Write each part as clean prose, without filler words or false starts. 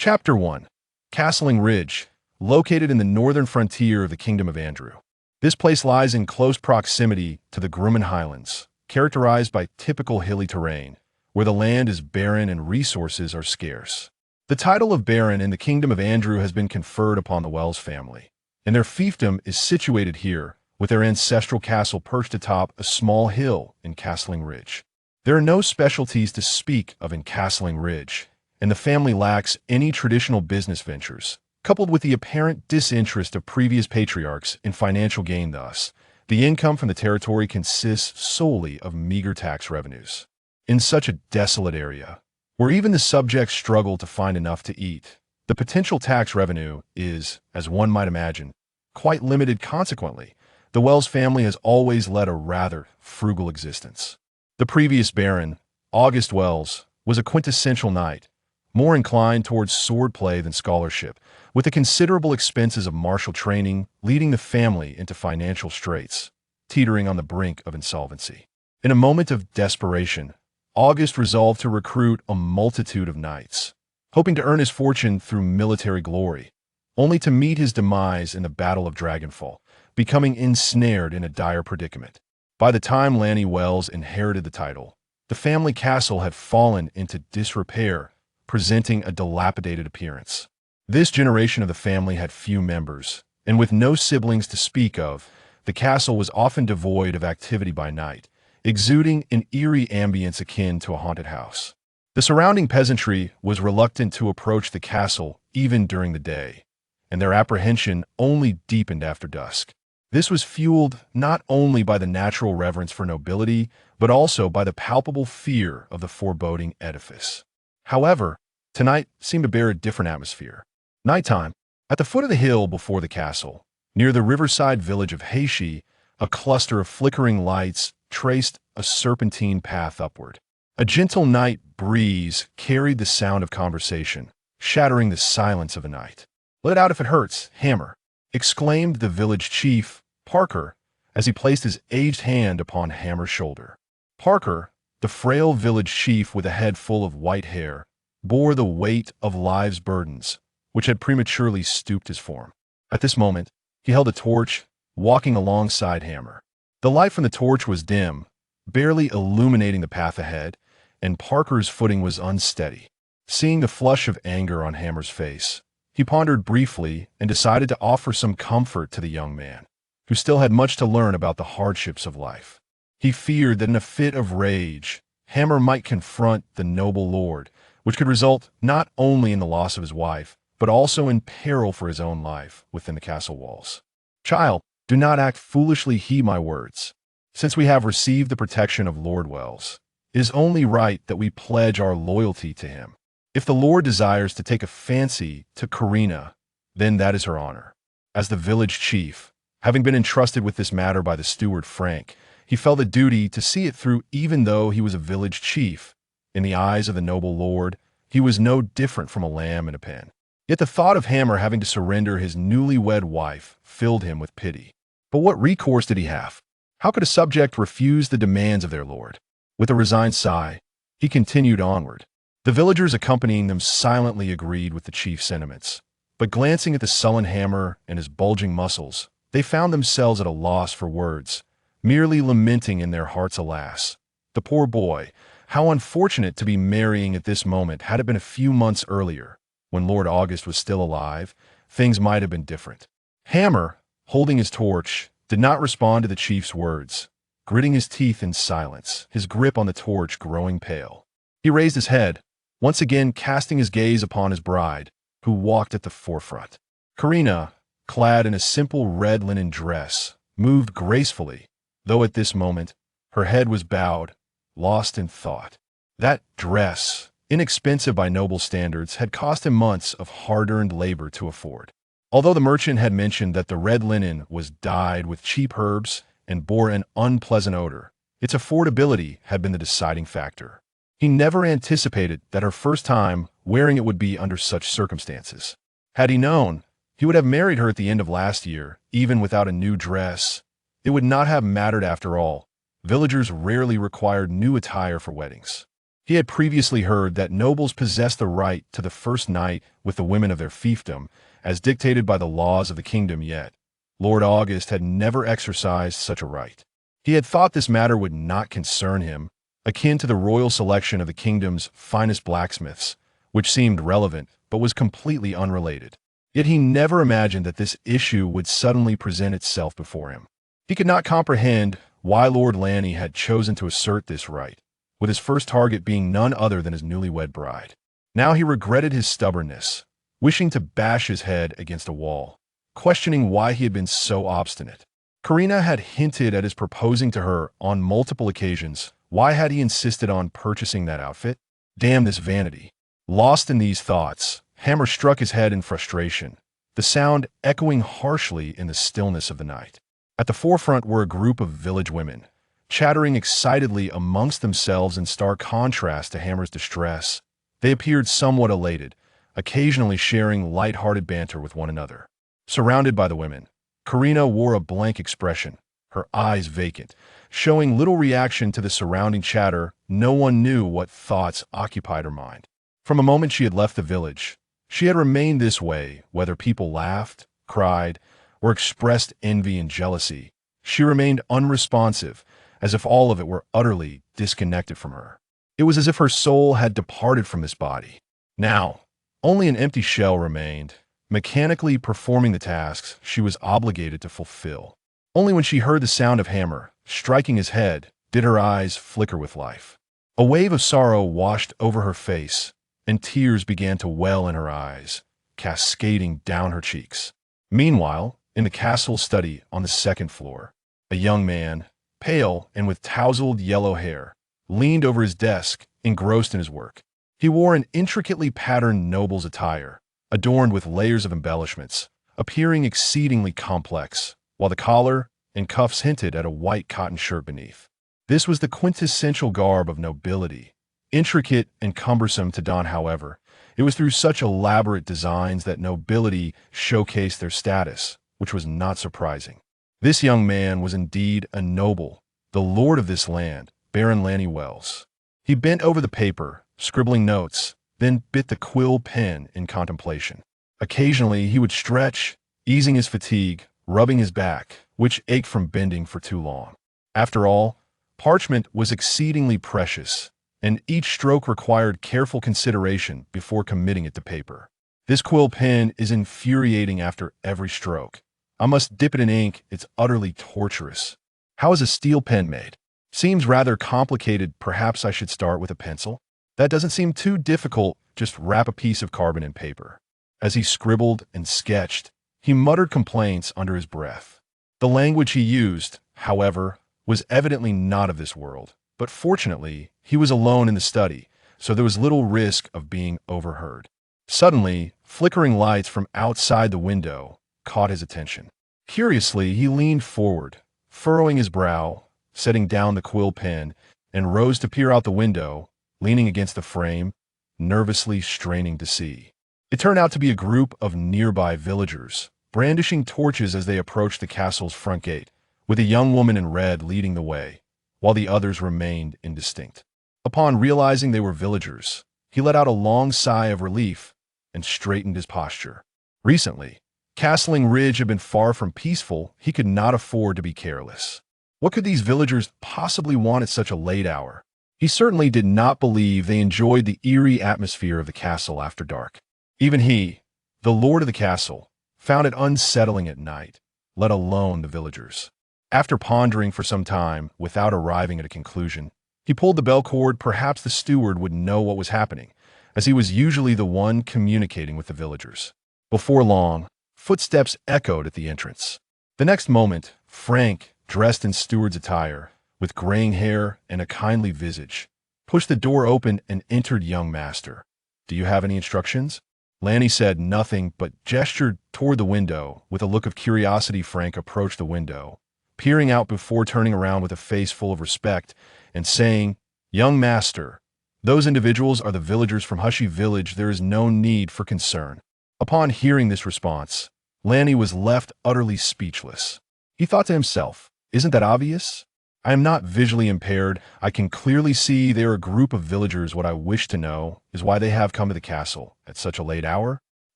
Chapter 1. Castling Ridge, located in the northern frontier of the Kingdom of Andrew. This place lies in close proximity to the Grumman Highlands, characterized by typical hilly terrain, where the land is barren and resources are scarce. The title of Baron in the Kingdom of Andrew has been conferred upon the Wells family, and their fiefdom is situated here, with their ancestral castle perched atop a small hill in Castling Ridge. There are no specialties to speak of in Castling Ridge, and the family lacks any traditional business ventures, coupled with the apparent disinterest of previous patriarchs in financial gain. Thus, the income from the territory consists solely of meager tax revenues. In such a desolate area, where even the subjects struggle to find enough to eat, the potential tax revenue is, as one might imagine, quite limited. Consequently, the Wells family has always led a rather frugal existence. The previous Baron, August Wells, was a quintessential knight, more inclined towards swordplay than scholarship, with the considerable expenses of martial training leading the family into financial straits, teetering on the brink of insolvency. In a moment of desperation, August resolved to recruit a multitude of knights, hoping to earn his fortune through military glory, only to meet his demise in the Battle of Dragonfall, becoming ensnared in a dire predicament. By the time Ranni Wells inherited the title, the family castle had fallen into disrepair, presenting a dilapidated appearance. This generation of the family had few members, and with no siblings to speak of, the castle was often devoid of activity by night, exuding an eerie ambience akin to a haunted house. The surrounding peasantry was reluctant to approach the castle even during the day, and their apprehension only deepened after dusk. This was fueled not only by the natural reverence for nobility, but also by the palpable fear of the foreboding edifice. However, tonight seemed to bear a different atmosphere. Nighttime, at the foot of the hill before the castle, near the riverside village of Heishi, a cluster of flickering lights traced a serpentine path upward. A gentle night breeze carried the sound of conversation, shattering the silence of the night. "Let out if it hurts, Hammer," exclaimed the village chief, Parker, as he placed his aged hand upon Hammer's shoulder. Parker, the frail village chief with a head full of white hair, bore the weight of life's burdens, which had prematurely stooped his form. At this moment, he held a torch, walking alongside Hammer. The light from the torch was dim, barely illuminating the path ahead, and Parker's footing was unsteady. Seeing the flush of anger on Hammer's face, he pondered briefly and decided to offer some comfort to the young man, who still had much to learn about the hardships of life. He feared that in a fit of rage, Hammer might confront the noble lord, which could result not only in the loss of his wife, but also in peril for his own life within the castle walls. "Child, do not act foolishly. Heed my words. Since we have received the protection of Lord Wells, it is only right that we pledge our loyalty to him. If the Lord desires to take a fancy to Karina, then that is her honor." As the village chief, having been entrusted with this matter by the steward Frank, he felt a duty to see it through. Even though he was a village chief, in the eyes of the noble lord, he was no different from a lamb in a pen. Yet the thought of Hammer having to surrender his newlywed wife filled him with pity. But what recourse did he have? How could a subject refuse the demands of their lord? With a resigned sigh, he continued onward. The villagers accompanying them silently agreed with the chief's sentiments, but glancing at the sullen Hammer and his bulging muscles, they found themselves at a loss for words, merely lamenting in their hearts, "Alas, the poor boy, how unfortunate to be marrying at this moment. Had it been a few months earlier, when Lord August was still alive, things might have been different." Hammer, holding his torch, did not respond to the chief's words, gritting his teeth in silence, his grip on the torch growing pale. He raised his head, once again casting his gaze upon his bride, who walked at the forefront. Karina, clad in a simple red linen dress, moved gracefully, though at this moment her head was bowed, lost in thought. That dress, inexpensive by noble standards, had cost him months of hard-earned labor to afford. Although the merchant had mentioned that the red linen was dyed with cheap herbs and bore an unpleasant odor, its affordability had been the deciding factor. He never anticipated that her first time wearing it would be under such circumstances. Had he known, he would have married her at the end of last year, even without a new dress. It would not have mattered after all. Villagers rarely required new attire for weddings. He had previously heard that nobles possessed the right to the first night with the women of their fiefdom, as dictated by the laws of the kingdom, yet Lord August had never exercised such a right. He had thought this matter would not concern him, akin to the royal selection of the kingdom's finest blacksmiths, which seemed relevant but was completely unrelated. Yet he never imagined that this issue would suddenly present itself before him. He could not comprehend why Lord Ranni had chosen to assert this right, with his first target being none other than his newlywed bride. Now he regretted his stubbornness, wishing to bash his head against a wall, questioning why he had been so obstinate. Karina had hinted at his proposing to her on multiple occasions. Why had he insisted on purchasing that outfit? Damn this vanity. Lost in these thoughts, Hammer struck his head in frustration, the sound echoing harshly in the stillness of the night. At the forefront were a group of village women, chattering excitedly amongst themselves in stark contrast to Hammer's distress. They appeared somewhat elated, occasionally sharing light-hearted banter with one another. Surrounded by the women, Karina wore a blank expression, her eyes vacant, showing little reaction to the surrounding chatter. No one knew what thoughts occupied her mind. From a moment she had left the village, she had remained this way, whether people laughed, cried, or expressed envy and jealousy. She remained unresponsive, as if all of it were utterly disconnected from her. It was as if her soul had departed from this body. Now, only an empty shell remained, mechanically performing the tasks she was obligated to fulfill. Only when she heard the sound of Hammer striking his head did her eyes flicker with life. A wave of sorrow washed over her face, and tears began to well in her eyes, cascading down her cheeks. Meanwhile, in the castle study on the second floor, a young man, pale and with tousled yellow hair, leaned over his desk, engrossed in his work. He wore an intricately patterned noble's attire, adorned with layers of embellishments, appearing exceedingly complex, while the collar and cuffs hinted at a white cotton shirt beneath. This was the quintessential garb of nobility. Intricate and cumbersome to don, however, it was through such elaborate designs that nobility showcased their status, which was not surprising. This young man was indeed a noble, the lord of this land, Baron Ranni Wells. He bent over the paper, scribbling notes, then bit the quill pen in contemplation. Occasionally he would stretch, easing his fatigue, rubbing his back, which ached from bending for too long. After all, parchment was exceedingly precious, and each stroke required careful consideration before committing it to paper. This quill pen is infuriating after every stroke. I must dip it in ink. It's utterly torturous. How is a steel pen made? Seems rather complicated. Perhaps I should start with a pencil? That doesn't seem too difficult. Just wrap a piece of carbon in paper. As he scribbled and sketched, he muttered complaints under his breath. The language he used, however, was evidently not of this world. But fortunately, he was alone in the study, so there was little risk of being overheard. Suddenly, flickering lights from outside the window caught his attention. Curiously, he leaned forward, furrowing his brow, setting down the quill pen, and rose to peer out the window, leaning against the frame, nervously straining to see. It turned out to be a group of nearby villagers, brandishing torches as they approached the castle's front gate, with a young woman in red leading the way, while the others remained indistinct. Upon realizing they were villagers, he let out a long sigh of relief and straightened his posture. Recently, Castling Ridge had been far from peaceful. He could not afford to be careless. What could these villagers possibly want at such a late hour? He certainly did not believe they enjoyed the eerie atmosphere of the castle after dark. Even he, the lord of the castle, found it unsettling at night, let alone the villagers. After pondering for some time without arriving at a conclusion, he pulled the bell cord. Perhaps the steward would know what was happening, as he was usually the one communicating with the villagers. Before long, footsteps echoed at the entrance. The next moment, Frank, dressed in steward's attire, with graying hair and a kindly visage, pushed the door open and entered young master. "Do you have any instructions?" Ranni said nothing but gestured toward the window. With a look of curiosity, Frank approached the window, peering out before turning around with a face full of respect and saying, "Young master, those individuals are the villagers from Hushy Village. There is no need for concern." Upon hearing this response, Ranni was left utterly speechless. He thought to himself, "Isn't that obvious? I am not visually impaired. I can clearly see they are a group of villagers. What I wish to know is why they have come to the castle at such a late hour.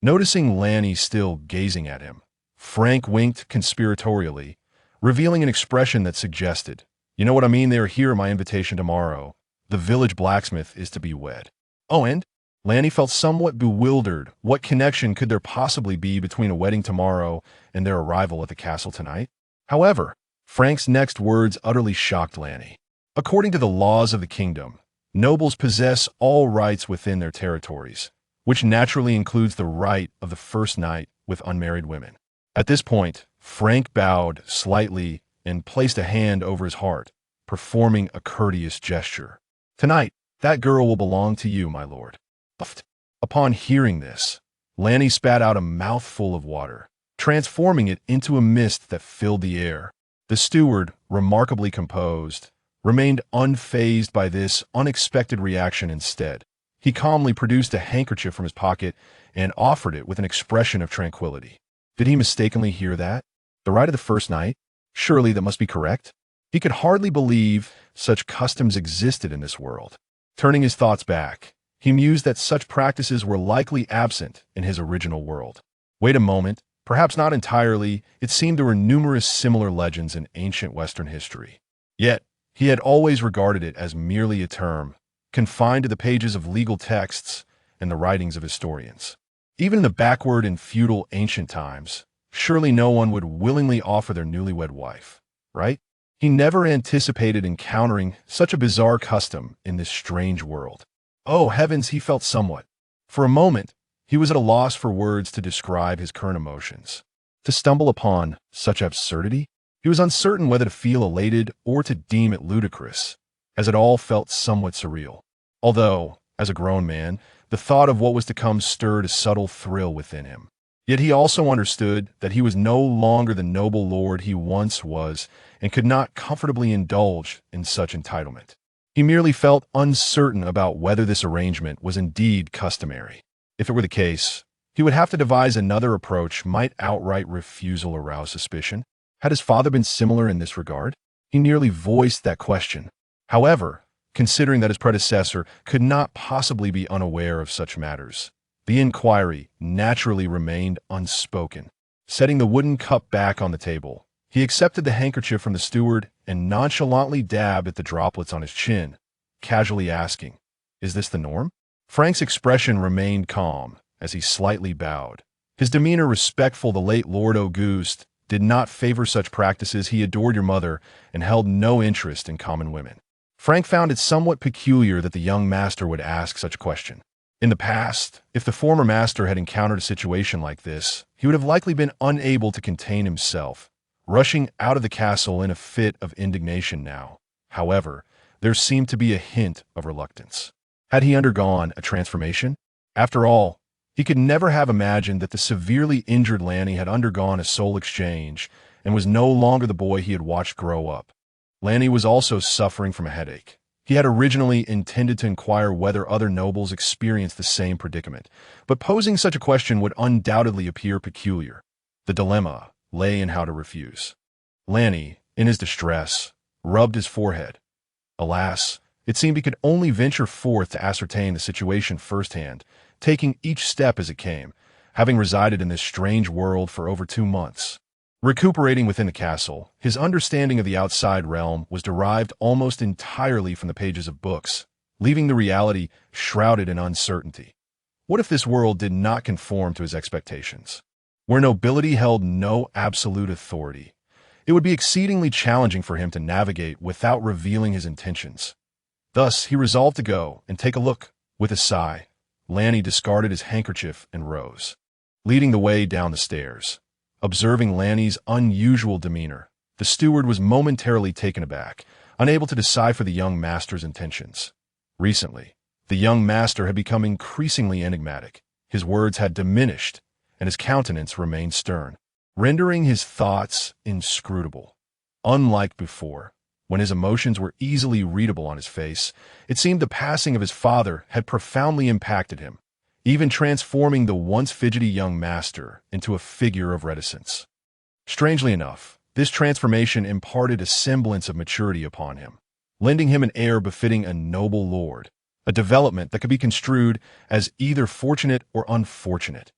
Noticing Lanny still gazing at him, Frank winked conspiratorially, revealing an expression that suggested, "You know what I mean? They are here at my invitation tomorrow. The village blacksmith is to be wed." Oh, and? Lanny felt somewhat bewildered. What connection could there possibly be between a wedding tomorrow and their arrival at the castle tonight? However, Frank's next words utterly shocked Lanny. According to the laws of the kingdom, nobles possess all rights within their territories, which naturally includes the right of the first night with unmarried women. At this point, Frank bowed slightly and placed a hand over his heart, performing a courteous gesture. "Tonight, that girl will belong to you, my lord." Upon hearing this, Lanny spat out a mouthful of water, transforming it into a mist that filled the air. The steward, remarkably composed, remained unfazed by this unexpected reaction. Instead, he calmly produced a handkerchief from his pocket and offered it with an expression of tranquility. Did he mistakenly hear that? The rite of the first night? Surely that must be correct. He could hardly believe such customs existed in this world. Turning his thoughts back, he mused that such practices were likely absent in his original world. Wait a moment. Perhaps not entirely. It seemed there were numerous similar legends in ancient Western history. Yet, he had always regarded it as merely a term, confined to the pages of legal texts and the writings of historians. Even in the backward and feudal ancient times, surely no one would willingly offer their newlywed wife, right? He never anticipated encountering such a bizarre custom in this strange world. Oh heavens, he felt somewhat. For a moment, he was at a loss for words to describe his current emotions. To stumble upon such absurdity, he was uncertain whether to feel elated or to deem it ludicrous, as it all felt somewhat surreal. Although, as a grown man, the thought of what was to come stirred a subtle thrill within him. Yet he also understood that he was no longer the noble lord he once was and could not comfortably indulge in such entitlement. He merely felt uncertain about whether this arrangement was indeed customary. If it were the case, he would have to devise another approach. Might outright refusal arouse suspicion? Had his father been similar in this regard? He nearly voiced that question. However, considering that his predecessor could not possibly be unaware of such matters, the inquiry naturally remained unspoken. Setting the wooden cup back on the table, he accepted the handkerchief from the steward and nonchalantly dabbed at the droplets on his chin, casually asking, "Is this the norm?" Frank's expression remained calm as he slightly bowed. His demeanor respectful. The late Lord Auguste did not favor such practices. He adored your mother and held no interest in common women. Frank found it somewhat peculiar that the young master would ask such a question. In the past, if the former master had encountered a situation like this, he would have likely been unable to contain himself, rushing out of the castle in a fit of indignation. Now, however, there seemed to be a hint of reluctance. Had he undergone a transformation? After all, he could never have imagined that the severely injured Lanny had undergone a soul exchange and was no longer the boy he had watched grow up. Lanny was also suffering from a headache. He had originally intended to inquire whether other nobles experienced the same predicament, but posing such a question would undoubtedly appear peculiar. The dilemma lay in how to refuse. Lanny, in his distress, rubbed his forehead. Alas, it seemed he could only venture forth to ascertain the situation firsthand, taking each step as it came, having resided in this strange world for over 2 months. Recuperating within the castle, his understanding of the outside realm was derived almost entirely from the pages of books, leaving the reality shrouded in uncertainty. What if this world did not conform to his expectations? Where nobility held no absolute authority, it would be exceedingly challenging for him to navigate without revealing his intentions. Thus, he resolved to go and take a look. With a sigh, Lanny discarded his handkerchief and rose, leading the way down the stairs. Observing Lanny's unusual demeanor, the steward was momentarily taken aback, unable to decipher the young master's intentions. Recently, the young master had become increasingly enigmatic. His words had diminished, and his countenance remained stern, rendering his thoughts inscrutable. Unlike before, when his emotions were easily readable on his face, it seemed the passing of his father had profoundly impacted him, even transforming the once fidgety young master into a figure of reticence. Strangely enough, This transformation imparted a semblance of maturity upon him, lending him an air befitting a noble lord, a development that could be construed as either fortunate or unfortunate,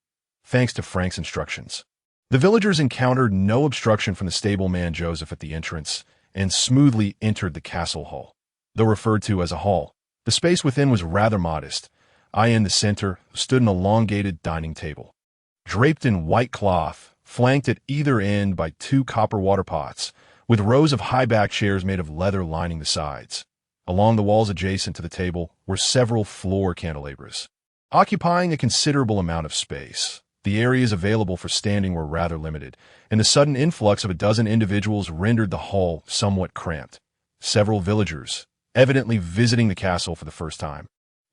thanks to Frank's instructions. The villagers encountered no obstruction from the stableman Joseph at the entrance and smoothly entered the castle hall. Though referred to as a hall, the space within was rather modest. In the center stood an elongated dining table, draped in white cloth, flanked at either end by two copper water pots, with rows of high-backed chairs made of leather lining the sides. Along the walls adjacent to the table were several floor candelabras, occupying a considerable amount of space. The areas available for standing were rather limited, and the sudden influx of a dozen individuals rendered the hall somewhat cramped. Several villagers, evidently visiting the castle for the first time,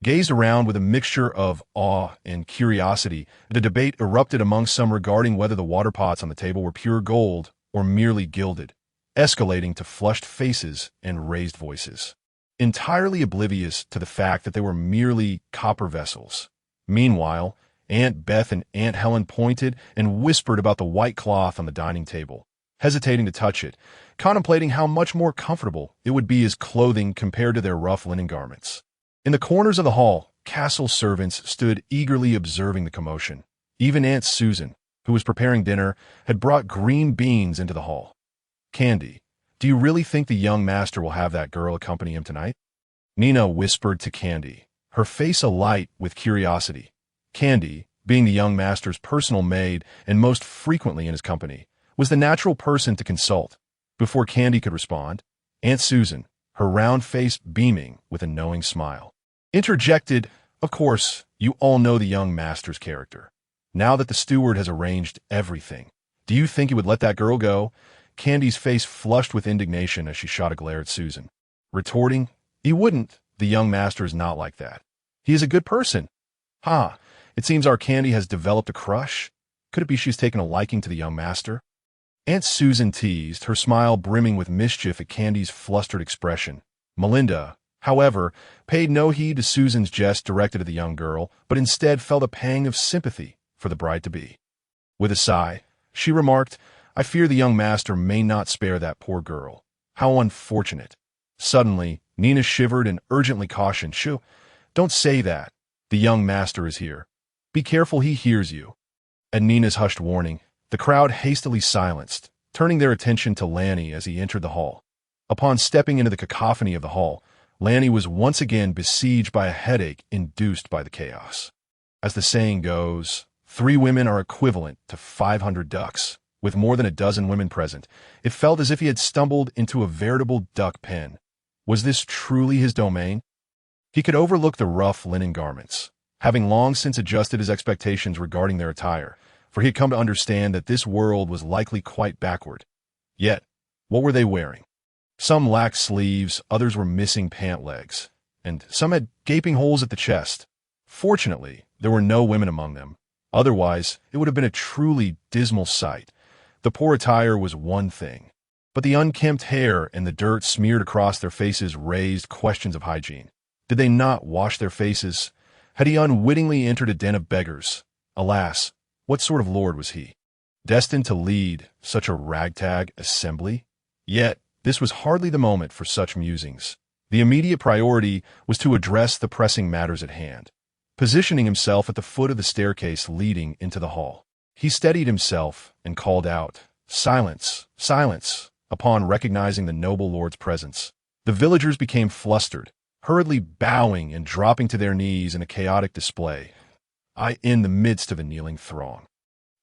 gazed around with a mixture of awe and curiosity. The debate erupted among some regarding whether the water pots on the table were pure gold or merely gilded, escalating to flushed faces and raised voices, entirely oblivious to the fact that they were merely copper vessels. Meanwhile, Aunt Beth and Aunt Helen pointed and whispered about the white cloth on the dining table, hesitating to touch it, contemplating how much more comfortable it would be as clothing compared to their rough linen garments. In the corners of the hall, castle servants stood eagerly observing the commotion. Even Aunt Susan, who was preparing dinner, had brought green beans into the hall. "Candy, do you really think the young master will have that girl accompany him tonight?" Nina whispered to Candy, her face alight with curiosity. Candy, being the young master's personal maid and most frequently in his company, was the natural person to consult. Before Candy could respond, Aunt Susan, her round face beaming with a knowing smile, interjected, "Of course, you all know the young master's character. Now that the steward has arranged everything, do you think he would let that girl go?" Candy's face flushed with indignation as she shot a glare at Susan, retorting, "He wouldn't. The young master is not like that. He is a good person." "Ha, it seems our Candy has developed a crush. Could it be she's taken a liking to the young master?" Aunt Susan teased, her smile brimming with mischief at Candy's flustered expression. Melinda, however, paid no heed to Susan's jest directed at the young girl, but instead felt a pang of sympathy for the bride-to-be. With a sigh, she remarked, "I fear the young master may not spare that poor girl. How unfortunate." Suddenly, Nina shivered and urgently cautioned, "Shoo, don't say that. The young master is here. Be careful, he hears you." At Nina's hushed warning, the crowd hastily silenced, turning their attention to Lanny as he entered the hall. Upon stepping into the cacophony of the hall, Lanny was once again besieged by a headache induced by the chaos. As the saying goes, 3 women are equivalent to 500 ducks. With more than a dozen women present, it felt as if he had stumbled into a veritable duck pen. Was this truly his domain? He could overlook the rough linen garments, having long since adjusted his expectations regarding their attire, for he had come to understand that this world was likely quite backward. Yet, what were they wearing? Some lacked sleeves, others were missing pant legs, and some had gaping holes at the chest. Fortunately, there were no women among them. Otherwise, it would have been a truly dismal sight. The poor attire was one thing, but the unkempt hair and the dirt smeared across their faces raised questions of hygiene. Did they not wash their faces? Had he unwittingly entered a den of beggars? Alas, what sort of lord was he, destined to lead such a ragtag assembly? Yet, this was hardly the moment for such musings. The immediate priority was to address the pressing matters at hand. Positioning himself at the foot of the staircase leading into the hall, he steadied himself and called out, "Silence! Silence!" Upon recognizing the noble lord's presence, the villagers became flustered, hurriedly bowing and dropping to their knees in a chaotic display, in the midst of a kneeling throng.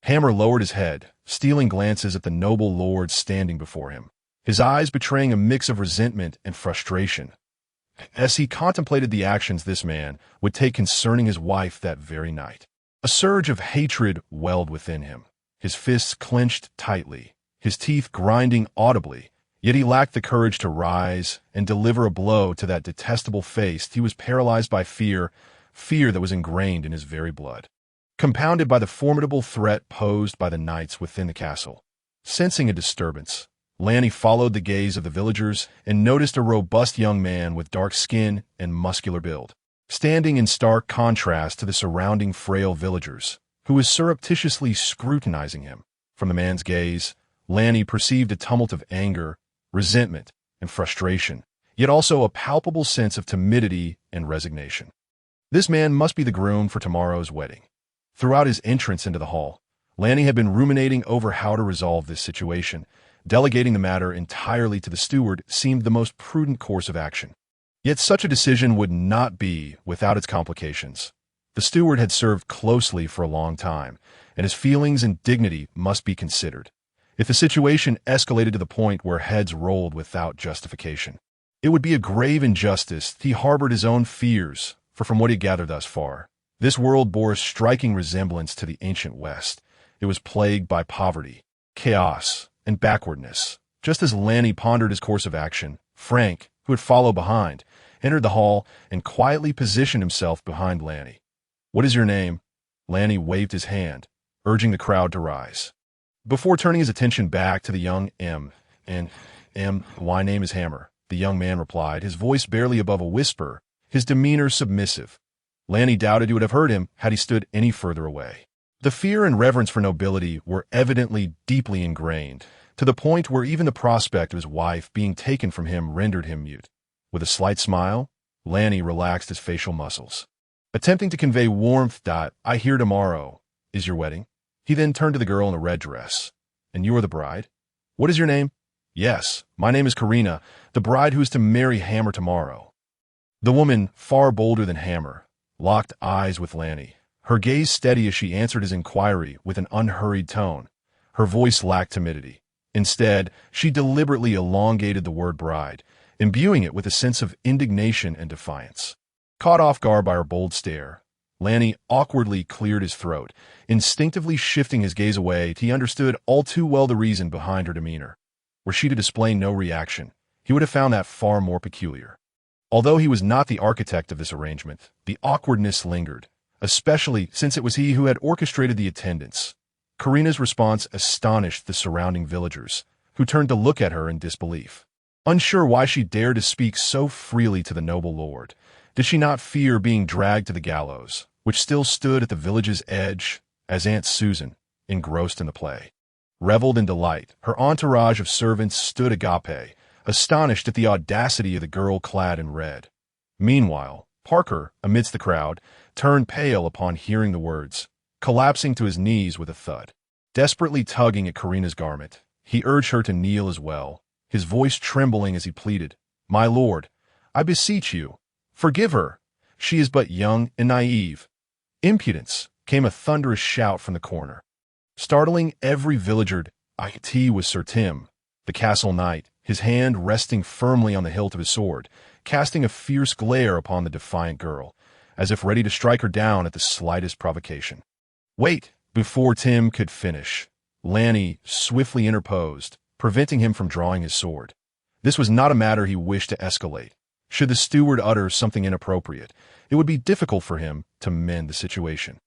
Hammer lowered his head, stealing glances at the noble lord standing before him, his eyes betraying a mix of resentment and frustration, as he contemplated the actions this man would take concerning his wife that very night. A surge of hatred welled within him, his fists clenched tightly, his teeth grinding audibly, yet he lacked the courage to rise and deliver a blow to that detestable face. He was paralyzed by fear that was ingrained in his very blood, compounded by the formidable threat posed by the knights within the castle. Sensing a disturbance, Lanny followed the gaze of the villagers and noticed a robust young man with dark skin and muscular build, standing in stark contrast to the surrounding frail villagers, who was surreptitiously scrutinizing him. From the man's gaze, Lanni perceived a tumult of anger, resentment, and frustration, yet also a palpable sense of timidity and resignation. This man must be the groom for tomorrow's wedding. Throughout his entrance into the hall, Lanni had been ruminating over how to resolve this situation. Delegating the matter entirely to the steward seemed the most prudent course of action. Yet such a decision would not be without its complications. The steward had served closely for a long time, and his feelings and dignity must be considered. If the situation escalated to the point where heads rolled without justification, it would be a grave injustice. He harbored his own fears, for from what he gathered thus far, this world bore a striking resemblance to the ancient West. It was plagued by poverty, chaos, and backwardness. Just as Lanni pondered his course of action, Frank, who had followed behind, entered the hall and quietly positioned himself behind Lanni. "What is your name?" Lanni waved his hand, urging the crowd to rise. Before turning his attention back to the young "My name is Hammer," the young man replied, his voice barely above a whisper, his demeanor submissive. Lanni doubted he would have heard him had he stood any further away. The fear and reverence for nobility were evidently deeply ingrained, to the point where even the prospect of his wife being taken from him rendered him mute. With a slight smile, Lanni relaxed his facial muscles, attempting to convey warmth. "I hear tomorrow is your wedding." He then turned to the girl in the red dress. "And you are the bride? What is your name?" "Yes, my name is Karina, the bride who is to marry Hammer tomorrow." The woman, far bolder than Hammer, locked eyes with Lanni, her gaze steady as she answered his inquiry with an unhurried tone. Her voice lacked timidity. Instead, she deliberately elongated the word bride, imbuing it with a sense of indignation and defiance. Caught off guard by her bold stare, Lanni awkwardly cleared his throat, instinctively shifting his gaze away. He understood all too well the reason behind her demeanor. Were she to display no reaction, he would have found that far more peculiar. Although he was not the architect of this arrangement, the awkwardness lingered, especially since it was he who had orchestrated the attendance. Karina's response astonished the surrounding villagers, who turned to look at her in disbelief. Unsure why she dared to speak so freely to the noble lord, did she not fear being dragged to the gallows, which still stood at the village's edge, as Aunt Susan, engrossed in the play, reveled in delight? Her entourage of servants stood agape, astonished at the audacity of the girl clad in red. Meanwhile, Parker, amidst the crowd, turned pale upon hearing the words, collapsing to his knees with a thud. Desperately tugging at Karina's garment, he urged her to kneel as well, his voice trembling as he pleaded, "My lord, I beseech you, forgive her. She is but young and naive." "Impudence!" came a thunderous shout from the corner. Startling every villager, it was Sir Tim, the castle knight, his hand resting firmly on the hilt of his sword, casting a fierce glare upon the defiant girl, as if ready to strike her down at the slightest provocation. "Wait!" Before Tim could finish, Lanni swiftly interposed, preventing him from drawing his sword. This was not a matter he wished to escalate. Should the steward utter something inappropriate, it would be difficult for him to mend the situation.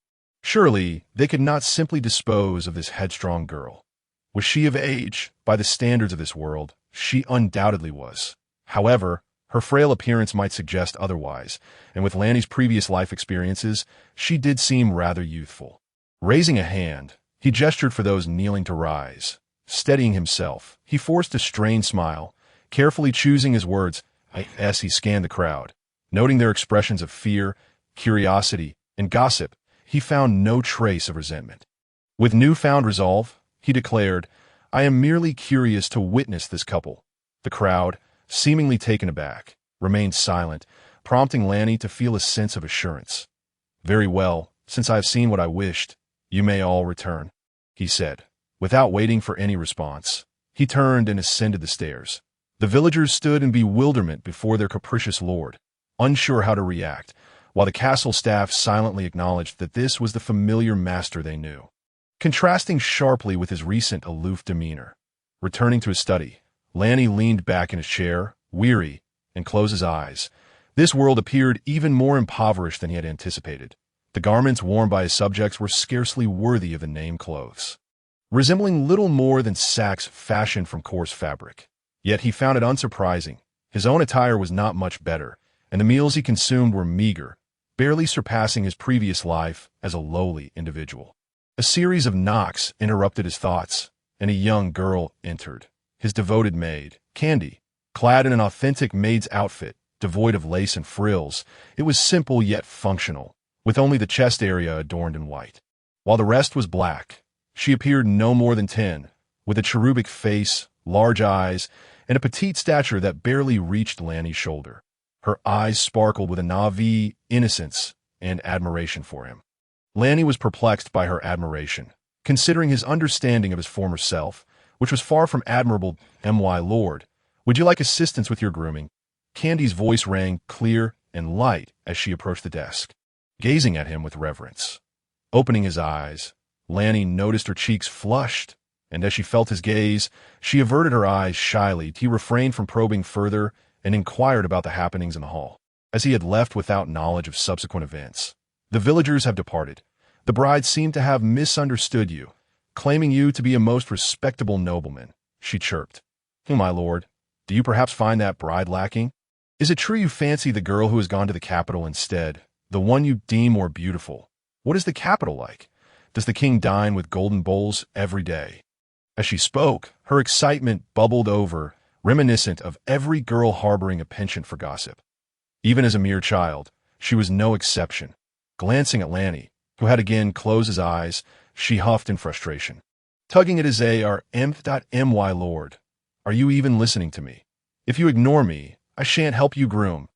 Surely, they could not simply dispose of this headstrong girl. Was she of age? By the standards of this world, she undoubtedly was. However, her frail appearance might suggest otherwise, and with Lanni's previous life experiences, she did seem rather youthful. Raising a hand, he gestured for those kneeling to rise. Steadying himself, he forced a strained smile, carefully choosing his words as he scanned the crowd. Noting their expressions of fear, curiosity, and gossip, he found no trace of resentment. With newfound resolve, he declared, "I am merely curious to witness this couple." The crowd, seemingly taken aback, remained silent, prompting Lanni to feel a sense of assurance. "Very well, since I have seen what I wished, you may all return," he said. Without waiting for any response, he turned and ascended the stairs. The villagers stood in bewilderment before their capricious lord, unsure how to react, while the castle staff silently acknowledged that this was the familiar master they knew. Contrasting sharply with his recent aloof demeanor, returning to his study, Lanni leaned back in his chair, weary, and closed his eyes. This world appeared even more impoverished than he had anticipated. The garments worn by his subjects were scarcely worthy of the name clothes, resembling little more than sacks fashioned from coarse fabric. Yet he found it unsurprising. His own attire was not much better, and the meals he consumed were meager, barely surpassing his previous life as a lowly individual. A series of knocks interrupted his thoughts, and a young girl entered. His devoted maid, Candy, clad in an authentic maid's outfit, devoid of lace and frills. It was simple yet functional, with only the chest area adorned in white. While the rest was black, she appeared no more than 10, with a cherubic face, large eyes, and a petite stature that barely reached Lanny's shoulder. Her eyes sparkled with a naive innocence and admiration for him. Lanny was perplexed by her admiration, considering his understanding of his former self, which was far from admirable. "My lord, would you like assistance with your grooming?" Candy's voice rang clear and light as she approached the desk, gazing at him with reverence. Opening his eyes, Lanny noticed her cheeks flushed, and as she felt his gaze, she averted her eyes shyly. He refrained from probing further and inquired about the happenings in the hall, as he had left without knowledge of subsequent events. "The villagers have departed. The bride seemed to have misunderstood you, claiming you to be a most respectable nobleman," she chirped. "My lord, do you perhaps find that bride lacking? Is it true you fancy the girl who has gone to the capital instead, the one you deem more beautiful? What is the capital like? Does the king dine with golden bowls every day?" As she spoke, her excitement bubbled over, reminiscent of every girl harboring a penchant for gossip. Even as a mere child, she was no exception. Glancing at Lanny, who had again closed his eyes, she huffed in frustration. Tugging at his arm. "Lord, are you even listening to me? If you ignore me, I shan't help you groom."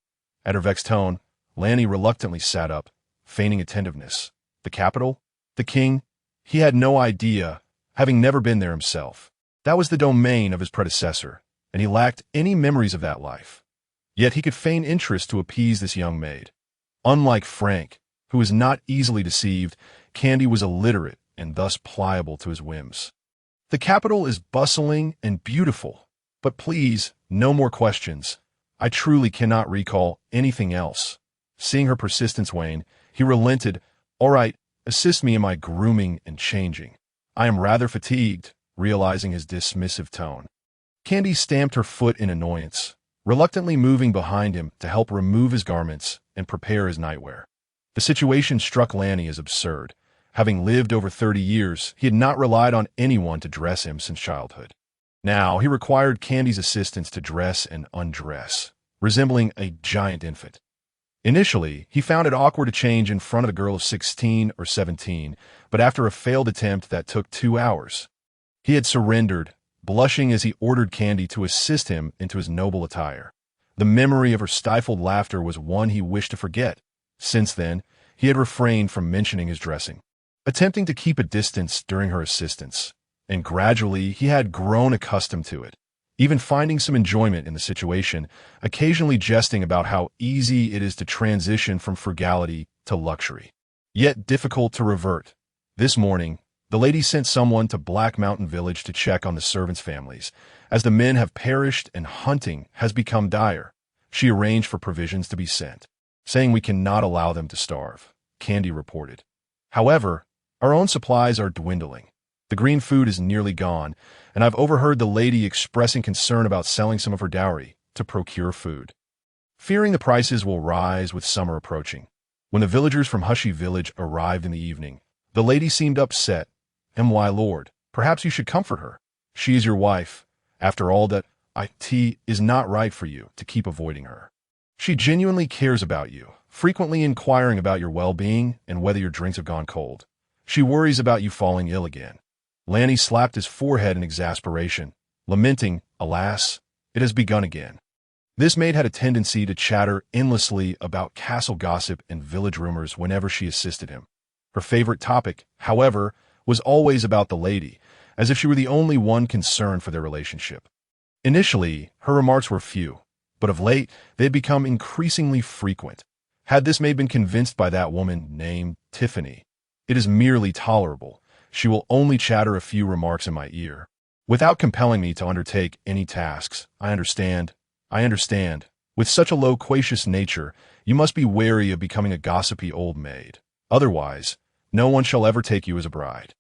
At her vexed tone, Lanny reluctantly sat up, feigning attentiveness. The capital? The king? He had no idea, having never been there himself. That was the domain of his predecessor, and he lacked any memories of that life. Yet he could feign interest to appease this young maid. Unlike Frank, who was not easily deceived, Candy was illiterate and thus pliable to his whims. "The capital is bustling and beautiful, but please, no more questions. I truly cannot recall anything else." Seeing her persistence wane, he relented. "All right, assist me in my grooming and changing. I am rather fatigued," realizing his dismissive tone. Candy stamped her foot in annoyance, reluctantly moving behind him to help remove his garments and prepare his nightwear. The situation struck Lanny as absurd. Having lived over 30 years, he had not relied on anyone to dress him since childhood. Now he required Candy's assistance to dress and undress, resembling a giant infant. Initially, he found it awkward to change in front of a girl of 16 or 17, but after a failed attempt that took 2 hours, he had surrendered, blushing as he ordered Candy to assist him into his noble attire. The memory of her stifled laughter was one he wished to forget. Since then, he had refrained from mentioning his dressing, attempting to keep a distance during her assistance, and gradually he had grown accustomed to it, even finding some enjoyment in the situation, occasionally jesting about how easy it is to transition from frugality to luxury, yet difficult to revert. This morning, the lady sent someone to Black Mountain Village to check on the servants' families, as the men have perished and hunting has become dire. She arranged for provisions to be sent, saying we cannot allow them to starve, Candy reported. However, our own supplies are dwindling. The green food is nearly gone, and I've overheard the lady expressing concern about selling some of her dowry to procure food, fearing the prices will rise with summer approaching. When the villagers from Hushy Village arrived in the evening, the lady seemed upset. "My lord, perhaps you should comfort her. She is your wife. After all that it is not right for you to keep avoiding her. She genuinely cares about you, frequently inquiring about your well-being and whether your drinks have gone cold. She worries about you falling ill again." Lanny slapped his forehead in exasperation, lamenting, "Alas, it has begun again." This maid had a tendency to chatter endlessly about castle gossip and village rumors whenever she assisted him. Her favorite topic, however, was always about the lady, as if she were the only one concerned for their relationship. Initially, her remarks were few, but of late they had become increasingly frequent. Had this maid been convinced by that woman named Tiffany, "It is merely tolerable. She will only chatter a few remarks in my ear, without compelling me to undertake any tasks. I understand. With such a loquacious nature, you must be wary of becoming a gossipy old maid. Otherwise, no one shall ever take you as a bride."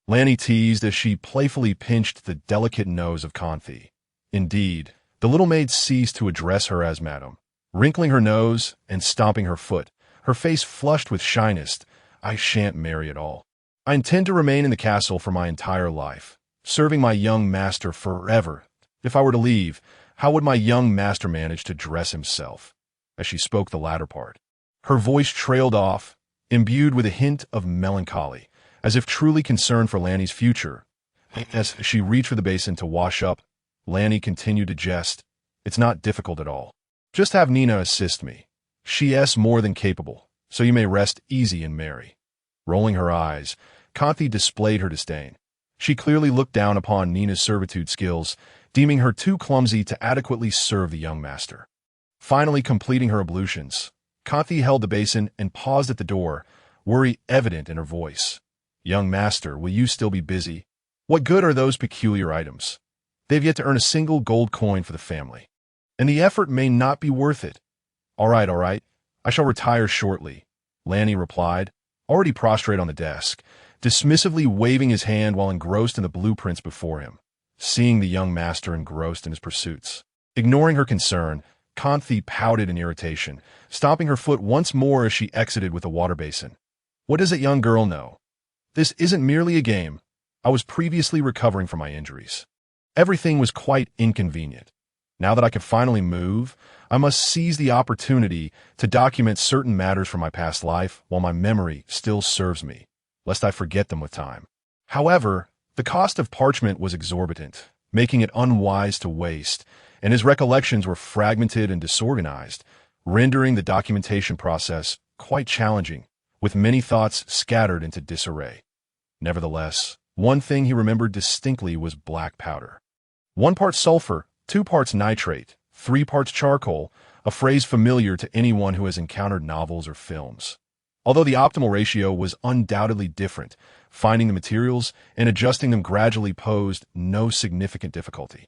Lanny teased as she playfully pinched the delicate nose of Conthi. Indeed, the little maid ceased to address her as madam, wrinkling her nose and stomping her foot, her face flushed with shyness. "I shan't marry at all. I intend to remain in the castle for my entire life," serving my young master forever. If I were to leave, how would my young master manage to dress himself? As she spoke the latter part, her voice trailed off, imbued with a hint of melancholy, as if truly concerned for Lanny's future. As she reached for the basin to wash up, Lanny continued to jest. It's not difficult at all. Just have Nina assist me. She is more than capable, so you may rest easy and merry. Rolling her eyes, Kanthi displayed her disdain. She clearly looked down upon Nina's servitude skills, deeming her too clumsy to adequately serve the young master. Finally completing her ablutions, Kanthi held the basin and paused at the door, worry evident in her voice. Young master, will you still be busy? What good are those peculiar items? They've yet to earn a single gold coin for the family. And the effort may not be worth it. All right. I shall retire shortly, Lanny replied, already prostrate on the desk, dismissively waving his hand while engrossed in the blueprints before him. Seeing the young master engrossed in his pursuits, ignoring her concern, Kanthi pouted in irritation, stomping her foot once more as she exited with the water basin. What does that young girl know? This isn't merely a game. I was previously recovering from my injuries. Everything was quite inconvenient. Now that I can finally move, I must seize the opportunity to document certain matters from my past life while my memory still serves me, lest I forget them with time. However, the cost of parchment was exorbitant, making it unwise to waste, and his recollections were fragmented and disorganized, rendering the documentation process quite challenging, with many thoughts scattered into disarray. Nevertheless, one thing he remembered distinctly was black powder. 1 part sulfur, 2 parts nitrate, 3 parts charcoal, a phrase familiar to anyone who has encountered novels or films. Although the optimal ratio was undoubtedly different, finding the materials and adjusting them gradually posed no significant difficulty.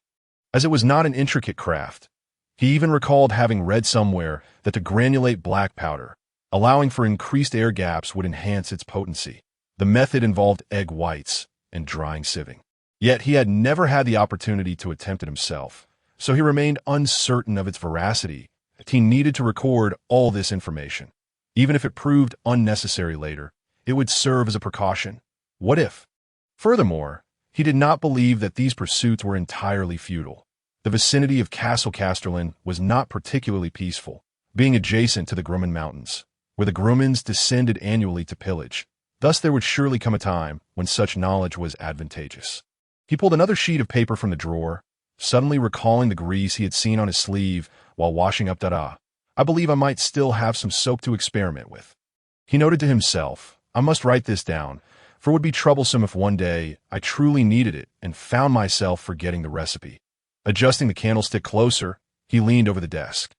As it was not an intricate craft, he even recalled having read somewhere that to granulate black powder, allowing for increased air gaps, would enhance its potency. The method involved egg whites and drying sieving. Yet he had never had the opportunity to attempt it himself, so he remained uncertain of its veracity. He needed to record all this information. Even if it proved unnecessary later, it would serve as a precaution. What if? Furthermore, he did not believe that these pursuits were entirely futile. The vicinity of Castle Casterland was not particularly peaceful, being adjacent to the Grumman Mountains, where the Grummans descended annually to pillage. Thus there would surely come a time when such knowledge was advantageous. He pulled another sheet of paper from the drawer, suddenly recalling the grease he had seen on his sleeve while washing up Dada. I believe I might still have some soap to experiment with. He noted to himself, I must write this down, for it would be troublesome if one day I truly needed it and found myself forgetting the recipe. Adjusting the candlestick closer, he leaned over the desk,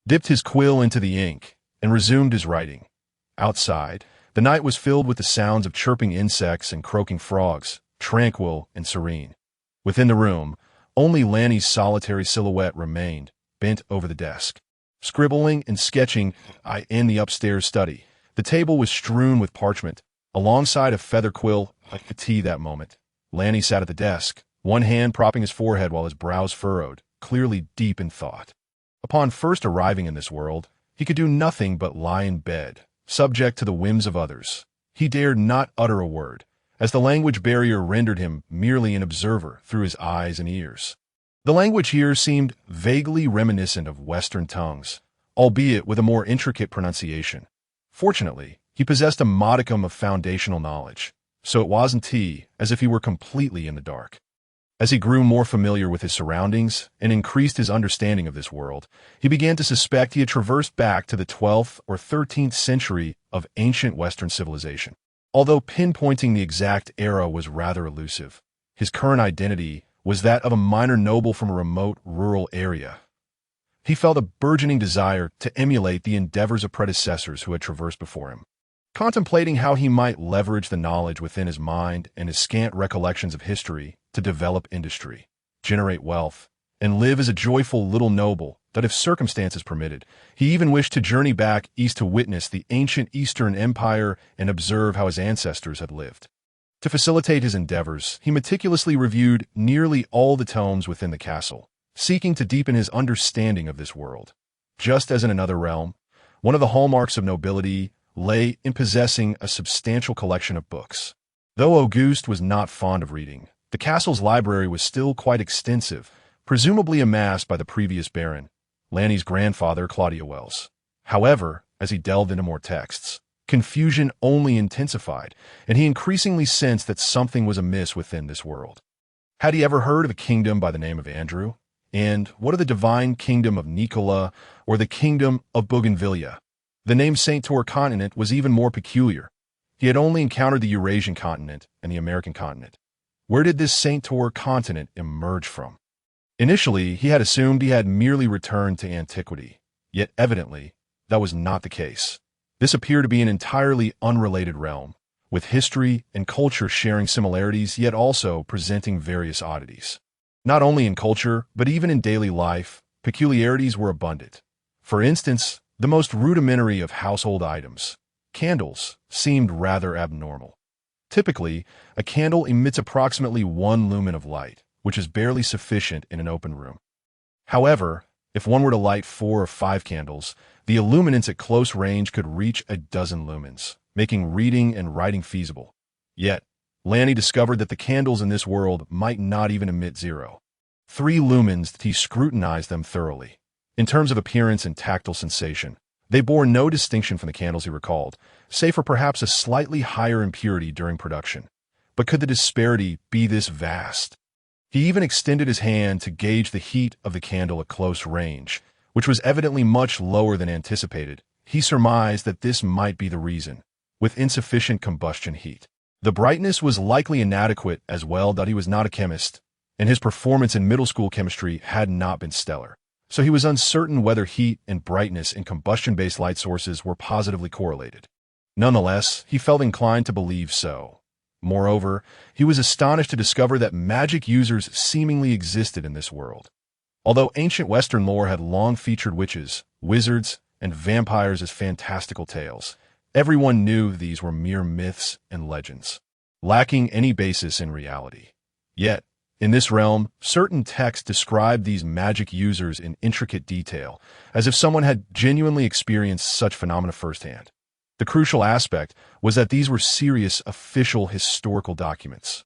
dipped his quill into the ink, and resumed his writing. Outside, the night was filled with the sounds of chirping insects and croaking frogs, tranquil and serene. Within the room, only Lanny's solitary silhouette remained, bent over the desk, scribbling and sketching in the upstairs study. The table was strewn with parchment, alongside a feather quill, like the tea that moment. Lanny sat at the desk, one hand propping his forehead while his brows furrowed, clearly deep in thought. Upon first arriving in this world, he could do nothing but lie in bed, subject to the whims of others. He dared not utter a word, as the language barrier rendered him merely an observer through his eyes and ears. The language here seemed vaguely reminiscent of Western tongues, albeit with a more intricate pronunciation. Fortunately, he possessed a modicum of foundational knowledge, so it wasn't as if he were completely in the dark. As he grew more familiar with his surroundings and increased his understanding of this world, he began to suspect he had traversed back to the 12th or 13th century of ancient Western civilization. Although pinpointing the exact era was rather elusive, his current identity was that of a minor noble from a remote rural area. He felt a burgeoning desire to emulate the endeavors of predecessors who had traversed before him. Contemplating how he might leverage the knowledge within his mind and his scant recollections of history to develop industry, generate wealth, and live as a joyful little noble, that if circumstances permitted, he even wished to journey back east to witness the ancient Eastern Empire and observe how his ancestors had lived. To facilitate his endeavors, he meticulously reviewed nearly all the tomes within the castle, seeking to deepen his understanding of this world. Just as in another realm, one of the hallmarks of nobility lay in possessing a substantial collection of books. Though Auguste was not fond of reading, The castle's library was still quite extensive, presumably amassed by the previous baron, Lanny's grandfather, Claudia Wells. However, as he delved into more texts, confusion only intensified, and he increasingly sensed that something was amiss within this world. Had he ever heard of a kingdom by the name of Andrew? And what of the divine kingdom of Nicola or the kingdom of Bougainvillea? The name Saint Tor continent was even more peculiar. He had only encountered the Eurasian continent and the American continent. Where did this Saint Tor continent emerge from? Initially, he had assumed he had merely returned to antiquity, yet evidently, that was not the case. This appeared to be an entirely unrelated realm, with history and culture sharing similarities yet also presenting various oddities. Not only in culture, but even in daily life, peculiarities were abundant. For instance, the most rudimentary of household items, candles, seemed rather abnormal. Typically, a candle emits approximately 1 lumen of light, which is barely sufficient in an open room. However, if one were to light 4 or 5 candles, the illuminance at close range could reach a dozen lumens, making reading and writing feasible. Yet, Lanny discovered that the candles in this world might not even emit 0. 3 lumens that he scrutinized them thoroughly. In terms of appearance and tactile sensation, they bore no distinction from the candles he recalled, save for perhaps a slightly higher impurity during production. But could the disparity be this vast? He even extended his hand to gauge the heat of the candle at close range, which was evidently much lower than anticipated. He surmised that this might be the reason, with insufficient combustion heat. The brightness was likely inadequate as well that he was not a chemist, and his performance in middle school chemistry had not been stellar. So he was uncertain whether heat and brightness in combustion-based light sources were positively correlated. Nonetheless, he felt inclined to believe so. Moreover, he was astonished to discover that magic users seemingly existed in this world. Although ancient Western lore had long featured witches, wizards, and vampires as fantastical tales, everyone knew these were mere myths and legends, lacking any basis in reality. Yet, in this realm, certain texts described these magic users in intricate detail, as if someone had genuinely experienced such phenomena firsthand. The crucial aspect was that these were serious, official historical documents,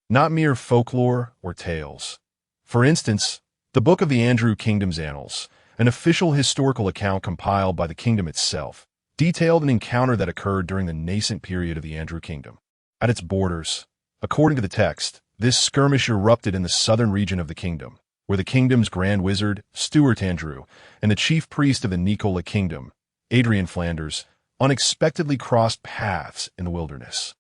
not mere folklore or tales. For instance, the Book of the Andrew Kingdom's Annals, an official historical account compiled by the kingdom itself, detailed an encounter that occurred during the nascent period of the Andrew Kingdom. At its borders, according to the text, this skirmish erupted in the southern region of the kingdom, where the kingdom's grand wizard, Stuart Andrew, and the chief priest of the Nicola kingdom, Adrian Flanders, unexpectedly crossed paths in the wilderness.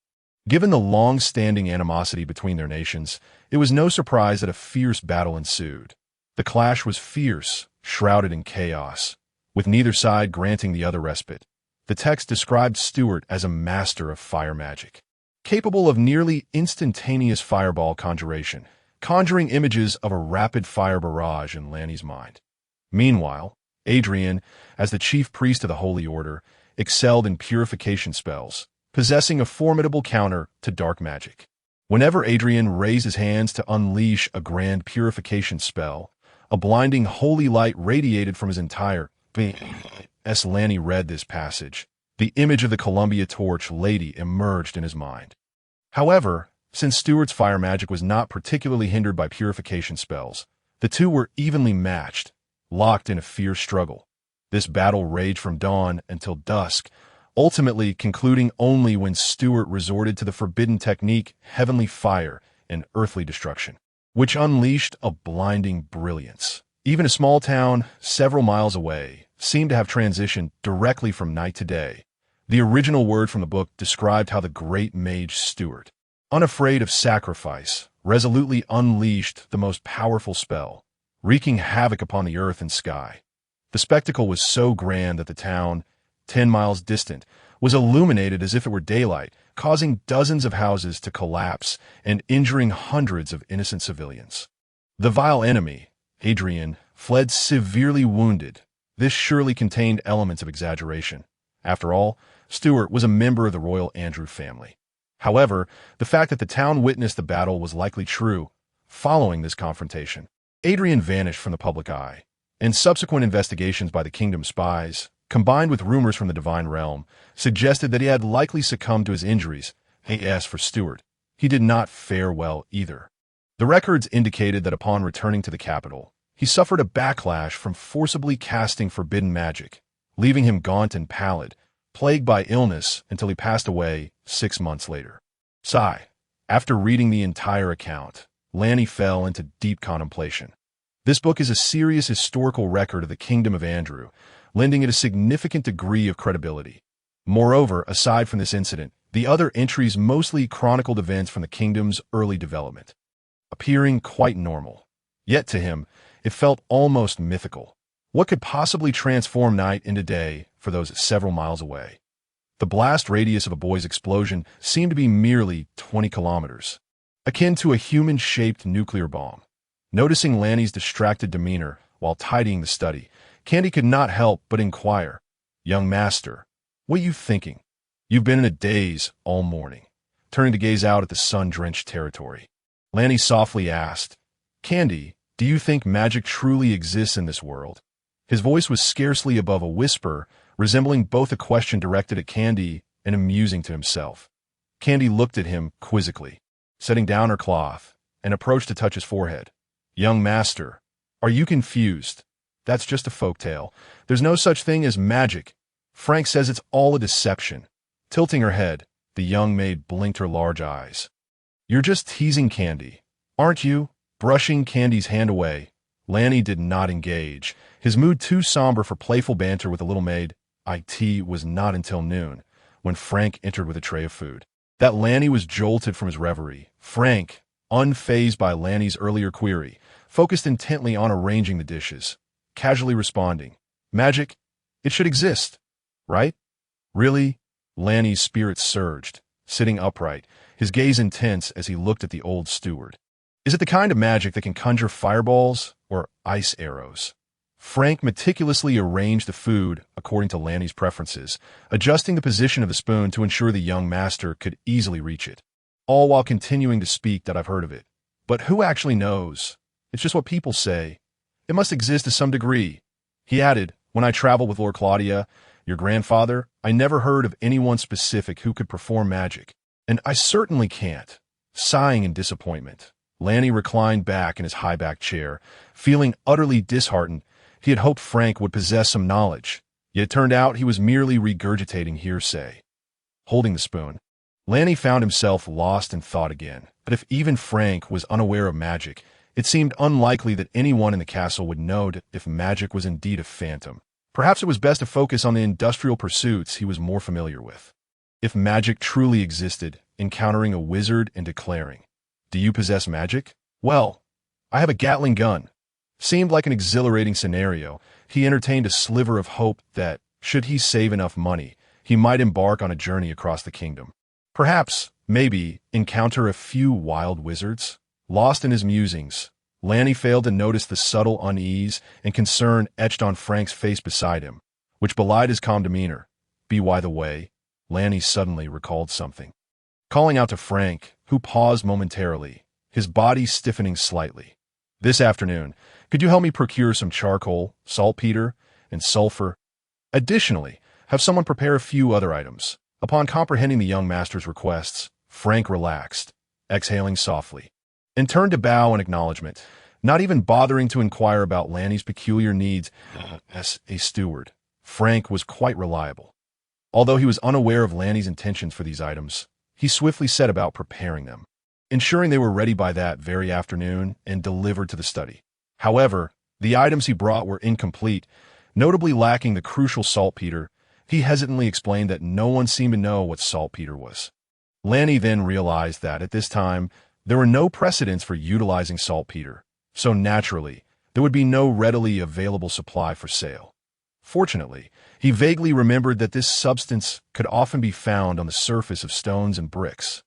Given the long-standing animosity between their nations, it was no surprise that a fierce battle ensued. The clash was fierce, shrouded in chaos, with neither side granting the other respite. The text described Stuart as a master of fire magic, capable of nearly instantaneous fireball conjuration, conjuring images of a rapid-fire barrage in Lanny's mind. Meanwhile, Adrian, as the chief priest of the Holy Order, excelled in purification spells, possessing a formidable counter to dark magic. Whenever Adrian raised his hands to unleash a grand purification spell, a blinding holy light radiated from his entire being. As Lanny read this passage, the image of the Columbia Torch Lady emerged in his mind. However, since Stuart's fire magic was not particularly hindered by purification spells, the two were evenly matched, locked in a fierce struggle. This battle raged from dawn until dusk, ultimately concluding only when Stuart resorted to the forbidden technique heavenly fire and earthly destruction, which unleashed a blinding brilliance. Even a small town several miles away seemed to have transitioned directly from night to day. The original word from the book described how the great mage Stuart, unafraid of sacrifice, resolutely unleashed the most powerful spell, wreaking havoc upon the earth and sky. The spectacle was so grand that the town, 10 miles distant, was illuminated as if it were daylight, causing dozens of houses to collapse and injuring hundreds of innocent civilians. The vile enemy, Adrian, fled severely wounded. This surely contained elements of exaggeration. After all, Stuart was a member of the royal Andrew family. However, the fact that the town witnessed the battle was likely true. Following this confrontation, Adrian vanished from the public eye, and subsequent investigations by the kingdom spies, combined with rumors from the divine realm, suggested that he had likely succumbed to his injuries. As for Stuart, he did not fare well either. The records indicated that upon returning to the capital, he suffered a backlash from forcibly casting forbidden magic, leaving him gaunt and pallid, plagued by illness until he passed away 6 months later. Sigh. After reading the entire account, Ranni fell into deep contemplation. This book is a serious historical record of the Kingdom of Andrew, lending it a significant degree of credibility. Moreover, aside from this incident, the other entries mostly chronicled events from the kingdom's early development, appearing quite normal. Yet to him, it felt almost mythical. What could possibly transform night into day for those several miles away? The blast radius of a boy's explosion seemed to be merely 20 kilometers, akin to a human-shaped nuclear bomb. Noticing Ranni's distracted demeanor while tidying the study, Candy could not help but inquire, "Young master, what are you thinking? You've been in a daze all morning," turning to gaze out at the sun-drenched territory. Ranni softly asked, "Candy, do you think magic truly exists in this world?" His voice was scarcely above a whisper, resembling both a question directed at Candy and amusing to himself. Candy looked at him quizzically, setting down her cloth, and approached to touch his forehead. "Young master, are you confused? That's just a folktale. There's no such thing as magic. Frank says it's all a deception." Tilting her head, the young maid blinked her large eyes. "You're just teasing Candy, aren't you?" Brushing Candy's hand away, Ranni did not engage, his mood too somber for playful banter with the little maid. It was not until noon, when Frank entered with a tray of food, that Ranni was jolted from his reverie. Frank, unfazed by Ranni's earlier query, focused intently on arranging the dishes, casually responding, "Magic? It should exist, right?" "Really?" Ranni's spirits surged, sitting upright, his gaze intense as he looked at the old steward. "Is it the kind of magic that can conjure fireballs or ice arrows?" Frank meticulously arranged the food according to Ranni's preferences, adjusting the position of the spoon to ensure the young master could easily reach it, all while continuing to speak that I've heard of it. But who actually knows? It's just what people say. It must exist to some degree. He added, "When I traveled with Lord Claudia, your grandfather, I never heard of anyone specific who could perform magic. And I certainly can't." Sighing in disappointment, Ranni reclined back in his high-backed chair, feeling utterly disheartened. He had hoped Frank would possess some knowledge, yet it turned out he was merely regurgitating hearsay. Holding the spoon, Ranni found himself lost in thought again. But if even Frank was unaware of magic, it seemed unlikely that anyone in the castle would know if magic was indeed a phantom. Perhaps it was best to focus on the industrial pursuits he was more familiar with. If magic truly existed, encountering a wizard and declaring, "Do you possess magic?" "Well, I have a Gatling gun." Seemed like an exhilarating scenario. He entertained a sliver of hope that, should he save enough money, he might embark on a journey across the kingdom. Perhaps, maybe, encounter a few wild wizards. Lost in his musings, Ranni failed to notice the subtle unease and concern etched on Frank's face beside him, which belied his calm demeanor. By the way, Ranni suddenly recalled something. Calling out to Frank, who paused momentarily, his body stiffening slightly. "This afternoon, could you help me procure some charcoal, saltpeter, and sulfur? Additionally, have someone prepare a few other items." Upon comprehending the young master's requests, Frank relaxed, exhaling softly, and turned to bow in acknowledgement, not even bothering to inquire about Ranni's peculiar needs. As a steward, Frank was quite reliable. Although he was unaware of Ranni's intentions for these items, he swiftly set about preparing them, ensuring they were ready by that very afternoon and delivered to the study. However, the items he brought were incomplete, notably lacking the crucial saltpeter. He hesitantly explained that no one seemed to know what saltpeter was. Ranni then realized that, at this time, there were no precedents for utilizing saltpeter, so naturally, there would be no readily available supply for sale. Fortunately, he vaguely remembered that this substance could often be found on the surface of stones and bricks,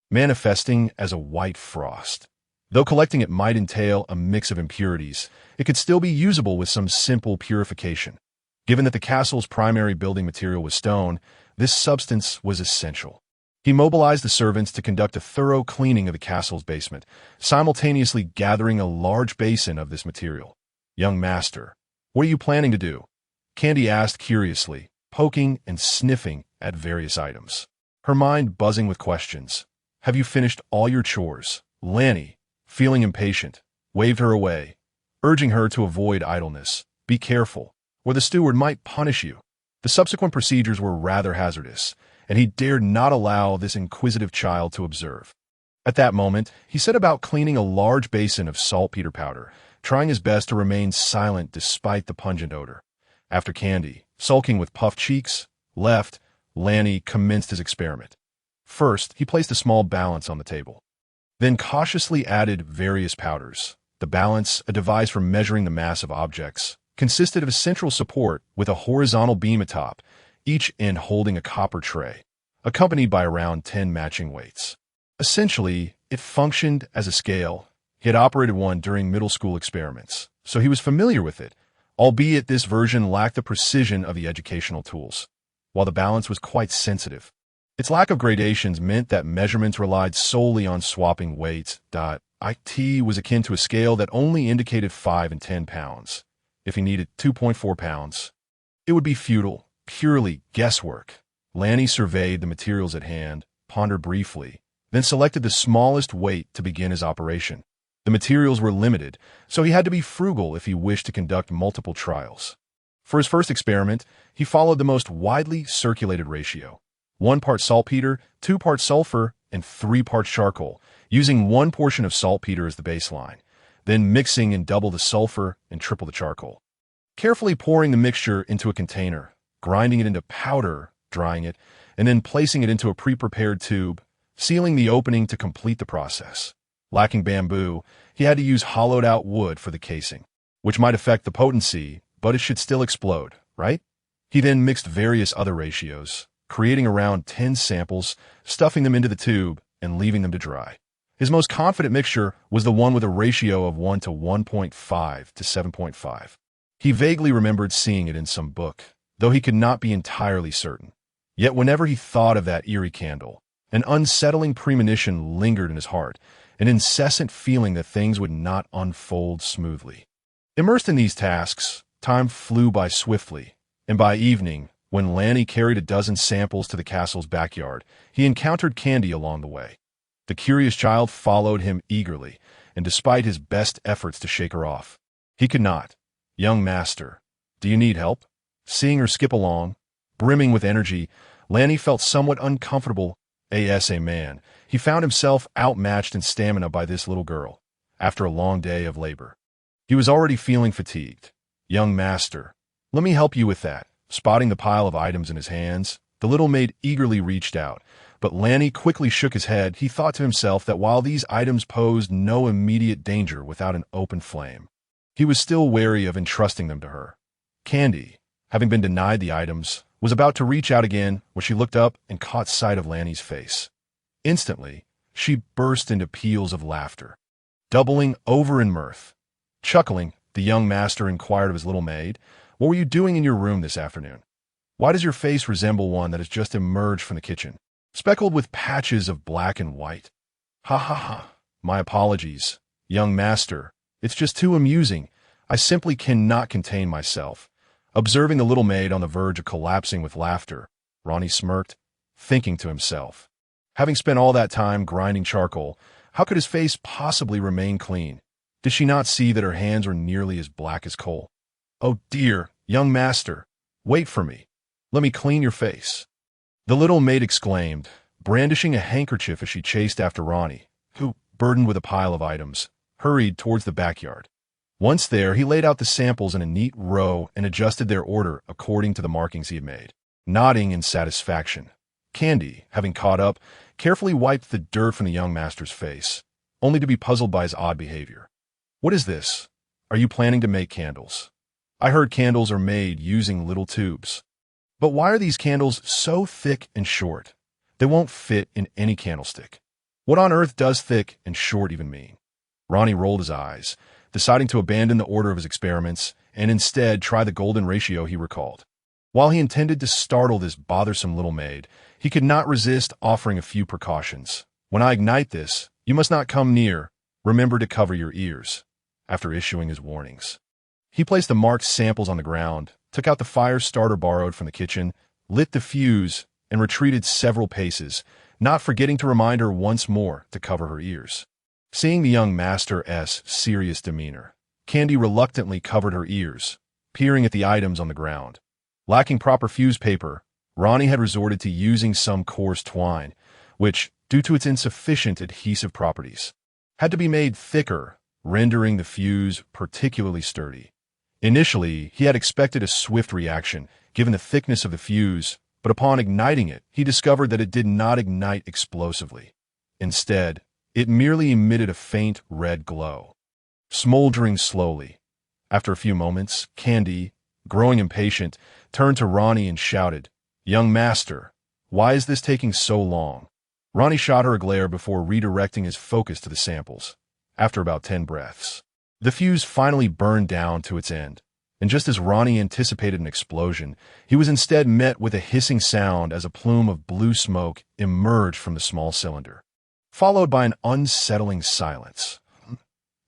manifesting as a white frost. Though collecting it might entail a mix of impurities, it could still be usable with some simple purification. Given that the castle's primary building material was stone, this substance was essential. He mobilized the servants to conduct a thorough cleaning of the castle's basement, simultaneously gathering a large basin of this material. "Young master, what are you planning to do?" Candy asked curiously, poking and sniffing at various items, her mind buzzing with questions. "Have you finished all your chores?" "Ranni," feeling impatient, waved her away, urging her to avoid idleness. Be careful, or the steward might punish you. The subsequent procedures were rather hazardous, and he dared not allow this inquisitive child to observe. At that moment, he set about cleaning a large basin of saltpeter powder, trying his best to remain silent despite the pungent odor. After Candy, sulking with puffed cheeks, left, Ranni commenced his experiment. First, he placed a small balance on the table, then cautiously added various powders. The balance, a device for measuring the mass of objects, consisted of a central support with a horizontal beam atop, each end holding a copper tray, accompanied by around 10 matching weights. Essentially, it functioned as a scale. He had operated one during middle school experiments, so he was familiar with it, albeit this version lacked the precision of the educational tools. While the balance was quite sensitive, its lack of gradations meant that measurements relied solely on swapping weights. It was akin to a scale that only indicated 5 and 10 pounds. If he needed 2.4 pounds, it would be futile, purely guesswork. Ranni surveyed the materials at hand, pondered briefly, then selected the smallest weight to begin his operation. The materials were limited, so he had to be frugal if he wished to conduct multiple trials. For his first experiment, he followed the most widely circulated ratio: 1 part saltpeter, 2 parts sulfur, and 3 parts charcoal, using 1 portion of saltpeter as the baseline, then mixing in double the sulfur and triple the charcoal. Carefully pouring the mixture into a container, grinding it into powder, drying it, and then placing it into a pre-prepared tube, sealing the opening to complete the process. Lacking bamboo, he had to use hollowed-out wood for the casing, which might affect the potency, but it should still explode, right? He then mixed various other ratios, creating around 10 samples, stuffing them into the tube, and leaving them to dry. His most confident mixture was the one with a ratio of 1 to 1.5 to 7.5. He vaguely remembered seeing it in some book, though he could not be entirely certain. Yet whenever he thought of that eerie candle, an unsettling premonition lingered in his heart, an incessant feeling that things would not unfold smoothly. Immersed in these tasks, time flew by swiftly, and by evening, when Ranni carried a dozen samples to the castle's backyard, he encountered Candy along the way. The curious child followed him eagerly, and despite his best efforts to shake her off, he could not. "Young master, do you need help?" Seeing her skip along, brimming with energy, Ranni felt somewhat uncomfortable. As a man, he found himself outmatched in stamina by this little girl. After a long day of labor, he was already feeling fatigued. "Young master, let me help you with that." Spotting the pile of items in his hands, the little maid eagerly reached out, but Ranni quickly shook his head. He thought to himself that while these items posed no immediate danger without an open flame, he was still wary of entrusting them to her. Candy, having been denied the items, was about to reach out again when she looked up and caught sight of Ranni's face. Instantly, she burst into peals of laughter, doubling over in mirth. Chuckling, the young master inquired of his little maid, "What were you doing in your room this afternoon? Why does your face resemble one that has just emerged from the kitchen, speckled with patches of black and white?" "Ha ha ha. My apologies, young master. It's just too amusing. I simply cannot contain myself." Observing the little maid on the verge of collapsing with laughter, Ranni smirked, thinking to himself, having spent all that time grinding charcoal, how could his face possibly remain clean? Did she not see that her hands were nearly as black as coal? "Oh dear, young master, wait for me. Let me clean your face." The little maid exclaimed, brandishing a handkerchief as she chased after Ranni, who, burdened with a pile of items, hurried towards the backyard. Once there, he laid out the samples in a neat row and adjusted their order according to the markings he had made. Nodding in satisfaction, Candy, having caught up, carefully wiped the dirt from the young master's face, only to be puzzled by his odd behavior. "What is this? Are you planning to make candles? I heard candles are made using little tubes. But why are these candles so thick and short? They won't fit in any candlestick. What on earth does thick and short even mean?" Ranni rolled his eyes, deciding to abandon the order of his experiments and instead try the golden ratio he recalled. While he intended to startle this bothersome little maid, he could not resist offering a few precautions. "When I ignite this, you must not come near. Remember to cover your ears." After issuing his warnings, he placed the marked samples on the ground, took out the fire starter borrowed from the kitchen, lit the fuse, and retreated several paces, not forgetting to remind her once more to cover her ears. Seeing the young master's serious demeanor, Candy reluctantly covered her ears, peering at the items on the ground. Lacking proper fuse paper, Ranni had resorted to using some coarse twine, which, due to its insufficient adhesive properties, had to be made thicker, rendering the fuse particularly sturdy. Initially, he had expected a swift reaction, given the thickness of the fuse, but upon igniting it, he discovered that it did not ignite explosively. Instead, it merely emitted a faint red glow, smoldering slowly. After a few moments, Candy, growing impatient, turned to Ranni and shouted, "Young master, why is this taking so long?" Ranni shot her a glare before redirecting his focus to the samples. After about 10 breaths, the fuse finally burned down to its end, and just as Ranni anticipated an explosion, he was instead met with a hissing sound as a plume of blue smoke emerged from the small cylinder, followed by an unsettling silence.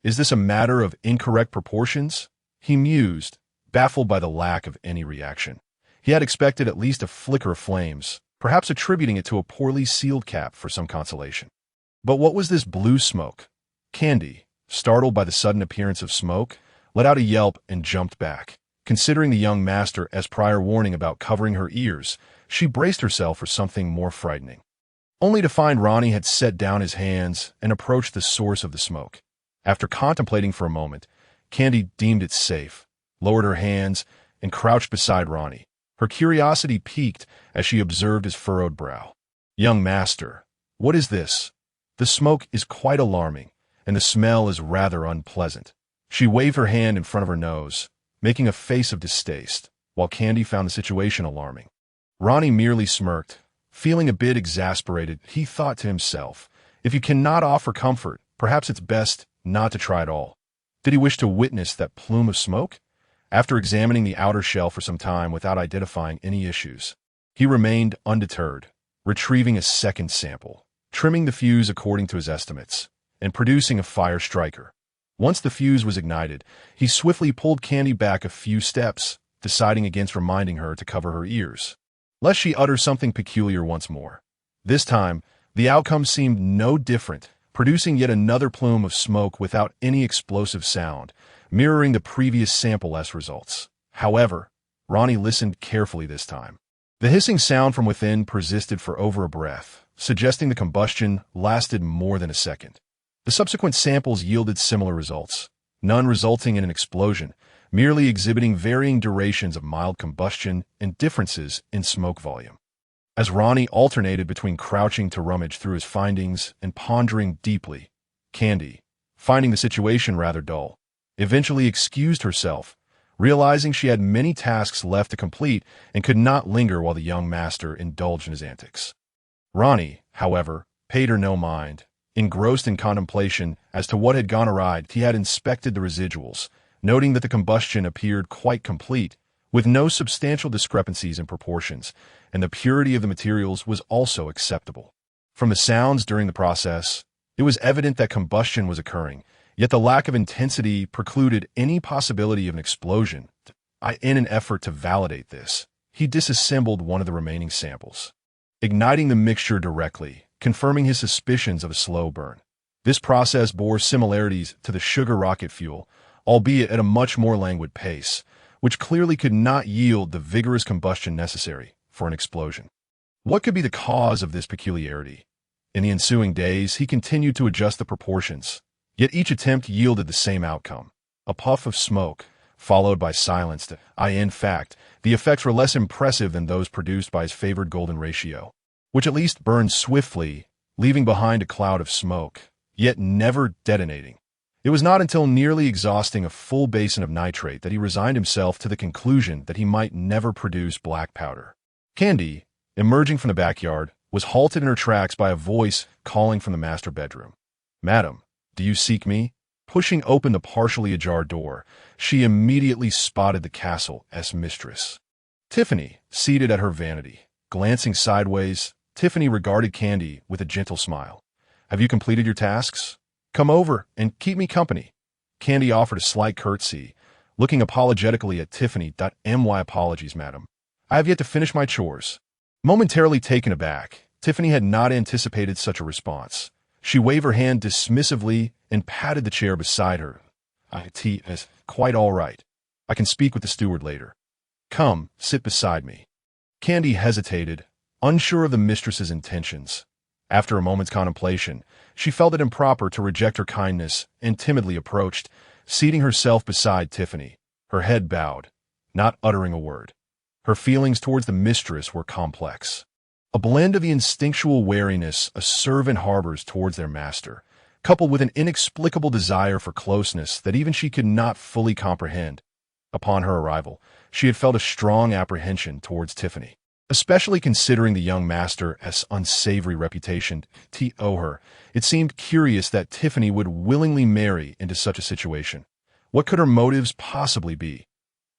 "Is this a matter of incorrect proportions?" he mused, baffled by the lack of any reaction. He had expected at least a flicker of flames, perhaps attributing it to a poorly sealed cap for some consolation. But what was this blue smoke? Candy, startled by the sudden appearance of smoke, let out a yelp and jumped back. Considering the young master's prior warning about covering her ears, she braced herself for something more frightening, only to find Ranni had set down his hands and approached the source of the smoke. After contemplating for a moment, Candy deemed it safe, lowered her hands, and crouched beside Ranni. Her curiosity piqued as she observed his furrowed brow. "Young master, what is this? The smoke is quite alarming, and the smell is rather unpleasant." She waved her hand in front of her nose, making a face of distaste, while Candy found the situation alarming. Ranni merely smirked. Feeling a bit exasperated, he thought to himself, if you cannot offer comfort, perhaps it's best not to try at all. Did he wish to witness that plume of smoke? After examining the outer shell for some time without identifying any issues, he remained undeterred, retrieving a second sample, trimming the fuse according to his estimates, and producing a fire striker. Once the fuse was ignited, he swiftly pulled Candy back a few steps, deciding against reminding her to cover her ears, lest she utter something peculiar once more. This time, the outcome seemed no different, producing yet another plume of smoke without any explosive sound, mirroring the previous sample-less results. However, Ranni listened carefully this time. The hissing sound from within persisted for over a breath, suggesting the combustion lasted more than a second. The subsequent samples yielded similar results, none resulting in an explosion, merely exhibiting varying durations of mild combustion and differences in smoke volume. As Ranni alternated between crouching to rummage through his findings and pondering deeply, Candy, finding the situation rather dull, eventually excused herself, realizing she had many tasks left to complete and could not linger while the young master indulged in his antics. Ranni, however, paid her no mind. Engrossed in contemplation as to what had gone awry, he had inspected the residuals, noting that the combustion appeared quite complete, with no substantial discrepancies in proportions, and the purity of the materials was also acceptable. From the sounds during the process, it was evident that combustion was occurring, yet the lack of intensity precluded any possibility of an explosion. In an effort to validate this, he disassembled one of the remaining samples, igniting the mixture directly, confirming his suspicions of a slow burn. This process bore similarities to the sugar rocket fuel, albeit at a much more languid pace, which clearly could not yield the vigorous combustion necessary for an explosion. What could be the cause of this peculiarity? In the ensuing days, he continued to adjust the proportions, yet each attempt yielded the same outcome: a puff of smoke, followed by silence. In fact, the effects were less impressive than those produced by his favored golden ratio, which at least burned swiftly, leaving behind a cloud of smoke, yet never detonating. It was not until nearly exhausting a full basin of nitrate that he resigned himself to the conclusion that he might never produce black powder. Candy, emerging from the backyard, was halted in her tracks by a voice calling from the master bedroom. "Madam, do you seek me?" Pushing open the partially ajar door, she immediately spotted the castle's mistress, Tiffany, seated at her vanity. Glancing sideways, Tiffany regarded Candy with a gentle smile. "Have you completed your tasks? Come over and keep me company." Candy offered a slight curtsy, looking apologetically at Tiffany. "My apologies, madam. I have yet to finish my chores." Momentarily taken aback, Tiffany had not anticipated such a response. She waved her hand dismissively and patted the chair beside her. It's quite all right. I can speak with the steward later. Come, sit beside me. Candy hesitated, unsure of the mistress's intentions. After a moment's contemplation, she felt it improper to reject her kindness and timidly approached, seating herself beside Tiffany, her head bowed, not uttering a word. Her feelings towards the mistress were complex. A blend of the instinctual wariness a servant harbors towards their master, coupled with an inexplicable desire for closeness that even she could not fully comprehend. Upon her arrival, she had felt a strong apprehension towards Tiffany, especially considering the young master's unsavory reputation to owe her. It seemed curious that Tiffany would willingly marry into such a situation. What could her motives possibly be?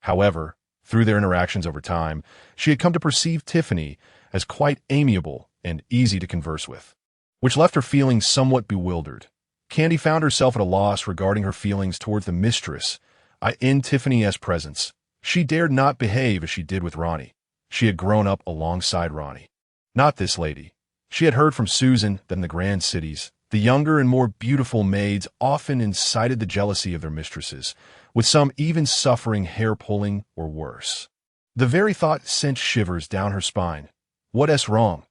However, through their interactions over time, she had come to perceive Tiffany as quite amiable and easy to converse with, which left her feeling somewhat bewildered. Candy found herself at a loss regarding her feelings towards the mistress. In Tiffany's presence, she dared not behave as she did with Ranni. She had grown up alongside Ranni. Not this lady. She had heard from Susan that in the grand cities, the younger and more beautiful maids often incited the jealousy of their mistresses, with some even suffering hair-pulling or worse. The very thought sent shivers down her spine. What's wrong?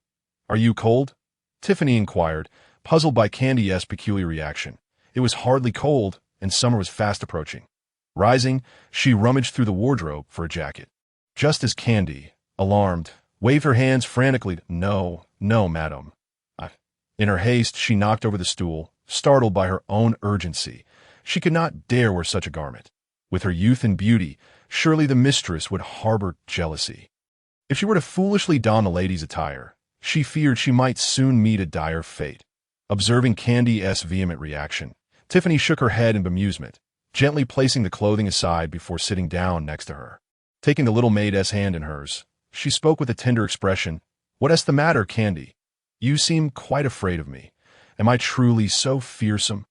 Are you cold? Tiffany inquired, puzzled by Candy's peculiar reaction. It was hardly cold, and summer was fast approaching. Rising, she rummaged through the wardrobe for a jacket. Just as Candy, alarmed, waved her hands frantically. No, madam. In her haste, she knocked over the stool, startled by her own urgency. She could not dare wear such a garment. With her youth and beauty, surely the mistress would harbor jealousy. If she were to foolishly don the lady's attire, she feared she might soon meet a dire fate. Observing Candy's vehement reaction, Tiffany shook her head in bemusement, gently placing the clothing aside before sitting down next to her. Taking the little maid's hand in hers, she spoke with a tender expression. What's the matter, Candy? You seem quite afraid of me. Am I truly so fearsome?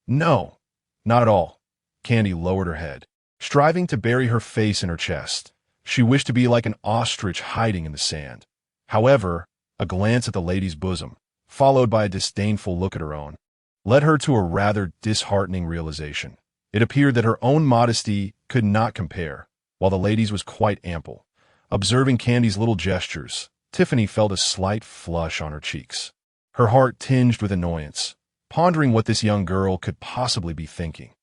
No, not at all. Candy lowered her head, striving to bury her face in her chest. She wished to be like an ostrich hiding in the sand. However, a glance at the lady's bosom, followed by a disdainful look at her own, led her to a rather disheartening realization. It appeared that her own modesty could not compare, while the lady's was quite ample. Observing Candy's little gestures, Tiffany felt a slight flush on her cheeks. Her heart tinged with annoyance, pondering what this young girl could possibly be thinking.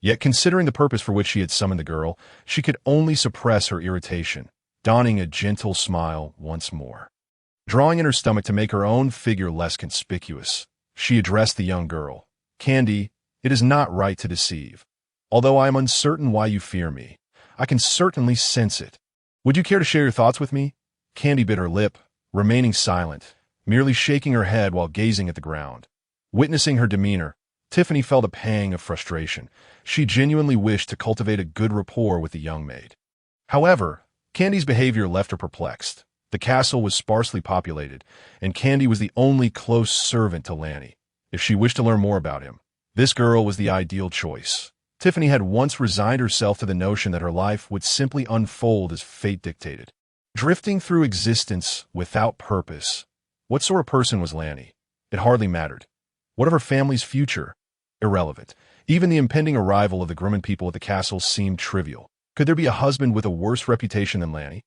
Yet considering the purpose for which she had summoned the girl, she could only suppress her irritation, donning a gentle smile once more. Drawing in her stomach to make her own figure less conspicuous, she addressed the young girl. Candy, it is not right to deceive. Although I am uncertain why you fear me, I can certainly sense it. Would you care to share your thoughts with me? Candy bit her lip, remaining silent, merely shaking her head while gazing at the ground. Witnessing her demeanor, Tiffany felt a pang of frustration. She genuinely wished to cultivate a good rapport with the young maid. However, Candy's behavior left her perplexed. The castle was sparsely populated, and Candy was the only close servant to Ranni. If she wished to learn more about him, this girl was the ideal choice. Tiffany had once resigned herself to the notion that her life would simply unfold as fate dictated. Drifting through existence without purpose. What sort of person was Ranni? It hardly mattered. What of her family's future? Irrelevant. Even the impending arrival of the Grumman people at the castle seemed trivial. Could there be a husband with a worse reputation than Ranni?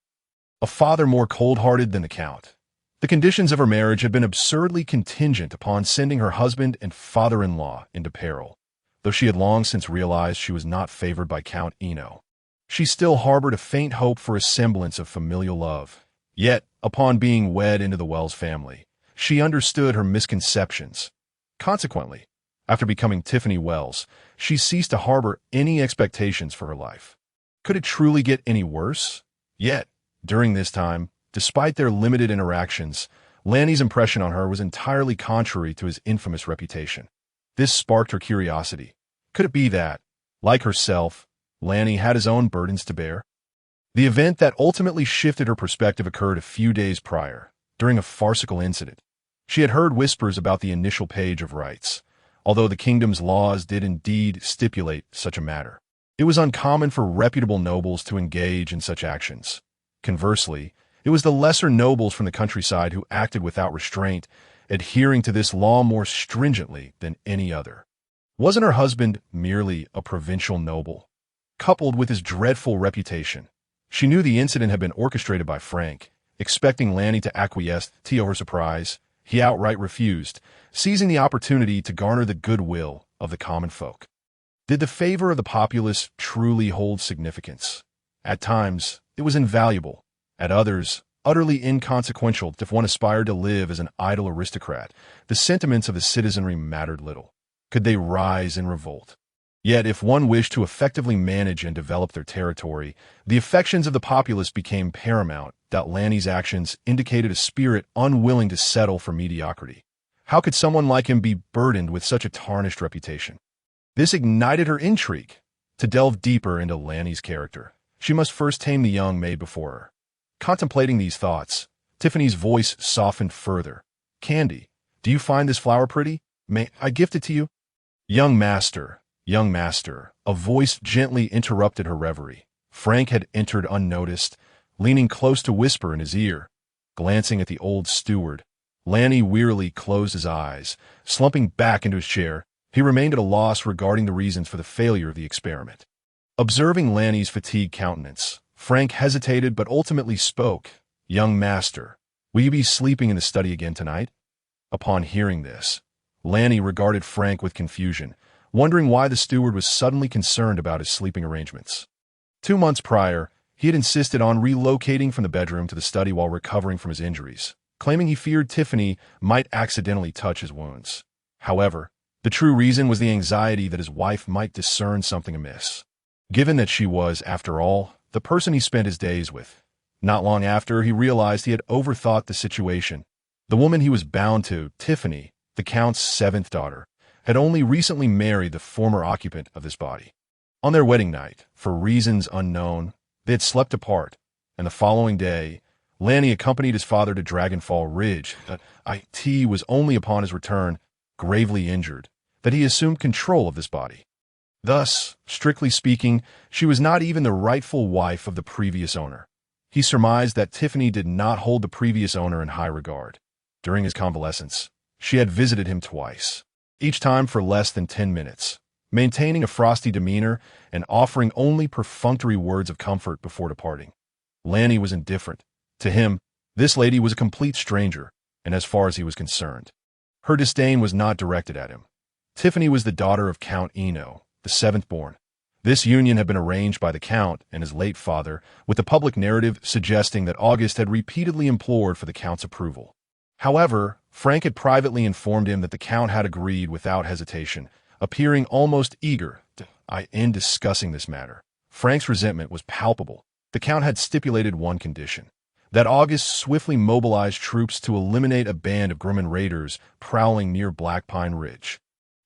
A father more cold-hearted than the Count? The conditions of her marriage had been absurdly contingent upon sending her husband and father-in-law into peril. Though she had long since realized she was not favored by Count Eno, she still harbored a faint hope for a semblance of familial love. Yet, upon being wed into the Wells family, she understood her misconceptions. Consequently, after becoming Tiffany Wells, she ceased to harbor any expectations for her life. Could it truly get any worse? Yet, during this time, despite their limited interactions, Ranni's impression on her was entirely contrary to his infamous reputation. This sparked her curiosity. Could it be that, like herself, Ranni had his own burdens to bear? The event that ultimately shifted her perspective occurred a few days prior, during a farcical incident. She had heard whispers about the initial page of rights, although the kingdom's laws did indeed stipulate such a matter. It was uncommon for reputable nobles to engage in such actions. Conversely, it was the lesser nobles from the countryside who acted without restraint, adhering to this law more stringently than any other. Wasn't her husband merely a provincial noble? Coupled with his dreadful reputation, she knew the incident had been orchestrated by Frank. Expecting Lanny to acquiesce, to her surprise, he outright refused, seizing the opportunity to garner the goodwill of the common folk. Did the favor of the populace truly hold significance? At times, it was invaluable. At others, utterly inconsequential. If one aspired to live as an idle aristocrat, the sentiments of the citizenry mattered little. Could they rise in revolt? Yet if one wished to effectively manage and develop their territory, the affections of the populace became paramount. Lanny's actions indicated a spirit unwilling to settle for mediocrity. How could someone like him be burdened with such a tarnished reputation? This ignited her intrigue. To delve deeper into Lanny's character, she must first tame the young maid before her. Contemplating these thoughts, Tiffany's voice softened further. "Candy, do you find this flower pretty? May I gift it to you?" Young master, a voice gently interrupted her reverie. Frank had entered unnoticed, leaning close to whisper in his ear. Glancing at the old steward, Lanny wearily closed his eyes. Slumping back into his chair, he remained at a loss regarding the reasons for the failure of the experiment. Observing Lanny's fatigued countenance, Frank hesitated but ultimately spoke. "Young master, will you be sleeping in the study again tonight?" Upon hearing this, Lanny regarded Frank with confusion, wondering why the steward was suddenly concerned about his sleeping arrangements. 2 months prior, he had insisted on relocating from the bedroom to the study while recovering from his injuries, claiming he feared Tiffany might accidentally touch his wounds. However, the true reason was the anxiety that his wife might discern something amiss, given that she was, after all, the person he spent his days with. Not long after, he realized he had overthought the situation. The woman he was bound to, Tiffany, the Count's 7th daughter, had only recently married the former occupant of this body. On their wedding night, for reasons unknown, they had slept apart, and the following day, Lanny accompanied his father to Dragonfall Ridge. It was only upon his return, gravely injured, that he assumed control of this body. Thus, strictly speaking, she was not even the rightful wife of the previous owner. He surmised that Tiffany did not hold the previous owner in high regard. During his convalescence, she had visited him twice, each time for less than 10 minutes, maintaining a frosty demeanor and offering only perfunctory words of comfort before departing. Lanny was indifferent. To him, this lady was a complete stranger, and as far as he was concerned, her disdain was not directed at him. Tiffany was the daughter of Count Eno, the 7th born. This union had been arranged by the Count and his late father, with the public narrative suggesting that August had repeatedly implored for the Count's approval. However, Frank had privately informed him that the Count had agreed without hesitation, appearing almost eager in discussing this matter. Frank's resentment was palpable. The Count had stipulated one condition: that August swiftly mobilized troops to eliminate a band of Grumman raiders prowling near Black Pine Ridge.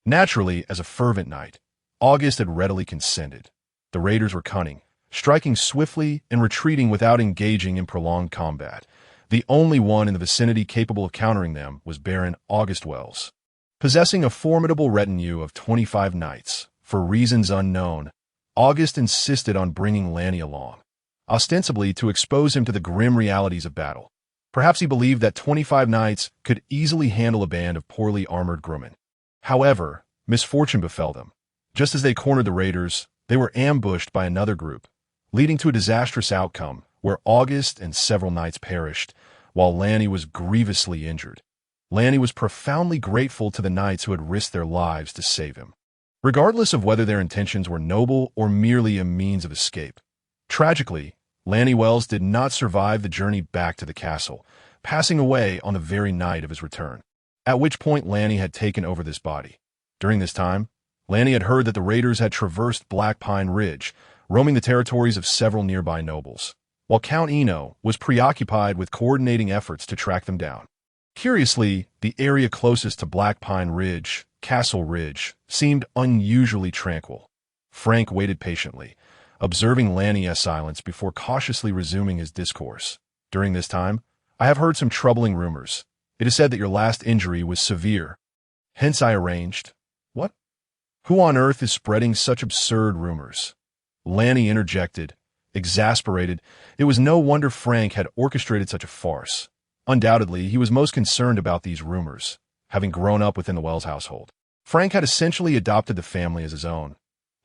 Naturally, as a fervent knight, August had readily consented. The raiders were cunning, striking swiftly and retreating without engaging in prolonged combat. The only one in the vicinity capable of countering them was Baron August Wells. Possessing a formidable retinue of 25 knights, for reasons unknown, August insisted on bringing Lanny along, ostensibly to expose him to the grim realities of battle. Perhaps he believed that 25 knights could easily handle a band of poorly armored Grumman. However, misfortune befell them. Just as they cornered the raiders, they were ambushed by another group, leading to a disastrous outcome where August and several knights perished, while Lanny was grievously injured. Lanny was profoundly grateful to the knights who had risked their lives to save him, regardless of whether their intentions were noble or merely a means of escape. Tragically, Lanny Wells did not survive the journey back to the castle, passing away on the very night of his return, at which point Lanny had taken over this body. During this time, Lanny had heard that the raiders had traversed Black Pine Ridge, roaming the territories of several nearby nobles, while Count Eno was preoccupied with coordinating efforts to track them down. Curiously, the area closest to Black Pine Ridge, Castle Ridge, seemed unusually tranquil. Frank waited patiently, observing Lanny's silence before cautiously resuming his discourse. "During this time, I have heard some troubling rumors. It is said that your last injury was severe. Hence I arranged—" "What? Who on earth is spreading such absurd rumors?" Lanny interjected, exasperated. It was no wonder Frank had orchestrated such a farce. Undoubtedly, he was most concerned about these rumors, having grown up within the Wells household. Frank had essentially adopted the family as his own.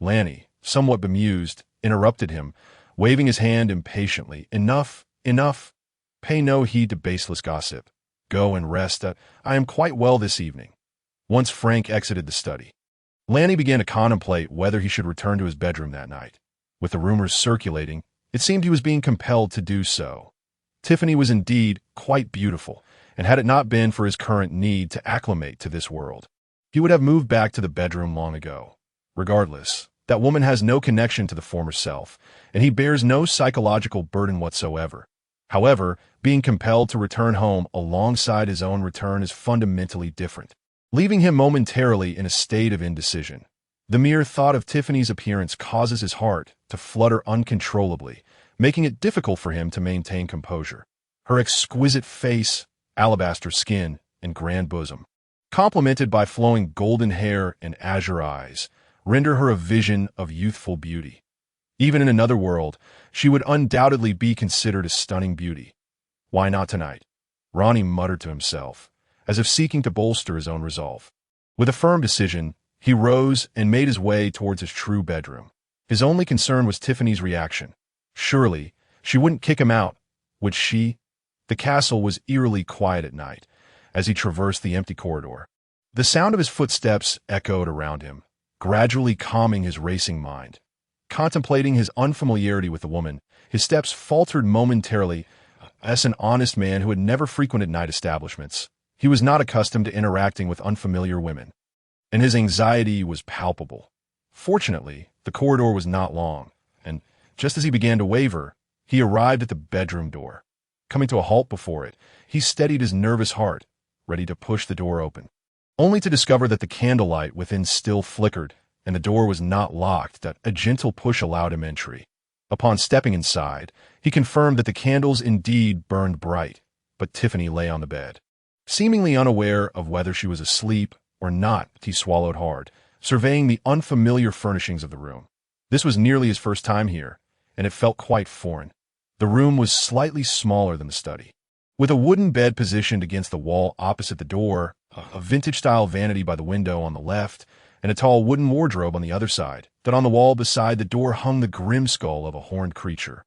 Lanny, somewhat bemused, interrupted him, waving his hand impatiently. Enough, enough. Pay no heed to baseless gossip. Go and rest. I am quite well this evening. Once Frank exited the study, Lanny began to contemplate whether he should return to his bedroom that night. With the rumors circulating, it seemed he was being compelled to do so. Tiffany was indeed quite beautiful, and had it not been for his current need to acclimate to this world, he would have moved back to the bedroom long ago. Regardless, that woman has no connection to the former self, and he bears no psychological burden whatsoever. However, being compelled to return home alongside his own return is fundamentally different, leaving him momentarily in a state of indecision. The mere thought of Tiffany's appearance causes his heart to flutter uncontrollably, making it difficult for him to maintain composure. Her exquisite face, alabaster skin, and grand bosom, complemented by flowing golden hair and azure eyes, render her a vision of youthful beauty. Even in another world, she would undoubtedly be considered a stunning beauty. Why not tonight? Ranni muttered to himself, as if seeking to bolster his own resolve. With a firm decision, he rose and made his way towards his true bedroom. His only concern was Tiffany's reaction. Surely, she wouldn't kick him out, would she? The castle was eerily quiet at night, as he traversed the empty corridor. The sound of his footsteps echoed around him, gradually calming his racing mind. Contemplating his unfamiliarity with the woman, his steps faltered momentarily. As an honest man who had never frequented night establishments, he was not accustomed to interacting with unfamiliar women, and his anxiety was palpable. Fortunately, the corridor was not long, and just as he began to waver, he arrived at the bedroom door. Coming to a halt before it, he steadied his nervous heart, ready to push the door open, only to discover that the candlelight within still flickered, and the door was not locked. That a gentle push allowed him entry. Upon stepping inside, he confirmed that the candles indeed burned bright, but Tiffany lay on the bed. Seemingly unaware of whether she was asleep or not, he swallowed hard, surveying the unfamiliar furnishings of the room. This was nearly his first time here, and it felt quite foreign. The room was slightly smaller than the study, with a wooden bed positioned against the wall opposite the door, a vintage-style vanity by the window on the left, and a tall wooden wardrobe on the other side. That on the wall beside the door hung the grim skull of a horned creature,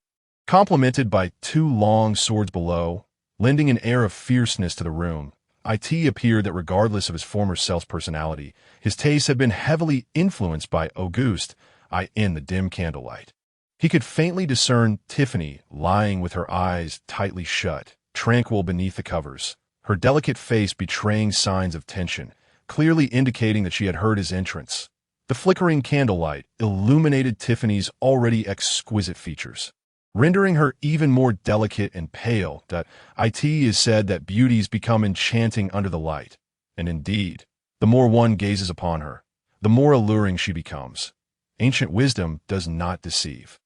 complemented by two long swords below, lending an air of fierceness to the room. It appeared that regardless of his former self's personality, his tastes had been heavily influenced by Auguste in the dim candlelight. He could faintly discern Tiffany lying with her eyes tightly shut, tranquil beneath the covers, her delicate face betraying signs of tension, clearly indicating that she had heard his entrance. The flickering candlelight illuminated Tiffany's already exquisite features, rendering her even more delicate and pale. It is said that beauties become enchanting under the light, and indeed, the more one gazes upon her, the more alluring she becomes. Ancient wisdom does not deceive.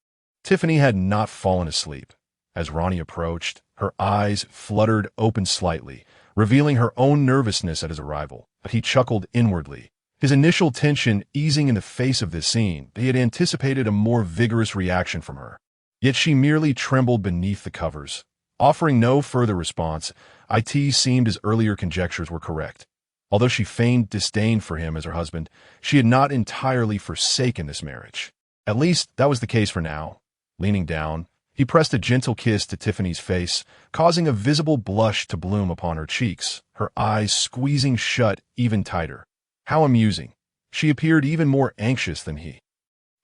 Tiffany had not fallen asleep. As Ranni approached, her eyes fluttered open slightly, revealing her own nervousness at his arrival. But he chuckled inwardly, his initial tension easing in the face of this scene. He had anticipated a more vigorous reaction from her. Yet she merely trembled beneath the covers, offering no further response. It seemed his earlier conjectures were correct. Although she feigned disdain for him as her husband, she had not entirely forsaken this marriage. At least, that was the case for now. Leaning down, he pressed a gentle kiss to Tiffany's face, causing a visible blush to bloom upon her cheeks, her eyes squeezing shut even tighter. How amusing. She appeared even more anxious than he.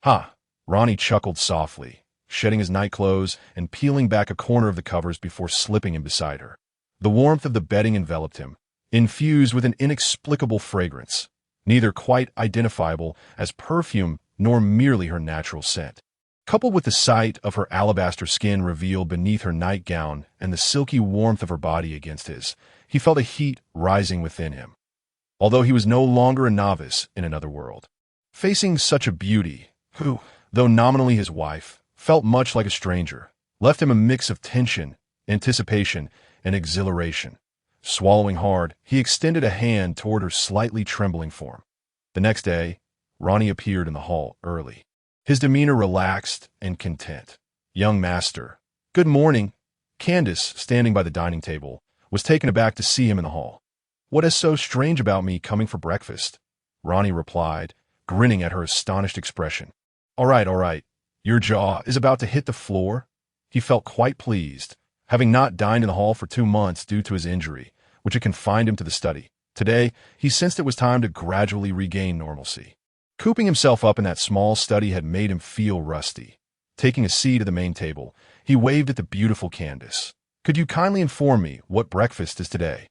Ha! Ranni chuckled softly, shedding his nightclothes and peeling back a corner of the covers before slipping in beside her. The warmth of the bedding enveloped him, infused with an inexplicable fragrance, neither quite identifiable as perfume nor merely her natural scent. Coupled with the sight of her alabaster skin revealed beneath her nightgown and the silky warmth of her body against his, he felt a heat rising within him. Although he was no longer a novice in another world, facing such a beauty, who, though nominally his wife, felt much like a stranger, left him a mix of tension, anticipation, and exhilaration. Swallowing hard, he extended a hand toward her slightly trembling form. The next day, Ranni appeared in the hall early, his demeanor relaxed and content. "Young master." "Good morning." Candace, standing by the dining table, was taken aback to see him in the hall. "What is so strange about me coming for breakfast?" Ranni replied, grinning at her astonished expression. All right, your jaw is about to hit the floor." He felt quite pleased, having not dined in the hall for 2 months due to his injury, which had confined him to the study. Today, he sensed it was time to gradually regain normalcy. Cooping himself up in that small study had made him feel rusty. Taking a seat at the main table, he waved at the beautiful Candace. "Could you kindly inform me what breakfast is today?"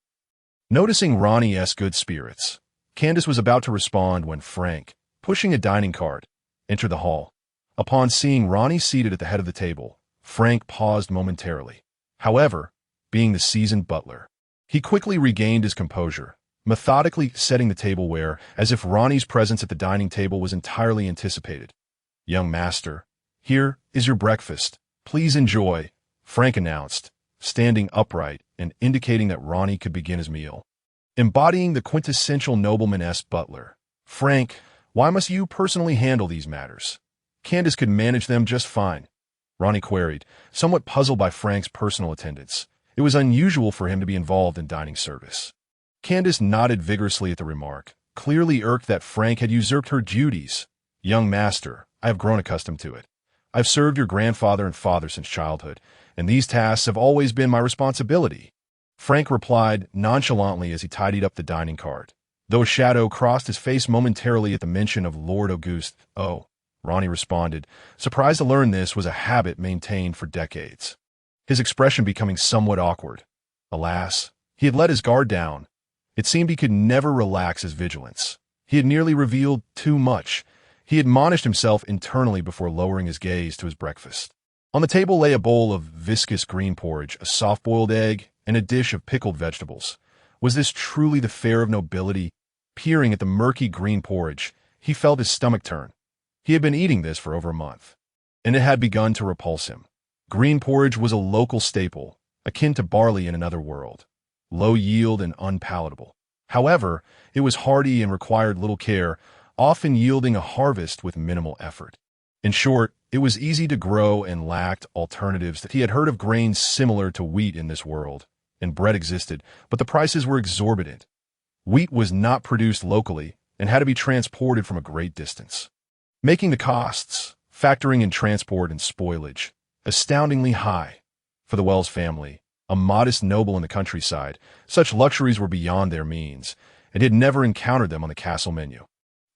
Noticing Ranni's good spirits, Candace was about to respond when Frank, pushing a dining cart, entered the hall. Upon seeing Ranni seated at the head of the table, Frank paused momentarily. However, being the seasoned butler, he quickly regained his composure, methodically setting the tableware as if Ranni's presence at the dining table was entirely anticipated. "Young master, here is your breakfast. Please enjoy," Frank announced, standing upright and indicating that Ranni could begin his meal. Embodying the quintessential nobleman-esque butler, "Frank, why must you personally handle these matters? Candace could manage them just fine," Ranni queried, somewhat puzzled by Frank's personal attendance. It was unusual for him to be involved in dining service. Candace nodded vigorously at the remark, clearly irked that Frank had usurped her duties. "Young master, I have grown accustomed to it. I've served your grandfather and father since childhood, and these tasks have always been my responsibility," Frank replied nonchalantly as he tidied up the dining cart, though a shadow crossed his face momentarily at the mention of Lord Auguste. "Oh," Ranni responded, surprised to learn this was a habit maintained for decades, his expression becoming somewhat awkward. Alas, he had let his guard down. It seemed he could never relax his vigilance. He had nearly revealed too much. He admonished himself internally before lowering his gaze to his breakfast. On the table lay a bowl of viscous green porridge, a soft-boiled egg, and a dish of pickled vegetables. Was this truly the fare of nobility? Peering at the murky green porridge, he felt his stomach turn. He had been eating this for over a month, and it had begun to repulse him. Green porridge was a local staple, akin to barley in another world. Low yield and unpalatable. However, it was hardy and required little care, often yielding a harvest with minimal effort. In short, it was easy to grow and lacked alternatives. That he had heard of grains similar to wheat in this world, and bread existed, but the prices were exorbitant. Wheat was not produced locally and had to be transported from a great distance, making the costs, factoring in transport and spoilage, astoundingly high. For the Wells family, a modest noble in the countryside, such luxuries were beyond their means, and had never encountered them on the castle menu.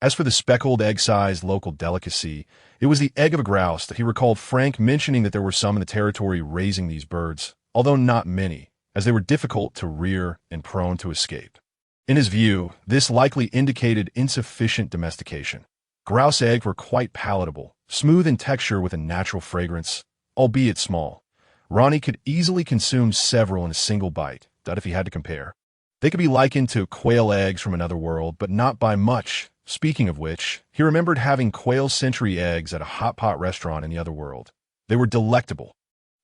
As for the speckled egg-sized local delicacy, it was the egg of a grouse that he recalled Frank mentioning that there were some in the territory raising these birds, although not many, as they were difficult to rear and prone to escape. In his view, this likely indicated insufficient domestication. Grouse eggs were quite palatable, smooth in texture with a natural fragrance, albeit small. Ranni could easily consume several in a single bite, if he had to compare. They could be likened to quail eggs from another world, but not by much. Speaking of which, he remembered having quail century eggs at a hot pot restaurant in the other world. They were delectable.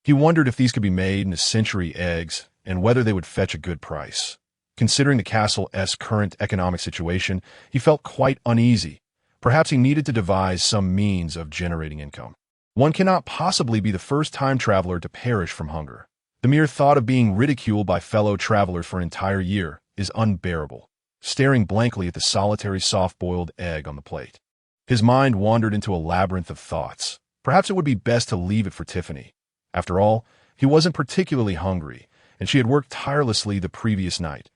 He wondered if these could be made into century eggs and whether they would fetch a good price. Considering the castle's current economic situation, he felt quite uneasy. Perhaps he needed to devise some means of generating income. One cannot possibly be the first time traveler to perish from hunger. The mere thought of being ridiculed by fellow travelers for an entire year is unbearable. Staring blankly at the solitary soft-boiled egg on the plate, his mind wandered into a labyrinth of thoughts. Perhaps it would be best to leave it for Tiffany. After all, he wasn't particularly hungry, and she had worked tirelessly the previous night.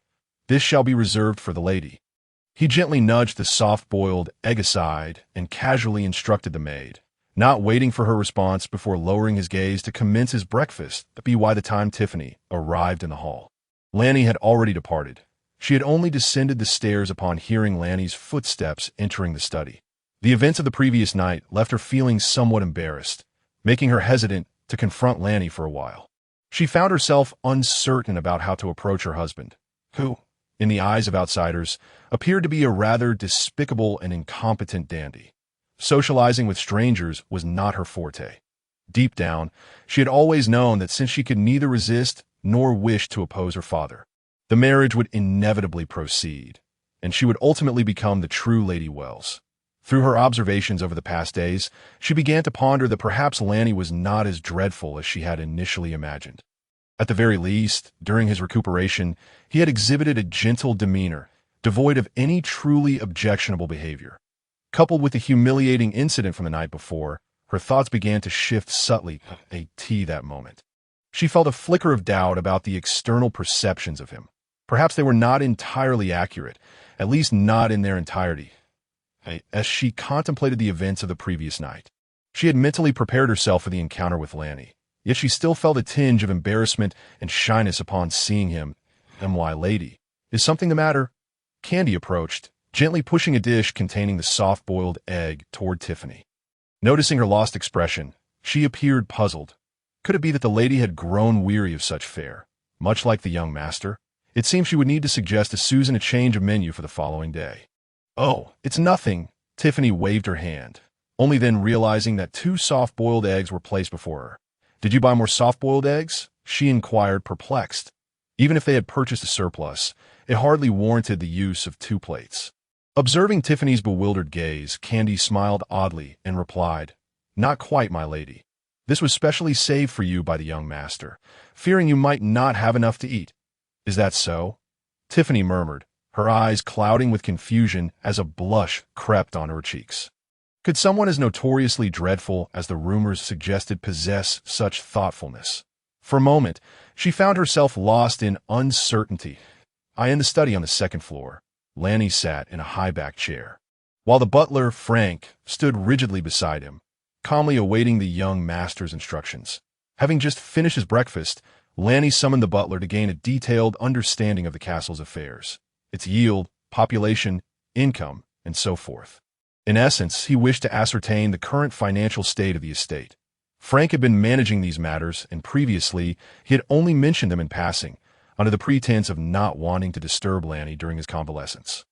This shall be reserved for the lady. He gently nudged the soft-boiled egg aside and casually instructed the maid, not waiting for her response before lowering his gaze to commence his breakfast. That be why the time Tiffany arrived in the hall. Lanny had already departed. She had only descended the stairs upon hearing Lanny's footsteps entering the study. The events of the previous night left her feeling somewhat embarrassed, making her hesitant to confront Lanny for a while. She found herself uncertain about how to approach her husband, who, in the eyes of outsiders, appeared to be a rather despicable and incompetent dandy. Socializing with strangers was not her forte. Deep down, she had always known that since she could neither resist nor wish to oppose her father, the marriage would inevitably proceed, and she would ultimately become the true Lady Wells. Through her observations over the past days, she began to ponder that perhaps Lanny was not as dreadful as she had initially imagined. At the very least, during his recuperation, he had exhibited a gentle demeanor, devoid of any truly objectionable behavior. Coupled with the humiliating incident from the night before, her thoughts began to shift subtly that moment. She felt a flicker of doubt about the external perceptions of him. Perhaps they were not entirely accurate, at least not in their entirety. As she contemplated the events of the previous night, she had mentally prepared herself for the encounter with Lanny, yet she still felt a tinge of embarrassment and shyness upon seeing him. "Why, lady, is something the matter?" Candy approached, gently pushing a dish containing the soft-boiled egg toward Tiffany. Noticing her lost expression, she appeared puzzled. Could it be that the lady had grown weary of such fare? Much like the young master, it seemed she would need to suggest to Susan a change of menu for the following day. "Oh, it's nothing." Tiffany waved her hand, only then realizing that 2 soft-boiled eggs were placed before her. "Did you buy more soft-boiled eggs?" she inquired, perplexed. Even if they had purchased a surplus, it hardly warranted the use of 2 plates. Observing Tiffany's bewildered gaze, Candy smiled oddly and replied, "Not quite, my lady. This was specially saved for you by the young master, fearing you might not have enough to eat." "Is that so?" Tiffany murmured, her eyes clouding with confusion as a blush crept onto her cheeks. Could someone as notoriously dreadful as the rumors suggested possess such thoughtfulness? For a moment, she found herself lost in uncertainty. In the study on the 2nd floor, Lanny sat in a high-backed chair, while the butler, Frank, stood rigidly beside him, calmly awaiting the young master's instructions. Having just finished his breakfast, Lanny summoned the butler to gain a detailed understanding of the castle's affairs, its yield, population, income, and so forth. In essence, he wished to ascertain the current financial state of the estate. Frank had been managing these matters, and previously he had only mentioned them in passing, under the pretense of not wanting to disturb Lanny during his convalescence.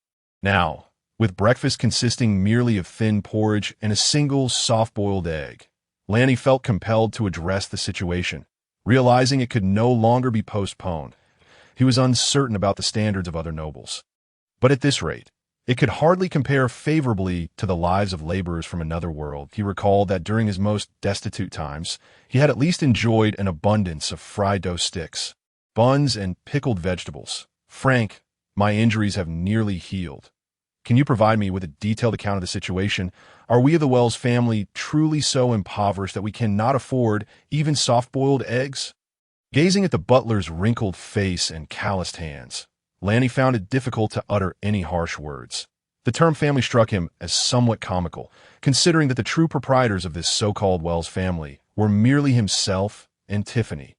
Now, with breakfast consisting merely of thin porridge and a single soft-boiled egg, Lanny felt compelled to address the situation, realizing it could no longer be postponed. He was uncertain about the standards of other nobles. But at this rate, it could hardly compare favorably to the lives of laborers from another world. He recalled that during his most destitute times, he had at least enjoyed an abundance of fried dough sticks, buns, and pickled vegetables. "Frank, my injuries have nearly healed. Can you provide me with a detailed account of the situation? Are we of the Wells family truly so impoverished that we cannot afford even soft-boiled eggs?" Gazing at the butler's wrinkled face and calloused hands, Lanny found it difficult to utter any harsh words. The term family struck him as somewhat comical, considering that the true proprietors of this so-called Wells family were merely himself and Tiffany,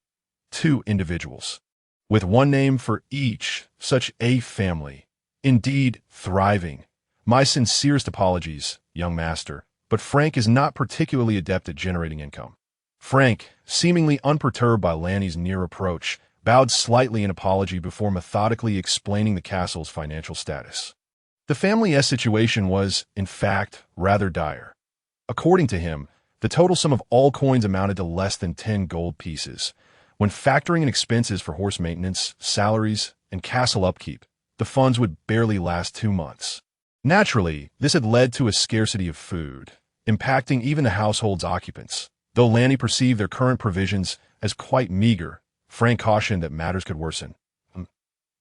2 individuals, with one name for each, such a family. Indeed, thriving. "My sincerest apologies, young master, but Frank is not particularly adept at generating income." Frank, seemingly unperturbed by Lanny's near approach, bowed slightly in apology before methodically explaining the castle's financial status. The family's situation was, in fact, rather dire. According to him, the total sum of all coins amounted to less than 10 gold pieces. When factoring in expenses for horse maintenance, salaries, and castle upkeep, the funds would barely last 2 months. Naturally, this had led to a scarcity of food, impacting even the household's occupants. Though Lanny perceived their current provisions as quite meager, Frank cautioned that matters could worsen.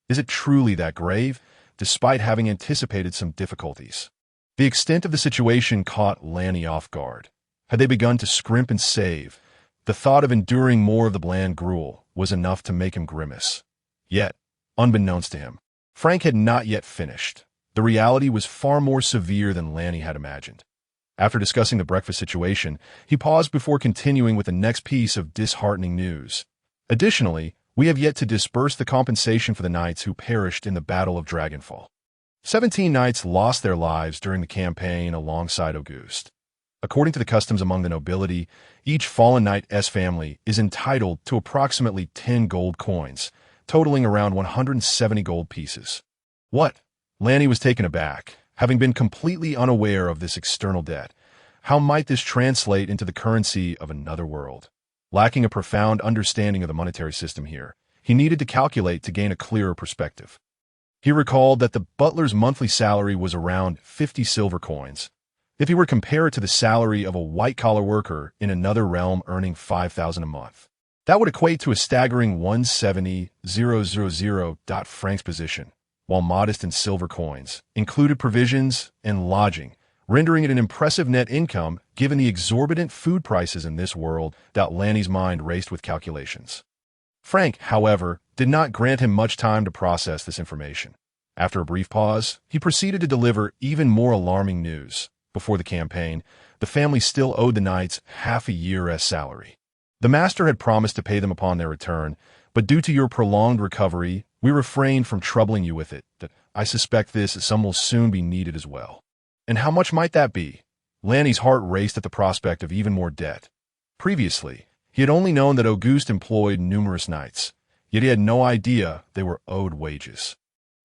"Is it truly that grave?" Despite having anticipated some difficulties, the extent of the situation caught Lanny off guard. Had they begun to scrimp and save, the thought of enduring more of the bland gruel was enough to make him grimace. Yet, unbeknownst to him, Frank had not yet finished. The reality was far more severe than Lanny had imagined. After discussing the breakfast situation, he paused before continuing with the next piece of disheartening news. "Additionally, we have yet to disburse the compensation for the knights who perished in the Battle of Dragonfall. 17 knights lost their lives during the campaign alongside Auguste. According to the customs among the nobility, each fallen knight's family is entitled to approximately 10 gold coins, totaling around 170 gold pieces." "What?" Lanny was taken aback, having been completely unaware of this external debt. How might this translate into the currency of another world? Lacking a profound understanding of the monetary system here, he needed to calculate to gain a clearer perspective. He recalled that the butler's monthly salary was around 50 silver coins. If he were to compare it to the salary of a white-collar worker in another realm earning 5,000 a month, That would equate to a staggering 170,000 francs position, while modest in silver coins, included provisions and lodging, rendering it an impressive net income given the exorbitant food prices in this world. Lanny's mind raced with calculations. Frank, however, did not grant him much time to process this information. After a brief pause, he proceeded to deliver even more alarming news. Before the campaign, the family still owed the knights half a year's salary. The master had promised to pay them upon their return, but due to your prolonged recovery, we refrained from troubling you with it. I suspect this sum will soon be needed as well. And how much might that be? Lanny's heart raced at the prospect of even more debt. Previously, he had only known that Auguste employed numerous knights, yet he had no idea they were owed wages.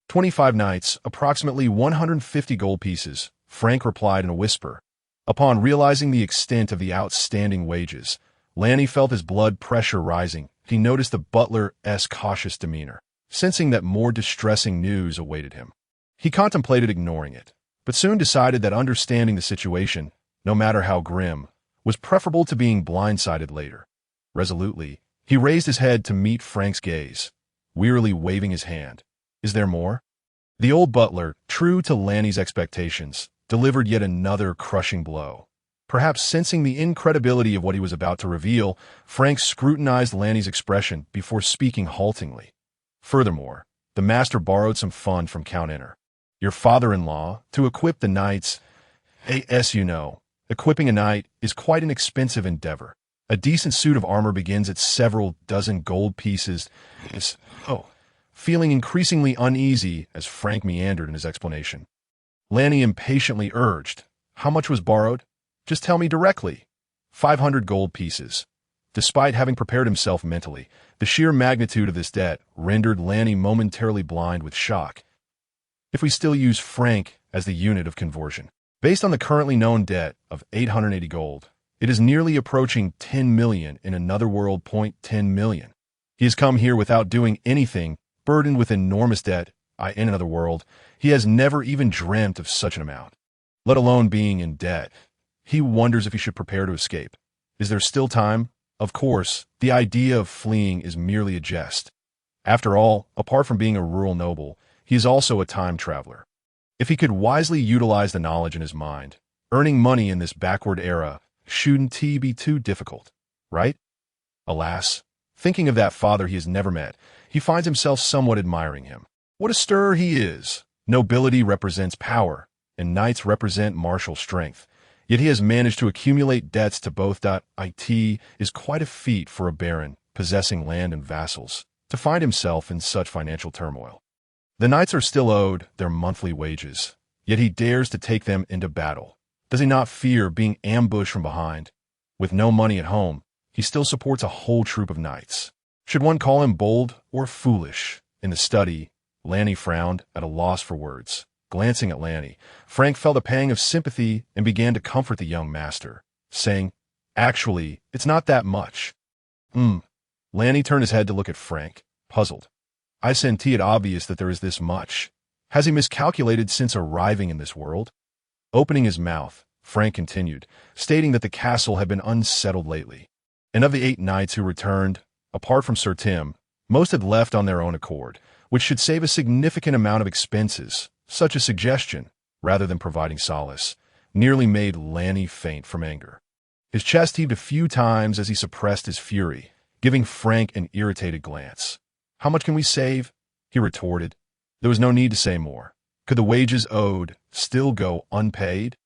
25 knights, approximately 150 gold pieces, Frank replied in a whisper. Upon realizing the extent of the outstanding wages, Lanny felt his blood pressure rising. He noticed the butler's cautious demeanor, sensing that more distressing news awaited him. He contemplated ignoring it, but soon decided that understanding the situation, no matter how grim, was preferable to being blindsided later. Resolutely, he raised his head to meet Frank's gaze, wearily waving his hand. Is there more? The old butler, true to Lanny's expectations, delivered yet another crushing blow. Perhaps sensing the incredibility of what he was about to reveal, Frank scrutinized Lanny's expression before speaking haltingly. Furthermore, the master borrowed some fund from Count Inner, your father-in-law, to equip the knights. As you know, equipping a knight is quite an expensive endeavor. A decent suit of armor begins at several dozen gold pieces. Feeling increasingly uneasy as Frank meandered in his explanation, Lanny impatiently urged, how much was borrowed? Just tell me directly. 500 gold pieces. Despite having prepared himself mentally, the sheer magnitude of this debt rendered Lanny momentarily blind with shock. If we still use franc as the unit of conversion, based on the currently known debt of 880 gold, it is nearly approaching 10 million in another world. 10 million. He has come here without doing anything, burdened with enormous debt. In another world, he has never even dreamt of such an amount, let alone being in debt. He wonders if he should prepare to escape. Is there still time? Of course, the idea of fleeing is merely a jest. After all, apart from being a rural noble, he is also a time traveler. If he could wisely utilize the knowledge in his mind, earning money in this backward era shouldn't be too difficult, right? Alas, thinking of that father he has never met, he finds himself somewhat admiring him. What a stir he is! Nobility represents power, and knights represent martial strength. Yet he has managed to accumulate debts to both. It is quite a feat for a baron, possessing land and vassals, to find himself in such financial turmoil. The knights are still owed their monthly wages, yet he dares to take them into battle. Does he not fear being ambushed from behind? With no money at home, he still supports a whole troop of knights. Should one call him bold or foolish? In the study, Lanny frowned, at a loss for words. Glancing at Lanny, Frank felt a pang of sympathy and began to comfort the young master, saying, actually, it's not that much. Lanny turned his head to look at Frank, puzzled. I sent it obvious that there is this much. Has he miscalculated since arriving in this world? Opening his mouth, Frank continued, stating that the castle had been unsettled lately, and of the 8 knights who returned, apart from Sir Tim, most had left on their own accord, which should save a significant amount of expenses. Such a suggestion, rather than providing solace, nearly made Lanny faint from anger. His chest heaved a few times as he suppressed his fury, giving Frank an irritated glance. How much can we save? He retorted. There was no need to say more. Could the wages owed still go unpaid?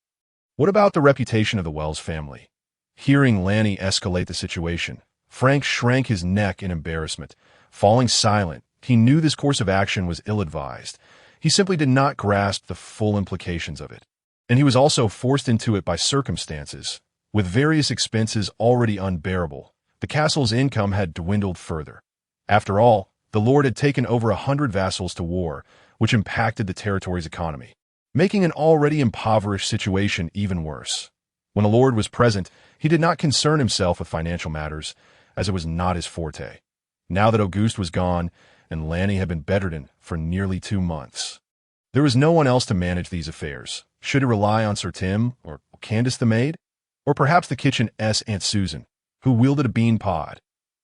What about the reputation of the Wells family? Hearing Lanny escalate the situation, Frank shrank his neck in embarrassment. Falling silent, he knew this course of action was ill-advised. He simply did not grasp the full implications of it. And he was also forced into it by circumstances. With various expenses already unbearable, the castle's income had dwindled further. After all, the lord had taken over 100 vassals to war, which impacted the territory's economy, making an already impoverished situation even worse. When a lord was present, he did not concern himself with financial matters, as it was not his forte. Now that Auguste was gone, and Lanny had been bedridden for nearly 2 months, there was no one else to manage these affairs. Should he rely on Sir Tim, or Candace the maid, or perhaps the kitchen's Aunt Susan, who wielded a bean pod?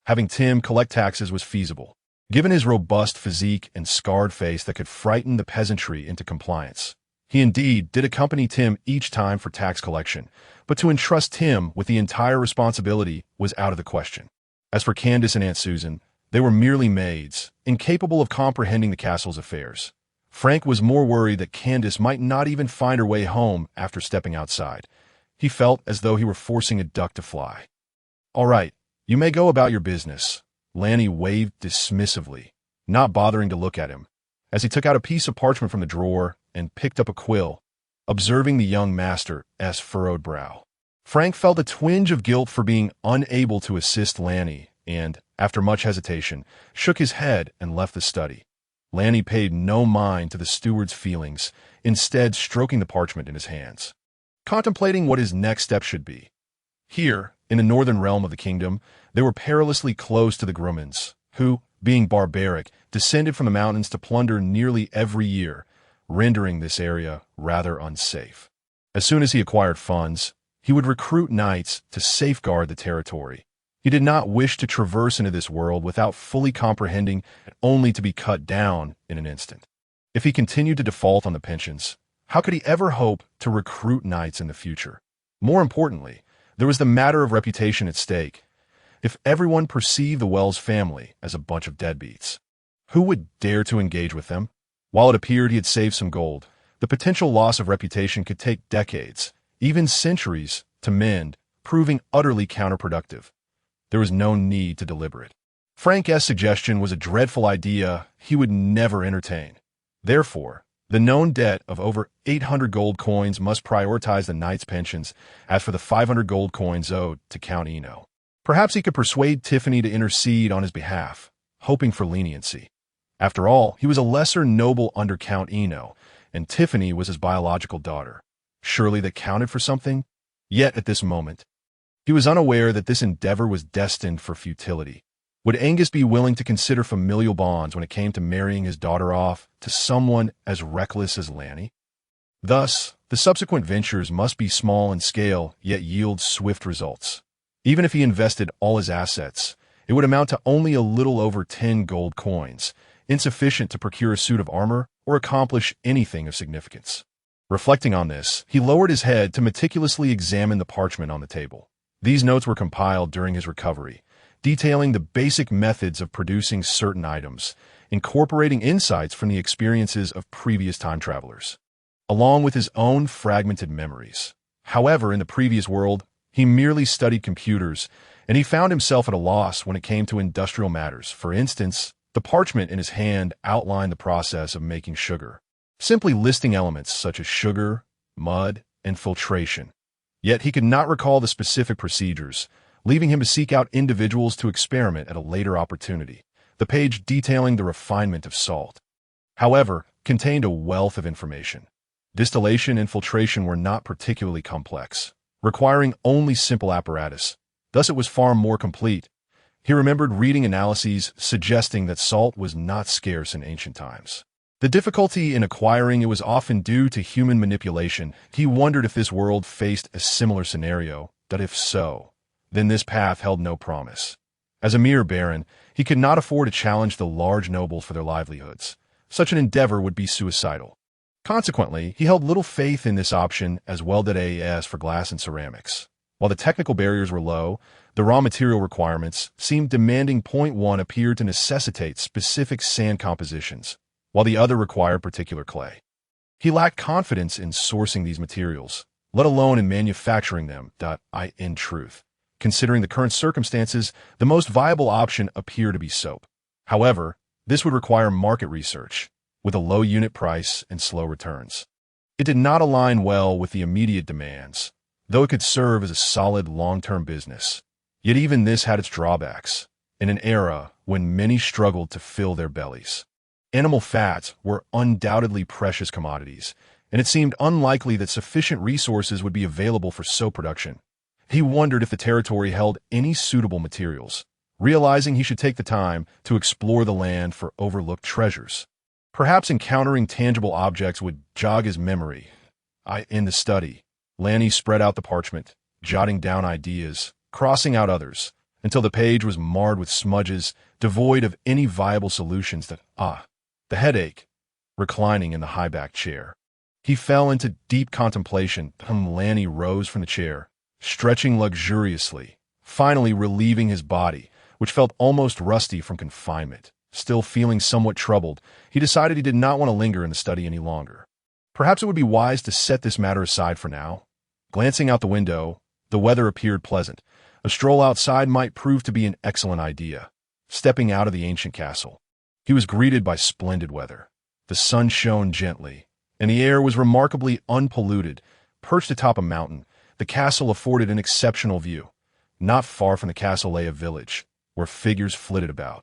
Having Tim collect taxes was feasible, given his robust physique and scarred face that could frighten the peasantry into compliance. He indeed did accompany Tim each time for tax collection, but to entrust Tim with the entire responsibility was out of the question. As for Candace and Aunt Susan, they were merely maids, incapable of comprehending the castle's affairs. Frank was more worried that Candace might not even find her way home after stepping outside. He felt as though he were forcing a duck to fly. "All right, you may go about your business," Lanny waved dismissively, not bothering to look at him, as he took out a piece of parchment from the drawer and picked up a quill, observing the young master's furrowed brow. Frank felt a twinge of guilt for being unable to assist Lanny and, after much hesitation, shook his head and left the study. Lanny paid no mind to the steward's feelings, instead stroking the parchment in his hands, contemplating what his next step should be. Here, in the northern realm of the kingdom, they were perilously close to the Grumans, who, being barbaric, descended from the mountains to plunder nearly every year, rendering this area rather unsafe. As soon as he acquired funds, he would recruit knights to safeguard the territory. He did not wish to traverse into this world without fully comprehending it, only to be cut down in an instant. If he continued to default on the pensions, how could he ever hope to recruit knights in the future? More importantly, there was the matter of reputation at stake. If everyone perceived the Wells family as a bunch of deadbeats, who would dare to engage with them? While it appeared he had saved some gold, the potential loss of reputation could take decades, even centuries, to mend, proving utterly counterproductive. There was no need to deliberate. Frank's suggestion was a dreadful idea he would never entertain. Therefore, the known debt of over 800 gold coins must prioritize the knight's pensions as for the 500 gold coins owed to Count Eno. Perhaps he could persuade Tiffany to intercede on his behalf, hoping for leniency. After all, he was a lesser noble under Count Eno, and Tiffany was his biological daughter. Surely that counted for something? Yet at this moment, he was unaware that this endeavor was destined for futility. Would Angus be willing to consider familial bonds when it came to marrying his daughter off to someone as reckless as Lanny? Thus, the subsequent ventures must be small in scale, yet yield swift results. Even if he invested all his assets, it would amount to only a little over 10 gold coins, insufficient to procure a suit of armor or accomplish anything of significance. Reflecting on this, he lowered his head to meticulously examine the parchment on the table. These notes were compiled during his recovery, detailing the basic methods of producing certain items, incorporating insights from the experiences of previous time travelers, along with his own fragmented memories. However, in the previous world, he merely studied computers, and he found himself at a loss when it came to industrial matters. For instance, the parchment in his hand outlined the process of making sugar, simply listing elements such as sugar, mud, and filtration. Yet he could not recall the specific procedures, leaving him to seek out individuals to experiment at a later opportunity. The page detailing the refinement of salt, however, contained a wealth of information. Distillation and filtration were not particularly complex, requiring only simple apparatus. Thus it was far more complete. He remembered reading analyses suggesting that salt was not scarce in ancient times. The difficulty in acquiring it was often due to human manipulation. He wondered if this world faced a similar scenario, but if so, then this path held no promise. As a mere baron, he could not afford to challenge the large nobles for their livelihoods. Such an endeavor would be suicidal. Consequently, he held little faith in this option, as well did AES for glass and ceramics. While the technical barriers were low, the raw material requirements seemed demanding. Point one appeared to necessitate specific sand compositions, while the other required particular clay. He lacked confidence in sourcing these materials, let alone in manufacturing them. In truth, considering the current circumstances, the most viable option appeared to be soap. However, this would require market research, with a low unit price and slow returns. It did not align well with the immediate demands, though it could serve as a solid long-term business. Yet even this had its drawbacks, in an era when many struggled to fill their bellies. Animal fats were undoubtedly precious commodities, and it seemed unlikely that sufficient resources would be available for soap production. He wondered if the territory held any suitable materials, realizing he should take the time to explore the land for overlooked treasures. Perhaps encountering tangible objects would jog his memory. In the study, Lanny spread out the parchment, jotting down ideas, crossing out others, until the page was marred with smudges, devoid of any viable solutions the headache, reclining in the high-backed chair. He fell into deep contemplation. Ranni rose from the chair, stretching luxuriously, finally relieving his body, which felt almost rusty from confinement. Still feeling somewhat troubled, he decided he did not want to linger in the study any longer. Perhaps it would be wise to set this matter aside for now. Glancing out the window, the weather appeared pleasant. A stroll outside might prove to be an excellent idea. Stepping out of the ancient castle, he was greeted by splendid weather. The sun shone gently, and the air was remarkably unpolluted. Perched atop a mountain, the castle afforded an exceptional view. Not far from the castle lay a village, where figures flitted about.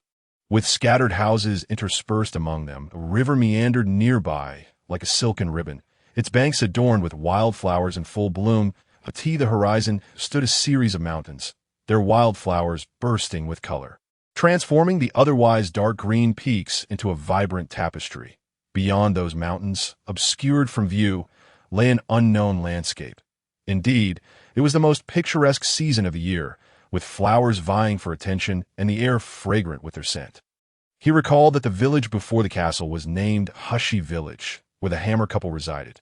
With scattered houses interspersed among them, a river meandered nearby like a silken ribbon, its banks adorned with wildflowers in full bloom. To the horizon stood a series of mountains, their wildflowers bursting with color, transforming the otherwise dark green peaks into a vibrant tapestry. Beyond those mountains, obscured from view, lay an unknown landscape. Indeed, it was the most picturesque season of the year, with flowers vying for attention and the air fragrant with their scent. He recalled that the village before the castle was named Hushy Village, where the Hammer couple resided.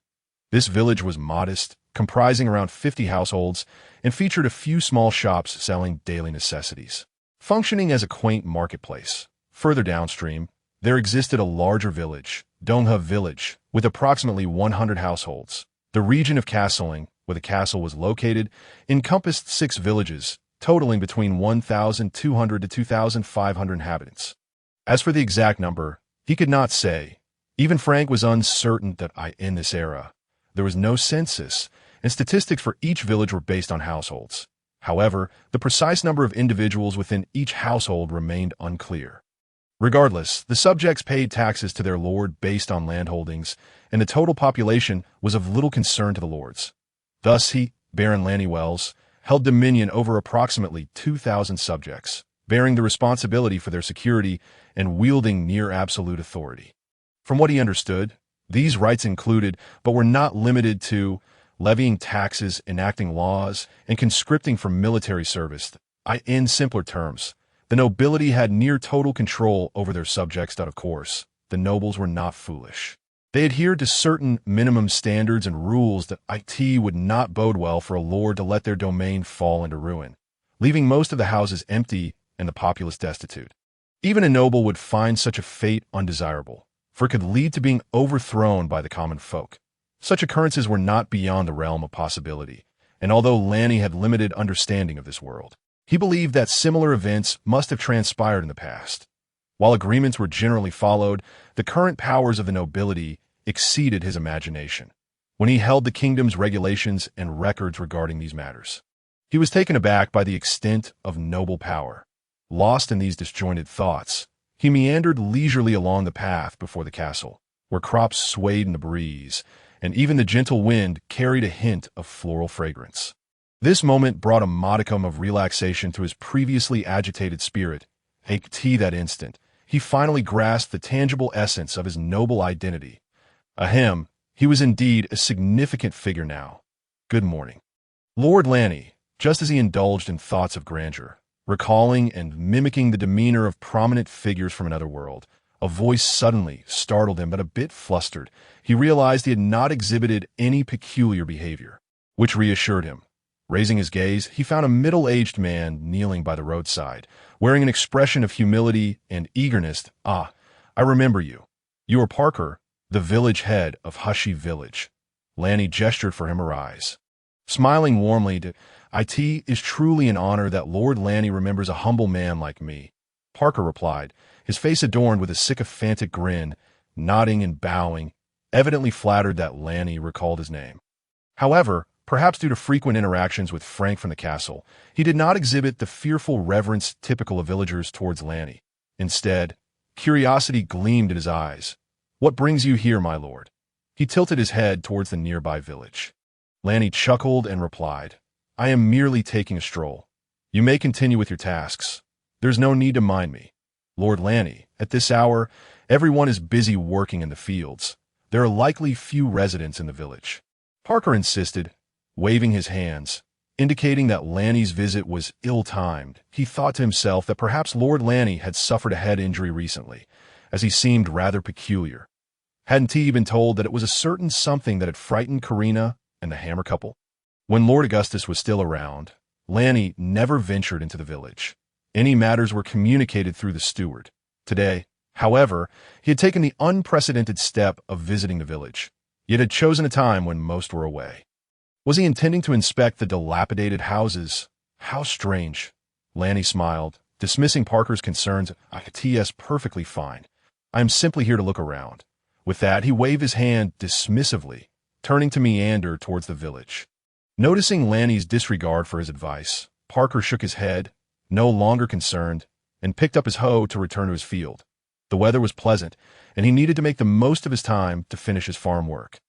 This village was modest, comprising around 50 households, and featured a few small shops selling daily necessities. Functioning as a quaint marketplace, further downstream, there existed a larger village, Dongha Village, with approximately 100 households. The region of castling, where the castle was located, encompassed 6 villages, totaling between 1,200 to 2,500 inhabitants. As for the exact number, he could not say. Even Frank was uncertain that in this era, there was no census, and statistics for each village were based on households. However, the precise number of individuals within each household remained unclear. Regardless, the subjects paid taxes to their lord based on landholdings, and the total population was of little concern to the lords. Thus Baron Ranni Wells, held dominion over approximately 2,000 subjects, bearing the responsibility for their security and wielding near absolute authority. From what he understood, these rights included, but were not limited to, levying taxes, enacting laws, and conscripting for military service. In simpler terms, the nobility had near total control over their subjects. Of course, the nobles were not foolish. They adhered to certain minimum standards and rules that would not bode well for a lord to let their domain fall into ruin, leaving most of the houses empty and the populace destitute. Even a noble would find such a fate undesirable, for it could lead to being overthrown by the common folk. Such occurrences were not beyond the realm of possibility, and although Ranni had limited understanding of this world, he believed that similar events must have transpired in the past. While agreements were generally followed, the current powers of the nobility exceeded his imagination. When he held the kingdom's regulations and records regarding these matters, he was taken aback by the extent of noble power. Lost in these disjointed thoughts, he meandered leisurely along the path before the castle, where crops swayed in the breeze, and even the gentle wind carried a hint of floral fragrance. This moment brought a modicum of relaxation to his previously agitated spirit. That instant, he finally grasped the tangible essence of his noble identity. He was indeed a significant figure now. Good morning. Lord Ranni, just as he indulged in thoughts of grandeur, recalling and mimicking the demeanor of prominent figures from another world, a voice suddenly startled him, but a bit flustered. He realized he had not exhibited any peculiar behavior, which reassured him. Raising his gaze, he found a middle-aged man kneeling by the roadside, wearing an expression of humility and eagerness. I remember you. You are Parker, the village head of Hushy Village. Ranni gestured for him to rise. Smiling warmly, it is truly an honor that Lord Ranni remembers a humble man like me, Parker replied, his face adorned with a sycophantic grin, nodding and bowing, evidently flattered that Ranni recalled his name. However, perhaps due to frequent interactions with Frank from the castle, he did not exhibit the fearful reverence typical of villagers towards Ranni. Instead, curiosity gleamed in his eyes. What brings you here, my lord? He tilted his head towards the nearby village. Ranni chuckled and replied, I am merely taking a stroll. You may continue with your tasks. There's no need to mind me. Lord Ranni, at this hour, everyone is busy working in the fields. There are likely few residents in the village. Parker insisted, waving his hands. indicating that Lanni's visit was ill-timed. He thought to himself that perhaps Lord Lanni had suffered a head injury recently, as he seemed rather peculiar. Hadn't he been told that it was a certain something that had frightened Karina and the Hammer couple? When Lord Augustus was still around, Lanni never ventured into the village. Any matters were communicated through the steward. Today, however, he had taken the unprecedented step of visiting the village, yet had chosen a time when most were away. Was he intending to inspect the dilapidated houses? How strange. Lanni smiled, dismissing Parker's concerns. "T.S. perfectly fine. I am simply here to look around." With that, he waved his hand dismissively, turning to meander towards the village. Noticing Lanni's disregard for his advice, Parker shook his head, no longer concerned, and picked up his hoe to return to his field. The weather was pleasant, and he needed to make the most of his time to finish his farm work,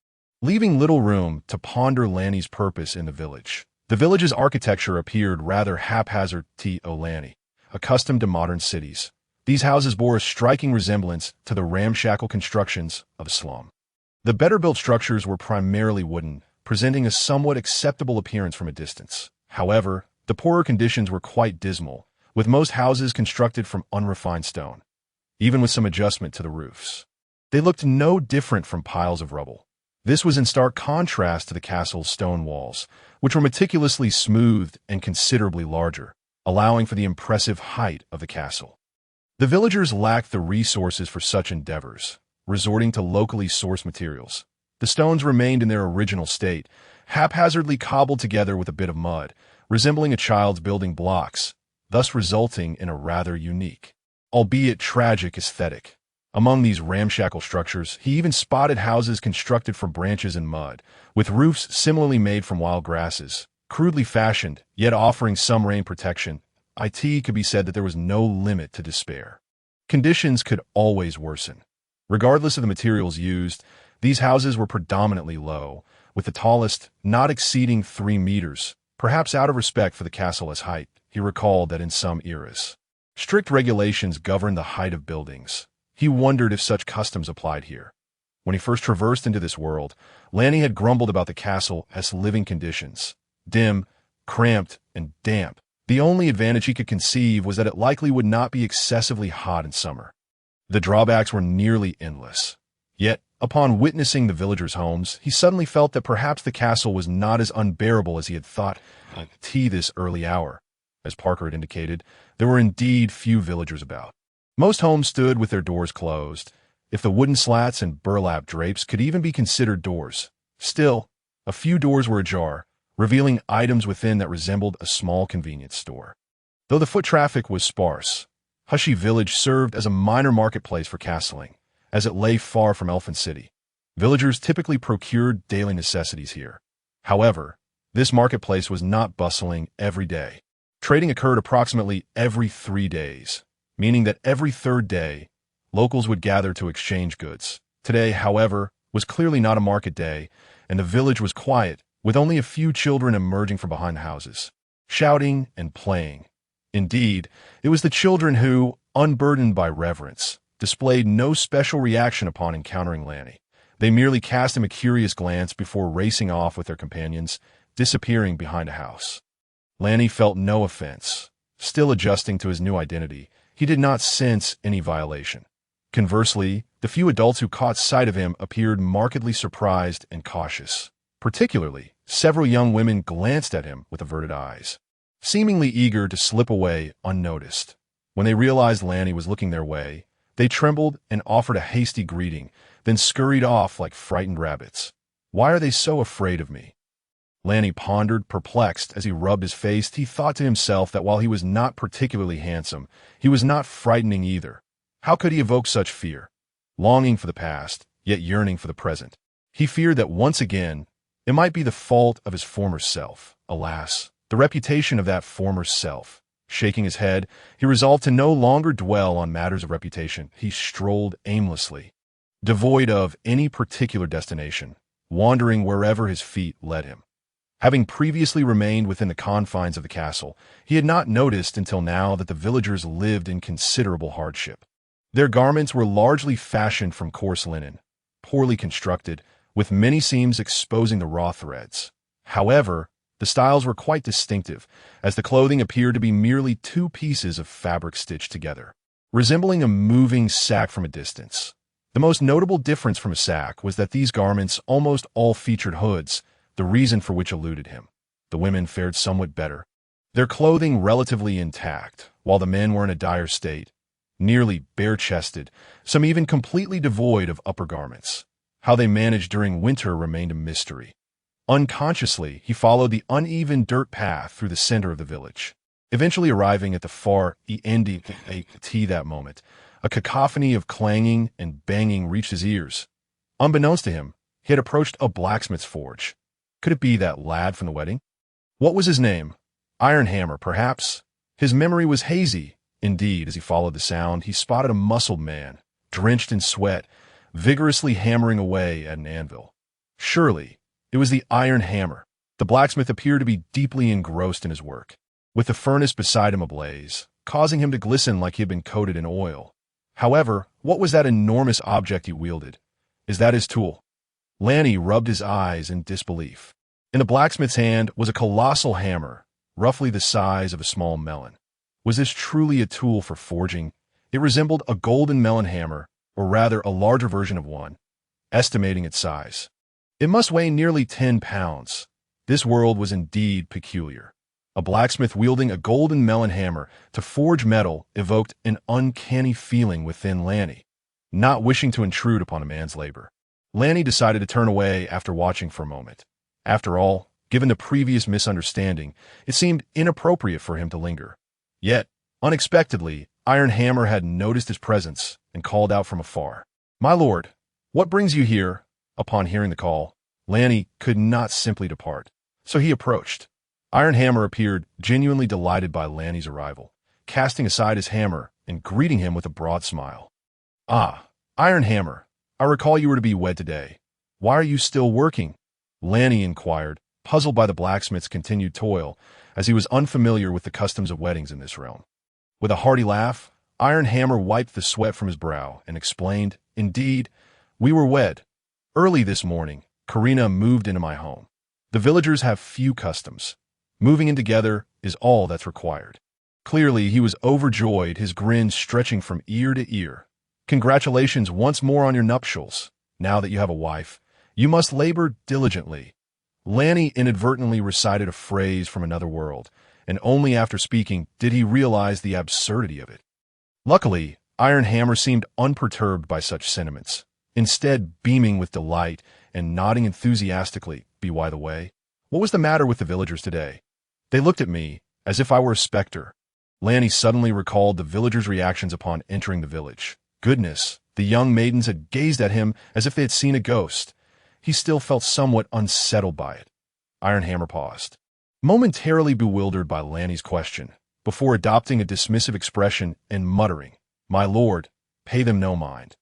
leaving little room to ponder Lanni's purpose in the village. The village's architecture appeared rather haphazard to Lanni, accustomed to modern cities. These houses bore a striking resemblance to the ramshackle constructions of a slum. The better-built structures were primarily wooden, presenting a somewhat acceptable appearance from a distance. However, the poorer conditions were quite dismal, with most houses constructed from unrefined stone, even with some adjustment to the roofs. They looked no different from piles of rubble. This was in stark contrast to the castle's stone walls, which were meticulously smoothed and considerably larger, allowing for the impressive height of the castle. The villagers lacked the resources for such endeavors, resorting to locally sourced materials. The stones remained in their original state, haphazardly cobbled together with a bit of mud, resembling a child's building blocks, thus resulting in a rather unique, albeit tragic aesthetic. Among these ramshackle structures, he even spotted houses constructed from branches and mud, with roofs similarly made from wild grasses, crudely fashioned, yet offering some rain protection. It could be said that there was no limit to despair. Conditions could always worsen. Regardless of the materials used, these houses were predominantly low, with the tallest not exceeding 3 meters, perhaps out of respect for the castle's height. He recalled that in some eras, strict regulations governed the height of buildings. He wondered if such customs applied here. When he first traversed into this world, Lanni had grumbled about the castle as living conditions, dim, cramped, and damp. The only advantage he could conceive was that it likely would not be excessively hot in summer. The drawbacks were nearly endless. Yet, upon witnessing the villagers' homes, he suddenly felt that perhaps the castle was not as unbearable as he had thought. This early hour, as Parker had indicated, there were indeed few villagers about. Most homes stood with their doors closed, if the wooden slats and burlap drapes could even be considered doors. Still, a few doors were ajar, revealing items within that resembled a small convenience store. Though the foot traffic was sparse, Hushy Village served as a minor marketplace for castling, as it lay far from Elfin City. Villagers typically procured daily necessities here. However, this marketplace was not bustling every day. Trading occurred approximately every 3 days, meaning that every third day, locals would gather to exchange goods. Today, however, was clearly not a market day, and the village was quiet, with only a few children emerging from behind the houses, shouting and playing. Indeed, it was the children who, unburdened by reverence, displayed no special reaction upon encountering Lanni. They merely cast him a curious glance before racing off with their companions, disappearing behind a house. Lanni felt no offense. Still adjusting to his new identity, he did not sense any violation. Conversely, the few adults who caught sight of him appeared markedly surprised and cautious. Particularly, several young women glanced at him with averted eyes, seemingly eager to slip away unnoticed. When they realized Lanni was looking their way, they trembled and offered a hasty greeting, then scurried off like frightened rabbits. "Why are they so afraid of me?" Lanni pondered, perplexed. As he rubbed his face, he thought to himself that while he was not particularly handsome, he was not frightening either. How could he evoke such fear? Longing for the past, yet yearning for the present. He feared that once again, it might be the fault of his former self. Alas, the reputation of that former self. Shaking his head, he resolved to no longer dwell on matters of reputation. He strolled aimlessly, devoid of any particular destination, wandering wherever his feet led him. Having previously remained within the confines of the castle, he had not noticed until now that the villagers lived in considerable hardship. Their garments were largely fashioned from coarse linen, poorly constructed, with many seams exposing the raw threads. However, The styles were quite distinctive, as the clothing appeared to be merely two pieces of fabric stitched together, resembling a moving sack from a distance. The most notable difference from a sack was that these garments almost all featured hoods, the reason for which eluded him. The women fared somewhat better, their clothing relatively intact, while the men were in a dire state, nearly bare-chested, some even completely devoid of upper garments. How they managed during winter remained a mystery. Unconsciously, he followed the uneven dirt path through the center of the village, eventually arriving at the far end that moment. A cacophony of clanging and banging reached his ears. Unbeknownst to him, he had approached a blacksmith's forge. Could it be that lad from the wedding? What was his name? Iron Hammer, perhaps? His memory was hazy. Indeed, as he followed the sound, he spotted a muscled man, drenched in sweat, vigorously hammering away at an anvil. Surely, it was the Iron Hammer. The blacksmith appeared to be deeply engrossed in his work, with the furnace beside him ablaze, causing him to glisten like he had been coated in oil. However, what was that enormous object he wielded? Is that his tool? Ranni rubbed his eyes in disbelief. In the blacksmith's hand was a colossal hammer, roughly the size of a small melon. Was this truly a tool for forging? It resembled a golden melon hammer, or rather a larger version of one, estimating its size. It must weigh nearly 10 pounds. This world was indeed peculiar. A blacksmith wielding a golden melon hammer to forge metal evoked an uncanny feeling within Ranni, not wishing to intrude upon a man's labor. Ranni decided to turn away after watching for a moment. After all, given the previous misunderstanding, it seemed inappropriate for him to linger. Yet, unexpectedly, Iron Hammer had noticed his presence and called out from afar. "My lord, what brings you here?" Upon hearing the call, Ranni could not simply depart, so he approached. Iron Hammer appeared genuinely delighted by Ranni's arrival, casting aside his hammer and greeting him with a broad smile. "Ah, Iron Hammer, I recall you were to be wed today. Why are you still working?" Ranni inquired, puzzled by the blacksmith's continued toil, as he was unfamiliar with the customs of weddings in this realm. With a hearty laugh, Iron Hammer wiped the sweat from his brow and explained, "Indeed, we were wed. Early this morning, Karina moved into my home. The villagers have few customs. Moving in together is all that's required." Clearly, he was overjoyed, his grin stretching from ear to ear. "Congratulations once more on your nuptials. Now that you have a wife, you must labor diligently." Ranni inadvertently recited a phrase from another world, and only after speaking did he realize the absurdity of it. Luckily, Iron Hammer seemed unperturbed by such sentiments, instead beaming with delight and nodding enthusiastically. By the way, what was the matter with the villagers today? They looked at me as if I were a specter. Ranni suddenly recalled the villagers' reactions upon entering the village. Goodness, the young maidens had gazed at him as if they had seen a ghost. He still felt somewhat unsettled by it. Iron Hammer paused, momentarily bewildered by Ranni's question, before adopting a dismissive expression and muttering, "My lord, pay them no mind.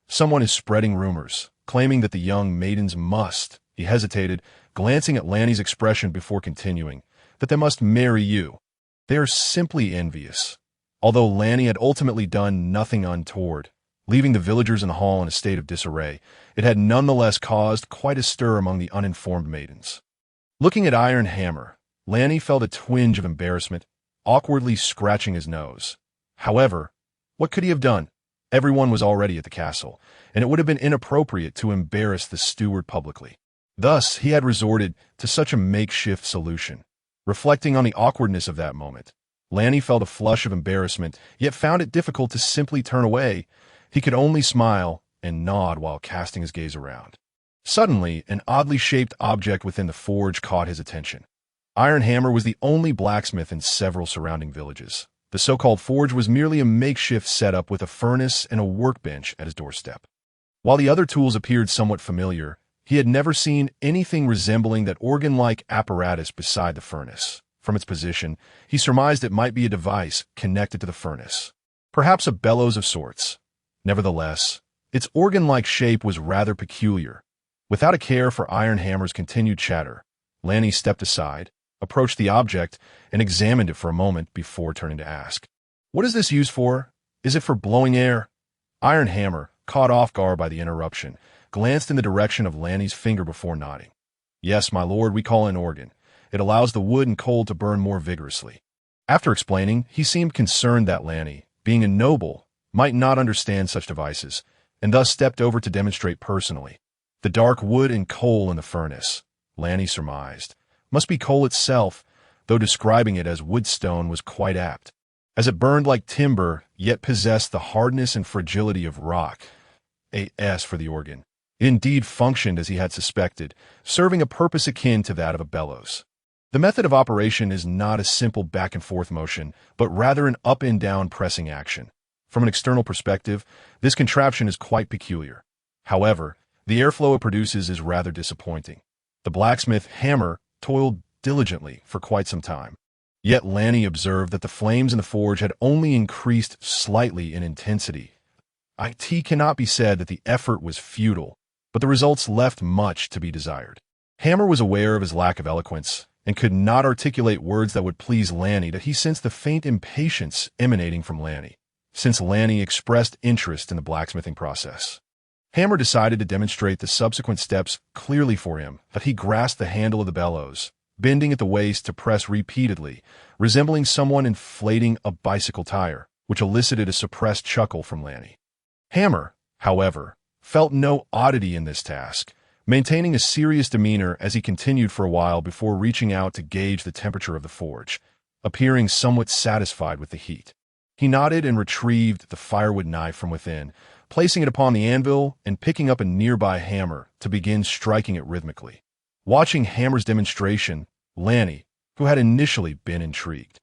Someone is spreading rumors, claiming that the young maidens must," he hesitated, glancing at Ranni's expression before continuing, "that they must marry you. They are simply envious." Although Ranni had ultimately done nothing untoward, leaving the villagers in the hall in a state of disarray, it had nonetheless caused quite a stir among the uninformed maidens. Looking at Iron Hammer, Ranni felt a twinge of embarrassment, awkwardly scratching his nose. However, what could he have done? Everyone was already at the castle, and it would have been inappropriate to embarrass the steward publicly. Thus, he had resorted to such a makeshift solution. Reflecting on the awkwardness of that moment, Ranni felt a flush of embarrassment, yet found it difficult to simply turn away. He could only smile and nod while casting his gaze around. Suddenly, an oddly shaped object within the forge caught his attention. Iron Hammer was the only blacksmith in several surrounding villages. The so-called forge was merely a makeshift setup with a furnace and a workbench at his doorstep. While the other tools appeared somewhat familiar, he had never seen anything resembling that organ-like apparatus beside the furnace. From its position, he surmised it might be a device connected to the furnace, perhaps a bellows of sorts. Nevertheless, its organ-like shape was rather peculiar. Without a care for Iron Hammer's continued chatter, Ranni stepped aside, approached the object, and examined it for a moment before turning to ask, "What is this used for? Is it for blowing air?" Iron Hammer, caught off guard by the interruption, glanced in the direction of Ranni's finger before nodding. "Yes, my lord, we call it an organ. It allows the wood and coal to burn more vigorously. After explaining, he seemed concerned that Ranni, being a noble, might not understand such devices, and thus stepped over to demonstrate personally. The dark wood and coal in the furnace, Ranni surmised, must be coal itself, though describing it as woodstone was quite apt, as it burned like timber, yet possessed the hardness and fragility of rock. A.S. for the organ. It indeed functioned as he had suspected, serving a purpose akin to that of a bellows. The method of operation is not a simple back-and-forth motion, but rather an up-and-down pressing action. From an external perspective, this contraption is quite peculiar. However, the airflow it produces is rather disappointing. The blacksmith, Hammer, toiled diligently for quite some time. Yet Ranni observed that the flames in the forge had only increased slightly in intensity. It cannot be said that the effort was futile, but the results left much to be desired. Hammer was aware of his lack of eloquence, and could not articulate words that would please Ranni, that he sensed the faint impatience emanating from Ranni, since Ranni expressed interest in the blacksmithing process. Hammer decided to demonstrate the subsequent steps clearly for him, that he grasped the handle of the bellows, bending at the waist to press repeatedly, resembling someone inflating a bicycle tire, which elicited a suppressed chuckle from Ranni. Hammer, however, felt no oddity in this task, maintaining a serious demeanor as he continued for a while before reaching out to gauge the temperature of the forge, appearing somewhat satisfied with the heat. He nodded and retrieved the firewood knife from within, placing it upon the anvil and picking up a nearby hammer to begin striking it rhythmically. Watching Hammer's demonstration, Ranni, who had initially been intrigued,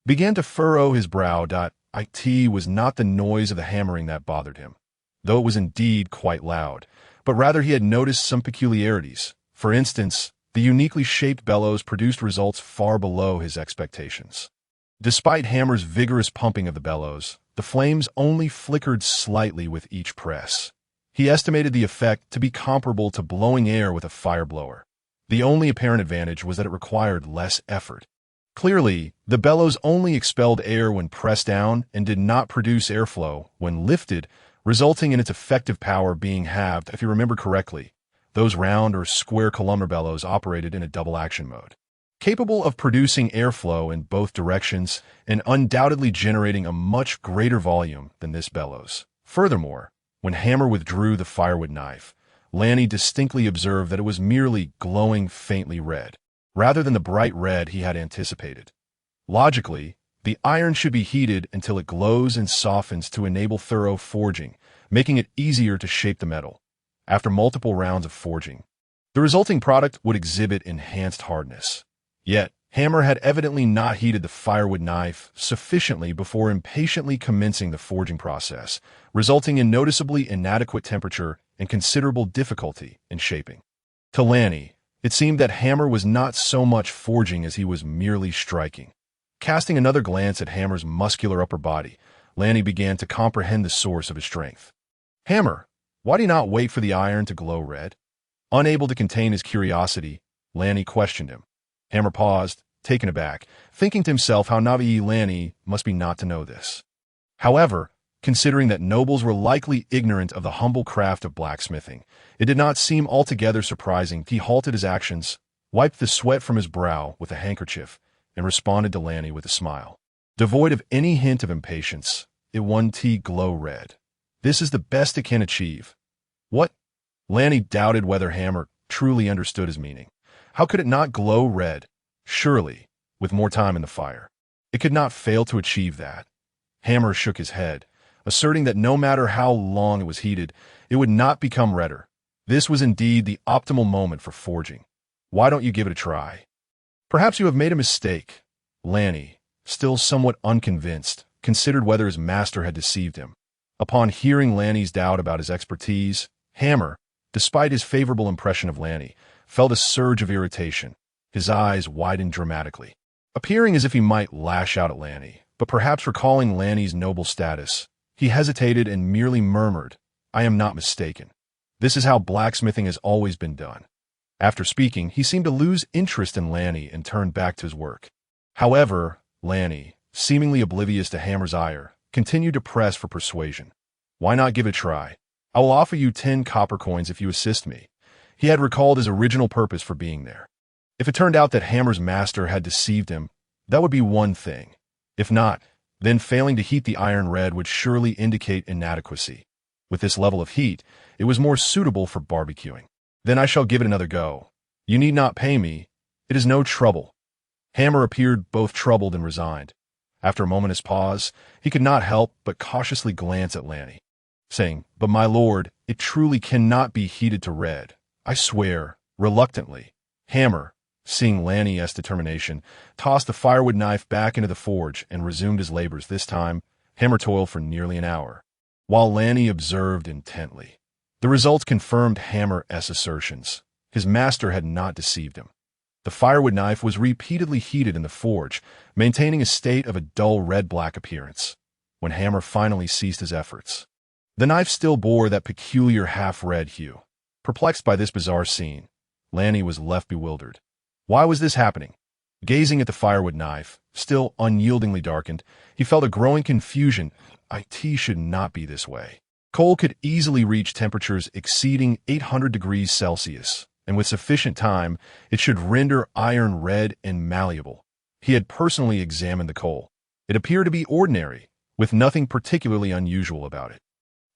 began to furrow his brow. It was not the noise of the hammering that bothered him, though it was indeed quite loud, but rather he had noticed some peculiarities. For instance, the uniquely shaped bellows produced results far below his expectations. Despite Hammer's vigorous pumping of the bellows, the flames only flickered slightly with each press. He estimated the effect to be comparable to blowing air with a fire blower. The only apparent advantage was that it required less effort. Clearly, the bellows only expelled air when pressed down and did not produce airflow when lifted, resulting in its effective power being halved. If you remember correctly, those round or square columnar bellows operated in a double-action mode, capable of producing airflow in both directions and undoubtedly generating a much greater volume than this bellows. Furthermore, when Hammer withdrew the firewood knife, Ranni distinctly observed that it was merely glowing faintly red, rather than the bright red he had anticipated. Logically, the iron should be heated until it glows and softens to enable thorough forging, making it easier to shape the metal. After multiple rounds of forging, the resulting product would exhibit enhanced hardness. Yet, Hammer had evidently not heated the firewood knife sufficiently before impatiently commencing the forging process, resulting in noticeably inadequate temperature and considerable difficulty in shaping. To Ranni, it seemed that Hammer was not so much forging as he was merely striking. Casting another glance at Hammer's muscular upper body, Ranni began to comprehend the source of his strength. "Hammer, why do you not wait for the iron to glow red?" Unable to contain his curiosity, Ranni questioned him. Hammer paused, taken aback, thinking to himself how naive Ranni must be not to know this. However, considering that nobles were likely ignorant of the humble craft of blacksmithing, it did not seem altogether surprising. He halted his actions, wiped the sweat from his brow with a handkerchief, and responded to Ranni with a smile. Devoid of any hint of impatience, it won glow red. This is the best it can achieve. What? Ranni doubted whether Hammer truly understood his meaning. How could it not glow red? Surely, with more time in the fire, it could not fail to achieve that. Hammer shook his head, asserting that no matter how long it was heated, it would not become redder. This was indeed the optimal moment for forging. Why don't you give it a try? Perhaps you have made a mistake. Ranni, still somewhat unconvinced, considered whether his master had deceived him. Upon hearing Ranni's doubt about his expertise, Hammer, despite his favorable impression of Ranni, felt a surge of irritation. His eyes widened dramatically, appearing as if he might lash out at Ranni, but perhaps recalling Ranni's noble status, he hesitated and merely murmured, "I am not mistaken. This is how blacksmithing has always been done." After speaking, he seemed to lose interest in Ranni and turned back to his work. However, Ranni, seemingly oblivious to Hammer's ire, continued to press for persuasion. "Why not give it a try? I will offer you 10 copper coins if you assist me." He had recalled his original purpose for being there. If it turned out that Hammer's master had deceived him, that would be one thing. If not, then failing to heat the iron red would surely indicate inadequacy. With this level of heat, it was more suitable for barbecuing. Then I shall give it another go. You need not pay me. It is no trouble. Hammer appeared both troubled and resigned. After a moment's pause, he could not help but cautiously glance at Lanny, saying, "But my lord, it truly cannot be heated to red. I swear," reluctantly. Hammer, seeing Lanny's determination, tossed the firewood knife back into the forge and resumed his labors. This time, Hammer toiled for nearly an hour, while Lanny observed intently. The results confirmed Hammer's assertions. His master had not deceived him. The firewood knife was repeatedly heated in the forge, maintaining a state of a dull red-black appearance. When Hammer finally ceased his efforts, the knife still bore that peculiar half-red hue. Perplexed by this bizarre scene, Lanny was left bewildered. Why was this happening? Gazing at the firewood knife, still unyieldingly darkened, he felt a growing confusion. It should not be this way. Coal could easily reach temperatures exceeding 800 degrees Celsius, and with sufficient time, it should render iron red and malleable. He had personally examined the coal. It appeared to be ordinary, with nothing particularly unusual about it.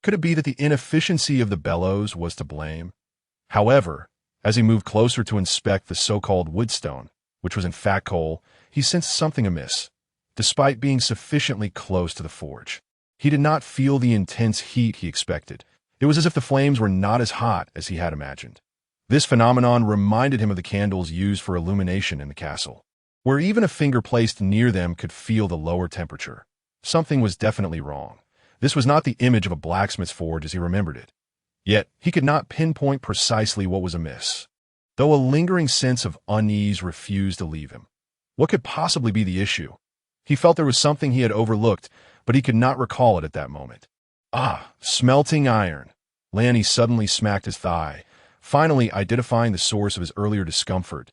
Could it be that the inefficiency of the bellows was to blame? However, as he moved closer to inspect the so-called woodstone, which was in fact coal, he sensed something amiss. Despite being sufficiently close to the forge, he did not feel the intense heat he expected. It was as if the flames were not as hot as he had imagined. This phenomenon reminded him of the candles used for illumination in the castle, where even a finger placed near them could feel the lower temperature. Something was definitely wrong. This was not the image of a blacksmith's forge as he remembered it. Yet, he could not pinpoint precisely what was amiss, though a lingering sense of unease refused to leave him. What could possibly be the issue? He felt there was something he had overlooked, but he could not recall it at that moment. Smelting iron. Lanny suddenly smacked his thigh, finally identifying the source of his earlier discomfort.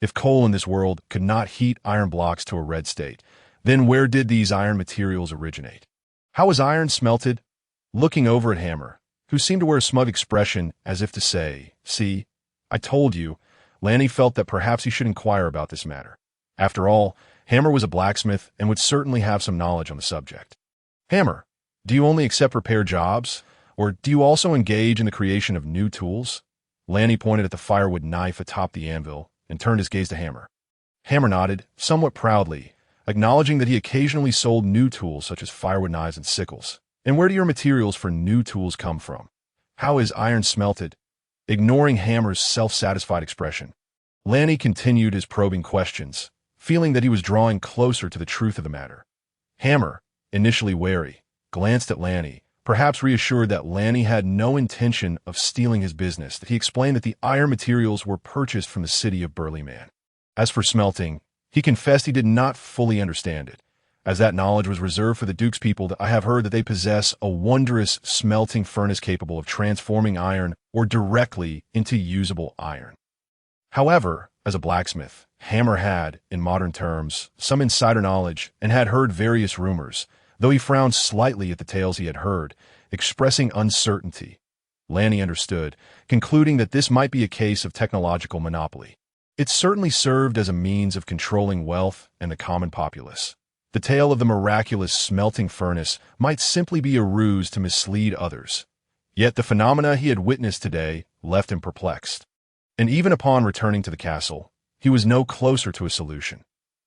If coal in this world could not heat iron blocks to a red state, then where did these iron materials originate? How was iron smelted? Looking over at Hammer, who seemed to wear a smug expression as if to say, "See, I told you," Lanny felt that perhaps he should inquire about this matter. After all, Hammer was a blacksmith and would certainly have some knowledge on the subject. "Hammer, do you only accept repair jobs, or do you also engage in the creation of new tools?" Lanny pointed at the firewood knife atop the anvil and turned his gaze to Hammer. Hammer nodded, somewhat proudly, acknowledging that he occasionally sold new tools such as firewood knives and sickles. "And where do your materials for new tools come from? How is iron smelted?" Ignoring Hammer's self-satisfied expression, Lanny continued his probing questions, feeling that he was drawing closer to the truth of the matter. Hammer, initially wary, glanced at Lanny, perhaps reassured that Lanny had no intention of stealing his business. That he explained that the iron materials were purchased from the city of Burlyman. As for smelting, he confessed he did not fully understand it, as that knowledge was reserved for the Duke's people. I have heard that they possess a wondrous smelting furnace capable of transforming iron or directly into usable iron. However, as a blacksmith, Hammer had, in modern terms, some insider knowledge and had heard various rumors, though he frowned slightly at the tales he had heard, expressing uncertainty. Lanny understood, concluding that this might be a case of technological monopoly. It certainly served as a means of controlling wealth and the common populace. The tale of the miraculous smelting furnace might simply be a ruse to mislead others. Yet the phenomena he had witnessed today left him perplexed. And even upon returning to the castle, he was no closer to a solution.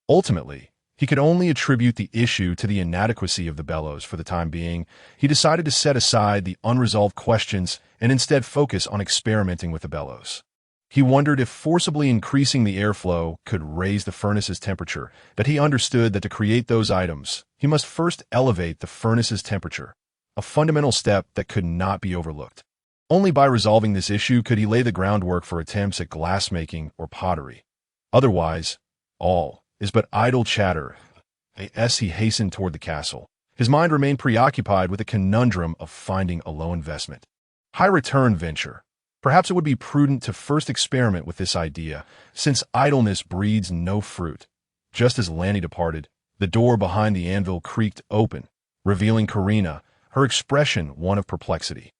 Ultimately, he could only attribute the issue to the inadequacy of the bellows. For the time being, he decided to set aside the unresolved questions and instead focus on experimenting with the bellows. He wondered if forcibly increasing the airflow could raise the furnace's temperature, that he understood that to create those items, he must first elevate the furnace's temperature, a fundamental step that could not be overlooked. Only by resolving this issue could he lay the groundwork for attempts at glassmaking or pottery. Otherwise, all is but idle chatter. As he hastened toward the castle, his mind remained preoccupied with the conundrum of finding a low-investment, high-return venture. Perhaps it would be prudent to first experiment with this idea, since idleness breeds no fruit. Just as Lanny departed, the door behind the anvil creaked open, revealing Karina, her expression one of perplexity.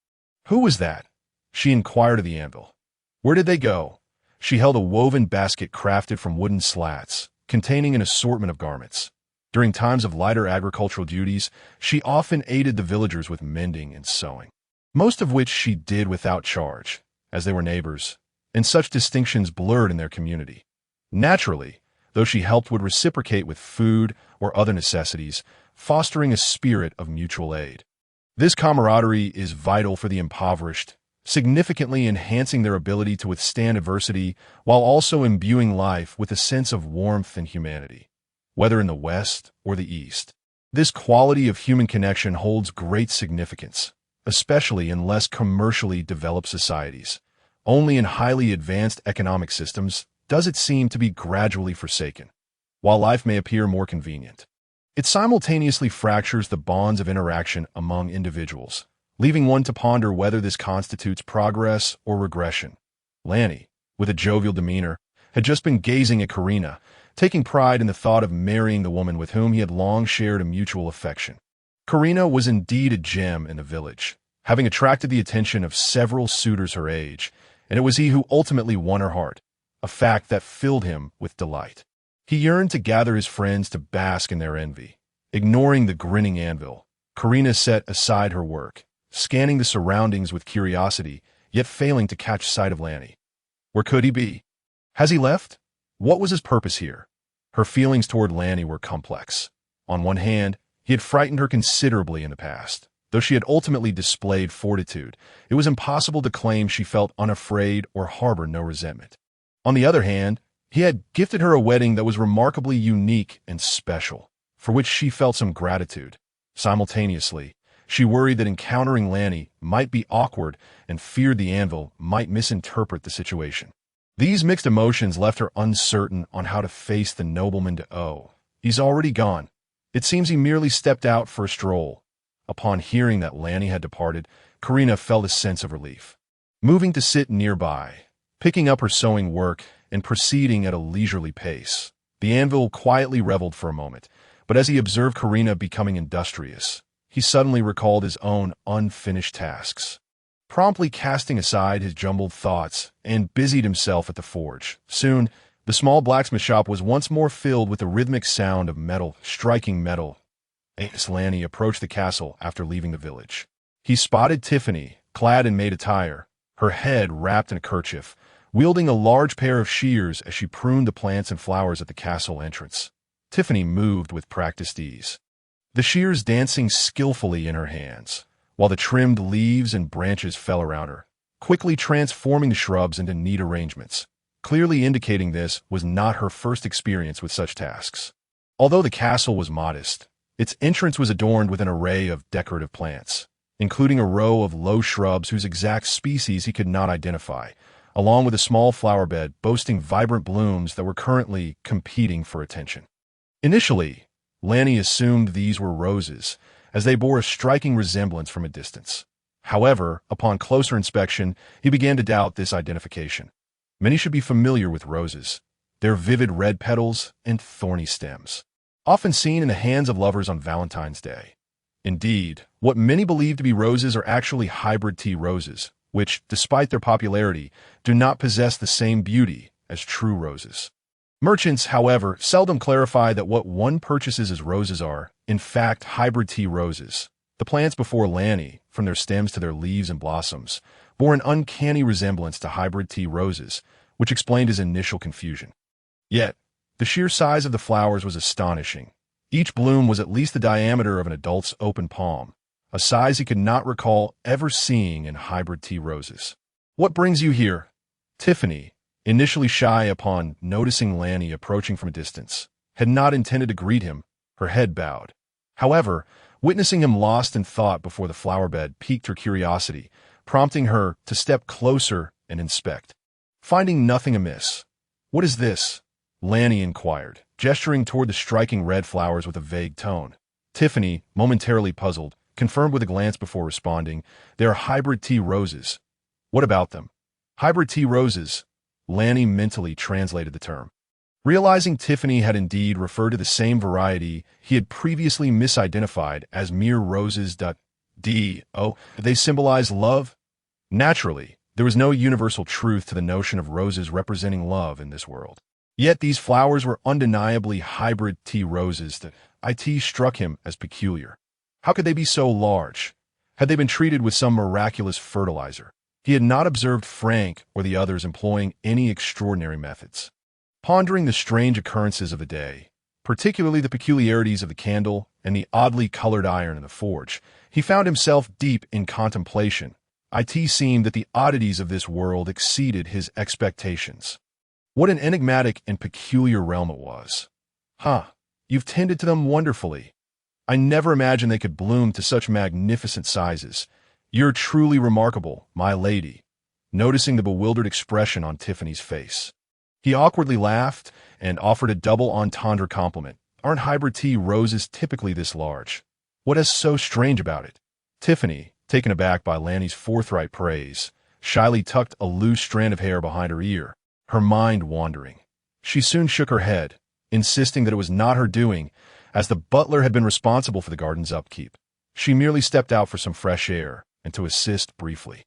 "Who was that?" she inquired of the anvil. "Where did they go?" She held a woven basket crafted from wooden slats, containing an assortment of garments. During times of lighter agricultural duties, she often aided the villagers with mending and sewing, most of which she did without charge, as they were neighbors, and such distinctions blurred in their community. Naturally, those she helped would reciprocate with food or other necessities, fostering a spirit of mutual aid. This camaraderie is vital for the impoverished, significantly enhancing their ability to withstand adversity while also imbuing life with a sense of warmth and humanity. Whether in the West or the East, this quality of human connection holds great significance, especially in less commercially developed societies. Only in highly advanced economic systems does it seem to be gradually forsaken. While life may appear more convenient, it simultaneously fractures the bonds of interaction among individuals, leaving one to ponder whether this constitutes progress or regression. Lanny, with a jovial demeanor, had just been gazing at Karina, taking pride in the thought of marrying the woman with whom he had long shared a mutual affection. Karina was indeed a gem in the village, having attracted the attention of several suitors her age, and it was he who ultimately won her heart, a fact that filled him with delight. He yearned to gather his friends to bask in their envy. Ignoring the grinning anvil, Karina set aside her work, scanning the surroundings with curiosity, yet failing to catch sight of Lanny. Where could he be? Has he left? What was his purpose here? Her feelings toward Lanny were complex. On one hand, he had frightened her considerably in the past. Though she had ultimately displayed fortitude, it was impossible to claim she felt unafraid or harbor no resentment. On the other hand, he had gifted her a wedding that was remarkably unique and special, for which she felt some gratitude. Simultaneously, she worried that encountering Lanny might be awkward and feared the anvil might misinterpret the situation. These mixed emotions left her uncertain on how to face the nobleman. He's already gone. It seems he merely stepped out for a stroll. Upon hearing that Lanny had departed, Karina felt a sense of relief. Moving to sit nearby, picking up her sewing work, and proceeding at a leisurely pace, the anvil quietly reveled for a moment, but as he observed Karina becoming industrious, he suddenly recalled his own unfinished tasks. Promptly casting aside his jumbled thoughts and busied himself at the forge. Soon, the small blacksmith shop was once more filled with the rhythmic sound of metal striking metal. As Lanny approached the castle after leaving the village, he spotted Tiffany, clad in maid attire, her head wrapped in a kerchief, wielding a large pair of shears as she pruned the plants and flowers at the castle entrance. Tiffany moved with practiced ease, the shears dancing skillfully in her hands, while the trimmed leaves and branches fell around her, quickly transforming the shrubs into neat arrangements, clearly indicating this was not her first experience with such tasks. Although the castle was modest, its entrance was adorned with an array of decorative plants, including a row of low shrubs whose exact species he could not identify, along with a small flower bed boasting vibrant blooms that were currently competing for attention. Initially, Lanny assumed these were roses, as they bore a striking resemblance from a distance. However, upon closer inspection, he began to doubt this identification. Many should be familiar with roses, their vivid red petals and thorny stems, often seen in the hands of lovers on Valentine's Day. Indeed, what many believe to be roses are actually hybrid tea roses, which, despite their popularity, do not possess the same beauty as true roses. Merchants, however, seldom clarify that what one purchases as roses are, in fact, hybrid tea roses. The plants before Lanny, from their stems to their leaves and blossoms, bore an uncanny resemblance to hybrid tea roses, which explained his initial confusion. Yet, the sheer size of the flowers was astonishing. Each bloom was at least the diameter of an adult's open palm, a size he could not recall ever seeing in hybrid tea roses. "What brings you here?" Tiffany, initially shy upon noticing Lanny approaching from a distance, had not intended to greet him, her head bowed. However, witnessing him lost in thought before the flower bed piqued her curiosity, prompting her to step closer and inspect. Finding nothing amiss, "What is this?" Lanny inquired, gesturing toward the striking red flowers with a vague tone. Tiffany, momentarily puzzled, confirmed with a glance before responding, "They are hybrid tea roses." "What about them?" "Hybrid tea roses." Lanny mentally translated the term. Realizing Tiffany had indeed referred to the same variety he had previously misidentified as mere roses. They symbolize love? Naturally, There was no universal truth to the notion of roses representing love in this world. Yet these flowers were undeniably hybrid tea roses that it struck him as peculiar. How could they be so large? Had they been treated with some miraculous fertilizer? He had not observed Frank or the others employing any extraordinary methods. Pondering the strange occurrences of the day, particularly the peculiarities of the candle and the oddly colored iron in the forge, he found himself deep in contemplation. It seemed that the oddities of this world exceeded his expectations. What an enigmatic and peculiar realm it was. You've tended to them wonderfully. I never imagined they could bloom to such magnificent sizes. You're truly remarkable, my lady. Noticing the bewildered expression on Tiffany's face, he awkwardly laughed and offered a double entendre compliment. Aren't hybrid tea roses typically this large? What is so strange about it? Tiffany, taken aback by Lanny's forthright praise, shyly tucked a loose strand of hair behind her ear, her mind wandering. She soon shook her head, insisting that it was not her doing, as the butler had been responsible for the garden's upkeep. She merely stepped out for some fresh air and to assist briefly.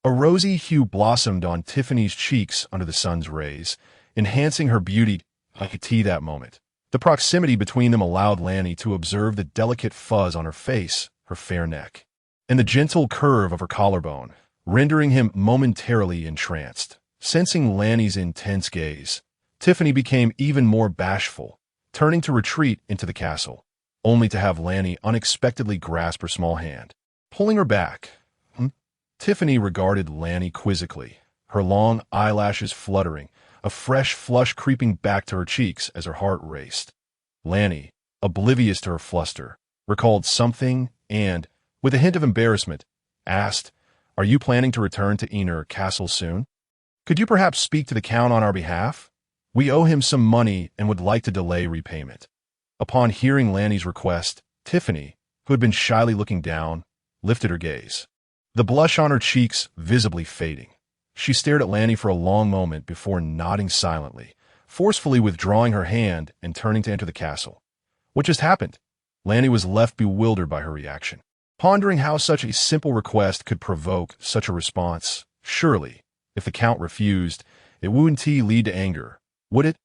A rosy hue blossomed on Tiffany's cheeks under the sun's rays, enhancing her beauty like a tea that moment. The proximity between them allowed Lanny to observe the delicate fuzz on her face, her fair neck, and the gentle curve of her collarbone, rendering him momentarily entranced. Sensing Lanny's intense gaze, Tiffany became even more bashful, turning to retreat into the castle, only to have Lanny unexpectedly grasp her small hand, pulling her back. Tiffany regarded Lanny quizzically, her long eyelashes fluttering, a fresh flush creeping back to her cheeks as her heart raced. Lanny, oblivious to her fluster, recalled something and, with a hint of embarrassment, asked, "Are you planning to return to Iner Castle soon? Could you perhaps speak to the Count on our behalf? We owe him some money and would like to delay repayment." Upon hearing Lanny's request, Tiffany, who had been shyly looking down, lifted her gaze, the blush on her cheeks visibly fading. She stared at Lanny for a long moment before nodding silently, forcefully withdrawing her hand and turning to enter the castle. What just happened? Lanny was left bewildered by her reaction, pondering how such a simple request could provoke such a response. Surely, if the Count refused, it wouldn't lead to anger, would it?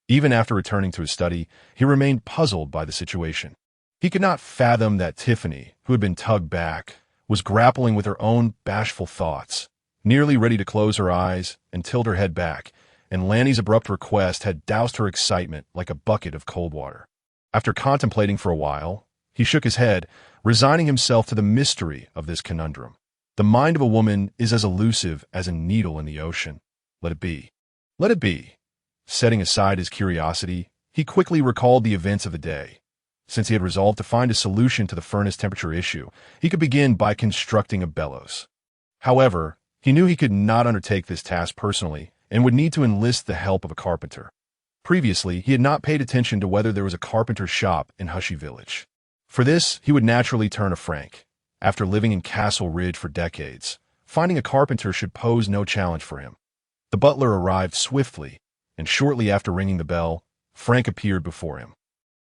Even after returning to his study, he remained puzzled by the situation. He could not fathom that Tiffany, who had been tugged back, was grappling with her own bashful thoughts, nearly ready to close her eyes and tilt her head back, and Lanny's abrupt request had doused her excitement like a bucket of cold water. After contemplating for a while, he shook his head, resigning himself to the mystery of this conundrum. The mind of a woman is as elusive as a needle in the ocean. Let it be. Let it be. Setting aside his curiosity, he quickly recalled the events of the day. Since he had resolved to find a solution to the furnace temperature issue, he could begin by constructing a bellows. However, he knew he could not undertake this task personally and would need to enlist the help of a carpenter. Previously, he had not paid attention to whether there was a carpenter's shop in Hushy Village. For this, he would naturally turn to Frank. After living in Castle Ridge for decades, finding a carpenter should pose no challenge for him. The butler arrived swiftly, and shortly after ringing the bell, Frank appeared before him.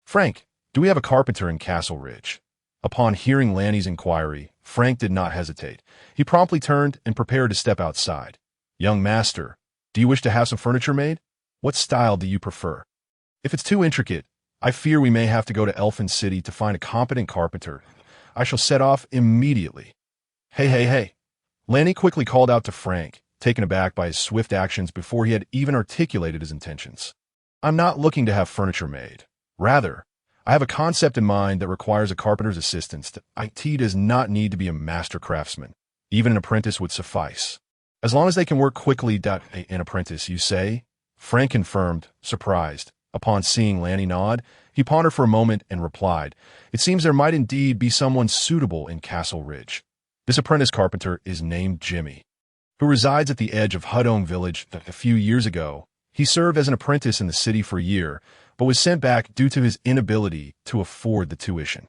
"Frank, do we have a carpenter in Castle Ridge?" Upon hearing Lanny's inquiry, Frank did not hesitate. He promptly turned and prepared to step outside. "Young master, do you wish to have some furniture made? What style do you prefer? If it's too intricate, I fear we may have to go to Elfin City to find a competent carpenter. I shall set off immediately." Hey. Lanny quickly called out to Frank, taken aback by his swift actions before he had even articulated his intentions. "I'm not looking to have furniture made. Rather, I have a concept in mind that requires a carpenter's assistance. It does not need to be a master craftsman. Even an apprentice would suffice. As long as they can work quickly. An apprentice, you say?" Frank confirmed, surprised. Upon seeing Lanny nod, he pondered for a moment and replied, "It seems there might indeed be someone suitable in Castle Ridge. This apprentice carpenter is named Jimmy, who resides at the edge of Hudong Village. A few years ago, he served as an apprentice in the city for a year, but was sent back due to his inability to afford the tuition.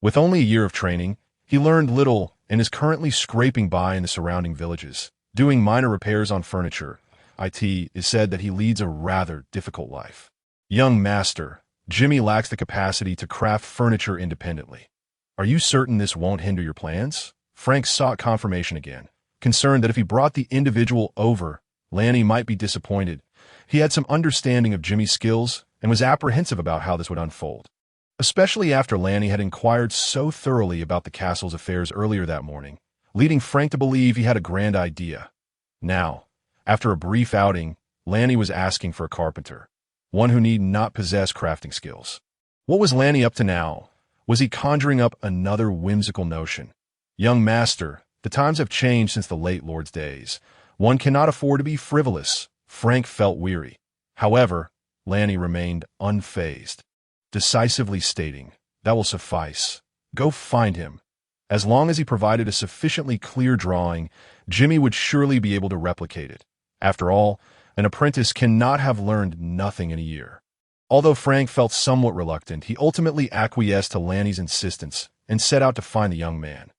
With only a year of training, he learned little and is currently scraping by in the surrounding villages, doing minor repairs on furniture. It is said that he leads a rather difficult life. Young master, Jimmy lacks the capacity to craft furniture independently. Are you certain this won't hinder your plans?" Frank sought confirmation again, concerned that if he brought the individual over, Lanni might be disappointed. He had some understanding of Jimmy's skills and was apprehensive about how this would unfold, especially after Lanni had inquired so thoroughly about the castle's affairs earlier that morning, leading Frank to believe he had a grand idea. Now, after a brief outing, Lanni was asking for a carpenter, one who need not possess crafting skills. What was Lanni up to now? Was he conjuring up another whimsical notion? Young master, the times have changed since the late Lord's days. One cannot afford to be frivolous. Frank felt weary. However, Lanni remained unfazed, decisively stating, "That will suffice. Go find him." As long as he provided a sufficiently clear drawing, Jimmy would surely be able to replicate it. After all, an apprentice cannot have learned nothing in a year. Although Frank felt somewhat reluctant, he ultimately acquiesced to Lanni's insistence and set out to find the young man.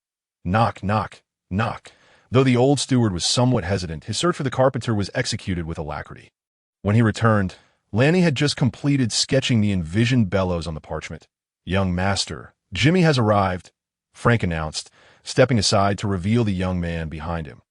Knock, knock, knock. Though the old steward was somewhat hesitant, his search for the carpenter was executed with alacrity. When he returned, Lanni had just completed sketching the envisioned bellows on the parchment. "Young master, Jimmy has arrived," Frank announced, stepping aside to reveal the young man behind him.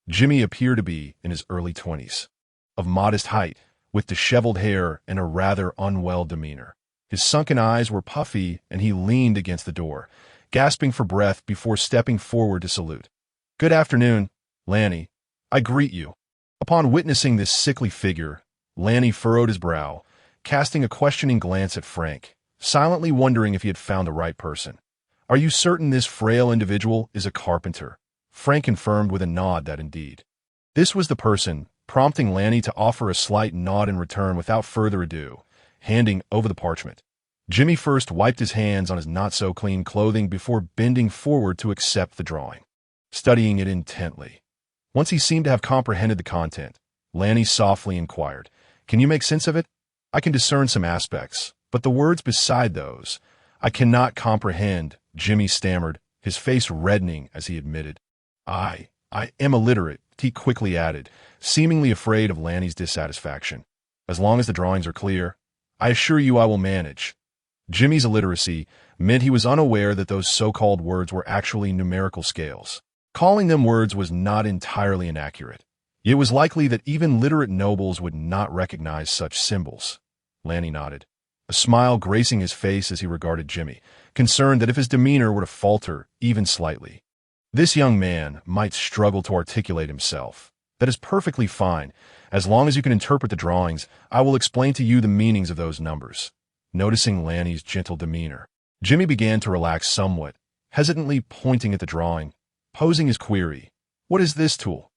Jimmy appeared to be in his early 20s, of modest height, with disheveled hair and a rather unwell demeanor. His sunken eyes were puffy, and he leaned against the door, gasping for breath before stepping forward to salute. "Good afternoon, Lanni. I greet you." Upon witnessing this sickly figure, Lanni furrowed his brow, casting a questioning glance at Frank, silently wondering if he had found the right person. "Are you certain this frail individual is a carpenter?" Frank confirmed with a nod that indeed. This was the person, prompting Lanni to offer a slight nod in return without further ado, handing over the parchment. Jimmy first wiped his hands on his not-so-clean clothing before bending forward to accept the drawing, studying it intently. Once he seemed to have comprehended the content, Lanni softly inquired, "Can you make sense of it? I can discern some aspects, but the words beside those, I cannot comprehend," Jimmy stammered, his face reddening as he admitted. I am illiterate," he quickly added, seemingly afraid of Lanni's dissatisfaction. "As long as the drawings are clear, I assure you I will manage." Jimmy's illiteracy meant he was unaware that those so-called words were actually numerical scales. Calling them words was not entirely inaccurate. It was likely that even literate nobles would not recognize such symbols. Lanni nodded, a smile gracing his face as he regarded Jimmy, concerned that if his demeanor were to falter even slightly, this young man might struggle to articulate himself. "That is perfectly fine. As long as you can interpret the drawings, I will explain to you the meanings of those numbers." Noticing Lanni's gentle demeanor, Jimmy began to relax somewhat, hesitantly pointing at the drawing, posing his query. "What is this tool?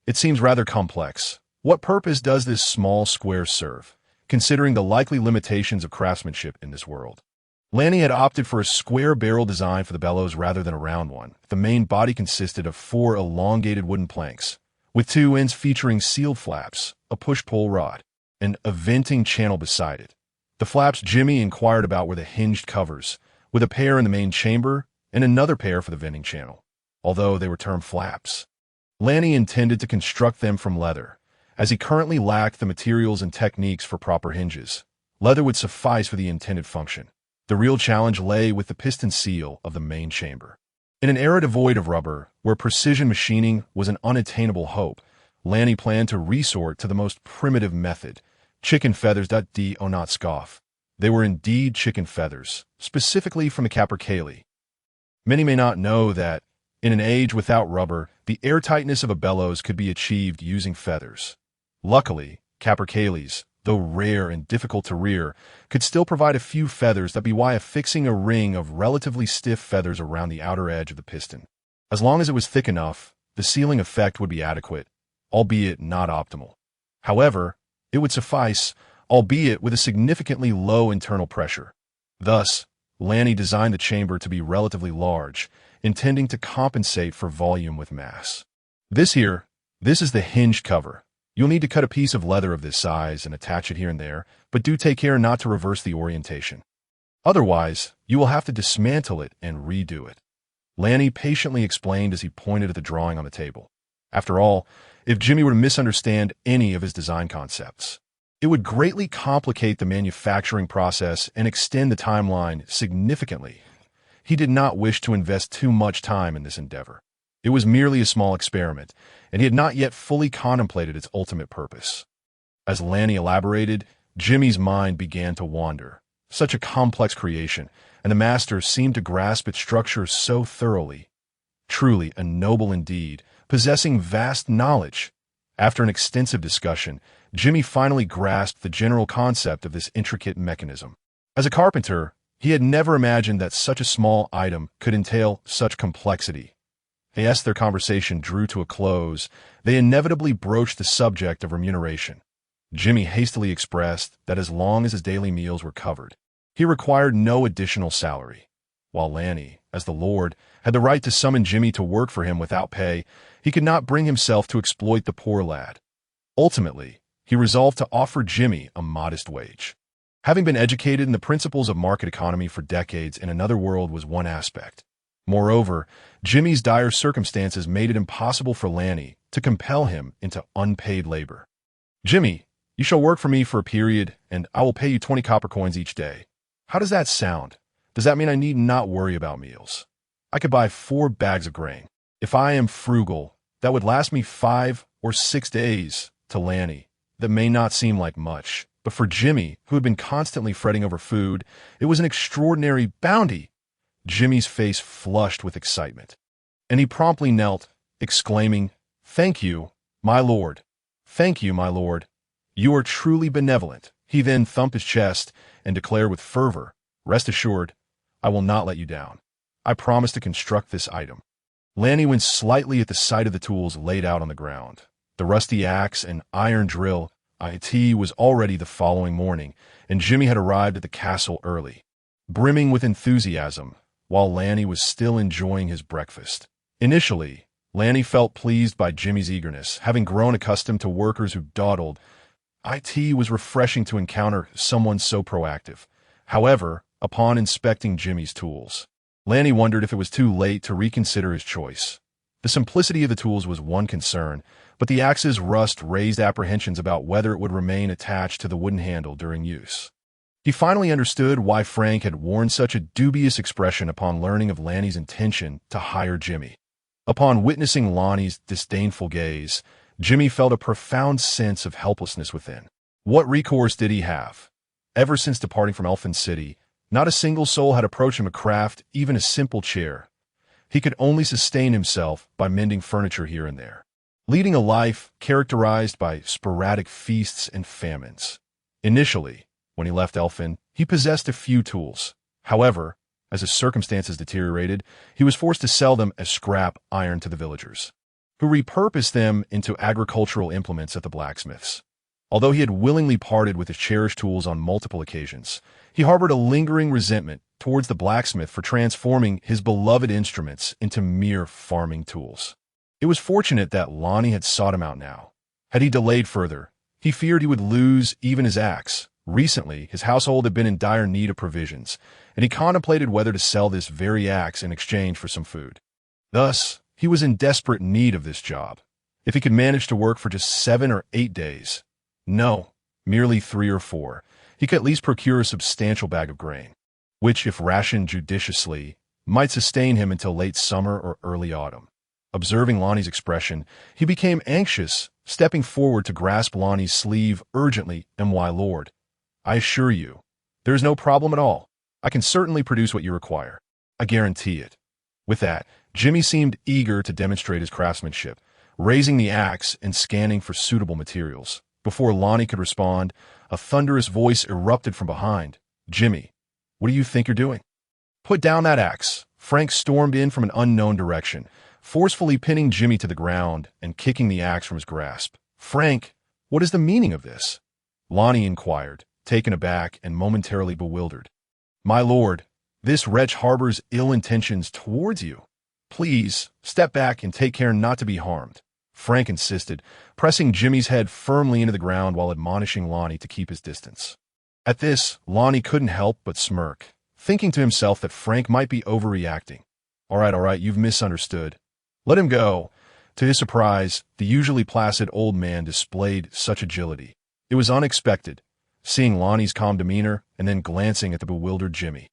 It seems rather complex. What purpose does this small square serve, considering the likely limitations of craftsmanship in this world?" Lanni had opted for a square barrel design for the bellows rather than a round one. The main body consisted of 4 elongated wooden planks, with 2 ends featuring sealed flaps, a push-pull rod, and a venting channel beside it. The flaps Jimmy inquired about were the hinged covers, with a pair in the main chamber and another pair for the venting channel, although they were termed flaps. Lanni intended to construct them from leather, as he currently lacked the materials and techniques for proper hinges. Leather would suffice for the intended function. The real challenge lay with the piston seal of the main chamber. In an era devoid of rubber, where precision machining was an unattainable hope, Lanni planned to resort to the most primitive method, chicken feathers. Do not scoff. They were indeed chicken feathers, specifically from the capercaillie. Many may not know that, in an age without rubber, the airtightness of a bellows could be achieved using feathers. Luckily, capercaillies, though rare and difficult to rear, could still provide a few feathers. That be why affixing a ring of relatively stiff feathers around the outer edge of the piston. As long as it was thick enough, the sealing effect would be adequate, albeit not optimal. However, it would suffice, albeit with a significantly low internal pressure. Thus, Lanni designed the chamber to be relatively large, intending to compensate for volume with mass. This is the hinged cover. You'll need to cut a piece of leather of this size and attach it here and there, but do take care not to reverse the orientation. Otherwise, you will have to dismantle it and redo it. Lanni patiently explained as he pointed at the drawing on the table. After all, if Jimmy were to misunderstand any of his design concepts, it would greatly complicate the manufacturing process and extend the timeline significantly. He did not wish to invest too much time in this endeavor. It was merely a small experiment, and he had not yet fully contemplated its ultimate purpose. As Lanny elaborated, Jimmy's mind began to wander. Such a complex creation, and the master seemed to grasp its structure so thoroughly. Truly a noble indeed, possessing vast knowledge. After an extensive discussion, Jimmy finally grasped the general concept of this intricate mechanism. As a carpenter, he had never imagined that such a small item could entail such complexity. As their conversation drew to a close, they inevitably broached the subject of remuneration. Jimmy hastily expressed that as long as his daily meals were covered, he required no additional salary. While Lanny, as the Lord, had the right to summon Jimmy to work for him without pay, he could not bring himself to exploit the poor lad. Ultimately, he resolved to offer Jimmy a modest wage. Having been educated in the principles of market economy for decades in another world was one aspect. Moreover, Jimmy's dire circumstances made it impossible for Lanny to compel him into unpaid labor. "Jimmy, you shall work for me for a period, and I will pay you 20 copper coins each day. How does that sound? Does that mean I need not worry about meals? I could buy 4 bags of grain. If I am frugal, that would last me 5 or 6 days." To Lanny, that may not seem like much, but for Jimmy, who had been constantly fretting over food, it was an extraordinary bounty. Jimmy's face flushed with excitement, and he promptly knelt, exclaiming, "Thank you, my lord. Thank you, my lord. You are truly benevolent." He then thumped his chest and declared with fervor, "Rest assured, I will not let you down. I promise to construct this item." Lanny winced slightly at the sight of the tools laid out on the ground. The rusty axe and iron drill. It was already the following morning, and Jimmy had arrived at the castle early, brimming with enthusiasm, while Lanny was still enjoying his breakfast. Initially, Lanny felt pleased by Jimmy's eagerness, having grown accustomed to workers who dawdled. It was refreshing to encounter someone so proactive. However, upon inspecting Jimmy's tools, Lanny wondered if it was too late to reconsider his choice. The simplicity of the tools was one concern, but the axe's rust raised apprehensions about whether it would remain attached to the wooden handle during use. He finally understood why Frank had worn such a dubious expression upon learning of Lanny's intention to hire Jimmy. Upon witnessing Lonnie's disdainful gaze, Jimmy felt a profound sense of helplessness within. What recourse did he have? Ever since departing from Elfin City, not a single soul had approached him to craft even a simple chair. He could only sustain himself by mending furniture here and there, leading a life characterized by sporadic feasts and famines. Initially, when he left Elfin, he possessed a few tools. However, as his circumstances deteriorated, he was forced to sell them as scrap iron to the villagers, who repurposed them into agricultural implements at the blacksmiths. Although he had willingly parted with his cherished tools on multiple occasions, he harbored a lingering resentment towards the blacksmith for transforming his beloved instruments into mere farming tools. It was fortunate that Lonnie had sought him out now. Had he delayed further, he feared he would lose even his axe. Recently, his household had been in dire need of provisions, and he contemplated whether to sell this very axe in exchange for some food. Thus, he was in desperate need of this job. If he could manage to work for just 7 or 8 days, no, merely 3 or 4, he could at least procure a substantial bag of grain, which, if rationed judiciously, might sustain him until late summer or early autumn. Observing Lonnie's expression, he became anxious, stepping forward to grasp Lonnie's sleeve urgently. "My lord, I assure you, there is no problem at all. I can certainly produce what you require. I guarantee it." With that, Jimmy seemed eager to demonstrate his craftsmanship, raising the axe and scanning for suitable materials. Before Lonnie could respond, a thunderous voice erupted from behind. "Jimmy, what do you think you're doing? Put down that axe." Frank stormed in from an unknown direction, forcefully pinning Jimmy to the ground and kicking the axe from his grasp. "Frank, what is the meaning of this?" Lonnie inquired, taken aback and momentarily bewildered. "My lord, this wretch harbors ill intentions towards you. Please, step back and take care not to be harmed," Frank insisted, pressing Jimmy's head firmly into the ground while admonishing Lonnie to keep his distance. At this, Lonnie couldn't help but smirk, thinking to himself that Frank might be overreacting. All right, you've misunderstood. Let him go." To his surprise, the usually placid old man displayed such agility. It was unexpected, seeing Lonnie's calm demeanor and then glancing at the bewildered Jimmy.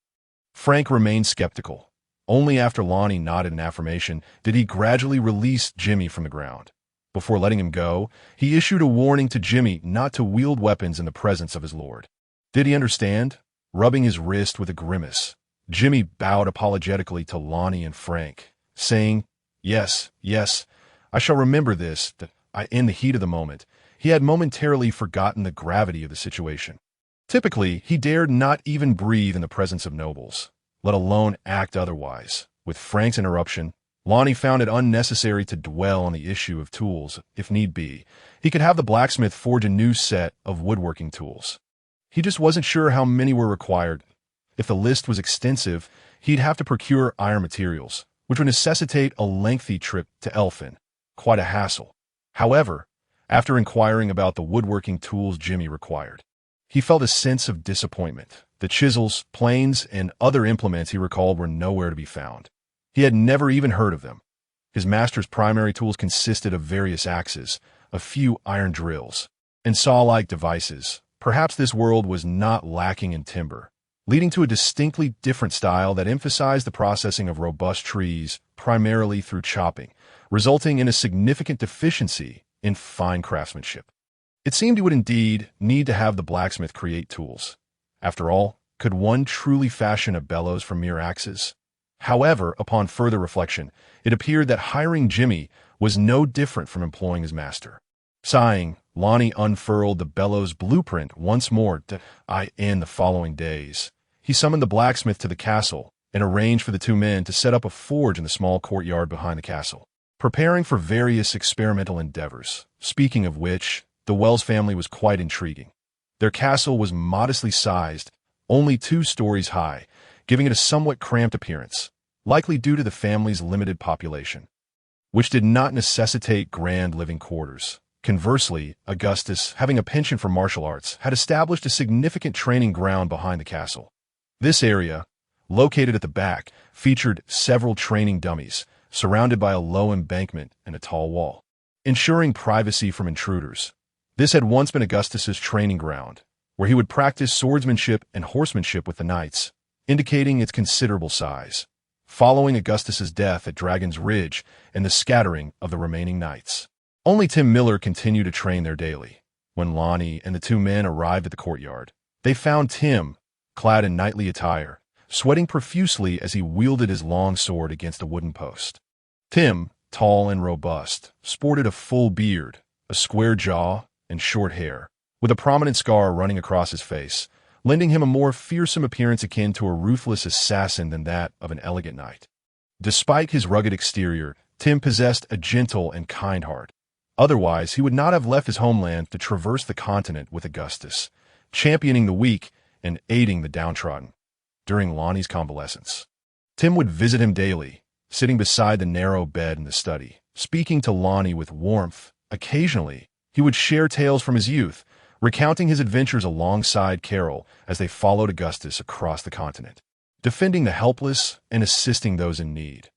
Frank remained skeptical. Only after Lonnie nodded in affirmation did he gradually release Jimmy from the ground. Before letting him go, he issued a warning to Jimmy not to wield weapons in the presence of his lord. Did he understand? Rubbing his wrist with a grimace, Jimmy bowed apologetically to Lonnie and Frank, saying, "Yes, yes, I shall remember this." In the heat of the moment, he had momentarily forgotten the gravity of the situation. Typically, he dared not even breathe in the presence of nobles, let alone act otherwise. With Frank's interruption, Lonnie found it unnecessary to dwell on the issue of tools. If need be, he could have the blacksmith forge a new set of woodworking tools. He just wasn't sure how many were required. If the list was extensive, he'd have to procure iron materials, which would necessitate a lengthy trip to Elfin. Quite a hassle. However, after inquiring about the woodworking tools Jimmy required, he felt a sense of disappointment. The chisels, planes, and other implements he recalled were nowhere to be found. He had never even heard of them. His master's primary tools consisted of various axes, a few iron drills, and saw-like devices. Perhaps this world was not lacking in timber, leading to a distinctly different style that emphasized the processing of robust trees primarily through chopping, resulting in a significant deficiency in fine craftsmanship. It seemed he would indeed need to have the blacksmith create tools. After all, could one truly fashion a bellows from mere axes? However, upon further reflection, it appeared that hiring Jimmy was no different from employing his master. Sighing, Lonnie unfurled the bellows blueprint once more. In the following days, he summoned the blacksmith to the castle and arranged for the two men to set up a forge in the small courtyard behind the castle, preparing for various experimental endeavors. Speaking of which, the Wells family was quite intriguing. Their castle was modestly sized, only 2 stories high, giving it a somewhat cramped appearance, likely due to the family's limited population, which did not necessitate grand living quarters. Conversely, Augustus, having a penchant for martial arts, had established a significant training ground behind the castle. This area, located at the back, featured several training dummies, surrounded by a low embankment and a tall wall, ensuring privacy from intruders. This had once been Augustus's training ground, where he would practice swordsmanship and horsemanship with the knights, indicating its considerable size. Following Augustus's death at Dragon's Ridge and the scattering of the remaining knights, only Tim Miller continued to train there daily. When Lonnie and the 2 men arrived at the courtyard, they found Tim, clad in knightly attire, sweating profusely as he wielded his long sword against a wooden post. Tim, tall and robust, sported a full beard, a square jaw, and short hair, with a prominent scar running across his face, lending him a more fearsome appearance akin to a ruthless assassin than that of an elegant knight. Despite his rugged exterior, Tim possessed a gentle and kind heart. Otherwise, he would not have left his homeland to traverse the continent with Augustus, championing the weak and aiding the downtrodden. During Lonnie's convalescence, Tim would visit him daily, sitting beside the narrow bed in the study, speaking to Lonnie with warmth. Occasionally, he would share tales from his youth, recounting his adventures alongside Carol as they followed Augustus across the continent, defending the helpless and assisting those in need.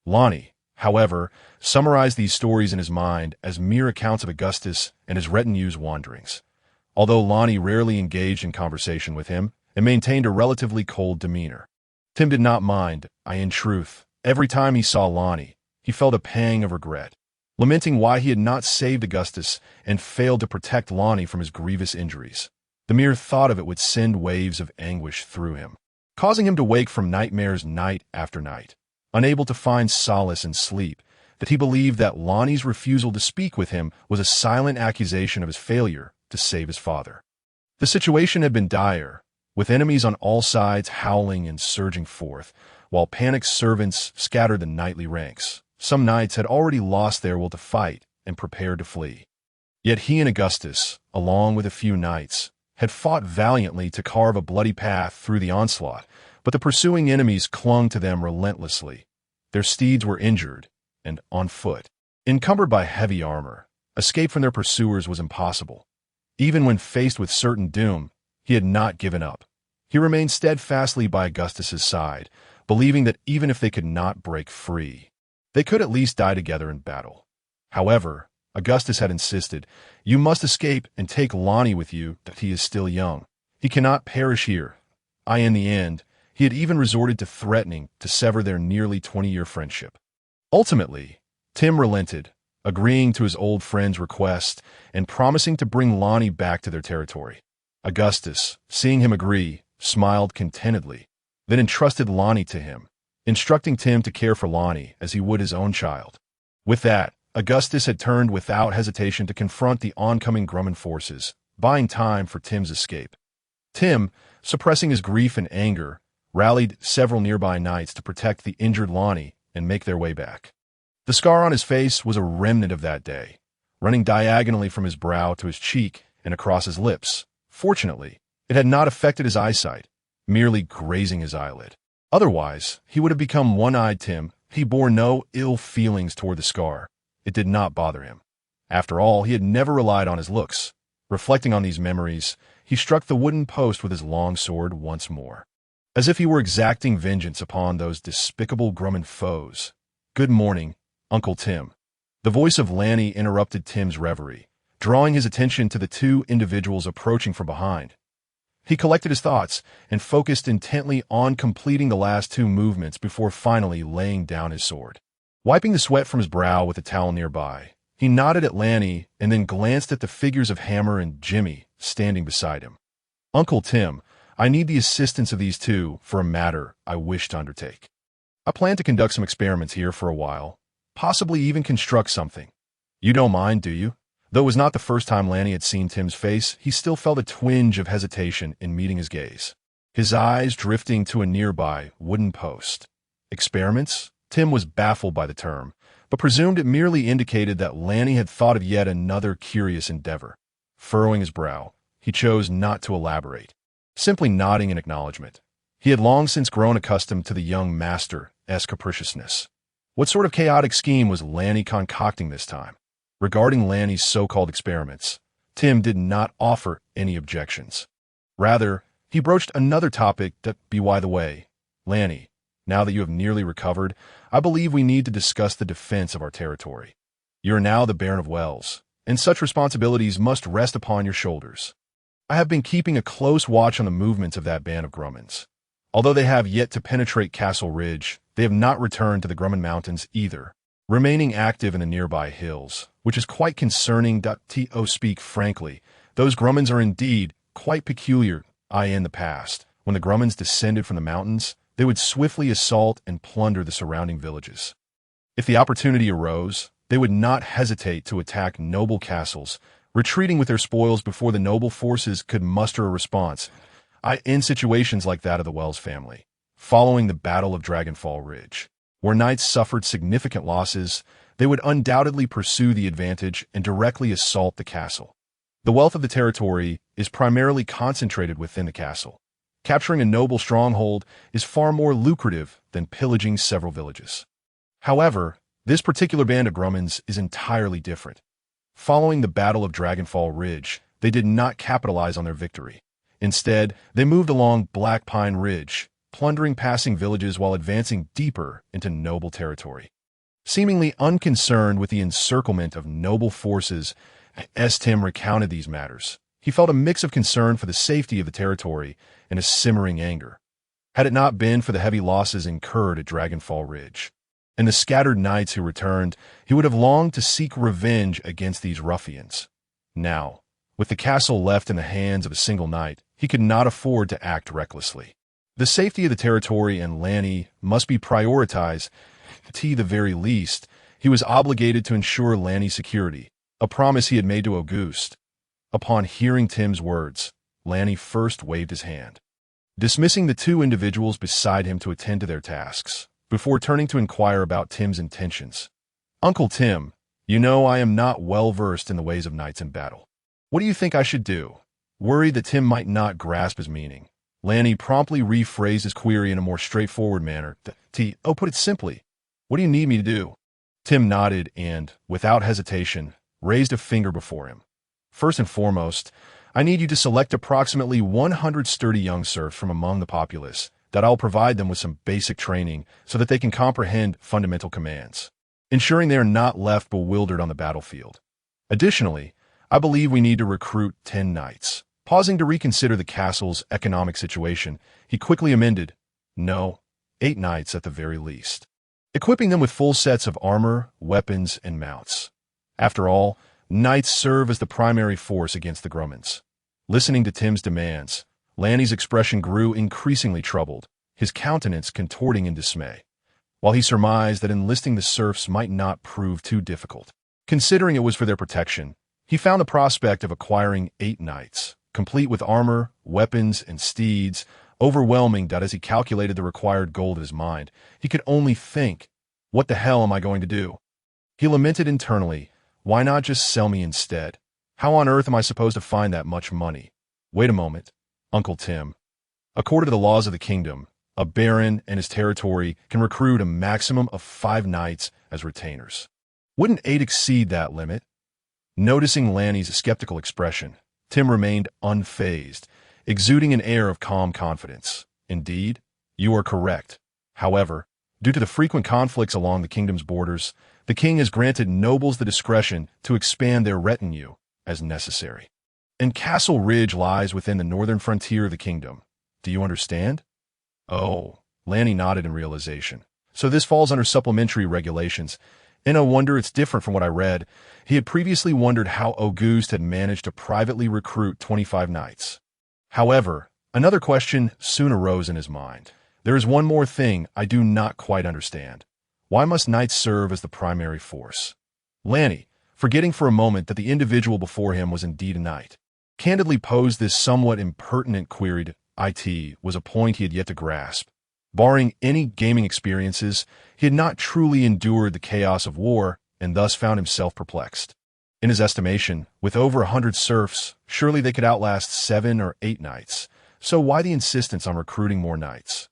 Lonnie, however, summarized these stories in his mind as mere accounts of Augustus and his retinue's wanderings. Although Lonnie rarely engaged in conversation with him and maintained a relatively cold demeanor, Tim did not mind. In truth, every time he saw Lonnie, he felt a pang of regret, lamenting why he had not saved Augustus and failed to protect Lonnie from his grievous injuries. The mere thought of it would send waves of anguish through him, causing him to wake from nightmares night after night, unable to find solace in sleep, that he believed that Lonnie's refusal to speak with him was a silent accusation of his failure to save his father. The situation had been dire, with enemies on all sides howling and surging forth, while panicked servants scattered the knightly ranks. Some knights had already lost their will to fight and prepared to flee. Yet he and Augustus, along with a few knights, had fought valiantly to carve a bloody path through the onslaught, but the pursuing enemies clung to them relentlessly. Their steeds were injured and on foot, encumbered by heavy armor. Escape from their pursuers was impossible. Even when faced with certain doom, he had not given up. He remained steadfastly by Augustus's side, believing that even if they could not break free, they could at least die together in battle. However, Augustus had insisted, "You must escape and take Lonnie with you, that he is still young. He cannot perish here." In the end, He had even resorted to threatening to sever their nearly 20-year friendship. Ultimately, Tim relented, agreeing to his old friend's request and promising to bring Lonnie back to their territory. Augustus, seeing him agree, smiled contentedly, then entrusted Lonnie to him, instructing Tim to care for Lonnie as he would his own child. With that, Augustus had turned without hesitation to confront the oncoming Grumman forces, buying time for Tim's escape. Tim, suppressing his grief and anger, rallied several nearby knights to protect the injured Lonnie and make their way back. The scar on his face was a remnant of that day, running diagonally from his brow to his cheek and across his lips. Fortunately, it had not affected his eyesight, merely grazing his eyelid. Otherwise, he would have become one-eyed Tim. He bore no ill feelings toward the scar. It did not bother him. After all, he had never relied on his looks. Reflecting on these memories, he struck the wooden post with his long sword once more, as if he were exacting vengeance upon those despicable Grumman foes. "Good morning, Uncle Tim." The voice of Lanny interrupted Tim's reverie, drawing his attention to the two individuals approaching from behind. He collected his thoughts and focused intently on completing the last two movements before finally laying down his sword. Wiping the sweat from his brow with a towel nearby, he nodded at Lanny and then glanced at the figures of Hammer and Jimmy standing beside him. "Uncle Tim, I need the assistance of these two for a matter I wish to undertake. I plan to conduct some experiments here for a while, possibly even construct something. You don't mind, do you?" Though it was not the first time Lanny had seen Tim's face, he still felt a twinge of hesitation in meeting his gaze, his eyes drifting to a nearby wooden post. Experiments? Tim was baffled by the term, but presumed it merely indicated that Lanny had thought of yet another curious endeavor. Furrowing his brow, he chose not to elaborate, simply nodding in acknowledgement. He had long since grown accustomed to the young master's capriciousness. What sort of chaotic scheme was Lanny concocting this time? Regarding Lanny's so-called experiments, Tim did not offer any objections. Rather, he broached another topic that, by the way, "Lanny, now that you have nearly recovered, I believe we need to discuss the defense of our territory. You are now the Baron of Wells, and such responsibilities must rest upon your shoulders. I have been keeping a close watch on the movements of that band of Grummans. Although they have yet to penetrate Castle Ridge, they have not returned to the Grumman Mountains either, remaining active in the nearby hills, which is quite concerning. To speak frankly, those Grummans are indeed quite peculiar. In the past, when the Grummans descended from the mountains, they would swiftly assault and plunder the surrounding villages. If the opportunity arose, they would not hesitate to attack noble castles, retreating with their spoils before the noble forces could muster a response. In situations like that of the Wells family, following the Battle of Dragonfall Ridge, where knights suffered significant losses, they would undoubtedly pursue the advantage and directly assault the castle. The wealth of the territory is primarily concentrated within the castle. Capturing a noble stronghold is far more lucrative than pillaging several villages. However, this particular band of Grummans is entirely different. Following the Battle of Dragonfall Ridge, they did not capitalize on their victory. Instead, they moved along Black Pine Ridge, plundering passing villages while advancing deeper into noble territory. Seemingly unconcerned with the encirclement of noble forces, as Tim recounted these matters, he felt a mix of concern for the safety of the territory and a simmering anger. Had it not been for the heavy losses incurred at Dragonfall Ridge, and the scattered knights who returned, he would have longed to seek revenge against these ruffians. Now, with the castle left in the hands of a single knight, he could not afford to act recklessly. The safety of the territory and Lanny must be prioritized. To the very least, he was obligated to ensure Lanny's security, a promise he had made to Auguste. Upon hearing Tim's words, Lanny first waved his hand, dismissing the two individuals beside him to attend to their tasks, before turning to inquire about Tim's intentions. "Uncle Tim, you know I am not well versed in the ways of knights in battle. What do you think I should do?" Worried that Tim might not grasp his meaning, Lanny promptly rephrased his query in a more straightforward manner. Put it simply, what do you need me to do?" Tim nodded and, without hesitation, raised a finger before him. "First and foremost, I need you to select approximately 100 sturdy young serfs from among the populace, that I'll provide them with some basic training so that they can comprehend fundamental commands, ensuring they are not left bewildered on the battlefield. Additionally, I believe we need to recruit 10 knights." Pausing to reconsider the castle's economic situation, he quickly amended, No, 8 knights at the very least, equipping them with full sets of armor, weapons, and mounts. After all, knights serve as the primary force against the Grumans. Listening to Tim's demands, Lanny's expression grew increasingly troubled, his countenance contorting in dismay, while he surmised that enlisting the serfs might not prove too difficult. Considering it was for their protection, he found the prospect of acquiring 8 knights, complete with armor, weapons, and steeds, overwhelming. As he calculated the required gold in his mind, he could only think, "What the hell am I going to do?" He lamented internally, "Why not just sell me instead? How on earth am I supposed to find that much money?" Wait a moment, Uncle Tim. According to the laws of the kingdom, a baron and his territory can recruit a maximum of 5 knights as retainers. Wouldn't 8 exceed that limit? Noticing Lanny's skeptical expression, Tim remained unfazed, exuding an air of calm confidence. "Indeed, you are correct. However, due to the frequent conflicts along the kingdom's borders, the king has granted nobles the discretion to expand their retinue as necessary. And Castle Ridge lies within the northern frontier of the kingdom. Do you understand?" "Oh," Lanny nodded in realization. "So this falls under supplementary regulations. And no wonder it's different from what I read." He had previously wondered how Auguste had managed to privately recruit 25 knights. However, another question soon arose in his mind. "There is one more thing I do not quite understand. Why must knights serve as the primary force?" Lanny, forgetting for a moment that the individual before him was indeed a knight, candidly posed this somewhat impertinent query. It was a point he had yet to grasp. Barring any gaming experiences, he had not truly endured the chaos of war and thus found himself perplexed. In his estimation, with over 100 serfs, surely they could outlast 7 or 8 knights. So why the insistence on recruiting more knights?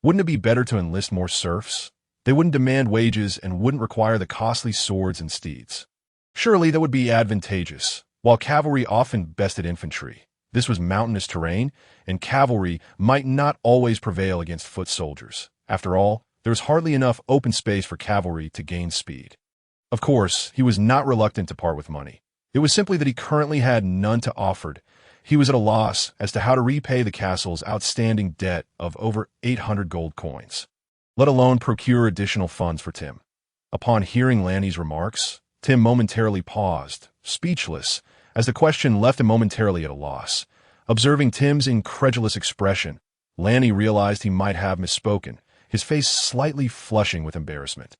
Wouldn't it be better to enlist more serfs? They wouldn't demand wages and wouldn't require the costly swords and steeds. Surely that would be advantageous. While cavalry often bested infantry, this was mountainous terrain, and cavalry might not always prevail against foot soldiers. After all, there was hardly enough open space for cavalry to gain speed. Of course, he was not reluctant to part with money. It was simply that he currently had none to offer. He was at a loss as to how to repay the castle's outstanding debt of over 800 gold coins, let alone procure additional funds for Tim. Upon hearing Lanny's remarks, Tim momentarily paused, speechless, as the question left him momentarily at a loss. Observing Tim's incredulous expression, Lanny realized he might have misspoken, his face slightly flushing with embarrassment.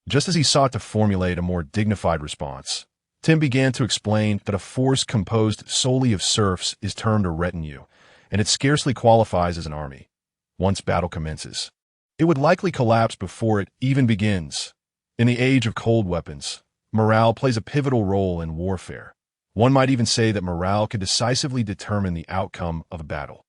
Just as he sought to formulate a more dignified response, Tim began to explain that a force composed solely of serfs is termed a retinue, and it scarcely qualifies as an army. Once battle commences, it would likely collapse before it even begins. In the age of cold weapons, morale plays a pivotal role in warfare. One might even say that morale could decisively determine the outcome of a battle.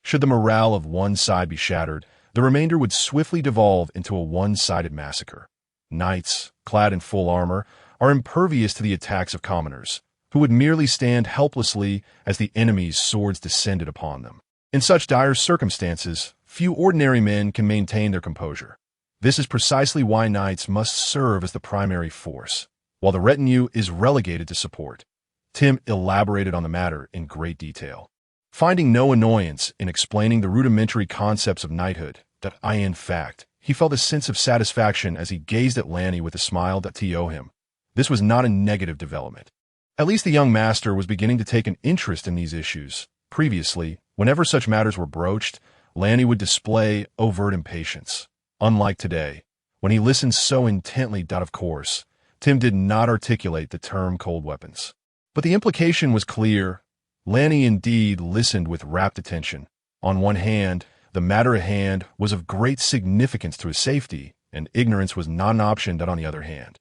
Should the morale of one side be shattered, the remainder would swiftly devolve into a one-sided massacre. Knights, clad in full armor, are impervious to the attacks of commoners, who would merely stand helplessly as the enemy's swords descended upon them. In such dire circumstances, few ordinary men can maintain their composure. This is precisely why knights must serve as the primary force, while the retinue is relegated to support. Tim elaborated on the matter in great detail, finding no annoyance in explaining the rudimentary concepts of knighthood. In fact, he felt a sense of satisfaction as he gazed at Lanny with a smile to him. This was not a negative development. At least the young master was beginning to take an interest in these issues. Previously, whenever such matters were broached, Lanny would display overt impatience. Unlike today, when he listened so intently. Of course, Tim did not articulate the term cold weapons. But the implication was clear. Lanny indeed listened with rapt attention. On one hand, the matter at hand was of great significance to his safety, and ignorance was not an option. On the other hand,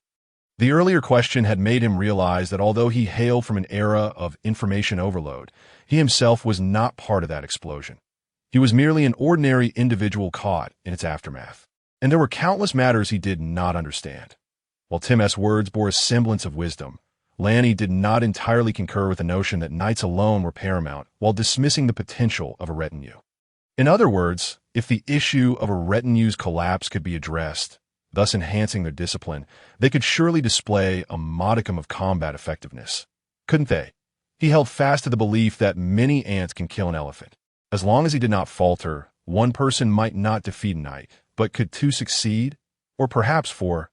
the earlier question had made him realize that although he hailed from an era of information overload, he himself was not part of that explosion. He was merely an ordinary individual caught in its aftermath. And there were countless matters he did not understand. While Tim's words bore a semblance of wisdom, Lanny did not entirely concur with the notion that knights alone were paramount while dismissing the potential of a retinue. In other words, if the issue of a retinue's collapse could be addressed, thus enhancing their discipline, they could surely display a modicum of combat effectiveness. Couldn't they? He held fast to the belief that many ants can kill an elephant. As long as he did not falter, one person might not defeat a knight, but could two succeed? Or perhaps four,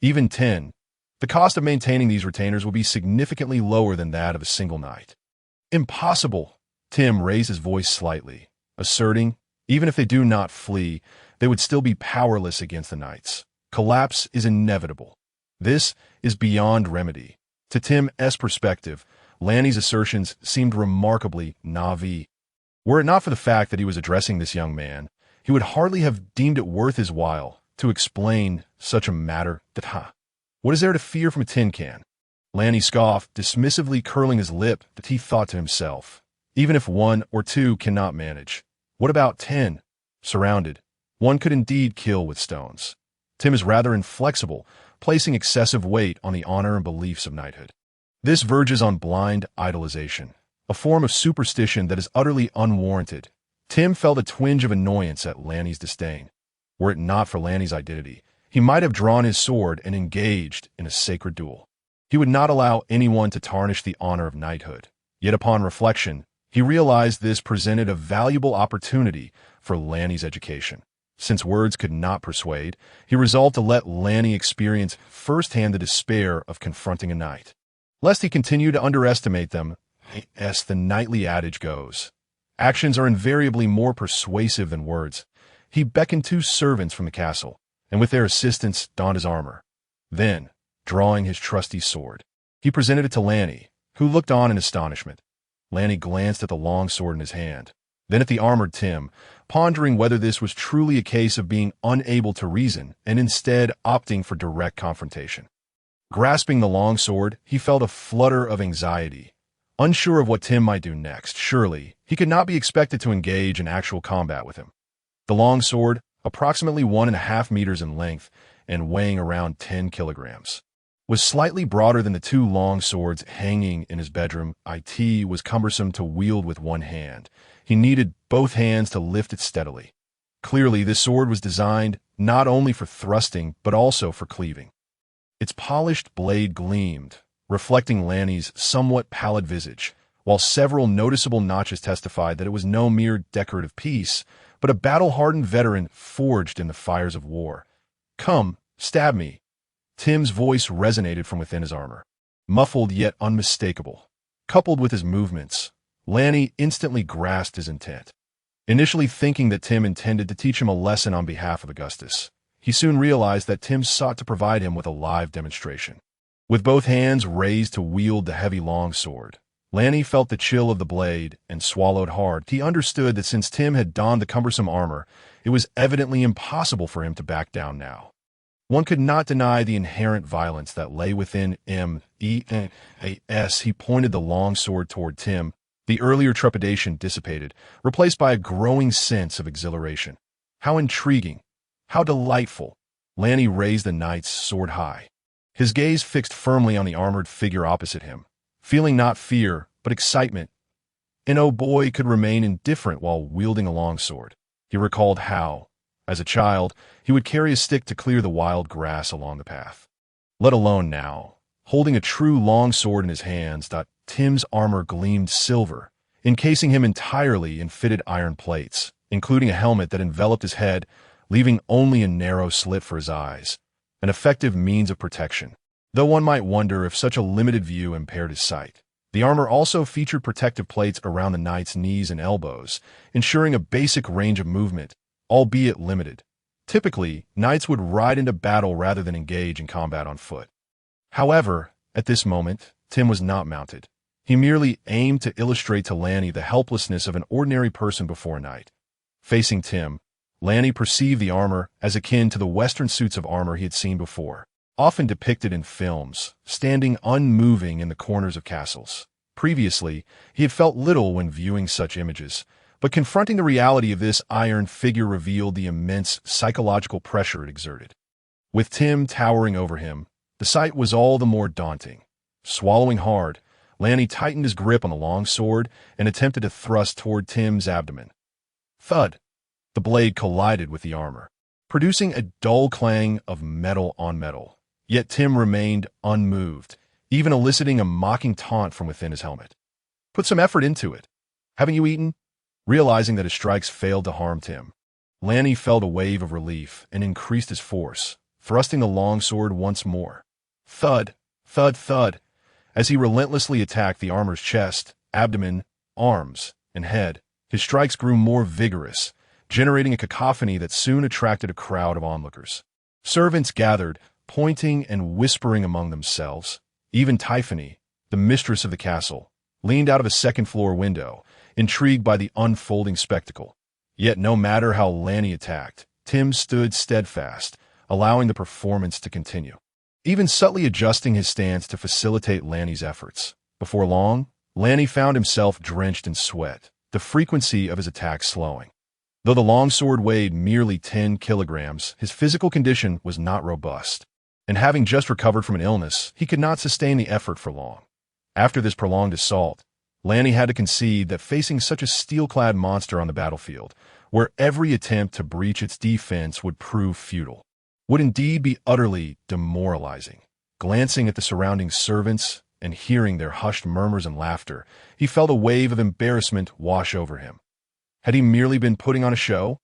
even 10. The cost of maintaining these retainers will be significantly lower than that of a single knight. Impossible! Tim raised his voice slightly, asserting, even if they do not flee, they would still be powerless against the knights. Collapse is inevitable. This is beyond remedy. To Tim's perspective, Lanny's assertions seemed remarkably naive. Were it not for the fact that he was addressing this young man, he would hardly have deemed it worth his while to explain such a matter. What is there to fear from a tin can? Lanny scoffed, dismissively curling his lip, that he thought to himself. Even if one or two cannot manage, what about 10? Surrounded, one could indeed kill with stones. Tim is rather inflexible, placing excessive weight on the honor and beliefs of knighthood. This verges on blind idolization, a form of superstition that is utterly unwarranted. Tim felt a twinge of annoyance at Lanny's disdain. Were it not for Lanny's identity, he might have drawn his sword and engaged in a sacred duel. He would not allow anyone to tarnish the honor of knighthood. Yet upon reflection, he realized this presented a valuable opportunity for Lanny's education. Since words could not persuade, he resolved to let Lanny experience firsthand the despair of confronting a knight. Lest he continue to underestimate them, as the knightly adage goes, actions are invariably more persuasive than words. He beckoned two servants from the castle, and with their assistance donned his armor. Then, drawing his trusty sword, he presented it to Lanny, who looked on in astonishment. Lanny glanced at the long sword in his hand, then at the armored Tim, pondering whether this was truly a case of being unable to reason and instead opting for direct confrontation. Grasping the long sword, he felt a flutter of anxiety. Unsure of what Tim might do next, surely he could not be expected to engage in actual combat with him. The long sword, approximately 1.5 meters in length and weighing around 10 kilograms, was slightly broader than the two long swords hanging in his bedroom. It was cumbersome to wield with one hand. He needed both hands to lift it steadily. Clearly, this sword was designed not only for thrusting, but also for cleaving. Its polished blade gleamed, reflecting Lanny's somewhat pallid visage, while several noticeable notches testified that it was no mere decorative piece, but a battle-hardened veteran forged in the fires of war. "Come, stab me." Tim's voice resonated from within his armor, muffled yet unmistakable. Coupled with his movements, Lanny instantly grasped his intent. Initially thinking that Tim intended to teach him a lesson on behalf of Augustus, he soon realized that Tim sought to provide him with a live demonstration. With both hands raised to wield the heavy long sword, Lanny felt the chill of the blade and swallowed hard. He understood that since Tim had donned the cumbersome armor, it was evidently impossible for him to back down now. One could not deny the inherent violence that lay within him. He pointed the long sword toward Tim. The earlier trepidation dissipated, replaced by a growing sense of exhilaration. How intriguing! How delightful! Lanny raised the knight's sword high, his gaze fixed firmly on the armored figure opposite him, feeling not fear, but excitement. No boy could remain indifferent while wielding a long sword. He recalled how, as a child, he would carry a stick to clear the wild grass along the path. Let alone now, holding a true long sword in his hands. Tim's armor gleamed silver, encasing him entirely in fitted iron plates, including a helmet that enveloped his head, leaving only a narrow slit for his eyes, an effective means of protection. Though one might wonder if such a limited view impaired his sight. The armor also featured protective plates around the knight's knees and elbows, ensuring a basic range of movement, albeit limited. Typically, knights would ride into battle rather than engage in combat on foot. However, at this moment, Tim was not mounted. He merely aimed to illustrate to Lanny the helplessness of an ordinary person before a knight. Facing Tim, Lanny perceived the armor as akin to the Western suits of armor he had seen before, often depicted in films, standing unmoving in the corners of castles. Previously, he had felt little when viewing such images, but confronting the reality of this iron figure revealed the immense psychological pressure it exerted. With Tim towering over him, the sight was all the more daunting. Swallowing hard, Lanny tightened his grip on the long sword and attempted to thrust toward Tim's abdomen. Thud! The blade collided with the armor, producing a dull clang of metal on metal. Yet Tim remained unmoved, even eliciting a mocking taunt from within his helmet. "Put some effort into it. Haven't you eaten?" Realizing that his strikes failed to harm Tim, Lanni felt a wave of relief and increased his force, thrusting the longsword once more. Thud, thud, thud, as he relentlessly attacked the armor's chest, abdomen, arms, and head. His strikes grew more vigorous, generating a cacophony that soon attracted a crowd of onlookers. Servants gathered, pointing and whispering among themselves. Even Typhony, the mistress of the castle, leaned out of a second-floor window, intrigued by the unfolding spectacle. Yet no matter how Lanni attacked, Tim stood steadfast, allowing the performance to continue, even subtly adjusting his stance to facilitate Lanni's efforts. Before long, Lanni found himself drenched in sweat, the frequency of his attacks slowing. Though the longsword weighed merely 10 kilograms, his physical condition was not robust, and having just recovered from an illness, he could not sustain the effort for long. After this prolonged assault, Lanni had to concede that facing such a steel-clad monster on the battlefield, where every attempt to breach its defense would prove futile, would indeed be utterly demoralizing. Glancing at the surrounding servants and hearing their hushed murmurs and laughter, he felt a wave of embarrassment wash over him. Had he merely been putting on a show?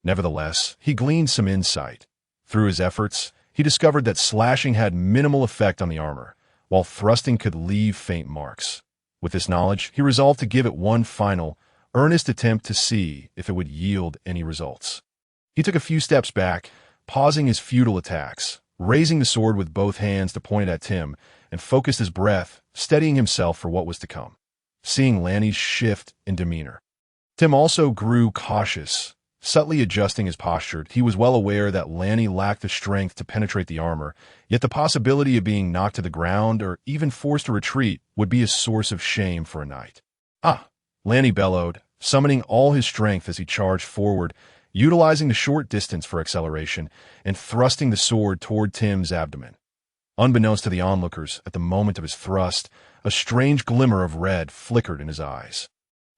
Nevertheless, he gleaned some insight. Through his efforts, he discovered that slashing had minimal effect on the armor, while thrusting could leave faint marks. With this knowledge, he resolved to give it one final, earnest attempt to see if it would yield any results. He took a few steps back, pausing his futile attacks, raising the sword with both hands to point it at Tim, and focused his breath, steadying himself for what was to come. Seeing Lanni's shift in demeanor, Tim also grew cautious. Subtly adjusting his posture, he was well aware that Lanni lacked the strength to penetrate the armor, yet the possibility of being knocked to the ground or even forced to retreat would be a source of shame for a knight. "Ah!" Lanni bellowed, summoning all his strength as he charged forward, utilizing the short distance for acceleration and thrusting the sword toward Tim's abdomen. Unbeknownst to the onlookers, at the moment of his thrust, a strange glimmer of red flickered in his eyes.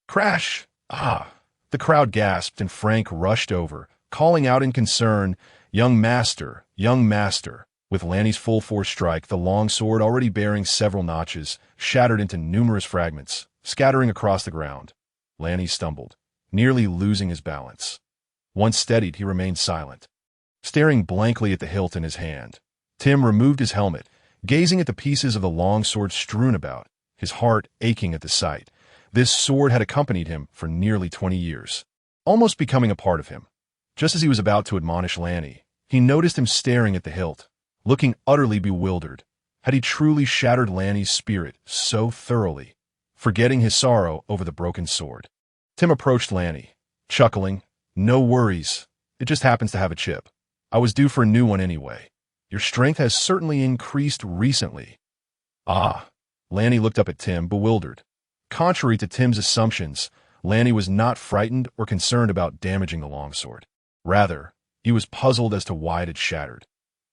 Crash! Ah! The crowd gasped, and Frank rushed over, calling out in concern, young master, young master." With Lanni's full force strike, the longsword, already bearing several notches, shattered into numerous fragments, scattering across the ground. Lanni stumbled, nearly losing his balance. Once steadied, he remained silent, staring blankly at the hilt in his hand. Tim removed his helmet, gazing at the pieces of the longsword strewn about, his heart aching at the sight. This sword had accompanied him for nearly 20 years, almost becoming a part of him. Just as he was about to admonish Lanni, he noticed him staring at the hilt, looking utterly bewildered. Had he truly shattered Lanni's spirit so thoroughly, forgetting his sorrow over the broken sword? Tim approached Lanni, chuckling. "No worries. It just happens to have a chip. I was due for a new one anyway. Your strength has certainly increased recently." "Ah." Lanni looked up at Tim, bewildered. Contrary to Tim's assumptions, Lanni was not frightened or concerned about damaging the longsword. Rather, he was puzzled as to why it had shattered.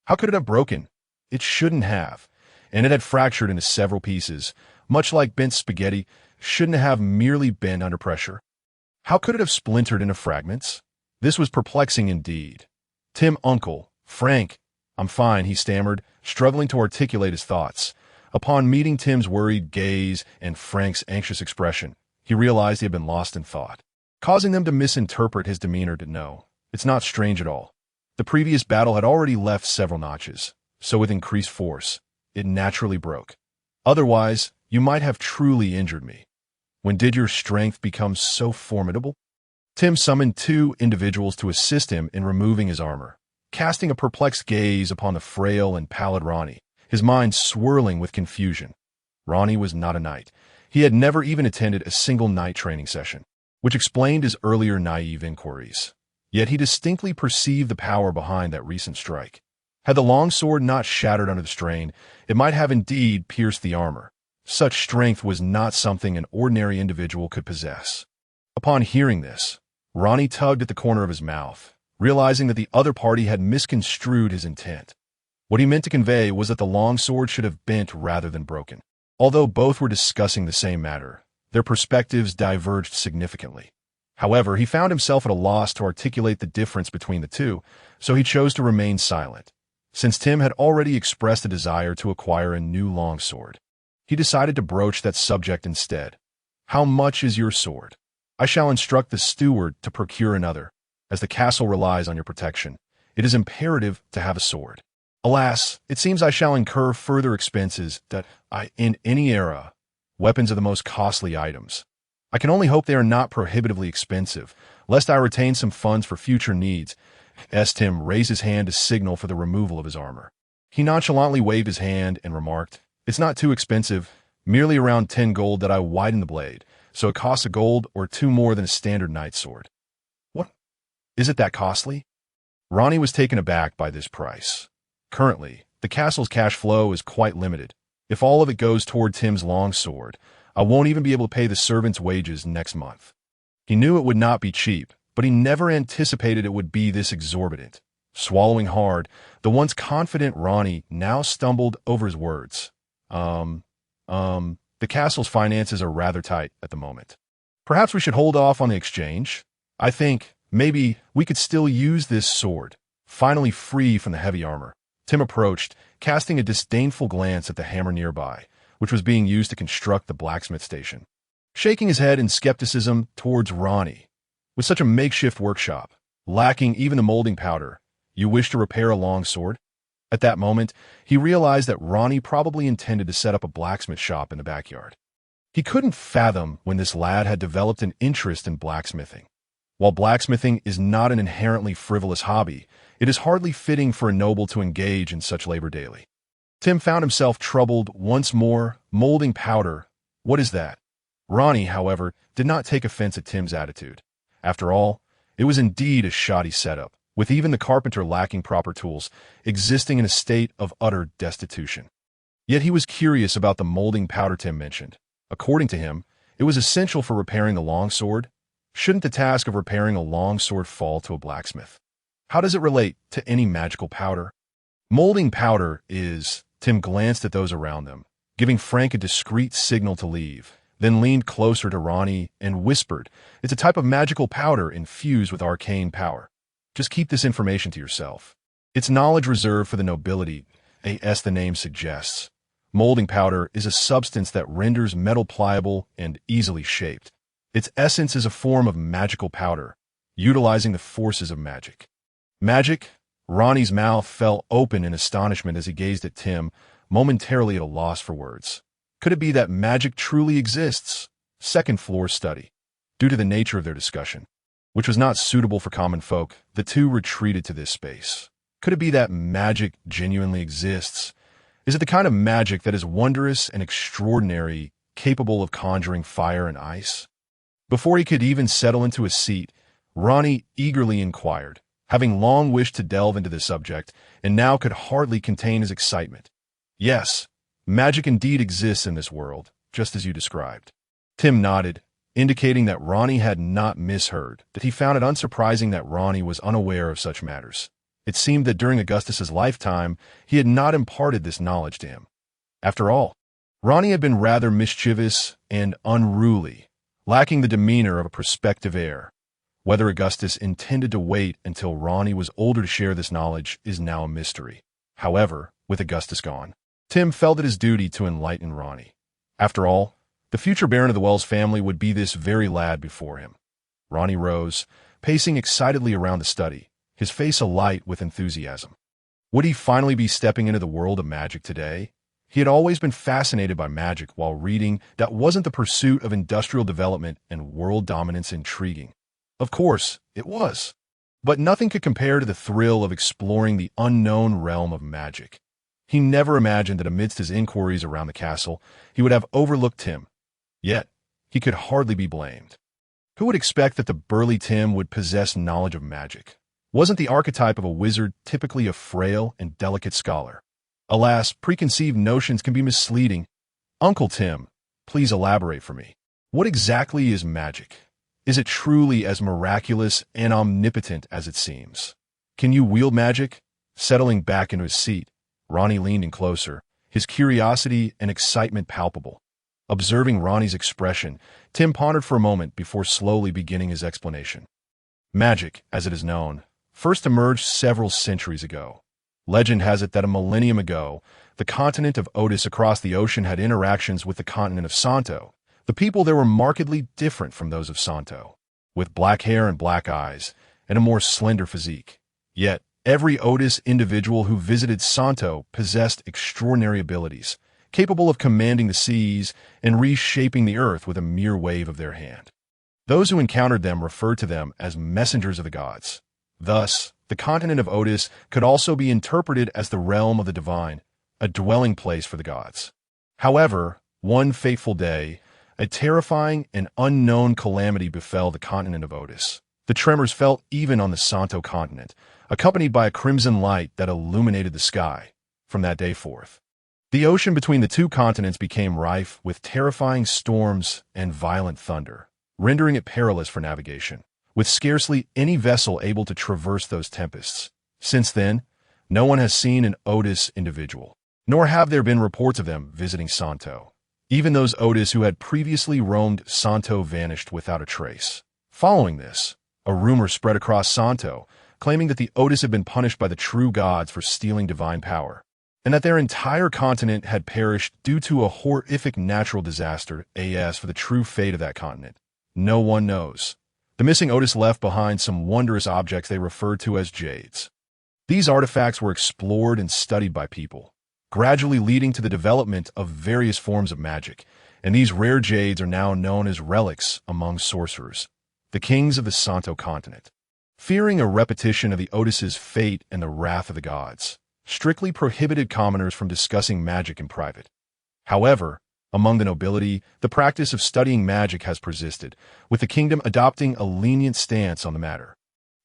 How could it have broken? It shouldn't have, and it had fractured into several pieces, much like bent spaghetti, shouldn't have merely bent under pressure. How could it have splintered into fragments? This was perplexing indeed. Uncle, Frank." "I'm fine," he stammered, struggling to articulate his thoughts. Upon meeting Tim's worried gaze and Frank's anxious expression, he realized he had been lost in thought, causing them to misinterpret his demeanor. No, it's not strange at all. The previous battle had already left several notches, so with increased force, it naturally broke. Otherwise, you might have truly injured me. When did your strength become so formidable?" Tim summoned 2 individuals to assist him in removing his armor, casting a perplexed gaze upon the frail and pallid Ranni, his mind swirling with confusion. Ranni was not a knight. He had never even attended a single knight training session, which explained his earlier naive inquiries. Yet he distinctly perceived the power behind that recent strike. Had the longsword not shattered under the strain, it might have indeed pierced the armor. Such strength was not something an ordinary individual could possess. Upon hearing this, Ranni tugged at the corner of his mouth, realizing that the other party had misconstrued his intent. What he meant to convey was that the longsword should have bent rather than broken. Although both were discussing the same matter, their perspectives diverged significantly. However, he found himself at a loss to articulate the difference between the two, so he chose to remain silent. Since Tim had already expressed a desire to acquire a new longsword, he decided to broach that subject instead. "How much is your sword?" "I shall instruct the steward to procure another." As the castle relies on your protection, it is imperative to have a sword. Alas, it seems I shall incur further expenses in any era. Weapons are the most costly items. I can only hope they are not prohibitively expensive, lest I retain some funds for future needs. Tim raised his hand to signal for the removal of his armor. He nonchalantly waved his hand and remarked, "It's not too expensive, merely around 10 gold that I widen the blade, so it costs a gold or 2 more than a standard knight's sword." "What? Is it that costly?" Ranni was taken aback by this price. Currently, the castle's cash flow is quite limited. If all of it goes toward Tim's long sword, I won't even be able to pay the servants' wages next month. He knew it would not be cheap, but he never anticipated it would be this exorbitant. Swallowing hard, the once confident Ranni now stumbled over his words. The castle's finances are rather tight at the moment. Perhaps we should hold off on the exchange. I think, maybe, we could still use this sword, finally free from the heavy armor. Tim approached, casting a disdainful glance at the hammer nearby, which was being used to construct the blacksmith station. Shaking his head in skepticism towards Ranni. With such a makeshift workshop, lacking even the molding powder, you wish to repair a long sword? At that moment, he realized that Ranni probably intended to set up a blacksmith shop in the backyard. He couldn't fathom when this lad had developed an interest in blacksmithing. While blacksmithing is not an inherently frivolous hobby, it is hardly fitting for a noble to engage in such labor daily. Tim found himself troubled once more. Molding powder, what is that? Ranni, however, did not take offense at Tim's attitude. After all, it was indeed a shoddy setup, with even the carpenter lacking proper tools, existing in a state of utter destitution. Yet he was curious about the molding powder Tim mentioned. According to him, it was essential for repairing the longsword. Shouldn't the task of repairing a longsword fall to a blacksmith? How does it relate to any magical powder? Molding powder is... Tim glanced at those around them, giving Frank a discreet signal to leave, then leaned closer to Ranni and whispered, "It's a type of magical powder infused with arcane power. Just keep this information to yourself. It's knowledge reserved for the nobility, as the name suggests. Molding powder is a substance that renders metal pliable and easily shaped. Its essence is a form of magical powder, utilizing the forces of magic." Magic? Ronnie's mouth fell open in astonishment as he gazed at Tim, momentarily at a loss for words. Could it be that magic truly exists? Second floor study. Due to the nature of their discussion, which was not suitable for common folk, the two retreated to this space. Could it be that magic genuinely exists? Is it the kind of magic that is wondrous and extraordinary, capable of conjuring fire and ice? Before he could even settle into a seat, Ranni eagerly inquired, having long wished to delve into the subject, and now could hardly contain his excitement. "Yes, magic indeed exists in this world, just as you described." Tim nodded, indicating that Ranni had not misheard, that he found it unsurprising that Ranni was unaware of such matters. It seemed that during Augustus's lifetime, he had not imparted this knowledge to him. After all, Ranni had been rather mischievous and unruly, lacking the demeanor of a prospective heir. Whether Augustus intended to wait until Ranni was older to share this knowledge is now a mystery. However, with Augustus gone, Tim felt it his duty to enlighten Ranni. After all, the future Baron of the Wells family would be this very lad before him. Ranni rose, pacing excitedly around the study, his face alight with enthusiasm. Would he finally be stepping into the world of magic today? He had always been fascinated by magic while reading that wasn't the pursuit of industrial development and world dominance intriguing. Of course, it was. But nothing could compare to the thrill of exploring the unknown realm of magic. He never imagined that amidst his inquiries around the castle, he would have overlooked Tim. Yet, he could hardly be blamed. Who would expect that the burly Tim would possess knowledge of magic? Wasn't the archetype of a wizard typically a frail and delicate scholar? Alas, preconceived notions can be misleading. Uncle Tim, please elaborate for me. What exactly is magic? Is it truly as miraculous and omnipotent as it seems? Can you wield magic? Settling back into his seat, Ranni leaned in closer, his curiosity and excitement palpable. Observing Ronnie's expression, Tim pondered for a moment before slowly beginning his explanation. Magic, as it is known, first emerged several centuries ago. Legend has it that a millennium ago, the continent of Otis across the ocean had interactions with the continent of Santo. The people there were markedly different from those of Santo. With black hair and black eyes, and a more slender physique. Yet, every Otis individual who visited Santo possessed extraordinary abilities, capable of commanding the seas and reshaping the earth with a mere wave of their hand. Those who encountered them referred to them as messengers of the gods. Thus, the continent of Otis could also be interpreted as the realm of the divine, a dwelling place for the gods. However, one fateful day, a terrifying and unknown calamity befell the continent of Otis. The tremors felt even on the Santo continent, accompanied by a crimson light that illuminated the sky. From that day forth, the ocean between the two continents became rife with terrifying storms and violent thunder, rendering it perilous for navigation, with scarcely any vessel able to traverse those tempests. Since then, no one has seen an Otis individual, nor have there been reports of them visiting Santo. Even those Otis who had previously roamed Santo vanished without a trace. Following this, a rumor spread across Santo, claiming that the Otis had been punished by the true gods for stealing divine power, and that their entire continent had perished due to a horrific natural disaster. As for the true fate of that continent, no one knows. The missing Otis left behind some wondrous objects they referred to as jades. These artifacts were explored and studied by people, gradually leading to the development of various forms of magic, and these rare jades are now known as relics among sorcerers, the kings of the Santo continent. Fearing a repetition of the Otis's fate and the wrath of the gods, strictly prohibited commoners from discussing magic in private. However, among the nobility, the practice of studying magic has persisted, with the kingdom adopting a lenient stance on the matter.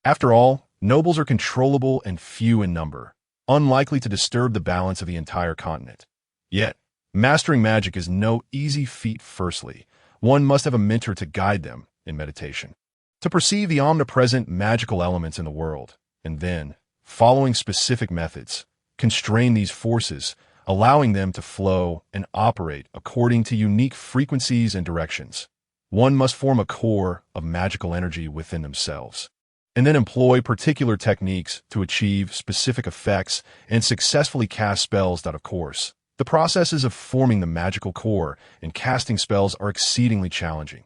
After all, nobles are controllable and few in number, unlikely to disturb the balance of the entire continent. Yet, mastering magic is no easy feat. Firstly, one must have a mentor to guide them in meditation, to perceive the omnipresent magical elements in the world, and then, following specific methods, constrain these forces, allowing them to flow and operate according to unique frequencies and directions. One must form a core of magical energy within themselves, and then employ particular techniques to achieve specific effects and successfully cast spells. Of course, the processes of forming the magical core and casting spells are exceedingly challenging.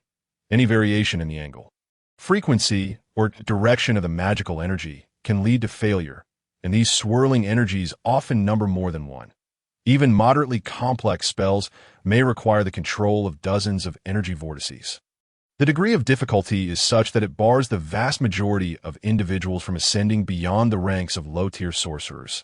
Any variation in the angle, frequency, or direction of the magical energy can lead to failure, and these swirling energies often number more than one. Even moderately complex spells may require the control of dozens of energy vortices. The degree of difficulty is such that it bars the vast majority of individuals from ascending beyond the ranks of low-tier sorcerers.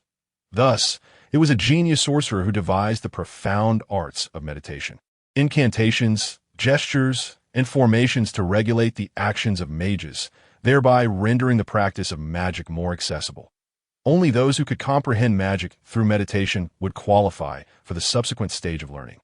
Thus, it was a genius sorcerer who devised the profound arts of meditation, incantations, gestures, and formations to regulate the actions of mages, thereby rendering the practice of magic more accessible. Only those who could comprehend magic through meditation would qualify for the subsequent stage of learning,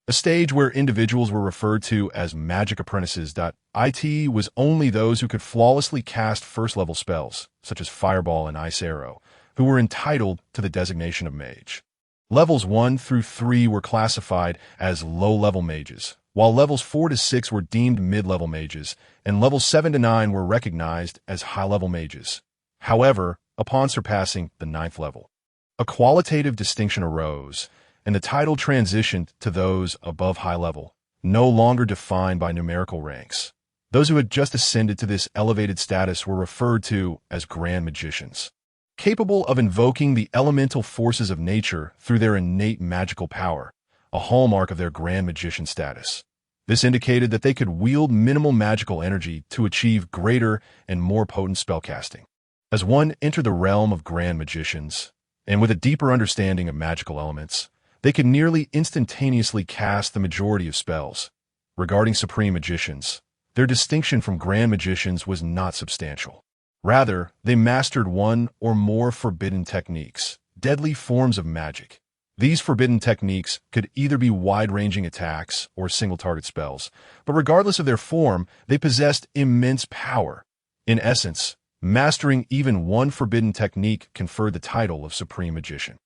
a stage where individuals were referred to as magic apprentices. It was only those who could flawlessly cast first-level spells, such as Fireball and Ice Arrow, who were entitled to the designation of mage. Levels 1 through 3 were classified as low-level mages, while levels 4 to 6 were deemed mid-level mages, and levels 7 to 9 were recognized as high-level mages. However, upon surpassing the 9th level, a qualitative distinction arose, and the title transitioned to those above high level, no longer defined by numerical ranks. Those who had just ascended to this elevated status were referred to as grand magicians, capable of invoking the elemental forces of nature through their innate magical power, a hallmark of their grand magician status. This indicated that they could wield minimal magical energy to achieve greater and more potent spellcasting. As one entered the realm of grand magicians, and with a deeper understanding of magical elements, they could nearly instantaneously cast the majority of spells. Regarding supreme magicians, their distinction from grand magicians was not substantial. Rather, they mastered one or more forbidden techniques, deadly forms of magic. These forbidden techniques could either be wide-ranging attacks or single-target spells, but regardless of their form, they possessed immense power. In essence, mastering even one forbidden technique conferred the title of Supreme Magician.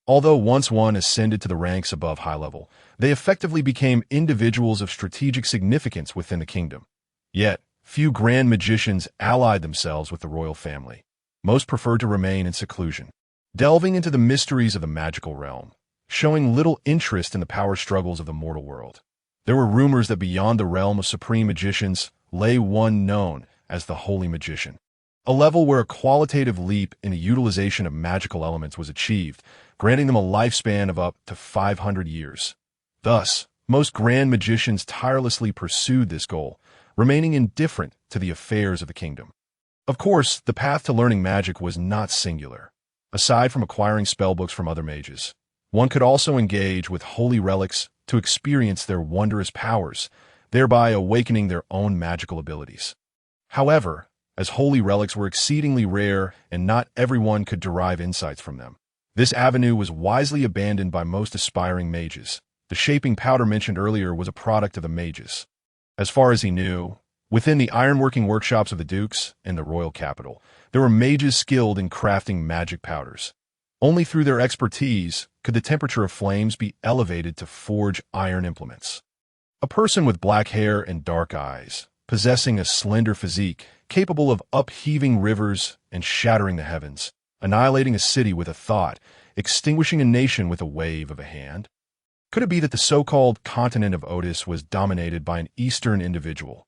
Although once one ascended to the ranks above high level, they effectively became individuals of strategic significance within the kingdom. Yet, few grand magicians allied themselves with the royal family. Most preferred to remain in seclusion, delving into the mysteries of the magical realm, showing little interest in the power struggles of the mortal world. There were rumors that beyond the realm of supreme magicians lay one known as the Holy Magician, a level where a qualitative leap in the utilization of magical elements was achieved, granting them a lifespan of up to 500 years. Thus, most grand magicians tirelessly pursued this goal, remaining indifferent to the affairs of the kingdom. Of course, the path to learning magic was not singular. Aside from acquiring spellbooks from other mages, one could also engage with holy relics to experience their wondrous powers, thereby awakening their own magical abilities. However, as holy relics were exceedingly rare and not everyone could derive insights from them, this avenue was wisely abandoned by most aspiring mages. The shaping powder mentioned earlier was a product of the mages. As far as he knew, within the ironworking workshops of the dukes and the royal capital, there were mages skilled in crafting magic powders. Only through their expertise could the temperature of flames be elevated to forge iron implements. A person with black hair and dark eyes, possessing a slender physique, capable of upheaving rivers and shattering the heavens, annihilating a city with a thought, extinguishing a nation with a wave of a hand? Could it be that the so-called continent of Otis was dominated by an Eastern individual?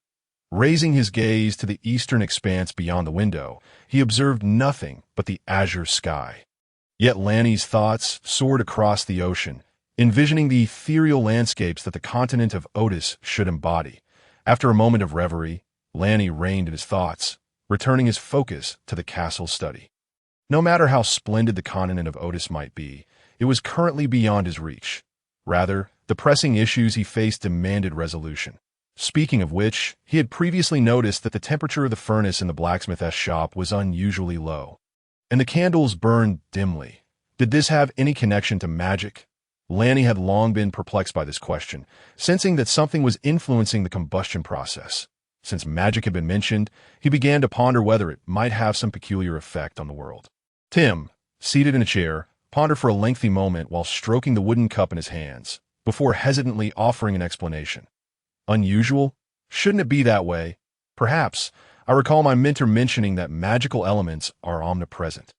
Raising his gaze to the eastern expanse beyond the window, he observed nothing but the azure sky. Yet Ranni's thoughts soared across the ocean, envisioning the ethereal landscapes that the continent of Otis should embody. After a moment of reverie, Ranni reined in his thoughts, returning his focus to the castle's study. No matter how splendid the continent of Otis might be, it was currently beyond his reach. Rather, the pressing issues he faced demanded resolution. Speaking of which, he had previously noticed that the temperature of the furnace in the blacksmith's shop was unusually low, and the candles burned dimly. Did this have any connection to magic? Ranni had long been perplexed by this question, sensing that something was influencing the combustion process. Since magic had been mentioned, he began to ponder whether it might have some peculiar effect on the world. Tim, seated in a chair, pondered for a lengthy moment while stroking the wooden cup in his hands, before hesitantly offering an explanation. Unusual? Shouldn't it be that way? Perhaps. I recall my mentor mentioning that magical elements are omnipresent.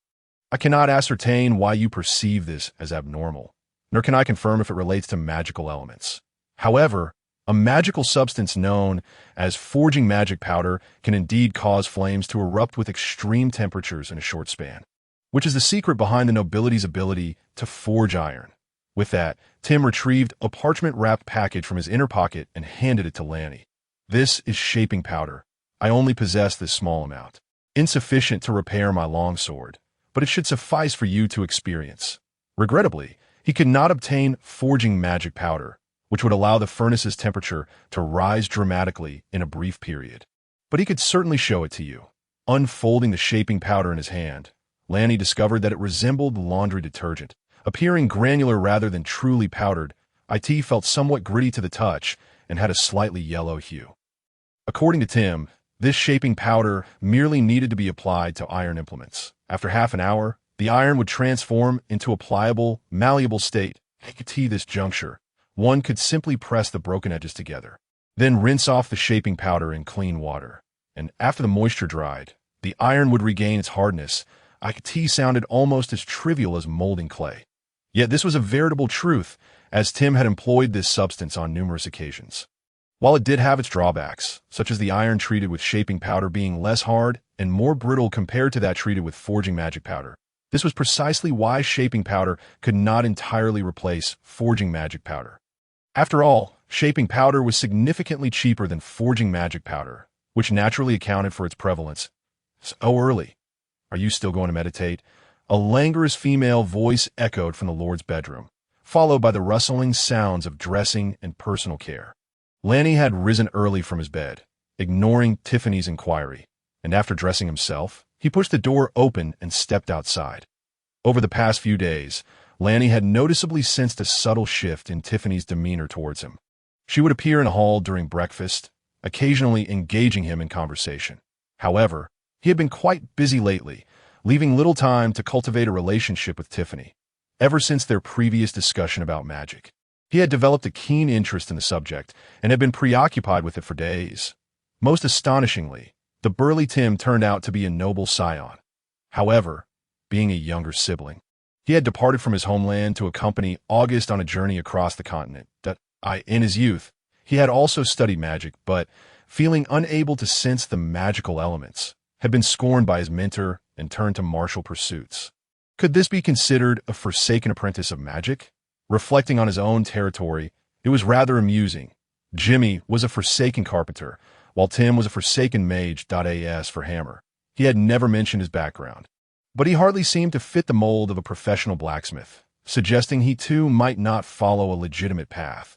I cannot ascertain why you perceive this as abnormal, nor can I confirm if it relates to magical elements. However, a magical substance known as forging magic powder can indeed cause flames to erupt with extreme temperatures in a short span, which is the secret behind the nobility's ability to forge iron. With that, Tim retrieved a parchment-wrapped package from his inner pocket and handed it to Ranni. This is shaping powder. I only possess this small amount. Insufficient to repair my longsword, but it should suffice for you to experience. Regrettably, he could not obtain forging magic powder, which would allow the furnace's temperature to rise dramatically in a brief period. But he could certainly show it to you. Unfolding the shaping powder in his hand, Ranni discovered that it resembled laundry detergent. Appearing granular rather than truly powdered, it felt somewhat gritty to the touch and had a slightly yellow hue. According to Tim, this shaping powder merely needed to be applied to iron implements. After half an hour, the iron would transform into a pliable, malleable state. At this juncture, one could simply press the broken edges together, then rinse off the shaping powder in clean water. And after the moisture dried, the iron would regain its hardness. It sounded almost as trivial as molding clay. Yet this was a veritable truth, as Tim had employed this substance on numerous occasions. While it did have its drawbacks, such as the iron treated with shaping powder being less hard and more brittle compared to that treated with forging magic powder, this was precisely why shaping powder could not entirely replace forging magic powder. After all, shaping powder was significantly cheaper than forging magic powder, which naturally accounted for its prevalence. So early. Are you still going to meditate? A languorous female voice echoed from the Lord's bedroom, followed by the rustling sounds of dressing and personal care. Ranni had risen early from his bed, ignoring Tiffany's inquiry, and after dressing himself, he pushed the door open and stepped outside. Over the past few days, Ranni had noticeably sensed a subtle shift in Tiffany's demeanor towards him. She would appear in the hall during breakfast, occasionally engaging him in conversation. However, he had been quite busy lately, leaving little time to cultivate a relationship with Tiffany. Ever since their previous discussion about magic, he had developed a keen interest in the subject and had been preoccupied with it for days. Most astonishingly, the burly Tim turned out to be a noble scion. However, being a younger sibling, he had departed from his homeland to accompany August on a journey across the continent. In his youth, he had also studied magic, but, feeling unable to sense the magical elements, had been scorned by his mentor and turned to martial pursuits. Could this be considered a forsaken apprentice of magic? Reflecting on his own territory, it was rather amusing. Jimmy was a forsaken carpenter, while Tim was a forsaken mage.as for hammer. He had never mentioned his background. But he hardly seemed to fit the mold of a professional blacksmith, suggesting he too might not follow a legitimate path.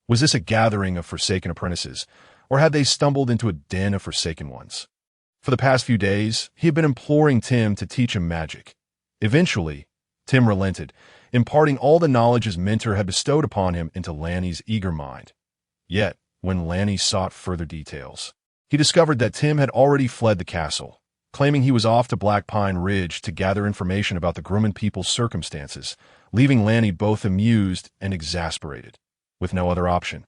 Was this a gathering of forsaken apprentices, or had they stumbled into a den of forsaken ones? For the past few days, he had been imploring Tim to teach him magic. Eventually, Tim relented, imparting all the knowledge his mentor had bestowed upon him into Lanny's eager mind. Yet, when Lanny sought further details, he discovered that Tim had already fled the castle, claiming he was off to Black Pine Ridge to gather information about the Grumman people's circumstances, leaving Lanny both amused and exasperated. With no other option,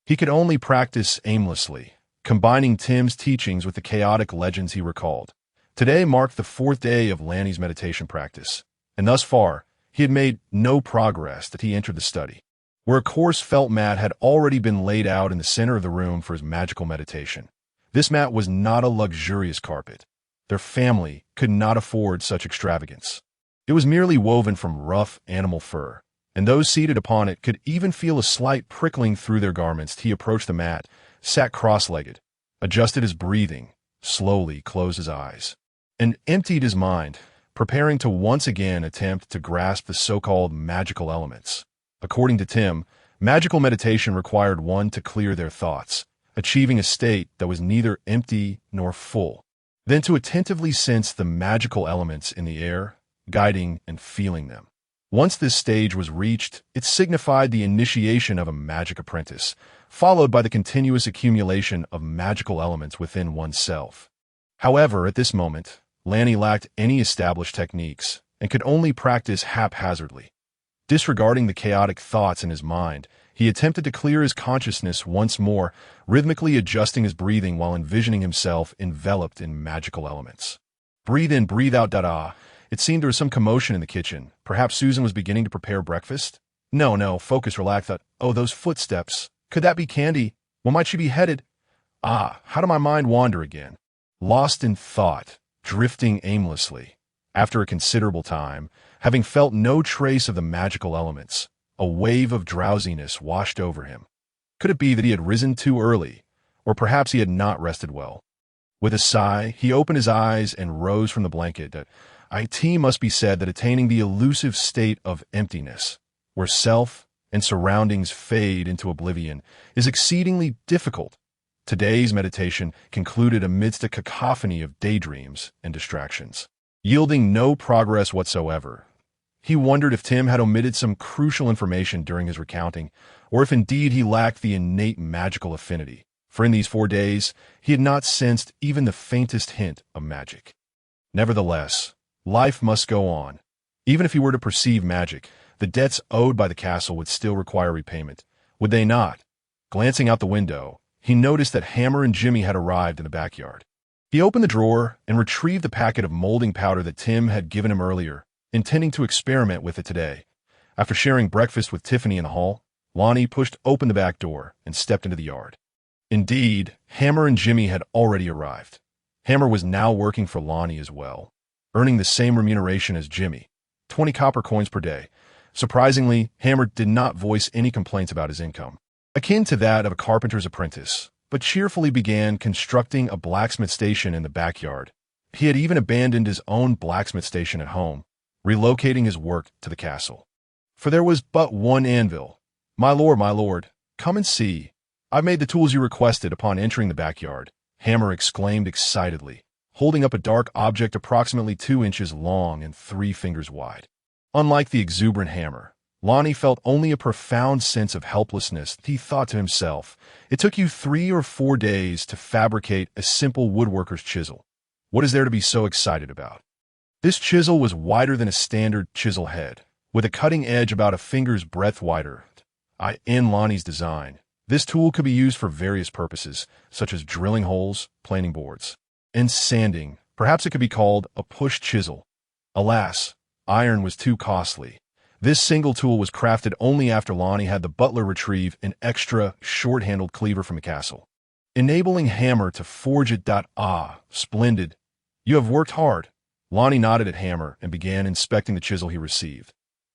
he could only practice aimlessly, combining Tim's teachings with the chaotic legends he recalled. Today marked the 4th day of Lanny's meditation practice, and thus far, he had made no progress that he entered the study, where a coarse felt mat had already been laid out in the center of the room for his magical meditation. This mat was not a luxurious carpet. Their family could not afford such extravagance. It was merely woven from rough animal fur, and those seated upon it could even feel a slight prickling through their garments. He approached the mat, sat cross-legged, adjusted his breathing, slowly closed his eyes, and emptied his mind, preparing to once again attempt to grasp the so-called magical elements. According to Tim, magical meditation required one to clear their thoughts, achieving a state that was neither empty nor full, then to attentively sense the magical elements in the air, guiding and feeling them. Once this stage was reached, it signified the initiation of a magic apprentice, followed by the continuous accumulation of magical elements within oneself. However, at this moment, Lanny lacked any established techniques and could only practice haphazardly. Disregarding the chaotic thoughts in his mind, he attempted to clear his consciousness once more, rhythmically adjusting his breathing while envisioning himself enveloped in magical elements. Breathe in, breathe out, da-da. It seemed there was some commotion in the kitchen. Perhaps Susan was beginning to prepare breakfast? No, focus, relax. Oh, those footsteps. Could that be Candy? Where might she be headed? How did my mind wander again? Lost in thought, drifting aimlessly. After a considerable time, having felt no trace of the magical elements, a wave of drowsiness washed over him. Could it be that he had risen too early, or perhaps he had not rested well? With a sigh, he opened his eyes and rose from the blanket. It must be said that attaining the elusive state of emptiness, where self and surroundings fade into oblivion, is exceedingly difficult. Today's meditation concluded amidst a cacophony of daydreams and distractions, yielding no progress whatsoever. He wondered if Tim had omitted some crucial information during his recounting, or if indeed he lacked the innate magical affinity, for in these 4 days he had not sensed even the faintest hint of magic. Nevertheless, life must go on. Even if he were to perceive magic, the debts owed by the castle would still require repayment, would they not? Glancing out the window, he noticed that Hammer and Jimmy had arrived in the backyard. He opened the drawer and retrieved the packet of molding powder that Tim had given him earlier, intending to experiment with it today. After sharing breakfast with Tiffany in the hall, Lonnie pushed open the back door and stepped into the yard. Indeed, Hammer and Jimmy had already arrived. Hammer was now working for Lonnie as well, earning the same remuneration as Jimmy, 20 copper coins per day. Surprisingly, Hammer did not voice any complaints about his income, akin to that of a carpenter's apprentice, but cheerfully began constructing a blacksmith station in the backyard. He had even abandoned his own blacksmith station at home, relocating his work to the castle. For there was but one anvil. My lord, come and see. I've made the tools you requested." Upon entering the backyard, Hammer exclaimed excitedly, holding up a dark object approximately 2 inches long and 3 fingers wide. Unlike the exuberant Hammer, Lonnie felt only a profound sense of helplessness. He thought to himself, it took you 3 or 4 days to fabricate a simple woodworker's chisel. What is there to be so excited about? This chisel was wider than a standard chisel head, with a cutting edge about a finger's breadth wider. In Lonnie's design, this tool could be used for various purposes, such as drilling holes, planing boards, and sanding. Perhaps it could be called a push chisel. Alas, iron was too costly. This single tool was crafted only after Lonnie had the butler retrieve an extra, short-handled cleaver from the castle, enabling Hammer to forge it. Splendid. You have worked hard. Lonnie nodded at Hammer and began inspecting the chisel he received.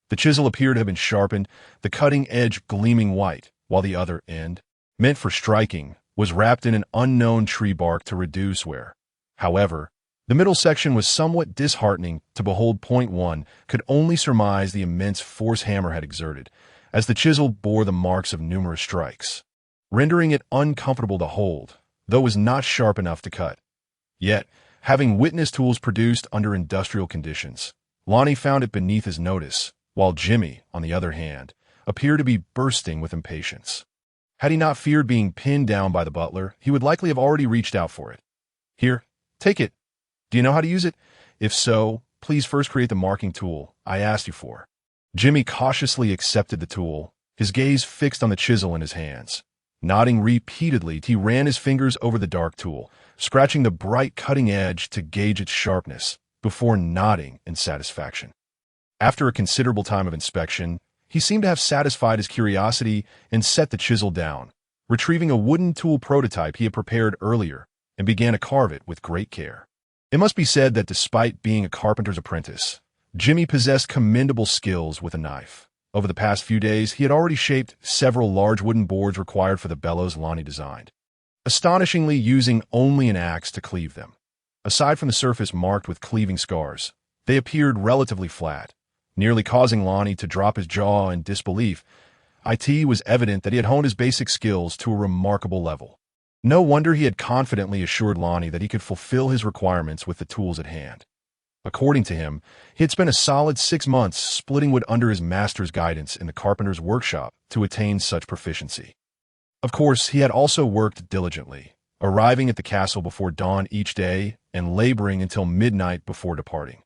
The chisel appeared to have been sharpened, the cutting edge gleaming white, while the other end, meant for striking, was wrapped in an unknown tree bark to reduce wear. However, the middle section was somewhat disheartening to behold. Point one could only surmise the immense force Hammer had exerted, as the chisel bore the marks of numerous strikes, rendering it uncomfortable to hold, though it was not sharp enough to cut. Yet, having witnessed tools produced under industrial conditions, Lonnie found it beneath his notice, while Jimmy, on the other hand, appeared to be bursting with impatience. Had he not feared being pinned down by the butler, he would likely have already reached out for it. Here, take it. Do you know how to use it? If so, please first create the marking tool I asked you for. Jimmy cautiously accepted the tool, his gaze fixed on the chisel in his hands. Nodding repeatedly, he ran his fingers over the dark tool, scratching the bright cutting edge to gauge its sharpness, before nodding in satisfaction. After a considerable time of inspection, he seemed to have satisfied his curiosity and set the chisel down, retrieving a wooden tool prototype he had prepared earlier, and began to carve it with great care. It must be said that despite being a carpenter's apprentice, Jimmy possessed commendable skills with a knife. Over the past few days, he had already shaped several large wooden boards required for the bellows Lonnie designed, astonishingly using only an axe to cleave them. Aside from the surface marked with cleaving scars, they appeared relatively flat, nearly causing Lonnie to drop his jaw in disbelief. It was evident that he had honed his basic skills to a remarkable level. No wonder he had confidently assured Lonnie that he could fulfill his requirements with the tools at hand. According to him, he had spent a solid 6 months splitting wood under his master's guidance in the carpenter's workshop to attain such proficiency. Of course, he had also worked diligently, arriving at the castle before dawn each day and laboring until midnight before departing.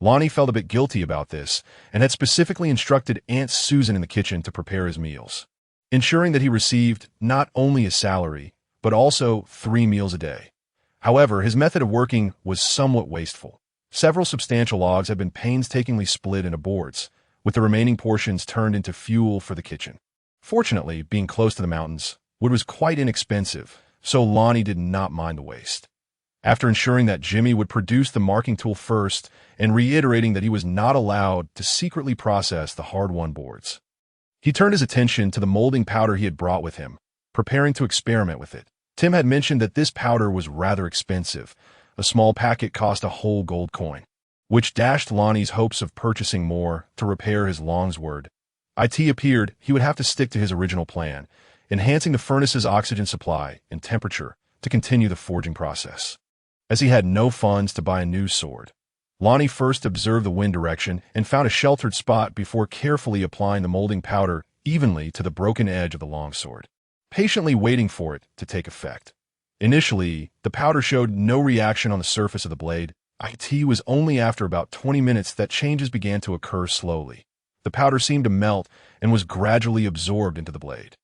Lonnie felt a bit guilty about this and had specifically instructed Aunt Susan in the kitchen to prepare his meals, ensuring that he received not only his salary, but also 3 meals a day. However, his method of working was somewhat wasteful. Several substantial logs had been painstakingly split into boards, with the remaining portions turned into fuel for the kitchen. Fortunately, being close to the mountains, wood was quite inexpensive, so Lonnie did not mind the waste. After ensuring that Jimmy would produce the marking tool first and reiterating that he was not allowed to secretly process the hard-won boards, he turned his attention to the molding powder he had brought with him, preparing to experiment with it. Tim had mentioned that this powder was rather expensive. A small packet cost a whole gold coin, which dashed Lonnie's hopes of purchasing more to repair his longsword. It appeared he would have to stick to his original plan, enhancing the furnace's oxygen supply and temperature to continue the forging process. As he had no funds to buy a new sword, Lonnie first observed the wind direction and found a sheltered spot before carefully applying the molding powder evenly to the broken edge of the longsword, patiently waiting for it to take effect. Initially, the powder showed no reaction on the surface of the blade. It was only after about 20 minutes that changes began to occur slowly. The powder seemed to melt and was gradually absorbed into the blade.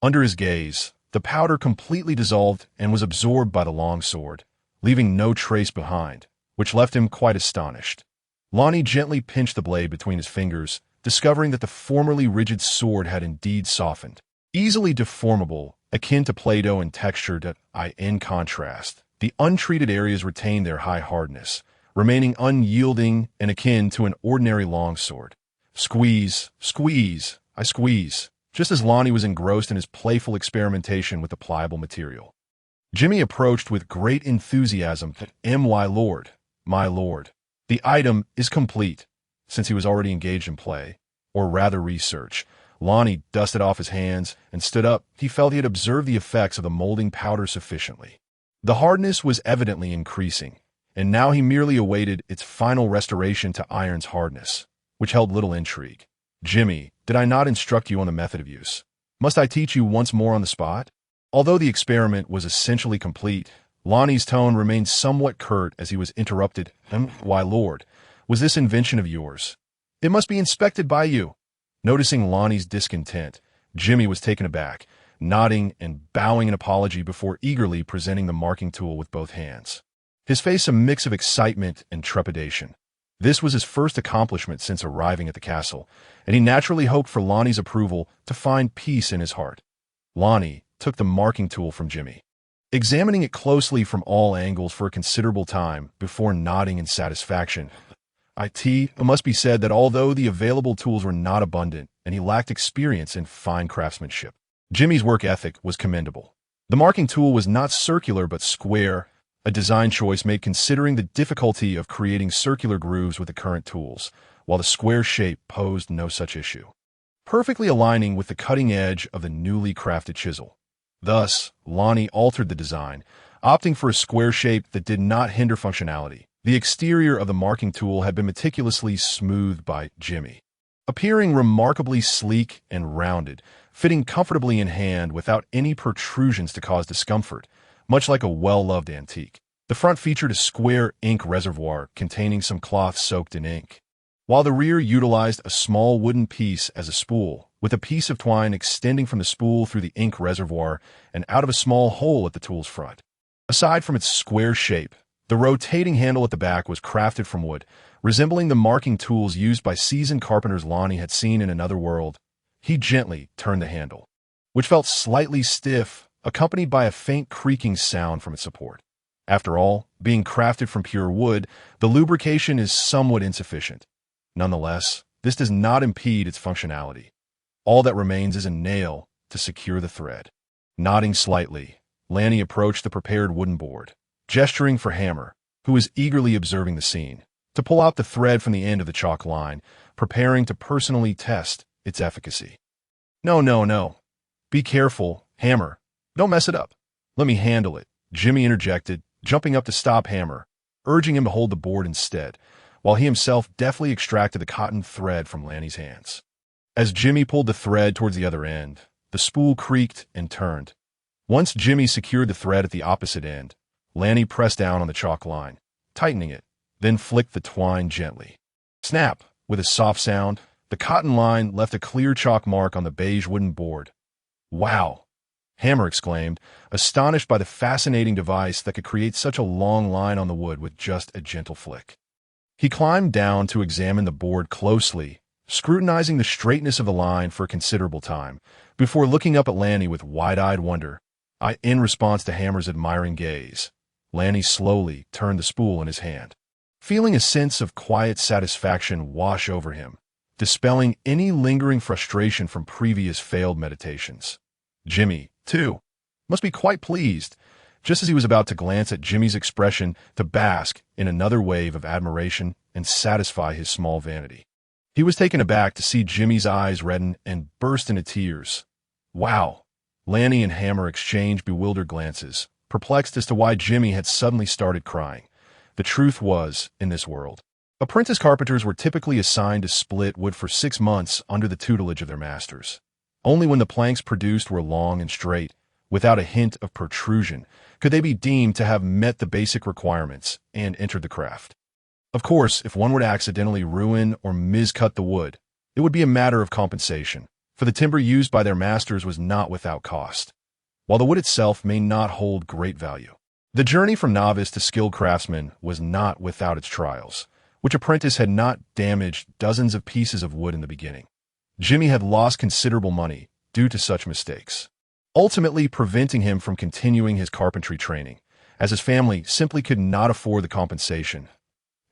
Under his gaze, the powder completely dissolved and was absorbed by the longsword, leaving no trace behind, which left him quite astonished. Lonnie gently pinched the blade between his fingers, discovering that the formerly rigid sword had indeed softened. Easily deformable, akin to Play-Doh in texture, in contrast, the untreated areas retained their high hardness, remaining unyielding and akin to an ordinary longsword. Squeeze, squeeze, I squeeze, just as Lonnie was engrossed in his playful experimentation with the pliable material. Jimmy approached with great enthusiasm. My lord, the item is complete. Since he was already engaged in play, or rather research, Lonnie dusted off his hands and stood up. He felt he had observed the effects of the molding powder sufficiently. The hardness was evidently increasing, and now he merely awaited its final restoration to iron's hardness, which held little intrigue. Jimmy, did I not instruct you on the method of use? Must I teach you once more on the spot? Although the experiment was essentially complete, Lonnie's tone remained somewhat curt as he was interrupted. Why, lord, was this invention of yours? It must be inspected by you. Noticing Lonnie's discontent, Jimmy was taken aback, nodding and bowing an apology before eagerly presenting the marking tool with both hands. His face a mix of excitement and trepidation. This was his first accomplishment since arriving at the castle, and he naturally hoped for Lonnie's approval to find peace in his heart. Lonnie took the marking tool from Jimmy. examining it closely from all angles for a considerable time before nodding in satisfaction. It must be said that although the available tools were not abundant and he lacked experience in fine craftsmanship, Jimmy's work ethic was commendable. The marking tool was not circular but square, a design choice made considering the difficulty of creating circular grooves with the current tools, while the square shape posed no such issue, perfectly aligning with the cutting edge of the newly crafted chisel. Thus, Lonnie altered the design, opting for a square shape that did not hinder functionality. The exterior of the marking tool had been meticulously smoothed by Jimmy, appearing remarkably sleek and rounded, fitting comfortably in hand without any protrusions to cause discomfort, much like a well-loved antique. The front featured a square ink reservoir containing some cloth soaked in ink, while the rear utilized a small wooden piece as a spool, with a piece of twine extending from the spool through the ink reservoir and out of a small hole at the tool's front. Aside from its square shape, the rotating handle at the back was crafted from wood, resembling the marking tools used by seasoned carpenters Lonnie had seen in another world. He gently turned the handle, which felt slightly stiff, accompanied by a faint creaking sound from its support. After all, being crafted from pure wood, the lubrication is somewhat insufficient. Nonetheless, this does not impede its functionality. All that remains is a nail to secure the thread. Nodding slightly, Lanny approached the prepared wooden board, gesturing for Hammer, who was eagerly observing the scene, to pull out the thread from the end of the chalk line, preparing to personally test its efficacy. No. Be careful, Hammer. Don't mess it up. Let me handle it, Jimmy interjected, jumping up to stop Hammer, urging him to hold the board instead, while he himself deftly extracted the cotton thread from Lanny's hands. As Jimmy pulled the thread towards the other end, the spool creaked and turned. Once Jimmy secured the thread at the opposite end, Lanny pressed down on the chalk line, tightening it, then flicked the twine gently. Snap! With a soft sound, the cotton line left a clear chalk mark on the beige wooden board. Wow! Hammer exclaimed, astonished by the fascinating device that could create such a long line on the wood with just a gentle flick. He climbed down to examine the board closely, scrutinizing the straightness of the line for a considerable time, before looking up at Lanny with wide-eyed wonder. In response to Hammer's admiring gaze, Lanny slowly turned the spool in his hand, feeling a sense of quiet satisfaction wash over him, dispelling any lingering frustration from previous failed meditations. Jimmy, too, must be quite pleased, just as he was about to glance at Jimmy's expression to bask in another wave of admiration and satisfy his small vanity. He was taken aback to see Jimmy's eyes redden and burst into tears. Wow! Lanny and Hammer exchanged bewildered glances, perplexed as to why Jimmy had suddenly started crying. The truth was, in this world, apprentice carpenters were typically assigned to split wood for 6 months under the tutelage of their masters. Only when the planks produced were long and straight, without a hint of protrusion, could they be deemed to have met the basic requirements and entered the craft. Of course, if one would accidentally ruin or miscut the wood, it would be a matter of compensation, for the timber used by their masters was not without cost, while the wood itself may not hold great value. The journey from novice to skilled craftsman was not without its trials, which apprentice had not damaged dozens of pieces of wood in the beginning. Jimmy had lost considerable money due to such mistakes, ultimately preventing him from continuing his carpentry training, as his family simply could not afford the compensation.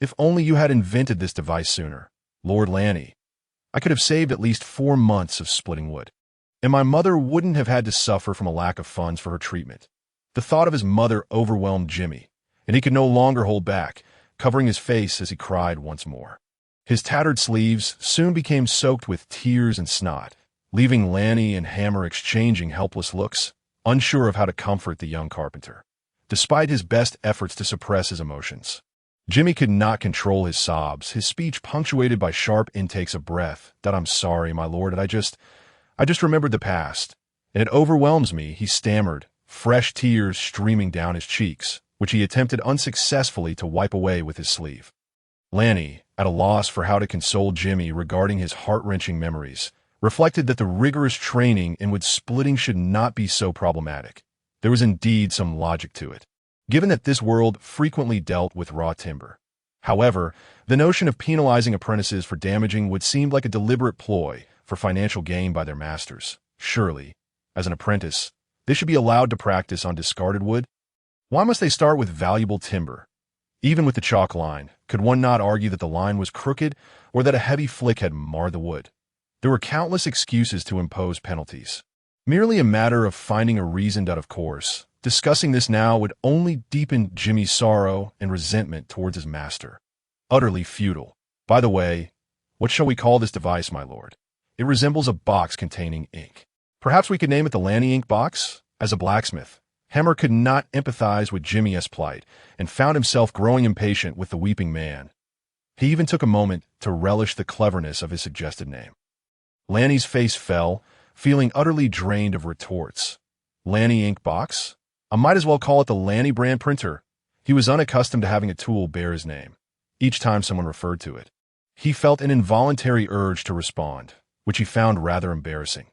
If only you had invented this device sooner, Lord Lanny. I could have saved at least 4 months of splitting wood, and my mother wouldn't have had to suffer from a lack of funds for her treatment. The thought of his mother overwhelmed Jimmy, and he could no longer hold back, covering his face as he cried once more. His tattered sleeves soon became soaked with tears and snot, leaving Lanny and Hammer exchanging helpless looks, unsure of how to comfort the young carpenter, despite his best efforts to suppress his emotions. Jimmy could not control his sobs, his speech punctuated by sharp intakes of breath. I'm sorry, my lord, and I just remembered the past, and it overwhelms me, he stammered, fresh tears streaming down his cheeks, which he attempted unsuccessfully to wipe away with his sleeve. Lanny, at a loss for how to console Jimmy regarding his heart-wrenching memories, reflected that the rigorous training in wood splitting should not be so problematic. There was indeed some logic to it, given that this world frequently dealt with raw timber. However, the notion of penalizing apprentices for damaging wood seemed like a deliberate ploy for financial gain by their masters. Surely, as an apprentice, They should be allowed to practice on discarded wood. Why must they start with valuable timber? Even with the chalk line, could one not argue that the line was crooked or that a heavy flick had marred the wood? There were countless excuses to impose penalties. Merely a matter of finding a reason that, of course, discussing this now would only deepen Jimmy's sorrow and resentment towards his master. Utterly futile. By the way, what shall we call this device, my lord? It resembles a box containing ink. Perhaps we could name it the Ranni ink box? As a blacksmith, Hammer could not empathize with Jimmy's plight and found himself growing impatient with the weeping man. He even took a moment to relish the cleverness of his suggested name. Lanny's face fell, feeling utterly drained of retorts. Ranni ink box? I might as well call it the Ranni brand printer. He was unaccustomed to having a tool bear his name each time someone referred to it. He felt an involuntary urge to respond, which he found rather embarrassing.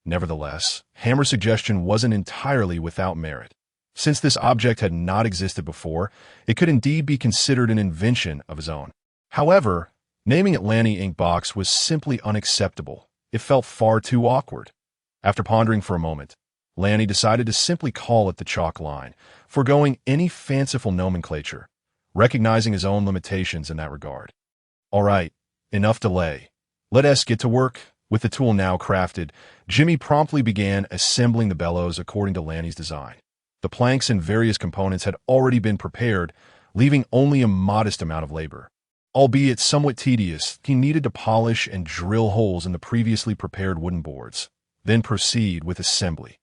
Nevertheless, Hammer's suggestion wasn't entirely without merit. Since this object had not existed before, it could indeed be considered an invention of his own. However, naming it Ranni ink box was simply unacceptable. It felt far too awkward. After pondering for a moment, Ranni decided to simply call it the chalk line, foregoing any fanciful nomenclature, recognizing his own limitations in that regard. All right, enough delay. Let us get to work. With the tool now crafted, Jimmy promptly began assembling the bellows according to Ranni's design. The planks and various components had already been prepared, leaving only a modest amount of labor. Albeit somewhat tedious, he needed to polish and drill holes in the previously prepared wooden boards, then proceed with assembly.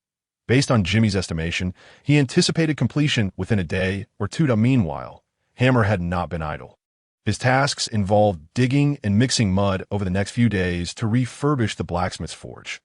Based on Jimmy's estimation, he anticipated completion within a day or two. Meanwhile, Hammer had not been idle. His tasks involved digging and mixing mud over the next few days to refurbish the blacksmith's forge.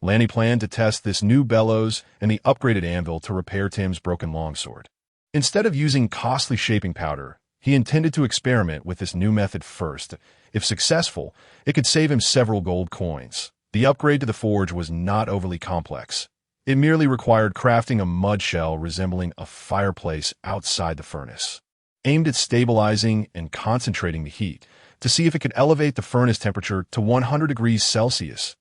Ranni planned to test this new bellows and the upgraded anvil to repair Tim's broken longsword. Instead of using costly shaping powder, he intended to experiment with this new method first. If successful, it could save him several gold coins. The upgrade to the forge was not overly complex. It merely required crafting a mud shell resembling a fireplace outside the furnace, aimed at stabilizing and concentrating the heat to see if it could elevate the furnace temperature to 100 degrees Celsius.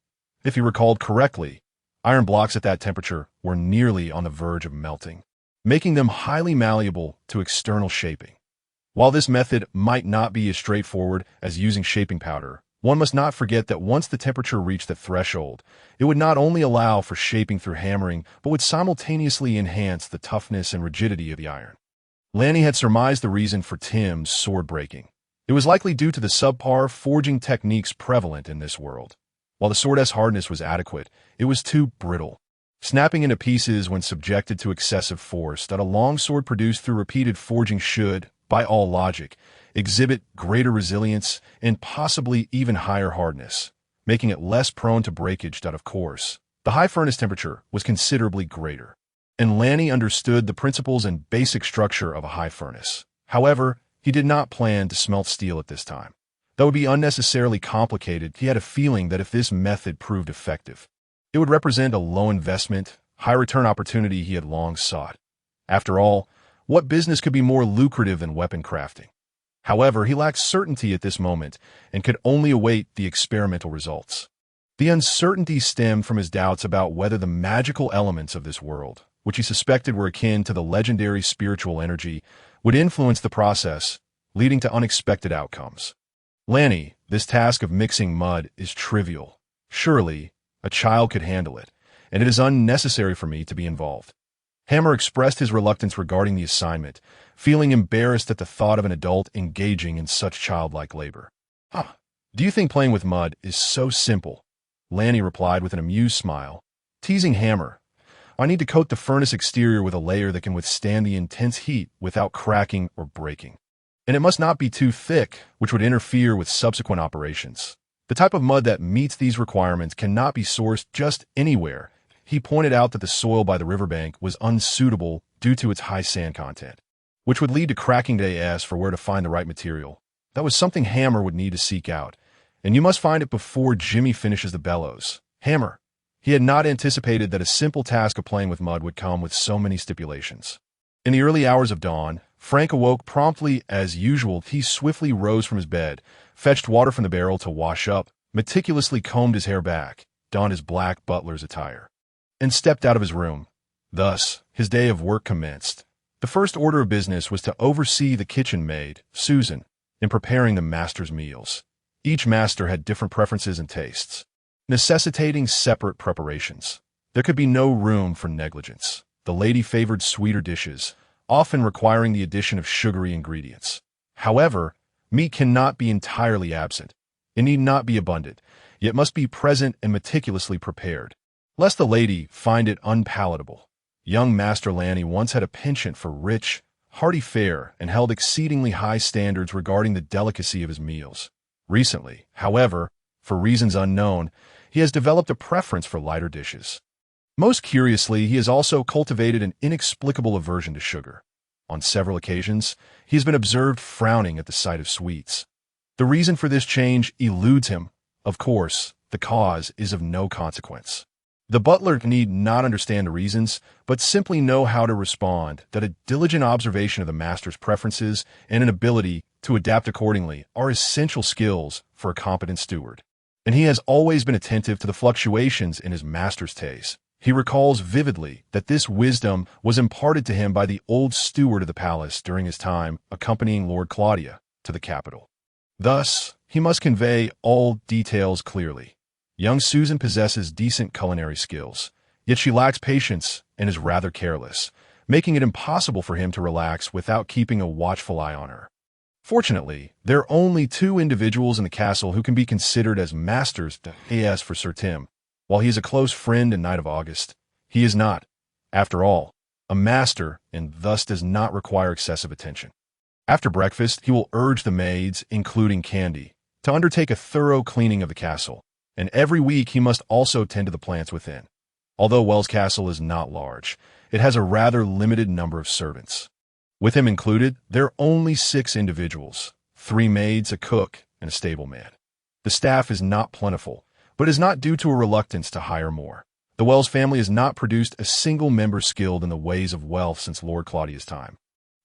If he recalled correctly, iron blocks at that temperature were nearly on the verge of melting, making them highly malleable to external shaping. While this method might not be as straightforward as using shaping powder, one must not forget that once the temperature reached the threshold, it would not only allow for shaping through hammering, but would simultaneously enhance the toughness and rigidity of the iron. Ranni had surmised the reason for Tim's sword breaking. It was likely due to the subpar forging techniques prevalent in this world. While the sword's hardness was adequate, it was too brittle, snapping into pieces when subjected to excessive force that a longsword produced through repeated forging should, by all logic, exhibit greater resilience and possibly even higher hardness, making it less prone to breakage. Of course, the high furnace temperature was considerably greater, and Ranni understood the principles and basic structure of a high furnace. However, he did not plan to smelt steel at this time. That would be unnecessarily complicated. He had a feeling that if this method proved effective, it would represent a low investment, high return opportunity he had long sought. After all, what business could be more lucrative than weapon crafting? However, he lacked certainty at this moment and could only await the experimental results. The uncertainty stemmed from his doubts about whether the magical elements of this world, which he suspected were akin to the legendary spiritual energy, would influence the process, leading to unexpected outcomes. Ranni, this task of mixing mud is trivial. Surely, a child could handle it, and it is unnecessary for me to be involved. Hammer expressed his reluctance regarding the assignment, feeling embarrassed at the thought of an adult engaging in such childlike labor. Do you think playing with mud is so simple? Ranni replied with an amused smile, teasing Hammer. I need to coat the furnace exterior with a layer that can withstand the intense heat without cracking or breaking. And it must not be too thick, which would interfere with subsequent operations. The type of mud that meets these requirements cannot be sourced just anywhere. He pointed out that the soil by the riverbank was unsuitable due to its high sand content, which would lead to cracking as for where to find the right material. That was something Hammer would need to seek out, and you must find it before Jimmy finishes the bellows. Hammer. He had not anticipated that a simple task of playing with mud would come with so many stipulations. In the early hours of dawn, Frank awoke promptly as usual. He swiftly rose from his bed, fetched water from the barrel to wash up, meticulously combed his hair back, donned his black butler's attire, and stepped out of his room. Thus, his day of work commenced. The first order of business was to oversee the kitchen maid, Susan, in preparing the master's meals. Each master had different preferences and tastes, necessitating separate preparations. There could be no room for negligence. The lady favored sweeter dishes, often requiring the addition of sugary ingredients. However, meat cannot be entirely absent. It need not be abundant, yet must be present and meticulously prepared, lest the lady find it unpalatable. Young Master Ranni once had a penchant for rich, hearty fare and held exceedingly high standards regarding the delicacy of his meals. Recently, however, for reasons unknown, he has developed a preference for lighter dishes. Most curiously, he has also cultivated an inexplicable aversion to sugar. On several occasions, he has been observed frowning at the sight of sweets. The reason for this change eludes him. Of course, the cause is of no consequence. The butler need not understand the reasons, but simply know how to respond, that a diligent observation of the master's preferences and an ability to adapt accordingly are essential skills for a competent steward. And he has always been attentive to the fluctuations in his master's taste. He recalls vividly that this wisdom was imparted to him by the old steward of the palace during his time accompanying Lord Claudia to the capital. Thus, he must convey all details clearly. Young Susan possesses decent culinary skills, yet she lacks patience and is rather careless, making it impossible for him to relax without keeping a watchful eye on her. Fortunately, there are only two individuals in the castle who can be considered as masters. As for Sir Tim, while he is a close friend and knight of August, he is not, after all, a master and thus does not require excessive attention. After breakfast, he will urge the maids, including Candy, to undertake a thorough cleaning of the castle, and every week he must also tend to the plants within. Although Wells Castle is not large, it has a rather limited number of servants. With him included, there are only 6 individuals, 3 maids, a cook, and a stableman. The staff is not plentiful, but is not due to a reluctance to hire more. The Wells family has not produced a single member skilled in the ways of wealth since Lord Claudia's time.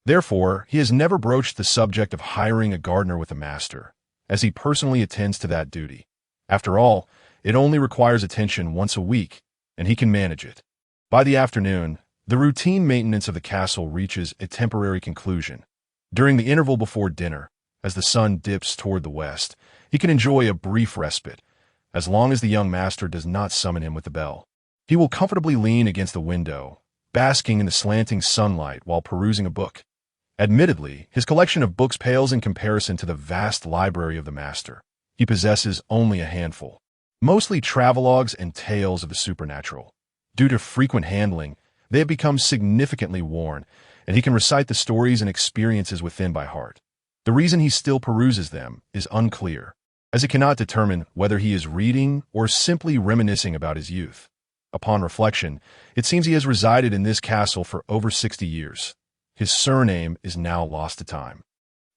Therefore, he has never broached the subject of hiring a gardener with a master, as he personally attends to that duty. After all, it only requires attention once a week, and he can manage it. By the afternoon, the routine maintenance of the castle reaches a temporary conclusion. During the interval before dinner, as the sun dips toward the west, he can enjoy a brief respite, as long as the young master does not summon him with the bell. He will comfortably lean against the window, basking in the slanting sunlight while perusing a book. Admittedly, his collection of books pales in comparison to the vast library of the master. He possesses only a handful, mostly travelogues and tales of the supernatural. Due to frequent handling, they have become significantly worn, and he can recite the stories and experiences within by heart. The reason he still peruses them is unclear, as he cannot determine whether he is reading or simply reminiscing about his youth. Upon reflection, it seems he has resided in this castle for over 60 years. His surname is now lost to time.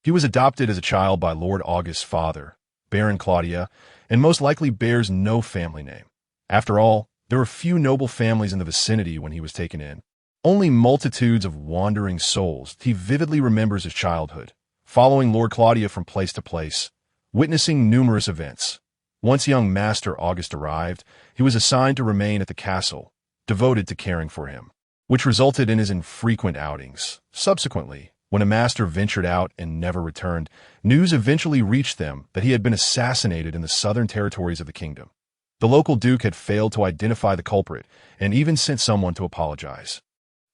He was adopted as a child by Lord August's father, Baron Claudia, and most likely bears no family name. After all, there were few noble families in the vicinity when he was taken in. Only multitudes of wandering souls. He vividly remembers his childhood, following Lord Claudia from place to place, witnessing numerous events. Once young Master August arrived, he was assigned to remain at the castle, devoted to caring for him, which resulted in his infrequent outings. Subsequently, when a master ventured out and never returned, news eventually reached them that he had been assassinated in the southern territories of the kingdom. The local duke had failed to identify the culprit and even sent someone to apologize.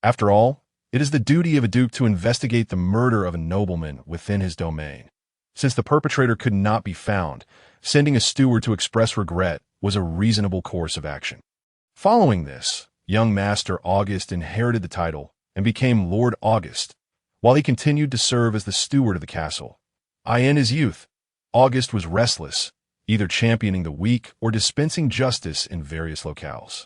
After all, it is the duty of a duke to investigate the murder of a nobleman within his domain. Since the perpetrator could not be found, sending a steward to express regret was a reasonable course of action. Following this, young Master August inherited the title and became Lord August, while he continued to serve as the steward of the castle. In his youth, August was restless, either championing the weak or dispensing justice in various locales.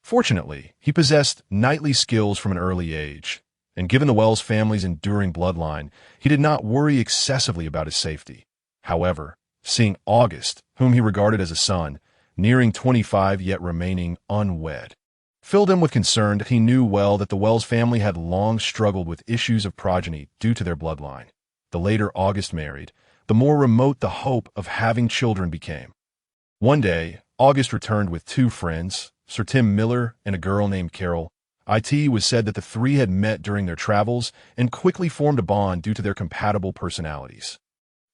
Fortunately, he possessed knightly skills from an early age, and given the Wells family's enduring bloodline, he did not worry excessively about his safety. However, seeing August, whom he regarded as a son, nearing 25 yet remaining unwed, filled him with concern. He knew well that the Wells family had long struggled with issues of progeny due to their bloodline. The later August married, the more remote the hope of having children became. One day, August returned with 2 friends, Sir Tim Miller and a girl named Carol, It was said that the three had met during their travels and quickly formed a bond due to their compatible personalities.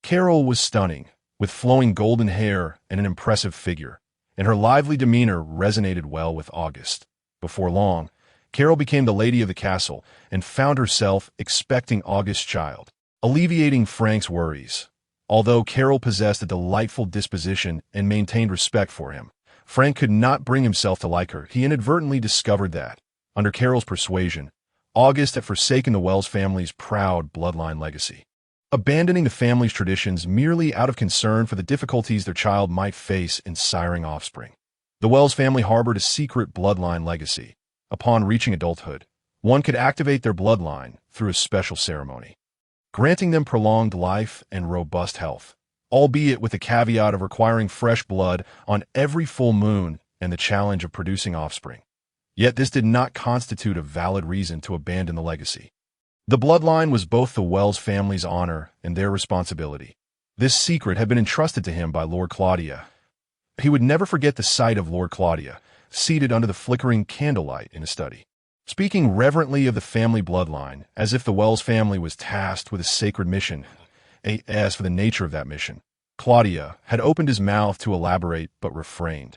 Carol was stunning, with flowing golden hair and an impressive figure, and her lively demeanor resonated well with August. Before long, Carol became the lady of the castle and found herself expecting August's child, alleviating Frank's worries. Although Carol possessed a delightful disposition and maintained respect for him, Frank could not bring himself to like her. He inadvertently discovered that, under Carol's persuasion, August had forsaken the Wells family's proud bloodline legacy, abandoning the family's traditions merely out of concern for the difficulties their child might face in siring offspring. The Wells family harbored a secret bloodline legacy. Upon reaching adulthood, one could activate their bloodline through a special ceremony, granting them prolonged life and robust health, albeit with the caveat of requiring fresh blood on every full moon and the challenge of producing offspring. Yet this did not constitute a valid reason to abandon the legacy. The bloodline was both the Wells family's honor and their responsibility. This secret had been entrusted to him by Lord Claudia. He would never forget the sight of Lord Claudia, seated under the flickering candlelight in his study, speaking reverently of the family bloodline, as if the Wells family was tasked with a sacred mission. As for the nature of that mission, Claudia had opened his mouth to elaborate but refrained,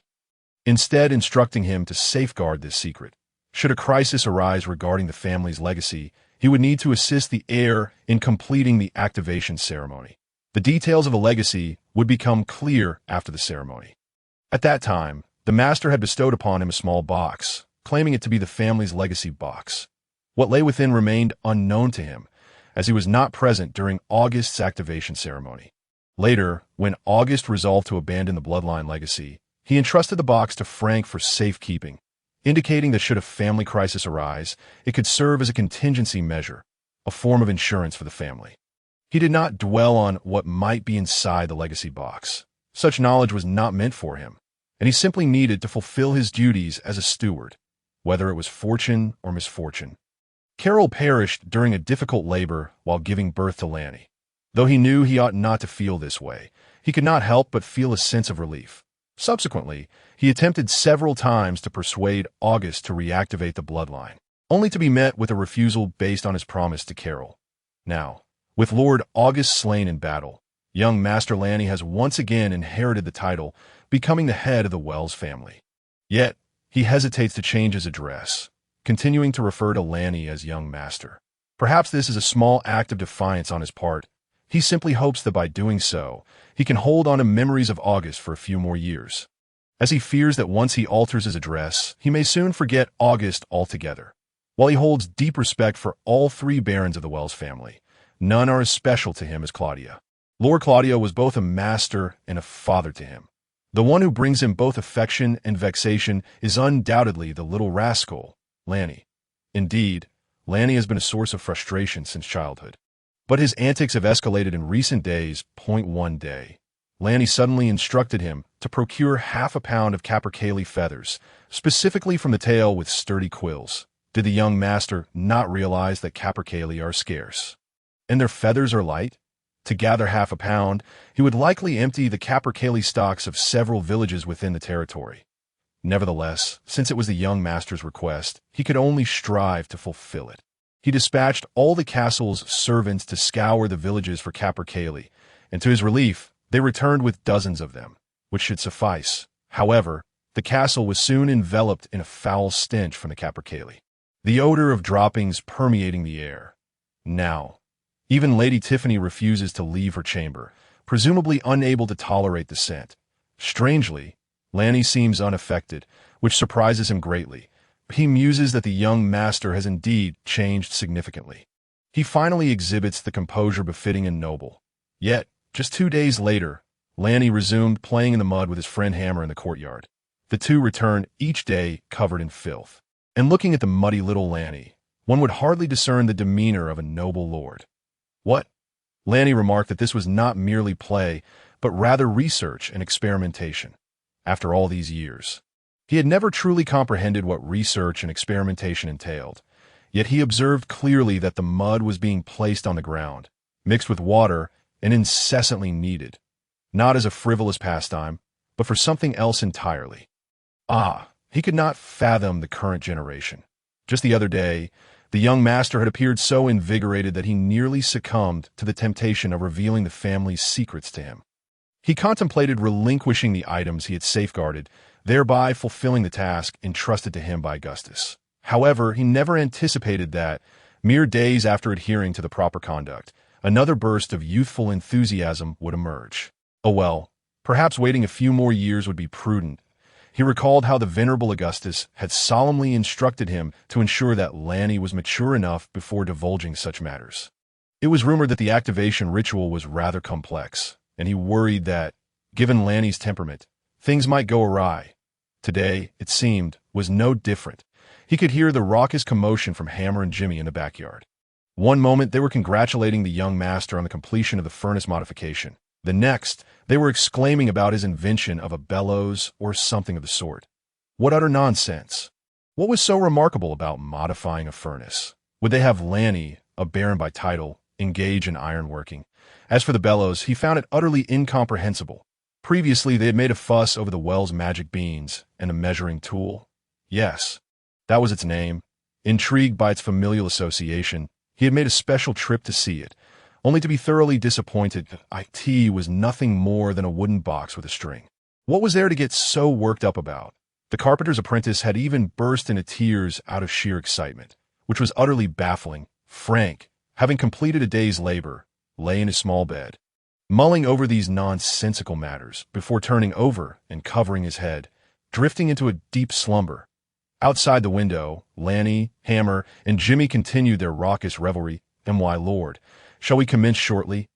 instead instructing him to safeguard this secret. Should a crisis arise regarding the family's legacy, he would need to assist the heir in completing the activation ceremony. The details of the legacy would become clear after the ceremony. At that time, the master had bestowed upon him a small box, claiming it to be the family's legacy box. What lay within remained unknown to him, as he was not present during August's activation ceremony. Later, when August resolved to abandon the bloodline legacy, he entrusted the box to Frank for safekeeping, indicating that should a family crisis arise, it could serve as a contingency measure, a form of insurance for the family. He did not dwell on what might be inside the legacy box. Such knowledge was not meant for him, and he simply needed to fulfill his duties as a steward, whether it was fortune or misfortune. Carol perished during a difficult labor while giving birth to Lanny. Though he knew he ought not to feel this way, he could not help but feel a sense of relief. Subsequently, he attempted several times to persuade August to reactivate the bloodline, only to be met with a refusal based on his promise to Carol. Now, with Lord August slain in battle, young Master Lanny has once again inherited the title, becoming the head of the Wells family. Yet, he hesitates to change his address, continuing to refer to Lanny as young master. Perhaps this is a small act of defiance on his part. He simply hopes that by doing so, he can hold on to memories of August for a few more years, as he fears that once he alters his address, he may soon forget August altogether. While he holds deep respect for all three barons of the Wells family, none are as special to him as Claudia. Lord Claudio was both a master and a father to him. The one who brings him both affection and vexation is undoubtedly the little rascal, Lanny. Indeed, Lanny has been a source of frustration since childhood. But his antics have escalated in recent days. One day, Lanny suddenly instructed him to procure 1/2 pound of capercaillie feathers, specifically from the tail with sturdy quills. Did the young master not realize that capercaillie are scarce, and their feathers are light? To gather 1/2 pound, he would likely empty the capercaillie stocks of several villages within the territory. Nevertheless, since it was the young master's request, he could only strive to fulfill it. He dispatched all the castle's servants to scour the villages for capercaillie, and to his relief, they returned with dozens of them, which should suffice. However, the castle was soon enveloped in a foul stench from the capercaillie, the odor of droppings permeating the air. Now, even Lady Tiffany refuses to leave her chamber, presumably unable to tolerate the scent. Strangely, Lanny seems unaffected, which surprises him greatly. He muses that the young master has indeed changed significantly. He finally exhibits the composure befitting a noble. Yet, just 2 days later, Lanny resumed playing in the mud with his friend Hammer in the courtyard. The two returned each day covered in filth. And looking at the muddy little Lanny, one would hardly discern the demeanor of a noble lord. What? Lanny remarked that this was not merely play, but rather research and experimentation. After all these years, he had never truly comprehended what research and experimentation entailed, yet he observed clearly that the mud was being placed on the ground, mixed with water, and incessantly kneaded, not as a frivolous pastime, but for something else entirely. He could not fathom the current generation. Just the other day, the young master had appeared so invigorated that he nearly succumbed to the temptation of revealing the family's secrets to him. He contemplated relinquishing the items he had safeguarded, thereby fulfilling the task entrusted to him by Augustus. However, he never anticipated that, mere days after adhering to the proper conduct, another burst of youthful enthusiasm would emerge. Oh well, perhaps waiting a few more years would be prudent. He recalled how the venerable Augustus had solemnly instructed him to ensure that Ranni was mature enough before divulging such matters. It was rumored that the activation ritual was rather complex, and he worried that, given Ranni's temperament, things might go awry. Today, it seemed, was no different. He could hear the raucous commotion from Hammer and Jimmy in the backyard. One moment they were congratulating the young master on the completion of the furnace modification. The next, they were exclaiming about his invention of a bellows or something of the sort. What utter nonsense! What was so remarkable about modifying a furnace? Would they have Ranni, a baron by title, engage in ironworking? As for the bellows, he found it utterly incomprehensible. Previously, they had made a fuss over the well's magic beans and a measuring tool. Yes, that was its name. Intrigued by its familial association, he had made a special trip to see it, only to be thoroughly disappointed. It was nothing more than a wooden box with a string. What was there to get so worked up about? The carpenter's apprentice had even burst into tears out of sheer excitement, which was utterly baffling. Frank, having completed a day's labor, lay in his small bed, mulling over these nonsensical matters before turning over and covering his head, drifting into a deep slumber. Outside the window, Ranni, Hammer, and Jimmy continued their raucous revelry. "My lord, shall we commence shortly?"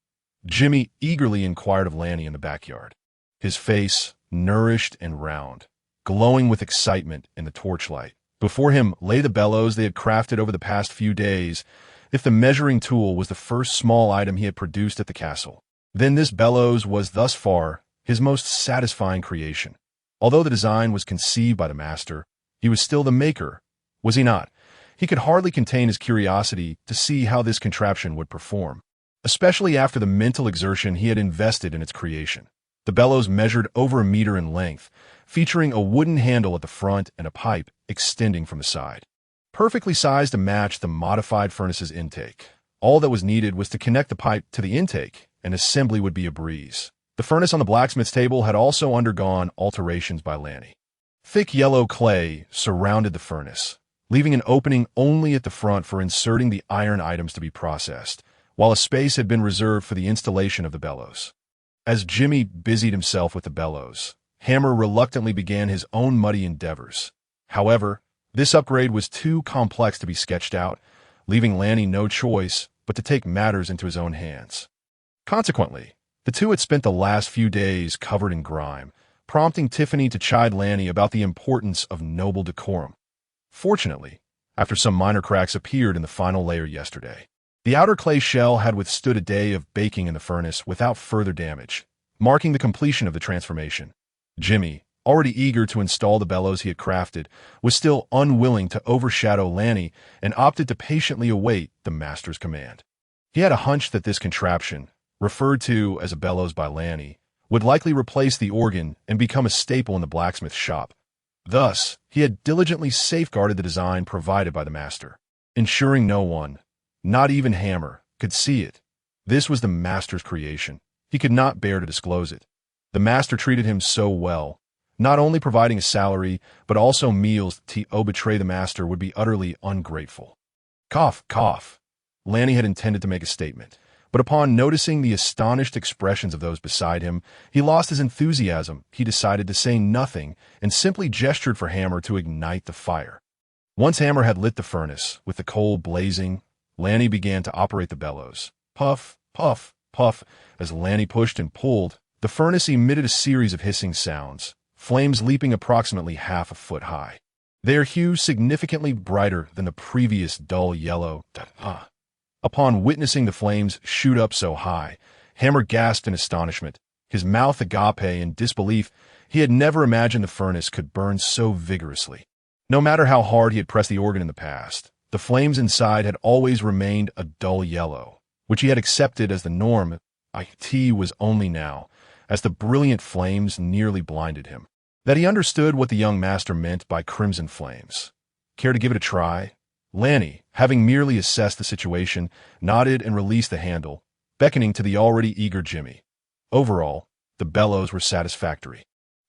Jimmy eagerly inquired of Ranni in the backyard, his face nourished and round, glowing with excitement in the torchlight. Before him lay the bellows they had crafted over the past few days. If the measuring tool was the first small item he had produced at the castle, then this bellows was thus far his most satisfying creation. Although the design was conceived by the master, he was still the maker, was he not? He could hardly contain his curiosity to see how this contraption would perform, especially after the mental exertion he had invested in its creation. The bellows measured over a meter in length, featuring a wooden handle at the front and a pipe extending from the side, perfectly sized to match the modified furnace's intake. All that was needed was to connect the pipe to the intake, and assembly would be a breeze. The furnace on the blacksmith's table had also undergone alterations by Ranni. Thick yellow clay surrounded the furnace, leaving an opening only at the front for inserting the iron items to be processed, while a space had been reserved for the installation of the bellows. As Jimmy busied himself with the bellows, Hammer reluctantly began his own muddy endeavors. However, this upgrade was too complex to be sketched out, leaving Ranni no choice but to take matters into his own hands. Consequently, the two had spent the last few days covered in grime, prompting Tiffany to chide Ranni about the importance of noble decorum. Fortunately, after some minor cracks appeared in the final layer yesterday, the outer clay shell had withstood a day of baking in the furnace without further damage, marking the completion of the transformation. Jimmy, already eager to install the bellows he had crafted, was still unwilling to overshadow Ranni and opted to patiently await the master's command. He had a hunch that this contraption, referred to as a bellows by Ranni, would likely replace the organ and become a staple in the blacksmith shop. Thus, he had diligently safeguarded the design provided by the master, ensuring no one, not even Hammer, could see it. This was the master's creation. He could not bear to disclose it. The master treated him so well, not only providing a salary, but also meals. To betray the master would be utterly ungrateful. Cough, cough. Ranni had intended to make a statement, but upon noticing the astonished expressions of those beside him, he lost his enthusiasm. He decided to say nothing and simply gestured for Hammer to ignite the fire. Once Hammer had lit the furnace, with the coal blazing, Ranni began to operate the bellows. Puff, puff, puff. As Ranni pushed and pulled, the furnace emitted a series of hissing sounds, flames leaping approximately half a foot high, their hue significantly brighter than the previous dull yellow. Upon witnessing the flames shoot up so high, Hammer gasped in astonishment, his mouth agape in disbelief. He had never imagined the furnace could burn so vigorously. No matter how hard he had pressed the organ in the past, the flames inside had always remained a dull yellow, which he had accepted as the norm. It was only now, as the brilliant flames nearly blinded him, that he understood what the young master meant by crimson flames. Care to give it a try? Ranni, having merely assessed the situation, nodded and released the handle, beckoning to the already eager Jimmy. Overall, the bellows were satisfactory.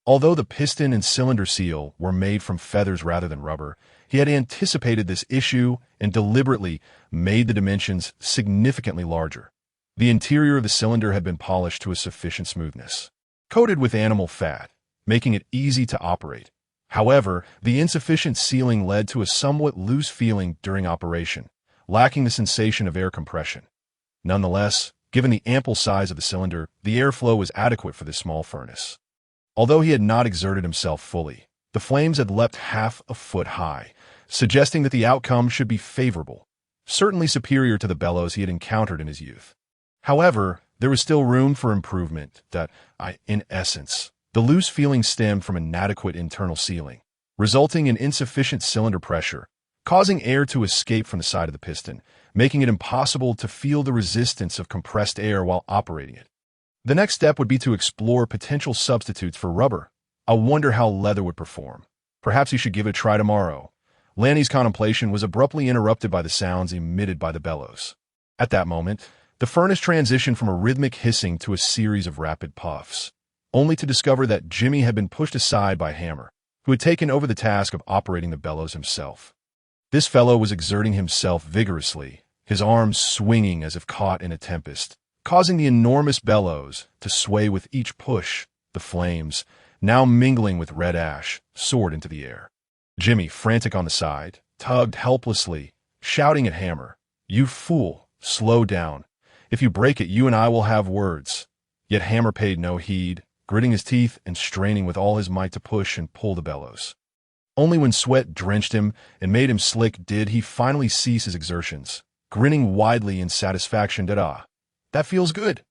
Although the piston and cylinder seal were made from feathers rather than rubber, he had anticipated this issue and deliberately made the dimensions significantly larger. The interior of the cylinder had been polished to a sufficient smoothness, coated with animal fat, making it easy to operate. However, the insufficient sealing led to a somewhat loose feeling during operation, lacking the sensation of air compression. Nonetheless, given the ample size of the cylinder, the airflow was adequate for this small furnace. Although he had not exerted himself fully, the flames had leapt half a foot high, suggesting that the outcome should be favorable, certainly superior to the bellows he had encountered in his youth. However, there was still room for improvement in essence, the loose feeling stemmed from inadequate internal sealing, resulting in insufficient cylinder pressure, causing air to escape from the side of the piston, making it impossible to feel the resistance of compressed air while operating it. The next step would be to explore potential substitutes for rubber. I wonder how leather would perform. Perhaps he should give it a try tomorrow. Ranni's contemplation was abruptly interrupted by the sounds emitted by the bellows. At that moment, the furnace transitioned from a rhythmic hissing to a series of rapid puffs, only to discover that Jimmy had been pushed aside by Hammer, who had taken over the task of operating the bellows himself. This fellow was exerting himself vigorously, his arms swinging as if caught in a tempest, causing the enormous bellows to sway with each push. The flames, now mingling with red ash, soared into the air. Jimmy, frantic on the side, tugged helplessly, shouting at Hammer, "You fool, slow down. If you break it, you and I will have words." Yet Hammer paid no heed, gritting his teeth and straining with all his might to push and pull the bellows. Only when sweat drenched him and made him slick did he finally cease his exertions, grinning widely in satisfaction that feels good.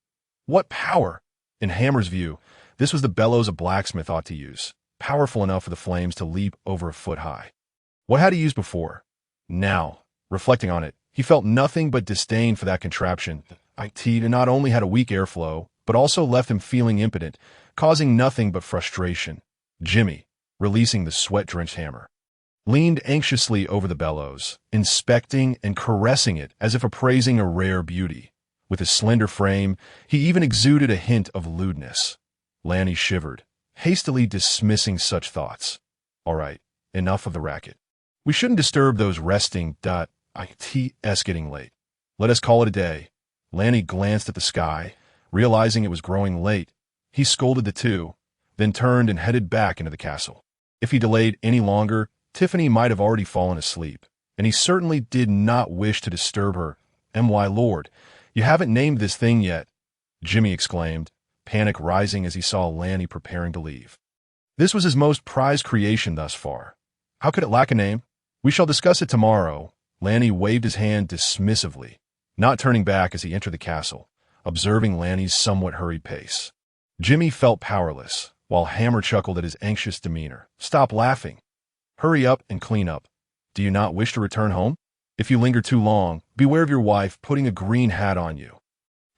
What power! In Hammer's view, this was the bellows a blacksmith ought to use, powerful enough for the flames to leap over a foot high. What had he used before? Now, reflecting on it, he felt nothing but disdain for that contraption. It not only had a weak airflow, but also left him feeling impotent, causing nothing but frustration. Jimmy, releasing the sweat-drenched Hammer, leaned anxiously over the bellows, inspecting and caressing it as if appraising a rare beauty. With his slender frame, he even exuded a hint of lewdness. Ranni shivered, hastily dismissing such thoughts. All right, enough of the racket. We shouldn't disturb those resting. It's getting late. Let us call it a day. Ranni glanced at the sky, realizing it was growing late. He scolded the two, then turned and headed back into the castle. If he delayed any longer, Tiffany might have already fallen asleep, and he certainly did not wish to disturb her. "My lord, you haven't named this thing yet," Jimmy exclaimed, panic rising as he saw Ranni preparing to leave. This was his most prized creation thus far. How could it lack a name? "We shall discuss it tomorrow." Ranni waved his hand dismissively, not turning back as he entered the castle, observing Ranni's somewhat hurried pace. Jimmy felt powerless, while Hammer chuckled at his anxious demeanor. "Stop laughing. Hurry up and clean up. Do you not wish to return home? If you linger too long, beware of your wife putting a green hat on you."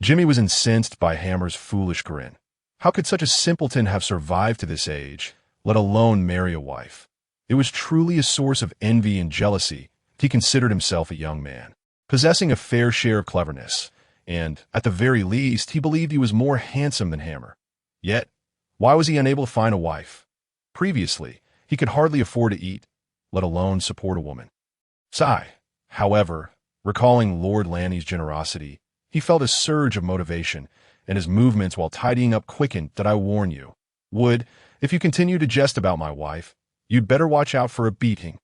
Jimmy was incensed by Hammer's foolish grin. How could such a simpleton have survived to this age, let alone marry a wife? It was truly a source of envy and jealousy. He considered himself a young man, possessing a fair share of cleverness, and, at the very least, he believed he was more handsome than Hammer. Yet, why was he unable to find a wife? Previously, he could hardly afford to eat, let alone support a woman. However, recalling Lord Ranni's generosity, he felt a surge of motivation, and his movements while tidying up quickened. "I warn you, Wood, if you continue to jest about my wife, you'd better watch out for a beating."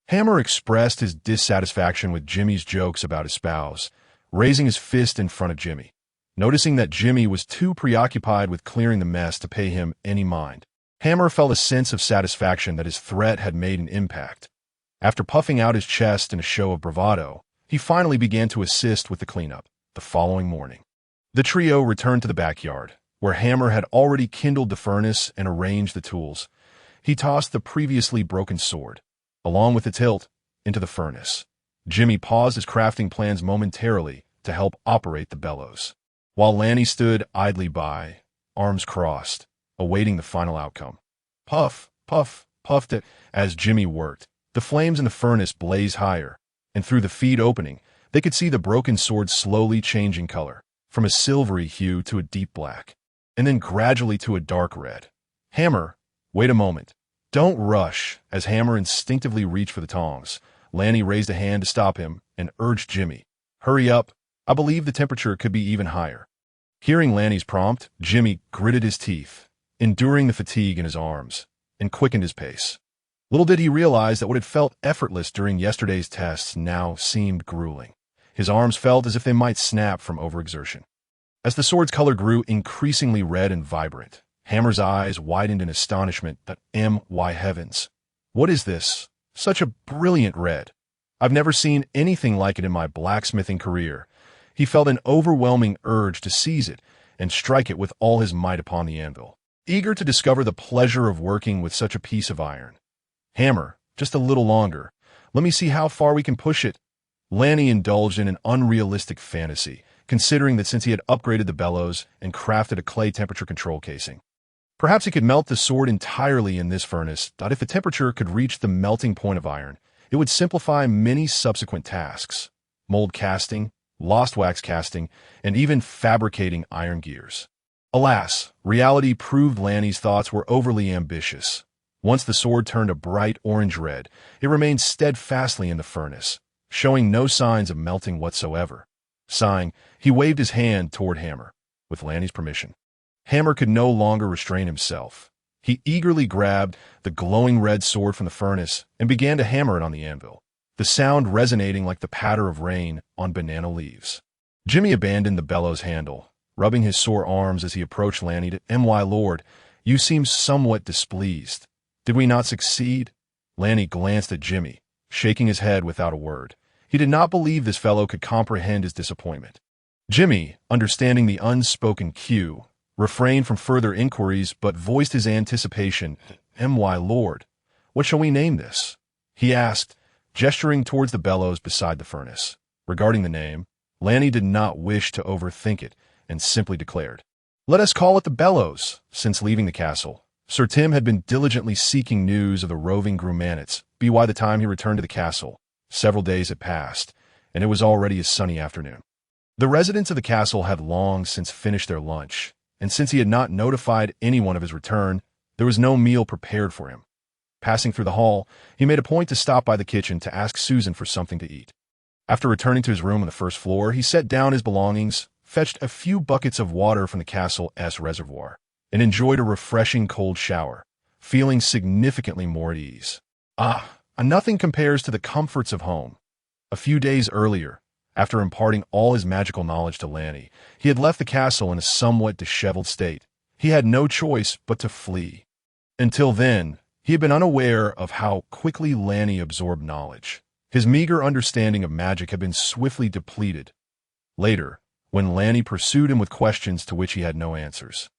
Hammer expressed his dissatisfaction with Jimmy's jokes about his spouse, raising his fist in front of Jimmy. Noticing that Jimmy was too preoccupied with clearing the mess to pay him any mind, Hammer felt a sense of satisfaction that his threat had made an impact. After puffing out his chest in a show of bravado, he finally began to assist with the cleanup. The following morning, the trio returned to the backyard, where Hammer had already kindled the furnace and arranged the tools. He tossed the previously broken sword, along with the tilt, into the furnace. Jimmy paused his crafting plans momentarily to help operate the bellows, while Ranni stood idly by, arms crossed, awaiting the final outcome. Puff, puff, puffed it as Jimmy worked. The flames in the furnace blazed higher, and through the feed opening, they could see the broken sword slowly changing color, from a silvery hue to a deep black, and then gradually to a dark red. Hammer, wait a moment. Don't rush. As Hammer instinctively reached for the tongs, Lanny raised a hand to stop him and urged Jimmy, hurry up. I believe the temperature could be even higher. Hearing Lanny's prompt, Jimmy gritted his teeth, enduring the fatigue in his arms, and quickened his pace. Little did he realize that what had felt effortless during yesterday's tests now seemed grueling. His arms felt as if they might snap from overexertion. As the sword's color grew increasingly red and vibrant, Hammer's eyes widened in astonishment. My heavens! What is this? Such a brilliant red. I've never seen anything like it in my blacksmithing career. He felt an overwhelming urge to seize it and strike it with all his might upon the anvil, eager to discover the pleasure of working with such a piece of iron. Hammer, just a little longer. Let me see how far we can push it. Lanny indulged in an unrealistic fantasy, considering that since he had upgraded the bellows and crafted a clay temperature control casing, perhaps he could melt the sword entirely in this furnace. If the temperature could reach the melting point of iron, it would simplify many subsequent tasks: mold casting, lost wax casting, and even fabricating iron gears. Alas, reality proved Lanny's thoughts were overly ambitious. Once the sword turned a bright orange red, it remained steadfastly in the furnace, showing no signs of melting whatsoever. Sighing, he waved his hand toward Hammer, with Lanny's permission. Hammer could no longer restrain himself. He eagerly grabbed the glowing red sword from the furnace and began to hammer it on the anvil, the sound resonating like the patter of rain on banana leaves. Jimmy abandoned the bellows handle, rubbing his sore arms as he approached Lanny. My lord, you seem somewhat displeased. Did we not succeed? Lanny glanced at Jimmy, shaking his head without a word. He did not believe this fellow could comprehend his disappointment. Jimmy, understanding the unspoken cue, refrained from further inquiries but voiced his anticipation. My lord, what shall we name this? He asked, gesturing towards the bellows beside the furnace. Regarding the name, Lanny did not wish to overthink it and simply declared, let us call it the Bellows. Since leaving the castle, Sir Tim had been diligently seeking news of the roving Grummanits. By the time he returned to the castle, several days had passed, and it was already a sunny afternoon. The residents of the castle had long since finished their lunch, and since he had not notified anyone of his return, there was no meal prepared for him. Passing through the hall, he made a point to stop by the kitchen to ask Susan for something to eat. After returning to his room on the first floor, he set down his belongings, fetched a few buckets of water from the castle's reservoir, and enjoyed a refreshing cold shower, feeling significantly more at ease. Nothing compares to the comforts of home. A few days earlier, after imparting all his magical knowledge to Lanny, he had left the castle in a somewhat disheveled state. He had no choice but to flee. Until then, he had been unaware of how quickly Lanny absorbed knowledge. His meager understanding of magic had been swiftly depleted. Later, when Lanny pursued him with questions to which he had no answers,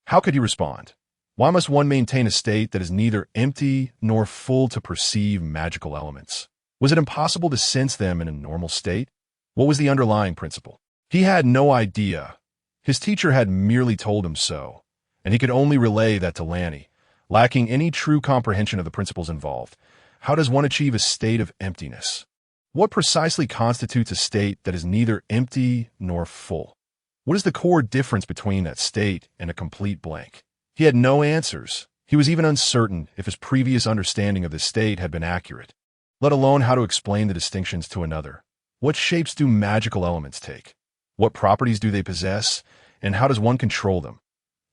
how could he respond? Why must one maintain a state that is neither empty nor full to perceive magical elements? Was it impossible to sense them in a normal state? What was the underlying principle? He had no idea. His teacher had merely told him so, and he could only relay that to Lanny, lacking any true comprehension of the principles involved. How does one achieve a state of emptiness? What precisely constitutes a state that is neither empty nor full? What is the core difference between that state and a complete blank? He had no answers. He was even uncertain if his previous understanding of this state had been accurate, let alone how to explain the distinctions to another. What shapes do magical elements take? What properties do they possess, and how does one control them?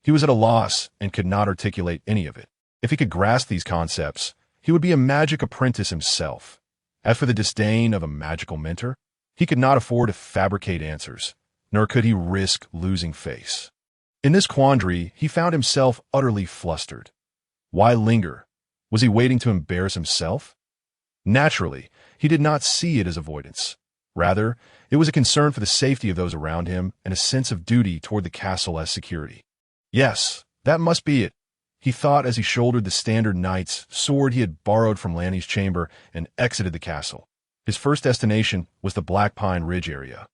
He was at a loss and could not articulate any of it. If he could grasp these concepts, he would be a magic apprentice himself. As for the disdain of a magical mentor, he could not afford to fabricate answers, nor could he risk losing face. In this quandary, he found himself utterly flustered. Why linger? Was he waiting to embarrass himself? Naturally, he did not see it as avoidance. Rather, it was a concern for the safety of those around him and a sense of duty toward the castle as security. Yes, that must be it, he thought as he shouldered the standard knight's sword he had borrowed from Lanny's chamber and exited the castle. His first destination was the Black Pine Ridge area,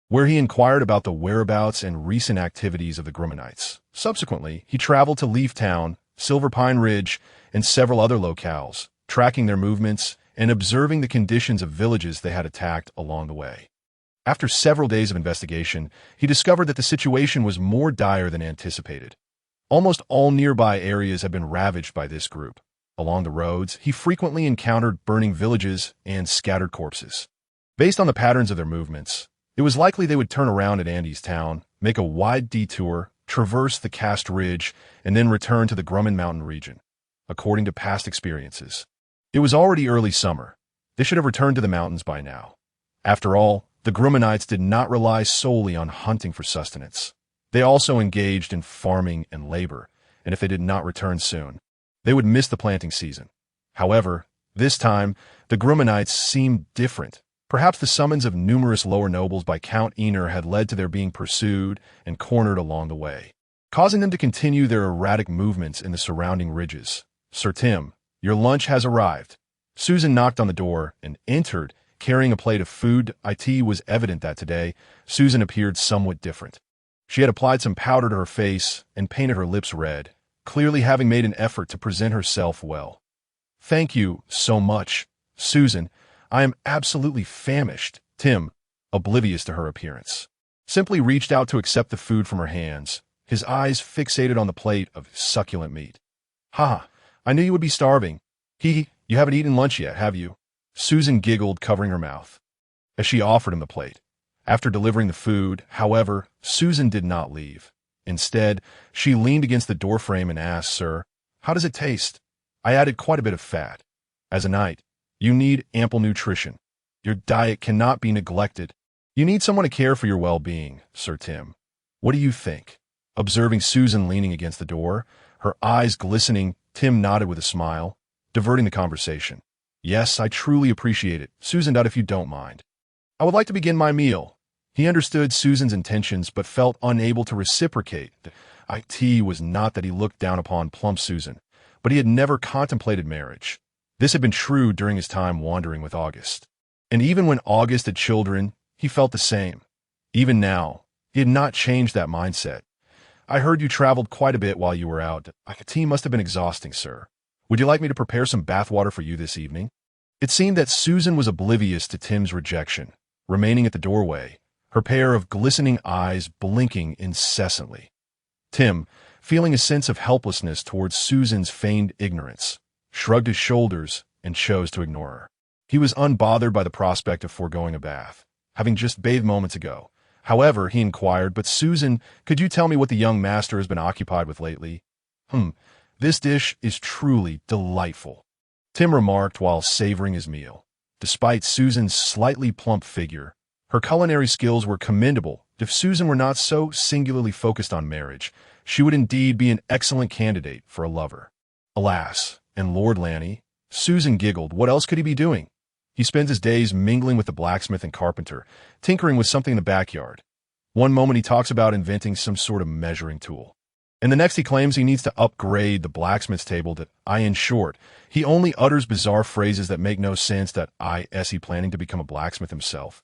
where he inquired about the whereabouts and recent activities of the Grummanites. Subsequently, he traveled to Leaf Town, Silver Pine Ridge, and several other locales, tracking their movements and observing the conditions of villages they had attacked along the way. After several days of investigation, he discovered that the situation was more dire than anticipated. Almost all nearby areas had been ravaged by this group. Along the roads, he frequently encountered burning villages and scattered corpses. Based on the patterns of their movements, it was likely they would turn around at Andy's town, make a wide detour, traverse the Cast Ridge, and then return to the Grumman Mountain region. According to past experiences, it was already early summer. They should have returned to the mountains by now. After all, the Grummanites did not rely solely on hunting for sustenance. They also engaged in farming and labor, and if they did not return soon, they would miss the planting season. However, this time, the Grummanites seemed different. Perhaps the summons of numerous lower nobles by Count Ener had led to their being pursued and cornered along the way, causing them to continue their erratic movements in the surrounding ridges. "Sir Tim, your lunch has arrived." Susan knocked on the door and entered, carrying a plate of food. It was evident that today, Susan appeared somewhat different. She had applied some powder to her face and painted her lips red, clearly having made an effort to present herself well. "Thank you so much, Susan. I am absolutely famished." Tim, oblivious to her appearance, simply reached out to accept the food from her hands, his eyes fixated on the plate of succulent meat. "Ha, I knew you would be starving. You haven't eaten lunch yet, have you?" Susan giggled, covering her mouth, as she offered him the plate. After delivering the food, however, Susan did not leave. Instead, she leaned against the doorframe and asked, "Sir, how does it taste?" "I added quite a bit of fat. As a knight, you need ample nutrition. Your diet cannot be neglected. You need someone to care for your well-being, Sir Tim. What do you think?" Observing Susan leaning against the door, her eyes glistening, Tim nodded with a smile, diverting the conversation. "Yes, I truly appreciate it, Susan, if you don't mind. I would like to begin my meal." He understood Susan's intentions but felt unable to reciprocate. It was not that he looked down upon plump Susan, but he had never contemplated marriage. This had been true during his time wandering with August. And even when August had children, he felt the same. Even now, he had not changed that mindset. "I heard you traveled quite a bit while you were out. Tea must have been exhausting, sir. Would you like me to prepare some bathwater for you this evening?" It seemed that Susan was oblivious to Tim's rejection, remaining at the doorway, her pair of glistening eyes blinking incessantly. Tim, feeling a sense of helplessness towards Susan's feigned ignorance, shrugged his shoulders and chose to ignore her. He was unbothered by the prospect of foregoing a bath, having just bathed moments ago. However, he inquired, "But Susan, could you tell me what the young master has been occupied with lately?" This dish is truly delightful," Tim remarked while savoring his meal. Despite Susan's slightly plump figure, her culinary skills were commendable. If Susan were not so singularly focused on marriage, she would indeed be an excellent candidate for a lover. Alas, and Lord Ranni, Susan giggled, what else could he be doing? He spends his days mingling with the blacksmith and carpenter, tinkering with something in the backyard. One moment he talks about inventing some sort of measuring tool, and the next he claims he needs to upgrade the blacksmith's table. In short, he only utters bizarre phrases that make no sense. Is he planning to become a blacksmith himself?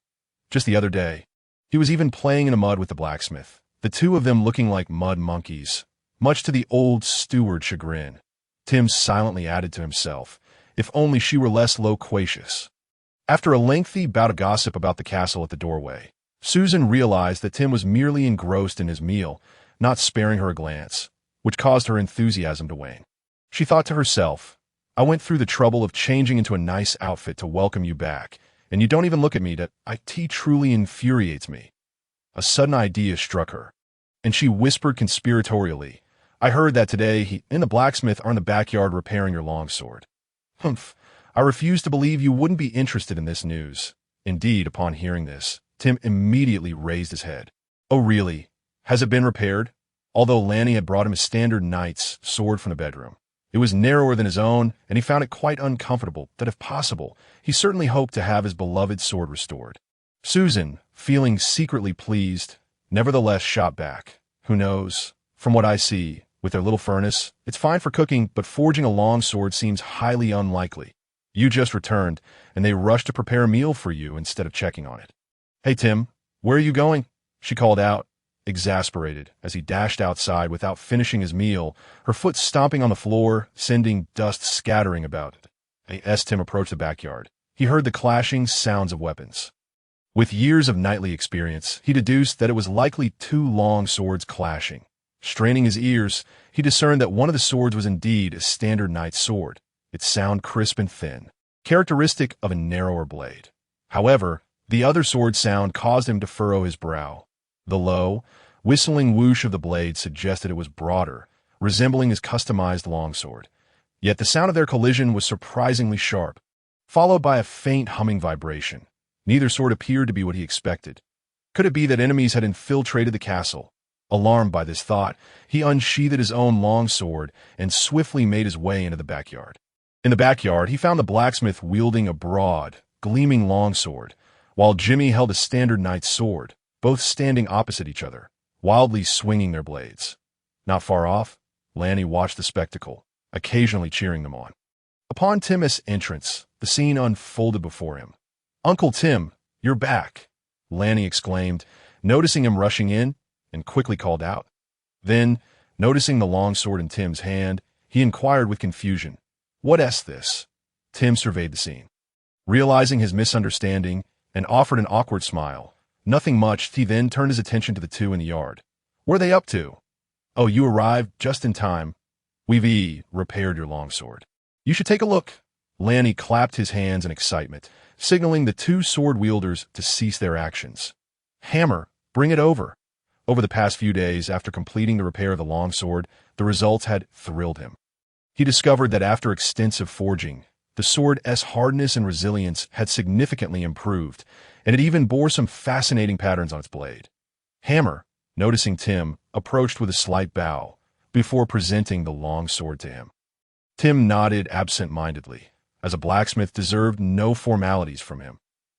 Just the other day, he was even playing in the mud with the blacksmith, the two of them looking like mud monkeys, much to the old steward's chagrin. Tim silently added to himself, if only she were less loquacious. After a lengthy bout of gossip about the castle at the doorway, Susan realized that Tim was merely engrossed in his meal, not sparing her a glance, which caused her enthusiasm to wane. She thought to herself, "I went through the trouble of changing into a nice outfit to welcome you back, and you don't even look at me. It truly infuriates me." A sudden idea struck her, and she whispered conspiratorially, "I heard that today he and the blacksmith are in the backyard repairing your longsword." "Humph, I refuse to believe you wouldn't be interested in this news." Indeed, upon hearing this, Tim immediately raised his head. "Oh really? Has it been repaired?" Although Ranni had brought him a standard knight's sword from the bedroom, it was narrower than his own, and he found it quite uncomfortable. That if possible, he certainly hoped to have his beloved sword restored. Susan, feeling secretly pleased, nevertheless shot back. "Who knows? From what I see, with their little furnace, it's fine for cooking, but forging a long sword seems highly unlikely. You just returned, and they rushed to prepare a meal for you instead of checking on it." "Hey, Tim, where are you going?" she called out, exasperated, as he dashed outside without finishing his meal, her foot stomping on the floor, sending dust scattering about it. as Tim approached the backyard. He heard the clashing sounds of weapons. With years of knightly experience, he deduced that it was likely two long swords clashing. Straining his ears, he discerned that one of the swords was indeed a standard knight's sword, its sound crisp and thin, characteristic of a narrower blade. However, the other sword's sound caused him to furrow his brow. The low, whistling whoosh of the blade suggested it was broader, resembling his customized longsword. Yet the sound of their collision was surprisingly sharp, followed by a faint humming vibration. Neither sword appeared to be what he expected. Could it be that enemies had infiltrated the castle? Alarmed by this thought, he unsheathed his own longsword and swiftly made his way into the backyard. In the backyard, he found the blacksmith wielding a broad, gleaming longsword, while Jimmy held a standard knight's sword, both standing opposite each other, wildly swinging their blades. Not far off, Lanny watched the spectacle, occasionally cheering them on. Upon Tim's entrance, the scene unfolded before him. "Uncle Tim, you're back," Lanny exclaimed, noticing him rushing in, and quickly called out. Then, noticing the longsword in Tim's hand, he inquired with confusion, "What's this?" Tim surveyed the scene. Realizing his misunderstanding, and offered an awkward smile. Nothing much. He then turned his attention to the two in the yard. "What are they up to?" "Oh, you arrived just in time. We've repaired your longsword. You should take a look." Lanny clapped his hands in excitement, signaling the two sword-wielders to cease their actions. "Hammer, bring it over." Over the past few days, after completing the repair of the longsword, the results had thrilled him. He discovered that after extensive forging, the sword's hardness and resilience had significantly improved, and it even bore some fascinating patterns on its blade. Hammer, noticing Tim, approached with a slight bow, before presenting the longsword to him. Tim nodded absent-mindedly, as a blacksmith deserved no formalities from him.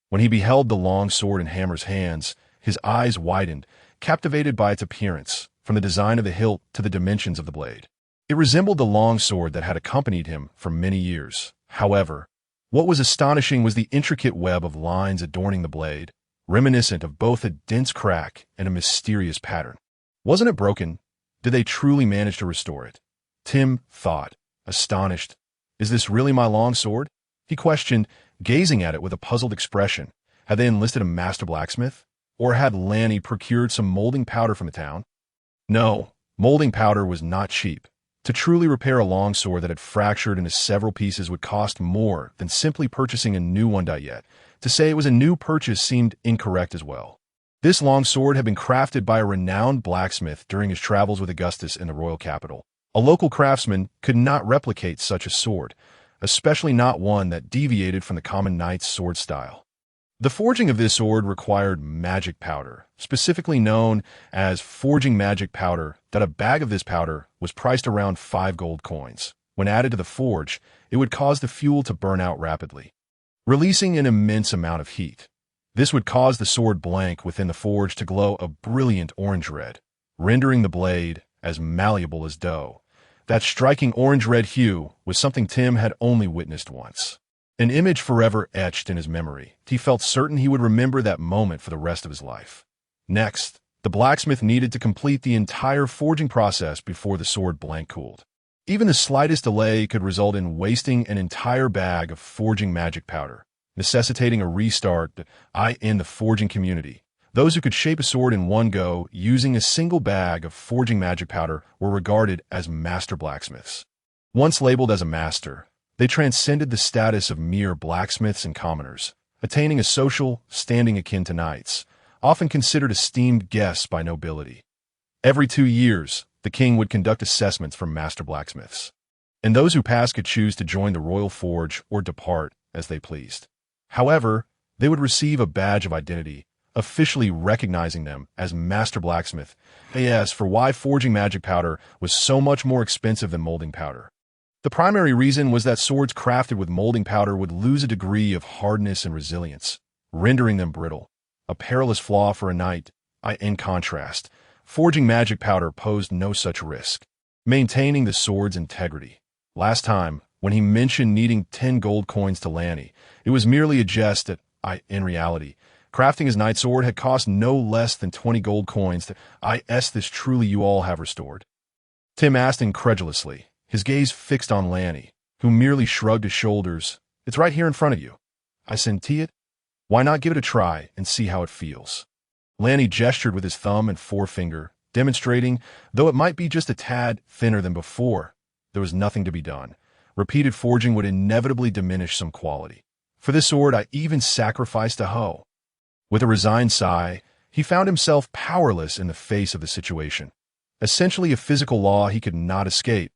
When he beheld the longsword in Hammer's hands, his eyes widened, captivated by its appearance, from the design of the hilt to the dimensions of the blade. It resembled the longsword that had accompanied him for many years. However, what was astonishing was the intricate web of lines adorning the blade, reminiscent of both a dense crack and a mysterious pattern. Wasn't it broken? Did they truly manage to restore it? Tim thought, astonished. "Is this really my longsword?" He questioned, gazing at it with a puzzled expression. Had they enlisted a master blacksmith? Or had Lanny procured some molding powder from the town? No, molding powder was not cheap. To truly repair a longsword that had fractured into several pieces would cost more than simply purchasing a new one. Yet, to say it was a new purchase seemed incorrect as well. This longsword had been crafted by a renowned blacksmith during his travels with Augustus in the royal capital. A local craftsman could not replicate such a sword, especially not one that deviated from the common knight's sword style. The forging of this sword required magic powder, specifically known as forging magic powder. That a bag of this powder was priced around 5 gold coins. When added to the forge, it would cause the fuel to burn out rapidly, releasing an immense amount of heat. This would cause the sword blank within the forge to glow a brilliant orange red, rendering the blade as malleable as dough. That striking orange-red hue was something Tim had only witnessed once. An image forever etched in his memory. He felt certain he would remember that moment for the rest of his life. Next, the blacksmith needed to complete the entire forging process before the sword blank cooled. Even the slightest delay could result in wasting an entire bag of forging magic powder, necessitating a restart in the forging community. Those who could shape a sword in one go using a single bag of forging magic powder were regarded as master blacksmiths. Once labeled as a master, they transcended the status of mere blacksmiths and commoners, attaining a social standing akin to knights, often considered esteemed guests by nobility. Every 2 years, the king would conduct assessments for master blacksmiths, and those who passed could choose to join the royal forge or depart as they pleased. However, they would receive a badge of identity, officially recognizing them as master blacksmith. As for why forging magic powder was so much more expensive than molding powder. The primary reason was that swords crafted with molding powder would lose a degree of hardness and resilience, rendering them brittle, a perilous flaw for a knight. In contrast, forging magic powder posed no such risk, maintaining the sword's integrity. Last time, when he mentioned needing 10 gold coins to Lanny, it was merely a jest that, in reality, crafting his knight sword had cost no less than 20 gold coins to this truly you all have restored? Tim asked incredulously, his gaze fixed on Lanny, who merely shrugged his shoulders. "It's right here in front of you. I senti it. Why not give it a try and see how it feels?" Ranni gestured with his thumb and forefinger, demonstrating, though it might be just a tad thinner than before, there was nothing to be done. Repeated forging would inevitably diminish some quality. "For this sword, I even sacrificed a hoe." With a resigned sigh, he found himself powerless in the face of the situation. Essentially a physical law he could not escape.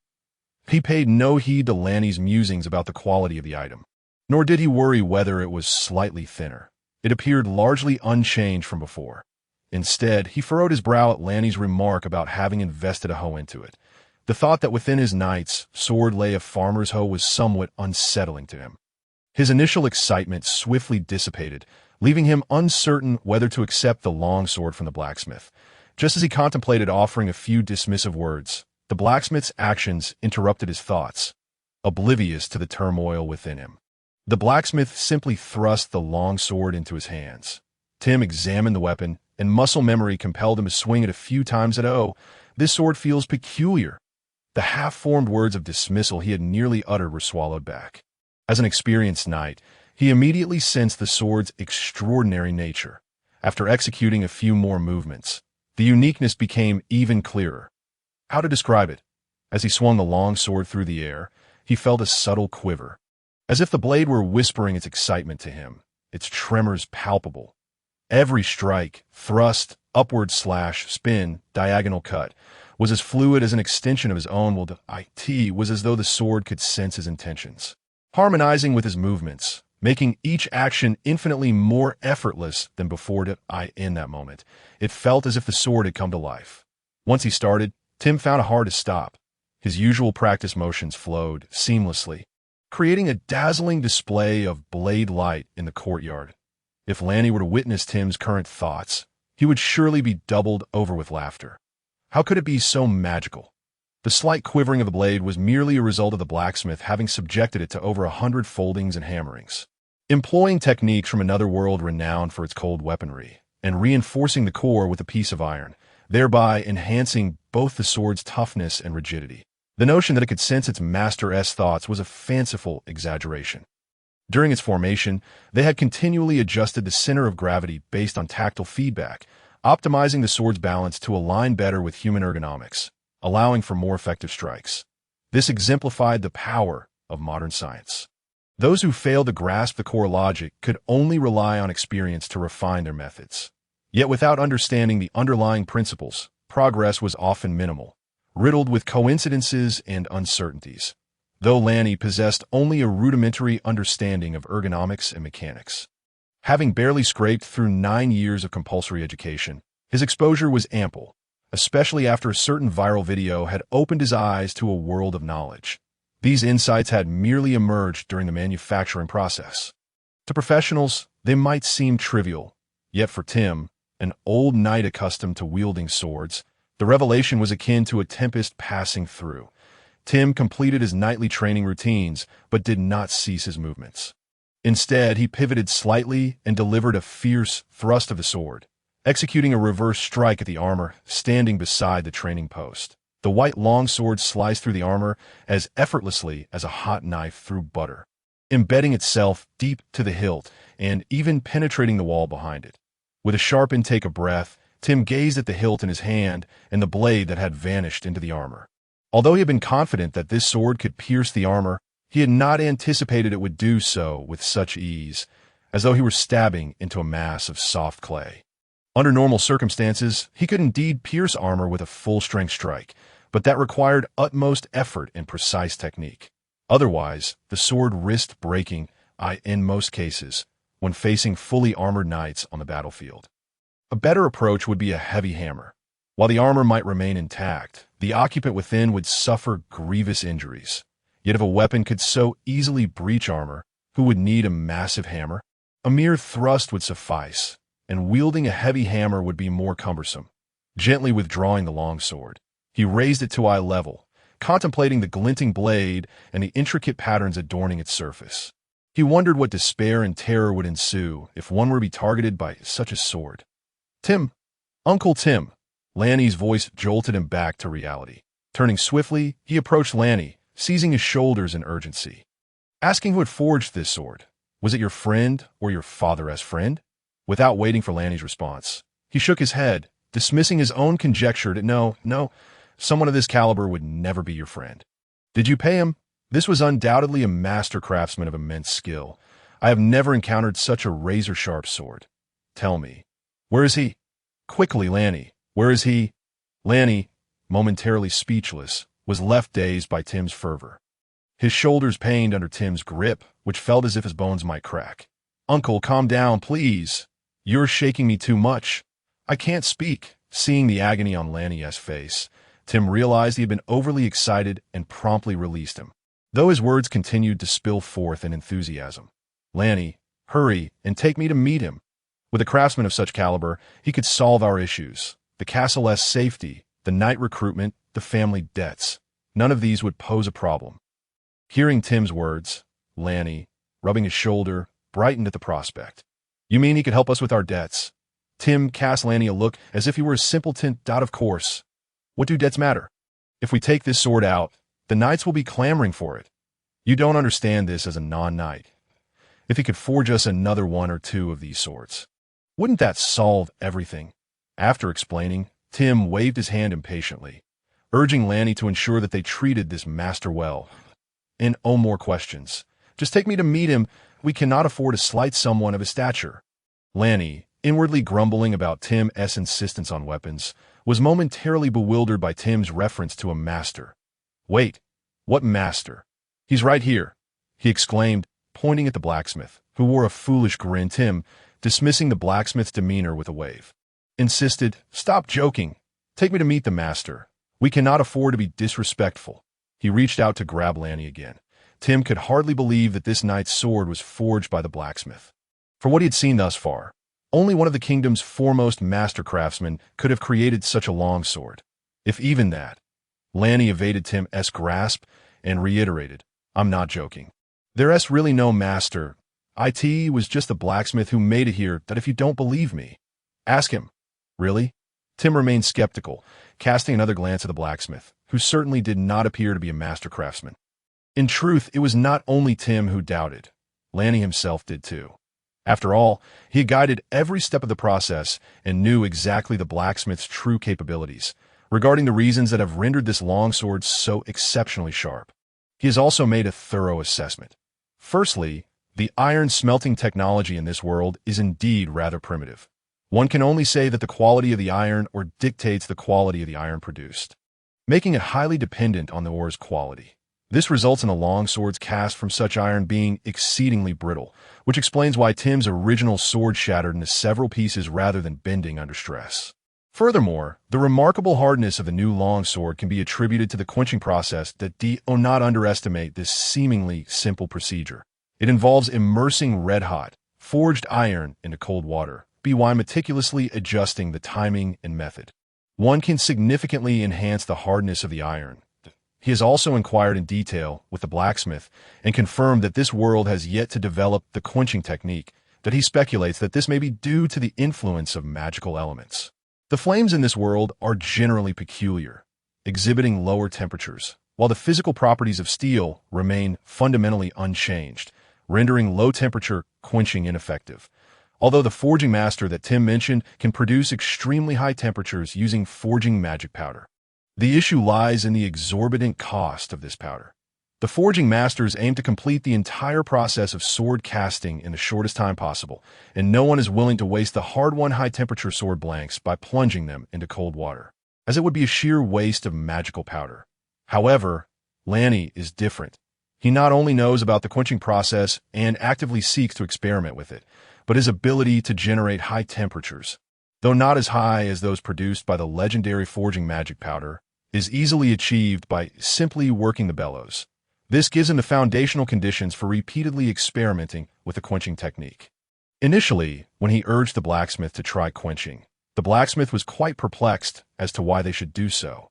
He paid no heed to Ranni's musings about the quality of the item, nor did he worry whether it was slightly thinner. It appeared largely unchanged from before. Instead, he furrowed his brow at Ranni's remark about having invested a hoe into it. The thought that within his knight's sword lay a farmer's hoe was somewhat unsettling to him. His initial excitement swiftly dissipated, leaving him uncertain whether to accept the long sword from the blacksmith. Just as he contemplated offering a few dismissive words, the blacksmith's actions interrupted his thoughts, oblivious to the turmoil within him. The blacksmith simply thrust the long sword into his hands. Tim examined the weapon, and muscle memory compelled him to swing it a few times at "Oh, this sword feels peculiar." The half-formed words of dismissal he had nearly uttered were swallowed back. As an experienced knight, he immediately sensed the sword's extraordinary nature. After executing a few more movements, the uniqueness became even clearer. How to describe it? As he swung the long sword through the air, he felt a subtle quiver, as if the blade were whispering its excitement to him, its tremors palpable. Every strike, thrust, upward slash, spin, diagonal cut, was as fluid as an extension of his own will. It was as though the sword could sense his intentions, harmonizing with his movements, making each action infinitely more effortless than before. In that moment, it felt as if the sword had come to life. Once he started, Tim found it hard to stop. His usual practice motions flowed seamlessly, creating a dazzling display of blade light in the courtyard. If Ranni were to witness Tim's current thoughts, he would surely be doubled over with laughter. How could it be so magical? The slight quivering of the blade was merely a result of the blacksmith having subjected it to over 100 foldings and hammerings, employing techniques from another world renowned for its cold weaponry, and reinforcing the core with a piece of iron, thereby enhancing both the sword's toughness and rigidity. The notion that it could sense its master's thoughts was a fanciful exaggeration. During its formation, they had continually adjusted the center of gravity based on tactile feedback, optimizing the sword's balance to align better with human ergonomics, allowing for more effective strikes. This exemplified the power of modern science. Those who failed to grasp the core logic could only rely on experience to refine their methods. Yet without understanding the underlying principles, progress was often minimal, riddled with coincidences and uncertainties. Though Ranni possessed only a rudimentary understanding of ergonomics and mechanics, having barely scraped through 9 years of compulsory education, his exposure was ample, especially after a certain viral video had opened his eyes to a world of knowledge. These insights had merely emerged during the manufacturing process. To professionals, they might seem trivial, yet for Tim, an old knight accustomed to wielding swords, the revelation was akin to a tempest passing through. Tim completed his nightly training routines, but did not cease his movements. Instead, he pivoted slightly and delivered a fierce thrust of the sword, executing a reverse strike at the armor standing beside the training post. The white longsword sliced through the armor as effortlessly as a hot knife through butter, embedding itself deep to the hilt and even penetrating the wall behind it. With a sharp intake of breath, Tim gazed at the hilt in his hand and the blade that had vanished into the armor. Although he had been confident that this sword could pierce the armor, he had not anticipated it would do so with such ease, as though he were stabbing into a mass of soft clay. Under normal circumstances, he could indeed pierce armor with a full-strength strike, but that required utmost effort and precise technique. Otherwise, the sword risked breaking, in most cases, when facing fully armored knights on the battlefield. A better approach would be a heavy hammer. While the armor might remain intact, the occupant within would suffer grievous injuries. Yet if a weapon could so easily breach armor, who would need a massive hammer? A mere thrust would suffice, and wielding a heavy hammer would be more cumbersome. Gently withdrawing the long sword, he raised it to eye level, contemplating the glinting blade and the intricate patterns adorning its surface. He wondered what despair and terror would ensue if one were to be targeted by such a sword. "Tim, Uncle Tim." Ranni's voice jolted him back to reality. Turning swiftly, he approached Ranni, seizing his shoulders in urgency. Asking who had forged this sword. Was it your friend or your father's friend? Without waiting for Lanny's response, he shook his head, dismissing his own conjecture that no, someone of this caliber would never be your friend. Did you pay him? This was undoubtedly a master craftsman of immense skill. I have never encountered such a razor-sharp sword. Tell me, where is he? Quickly, Lanny, where is he? Lanny, momentarily speechless, was left dazed by Tim's fervor. His shoulders pained under Tim's grip, which felt as if his bones might crack. Uncle, calm down, please. You're shaking me too much. I can't speak. Seeing the agony on Lanny's face, Tim realized he had been overly excited and promptly released him, though his words continued to spill forth in enthusiasm. Lanny, hurry and take me to meet him. With a craftsman of such caliber, he could solve our issues. The castle's safety, the knight recruitment, the family debts. None of these would pose a problem. Hearing Tim's words, Lanny, rubbing his shoulder, brightened at the prospect. You mean he could help us with our debts? Tim cast Lanny a look as if he were a simpleton. Of course. What do debts matter? If we take this sword out, the knights will be clamoring for it. You don't understand this as a non-knight. If he could forge us another one or two of these swords, wouldn't that solve everything? After explaining, Tim waved his hand impatiently, urging Lanny to ensure that they treated this master well. And no more questions. Just take me to meet him. We cannot afford to slight someone of his stature. Lanny, inwardly grumbling about Tim's insistence on weapons, was momentarily bewildered by Tim's reference to a master. Wait, what master? He's right here, he exclaimed, pointing at the blacksmith, who wore a foolish grin. Tim, dismissing the blacksmith's demeanor with a wave, insisted, Stop joking. Take me to meet the master. We cannot afford to be disrespectful. He reached out to grab Lanny again. Tim could hardly believe that this knight's sword was forged by the blacksmith. For what he had seen thus far, only one of the kingdom's foremost master craftsmen could have created such a long sword. If even that. Lanny evaded Tim's grasp and reiterated, I'm not joking. There's really no master. It was just the blacksmith who made it here. That if you don't believe me, ask him. Really? Tim remained skeptical, casting another glance at the blacksmith, who certainly did not appear to be a master craftsman. In truth, it was not only Tim who doubted. Lanny himself did too. After all, he had guided every step of the process and knew exactly the blacksmith's true capabilities, regarding the reasons that have rendered this longsword so exceptionally sharp. He has also made a thorough assessment. Firstly, the iron smelting technology in this world is indeed rather primitive. One can only say that the quality of the iron ore dictates the quality of the iron produced, making it highly dependent on the ore's quality. This results in a longsword's cast from such iron being exceedingly brittle, which explains why Tim's original sword shattered into several pieces rather than bending under stress. Furthermore, the remarkable hardness of the new longsword can be attributed to the quenching process that do not underestimate this seemingly simple procedure. It involves immersing red-hot, forged iron into cold water, by meticulously adjusting the timing and method. One can significantly enhance the hardness of the iron. He has also inquired in detail with the blacksmith and confirmed that this world has yet to develop the quenching technique, that he speculates that this may be due to the influence of magical elements. The flames in this world are generally peculiar, exhibiting lower temperatures, while the physical properties of steel remain fundamentally unchanged, rendering low-temperature quenching ineffective. Although the forging master that Tim mentioned can produce extremely high temperatures using forging magic powder. The issue lies in the exorbitant cost of this powder. The forging masters aim to complete the entire process of sword casting in the shortest time possible, and no one is willing to waste the hard-won high-temperature sword blanks by plunging them into cold water, as it would be a sheer waste of magical powder. However, Lanny is different. He not only knows about the quenching process and actively seeks to experiment with it, but his ability to generate high temperatures, though not as high as those produced by the legendary forging magic powder, is easily achieved by simply working the bellows. This gives him the foundational conditions for repeatedly experimenting with the quenching technique. Initially, when he urged the blacksmith to try quenching, the blacksmith was quite perplexed as to why they should do so.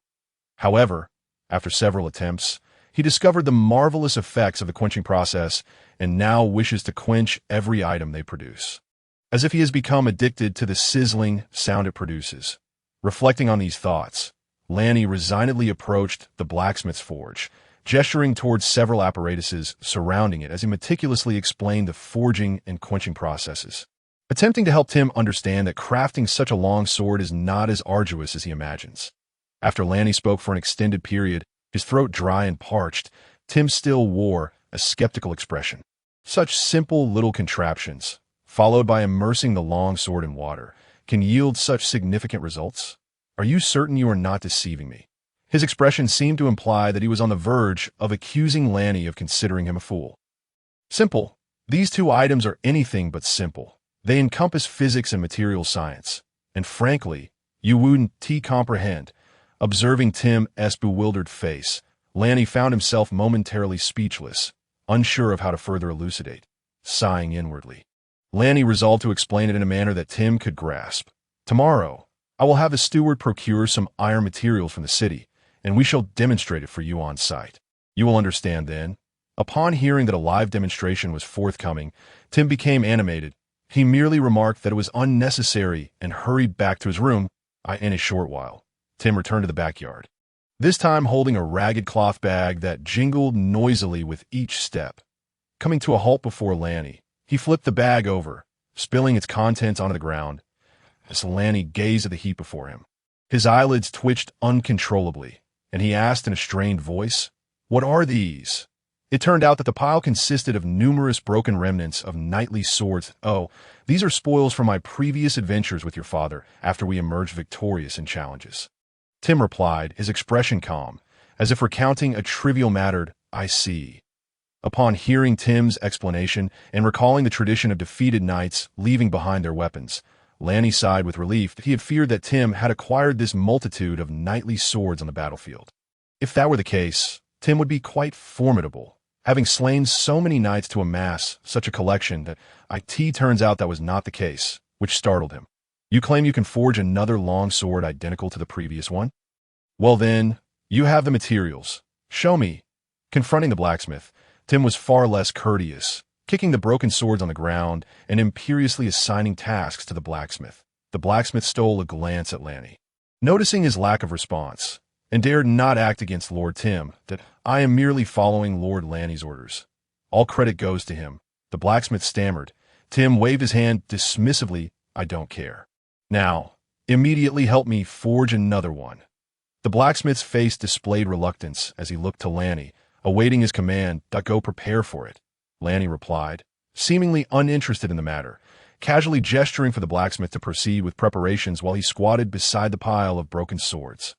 However, after several attempts, he discovered the marvelous effects of the quenching process and now wishes to quench every item they produce, as if he has become addicted to the sizzling sound it produces. Reflecting on these thoughts, Lanny resignedly approached the blacksmith's forge, gesturing towards several apparatuses surrounding it as he meticulously explained the forging and quenching processes, attempting to help Tim understand that crafting such a long sword is not as arduous as he imagines. After Lanny spoke for an extended period, his throat dry and parched, Tim still wore a skeptical expression. Such simple little contraptions, followed by immersing the long sword in water, can yield such significant results? Are you certain you are not deceiving me? His expression seemed to imply that he was on the verge of accusing Lanny of considering him a fool. Simple. These two items are anything but simple. They encompass physics and material science. And frankly, you wouldn't comprehend. Observing Tim's bewildered face, Lanny found himself momentarily speechless, unsure of how to further elucidate. Sighing inwardly, Lanny resolved to explain it in a manner that Tim could grasp. Tomorrow, I will have the steward procure some iron materials from the city, and we shall demonstrate it for you on site. You will understand then. Upon hearing that a live demonstration was forthcoming, Tim became animated. He merely remarked that it was unnecessary and hurried back to his room. In a short while, Tim returned to the backyard, this time holding a ragged cloth bag that jingled noisily with each step. Coming to a halt before Lanny, he flipped the bag over, spilling its contents onto the ground. As Lanny gazed at the heap before him, his eyelids twitched uncontrollably, and he asked in a strained voice, "What are these?" It turned out that the pile consisted of numerous broken remnants of knightly swords. "Oh, these are spoils from my previous adventures with your father after we emerged victorious in challenges," Tim replied, his expression calm, as if recounting a trivial matter. "I see." Upon hearing Tim's explanation and recalling the tradition of defeated knights leaving behind their weapons, Lanny sighed with relief that he had feared that Tim had acquired this multitude of knightly swords on the battlefield. If that were the case, Tim would be quite formidable, having slain so many knights to amass such a collection. That turns out that was not the case, which startled him. "You claim you can forge another long sword identical to the previous one? Well then, you have the materials. Show me." Confronting the blacksmith, Tim was far less courteous, kicking the broken swords on the ground and imperiously assigning tasks to the blacksmith. The blacksmith stole a glance at Lanny, noticing his lack of response, and dared not act against Lord Tim. "That I am merely following Lord Lanny's orders. All credit goes to him," the blacksmith stammered. Tim waved his hand dismissively. "I don't care. Now, immediately help me forge another one." The blacksmith's face displayed reluctance as he looked to Lanny, awaiting his command. "Go prepare for it," Lanny replied, seemingly uninterested in the matter, casually gesturing for the blacksmith to proceed with preparations while he squatted beside the pile of broken swords.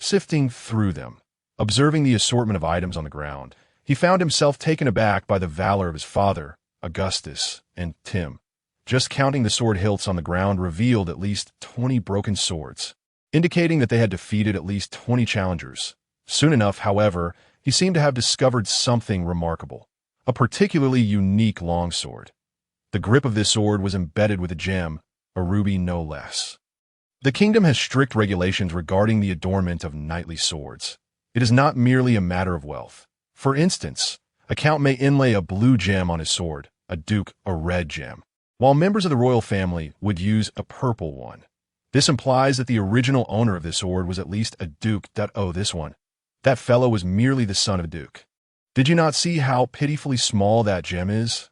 Sifting through them, observing the assortment of items on the ground, he found himself taken aback by the valor of his father, Augustus, and Tim. Just counting the sword hilts on the ground revealed at least 20 broken swords, indicating that they had defeated at least 20 challengers. Soon enough, however, he seemed to have discovered something remarkable, a particularly unique longsword. The grip of this sword was embedded with a gem, a ruby no less. The kingdom has strict regulations regarding the adornment of knightly swords. It is not merely a matter of wealth. For instance, a count may inlay a blue gem on his sword, a duke a red gem, while members of the royal family would use a purple one. This implies that the original owner of this sword was at least a duke. This one. That fellow was merely the son of a duke. Did you not see how pitifully small that gem is?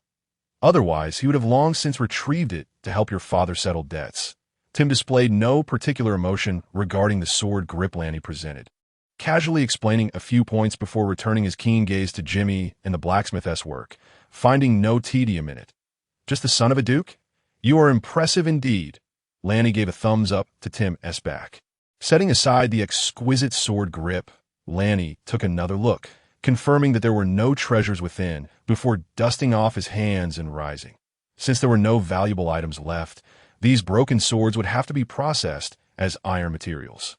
Otherwise, he would have long since retrieved it to help your father settle debts. Tim displayed no particular emotion regarding the sword grip Lanny presented, casually explaining a few points before returning his keen gaze to Jimmy and the blacksmith's work, finding no tedium in it. "Just the son of a duke? You are impressive indeed." Lanny gave a thumbs up to Tim's back. Setting aside the exquisite sword grip, Lanny took another look, confirming that there were no treasures within, before dusting off his hands and rising. Since there were no valuable items left, these broken swords would have to be processed as iron materials.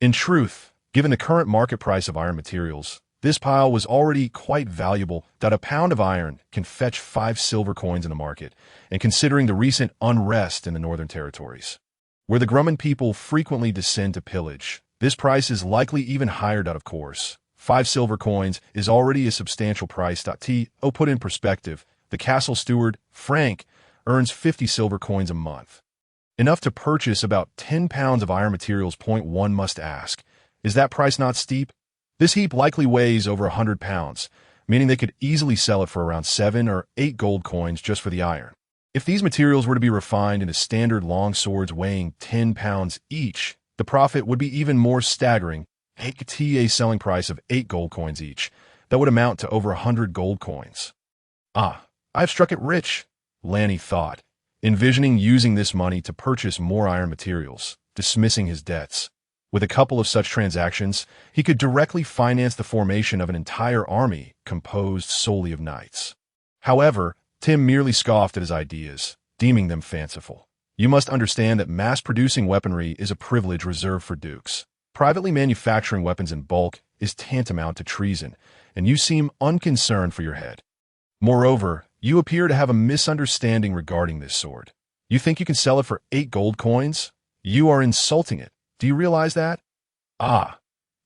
In truth, given the current market price of iron materials, this pile was already quite valuable. A pound of iron can fetch 5 silver coins in the market, and considering the recent unrest in the northern territories, where the Grumman people frequently descend to pillage, this price is likely even higher. Of course, 5 silver coins is already a substantial price. Put in perspective, the castle steward, Frank, earns 50 silver coins a month, enough to purchase about 10 pounds of iron materials. One must ask, is that price not steep? This heap likely weighs over 100 pounds, meaning they could easily sell it for around 7 or 8 gold coins just for the iron. If these materials were to be refined into standard long swords weighing 10 pounds each, the profit would be even more staggering, a selling price of 8 gold coins each. That would amount to over 100 gold coins. Ah, I've struck it rich, Ranni thought, envisioning using this money to purchase more iron materials, dismissing his debts. With a couple of such transactions, he could directly finance the formation of an entire army composed solely of knights. However, Tim merely scoffed at his ideas, deeming them fanciful. You must understand that mass-producing weaponry is a privilege reserved for dukes. Privately manufacturing weapons in bulk is tantamount to treason, and you seem unconcerned for your head. Moreover, you appear to have a misunderstanding regarding this sword. You think you can sell it for 8 gold coins? You are insulting it. Do you realize that? Ah.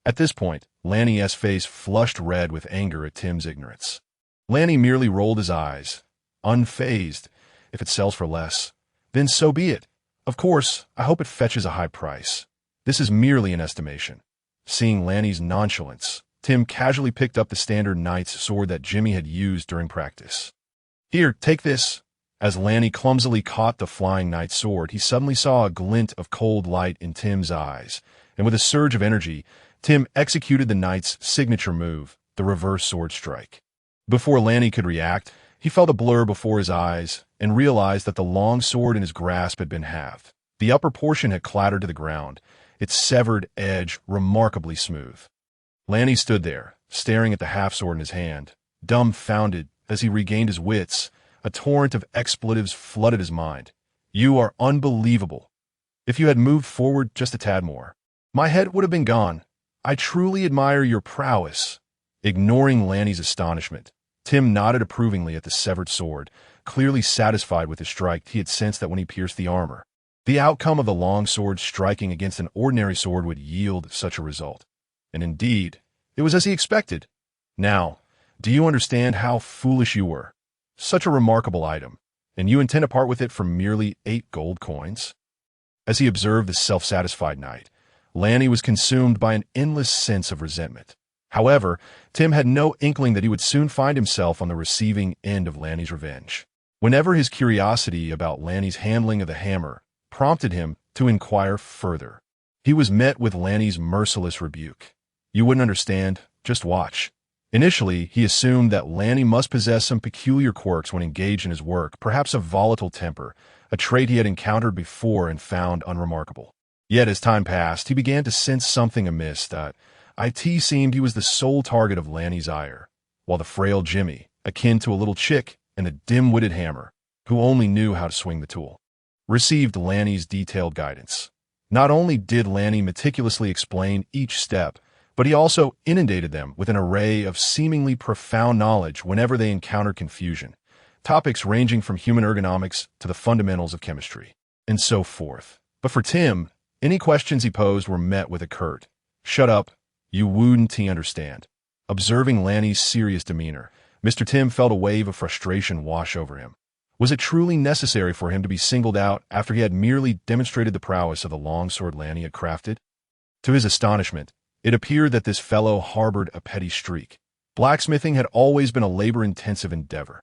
At this point, Ranni's face flushed red with anger at Tim's ignorance. Ranni merely rolled his eyes, unfazed. If it sells for less, then so be it. Of course, I hope it fetches a high price. This is merely an estimation. Seeing Ranni's nonchalance, Tim casually picked up the standard knight's sword that Jimmy had used during practice. Here, take this. As Ranni clumsily caught the flying knight's sword, he suddenly saw a glint of cold light in Tim's eyes, and with a surge of energy, Tim executed the knight's signature move, the reverse sword strike. Before Ranni could react, he felt a blur before his eyes and realized that the long sword in his grasp had been halved. The upper portion had clattered to the ground, its severed edge remarkably smooth. Ranni stood there, staring at the half-sword in his hand, dumbfounded. As he regained his wits, a torrent of expletives flooded his mind. You are unbelievable. If you had moved forward just a tad more, my head would have been gone. I truly admire your prowess. Ignoring Ranni's astonishment, Tim nodded approvingly at the severed sword, clearly satisfied with his strike. He had sensed that when he pierced the armor, the outcome of the long sword striking against an ordinary sword would yield such a result. And indeed, it was as he expected. Now, do you understand how foolish you were? Such a remarkable item, and you intend to part with it for merely 8 gold coins? As he observed the self-satisfied knight, Ranni was consumed by an endless sense of resentment. However, Tim had no inkling that he would soon find himself on the receiving end of Ranni's revenge. Whenever his curiosity about Ranni's handling of the hammer prompted him to inquire further, he was met with Ranni's merciless rebuke. You wouldn't understand, just watch. Initially, he assumed that Ranni must possess some peculiar quirks when engaged in his work, perhaps a volatile temper, a trait he had encountered before and found unremarkable. Yet as time passed, he began to sense something amiss. That it seemed he was the sole target of Ranni's ire, while the frail Jimmy, akin to a little chick, and the dim-witted hammer, who only knew how to swing the tool, received Ranni's detailed guidance. Not only did Ranni meticulously explain each step, but he also inundated them with an array of seemingly profound knowledge whenever they encountered confusion, topics ranging from human ergonomics to the fundamentals of chemistry, and so forth. But for Tim, any questions he posed were met with a curt, "Shut up, you wouldn't understand." Observing Ranni's serious demeanor, Mr. Tim felt a wave of frustration wash over him. Was it truly necessary for him to be singled out after he had merely demonstrated the prowess of the longsword Ranni had crafted? To his astonishment, it appeared that this fellow harbored a petty streak. Blacksmithing had always been a labor-intensive endeavor.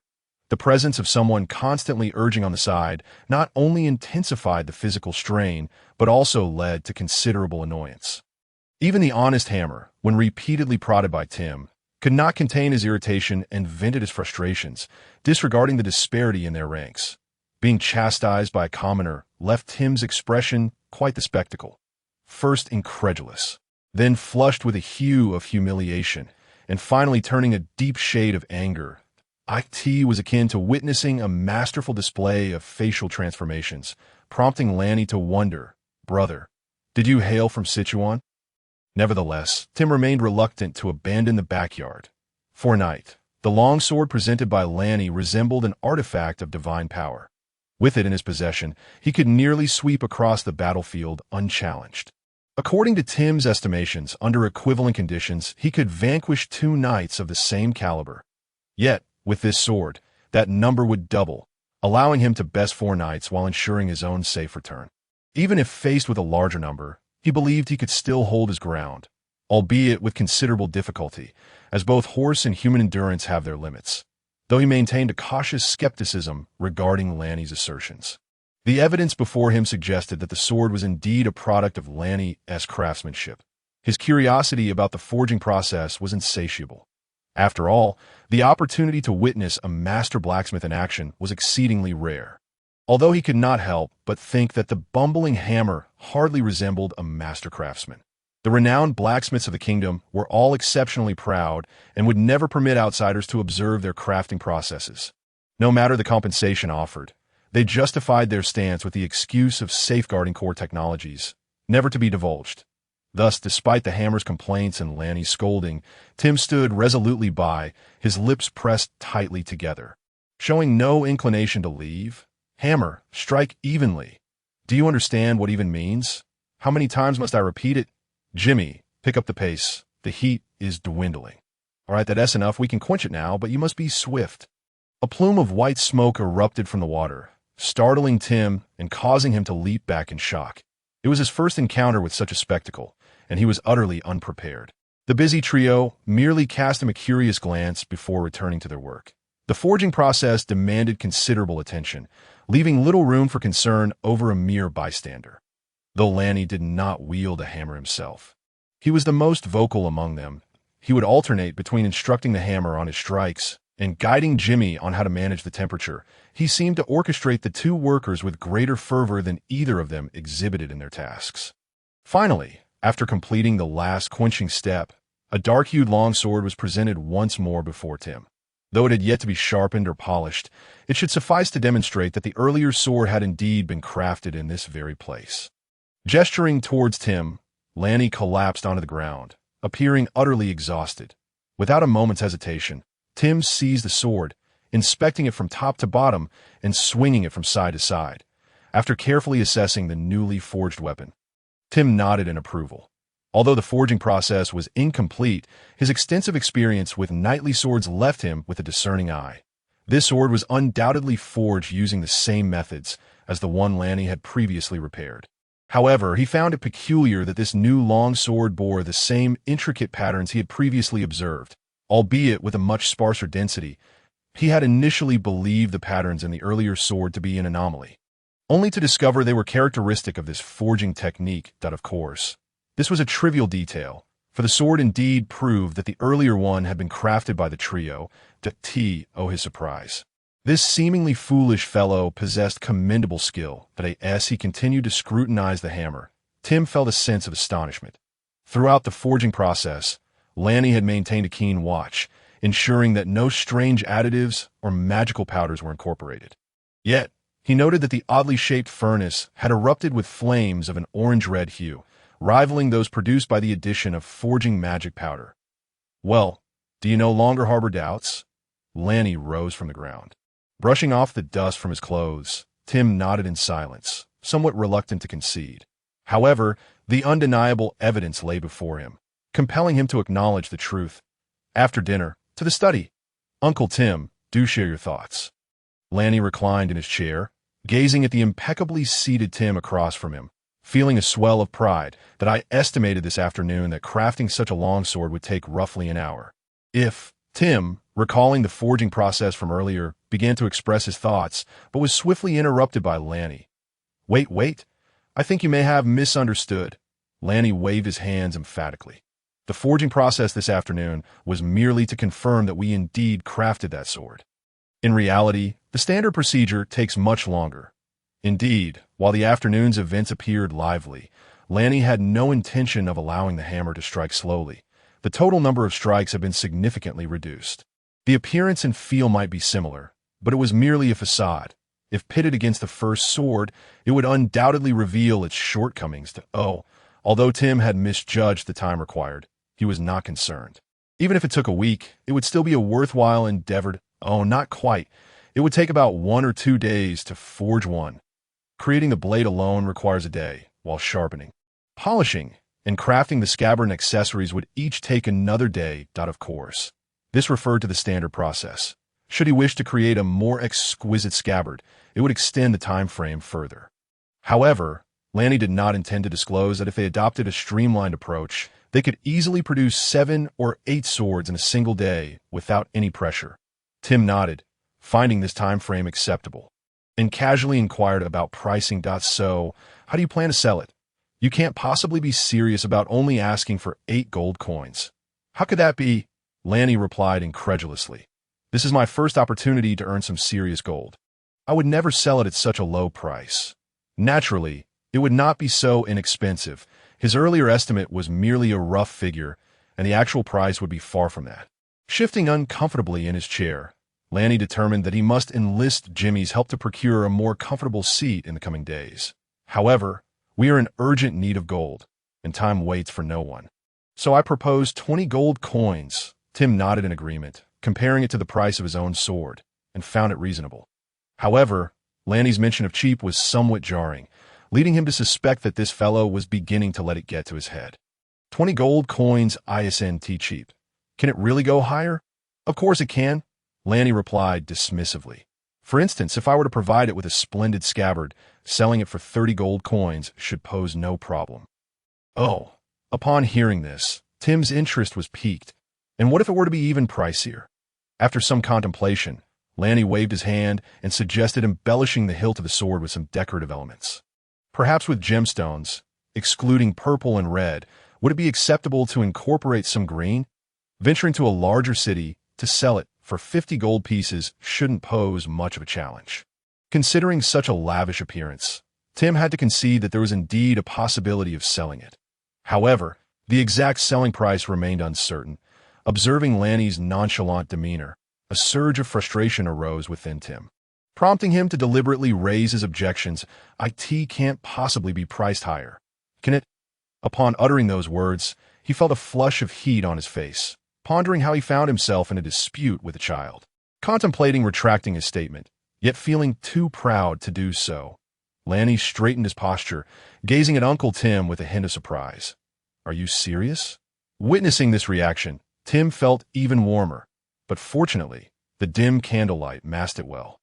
The presence of someone constantly urging on the side not only intensified the physical strain, but also led to considerable annoyance. Even the honest hammer, when repeatedly prodded by Tim, could not contain his irritation and vented his frustrations, disregarding the disparity in their ranks. Being chastised by a commoner left Tim's expression quite the spectacle. First incredulous, then flushed with a hue of humiliation, and finally turning a deep shade of anger. It was akin to witnessing a masterful display of facial transformations, prompting Ranni to wonder, "Brother, did you hail from Sichuan?" Nevertheless, Tim remained reluctant to abandon the backyard. For a night, the longsword presented by Ranni resembled an artifact of divine power. With it in his possession, he could nearly sweep across the battlefield unchallenged. According to Tim's estimations, under equivalent conditions, he could vanquish 2 knights of the same caliber. Yet, with this sword, that number would double, allowing him to best 4 knights while ensuring his own safe return. Even if faced with a larger number, he believed he could still hold his ground. albeit with considerable difficulty, as both horse and human endurance have their limits, though he maintained a cautious skepticism regarding Lanni's assertions. The evidence before him suggested that the sword was indeed a product of Lanni's craftsmanship. His curiosity about the forging process was insatiable. After all, the opportunity to witness a master blacksmith in action was exceedingly rare. Although he could not help but think that the bumbling hammer hardly resembled a master craftsman. The renowned blacksmiths of the kingdom were all exceptionally proud and would never permit outsiders to observe their crafting processes. No matter the compensation offered, they justified their stance with the excuse of safeguarding core technologies, never to be divulged. Thus, despite the hammer's complaints and Lanni's scolding, Tim stood resolutely by, his lips pressed tightly together. Showing no inclination to leave. Hammer, strike evenly. Do you understand what even means? How many times must I repeat it? Jimmy, pick up the pace. The heat is dwindling. All right, that's enough. We can quench it now, but you must be swift. A plume of white smoke erupted from the water, startling Tim and causing him to leap back in shock. It was his first encounter with such a spectacle, and he was utterly unprepared. The busy trio merely cast him a curious glance before returning to their work. The forging process demanded considerable attention, leaving little room for concern over a mere bystander. Though Lanni did not wield a hammer himself, he was the most vocal among them. He would alternate between instructing the hammer on his strikes and guiding Jimmy on how to manage the temperature. He seemed to orchestrate the two workers with greater fervor than either of them exhibited in their tasks. Finally, after completing the last quenching step, a dark-hued longsword was presented once more before Tim. Though it had yet to be sharpened or polished, it should suffice to demonstrate that the earlier sword had indeed been crafted in this very place. Gesturing towards Tim, Lanni collapsed onto the ground, appearing utterly exhausted. Without a moment's hesitation, Tim seized the sword, inspecting it from top to bottom and swinging it from side to side. After carefully assessing the newly forged weapon, Tim nodded in approval. Although the forging process was incomplete, his extensive experience with knightly swords left him with a discerning eye. This sword was undoubtedly forged using the same methods as the one Lanni had previously repaired. However, he found it peculiar that this new long sword bore the same intricate patterns he had previously observed, albeit with a much sparser density. He had initially believed the patterns in the earlier sword to be an anomaly, only to discover they were characteristic of this forging technique. Of course, this was a trivial detail, for the sword indeed proved that the earlier one had been crafted by the trio. His surprise. This seemingly foolish fellow possessed commendable skill. As he continued to scrutinize the hammer, Tim felt a sense of astonishment. Throughout the forging process, Lanni had maintained a keen watch, ensuring that no strange additives or magical powders were incorporated. Yet, he noted that the oddly shaped furnace had erupted with flames of an orange-red hue, rivaling those produced by the addition of forging magic powder. Well, do you no longer harbor doubts? Lanni rose from the ground. Brushing off the dust from his clothes, Tim nodded in silence, somewhat reluctant to concede. However, the undeniable evidence lay before him, compelling him to acknowledge the truth. After dinner, to the study. Uncle Tim, do share your thoughts. Lanni reclined in his chair, gazing at the impeccably seated Tim across from him, feeling a swell of pride that I estimated this afternoon that crafting such a longsword would take roughly an hour. If Tim, recalling the forging process from earlier, began to express his thoughts, but was swiftly interrupted by Lanni. Wait. I think you may have misunderstood. Lanni waved his hands emphatically. The forging process this afternoon was merely to confirm that we indeed crafted that sword. In reality, the standard procedure takes much longer. Indeed, while the afternoon's events appeared lively, Lanni had no intention of allowing the hammer to strike slowly. The total number of strikes had been significantly reduced. The appearance and feel might be similar, but it was merely a facade. If pitted against the first sword, it would undoubtedly reveal its shortcomings. Although Tim had misjudged the time required, he was not concerned. Even if it took a week, it would still be a worthwhile endeavor. Not quite. It would take about 1 or 2 days to forge one. Creating the blade alone requires a day, while sharpening, polishing, and crafting the scabbard and accessories would each take another day. Of course, this referred to the standard process. Should he wish to create a more exquisite scabbard, it would extend the time frame further. However, Lanni did not intend to disclose that if they adopted a streamlined approach, They could easily produce 7 or 8 swords in a single day without any pressure. Tim nodded, finding this time frame acceptable, and casually inquired about pricing. So, how do you plan to sell it? You can't possibly be serious about only asking for 8 gold coins. How could that be? Ranni replied incredulously. This is my first opportunity to earn some serious gold. I would never sell it at such a low price. Naturally, it would not be so inexpensive. His earlier estimate was merely a rough figure, and the actual price would be far from that. Shifting uncomfortably in his chair, Ranni determined that he must enlist Jimmy's help to procure a more comfortable seat in the coming days. However, we are in urgent need of gold, and time waits for no one. So I proposed 20 gold coins. Tim nodded in agreement, comparing it to the price of his own sword, and found it reasonable. However, Ranni's mention of cheap was somewhat jarring, leading him to suspect that this fellow was beginning to let it get to his head. 20 gold coins isn't cheap. Can it really go higher? Of course it can, Ranni replied dismissively. For instance, if I were to provide it with a splendid scabbard, selling it for 30 gold coins should pose no problem. Oh, upon hearing this, Tim's interest was piqued. And what if it were to be even pricier? After some contemplation, Ranni waved his hand and suggested embellishing the hilt of the sword with some decorative elements. Perhaps with gemstones, excluding purple and red, would it be acceptable to incorporate some green? Venturing to a larger city to sell it for 50 gold pieces shouldn't pose much of a challenge. Considering such a lavish appearance, Tim had to concede that there was indeed a possibility of selling it. However, the exact selling price remained uncertain. Observing Ranni's nonchalant demeanor, a surge of frustration arose within Tim, prompting him to deliberately raise his objections. It can't possibly be priced higher, can it? Upon uttering those words, he felt a flush of heat on his face, pondering how he found himself in a dispute with a child, contemplating retracting his statement, yet feeling too proud to do so. Ranni straightened his posture, gazing at Uncle Tim with a hint of surprise. Are you serious? Witnessing this reaction, Tim felt even warmer, but fortunately, the dim candlelight masked it well,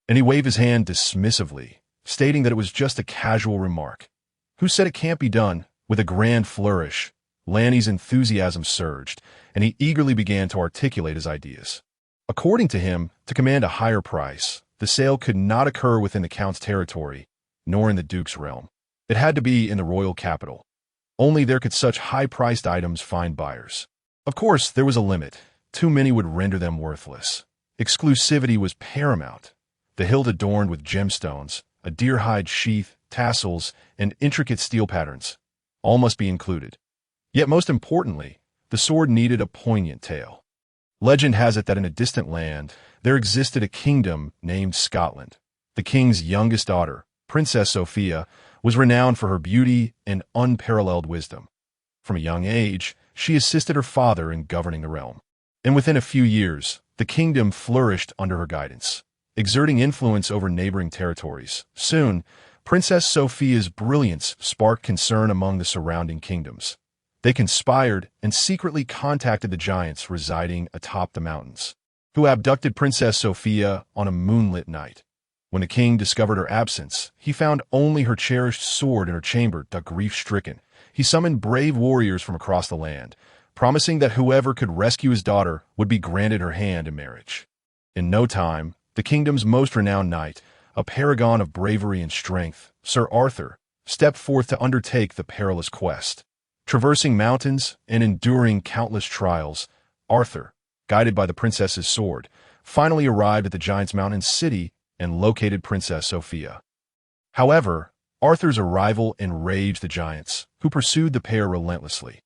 and he waved his hand dismissively, stating that it was just a casual remark. Who said it can't be done? With a grand flourish, Ranni's enthusiasm surged, and he eagerly began to articulate his ideas. According to him, to command a higher price, the sale could not occur within the Count's territory, nor in the Duke's realm. It had to be in the royal capital. Only there could such high-priced items find buyers. Of course, there was a limit. Too many would render them worthless. Exclusivity was paramount. The hilt adorned with gemstones, a deer-hide sheath, tassels, and intricate steel patterns. All must be included. Yet most importantly, the sword needed a poignant tale. Legend has it that in a distant land, there existed a kingdom named Scotland. The king's youngest daughter, Princess Sophia, was renowned for her beauty and unparalleled wisdom. From a young age, she assisted her father in governing the realm. And within a few years, the kingdom flourished under her guidance, exerting influence over neighboring territories. Soon, Princess Sophia's brilliance sparked concern among the surrounding kingdoms. They conspired and secretly contacted the giants residing atop the mountains, who abducted Princess Sophia on a moonlit night. When the king discovered her absence, he found only her cherished sword in her chamber. Grief-stricken, he summoned brave warriors from across the land, promising that whoever could rescue his daughter would be granted her hand in marriage. In no time, the kingdom's most renowned knight, a paragon of bravery and strength, Sir Arthur, stepped forth to undertake the perilous quest. Traversing mountains and enduring countless trials, Arthur, guided by the princess's sword, finally arrived at the giant's mountain city and located Princess Sophia. However, Arthur's arrival enraged the giants, who pursued the pair relentlessly.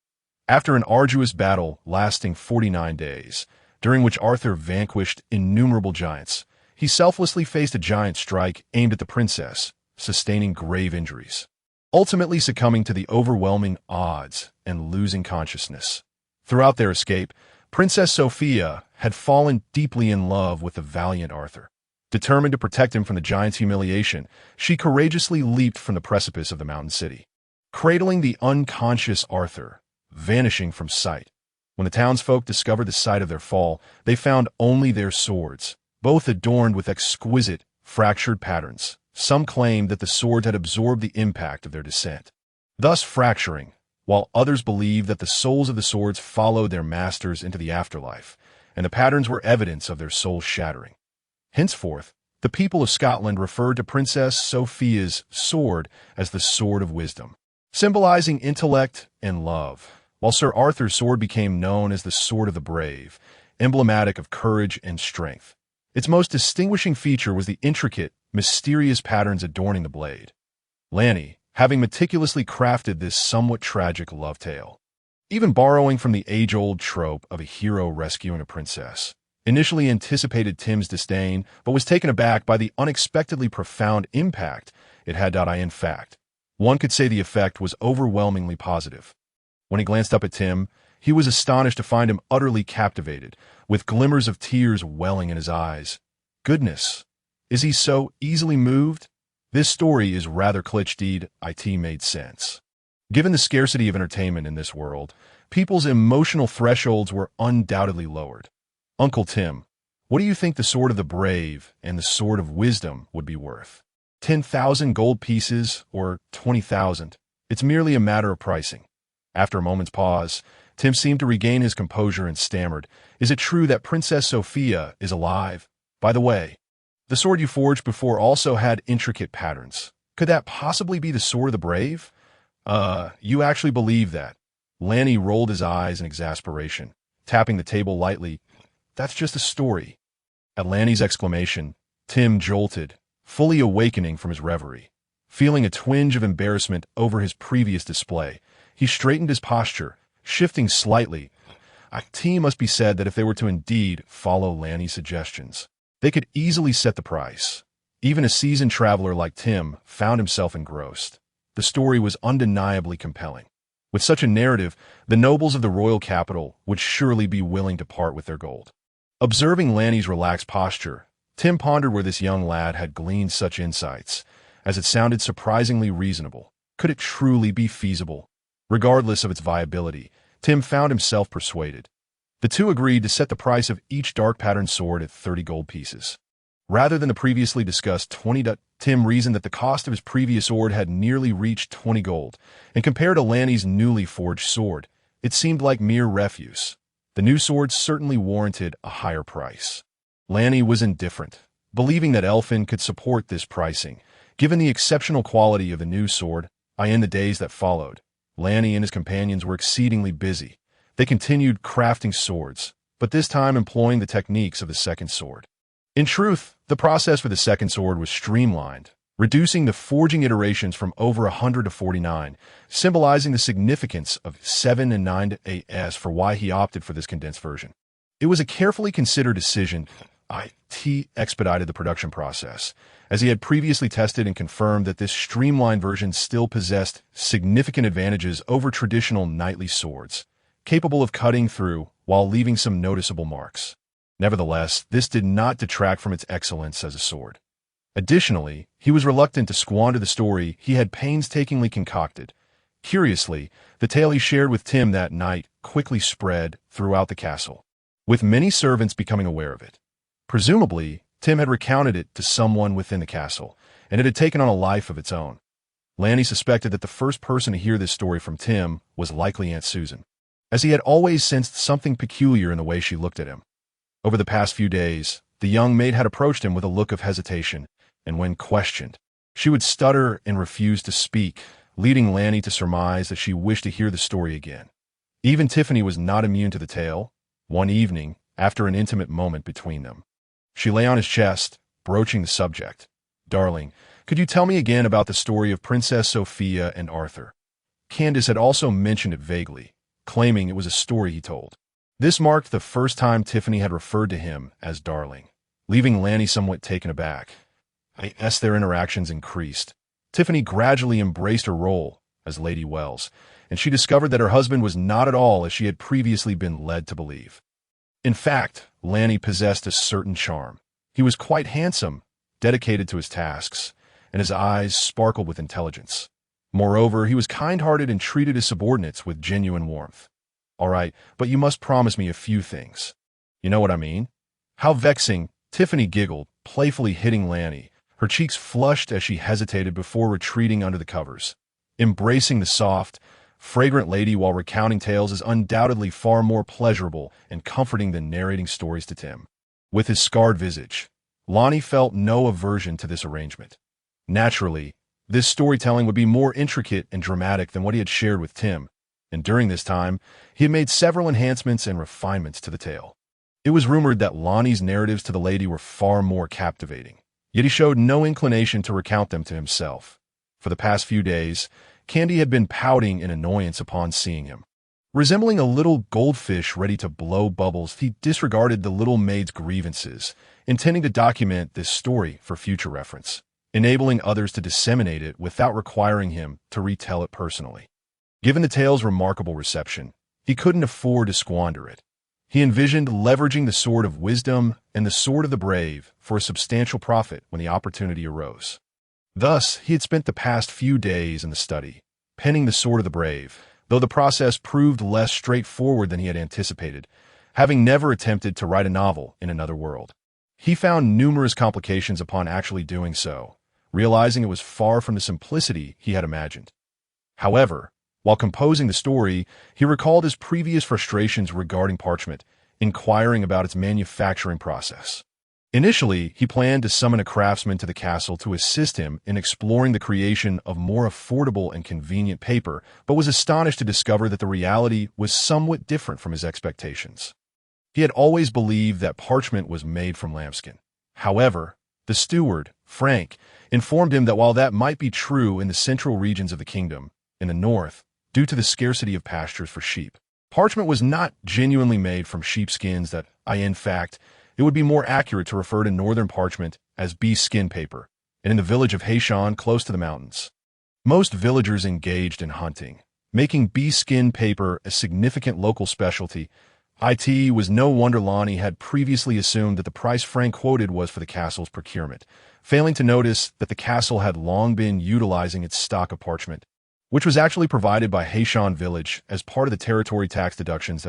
After an arduous battle lasting 49 days, during which Arthur vanquished innumerable giants, he selflessly faced a giant strike aimed at the princess, sustaining grave injuries, ultimately succumbing to the overwhelming odds and losing consciousness. Throughout their escape, Princess Sophia had fallen deeply in love with the valiant Arthur. Determined to protect him from the giant's humiliation, she courageously leaped from the precipice of the mountain city, cradling the unconscious Arthur, vanishing from sight. When the townsfolk discovered the site of their fall, they found only their swords, both adorned with exquisite, fractured patterns. Some claimed that the swords had absorbed the impact of their descent, thus fracturing, while others believed that the souls of the swords followed their masters into the afterlife, and the patterns were evidence of their souls shattering. Henceforth, the people of Scotland referred to Princess Sophia's sword as the Sword of Wisdom, symbolizing intellect and love, while Sir Arthur's sword became known as the Sword of the Brave, emblematic of courage and strength. Its most distinguishing feature was the intricate, mysterious patterns adorning the blade. Ranni, having meticulously crafted this somewhat tragic love tale, even borrowing from the age-old trope of a hero rescuing a princess, initially anticipated Tim's disdain, but was taken aback by the unexpectedly profound impact it had. In fact, one could say the effect was overwhelmingly positive. When he glanced up at Tim, he was astonished to find him utterly captivated, with glimmers of tears welling in his eyes. Goodness, is he so easily moved? This story is rather cliched. It made sense. Given the scarcity of entertainment in this world, people's emotional thresholds were undoubtedly lowered. Uncle Tim, what do you think the Sword of the Brave and the Sword of Wisdom would be worth? 10,000 gold pieces or 20,000? It's merely a matter of pricing. After a moment's pause, Tim seemed to regain his composure and stammered, "Is it true that Princess Sophia is alive? By the way, the sword you forged before also had intricate patterns. Could that possibly be the Sword of the Brave?" You actually believe that?" Ranni rolled his eyes in exasperation, tapping the table lightly. "That's just a story." At Ranni's exclamation, Tim jolted, fully awakening from his reverie. Feeling a twinge of embarrassment over his previous display, he straightened his posture, shifting slightly. It must be said that if they were to indeed follow Ranni's suggestions, they could easily set the price. Even a seasoned traveler like Tim found himself engrossed. The story was undeniably compelling. With such a narrative, the nobles of the royal capital would surely be willing to part with their gold. Observing Ranni's relaxed posture, Tim pondered where this young lad had gleaned such insights, as it sounded surprisingly reasonable. Could it truly be feasible? Regardless of its viability, Tim found himself persuaded. The two agreed to set the price of each dark-patterned sword at 30 gold pieces, rather than the previously discussed 20. Tim reasoned that the cost of his previous sword had nearly reached 20 gold, and compared to Ranni's newly forged sword, it seemed like mere refuse. The new sword certainly warranted a higher price. Ranni was indifferent, believing that Elfin could support this pricing, given the exceptional quality of the new sword. In the days that followed, Ranni and his companions were exceedingly busy. They continued crafting swords, but this time employing the techniques of the second sword. In truth, the process for the second sword was streamlined, reducing the forging iterations from over 100 to 49, symbolizing the significance of 7 and 9 as for why he opted for this condensed version. It was a carefully considered decision. It expedited the production process, as he had previously tested and confirmed that this streamlined version still possessed significant advantages over traditional knightly swords, capable of cutting through while leaving some noticeable marks. Nevertheless, this did not detract from its excellence as a sword. Additionally, he was reluctant to squander the story he had painstakingly concocted. Curiously, the tale he shared with Tim that night quickly spread throughout the castle, with many servants becoming aware of it. Presumably, Tim had recounted it to someone within the castle, and it had taken on a life of its own. Ranni suspected that the first person to hear this story from Tim was likely Aunt Susan, as he had always sensed something peculiar in the way she looked at him. Over the past few days, the young maid had approached him with a look of hesitation, and when questioned, she would stutter and refuse to speak, leading Ranni to surmise that she wished to hear the story again. Even Tiffany was not immune to the tale. One evening, after an intimate moment between them, she lay on his chest, broaching the subject. "Darling, could you tell me again about the story of Princess Sophia and Arthur?" Candace had also mentioned it vaguely, claiming it was a story he told. This marked the first time Tiffany had referred to him as darling, leaving Ranni somewhat taken aback. As their interactions increased, Tiffany gradually embraced her role as Lady Wells, and she discovered that her husband was not at all as she had previously been led to believe. In fact, Ranni possessed a certain charm. He was quite handsome, dedicated to his tasks, and his eyes sparkled with intelligence. Moreover, he was kind-hearted and treated his subordinates with genuine warmth. "All right, but you must promise me a few things." "You know what I mean?" "How vexing," Tiffany giggled, playfully hitting Ranni, her cheeks flushed as she hesitated before retreating under the covers. Embracing the soft, fragrant lady while recounting tales is undoubtedly far more pleasurable and comforting than narrating stories to Tim. With his scarred visage, Lonnie felt no aversion to this arrangement. Naturally, this storytelling would be more intricate and dramatic than what he had shared with Tim, and during this time, he had made several enhancements and refinements to the tale. It was rumored that Lonnie's narratives to the lady were far more captivating, yet he showed no inclination to recount them to himself. For the past few days, Candy had been pouting in annoyance upon seeing him. Resembling a little goldfish ready to blow bubbles, he disregarded the little maid's grievances, intending to document this story for future reference, enabling others to disseminate it without requiring him to retell it personally. Given the tale's remarkable reception, he couldn't afford to squander it. He envisioned leveraging the Sword of Wisdom and the Sword of the Brave for a substantial profit when the opportunity arose. Thus, he had spent the past few days in the study, penning the Sword of the Brave, though the process proved less straightforward than he had anticipated, having never attempted to write a novel in another world. He found numerous complications upon actually doing so, realizing it was far from the simplicity he had imagined. However, while composing the story, he recalled his previous frustrations regarding parchment, inquiring about its manufacturing process. Initially, he planned to summon a craftsman to the castle to assist him in exploring the creation of more affordable and convenient paper, but was astonished to discover that the reality was somewhat different from his expectations. He had always believed that parchment was made from lambskin. However, the steward, Frank, informed him that while that might be true in the central regions of the kingdom, in the north, due to the scarcity of pastures for sheep, parchment was not genuinely made from sheepskins in fact, it would be more accurate to refer to northern parchment as bee skin paper, and in the village of Haishan close to the mountains. Most villagers engaged in hunting, making bee skin paper a significant local specialty. It was no wonder Lonnie had previously assumed that the price Frank quoted was for the castle's procurement, failing to notice that the castle had long been utilizing its stock of parchment, which was actually provided by Haishan village as part of the territory tax deductions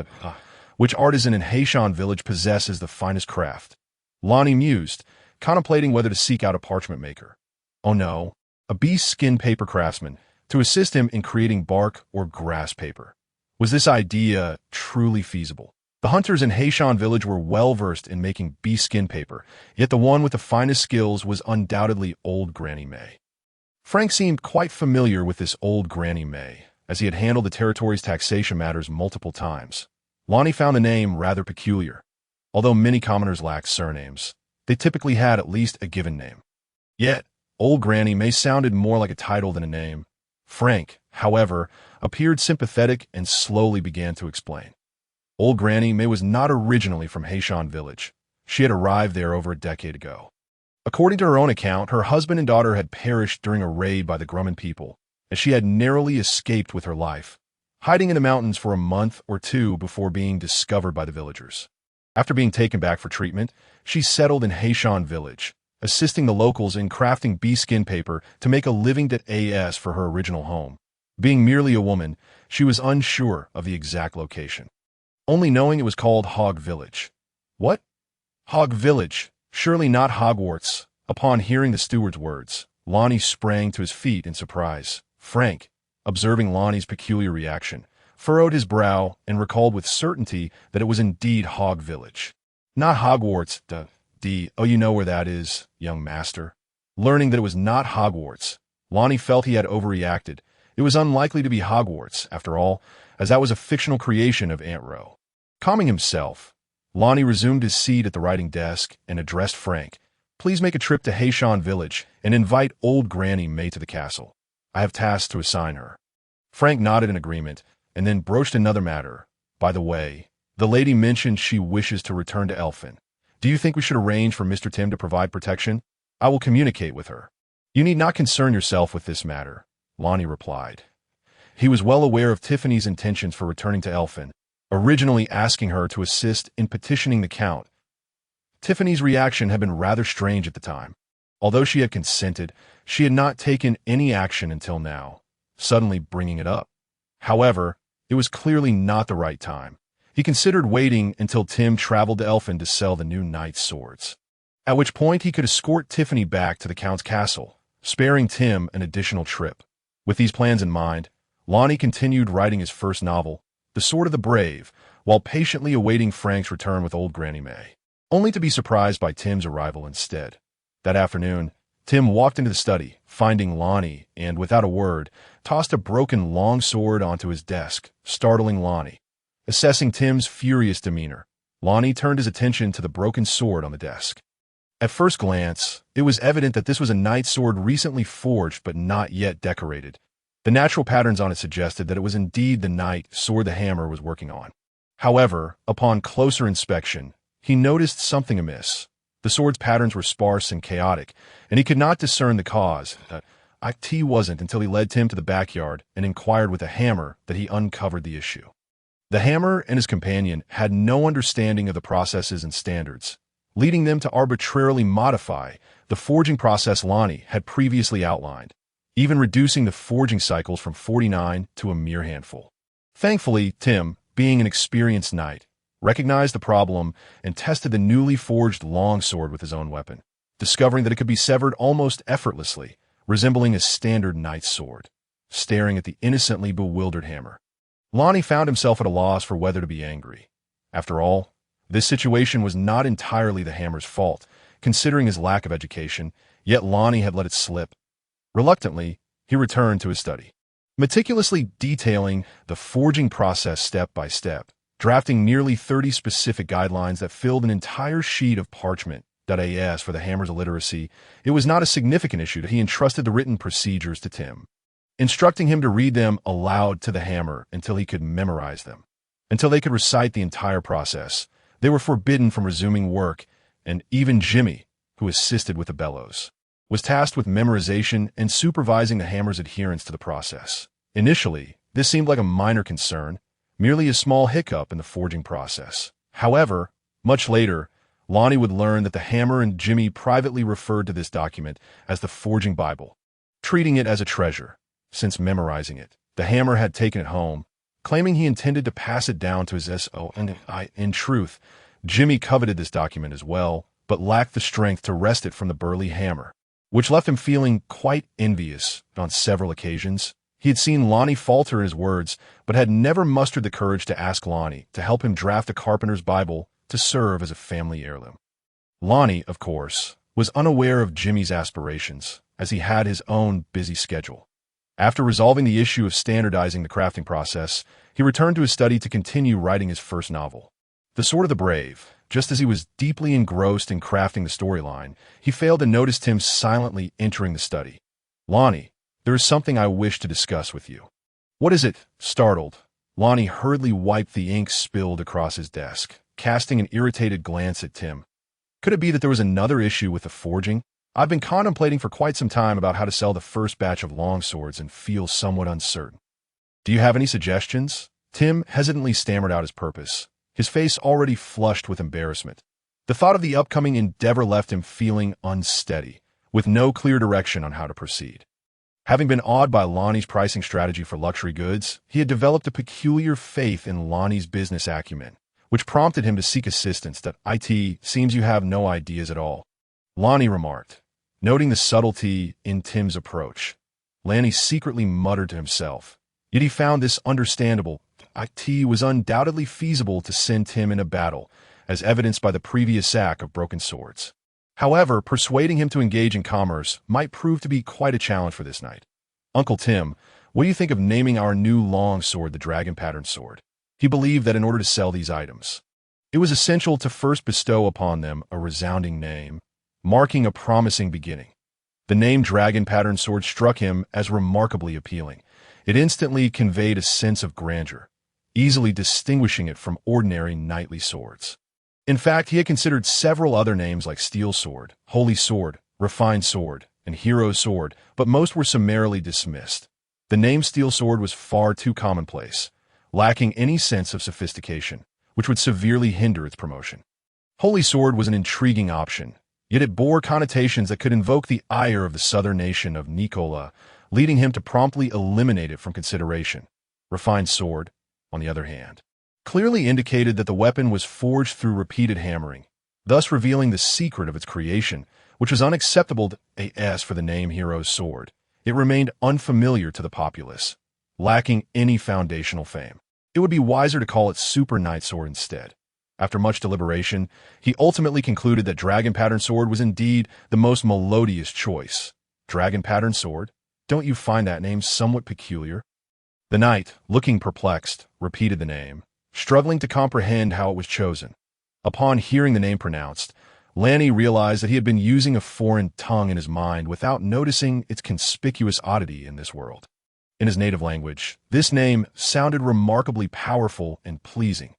which artisan in Haishan village possesses the finest craft. Lonnie mused, contemplating whether to seek out a parchment maker. Oh no, a bee skin paper craftsman, to assist him in creating bark or grass paper. Was this idea truly feasible? The hunters in Haishan village were well versed in making bee skin paper, yet the one with the finest skills was undoubtedly Old Granny May. Frank seemed quite familiar with this Old Granny May, as he had handled the territory's taxation matters multiple times. Lonnie found the name rather peculiar. Although many commoners lacked surnames, they typically had at least a given name. Yet, Old Granny May sounded more like a title than a name. Frank, however, appeared sympathetic and slowly began to explain. Old Granny May was not originally from Haishan village. She had arrived there over a decade ago. According to her own account, her husband and daughter had perished during a raid by the Grumman people, and she had narrowly escaped with her life, hiding in the mountains for a month or two before being discovered by the villagers. After being taken back for treatment, she settled in Haishan village, assisting the locals in crafting bee skin paper to make a living as for her original home. Being merely a woman, she was unsure of the exact location, only knowing it was called Hog Village. What? Hog Village? Surely not Hogwarts. Upon hearing the steward's words, Lonnie sprang to his feet in surprise. Frank, observing Lonnie's peculiar reaction, furrowed his brow and recalled with certainty that it was indeed Hog Village. Not Hogwarts, oh, you know where that is, young master. Learning that it was not Hogwarts, Lonnie felt he had overreacted. It was unlikely to be Hogwarts, after all, as that was a fictional creation of Aunt Row. Calming himself, Lonnie resumed his seat at the writing desk and addressed Frank. Please make a trip to Haishan village and invite Old Granny May to the castle. I have tasks to assign her. Frank nodded in agreement, and then broached another matter. By the way, the lady mentioned she wishes to return to Elfin. Do you think we should arrange for Mr. Tim to provide protection? I will communicate with her. You need not concern yourself with this matter, Lonnie replied. He was well aware of Tiffany's intentions for returning to Elfin, originally asking her to assist in petitioning the Count. Tiffany's reaction had been rather strange at the time. Although she had consented, she had not taken any action until now, suddenly bringing it up. However, it was clearly not the right time. He considered waiting until Tim traveled to Elfin to sell the new knight's swords, at which point he could escort Tiffany back to the Count's castle, sparing Tim an additional trip. With these plans in mind, Lonnie continued writing his first novel, The Sword of the Brave, while patiently awaiting Frank's return with old Granny May, only to be surprised by Tim's arrival instead. That afternoon, Tim walked into the study, finding Lonnie, and without a word, tossed a broken long sword onto his desk, startling Lonnie. Assessing Tim's furious demeanor, Lonnie turned his attention to the broken sword on the desk. At first glance, it was evident that this was a knight's sword recently forged but not yet decorated. The natural patterns on it suggested that it was indeed the knight sword the hammer was working on. However, upon closer inspection, he noticed something amiss. The sword's patterns were sparse and chaotic, and he could not discern the cause. It wasn't until he led Tim to the backyard and inquired with a hammer that he uncovered the issue. The hammer and his companion had no understanding of the processes and standards, leading them to arbitrarily modify the forging process Lonnie had previously outlined, even reducing the forging cycles from 49 to a mere handful. Thankfully, Tim, being an experienced knight, recognized the problem and tested the newly forged longsword with his own weapon, discovering that it could be severed almost effortlessly, resembling a standard knight's sword. Staring at the innocently bewildered hammer, Lonnie found himself at a loss for whether to be angry. After all, this situation was not entirely the hammer's fault, considering his lack of education, yet Lonnie had let it slip. Reluctantly, he returned to his study, meticulously detailing the forging process step by step, drafting nearly 30 specific guidelines that filled an entire sheet of parchment. As for the hammer's illiteracy, it was not a significant issue that he entrusted the written procedures to Tim, instructing him to read them aloud to the hammer until he could memorize them. Until they could recite the entire process, they were forbidden from resuming work, and even Jimmy, who assisted with the bellows, was tasked with memorization and supervising the hammer's adherence to the process. Initially, this seemed like a minor concern, merely a small hiccup in the forging process. However, much later, Lonnie would learn that the hammer and Jimmy privately referred to this document as the Forging Bible, treating it as a treasure. Since memorizing it, the hammer had taken it home, claiming he intended to pass it down to his son. In truth, Jimmy coveted this document as well, but lacked the strength to wrest it from the burly hammer, which left him feeling quite envious. On several occasions, he had seen Lonnie falter in his words, but had never mustered the courage to ask Lonnie to help him draft a carpenter's Bible to serve as a family heirloom. Lonnie, of course, was unaware of Jimmy's aspirations, as he had his own busy schedule. After resolving the issue of standardizing the crafting process, he returned to his study to continue writing his first novel, The Sword of the Brave. Just as he was deeply engrossed in crafting the storyline, he failed to notice Tim silently entering the study. "Lonnie, there is something I wish to discuss with you." "What is it?" Startled, Lonnie hurriedly wiped the ink spilled across his desk, casting an irritated glance at Tim. Could it be that there was another issue with the forging? "I've been contemplating for quite some time about how to sell the first batch of longswords and feel somewhat uncertain." "Do you have any suggestions?" Tim hesitantly stammered out his purpose, his face already flushed with embarrassment. The thought of the upcoming endeavor left him feeling unsteady, with no clear direction on how to proceed. Having been awed by Lonnie's pricing strategy for luxury goods, he had developed a peculiar faith in Lonnie's business acumen, which prompted him to seek assistance. "It seems you have no ideas at all," Lonnie remarked, noting the subtlety in Tim's approach. Lonnie secretly muttered to himself, yet he found this understandable. It was undoubtedly feasible to send Tim in a battle, as evidenced by the previous sack of broken swords. However, persuading him to engage in commerce might prove to be quite a challenge for this knight. "Uncle Tim, what do you think of naming our new long sword the dragon-patterned sword?" He believed that in order to sell these items, it was essential to first bestow upon them a resounding name, marking a promising beginning. The name dragon-patterned sword struck him as remarkably appealing. It instantly conveyed a sense of grandeur, easily distinguishing it from ordinary knightly swords. In fact, he had considered several other names like Steel Sword, Holy Sword, Refined Sword, and Hero Sword, but most were summarily dismissed. The name Steel Sword was far too commonplace, lacking any sense of sophistication, which would severely hinder its promotion. Holy Sword was an intriguing option, yet it bore connotations that could invoke the ire of the southern nation of Nicola, leading him to promptly eliminate it from consideration. Refined Sword, on the other hand, clearly indicated that the weapon was forged through repeated hammering, thus revealing the secret of its creation, which was unacceptable. As for the name Hero's Sword, it remained unfamiliar to the populace. lacking any foundational fame. It would be wiser to call it Super Knight Sword instead. After much deliberation, he ultimately concluded that Dragon Pattern Sword was indeed the most melodious choice. Dragon Pattern Sword? Don't you find that name somewhat peculiar? The knight, looking perplexed, repeated the name, struggling to comprehend how it was chosen. Upon hearing the name pronounced, Ranni realized that he had been using a foreign tongue in his mind without noticing its conspicuous oddity in this world. In his native language, this name sounded remarkably powerful and pleasing.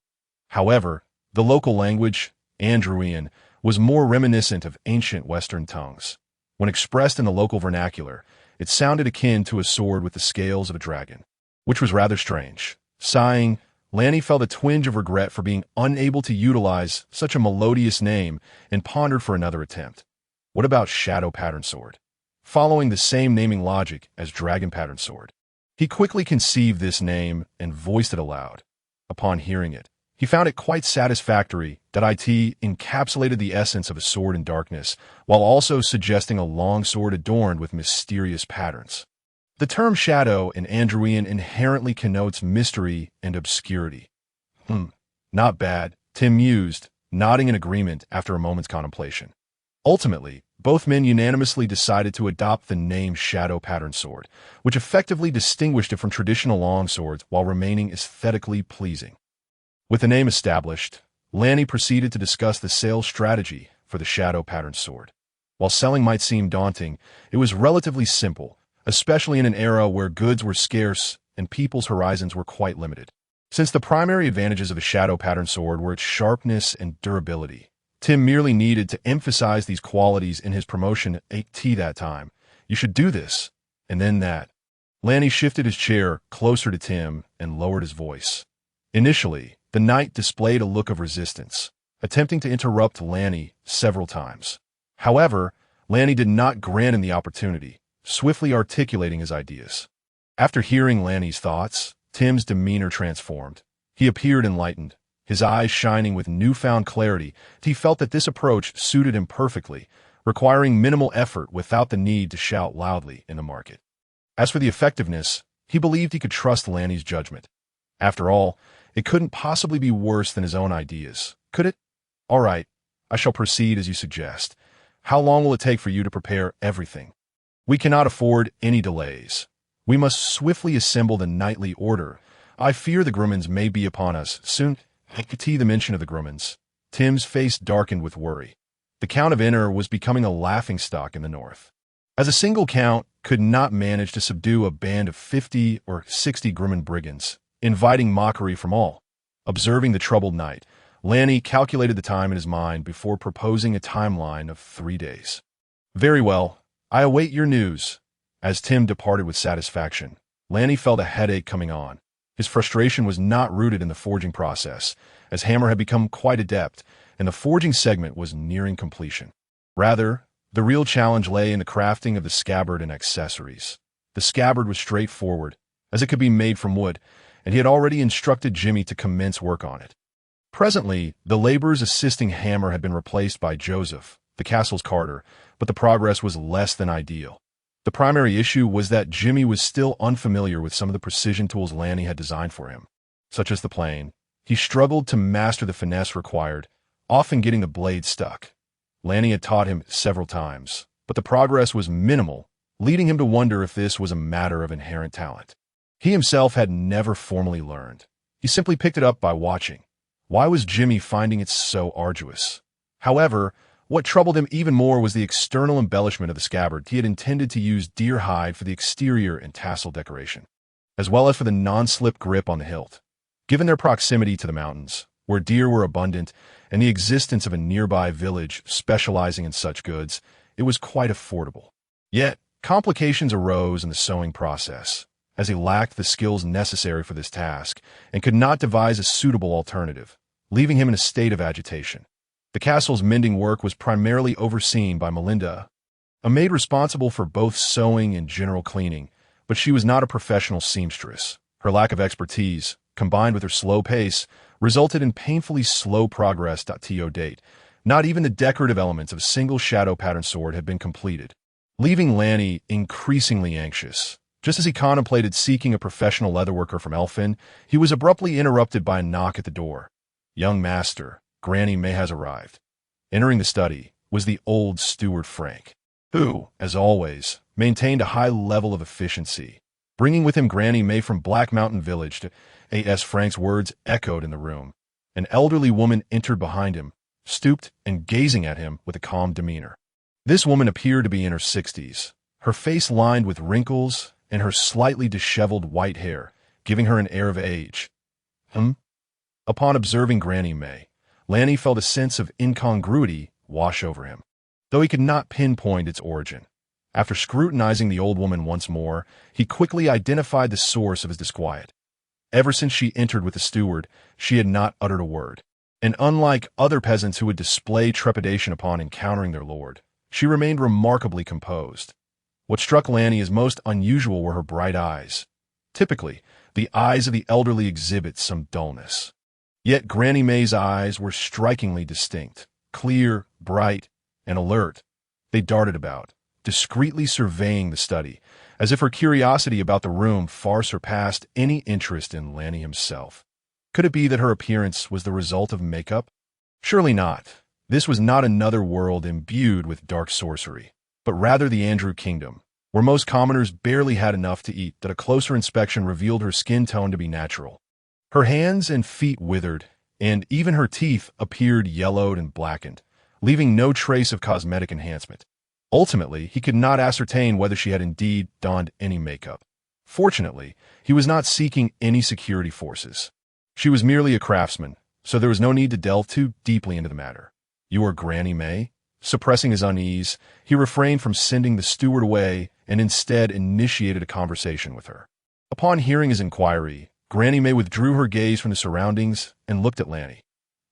However, the local language, Andruian, was more reminiscent of ancient Western tongues. When expressed in the local vernacular, it sounded akin to a sword with the scales of a dragon, which was rather strange. Sighing, Ranni felt a twinge of regret for being unable to utilize such a melodious name and pondered for another attempt. What about Shadow Pattern Sword? Following the same naming logic as Dragon Pattern Sword, he quickly conceived this name and voiced it aloud. Upon hearing it, he found it quite satisfactory that it encapsulated the essence of a sword in darkness, while also suggesting a long sword adorned with mysterious patterns. The term shadow in Andruian inherently connotes mystery and obscurity. Not bad, Tim mused, nodding in agreement after a moment's contemplation. Ultimately, both men unanimously decided to adopt the name Shadow Pattern Sword, which effectively distinguished it from traditional longswords while remaining aesthetically pleasing. With the name established, Ranni proceeded to discuss the sales strategy for the Shadow Pattern Sword. While selling might seem daunting, it was relatively simple, especially in an era where goods were scarce and people's horizons were quite limited. Since the primary advantages of a Shadow Pattern Sword were its sharpness and durability, Tim merely needed to emphasize these qualities in his promotion at that time. You should do this, and then that. Ranni shifted his chair closer to Tim and lowered his voice. Initially, the knight displayed a look of resistance, attempting to interrupt Ranni several times. However, Ranni did not grant him the opportunity, swiftly articulating his ideas. After hearing Ranni's thoughts, Tim's demeanor transformed. He appeared enlightened, his eyes shining with newfound clarity. He felt that this approach suited him perfectly, requiring minimal effort without the need to shout loudly in the market. As for the effectiveness, he believed he could trust Ranni's judgment. After all, it couldn't possibly be worse than his own ideas, could it? All right, I shall proceed as you suggest. How long will it take for you to prepare everything? We cannot afford any delays. We must swiftly assemble the nightly order. I fear the Grumans may be upon us soon. The mention of the Grumans. Tim's face darkened with worry. The Count of Inner was becoming a laughingstock in the north. As a single count could not manage to subdue a band of 50 or 60 Gruman brigands, inviting mockery from all. Observing the troubled knight, Ranni calculated the time in his mind before proposing a timeline of 3 days. Very well, I await your news. As Tim departed with satisfaction, Ranni felt a headache coming on. His frustration was not rooted in the forging process, as Hammer had become quite adept, and the forging segment was nearing completion. Rather, the real challenge lay in the crafting of the scabbard and accessories. The scabbard was straightforward, as it could be made from wood, and he had already instructed Jimmy to commence work on it. Presently, the laborers assisting Hammer had been replaced by Joseph, the castle's carter, but the progress was less than ideal. The primary issue was that Jimmy was still unfamiliar with some of the precision tools Ranni had designed for him, such as the plane. He struggled to master the finesse required, often getting the blade stuck. Ranni had taught him several times, but the progress was minimal, leading him to wonder if this was a matter of inherent talent. He himself had never formally learned. He simply picked it up by watching. Why was Jimmy finding it so arduous? However, what troubled him even more was the external embellishment of the scabbard. He had intended to use deer hide for the exterior and tassel decoration, as well as for the non-slip grip on the hilt. Given their proximity to the mountains, where deer were abundant, and the existence of a nearby village specializing in such goods, it was quite affordable. Yet, complications arose in the sewing process, as he lacked the skills necessary for this task and could not devise a suitable alternative, leaving him in a state of agitation. The castle's mending work was primarily overseen by Melinda, a maid responsible for both sewing and general cleaning, but she was not a professional seamstress. Her lack of expertise, combined with her slow pace, resulted in painfully slow progress. To date, not even the decorative elements of a single shadow pattern sword had been completed, leaving Ranni increasingly anxious. Just as he contemplated seeking a professional leatherworker from Elfin, he was abruptly interrupted by a knock at the door. "Young master, Granny May has arrived." Entering the study was the old steward Frank, who, as always, maintained a high level of efficiency. Bringing with him Granny May from Black Mountain Village, A.S. Frank's words echoed in the room. An elderly woman entered behind him, stooped and gazing at him with a calm demeanor. This woman appeared to be in her 60s, her face lined with wrinkles and her slightly disheveled white hair, giving her an air of age. Upon observing Granny May, Lanny felt a sense of incongruity wash over him, though he could not pinpoint its origin. After scrutinizing the old woman once more, he quickly identified the source of his disquiet. Ever since she entered with the steward, she had not uttered a word, and unlike other peasants who would display trepidation upon encountering their lord, she remained remarkably composed. What struck Lanny as most unusual were her bright eyes. Typically, the eyes of the elderly exhibit some dullness. Yet Granny May's eyes were strikingly distinct, clear, bright, and alert. They darted about, discreetly surveying the study, as if her curiosity about the room far surpassed any interest in Lanny himself. Could it be that her appearance was the result of makeup? Surely not. This was not another world imbued with dark sorcery, but rather the Andrew Kingdom, where most commoners barely had enough to eat that a closer inspection revealed her skin tone to be natural. Her hands and feet withered, and even her teeth appeared yellowed and blackened, leaving no trace of cosmetic enhancement. Ultimately, he could not ascertain whether she had indeed donned any makeup. Fortunately, he was not seeking any security forces. She was merely a craftsman, so there was no need to delve too deeply into the matter. "You are Granny May?" Suppressing his unease, he refrained from sending the steward away and instead initiated a conversation with her. Upon hearing his inquiry, Granny May withdrew her gaze from the surroundings and looked at Lanny.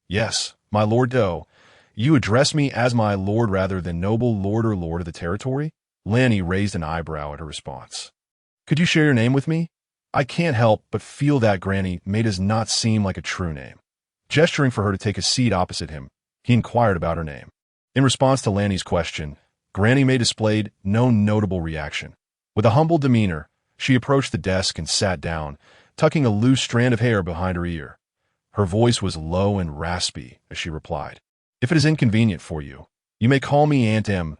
"Yes, my Lord Doe. You address me as my lord rather than noble lord or lord of the territory?" Lanny raised an eyebrow at her response. "Could you share your name with me? I can't help but feel that Granny May does not seem like a true name." Gesturing for her to take a seat opposite him, he inquired about her name. In response to Lanny's question, Granny May displayed no notable reaction. With a humble demeanor, she approached the desk and sat down, tucking a loose strand of hair behind her ear. Her voice was low and raspy as she replied, "If it is inconvenient for you, you may call me Aunt M.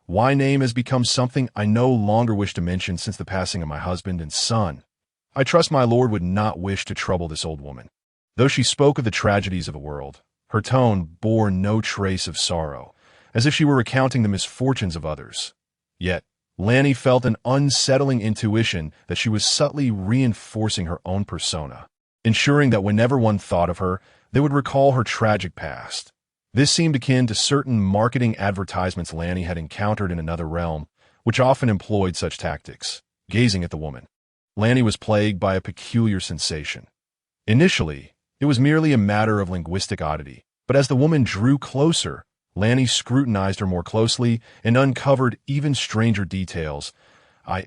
My name has become something I no longer wish to mention since the passing of my husband and son. I trust my lord would not wish to trouble this old woman." Though she spoke of the tragedies of the world, her tone bore no trace of sorrow, as if she were recounting the misfortunes of others. Yet, Lanny felt an unsettling intuition that she was subtly reinforcing her own persona, ensuring that whenever one thought of her, they would recall her tragic past. This seemed akin to certain marketing advertisements Lanny had encountered in another realm, which often employed such tactics. Gazing at the woman, Lanny was plagued by a peculiar sensation. Initially, it was merely a matter of linguistic oddity, but as the woman drew closer, Lanny scrutinized her more closely and uncovered even stranger details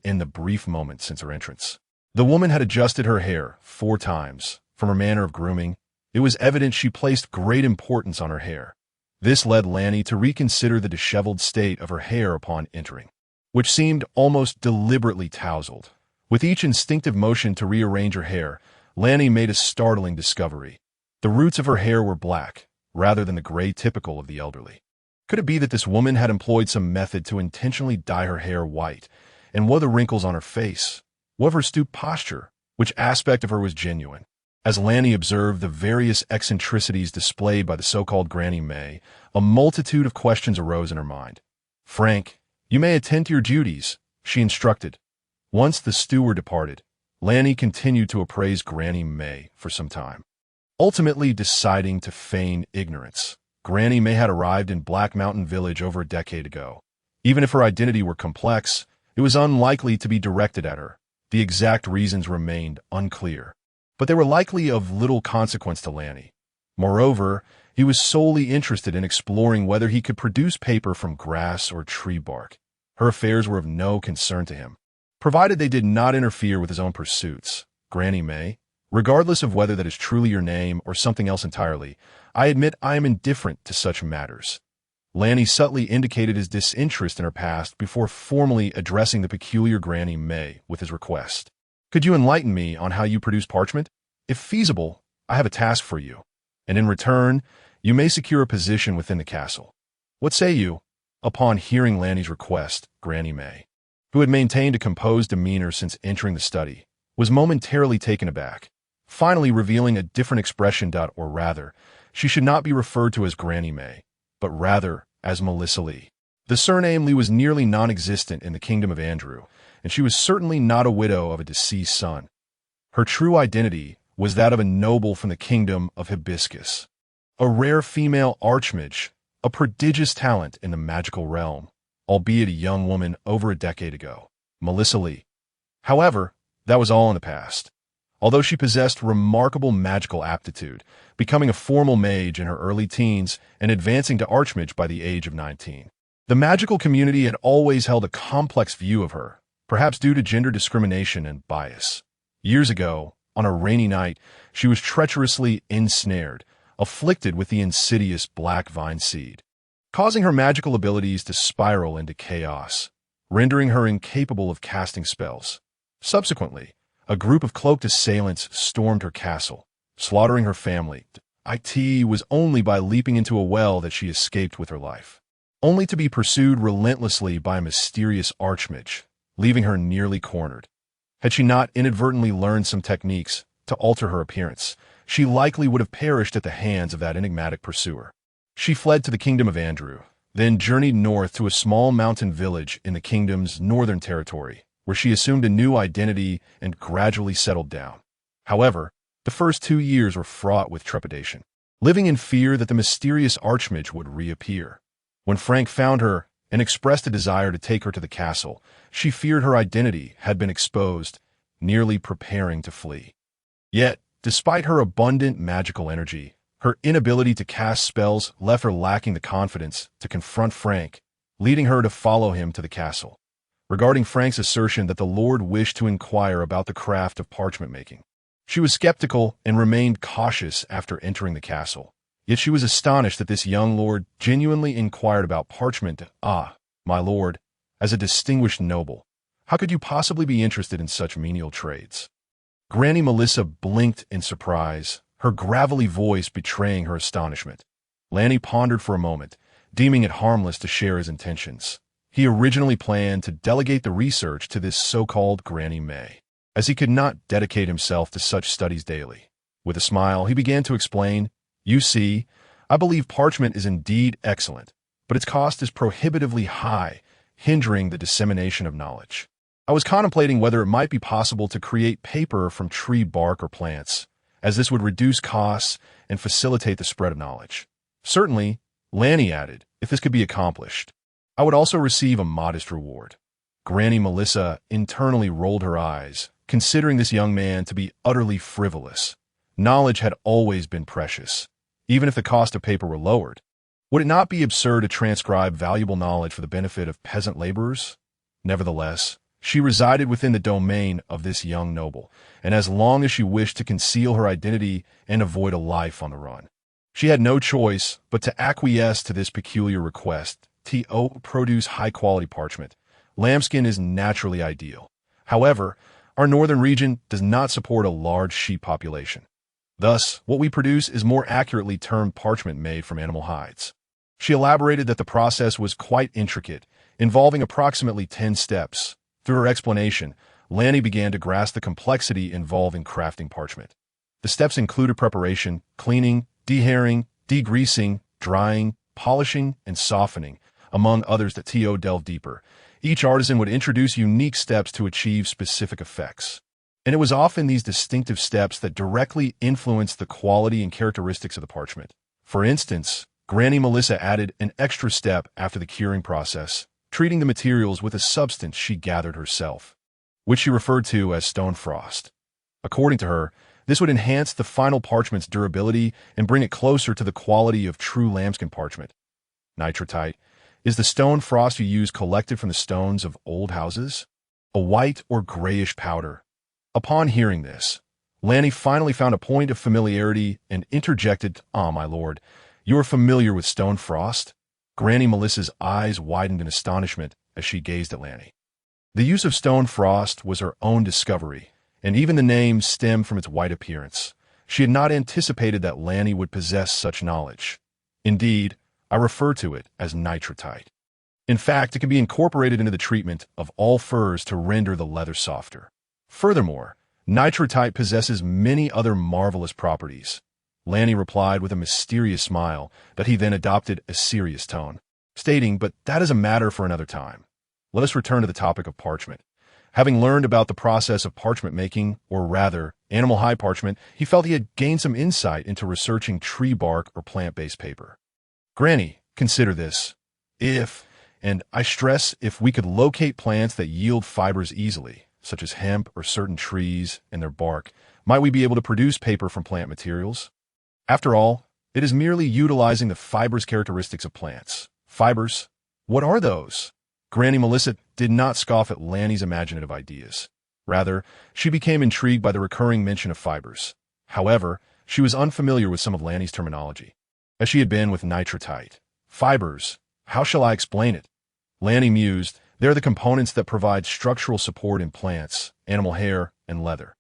in the brief moment since her entrance. The woman had adjusted her hair 4 times. From her manner of grooming, it was evident she placed great importance on her hair. This led Lanny to reconsider the disheveled state of her hair upon entering, which seemed almost deliberately tousled. With each instinctive motion to rearrange her hair, Lanny made a startling discovery. The roots of her hair were black, rather than the gray typical of the elderly. Could it be that this woman had employed some method to intentionally dye her hair white? And what of the wrinkles on her face? What of her stooped posture? Which aspect of her was genuine? As Lanny observed the various eccentricities displayed by the so-called Granny May, a multitude of questions arose in her mind. "Frank, you may attend to your duties," she instructed. Once the steward departed, Lanny continued to appraise Granny May for some time, ultimately deciding to feign ignorance. Granny May had arrived in Black Mountain Village over a decade ago. Even if her identity were complex, it was unlikely to be directed at her. The exact reasons remained unclear, but they were likely of little consequence to Lanny. Moreover, he was solely interested in exploring whether he could produce paper from grass or tree bark. Her affairs were of no concern to him, provided they did not interfere with his own pursuits. "Granny May, regardless of whether that is truly your name or something else entirely, I admit I am indifferent to such matters." Lanny subtly indicated his disinterest in her past before formally addressing the peculiar Granny May with his request. Could you enlighten me on how you produce parchment? If feasible, I have a task for you, and in return, you may secure a position within the castle. What say you? Upon hearing Lanny's request, Granny May, who had maintained a composed demeanor since entering the study, was momentarily taken aback, finally revealing a different expression. Or rather, she should not be referred to as Granny May, but rather as Melissa Lee. The surname Lee was nearly non-existent in the kingdom of Andrew, and she was certainly not a widow of a deceased son. Her true identity was that of a noble from the kingdom of Hibiscus, a rare female archmage, a prodigious talent in the magical realm, albeit a young woman over a decade ago. Melissa Lee. However, that was all in the past. Although she possessed remarkable magical aptitude, becoming a formal mage in her early teens and advancing to archmage by the age of 19. The magical community had always held a complex view of her, perhaps due to gender discrimination and bias. Years ago, on a rainy night, she was treacherously ensnared, afflicted with the insidious black vine seed, causing her magical abilities to spiral into chaos, rendering her incapable of casting spells. Subsequently, a group of cloaked assailants stormed her castle, slaughtering her family. It was only by leaping into a well that she escaped with her life, only to be pursued relentlessly by a mysterious archmage, leaving her nearly cornered. Had she not inadvertently learned some techniques to alter her appearance, she likely would have perished at the hands of that enigmatic pursuer. She fled to the kingdom of Andrew, then journeyed north to a small mountain village in the kingdom's northern territory, where she assumed a new identity and gradually settled down. However, the first 2 years were fraught with trepidation, living in fear that the mysterious archmage would reappear. When Frank found her and expressed a desire to take her to the castle, she feared her identity had been exposed, nearly preparing to flee. Yet, despite her abundant magical energy, her inability to cast spells left her lacking the confidence to confront Frank, leading her to follow him to the castle. Regarding Frank's assertion that the Lord wished to inquire about the craft of parchment making, she was skeptical and remained cautious after entering the castle. Yet she was astonished that this young lord genuinely inquired about parchment. Ah, my lord, as a distinguished noble, how could you possibly be interested in such menial trades? Granny Melissa blinked in surprise, her gravelly voice betraying her astonishment. Lanny pondered for a moment, deeming it harmless to share his intentions. He originally planned to delegate the research to this so-called Granny May, as he could not dedicate himself to such studies daily. With a smile, he began to explain, "You see, I believe parchment is indeed excellent, but its cost is prohibitively high, hindering the dissemination of knowledge. I was contemplating whether it might be possible to create paper from tree bark or plants, as this would reduce costs and facilitate the spread of knowledge. Certainly," Lanny added, "if this could be accomplished, I would also receive a modest reward." Granny Melissa internally rolled her eyes, considering this young man to be utterly frivolous. Knowledge had always been precious, even if the cost of paper were lowered. Would it not be absurd to transcribe valuable knowledge for the benefit of peasant laborers? Nevertheless, she resided within the domain of this young noble, and as long as she wished to conceal her identity and avoid a life on the run, she had no choice but to acquiesce to this peculiar request. To produce high-quality parchment, lambskin is naturally ideal. However, our northern region does not support a large sheep population. Thus, what we produce is more accurately termed parchment made from animal hides. She elaborated that the process was quite intricate, involving approximately 10 steps. Through her explanation, Lanny began to grasp the complexity involved in crafting parchment. The steps included preparation, cleaning, dehairing, degreasing, drying, polishing, and softening, among others that delve deeper. Each artisan would introduce unique steps to achieve specific effects. And it was often these distinctive steps that directly influenced the quality and characteristics of the parchment. For instance, Granny Melissa added an extra step after the curing process, treating the materials with a substance she gathered herself, which she referred to as stone frost. According to her, this would enhance the final parchment's durability and bring it closer to the quality of true lambskin parchment. Nitritite is the stone frost you use collected from the stones of old houses, a white or grayish powder. Upon hearing this, Lanny finally found a point of familiarity and interjected, "Ah, my lord, you are familiar with stone frost?" Granny Melissa's eyes widened in astonishment as she gazed at Lanny. The use of stone frost was her own discovery, and even the name stemmed from its white appearance. She had not anticipated that Lanny would possess such knowledge. Indeed, I refer to it as nitritite. In fact, it can be incorporated into the treatment of all furs to render the leather softer. Furthermore, nitritite possesses many other marvelous properties. Lanny replied with a mysterious smile that he then adopted a serious tone, stating, "But that is a matter for another time. Let us return to the topic of parchment." Having learned about the process of parchment making, or rather, animal hide parchment, he felt he had gained some insight into researching tree bark or plant-based paper. "Granny, consider this. If, and I stress if, we could locate plants that yield fibers easily, such as hemp or certain trees and their bark, might we be able to produce paper from plant materials? After all, it is merely utilizing the fibrous characteristics of plants. Fibers? What are those?" Granny Melissa did not scoff at Lanny's imaginative ideas. Rather, she became intrigued by the recurring mention of fibers. However, she was unfamiliar with some of Lanny's terminology, as she had been with nitritite. Fibers, how shall I explain it? Lanny mused, they're the components that provide structural support in plants, animal hair, and leather.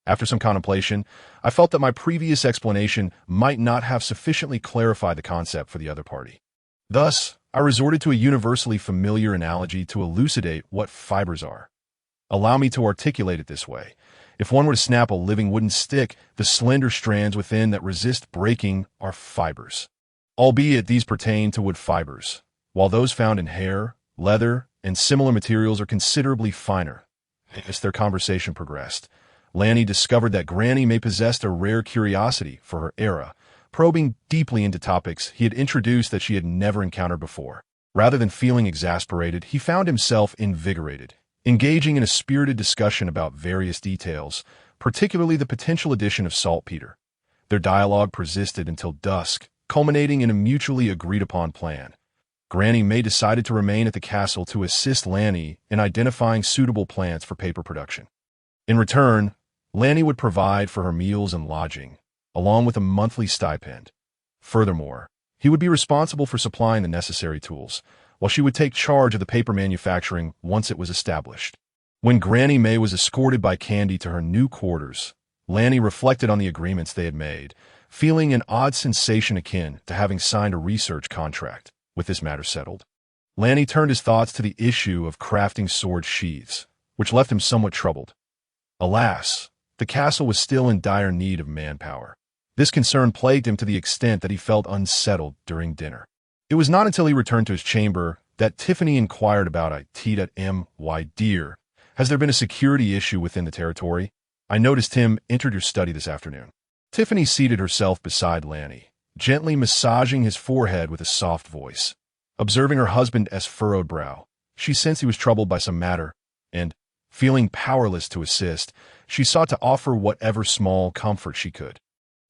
After some contemplation, I felt that my previous explanation might not have sufficiently clarified the concept for the other party. Thus, I resorted to a universally familiar analogy to elucidate what fibers are. Allow me to articulate it this way. If one were to snap a living wooden stick, the slender strands within that resist breaking are fibers. Albeit these pertain to wood fibers, while those found in hair, leather, and similar materials are considerably finer. As their conversation progressed, Lanny discovered that Granny may possess a rare curiosity for her era, probing deeply into topics he had introduced that she had never encountered before. Rather than feeling exasperated, he found himself invigorated, engaging in a spirited discussion about various details, particularly the potential addition of saltpeter. Their dialogue persisted until dusk, culminating in a mutually agreed-upon plan. Granny May decided to remain at the castle to assist Lanny in identifying suitable plants for paper production. In return, Lanny would provide for her meals and lodging, along with a monthly stipend. Furthermore, he would be responsible for supplying the necessary tools, while she would take charge of the paper manufacturing once it was established. When Granny May was escorted by Candy to her new quarters, Lanny reflected on the agreements they had made, feeling an odd sensation akin to having signed a research contract. With this matter settled, Lanny turned his thoughts to the issue of crafting sword sheaths, which left him somewhat troubled. Alas, the castle was still in dire need of manpower. This concern plagued him to the extent that he felt unsettled during dinner. It was not until he returned to his chamber that Tiffany inquired about "Why, dear, has there been a security issue within the territory? I noticed him entered your study this afternoon." Tiffany seated herself beside Lanny, gently massaging his forehead with a soft voice. Observing her husband's furrowed brow, she sensed he was troubled by some matter, and, feeling powerless to assist, she sought to offer whatever small comfort she could.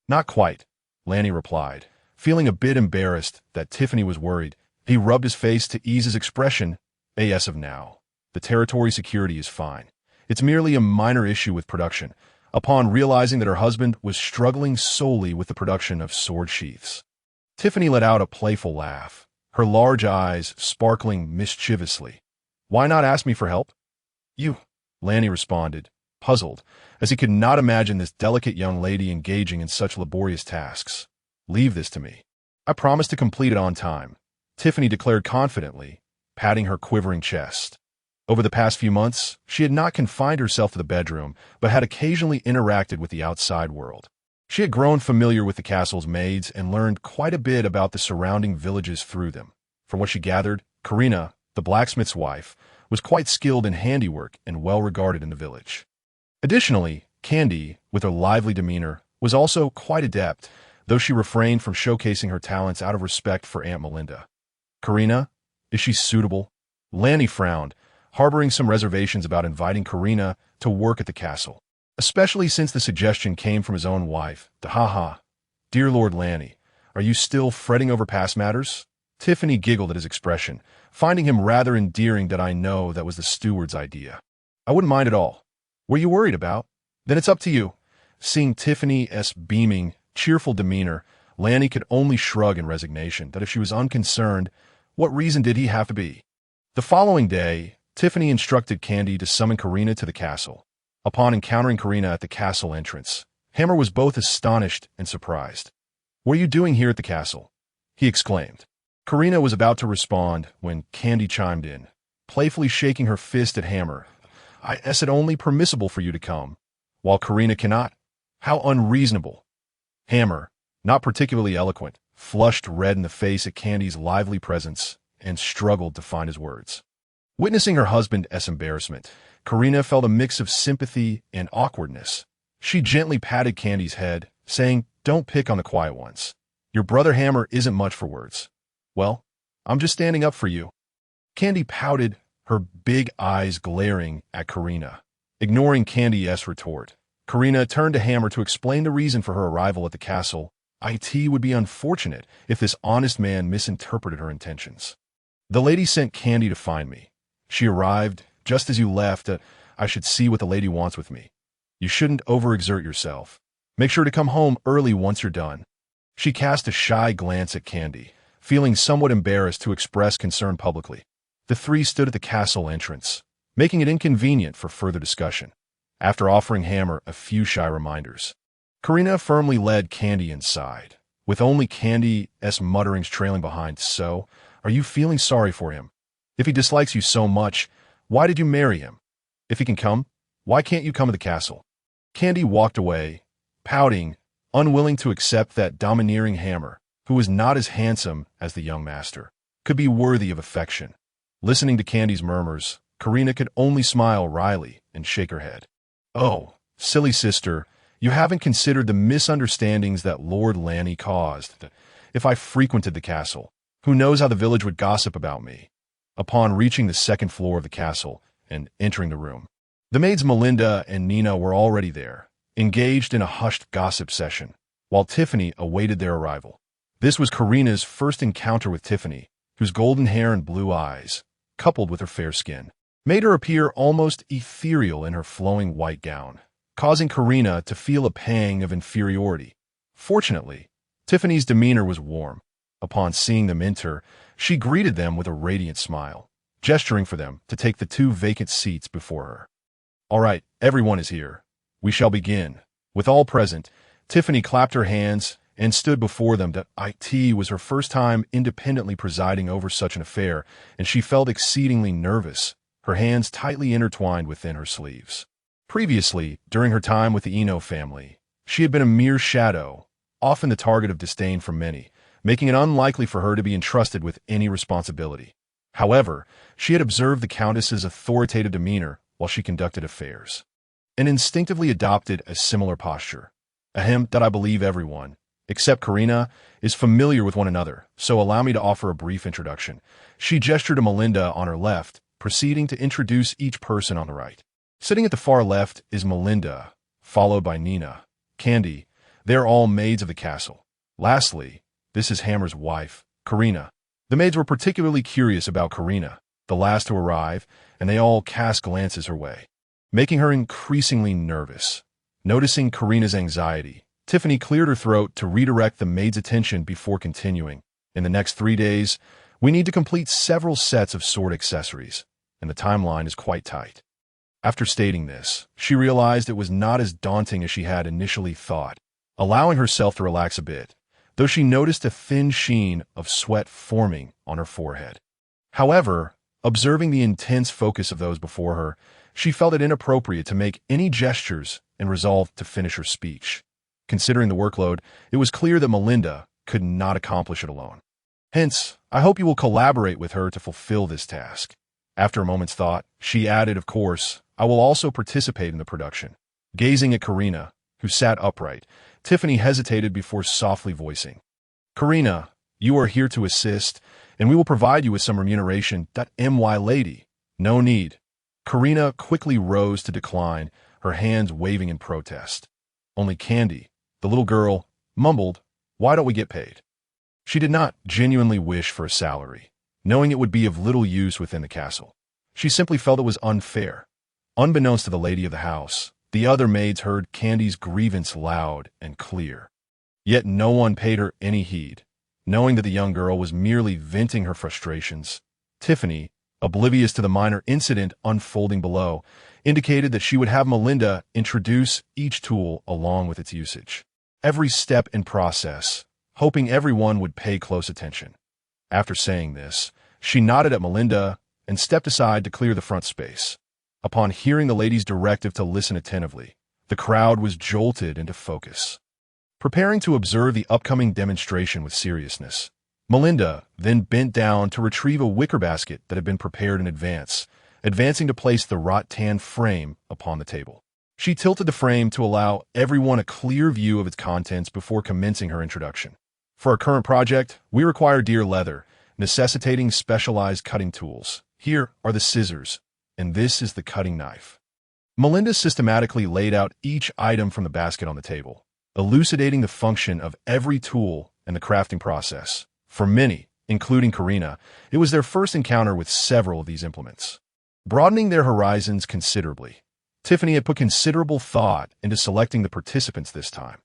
"Not quite," Lanny replied. Feeling a bit embarrassed that Tiffany was worried, he rubbed his face to ease his expression. "As of now, the territory security is fine. It's merely a minor issue with production," upon realizing that her husband was struggling solely with the production of sword sheaths. Tiffany let out a playful laugh, her large eyes sparkling mischievously. "Why not ask me for help?" "You," Lanny responded, puzzled, as he could not imagine this delicate young lady engaging in such laborious tasks. "Leave this to me. I promise to complete it on time," Tiffany declared confidently, patting her quivering chest. Over the past few months, she had not confined herself to the bedroom, but had occasionally interacted with the outside world. She had grown familiar with the castle's maids and learned quite a bit about the surrounding villages through them. From what she gathered, Karina, the blacksmith's wife, was quite skilled in handiwork and well regarded in the village. Additionally, Candy, with her lively demeanor, was also quite adept, though she refrained from showcasing her talents out of respect for Aunt Melinda. "Karina? Is she suitable?" Lanny frowned, harboring some reservations about inviting Karina to work at the castle, especially since the suggestion came from his own wife. "Dear Lord Lanny, are you still fretting over past matters?" Tiffany giggled at his expression, finding him rather endearing. "That I know that was the steward's idea. I wouldn't mind at all. Were you worried about? Then it's up to you." Seeing Tiffany's beaming, cheerful demeanor, Lanny could only shrug in resignation that if she was unconcerned, What reason did he have to be? The following day, Tiffany instructed Candy to summon Karina to the castle. Upon encountering Karina at the castle entrance, Hammer was both astonished and surprised. "What are you doing here at the castle?" he exclaimed. Karina was about to respond when Candy chimed in, playfully shaking her fist at Hammer. "Is it only permissible for you to come, while Karina cannot? How unreasonable." Hammer, not particularly eloquent, flushed red in the face at Candy's lively presence and struggled to find his words. Witnessing her husband's embarrassment, Karina felt a mix of sympathy and awkwardness. She gently patted Candy's head, saying, "Don't pick on the quiet ones. Your brother Hammer isn't much for words." "Well, I'm just standing up for you." Candy pouted, her big eyes glaring at Karina. Ignoring Candy's retort, Karina turned to Hammer to explain the reason for her arrival at the castle. It would be unfortunate if this honest man misinterpreted her intentions. "The lady sent Candy to find me. She arrived just as you left. I should see what the lady wants with me. You shouldn't overexert yourself. Make sure to come home early once you're done." She cast a shy glance at Candy, feeling somewhat embarrassed to express concern publicly. The three stood at the castle entrance, making it inconvenient for further discussion. After offering Hammer a few shy reminders, Karina firmly led Candy inside, with only Candy's mutterings trailing behind. "So, are you feeling sorry for him? If he dislikes you so much, why did you marry him? If he can come, why can't you come to the castle?" Candy walked away, pouting, unwilling to accept that domineering Hammer, who was not as handsome as the young master, could be worthy of affection. Listening to Candy's murmurs, Karina could only smile wryly and shake her head. "Oh, silly sister, you haven't considered the misunderstandings that Lord Ranni caused. If I frequented the castle, who knows how the village would gossip about me?" Upon reaching the second floor of the castle and entering the room, the maids Melinda and Nina were already there, engaged in a hushed gossip session, while Tiffany awaited their arrival. This was Karina's first encounter with Tiffany, whose golden hair and blue eyes, coupled with her fair skin, made her appear almost ethereal in her flowing white gown, causing Karina to feel a pang of inferiority. Fortunately, Tiffany's demeanor was warm. Upon seeing them enter, she greeted them with a radiant smile, gesturing for them to take the two vacant seats before her. "All right, everyone is here. We shall begin." With all present, Tiffany clapped her hands and stood before them. It was her first time independently presiding over such an affair, and she felt exceedingly nervous, her hands tightly intertwined within her sleeves. Previously, during her time with the Eno family, she had been a mere shadow, often the target of disdain from many, making it unlikely for her to be entrusted with any responsibility. However, she had observed the Countess's authoritative demeanor while she conducted affairs, and instinctively adopted a similar posture. That I believe everyone, except Karina, is familiar with one another, so allow me to offer a brief introduction. She gestured to Melinda on her left, proceeding to introduce each person on the right. Sitting at the far left is Melinda, followed by Nina, Candy. They are all maids of the castle. Lastly, this is Hammer's wife, Karina. The maids were particularly curious about Karina, the last to arrive, and they all cast glances her way, making her increasingly nervous. Noticing Karina's anxiety, Tiffany cleared her throat to redirect the maid's attention before continuing. "In the next 3 days, we need to complete several sets of sword accessories, and the timeline is quite tight." After stating this, she realized it was not as daunting as she had initially thought, allowing herself to relax a bit, though she noticed a thin sheen of sweat forming on her forehead. However, observing the intense focus of those before her, she felt it inappropriate to make any gestures and resolved to finish her speech. Considering the workload, it was clear that Melinda could not accomplish it alone. Hence, I hope you will collaborate with her to fulfill this task. After a moment's thought, she added, "Of course, I will also participate in the production." Gazing at Karina, who sat upright, Tiffany hesitated before softly voicing, "Karina, you are here to assist, and we will provide you with some remuneration. My lady, no need." Karina quickly rose to decline, her hands waving in protest. Only Candy, the little girl, mumbled, "Why don't we get paid?" She did not genuinely wish for a salary, knowing it would be of little use within the castle. She simply felt it was unfair. Unbeknownst to the lady of the house, the other maids heard Candy's grievance loud and clear. Yet no one paid her any heed. Knowing that the young girl was merely venting her frustrations, Tiffany, oblivious to the minor incident unfolding below, indicated that she would have Melinda introduce each tool along with its usage. Every step in process, hoping everyone would pay close attention. After saying this, she nodded at Melinda and stepped aside to clear the front space. Upon hearing the lady's directive to listen attentively, the crowd was jolted into focus. Preparing to observe the upcoming demonstration with seriousness, Melinda then bent down to retrieve a wicker basket that had been prepared in advance, advancing to place the wrought-tan frame upon the table. She tilted the frame to allow everyone a clear view of its contents before commencing her introduction. For our current project, we require deer leather, necessitating specialized cutting tools. Here are the scissors, and this is the cutting knife. Melinda systematically laid out each item from the basket on the table, elucidating the function of every tool and the crafting process. For many, including Karina, it was their first encounter with several of these implements. Broadening their horizons considerably, Tiffany had put considerable thought into selecting the participants this time.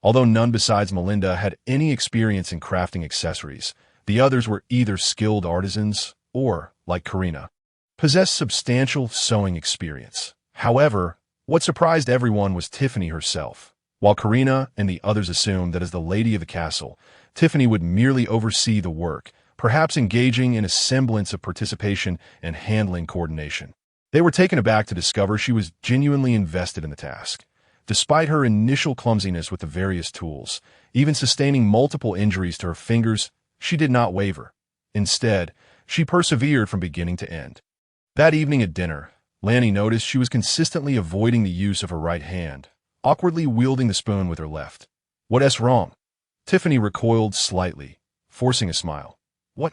Although none besides Melinda had any experience in crafting accessories, the others were either skilled artisans or, like Karina, possessed substantial sewing experience. However, what surprised everyone was Tiffany herself. While Karina and the others assumed that as the lady of the castle, Tiffany would merely oversee the work, perhaps engaging in a semblance of participation and handling coordination. They were taken aback to discover she was genuinely invested in the task. Despite her initial clumsiness with the various tools, even sustaining multiple injuries to her fingers, she did not waver. Instead, she persevered from beginning to end. That evening at dinner, Ranni noticed she was consistently avoiding the use of her right hand, awkwardly wielding the spoon with her left. "What's wrong?" Tiffany recoiled slightly, forcing a smile. "What?"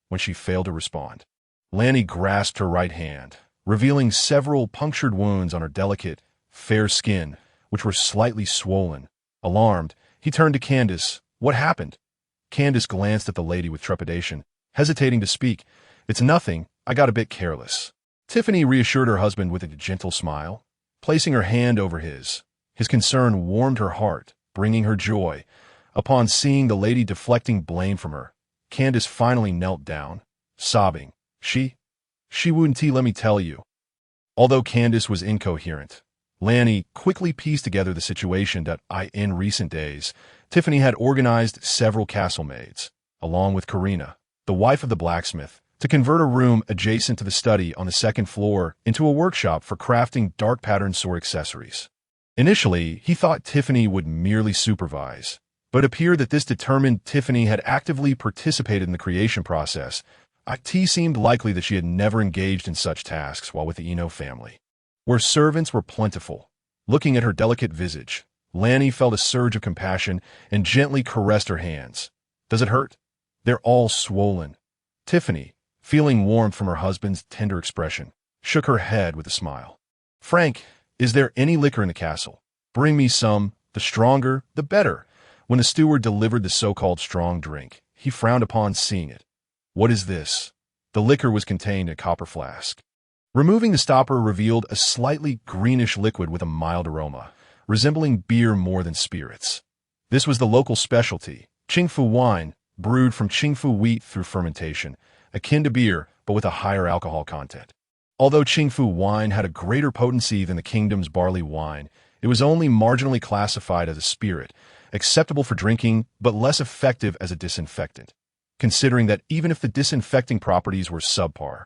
when she failed to respond. Ranni grasped her right hand, revealing several punctured wounds on her delicate, fair skin, which were slightly swollen. Alarmed, he turned to Candace. "What happened?" Candace glanced at the lady with trepidation, hesitating to speak. "It's nothing. I got a bit careless." Tiffany reassured her husband with a gentle smile, placing her hand over his. His concern warmed her heart, bringing her joy. Upon seeing the lady deflecting blame from her, Candace finally knelt down, sobbing. She wouldn't let me tell you." Although Candace was incoherent, Ranni quickly pieced together the situation that in recent days, Tiffany had organized several castle maids, along with Karina, the wife of the blacksmith, to convert a room adjacent to the study on the second floor into a workshop for crafting dark pattern sword accessories. Initially, he thought Tiffany would merely supervise, but it appeared that this determined Tiffany had actively participated in the creation process. It seemed likely that she had never engaged in such tasks while with the Eno family, where servants were plentiful. Looking at her delicate visage, Ranni felt a surge of compassion and gently caressed her hands. "Does it hurt?" "They're all swollen." Tiffany, feeling warmth from her husband's tender expression, shook her head with a smile. "Frank, is there any liquor in the castle? Bring me some. The stronger, the better." When the steward delivered the so-called strong drink, he frowned upon seeing it. "What is this?" The liquor was contained in a copper flask. Removing the stopper revealed a slightly greenish liquid with a mild aroma, resembling beer more than spirits. This was the local specialty, Qingfu wine, brewed from Qingfu wheat through fermentation, akin to beer but with a higher alcohol content. Although Qingfu wine had a greater potency than the kingdom's barley wine, it was only marginally classified as a spirit, acceptable for drinking but less effective as a disinfectant, considering that even if the disinfecting properties were subpar,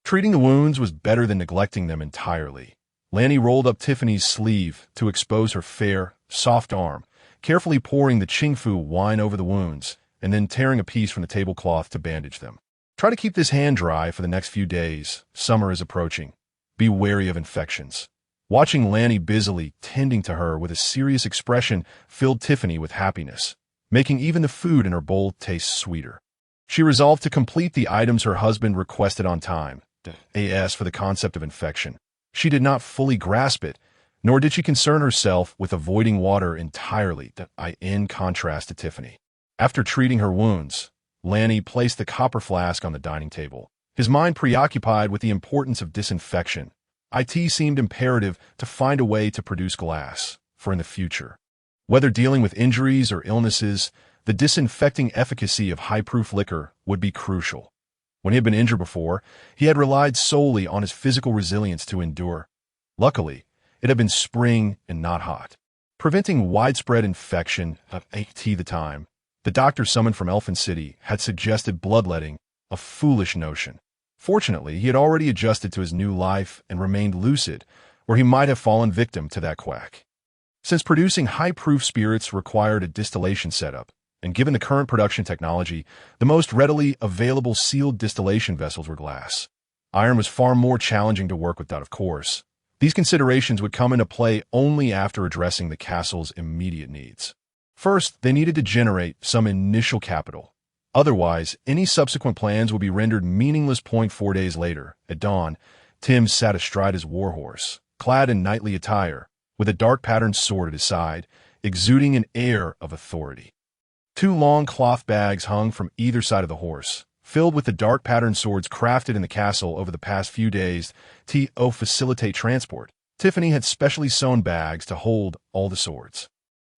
treating the wounds was better than neglecting them entirely. Ranni rolled up Tiffany's sleeve to expose her fair, soft arm, carefully pouring the Qingfu wine over the wounds, and then tearing a piece from the tablecloth to bandage them. "Try to keep this hand dry for the next few days. Summer is approaching. Be wary of infections." Watching Ranni busily tending to her with a serious expression filled Tiffany with happiness, making even the food in her bowl taste sweeter. She resolved to complete the items her husband requested on time. As for the concept of infection, she did not fully grasp it, nor did she concern herself with avoiding water entirely, in contrast to Tiffany. After treating her wounds, Ranni placed the copper flask on the dining table, his mind preoccupied with the importance of disinfection. It seemed imperative to find a way to produce glass, for in the future, whether dealing with injuries or illnesses, The disinfecting efficacy of high-proof liquor would be crucial. When he had been injured before, he had relied solely on his physical resilience to endure. Luckily, it had been spring and not hot. Preventing widespread infection at the time, the doctor summoned from Elfin City had suggested bloodletting, a foolish notion. Fortunately, he had already adjusted to his new life and remained lucid, where he might have fallen victim to that quack. Since producing high-proof spirits required a distillation setup, and given the current production technology, the most readily available sealed distillation vessels were glass. Iron was far more challenging to work with that, of course. These considerations would come into play only after addressing the castle's immediate needs. First, they needed to generate some initial capital. Otherwise, any subsequent plans would be rendered meaningless. 4 days later, at dawn, Tim sat astride his warhorse, clad in knightly attire, with a dark-patterned sword at his side, exuding an air of authority. 2 long cloth bags hung from either side of the horse, filled with the dark-patterned swords crafted in the castle over the past few days to facilitate transport. Tiffany had specially sewn bags to hold all the swords.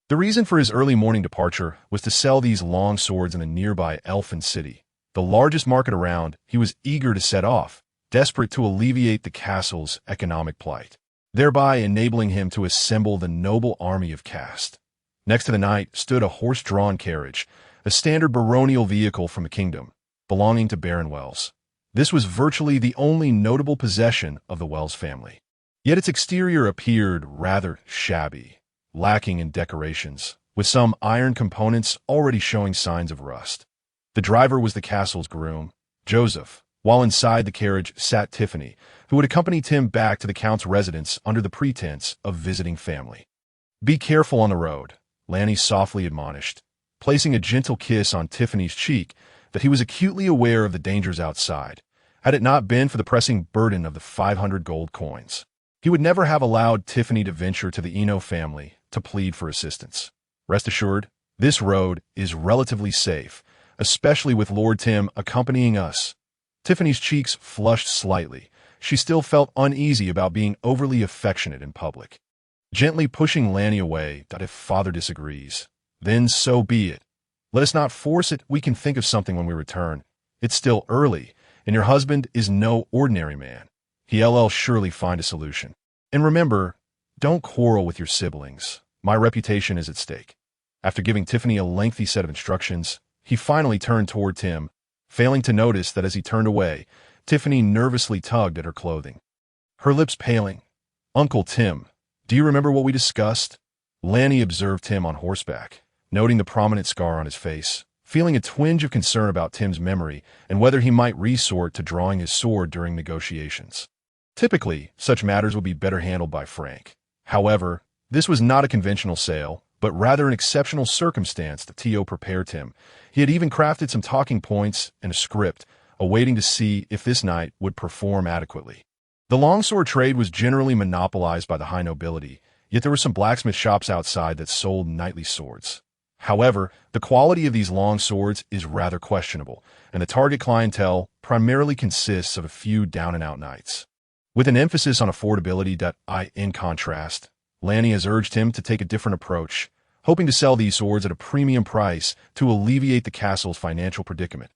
The reason for his early morning departure was to sell these long swords in the nearby Elfin City, the largest market around. He was eager to set off, desperate to alleviate the castle's economic plight, thereby enabling him to assemble the noble army of caste. Next to the knight stood a horse-drawn carriage, a standard baronial vehicle from the kingdom, belonging to Baron Wells. This was virtually the only notable possession of the Wells family. Yet its exterior appeared rather shabby, lacking in decorations, with some iron components already showing signs of rust. The driver was the castle's groom, Joseph, while inside the carriage sat Tiffany, who would accompany Tim back to the Count's residence under the pretense of visiting family. "Be careful on the road," Ranni softly admonished, placing a gentle kiss on Tiffany's cheek that he was acutely aware of the dangers outside. Had it not been for the pressing burden of the 500 gold coins, he would never have allowed Tiffany to venture to the Eno family to plead for assistance. "Rest assured, this road is relatively safe, especially with Lord Tim accompanying us." Tiffany's cheeks flushed slightly. She still felt uneasy about being overly affectionate in public. Gently pushing Ranni away, "If father disagrees, then so be it. Let us not force it. We can think of something when we return. It's still early, and your husband is no ordinary man. He'll surely find a solution. And remember, don't quarrel with your siblings. My reputation is at stake." After giving Tiffany a lengthy set of instructions, he finally turned toward Tim, failing to notice that as he turned away, Tiffany nervously tugged at her clothing, her lips paling. "Uncle Tim, do you remember what we discussed?" Ranni observed Tim on horseback, noting the prominent scar on his face, feeling a twinge of concern about Tim's memory and whether he might resort to drawing his sword during negotiations. Typically, such matters would be better handled by Frank. However, this was not a conventional sale, but rather an exceptional circumstance that T.O. prepared him. He had even crafted some talking points and a script, awaiting to see if this knight would perform adequately. The longsword trade was generally monopolized by the high nobility, yet there were some blacksmith shops outside that sold knightly swords. However, the quality of these long swords is rather questionable, and the target clientele primarily consists of a few down-and-out knights. With an emphasis on affordability, in contrast, Ranni has urged him to take a different approach, hoping to sell these swords at a premium price to alleviate the castle's financial predicament.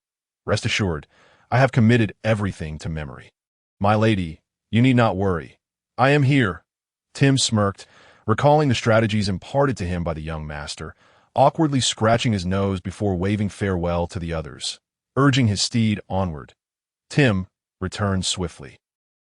"Rest assured, I have committed everything to memory. My lady, you need not worry. I am here." Tim smirked, recalling the strategies imparted to him by the young master, awkwardly scratching his nose before waving farewell to the others, urging his steed onward. Tim returned swiftly.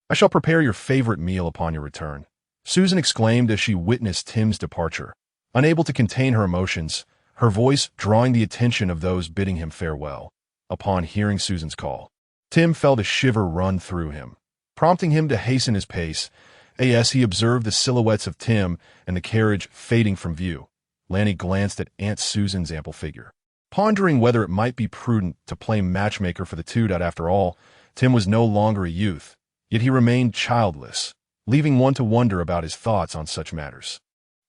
"I shall prepare your favorite meal upon your return," Susan exclaimed as she witnessed Tim's departure. Unable to contain her emotions, her voice drawing the attention of those bidding him farewell. Upon hearing Susan's call, Tim felt a shiver run through him, prompting him to hasten his pace. As he observed the silhouettes of Tim and the carriage fading from view, Ranni glanced at Aunt Susan's ample figure, pondering whether it might be prudent to play matchmaker for the two. After all, Tim was no longer a youth, yet he remained childless, leaving one to wonder about his thoughts on such matters.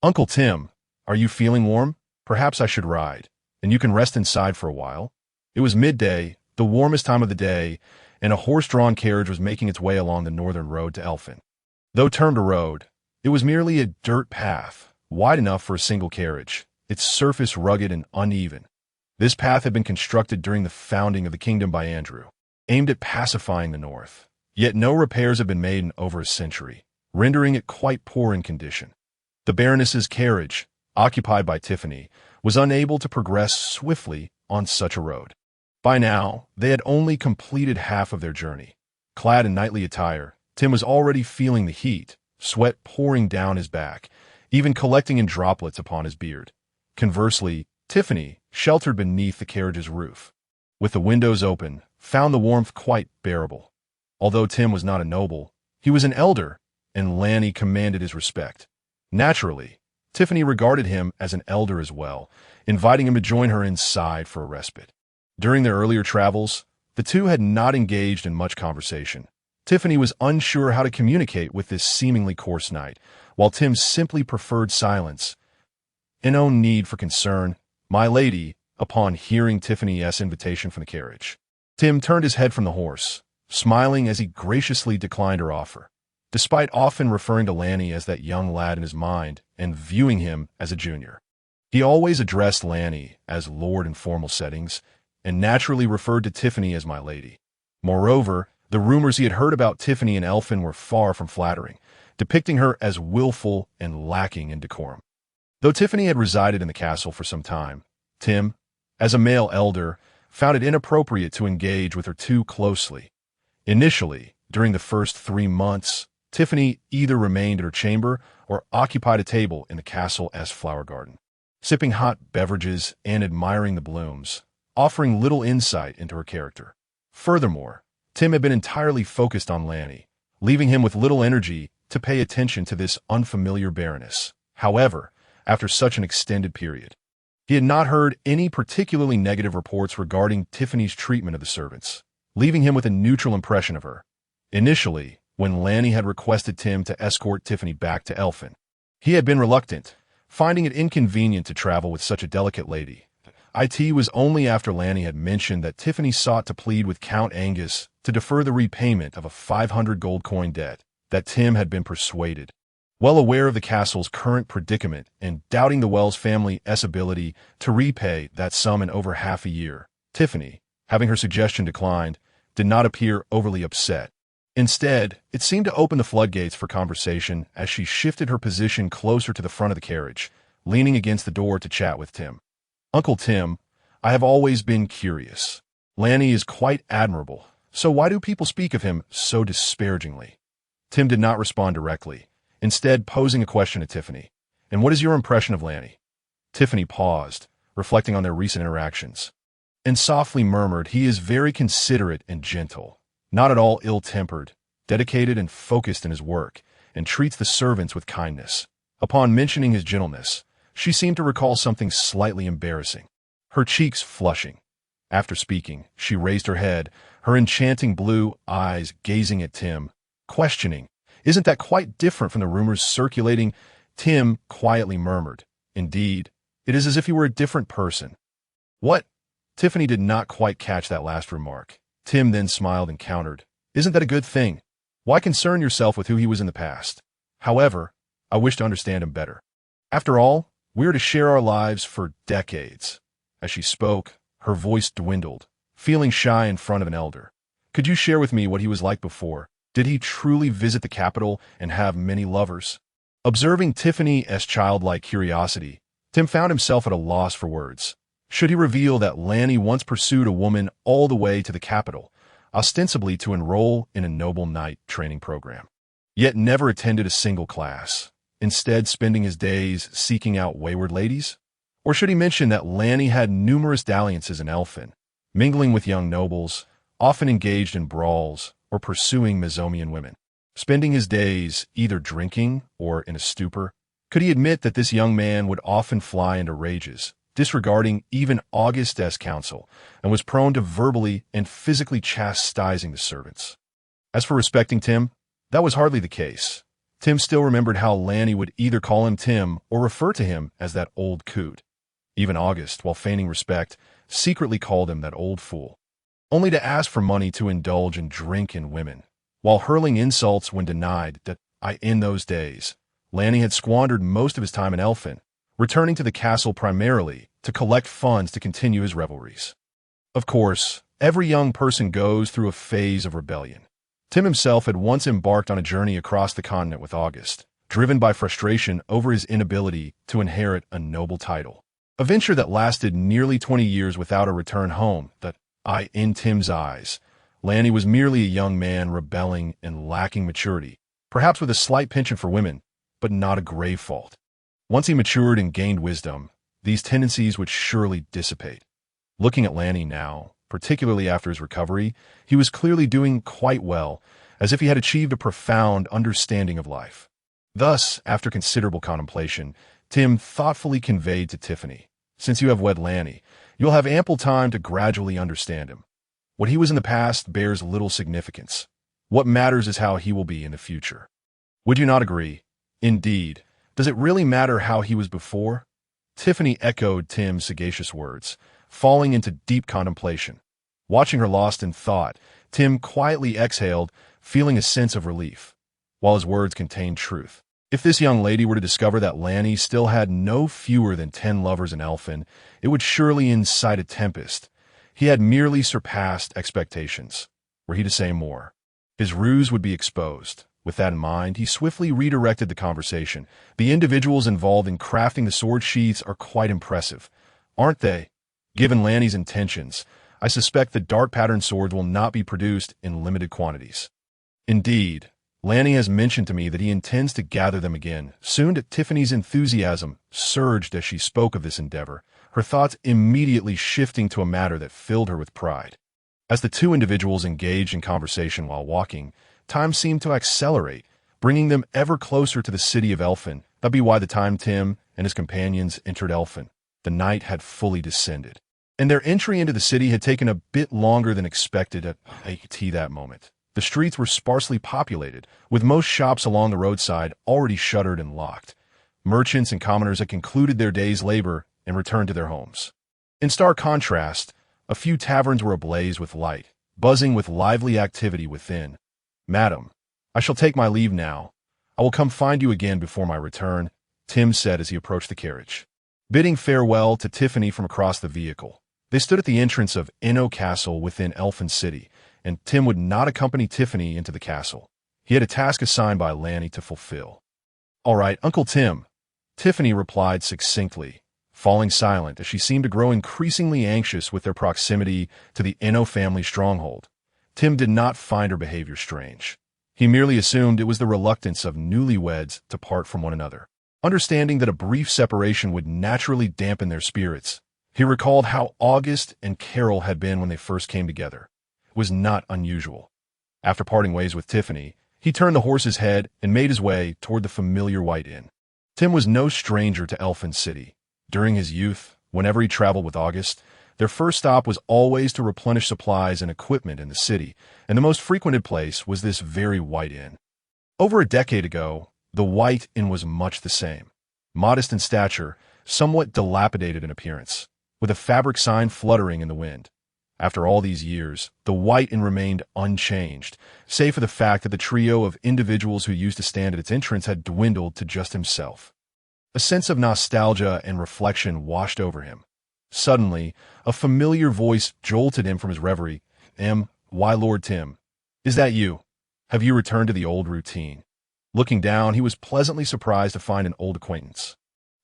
"Uncle Tim, are you feeling warm? Perhaps I should ride, and you can rest inside for a while." It was midday, the warmest time of the day, and a horse-drawn carriage was making its way along the northern road to Elfin. Though termed a road, it was merely a dirt path, wide enough for a single carriage, its surface rugged and uneven. This path had been constructed during the founding of the kingdom by Andrew, aimed at pacifying the north. Yet no repairs had been made in over a century, rendering it quite poor in condition. The Baroness's carriage, occupied by Tiffany, was unable to progress swiftly on such a road. By now, they had only completed half of their journey. Clad in knightly attire, Tim was already feeling the heat, sweat pouring down his back, even collecting in droplets upon his beard. Conversely, Tiffany, sheltered beneath the carriage's roof, with the windows open, found the warmth quite bearable. Although Tim was not a noble, he was an elder, and Lanny commanded his respect. Naturally, Tiffany regarded him as an elder as well, inviting him to join her inside for a respite. During their earlier travels, the two had not engaged in much conversation. Tiffany was unsure how to communicate with this seemingly coarse knight, while Tim simply preferred silence. In no need for concern, my lady, upon hearing Tiffany's invitation from the carriage. Tim turned his head from the horse, smiling as he graciously declined her offer. Despite often referring to Lanny as that young lad in his mind and viewing him as a junior, he always addressed Lanny as lord in formal settings and naturally referred to Tiffany as my lady. Moreover, the rumors he had heard about Tiffany and Elfin were far from flattering, depicting her as willful and lacking in decorum. Though Tiffany had resided in the castle for some time, Tim, as a male elder, found it inappropriate to engage with her too closely. Initially, during the first 3 months, Tiffany either remained at her chamber or occupied a table in the castle's flower garden, sipping hot beverages and admiring the blooms, offering little insight into her character. Furthermore, Tim had been entirely focused on Lanny, leaving him with little energy to pay attention to this unfamiliar baroness. However, after such an extended period, he had not heard any particularly negative reports regarding Tiffany's treatment of the servants, leaving him with a neutral impression of her. Initially, when Lanny had requested Tim to escort Tiffany back to Elfin, he had been reluctant, finding it inconvenient to travel with such a delicate lady. It was only after Lanny had mentioned that Tiffany sought to plead with Count Angus to defer the repayment of a 500 gold coin debt that Tim had been persuaded. Well aware of the castle's current predicament and doubting the Wells family's ability to repay that sum in over half a year, Tiffany, having her suggestion declined, did not appear overly upset. Instead, it seemed to open the floodgates for conversation as she shifted her position closer to the front of the carriage, leaning against the door to chat with Tim. Uncle Tim, I have always been curious. Lanny is quite admirable, so why do people speak of him so disparagingly? Tim did not respond directly, instead posing a question to Tiffany. And what is your impression of Lanny? Tiffany paused, reflecting on their recent interactions, and softly murmured, he is very considerate and gentle, not at all ill-tempered, dedicated and focused in his work, and treats the servants with kindness. Upon mentioning his gentleness, she seemed to recall something slightly embarrassing, her cheeks flushing. After speaking, she raised her head, her enchanting blue eyes gazing at Tim, questioning, isn't that quite different from the rumors circulating? Tim quietly murmured, indeed, it is as if he were a different person. What? Tiffany did not quite catch that last remark. Tim then smiled and countered, isn't that a good thing? Why concern yourself with who he was in the past? However, I wish to understand him better. After all, we are to share our lives for decades. As she spoke, her voice dwindled, feeling shy in front of an elder. Could you share with me what he was like before? Did he truly visit the capital and have many lovers? Observing Tiffany's childlike curiosity, Tim found himself at a loss for words. Should he reveal that Lanny once pursued a woman all the way to the capital, ostensibly to enroll in a noble knight training program, yet never attended a single class, instead spending his days seeking out wayward ladies? Or should he mention that Lanny had numerous dalliances in Elfin, mingling with young nobles, often engaged in brawls or pursuing Mesomian women, spending his days either drinking or in a stupor? Could he admit that this young man would often fly into rages, disregarding even August's counsel, and was prone to verbally and physically chastising the servants? As for respecting Tim, that was hardly the case. Tim still remembered how Lanny would either call him Tim or refer to him as that old coot. Even August, while feigning respect, secretly called him that old fool, only to ask for money to indulge in drink and women, while hurling insults when denied that in those days, Lanny had squandered most of his time in Elfin, returning to the castle primarily to collect funds to continue his revelries. Of course, every young person goes through a phase of rebellion. Tim himself had once embarked on a journey across the continent with August, driven by frustration over his inability to inherit a noble title. A venture that lasted nearly 20 years without a return home. In Tim's eyes, Ranni was merely a young man rebelling and lacking maturity, perhaps with a slight penchant for women, but not a grave fault. Once he matured and gained wisdom, these tendencies would surely dissipate. Looking at Ranni now, particularly after his recovery, he was clearly doing quite well, as if he had achieved a profound understanding of life. Thus, after considerable contemplation, Tim thoughtfully conveyed to Tiffany, "Since you have wed Ranni, you'll have ample time to gradually understand him. What he was in the past bears little significance. What matters is how he will be in the future." Would you not agree? Indeed. Does it really matter how he was before? Tiffany echoed Tim's sagacious words, falling into deep contemplation. Watching her lost in thought, Tim quietly exhaled, feeling a sense of relief. While his words contained truth. If this young lady were to discover that Ranni still had no fewer than 10 lovers in Elfin, it would surely incite a tempest. He had merely surpassed expectations. Were he to say more, his ruse would be exposed. With that in mind, he swiftly redirected the conversation. "The individuals involved in crafting the sword sheaths are quite impressive, aren't they? Given Ranni's intentions, I suspect the dark patterned swords will not be produced in limited quantities. Indeed, Ranni has mentioned to me that he intends to gather them again soon." Tiffany's enthusiasm surged as she spoke of this endeavor, her thoughts immediately shifting to a matter that filled her with pride. As the two individuals engaged in conversation while walking, time seemed to accelerate, bringing them ever closer to the city of Elfin. That'd be why the time Tim and his companions entered Elfin, the night had fully descended, and their entry into the city had taken a bit longer than expected at that moment. The streets were sparsely populated, with most shops along the roadside already shuttered and locked. Merchants and commoners had concluded their day's labor and returned to their homes. In stark contrast, a few taverns were ablaze with light, buzzing with lively activity within. "Madam, I shall take my leave now. I will come find you again before my return," Tim said as he approached the carriage. Bidding farewell to Tiffany from across the vehicle, they stood at the entrance of Inno Castle within Elfin City, and Tim would not accompany Tiffany into the castle. He had a task assigned by Ranni to fulfill. "All right, Uncle Tim," Tiffany replied succinctly, falling silent as she seemed to grow increasingly anxious with their proximity to the Inno family stronghold. Tim did not find her behavior strange. He merely assumed it was the reluctance of newlyweds to part from one another. Understanding that a brief separation would naturally dampen their spirits, he recalled how August and Carol had been when they first came together. It was not unusual. After parting ways with Tiffany, he turned the horse's head and made his way toward the familiar White Inn. Tim was no stranger to Elfin City. During his youth, whenever he traveled with August, their first stop was always to replenish supplies and equipment in the city, and the most frequented place was this very White Inn. Over a decade ago, the White Inn was much the same. Modest in stature, somewhat dilapidated in appearance, with a fabric sign fluttering in the wind. After all these years, the White Inn remained unchanged, save for the fact that the trio of individuals who used to stand at its entrance had dwindled to just himself. A sense of nostalgia and reflection washed over him. Suddenly, a familiar voice jolted him from his reverie. Why, Lord Tim, is that you? Have you returned to the old routine?" Looking down, he was pleasantly surprised to find an old acquaintance.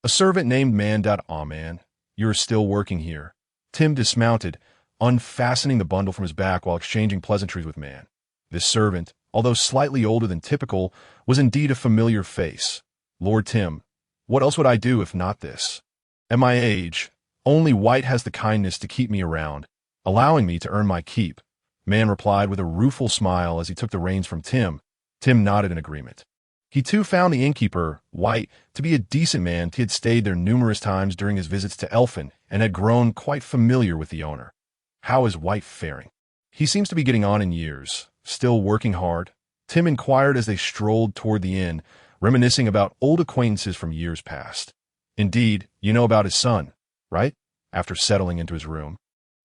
A servant named Man. Man, you're still working here." Tim dismounted, unfastening the bundle from his back while exchanging pleasantries with Man. This servant, although slightly older than typical, was indeed a familiar face. "Lord Tim, what else would I do if not this? At my age, only White has the kindness to keep me around, allowing me to earn my keep," Man replied with a rueful smile as he took the reins from Tim. Tim nodded in agreement. He too found the innkeeper, White, to be a decent man. He had stayed there numerous times during his visits to Elfin and had grown quite familiar with the owner. "How is White faring?" "He seems to be getting on in years. Still working hard?" Tim inquired as they strolled toward the inn, reminiscing about old acquaintances from years past. "Indeed, you know about his son, right?" After settling into his room,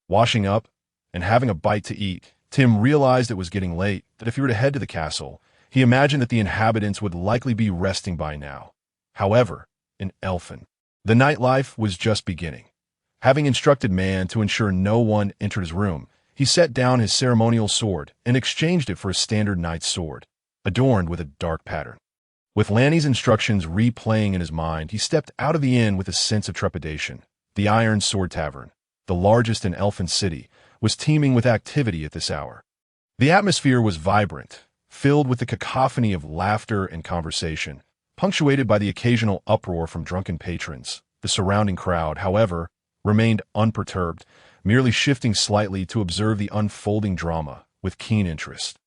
washing up, and having a bite to eat, Tim realized it was getting late, that if he were to head to the castle, he imagined that the inhabitants would likely be resting by now. However, in Elfin, the nightlife was just beginning. Having instructed man to ensure no one entered his room, he set down his ceremonial sword and exchanged it for a standard knight's sword, adorned with a dark pattern. With Lanny's instructions replaying in his mind, he stepped out of the inn with a sense of trepidation. The Iron Sword Tavern, the largest in Elfin City, was teeming with activity at this hour. The atmosphere was vibrant, filled with the cacophony of laughter and conversation, punctuated by the occasional uproar from drunken patrons. The surrounding crowd, however, remained unperturbed, merely shifting slightly to observe the unfolding drama with keen interest.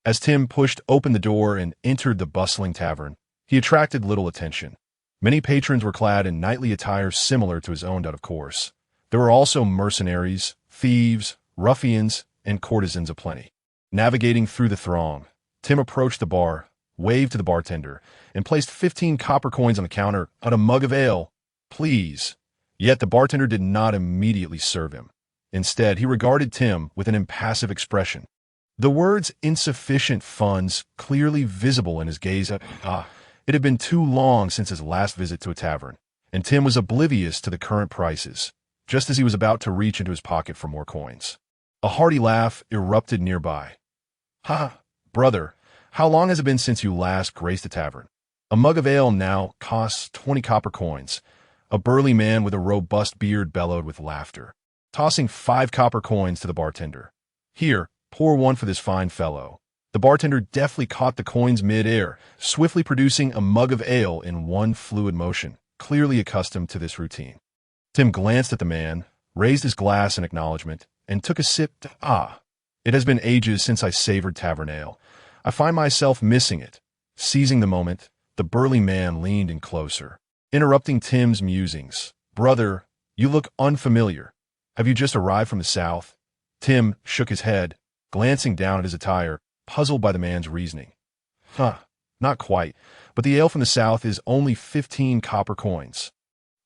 As Tim pushed open the door and entered the bustling tavern, he attracted little attention. Many patrons were clad in knightly attire similar to his own, of course. There were also mercenaries, thieves, ruffians, and courtesans aplenty. Navigating through the throng, Tim approached the bar, waved to the bartender, and placed 15 copper coins on the counter. "On a mug of ale, please." Yet the bartender did not immediately serve him. Instead, he regarded Tim with an impassive expression. The words "insufficient funds" clearly visible in his gaze. It had been too long since his last visit to a tavern, and Tim was oblivious to the current prices, just as he was about to reach into his pocket for more coins. A hearty laugh erupted nearby. "Ha, brother, how long has it been since you last graced a tavern? A mug of ale now costs 20 copper coins." A burly man with a robust beard bellowed with laughter, tossing 5 copper coins to the bartender. "Here, pour one for this fine fellow." The bartender deftly caught the coins mid-air, swiftly producing a mug of ale in one fluid motion, clearly accustomed to this routine. Tim glanced at the man, raised his glass in acknowledgement, and took a sip. It has been ages since I savored tavern ale. I find myself missing it." Seizing the moment, the burly man leaned in closer, interrupting Tim's musings. "Brother, you look unfamiliar. Have you just arrived from the south?" Tim shook his head, glancing down at his attire, puzzled by the man's reasoning. Not quite, but the ale from the south is only 15 copper coins."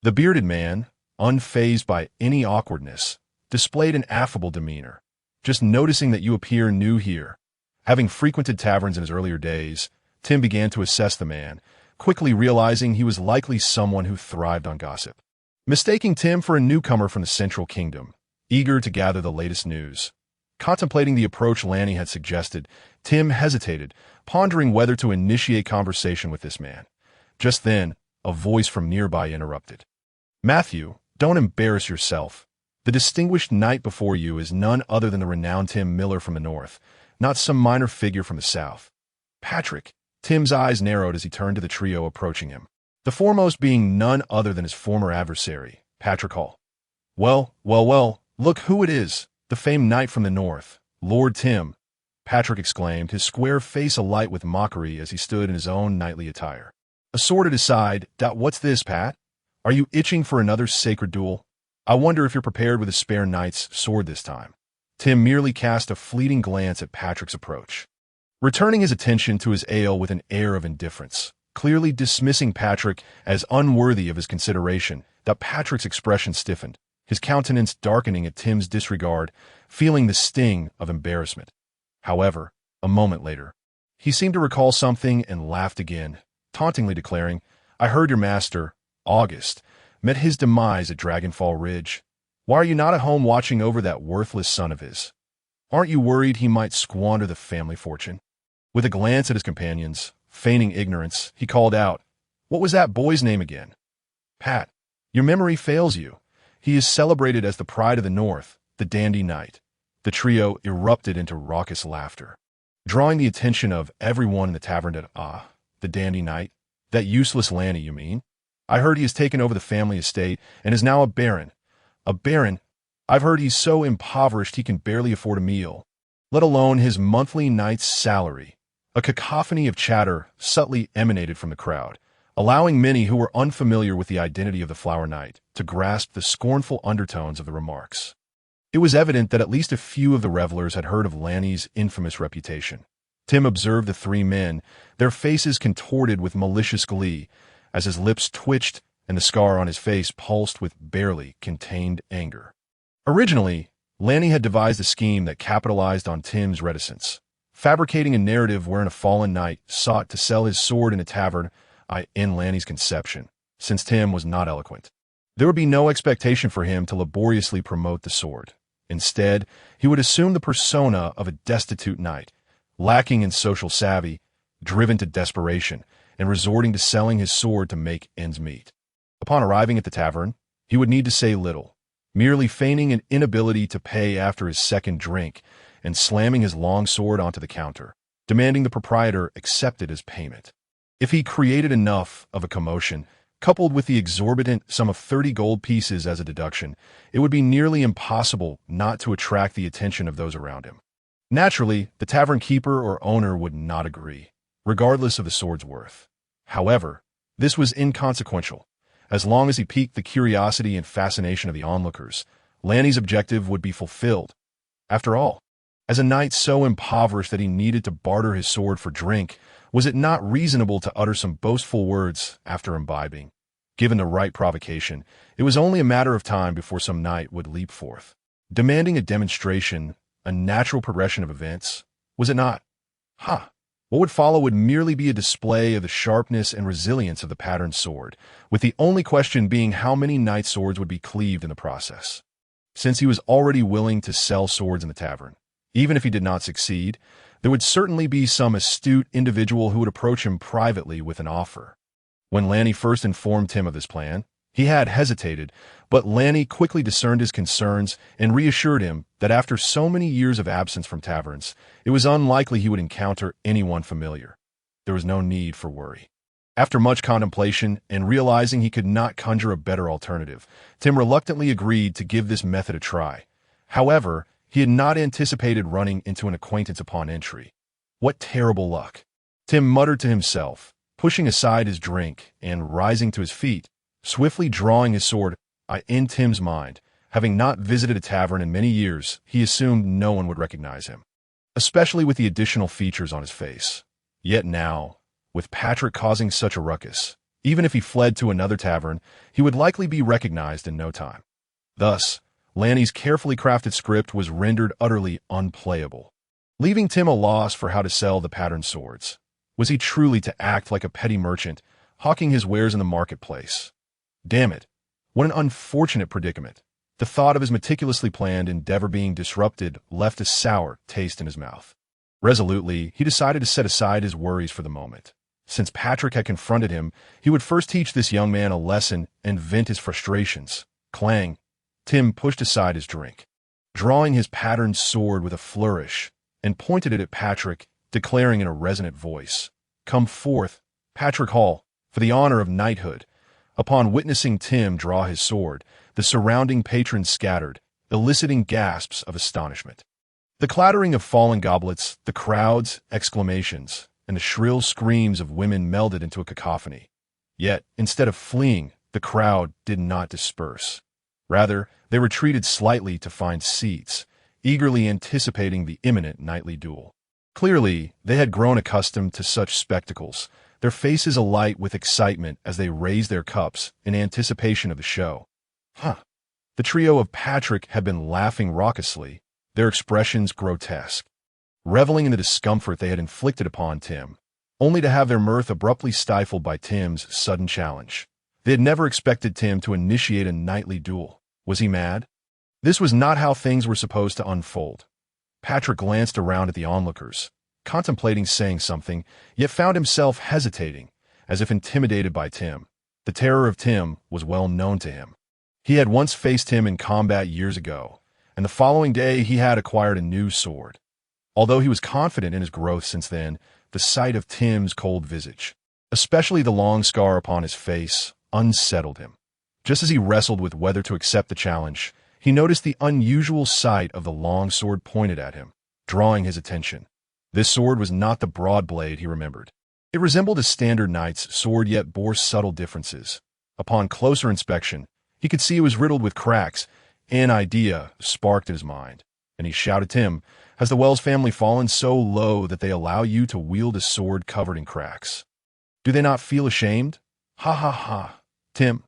The bearded man, unfazed by any awkwardness, displayed an affable demeanor. "Just noticing that you appear new here." Having frequented taverns in his earlier days, Tim began to assess the man, quickly realizing he was likely someone who thrived on gossip. Mistaking Tim for a newcomer from the Central Kingdom, eager to gather the latest news. Contemplating the approach Lanny had suggested, Tim hesitated, pondering whether to initiate conversation with this man. Just then, a voice from nearby interrupted. "Matthew, don't embarrass yourself. The distinguished knight before you is none other than the renowned Tim Miller from the north, not some minor figure from the south." "Patrick." Tim's eyes narrowed as he turned to the trio approaching him, the foremost being none other than his former adversary, Patrick Hall. Well, look who it is, the famed knight from the north, Lord Tim," Patrick exclaimed, his square face alight with mockery as he stood in his own knightly attire. A sword at his side. "What's this, Pat? Are you itching for another sacred duel? I wonder if you're prepared with a spare knight's sword this time." Tim merely cast a fleeting glance at Patrick's approach, returning his attention to his ale with an air of indifference, clearly dismissing Patrick as unworthy of his consideration. Patrick's expression stiffened, his countenance darkening at Tim's disregard, feeling the sting of embarrassment. However, a moment later, he seemed to recall something and laughed again, tauntingly declaring, "I heard your master, August, met his demise at Dragonfall Ridge. Why are you not at home watching over that worthless son of his? Aren't you worried he might squander the family fortune?" With a glance at his companions, feigning ignorance, he called out, "What was that boy's name again?" "Pat, your memory fails you. He is celebrated as the pride of the North, the dandy knight." The trio erupted into raucous laughter, drawing the attention of everyone in the tavern to, the dandy knight? That useless Lanny, you mean? I heard he has taken over the family estate and is now a baron. A baron? I've heard he's so impoverished he can barely afford a meal, let alone his monthly knight's salary." A cacophony of chatter subtly emanated from the crowd, allowing many who were unfamiliar with the identity of the Flower Knight to grasp the scornful undertones of the remarks. It was evident that at least a few of the revelers had heard of Lanny's infamous reputation. Tim observed the 3 men, their faces contorted with malicious glee, as his lips twitched and the scar on his face pulsed with barely contained anger. Originally, Lanny had devised a scheme that capitalized on Tim's reticence, fabricating a narrative wherein a fallen knight sought to sell his sword in a tavern, in Lanny's conception, since Tim was not eloquent. There would be no expectation for him to laboriously promote the sword. Instead, he would assume the persona of a destitute knight, lacking in social savvy, driven to desperation, and resorting to selling his sword to make ends meet. Upon arriving at the tavern, he would need to say little, merely feigning an inability to pay after his second drink and slamming his long sword onto the counter, demanding the proprietor accept it as payment. If he created enough of a commotion, coupled with the exorbitant sum of 30 gold pieces as a deduction, it would be nearly impossible not to attract the attention of those around him. Naturally, the tavern keeper or owner would not agree, regardless of the sword's worth. However, this was inconsequential. As long as he piqued the curiosity and fascination of the onlookers, Lanny's objective would be fulfilled. After all, as a knight so impoverished that he needed to barter his sword for drink, was it not reasonable to utter some boastful words after imbibing? Given the right provocation, it was only a matter of time before some knight would leap forth, demanding a demonstration, a natural progression of events, was it not? What would follow would merely be a display of the sharpness and resilience of the patterned sword, with the only question being how many knight swords would be cleaved in the process. Since he was already willing to sell swords in the tavern, even if he did not succeed, there would certainly be some astute individual who would approach him privately with an offer. When Lanny first informed Tim of this plan, he had hesitated, but Lanny quickly discerned his concerns and reassured him that after so many years of absence from taverns, it was unlikely he would encounter anyone familiar. There was no need for worry. After much contemplation and realizing he could not conjure a better alternative, Tim reluctantly agreed to give this method a try. However, he had not anticipated running into an acquaintance upon entry. What terrible luck! Tim muttered to himself, pushing aside his drink and rising to his feet, swiftly drawing his sword. In Tim's mind, having not visited a tavern in many years, he assumed no one would recognize him, especially with the additional features on his face. Yet now, with Patrick causing such a ruckus, even if he fled to another tavern, he would likely be recognized in no time. Thus, Lanny's carefully crafted script was rendered utterly unplayable, leaving Tim a loss for how to sell the patterned swords. Was he truly to act like a petty merchant, hawking his wares in the marketplace? Damn it, what an unfortunate predicament. The thought of his meticulously planned endeavor being disrupted left a sour taste in his mouth. Resolutely, he decided to set aside his worries for the moment. Since Patrick had confronted him, he would first teach this young man a lesson and vent his frustrations. Clang! Tim pushed aside his drink, drawing his patterned sword with a flourish, and pointed it at Patrick, declaring in a resonant voice, "Come forth, Patrick Hall, for the honor of knighthood." Upon witnessing Tim draw his sword, the surrounding patrons scattered, eliciting gasps of astonishment. The clattering of fallen goblets, the crowd's exclamations, and the shrill screams of women melded into a cacophony. Yet, instead of fleeing, the crowd did not disperse. Rather, they retreated slightly to find seats, eagerly anticipating the imminent nightly duel. Clearly, they had grown accustomed to such spectacles, their faces alight with excitement as they raised their cups in anticipation of the show. The trio of Patrick had been laughing raucously, their expressions grotesque, reveling in the discomfort they had inflicted upon Tim, only to have their mirth abruptly stifled by Tim's sudden challenge. They had never expected Tim to initiate a nightly duel. Was he mad? This was not how things were supposed to unfold. Patrick glanced around at the onlookers, contemplating saying something, yet found himself hesitating, as if intimidated by Tim. The terror of Tim was well known to him. He had once faced him in combat years ago, and the following day he had acquired a new sword. Although he was confident in his growth since then, the sight of Tim's cold visage, especially the long scar upon his face, unsettled him. Just as he wrestled with whether to accept the challenge, he noticed the unusual sight of the long sword pointed at him, drawing his attention. This sword was not the broad blade he remembered. It resembled a standard knight's sword, yet bore subtle differences. Upon closer inspection, he could see it was riddled with cracks. An idea sparked in his mind, and he shouted to Tim, "Has the Wells family fallen so low that they allow you to wield a sword covered in cracks? Do they not feel ashamed? Ha! Tim,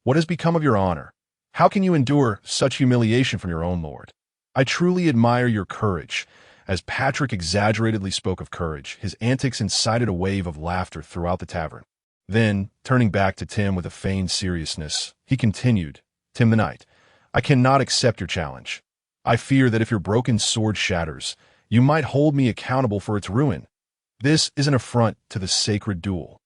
what has become of your honor? How can you endure such humiliation from your own lord? I truly admire your courage." As Patrick exaggeratedly spoke of courage, his antics incited a wave of laughter throughout the tavern. Then, turning back to Tim with a feigned seriousness, he continued, "Tim the Knight, I cannot accept your challenge. I fear that if your broken sword shatters, you might hold me accountable for its ruin. This is an affront to the sacred duel."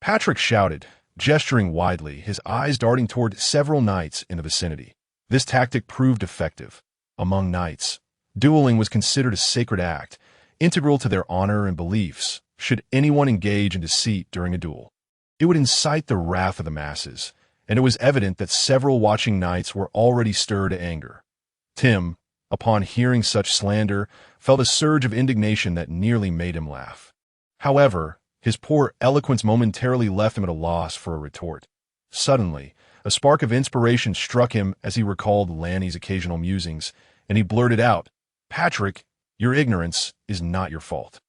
Patrick shouted, gesturing widely, his eyes darting toward several knights in the vicinity. This tactic proved effective. Among knights, dueling was considered a sacred act, integral to their honor and beliefs. Should anyone engage in deceit during a duel, it would incite the wrath of the masses, and it was evident that several watching knights were already stirred to anger. Tim, upon hearing such slander, felt a surge of indignation that nearly made him laugh. However, his poor eloquence momentarily left him at a loss for a retort. Suddenly, a spark of inspiration struck him as he recalled Lanny's occasional musings, and he blurted out, "Patrick, your ignorance is not your fault."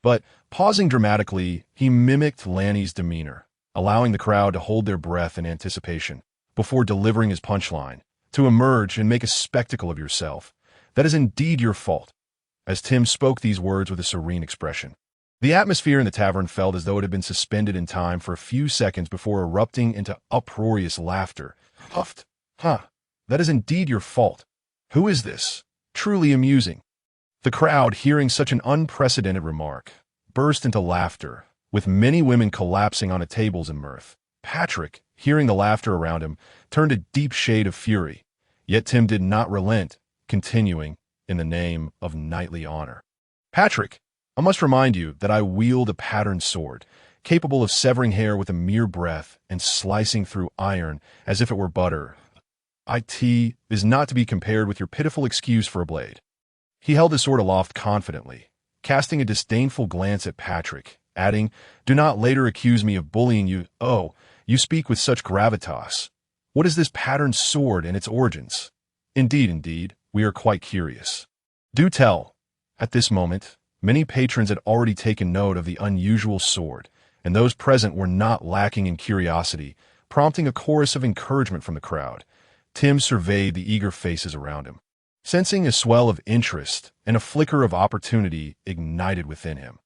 But, pausing dramatically, he mimicked Lanny's demeanor, allowing the crowd to hold their breath in anticipation, before delivering his punchline, "To emerge and make a spectacle of yourself. That is indeed your fault." As Tim spoke these words with a serene expression, the atmosphere in the tavern felt as though it had been suspended in time for a few seconds before erupting into uproarious laughter. "Huffed! Huh! That is indeed your fault. Who is this? Truly amusing." The crowd, hearing such an unprecedented remark, burst into laughter, with many women collapsing onto tables in mirth. Patrick, hearing the laughter around him, turned a deep shade of fury. Yet Tim did not relent, continuing, "In the name of knightly honor. Patrick, I must remind you that I wield a patterned sword, capable of severing hair with a mere breath and slicing through iron as if it were butter. It is not to be compared with your pitiful excuse for a blade." He held his sword aloft confidently, casting a disdainful glance at Patrick, adding, "Do not later accuse me of bullying you. Oh, you speak with such gravitas. What is this patterned sword and its origins? Indeed, we are quite curious. Do tell." At this moment, many patrons had already taken note of the unusual sword, and those present were not lacking in curiosity, prompting a chorus of encouragement from the crowd. Tim surveyed the eager faces around him, sensing a swell of interest, and a flicker of opportunity ignited within him.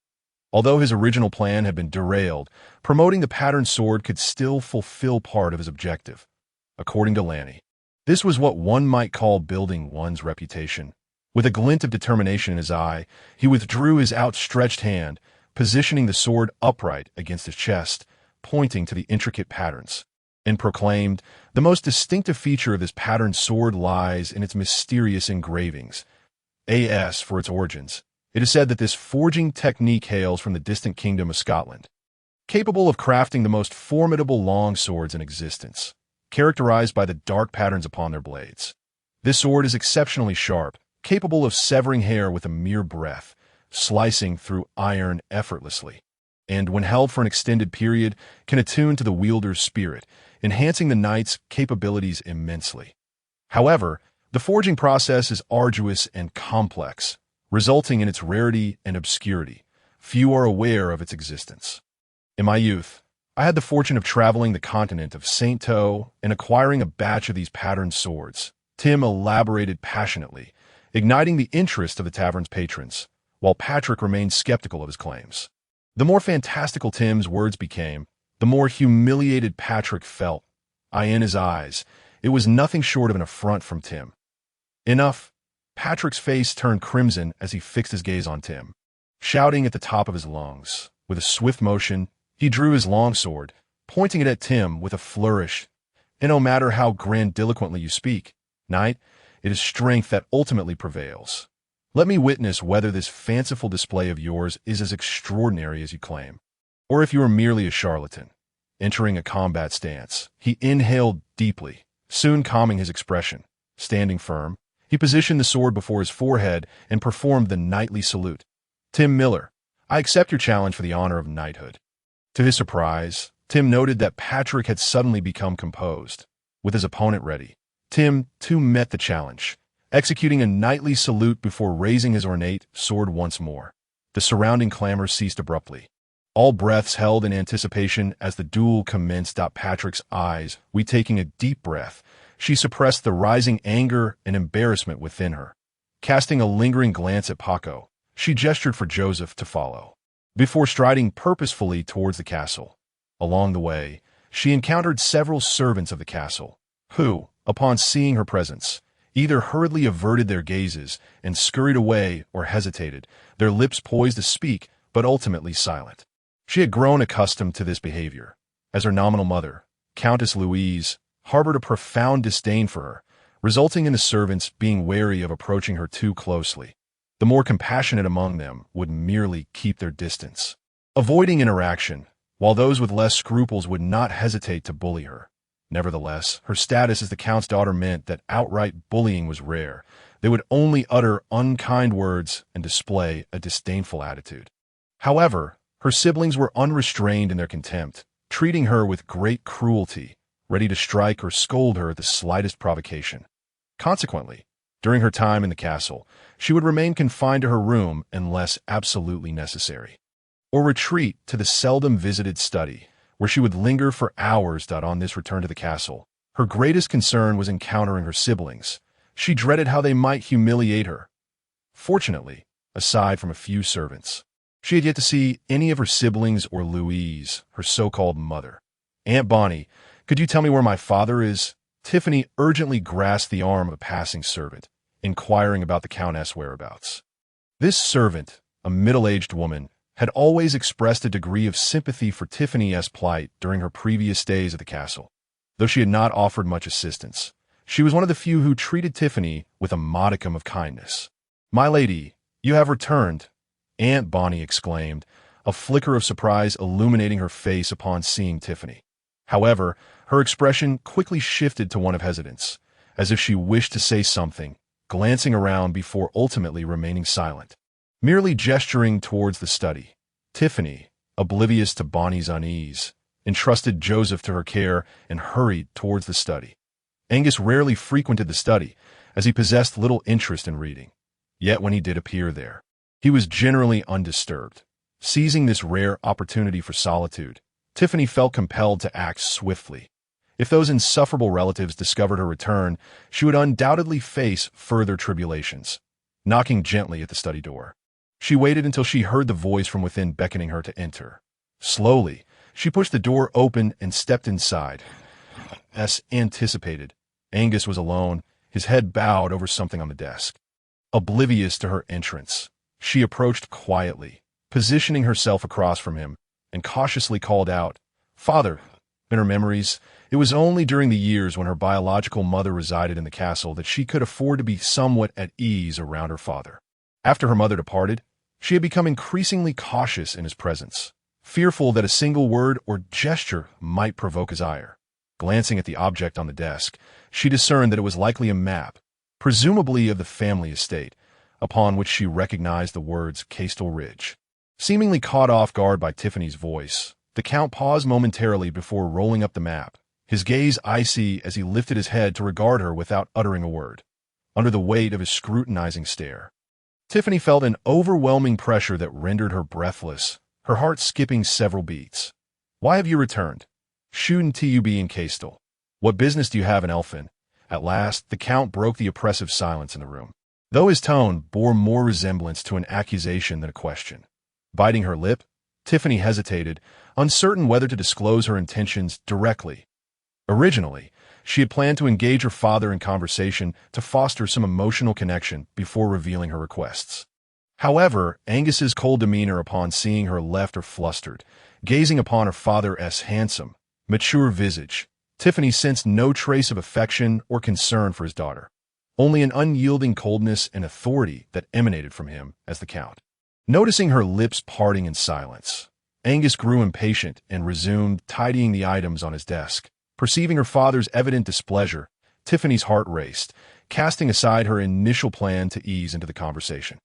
Although his original plan had been derailed, promoting the patterned sword could still fulfill part of his objective. According to Lanny, this was what one might call building one's reputation. With a glint of determination in his eye, he withdrew his outstretched hand, positioning the sword upright against his chest, pointing to the intricate patterns, and proclaimed, "The most distinctive feature of this patterned sword lies in its mysterious engravings. As for its origins, it is said that this forging technique hails from the distant kingdom of Scotland, capable of crafting the most formidable long swords in existence, characterized by the dark patterns upon their blades. This sword is exceptionally sharp, capable of severing hair with a mere breath, slicing through iron effortlessly, and when held for an extended period, can attune to the wielder's spirit, enhancing the knight's capabilities immensely. However, the forging process is arduous and complex, resulting in its rarity and obscurity. Few are aware of its existence. In my youth, I had the fortune of traveling the continent of Saint To and acquiring a batch of these patterned swords." Tim elaborated passionately, igniting the interest of the tavern's patrons, while Patrick remained skeptical of his claims. The more fantastical Tim's words became, the more humiliated Patrick felt. In his eyes, it was nothing short of an affront from Tim. "Enough." Patrick's face turned crimson as he fixed his gaze on Tim. Shouting at the top of his lungs, with a swift motion, he drew his longsword, pointing it at Tim with a flourish. "And no matter how grandiloquently you speak, knight, it is strength that ultimately prevails. Let me witness whether this fanciful display of yours is as extraordinary as you claim, or if you are merely a charlatan." Entering a combat stance, he inhaled deeply, soon calming his expression. Standing firm, he positioned the sword before his forehead and performed the knightly salute. "Tim Miller, I accept your challenge for the honor of knighthood." To his surprise, Tim noted that Patrick had suddenly become composed. With his opponent ready, Tim, too, met the challenge, executing a knightly salute before raising his ornate sword once more. The surrounding clamor ceased abruptly. All breaths held in anticipation as the duel commenced. Patrick's eyes, taking a deep breath, she suppressed the rising anger and embarrassment within her. Casting a lingering glance at Paco, she gestured for Joseph to follow, before striding purposefully towards the castle. Along the way, she encountered several servants of the castle, who, upon seeing her presence, either hurriedly averted their gazes and scurried away or hesitated, their lips poised to speak but ultimately silent. She had grown accustomed to this behavior, as her nominal mother, Countess Louise, harbored a profound disdain for her, resulting in the servants being wary of approaching her too closely. The more compassionate among them would merely keep their distance, avoiding interaction, while those with less scruples would not hesitate to bully her. Nevertheless, her status as the Count's daughter meant that outright bullying was rare. They would only utter unkind words and display a disdainful attitude. However, her siblings were unrestrained in their contempt, treating her with great cruelty, ready to strike or scold her at the slightest provocation. Consequently, during her time in the castle, she would remain confined to her room unless absolutely necessary, or retreat to the seldom visited study, where she would linger for hours. On this return to the castle, her greatest concern was encountering her siblings. She dreaded how they might humiliate her. Fortunately, aside from a few servants, she had yet to see any of her siblings or Louise, her so-called mother. "Aunt Bonnie, could you tell me where my father is?" Tiffany urgently grasped the arm of a passing servant, inquiring about the Countess' whereabouts. This servant, a middle-aged woman, had always expressed a degree of sympathy for Tiffany's plight during her previous days at the castle. Though she had not offered much assistance, she was one of the few who treated Tiffany with a modicum of kindness. "My lady, you have returned," Aunt Bonnie exclaimed, a flicker of surprise illuminating her face upon seeing Tiffany. However, her expression quickly shifted to one of hesitance, as if she wished to say something, glancing around before ultimately remaining silent. Merely gesturing towards the study, Tiffany, oblivious to Bonnie's unease, entrusted Joseph to her care and hurried towards the study. Angus rarely frequented the study, as he possessed little interest in reading. Yet when he did appear there, he was generally undisturbed. Seizing this rare opportunity for solitude, Tiffany felt compelled to act swiftly. If those insufferable relatives discovered her return, she would undoubtedly face further tribulations. Knocking gently at the study door, she waited until she heard the voice from within beckoning her to enter. Slowly, she pushed the door open and stepped inside. As anticipated, Angus was alone, his head bowed over something on the desk. Oblivious to her entrance, she approached quietly, positioning herself across from him, and cautiously called out, "Father." In her memories, it was only during the years when her biological mother resided in the castle that she could afford to be somewhat at ease around her father. After her mother departed, she had become increasingly cautious in his presence, fearful that a single word or gesture might provoke his ire. Glancing at the object on the desk, she discerned that it was likely a map, presumably of the family estate, upon which she recognized the words Castle Ridge. Seemingly caught off guard by Tiffany's voice, the Count paused momentarily before rolling up the map, his gaze icy as he lifted his head to regard her without uttering a word. Under the weight of his scrutinizing stare, Tiffany felt an overwhelming pressure that rendered her breathless, her heart skipping several beats. "Why have you returned? Shouldn't you be in Castle? What business do you have in Elfin?" At last, the Count broke the oppressive silence in the room, though his tone bore more resemblance to an accusation than a question. Biting her lip, Tiffany hesitated, uncertain whether to disclose her intentions directly. Originally, she had planned to engage her father in conversation to foster some emotional connection before revealing her requests. However, Angus's cold demeanor upon seeing her left her flustered. Gazing upon her father's handsome, mature visage, Tiffany sensed no trace of affection or concern for his daughter, only an unyielding coldness and authority that emanated from him as the Count. Noticing her lips parting in silence, Angus grew impatient and resumed tidying the items on his desk. Perceiving her father's evident displeasure, Tiffany's heart raced, casting aside her initial plan to ease into the conversation.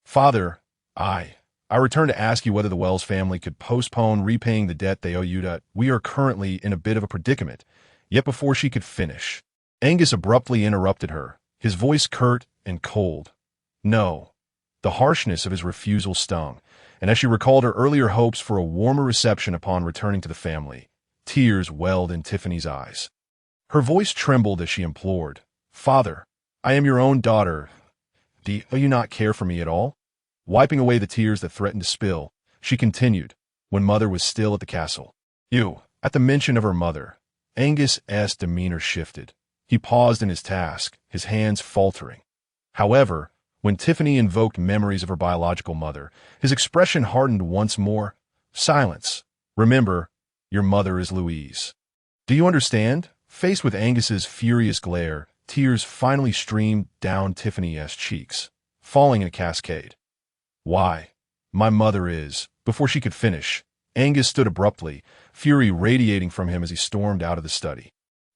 "Father, I returned to ask you whether the Wells family could postpone repaying the debt they owe you. We are currently in a bit of a predicament." Yet before she could finish, Angus abruptly interrupted her, his voice curt and cold. "No." The harshness of his refusal stung, and as she recalled her earlier hopes for a warmer reception upon returning to the family, tears welled in Tiffany's eyes. Her voice trembled as she implored, "Father, I am your own daughter. Do you not care for me at all?" Wiping away the tears that threatened to spill, she continued, when Mother was still at the castle. At the mention of her mother, Angus's demeanor shifted. He paused in his task, his hands faltering. However, when Tiffany invoked memories of her biological mother, his expression hardened once more. Silence. Remember, your mother is Louise. Do you understand? Faced with Angus's furious glare, tears finally streamed down Tiffany's cheeks, falling in a cascade. Why? My mother is. Before she could finish, Angus stood abruptly, fury radiating from him as he stormed out of the study.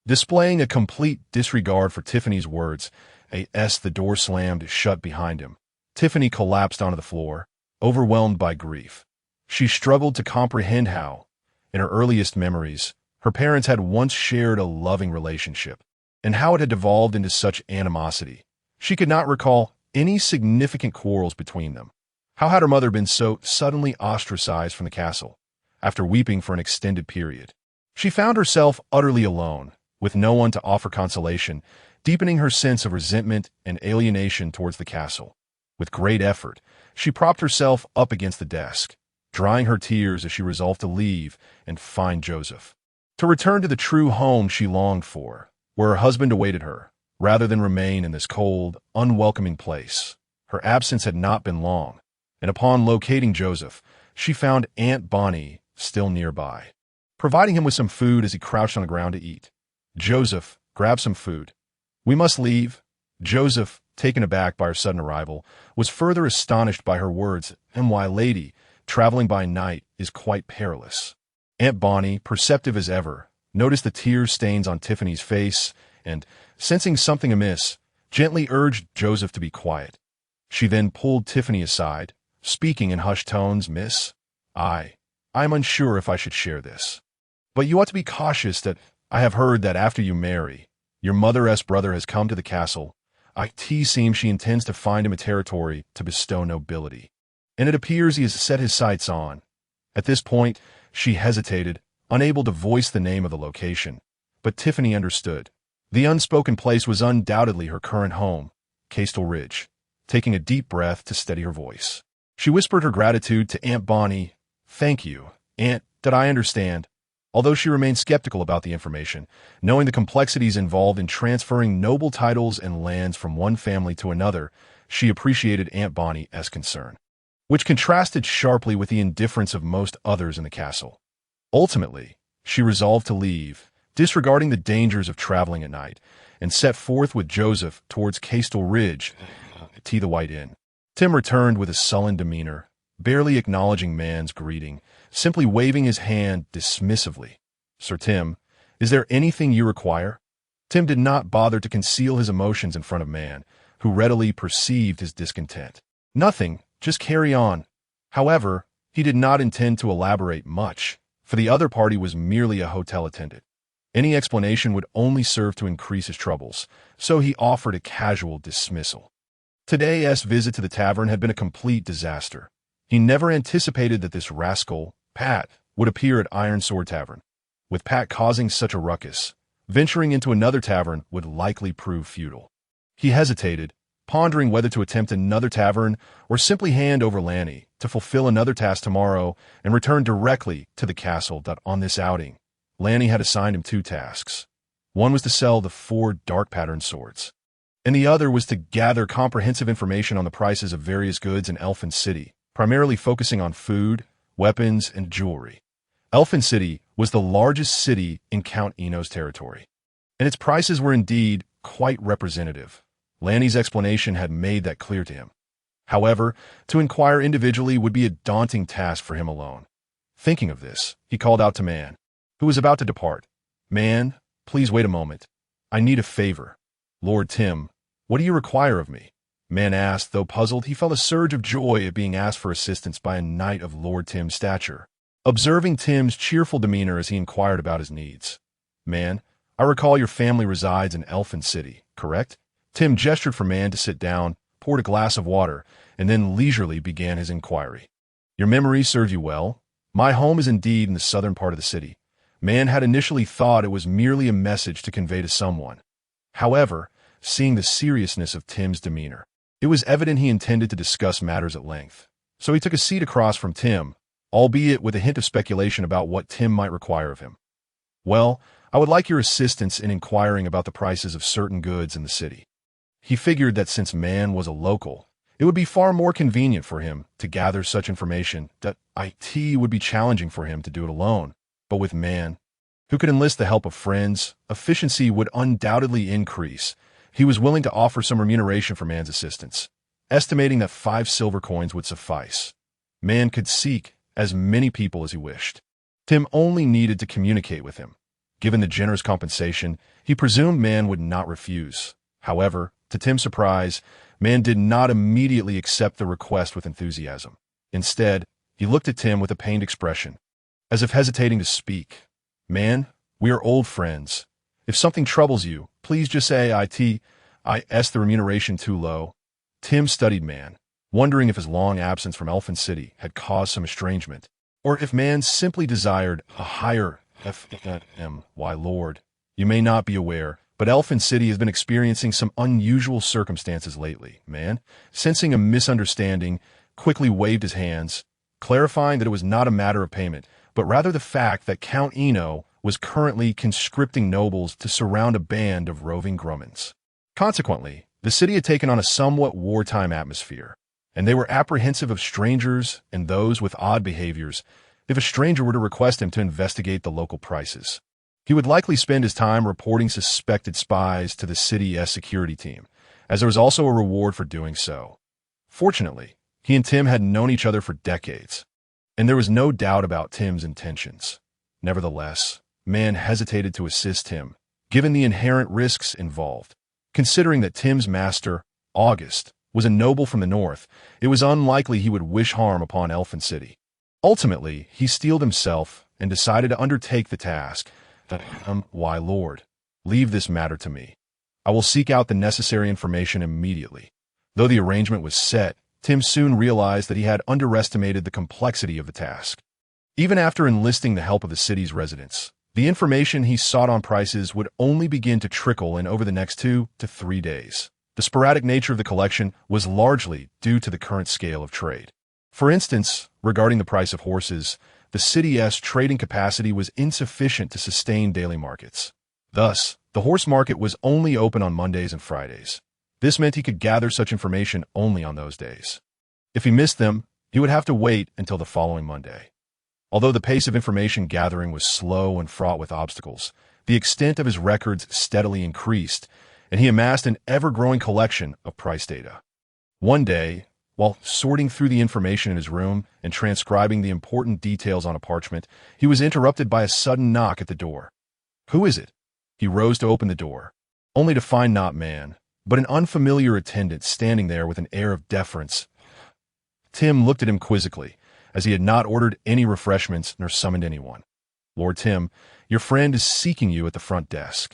Displaying a complete disregard for Tiffany's words, the door slammed shut behind him. Tiffany collapsed onto the floor, overwhelmed by grief. She struggled to comprehend how, in her earliest memories, her parents had once shared a loving relationship, and how it had devolved into such animosity. She could not recall any significant quarrels between them. How had her mother been so suddenly ostracized from the castle, after weeping for an extended period? She found herself utterly alone, with no one to offer consolation, deepening her sense of resentment and alienation towards the castle. With great effort, she propped herself up against the desk, drying her tears as she resolved to leave and find Joseph. To return to the true home she longed for, where her husband awaited her, rather than remain in this cold, unwelcoming place. Her absence had not been long, and upon locating Joseph, she found Aunt Bonnie still nearby, providing him with some food as he crouched on the ground to eat. Joseph, grab some food. We must leave. Joseph, taken aback by her sudden arrival, was further astonished by her words. And why, lady, traveling by night is quite perilous. Aunt Bonnie, perceptive as ever, noticed the tear stains on Tiffany's face and, sensing something amiss, gently urged Joseph to be quiet. She then pulled Tiffany aside, speaking in hushed tones. Miss, I'm unsure if I should share this. But you ought to be cautious that I have heard that after you marry, your mother's brother has come to the castle. It seems she intends to find him a territory to bestow nobility, and it appears he has set his sights on. At this point, she hesitated, unable to voice the name of the location, but Tiffany understood. The unspoken place was undoubtedly her current home, Castle Ridge. Taking a deep breath to steady her voice, she whispered her gratitude to Aunt Bonnie. Thank you, Aunt, that I understand. Although she remained skeptical about the information, knowing the complexities involved in transferring noble titles and lands from one family to another, she appreciated Aunt Bonnie's concern, which contrasted sharply with the indifference of most others in the castle. Ultimately, she resolved to leave, disregarding the dangers of traveling at night, and set forth with Joseph towards Castle Ridge, the White Inn. Tim returned with a sullen demeanor, barely acknowledging man's greeting, simply waving his hand dismissively. Sir Tim, is there anything you require? Tim did not bother to conceal his emotions in front of man, who readily perceived his discontent. Nothing, just carry on. However, he did not intend to elaborate much, for the other party was merely a hotel attendant. Any explanation would only serve to increase his troubles, so he offered a casual dismissal. Today's visit to the tavern had been a complete disaster. He never anticipated that this rascal, Pat, would appear at Iron Sword Tavern. With Pat causing such a ruckus, venturing into another tavern would likely prove futile. He hesitated, pondering whether to attempt another tavern or simply hand over Ranni to fulfill another task tomorrow and return directly to the castle. On this outing, Ranni had assigned him 2 tasks. One was to sell the 4 dark pattern swords, and the other was to gather comprehensive information on the prices of various goods in Elfin City, primarily focusing on food, weapons, and jewelry. Elfin City was the largest city in Count Eno's territory, and its prices were indeed quite representative. Ranni's explanation had made that clear to him. However, to inquire individually would be a daunting task for him alone. Thinking of this, he called out to Man, who was about to depart. Man, please wait a moment. I need a favor. Lord Tim, what do you require of me? Man asked. Though puzzled, he felt a surge of joy at being asked for assistance by a knight of Lord Tim's stature, observing Tim's cheerful demeanor as he inquired about his needs. Man, I recall your family resides in Elfin City, correct? Tim gestured for Man to sit down, poured a glass of water, and then leisurely began his inquiry. Your memory serves you well. My home is indeed in the southern part of the city. Man had initially thought it was merely a message to convey to someone. However, seeing the seriousness of Tim's demeanor, it was evident he intended to discuss matters at length. So he took a seat across from Tim, albeit with a hint of speculation about what Tim might require of him. Well, I would like your assistance in inquiring about the prices of certain goods in the city. He figured that since Man was a local, it would be far more convenient for him to gather such information that it would be challenging for him to do it alone. But with Man, who could enlist the help of friends, efficiency would undoubtedly increase. He was willing to offer some remuneration for Man's assistance, estimating that 5 silver coins would suffice. Man could seek as many people as he wished. Tim only needed to communicate with him. Given the generous compensation, he presumed Man would not refuse. However, to Tim's surprise, Man did not immediately accept the request with enthusiasm. Instead, he looked at Tim with a pained expression, as if hesitating to speak. Man, we are old friends. If something troubles you, please just say is the remuneration too low? Tim studied Man, wondering if his long absence from Elfin City had caused some estrangement, or if Man simply desired a higher Why, Lord, you may not be aware, but Elfin City has been experiencing some unusual circumstances lately. Man, sensing a misunderstanding, quickly waved his hands, clarifying that it was not a matter of payment, but rather the fact that Count Eno was currently conscripting nobles to surround a band of roving Grummins. Consequently, the city had taken on a somewhat wartime atmosphere, and they were apprehensive of strangers and those with odd behaviors. If a stranger were to request him to investigate the local prices, he would likely spend his time reporting suspected spies to the city's security team, as there was also a reward for doing so. Fortunately, he and Tim had known each other for decades, and there was no doubt about Tim's intentions. Nevertheless, Man hesitated to assist him, given the inherent risks involved. Considering that Tim's master, August, was a noble from the north, it was unlikely he would wish harm upon Elfin City. Ultimately, he steeled himself and decided to undertake the task. Why, Lord, leave this matter to me. I will seek out the necessary information immediately. Though the arrangement was set, Tim soon realized that he had underestimated the complexity of the task. Even after enlisting the help of the city's residents, the information he sought on prices would only begin to trickle in over the next 2 to 3 days. The sporadic nature of the collection was largely due to the current scale of trade. For instance, regarding the price of horses, the city's trading capacity was insufficient to sustain daily markets. Thus, the horse market was only open on Mondays and Fridays. This meant he could gather such information only on those days. If he missed them, he would have to wait until the following Monday. Although the pace of information gathering was slow and fraught with obstacles, the extent of his records steadily increased, and he amassed an ever-growing collection of price data. One day, while sorting through the information in his room and transcribing the important details on a parchment, he was interrupted by a sudden knock at the door. Who is it? He rose to open the door, only to find not Man, but an unfamiliar attendant standing there with an air of deference. Tim looked at him quizzically, as he had not ordered any refreshments nor summoned anyone. Lord Tim, your friend is seeking you at the front desk.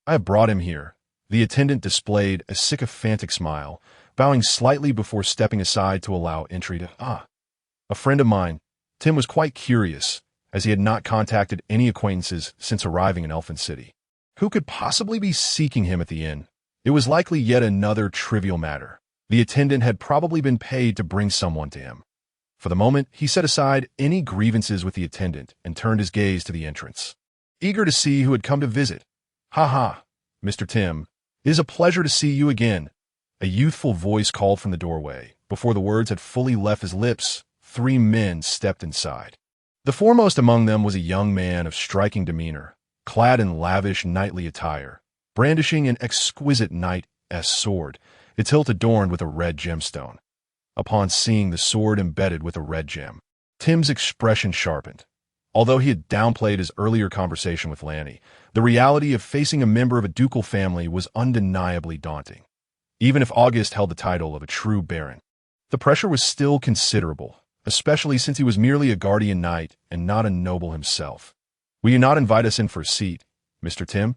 I have brought him here. The attendant displayed a sycophantic smile, bowing slightly before stepping aside to allow entry to a friend of mine. Tim was quite curious, as he had not contacted any acquaintances since arriving in Elfin City. Who could possibly be seeking him at the inn? It was likely yet another trivial matter. The attendant had probably been paid to bring someone to him. For the moment, he set aside any grievances with the attendant and turned his gaze to the entrance, eager to see who had come to visit. Ha, Mr. Tim, it is a pleasure to see you again. A youthful voice called from the doorway. Before the words had fully left his lips, 3 men stepped inside. The foremost among them was a young man of striking demeanor, clad in lavish knightly attire, brandishing an exquisite knight's sword, its hilt adorned with a red gemstone. Upon seeing the sword embedded with a red gem, Tim's expression sharpened. Although he had downplayed his earlier conversation with Ranni, the reality of facing a member of a ducal family was undeniably daunting. Even if August held the title of a true baron, the pressure was still considerable, especially since he was merely a guardian knight and not a noble himself. Will you not invite us in for a seat, Mr. Tim?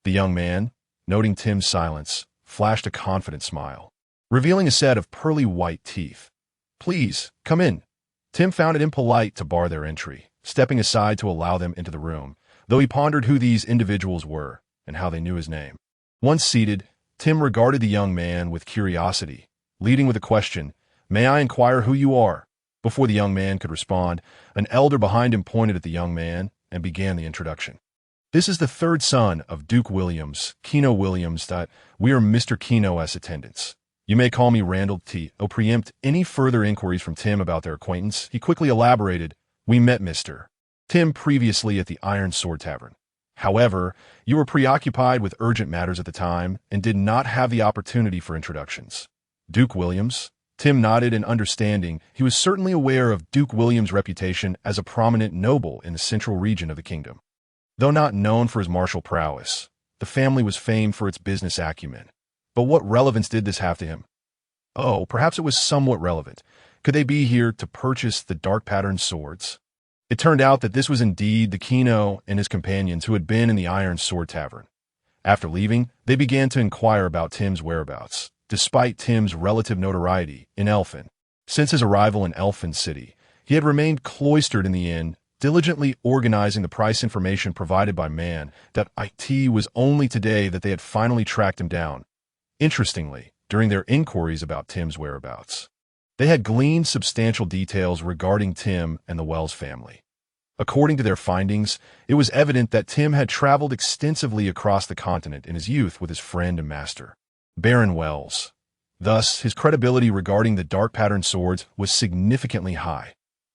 The young man, noting Tim's silence, flashed a confident smile, revealing a set of pearly white teeth. Please, come in. Tim found it impolite to bar their entry, stepping aside to allow them into the room, though he pondered who these individuals were and how they knew his name. Once seated, Tim regarded the young man with curiosity, leading with a question, May I inquire who you are? Before the young man could respond, an elder behind him pointed at the young man and began the introduction. "This is the third son of Duke Williams, Keno Williams. We are Mr. Keno's attendants. You may call me Randall T. O." Preempt any further inquiries from Tim about their acquaintance, he quickly elaborated, "We met Mr. Tim previously at the Iron Sword Tavern. However, you were preoccupied with urgent matters at the time and did not have the opportunity for introductions." Duke Williams? Tim nodded in understanding. He was certainly aware of Duke William's reputation as a prominent noble in the central region of the kingdom. Though not known for his martial prowess, the family was famed for its business acumen. But what relevance did this have to him? Oh, perhaps it was somewhat relevant. Could they be here to purchase the dark-patterned swords? It turned out that this was indeed the Keno and his companions who had been in the Iron Sword Tavern. After leaving, they began to inquire about Tim's whereabouts, despite Tim's relative notoriety in Elfin. Since his arrival in Elfin City, he had remained cloistered in the inn, diligently organizing the price information provided by man. That it was only today that they had finally tracked him down. Interestingly, during their inquiries about Tim's whereabouts, they had gleaned substantial details regarding Tim and the Wells family. According to their findings, it was evident that Tim had traveled extensively across the continent in his youth with his friend and master, Baron Wells. Thus, his credibility regarding the dark-patterned swords was significantly high.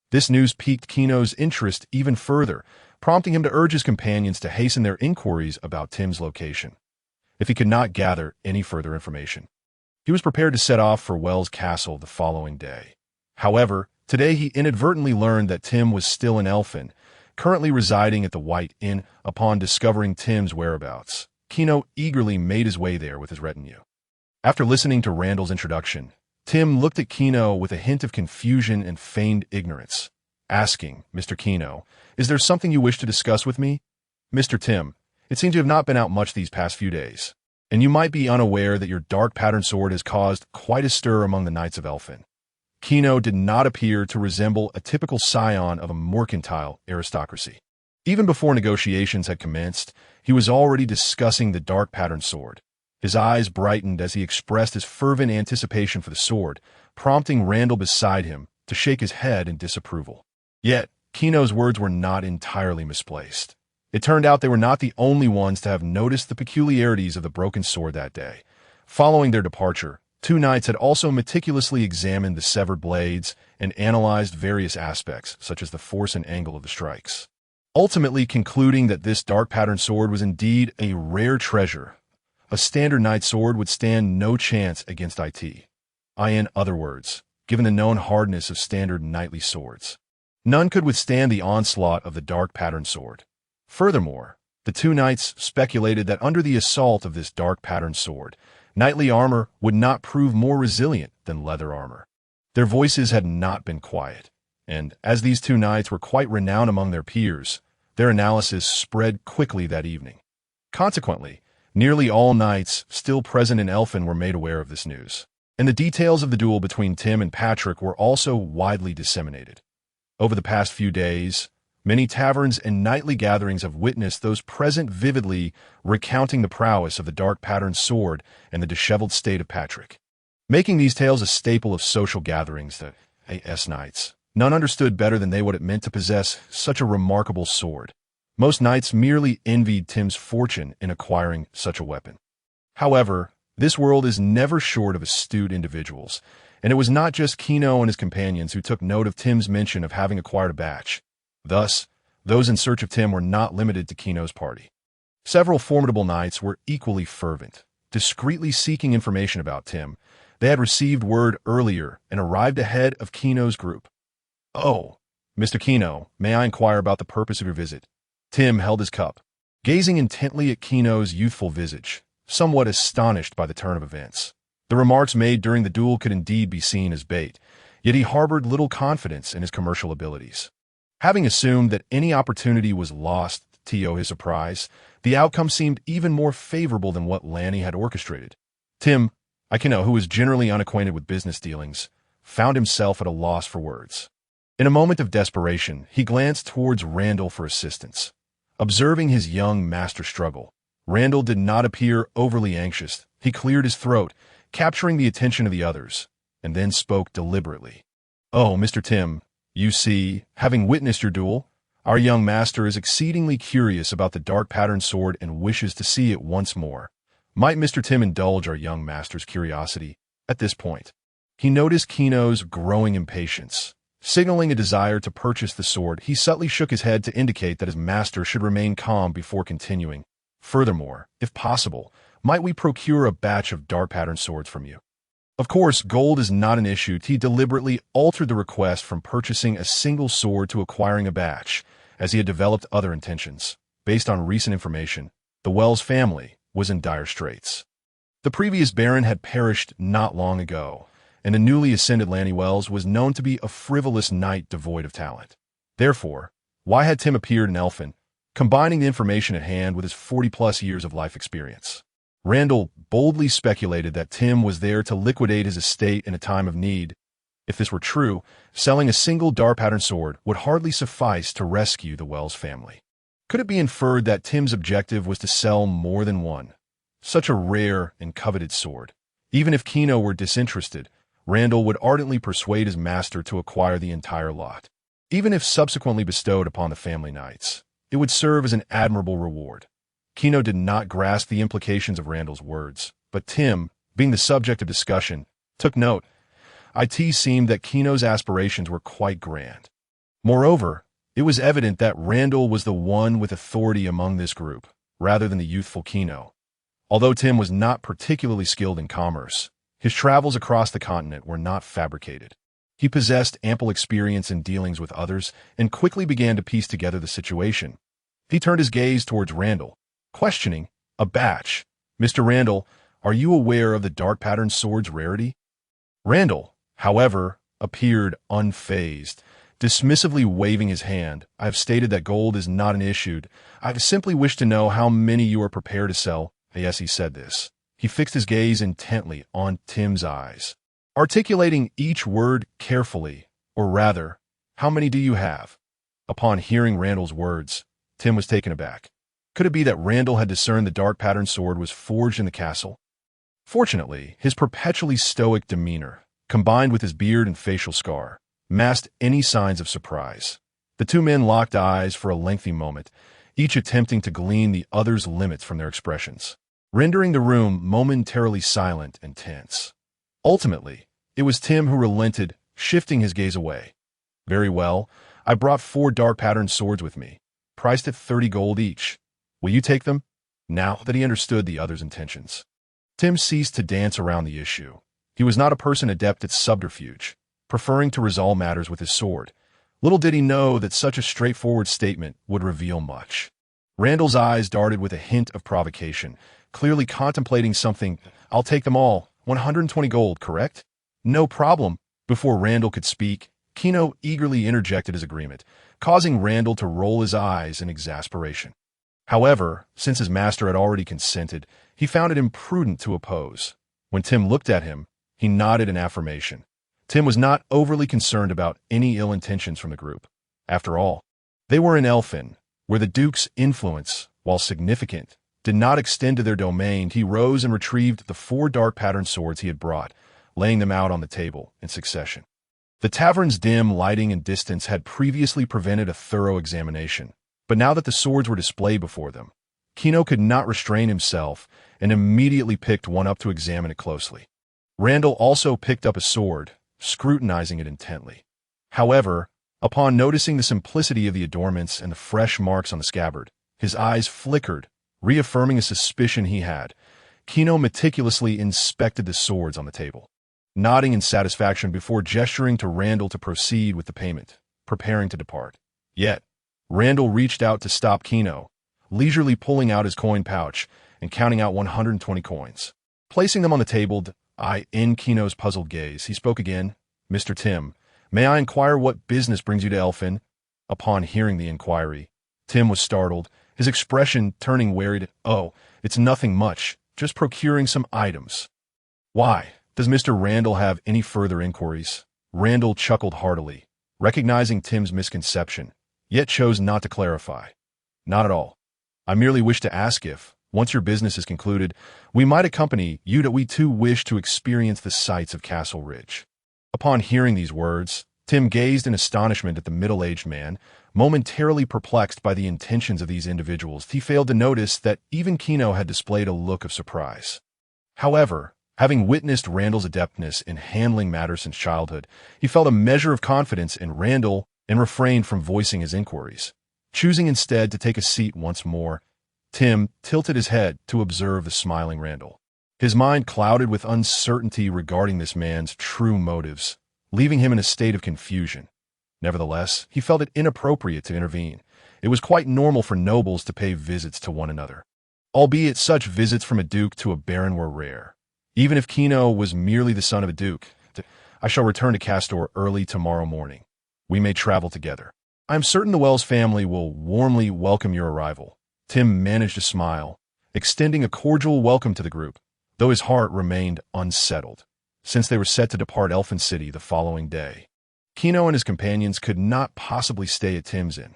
This news piqued Keno's interest even further, prompting him to urge his companions to hasten their inquiries about Tim's location. If he could not gather any further information, he was prepared to set off for Wells Castle the following day. However, today he inadvertently learned that Tim was still in Elfin, currently residing at the White Inn. Upon discovering Tim's whereabouts, Keno eagerly made his way there with his retinue. After listening to Randall's introduction, Tim looked at Keno with a hint of confusion and feigned ignorance, asking, "Mr. Keno, is there something you wish to discuss with me?" "Mr. Tim, it seems you have not been out much these past few days, and you might be unaware that your dark-patterned sword has caused quite a stir among the knights of Elfin." Keno did not appear to resemble a typical scion of a mercantile aristocracy. Even before negotiations had commenced, he was already discussing the dark-patterned sword. His eyes brightened as he expressed his fervent anticipation for the sword, prompting Randall beside him to shake his head in disapproval. Yet, Keno's words were not entirely misplaced. It turned out they were not the only ones to have noticed the peculiarities of the broken sword that day. Following their departure, two knights had also meticulously examined the severed blades and analyzed various aspects, such as the force and angle of the strikes, ultimately concluding that this dark-patterned sword was indeed a rare treasure. A standard knight sword would stand no chance against it. In other words, given the known hardness of standard knightly swords, none could withstand the onslaught of the dark-patterned sword. Furthermore, the two knights speculated that under the assault of this dark-patterned sword, knightly armor would not prove more resilient than leather armor. Their voices had not been quiet, and as these two knights were quite renowned among their peers, their analysis spread quickly that evening. Consequently, nearly all knights still present in Elfin were made aware of this news, and the details of the duel between Tim and Patrick were also widely disseminated. Over the past few days, many taverns and nightly gatherings have witnessed those present vividly recounting the prowess of the dark-patterned sword and the disheveled state of Patrick, making these tales a staple of social gatherings. The A.S. knights, none understood better than they what it meant to possess such a remarkable sword. Most knights merely envied Tim's fortune in acquiring such a weapon. However, this world is never short of astute individuals, and it was not just Keno and his companions who took note of Tim's mention of having acquired a batch. Thus, those in search of Tim were not limited to Keno's party. Several formidable knights were equally fervent, discreetly seeking information about Tim. They had received word earlier and arrived ahead of Keno's group. "Oh, Mr. Keno, may I inquire about the purpose of your visit?" Tim held his cup, gazing intently at Keno's youthful visage, somewhat astonished by the turn of events. The remarks made during the duel could indeed be seen as bait, yet he harbored little confidence in his commercial abilities. Having assumed that any opportunity was lost to his surprise, the outcome seemed even more favorable than what Ranni had orchestrated. Tim, Keno, who was generally unacquainted with business dealings, found himself at a loss for words. In a moment of desperation, he glanced towards Randall for assistance. Observing his young master struggle, Randall did not appear overly anxious. He cleared his throat, capturing the attention of the others, and then spoke deliberately. "Oh, Mr. Tim, you see, having witnessed your duel, our young master is exceedingly curious about the dark patterned sword and wishes to see it once more." Might Mr. Tim indulge our young master's curiosity? At this point, he noticed Kino's growing impatience. Signaling a desire to purchase the sword, he subtly shook his head to indicate that his master should remain calm before continuing. "Furthermore, if possible, might we procure a batch of dark patterned swords from you?" Of course, gold is not an issue. He deliberately altered the request from purchasing a single sword to acquiring a batch, as he had developed other intentions. Based on recent information, the Wells family was in dire straits. The previous Baron had perished not long ago, and the newly ascended Ranni Wells was known to be a frivolous knight devoid of talent. Therefore, why had Tim appeared in Elfin, combining the information at hand with his 40-plus years of life experience? Randall boldly speculated that Tim was there to liquidate his estate in a time of need. If this were true, selling a single dark pattern sword would hardly suffice to rescue the Wells family. Could it be inferred that Tim's objective was to sell more than one? Such a rare and coveted sword. Even if Kino were disinterested, Randall would ardently persuade his master to acquire the entire lot. Even if subsequently bestowed upon the family knights, it would serve as an admirable reward. Kino did not grasp the implications of Randall's words, but Tim, being the subject of discussion, took note. It seemed that Kino's aspirations were quite grand. Moreover, it was evident that Randall was the one with authority among this group, rather than the youthful Kino. Although Tim was not particularly skilled in commerce, his travels across the continent were not fabricated. He possessed ample experience in dealings with others and quickly began to piece together the situation. He turned his gaze towards Randall, questioning, "A batch. Mr. Randall, are you aware of the dark pattern sword's rarity?" Randall, however, appeared unfazed, dismissively waving his hand. "I have stated that gold is not an issue. I simply wish to know how many you are prepared to sell." Yes, he said this. He fixed his gaze intently on Tim's eyes, articulating each word carefully, or rather, "How many do you have?" Upon hearing Randall's words, Tim was taken aback. Could it be that Randall had discerned the dark pattern sword was forged in the castle? Fortunately, his perpetually stoic demeanor, combined with his beard and facial scar, masked any signs of surprise. The two men locked eyes for a lengthy moment, each attempting to glean the other's limits from their expressions, rendering the room momentarily silent and tense. Ultimately, it was Tim who relented, shifting his gaze away. "Very well, I brought 4 dark patterned swords with me, priced at 30 gold each. Will you take them?" Now that he understood the other's intentions, Tim ceased to dance around the issue. He was not a person adept at subterfuge, preferring to resolve matters with his sword. Little did he know that such a straightforward statement would reveal much. Randall's eyes darted with a hint of provocation, clearly contemplating something. "I'll take them all. 120 gold, correct?" "No problem." Before Randall could speak, Kino eagerly interjected his agreement, causing Randall to roll his eyes in exasperation. However, since his master had already consented, he found it imprudent to oppose. When Tim looked at him, he nodded in affirmation. Tim was not overly concerned about any ill intentions from the group. After all, they were in Elfin, where the Duke's influence, while significant, did not extend to their domain. He rose and retrieved the 4 dark patterned swords he had brought, laying them out on the table in succession. The tavern's dim lighting and distance had previously prevented a thorough examination, but now that the swords were displayed before them, Kino could not restrain himself and immediately picked one up to examine it closely. Randall also picked up a sword, scrutinizing it intently. However, upon noticing the simplicity of the adornments and the fresh marks on the scabbard, his eyes flickered, reaffirming a suspicion he had. Kino meticulously inspected the swords on the table, nodding in satisfaction before gesturing to Randall to proceed with the payment, preparing to depart. Yet, Randall reached out to stop Kino, leisurely pulling out his coin pouch and counting out 120 coins. Placing them on the table, in Kino's puzzled gaze, he spoke again. "Mr. Tim, may I inquire what business brings you to Elfin?" Upon hearing the inquiry, Tim was startled, his expression turning worried. "Oh, it's nothing much, just procuring some items." "Why, does Mr. Randall have any further inquiries?" Randall chuckled heartily, recognizing Tim's misconception, yet chose not to clarify. "Not at all. I merely wish to ask if, once your business is concluded, we might accompany you, that we too wish to experience the sights of Castle Ridge." Upon hearing these words, Tim gazed in astonishment at the middle-aged man, momentarily perplexed by the intentions of these individuals. He failed to notice that even Kino had displayed a look of surprise. However, having witnessed Randall's adeptness in handling matters since childhood, he felt a measure of confidence in Randall and refrained from voicing his inquiries. Choosing instead to take a seat once more, Tim tilted his head to observe the smiling Randall. His mind clouded with uncertainty regarding this man's true motives, leaving him in a state of confusion. Nevertheless, he felt it inappropriate to intervene. It was quite normal for nobles to pay visits to one another. Albeit such visits from a duke to a baron were rare. Even if Kino was merely the son of a duke, I shall return to Castor early tomorrow morning. We may travel together. I am certain the Wells family will warmly welcome your arrival. Tim managed to smile, extending a cordial welcome to the group, though his heart remained unsettled, since they were set to depart Elfin City the following day. Kino and his companions could not possibly stay at Tim's inn.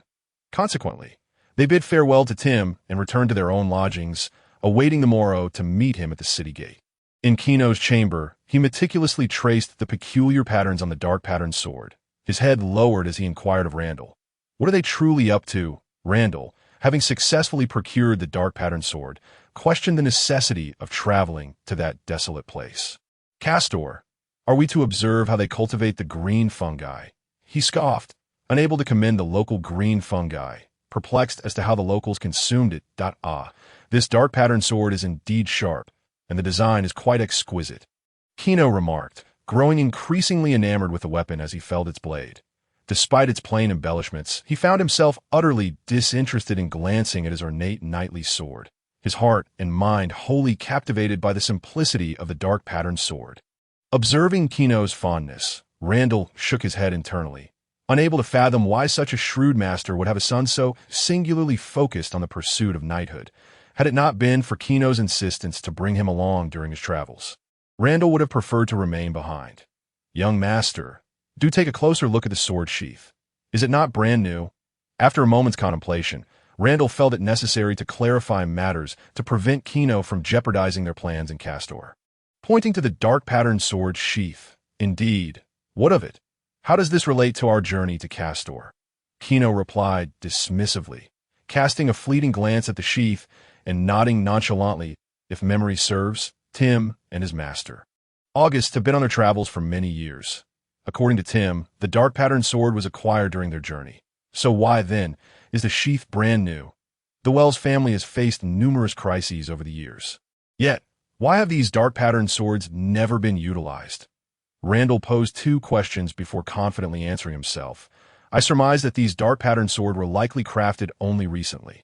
Consequently, they bid farewell to Tim and returned to their own lodgings, awaiting the morrow to meet him at the city gate. In Kino's chamber, he meticulously traced the peculiar patterns on the dark-patterned sword, his head lowered as he inquired of Randall. What are they truly up to? Randall, having successfully procured the dark-patterned sword, questioned the necessity of traveling to that desolate place. Castor, are we to observe how they cultivate the green fungi? He scoffed, unable to commend the local green fungi, perplexed as to how the locals consumed it. This dark-patterned sword is indeed sharp, and the design is quite exquisite. Kino remarked, growing increasingly enamored with the weapon as he felt its blade. Despite its plain embellishments, he found himself utterly disinterested in glancing at his ornate knightly sword, his heart and mind wholly captivated by the simplicity of the dark-patterned sword. Observing Kino's fondness, Randall shook his head internally, unable to fathom why such a shrewd master would have a son so singularly focused on the pursuit of knighthood, had it not been for Kino's insistence to bring him along during his travels. Randall would have preferred to remain behind. Young master, do take a closer look at the sword sheath. Is it not brand new? After a moment's contemplation, Randall felt it necessary to clarify matters to prevent Kino from jeopardizing their plans in Castor. Pointing to the dark-patterned sword sheath, indeed, what of it? How does this relate to our journey to Castor? Kino replied dismissively, casting a fleeting glance at the sheath and nodding nonchalantly. If memory serves, Tim and his master, August, have been on their travels for many years. According to Tim, the dark-patterned sword was acquired during their journey. So why, then, is the sheath brand new? The Wells family has faced numerous crises over the years. Yet, why have these dark-patterned swords never been utilized? Randall posed two questions before confidently answering himself. I surmise that these dark-patterned swords were likely crafted only recently.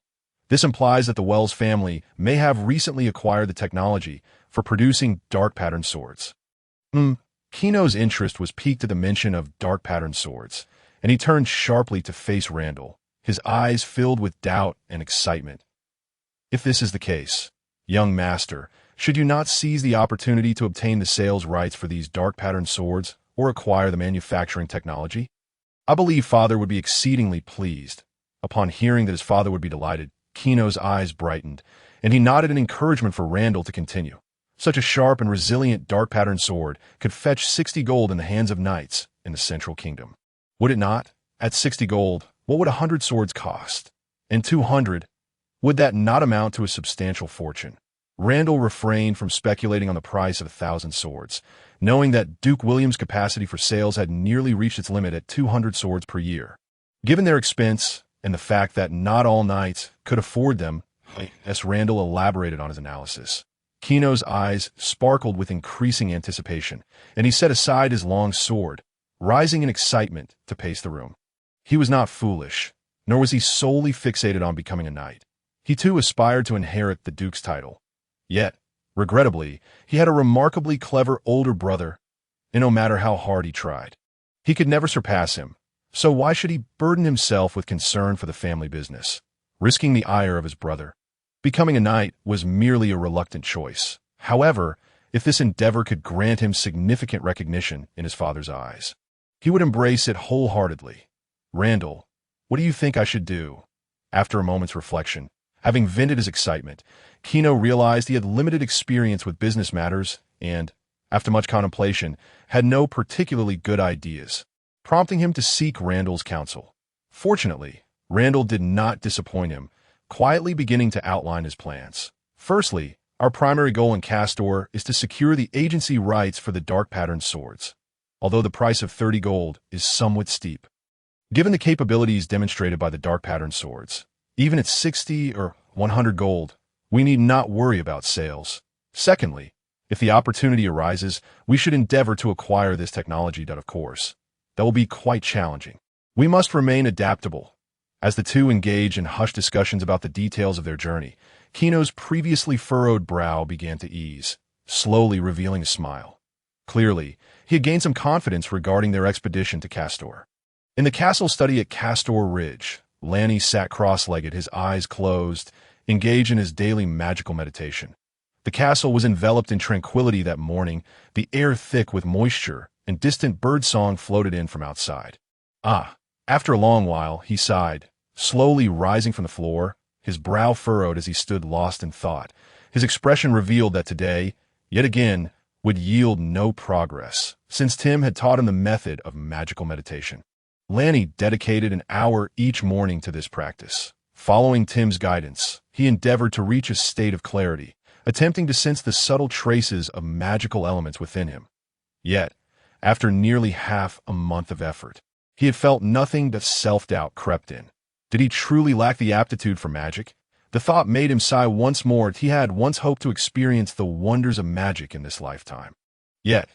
This implies that the Wells family may have recently acquired the technology for producing dark-patterned swords. Kino's interest was piqued at the mention of dark-patterned swords, and he turned sharply to face Randall, his eyes filled with doubt and excitement. If this is the case, young master, should you not seize the opportunity to obtain the sales rights for these dark-patterned swords or acquire the manufacturing technology? I believe father would be exceedingly pleased. Upon hearing that his father would be delighted, Kino's eyes brightened, and he nodded in encouragement for Randall to continue. Such a sharp and resilient dark-patterned sword could fetch 60 gold in the hands of knights in the Central Kingdom. Would it not? At 60 gold, what would 100 swords cost? And 200? Would that not amount to a substantial fortune? Randall refrained from speculating on the price of 1,000 swords, knowing that Duke William's capacity for sales had nearly reached its limit at 200 swords per year. Given their expense and the fact that not all knights could afford them, as Randall elaborated on his analysis, Kino's eyes sparkled with increasing anticipation, and he set aside his long sword, rising in excitement to pace the room. He was not foolish, nor was he solely fixated on becoming a knight. He too aspired to inherit the duke's title. Yet, regrettably, he had a remarkably clever older brother, and no matter how hard he tried, he could never surpass him. So why should he burden himself with concern for the family business, risking the ire of his brother? Becoming a knight was merely a reluctant choice. However, if this endeavor could grant him significant recognition in his father's eyes, he would embrace it wholeheartedly. Randall, what do you think I should do? After a moment's reflection, having vented his excitement, Kino realized he had limited experience with business matters and, after much contemplation, had no particularly good ideas. prompting him to seek Randall's counsel. Fortunately, Randall did not disappoint him, quietly beginning to outline his plans. Firstly, our primary goal in Castor is to secure the agency rights for the dark pattern swords, although the price of 30 gold is somewhat steep. Given the capabilities demonstrated by the dark pattern swords, even at 60 or 100 gold, we need not worry about sales. Secondly, if the opportunity arises, we should endeavor to acquire this technology, but of course, that will be quite challenging. We must remain adaptable. As the two engage in hushed discussions about the details of their journey, Kino's previously furrowed brow began to ease, slowly revealing a smile. Clearly, he had gained some confidence regarding their expedition to Castor. In the castle study at Castor Ridge, Ranni sat cross-legged, his eyes closed, engaged in his daily magical meditation. The castle was enveloped in tranquility that morning, the air thick with moisture, and distant birdsong floated in from outside. After a long while, he sighed, slowly rising from the floor, his brow furrowed as he stood lost in thought. His expression revealed that today, yet again, would yield no progress, since Tim had taught him the method of magical meditation. Ranni dedicated an hour each morning to this practice. Following Tim's guidance, he endeavored to reach a state of clarity, attempting to sense the subtle traces of magical elements within him. Yet, after nearly half a month of effort, he had felt nothing but self-doubt crept in. Did he truly lack the aptitude for magic? The thought made him sigh once more. He had once hoped to experience the wonders of magic in this lifetime. Yet,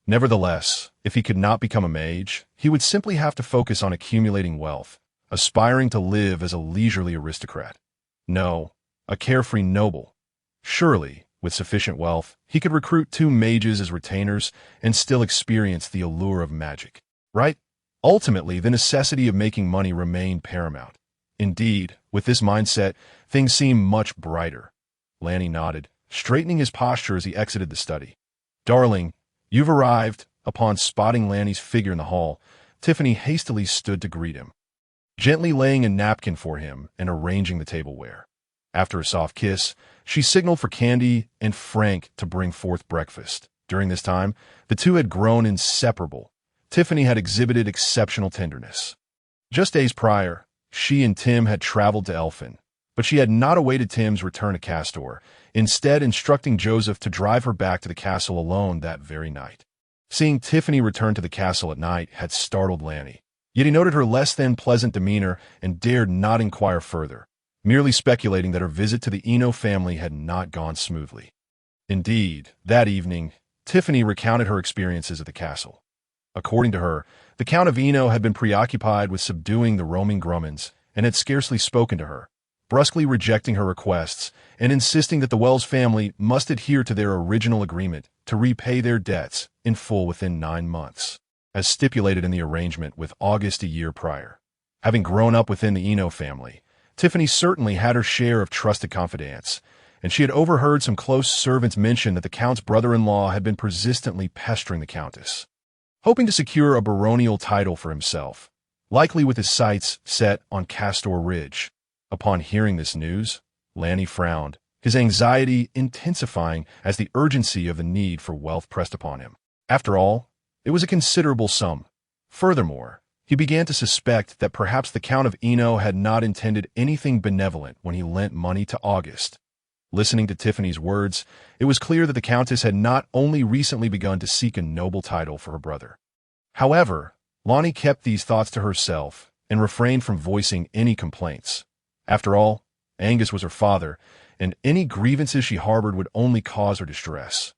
nevertheless, if he could not become a mage, he would simply have to focus on accumulating wealth, aspiring to live as a leisurely aristocrat. No, a carefree noble. Surely, with sufficient wealth, he could recruit 2 mages as retainers and still experience the allure of magic. Right? Ultimately, the necessity of making money remained paramount. Indeed, with this mindset, things seemed much brighter. Ranni nodded, straightening his posture as he exited the study. "Darling, you've arrived." Upon spotting Ranni's figure in the hall, Tiffany hastily stood to greet him, gently laying a napkin for him and arranging the tableware. After a soft kiss, she signaled for Candy and Frank to bring forth breakfast. During this time, the two had grown inseparable. Tiffany had exhibited exceptional tenderness. Just days prior, she and Tim had traveled to Elfin, but she had not awaited Tim's return to Castor, instead instructing Joseph to drive her back to the castle alone that very night. Seeing Tiffany return to the castle at night had startled Ranni, yet he noted her less than pleasant demeanor and dared not inquire further, merely speculating that her visit to the Eno family had not gone smoothly. Indeed, that evening, Tiffany recounted her experiences at the castle. According to her, the Count of Eno had been preoccupied with subduing the roaming Grummins and had scarcely spoken to her, brusquely rejecting her requests and insisting that the Wells family must adhere to their original agreement to repay their debts in full within 9 months, as stipulated in the arrangement with August a year prior. Having grown up within the Eno family, Tiffany certainly had her share of trusted confidants, and she had overheard some close servants mention that the Count's brother-in-law had been persistently pestering the Countess, hoping to secure a baronial title for himself, likely with his sights set on Castor Ridge. Upon hearing this news, Ranni frowned, his anxiety intensifying as the urgency of the need for wealth pressed upon him. After all, it was a considerable sum. Furthermore, he began to suspect that perhaps the Count of Eno had not intended anything benevolent when he lent money to August. Listening to Tiffany's words, it was clear that the Countess had not only recently begun to seek a noble title for her brother. However, Ranni kept these thoughts to herself and refrained from voicing any complaints. After all, Angus was her father, and any grievances she harbored would only cause her distress.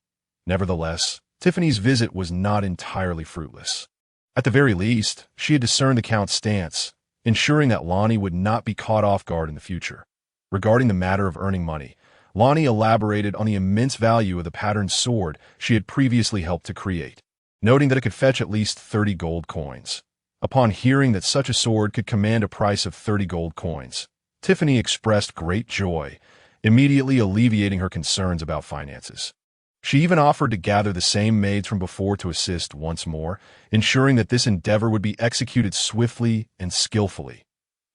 Nevertheless, Tiffany's visit was not entirely fruitless. At the very least, she had discerned the Count's stance, ensuring that Ranni would not be caught off guard in the future. Regarding the matter of earning money, Ranni elaborated on the immense value of the patterned sword she had previously helped to create, noting that it could fetch at least 30 gold coins. Upon hearing that such a sword could command a price of 30 gold coins, Tiffany expressed great joy, immediately alleviating her concerns about finances. She even offered to gather the same maids from before to assist once more, ensuring that this endeavor would be executed swiftly and skillfully.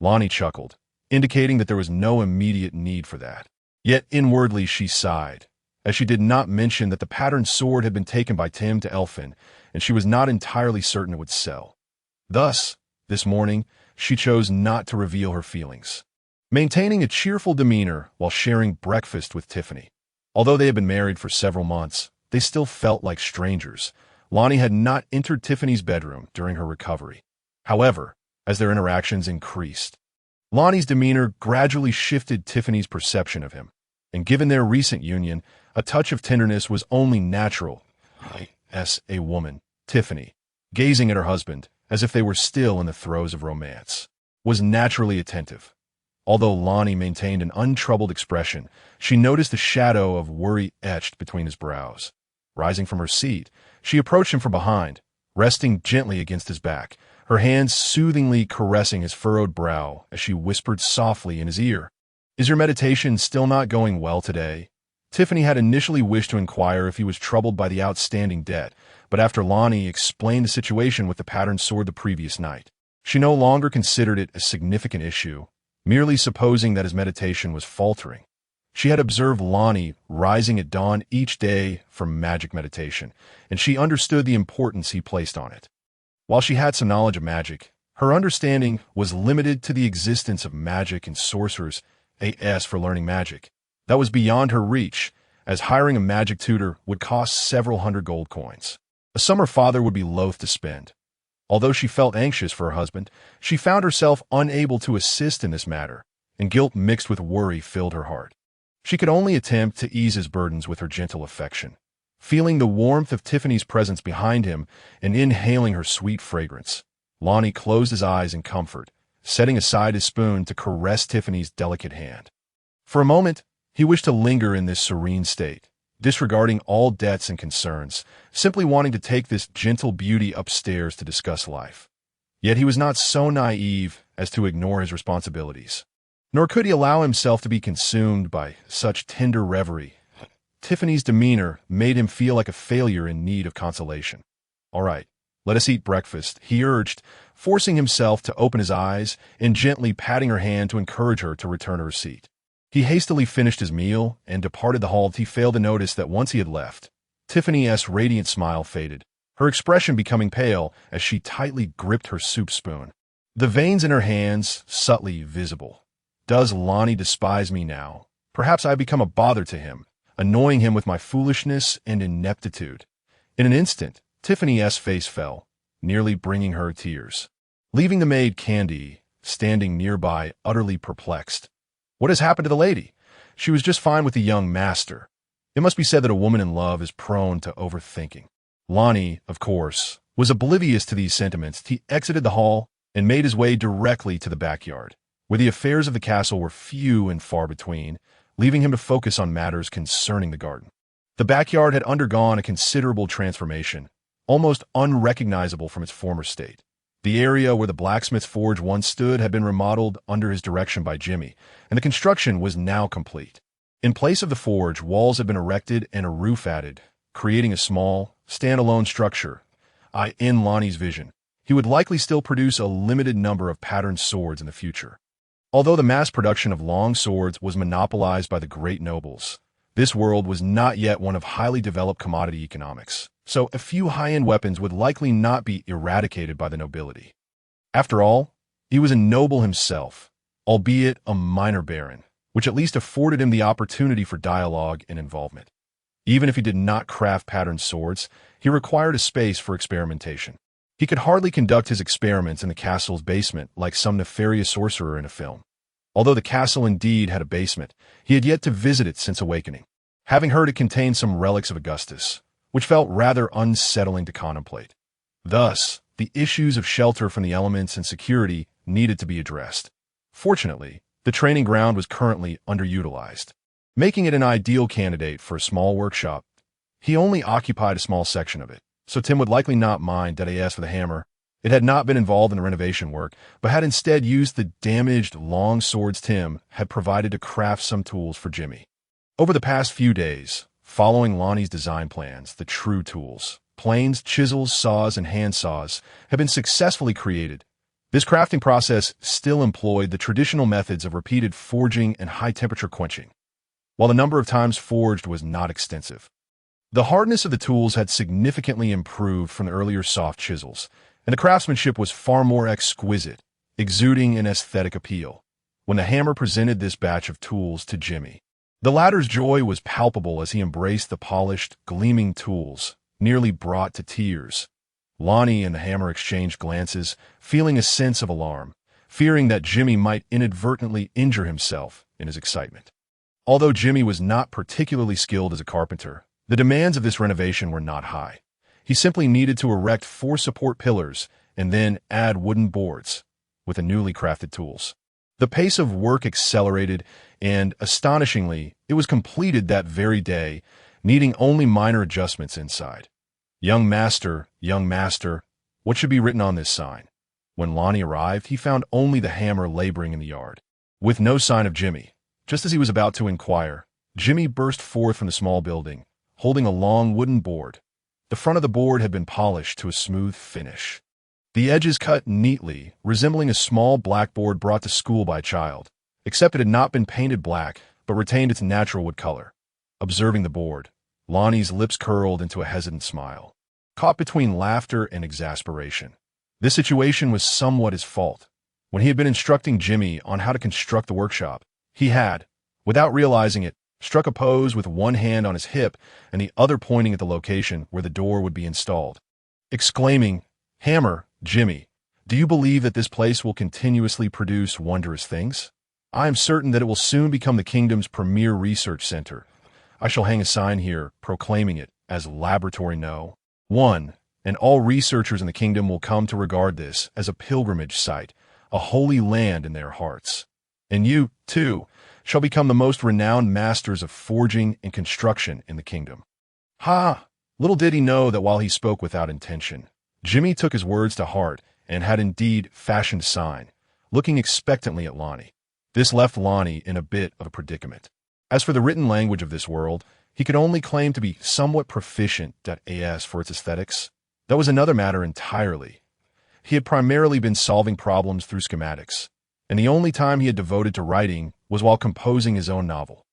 Ranni chuckled, indicating that there was no immediate need for that. Yet inwardly she sighed, as she did not mention that the patterned sword had been taken by Tim to Elfin, and she was not entirely certain it would sell. Thus, this morning, she chose not to reveal her feelings, maintaining a cheerful demeanor while sharing breakfast with Tiffany. Although they had been married for several months, they still felt like strangers. Lonnie had not entered Tiffany's bedroom during her recovery. However, as their interactions increased, Lonnie's demeanor gradually shifted Tiffany's perception of him, and given their recent union, a touch of tenderness was only natural. As a woman, Tiffany, gazing at her husband as if they were still in the throes of romance, was naturally attentive. Although Lonnie maintained an untroubled expression, she noticed a shadow of worry etched between his brows. Rising from her seat, she approached him from behind, resting gently against his back, her hands soothingly caressing his furrowed brow as she whispered softly in his ear, "Is your meditation still not going well today?" Tiffany had initially wished to inquire if he was troubled by the outstanding debt, but after Lonnie explained the situation with the patterned sword the previous night, she no longer considered it a significant issue, merely supposing that his meditation was faltering. She had observed Lonnie rising at dawn each day for magic meditation, and she understood the importance he placed on it. While she had some knowledge of magic, her understanding was limited to the existence of magic and sorcerers, as for learning magic. That was beyond her reach, as hiring a magic tutor would cost several hundred gold coins, a sum her father would be loath to spend. Although she felt anxious for her husband, she found herself unable to assist in this matter, and guilt mixed with worry filled her heart. She could only attempt to ease his burdens with her gentle affection. Feeling the warmth of Tiffany's presence behind him and inhaling her sweet fragrance, Lonnie closed his eyes in comfort, setting aside his spoon to caress Tiffany's delicate hand. For a moment, he wished to linger in this serene state, disregarding all debts and concerns, simply wanting to take this gentle beauty upstairs to discuss life. Yet he was not so naive as to ignore his responsibilities, nor could he allow himself to be consumed by such tender reverie. Tiffany's demeanor made him feel like a failure in need of consolation. "All right, let us eat breakfast," he urged, forcing himself to open his eyes and gently patting her hand to encourage her to return to her seat. He hastily finished his meal and departed the hall. He failed to notice that once he had left, Tiffany's radiant smile faded, her expression becoming pale as she tightly gripped her soup spoon, the veins in her hands subtly visible. Does Lonnie despise me now? Perhaps I have become a bother to him, annoying him with my foolishness and ineptitude. In an instant, Tiffany's face fell, nearly bringing her tears, leaving the maid Candy standing nearby, utterly perplexed. "What has happened to the lady? She was just fine with the young master." It must be said that a woman in love is prone to overthinking. Lonnie, of course, was oblivious to these sentiments. He exited the hall and made his way directly to the backyard, where the affairs of the castle were few and far between, leaving him to focus on matters concerning the garden. The backyard had undergone a considerable transformation, almost unrecognizable from its former state. The area where the blacksmith's forge once stood had been remodeled under his direction by Jimmy, and the construction was now complete. In place of the forge, walls had been erected and a roof added, creating a small, standalone structure. In Lonnie's vision, he would likely still produce a limited number of patterned swords in the future. Although the mass production of long swords was monopolized by the great nobles, this world was not yet one of highly developed commodity economics, so a few high-end weapons would likely not be eradicated by the nobility. After all, he was a noble himself, albeit a minor baron, which at least afforded him the opportunity for dialogue and involvement. Even if he did not craft patterned swords, he required a space for experimentation. He could hardly conduct his experiments in the castle's basement like some nefarious sorcerer in a film. Although the castle indeed had a basement, he had yet to visit it since awakening, having heard it contained some relics of Augustus, which felt rather unsettling to contemplate. Thus, the issues of shelter from the elements and security needed to be addressed. Fortunately, the training ground was currently underutilized, making it an ideal candidate for a small workshop. He only occupied a small section of it, so Tim would likely not mind that he asked for the hammer. It had not been involved in the renovation work, but had instead used the damaged long swords Tim had provided to craft some tools for Jimmy. Over the past few days, following Lonnie's design plans, the true tools, planes, chisels, saws, and hand saws, had been successfully created. This crafting process still employed the traditional methods of repeated forging and high-temperature quenching, while the number of times forged was not extensive. The hardness of the tools had significantly improved from the earlier soft chisels, and the craftsmanship was far more exquisite, exuding an aesthetic appeal. When the hammer presented this batch of tools to Jimmy, the latter's joy was palpable as he embraced the polished, gleaming tools, nearly brought to tears. Lonnie and the hammer exchanged glances, feeling a sense of alarm, fearing that Jimmy might inadvertently injure himself in his excitement. Although Jimmy was not particularly skilled as a carpenter, the demands of this renovation were not high. He simply needed to erect 4 support pillars and then add wooden boards with the newly crafted tools. The pace of work accelerated, and, astonishingly, it was completed that very day, needing only minor adjustments inside. Young master, what should be written on this sign? When Lonnie arrived, he found only the hammer laboring in the yard, with no sign of Jimmy. Just as he was about to inquire, Jimmy burst forth from the small building, holding a long wooden board. The front of the board had been polished to a smooth finish, the edges cut neatly, resembling a small blackboard brought to school by a child, except it had not been painted black, but retained its natural wood color. Observing the board, Lonnie's lips curled into a hesitant smile, caught between laughter and exasperation. This situation was somewhat his fault. When he had been instructing Jimmy on how to construct the workshop, he had, without realizing it, struck a pose with one hand on his hip and the other pointing at the location where the door would be installed, exclaiming, "Hammer, Jimmy, do you believe that this place will continuously produce wondrous things? I am certain that it will soon become the kingdom's premier research center. I shall hang a sign here proclaiming it as Laboratory No. 1, and all researchers in the kingdom will come to regard this as a pilgrimage site, a holy land in their hearts. And you, too, shall become the most renowned masters of forging and construction in the kingdom." Ha! Little did he know that while he spoke without intention, Jimmy took his words to heart and had indeed fashioned a sign, looking expectantly at Lonnie. This left Lonnie in a bit of a predicament. As for the written language of this world, he could only claim to be somewhat proficient as for its aesthetics. That was another matter entirely. He had primarily been solving problems through schematics, and the only time he had devoted to writing was while composing his own novel.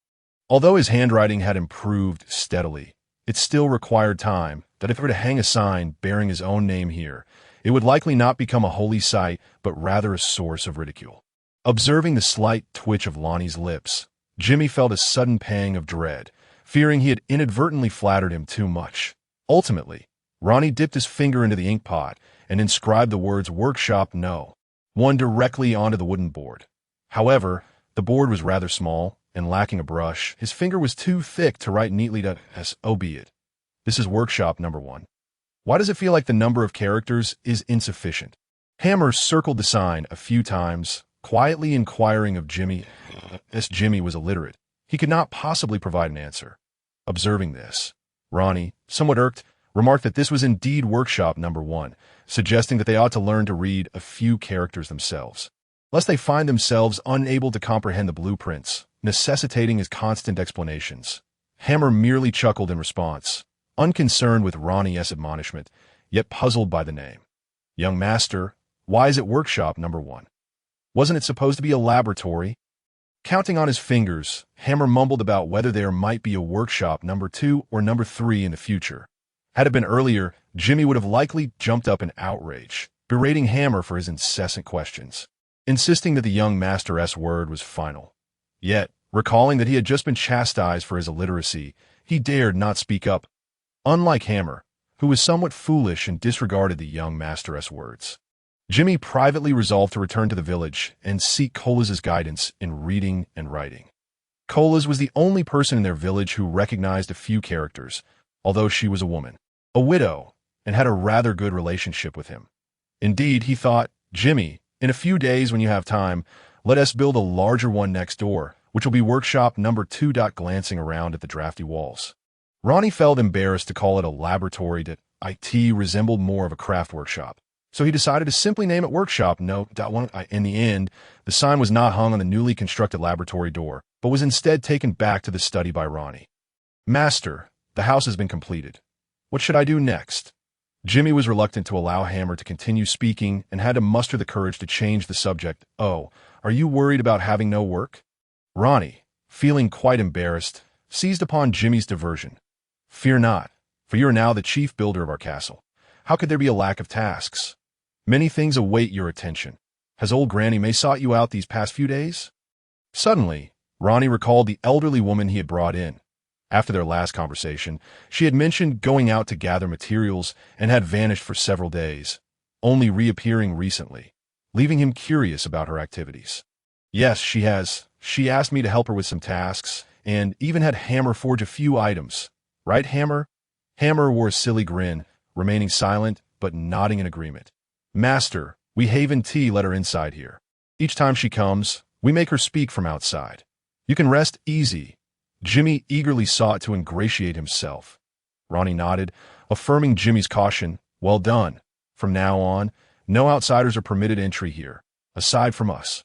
Although his handwriting had improved steadily, it still required time that if he were to hang a sign bearing his own name here, it would likely not become a holy site, but rather a source of ridicule. Observing the slight twitch of Lonnie's lips, Jimmy felt a sudden pang of dread, fearing he had inadvertently flattered him too much. Ultimately, Ronnie dipped his finger into the ink pot and inscribed the words Workshop No. 1 directly onto the wooden board. However, the board was rather small, and lacking a brush, his finger was too thick to write neatly albeit. This is Workshop Number 1. Why does it feel like the number of characters is insufficient? Hammer circled the sign a few times, quietly inquiring of Jimmy. As Jimmy was illiterate, he could not possibly provide an answer. Observing this, Ronnie, somewhat irked, remarked that this was indeed Workshop Number 1, suggesting that they ought to learn to read a few characters themselves, lest they find themselves unable to comprehend the blueprints, necessitating his constant explanations. Hammer merely chuckled in response, unconcerned with Ronnie's admonishment, yet puzzled by the name. Young master, why is it Workshop Number 1? Wasn't it supposed to be a laboratory? Counting on his fingers, Hammer mumbled about whether there might be a Workshop Number 2 or Number 3 in the future. Had it been earlier, Jimmy would have likely jumped up in outrage, berating Hammer for his incessant questions, insisting that the young master's word was final. Yet, recalling that he had just been chastised for his illiteracy, he dared not speak up. Unlike Hammer, who was somewhat foolish and disregarded the young master's words, Jimmy privately resolved to return to the village and seek Colas' guidance in reading and writing. Colas was the only person in their village who recognized a few characters, although she was a woman, a widow, and had a rather good relationship with him. Indeed, he thought, Jimmy, in a few days when you have time, let us build a larger one next door, which will be Workshop Number 2. Glancing around at the drafty walls, Ronnie felt embarrassed to call it a laboratory that it resembled more of a craft workshop, so he decided to simply name it Workshop No. 1. In the end, the sign was not hung on the newly constructed laboratory door, but was instead taken back to the study by Ronnie. Master, the house has been completed. What should I do next? Jimmy was reluctant to allow Hammer to continue speaking and had to muster the courage to change the subject. Oh, are you worried about having no work? Ronnie, feeling quite embarrassed, seized upon Jimmy's diversion. Fear not, for you are now the chief builder of our castle. How could there be a lack of tasks? Many things await your attention. Has old Granny May sought you out these past few days? Suddenly, Ranni recalled the elderly woman he had brought in. After their last conversation, she had mentioned going out to gather materials and had vanished for several days, only reappearing recently, leaving him curious about her activities. Yes, she has. She asked me to help her with some tasks, and even had Hammer forge a few items. Right, Hammer? Hammer wore a silly grin, remaining silent but nodding in agreement. Master, we Haven Tea let her inside here. Each time she comes, we make her speak from outside. You can rest easy. Jimmy eagerly sought to ingratiate himself. Ranni nodded, affirming Jimmy's caution. Well done. From now on, no outsiders are permitted entry here, aside from us.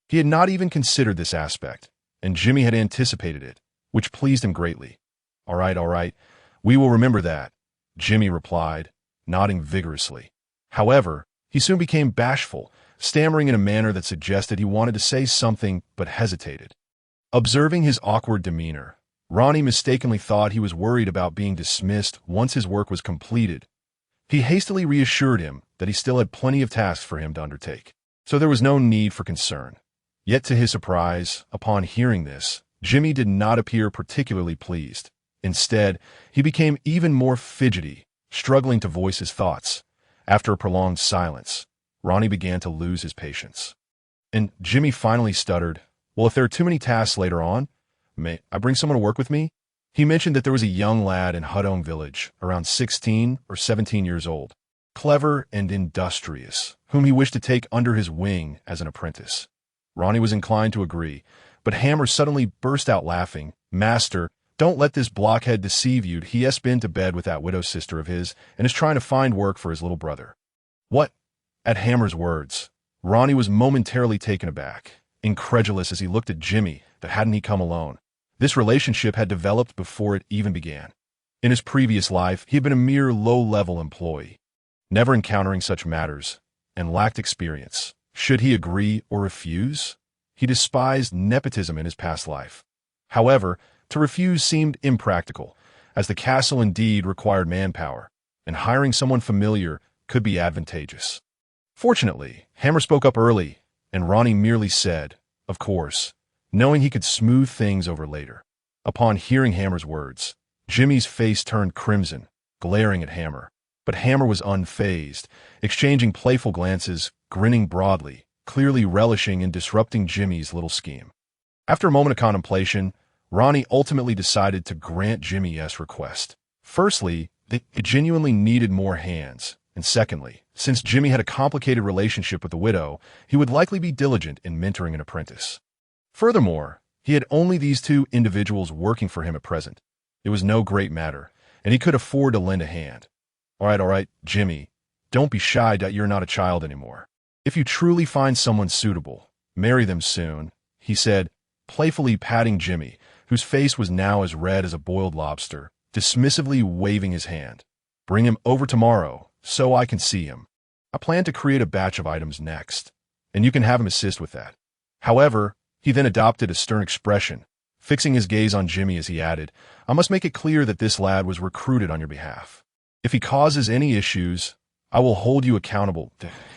He had not even considered this aspect, and Jimmy had anticipated it, which pleased him greatly. All right, we will remember that, Jimmy replied, nodding vigorously. However, he soon became bashful, stammering in a manner that suggested he wanted to say something but hesitated. Observing his awkward demeanor, Ranni mistakenly thought he was worried about being dismissed once his work was completed. He hastily reassured him that he still had plenty of tasks for him to undertake, so there was no need for concern. Yet to his surprise, upon hearing this, Jimmy did not appear particularly pleased. Instead, he became even more fidgety, struggling to voice his thoughts. After a prolonged silence, Ranni began to lose his patience. And Jimmy finally stuttered, well, if there are too many tasks later on, may I bring someone to work with me? He mentioned that there was a young lad in Hudong village, around 16 or 17 years old, clever and industrious, whom he wished to take under his wing as an apprentice. Ranni was inclined to agree, but Hammer suddenly burst out laughing. Master, don't let this blockhead deceive you. He has been to bed with that widow sister of his and is trying to find work for his little brother. What? At Hammer's words, Ranni was momentarily taken aback, incredulous as he looked at Jimmy, that hadn't he come alone. This relationship had developed before it even began. In his previous life, he had been a mere low-level employee, never encountering such matters, and lacked experience. Should he agree or refuse? He despised nepotism in his past life. However, to refuse seemed impractical, as the castle indeed required manpower, and hiring someone familiar could be advantageous. Fortunately, Hammer spoke up early, and Ranni merely said, of course, knowing he could smooth things over later. Upon hearing Hammer's words, Jimmy's face turned crimson, glaring at Hammer. But Hammer was unfazed, exchanging playful glances, grinning broadly, clearly relishing in disrupting Jimmy's little scheme. After a moment of contemplation, Ranni ultimately decided to grant Jimmy's request. Firstly, they genuinely needed more hands, and secondly, since Jimmy had a complicated relationship with the widow, he would likely be diligent in mentoring an apprentice. Furthermore, he had only these two individuals working for him at present. It was no great matter, and he could afford to lend a hand. All right, Jimmy, don't be shy that you're not a child anymore. If you truly find someone suitable, marry them soon, he said, playfully patting Jimmy, whose face was now as red as a boiled lobster, dismissively waving his hand. Bring him over tomorrow, so I can see him. I plan to create a batch of items next, and you can have him assist with that. However, he then adopted a stern expression, fixing his gaze on Jimmy as he added, I must make it clear that this lad was recruited on your behalf. If he causes any issues, I will hold you accountable.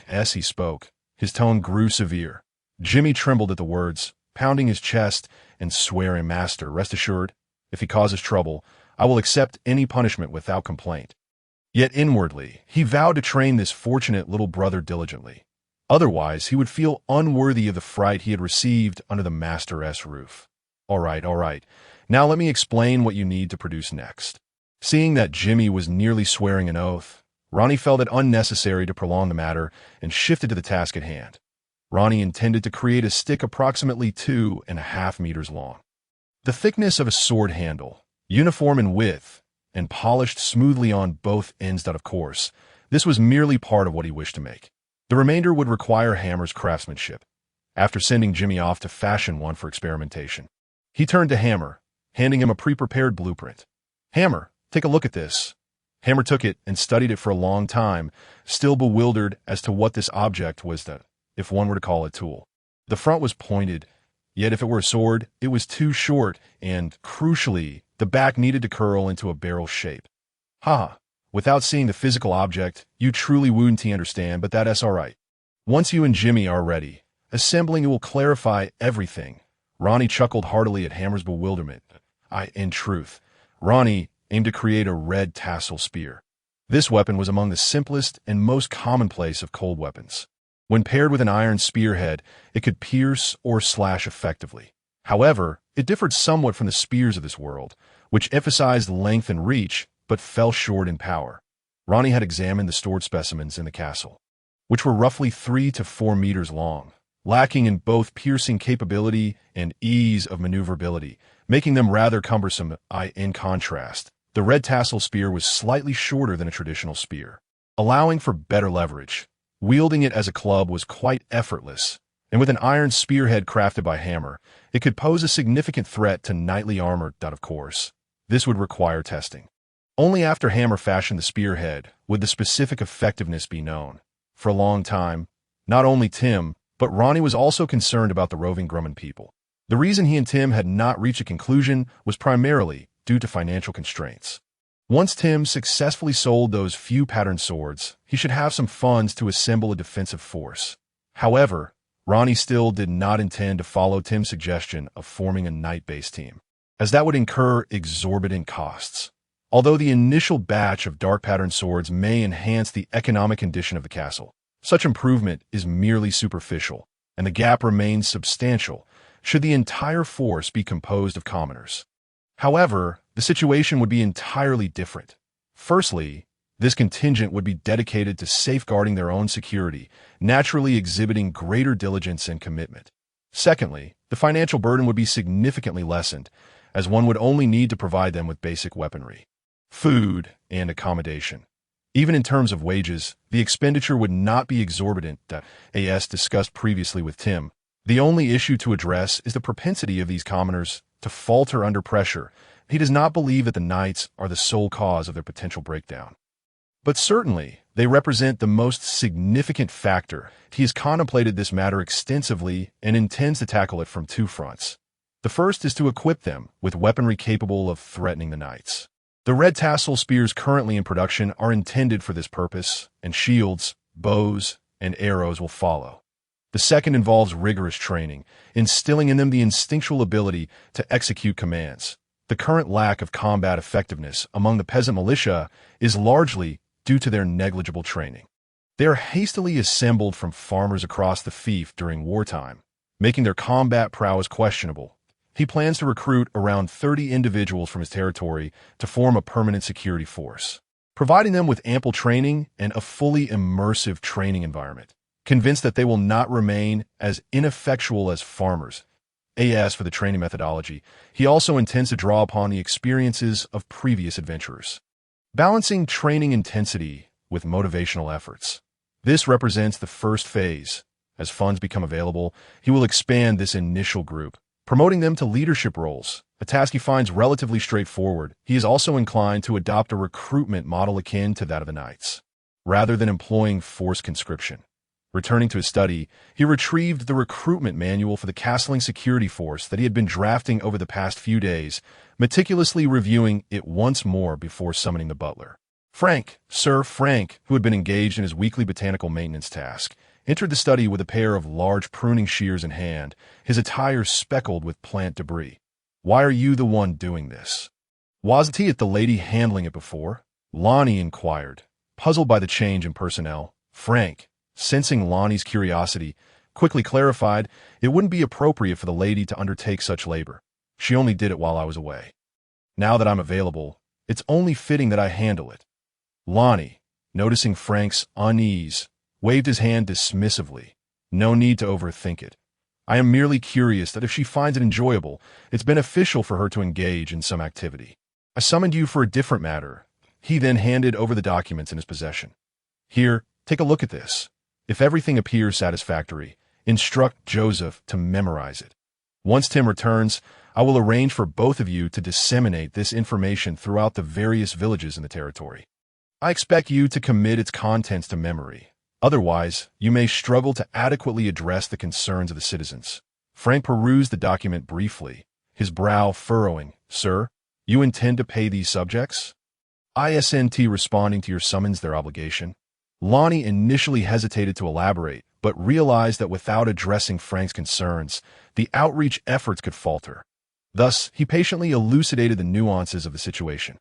As he spoke, his tone grew severe. Jimmy trembled at the words, pounding his chest and swearing, Master, rest assured, if he causes trouble, I will accept any punishment without complaint. Yet inwardly, he vowed to train this fortunate little brother diligently. Otherwise, he would feel unworthy of the fright he had received under the Master's roof. All right. Now let me explain what you need to produce next. Seeing that Jimmy was nearly swearing an oath, Ranni felt it unnecessary to prolong the matter and shifted to the task at hand. Ranni intended to create a stick approximately 2.5 meters long. The thickness of a sword handle, uniform in width, and polished smoothly on both ends. Of course, this was merely part of what he wished to make. The remainder would require Hammer's craftsmanship. After sending Jimmy off to fashion one for experimentation, he turned to Hammer, handing him a pre-prepared blueprint. Hammer, take a look at this. Hammer took it and studied it for a long time, still bewildered as to what this object was, if one were to call it a tool. The front was pointed, yet if it were a sword, it was too short, and, crucially, the back needed to curl into a barrel shape. Ha! Without seeing the physical object, you truly wouldn't understand, but that's alright. Once you and Jimmy are ready, assembling it will clarify everything. Ranni chuckled heartily at Hammer's bewilderment. In truth, Ranni aimed to create a red tassel spear. This weapon was among the simplest and most commonplace of cold weapons. When paired with an iron spearhead, it could pierce or slash effectively. However, it differed somewhat from the spears of this world, which emphasized length and reach, but fell short in power. Ranni had examined the stored specimens in the castle, which were roughly 3 to 4 meters long, lacking in both piercing capability and ease of maneuverability, making them rather cumbersome. In contrast, the red tassel spear was slightly shorter than a traditional spear, allowing for better leverage. Wielding it as a club was quite effortless, and with an iron spearhead crafted by Hammer, it could pose a significant threat to knightly armor. Of course, this would require testing. Only after Hammer fashioned the spearhead would the specific effectiveness be known. For a long time, not only Tim, but Ranni was also concerned about the roving Grumman people. The reason he and Tim had not reached a conclusion was primarily due to financial constraints. Once Tim successfully sold those few patterned swords, he should have some funds to assemble a defensive force. However, Ranni still did not intend to follow Tim's suggestion of forming a knight-based team, as that would incur exorbitant costs. Although the initial batch of dark patterned swords may enhance the economic condition of the castle, such improvement is merely superficial, and the gap remains substantial should the entire force be composed of commoners. However, the situation would be entirely different. Firstly, this contingent would be dedicated to safeguarding their own security, naturally exhibiting greater diligence and commitment. Secondly, the financial burden would be significantly lessened, as one would only need to provide them with basic weaponry, food, and accommodation. Even in terms of wages, the expenditure would not be exorbitant, as discussed previously with Tim. The only issue to address is the propensity of these commoners to falter under pressure. He does not believe that the knights are the sole cause of their potential breakdown. But certainly, they represent the most significant factor. He has contemplated this matter extensively and intends to tackle it from 2 fronts. The first is to equip them with weaponry capable of threatening the knights. The red tassel spears currently in production are intended for this purpose, and shields, bows, and arrows will follow. The second involves rigorous training, instilling in them the instinctual ability to execute commands. The current lack of combat effectiveness among the peasant militia is largely due to their negligible training. They are hastily assembled from farmers across the fief during wartime, making their combat prowess questionable. He plans to recruit around 30 individuals from his territory to form a permanent security force, providing them with ample training and a fully immersive training environment. Convinced that they will not remain as ineffectual as farmers. As for the training methodology, he also intends to draw upon the experiences of previous adventurers, balancing training intensity with motivational efforts. This represents the first phase. As funds become available, he will expand this initial group, promoting them to leadership roles, a task he finds relatively straightforward. He is also inclined to adopt a recruitment model akin to that of the knights, rather than employing forced conscription. Returning to his study, he retrieved the recruitment manual for the castling security force that he had been drafting over the past few days, meticulously reviewing it once more before summoning the butler. Sir Frank, who had been engaged in his weekly botanical maintenance task, entered the study with a pair of large pruning shears in hand, his attire speckled with plant debris. "Why are you the one doing this? Wasn't he at the lady handling it before?" Lonnie inquired, puzzled by the change in personnel. Frank, sensing Lonnie's curiosity, quickly clarified it wouldn't be appropriate for the lady to undertake such labor. She only did it while I was away. Now that I'm available, it's only fitting that I handle it. Lonnie, noticing Frank's unease, waved his hand dismissively. No need to overthink it. I am merely curious that if she finds it enjoyable, it's beneficial for her to engage in some activity. I summoned you for a different matter. He then handed over the documents in his possession. Here, take a look at this. If everything appears satisfactory, instruct Joseph to memorize it. Once Tim returns, I will arrange for both of you to disseminate this information throughout the various villages in the territory. I expect you to commit its contents to memory. Otherwise, you may struggle to adequately address the concerns of the citizens. Frank perused the document briefly, his brow furrowing. Sir, you intend to pay these subjects? Isn't responding to your summons their obligation? Lonnie initially hesitated to elaborate, but realized that without addressing Frank's concerns, the outreach efforts could falter. Thus, he patiently elucidated the nuances of the situation.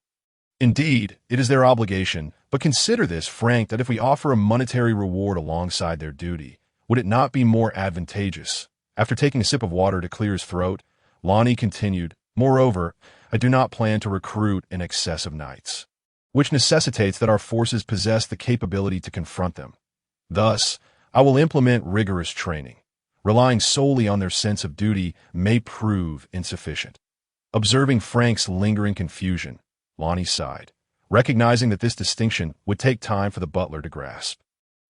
Indeed, it is their obligation, but consider this, Frank, that if we offer a monetary reward alongside their duty, would it not be more advantageous? After taking a sip of water to clear his throat, Lonnie continued, moreover, I do not plan to recruit in excess of knights, which necessitates that our forces possess the capability to confront them. Thus, I will implement rigorous training. Relying solely on their sense of duty may prove insufficient. Observing Frank's lingering confusion, Lonnie sighed, recognizing that this distinction would take time for the butler to grasp.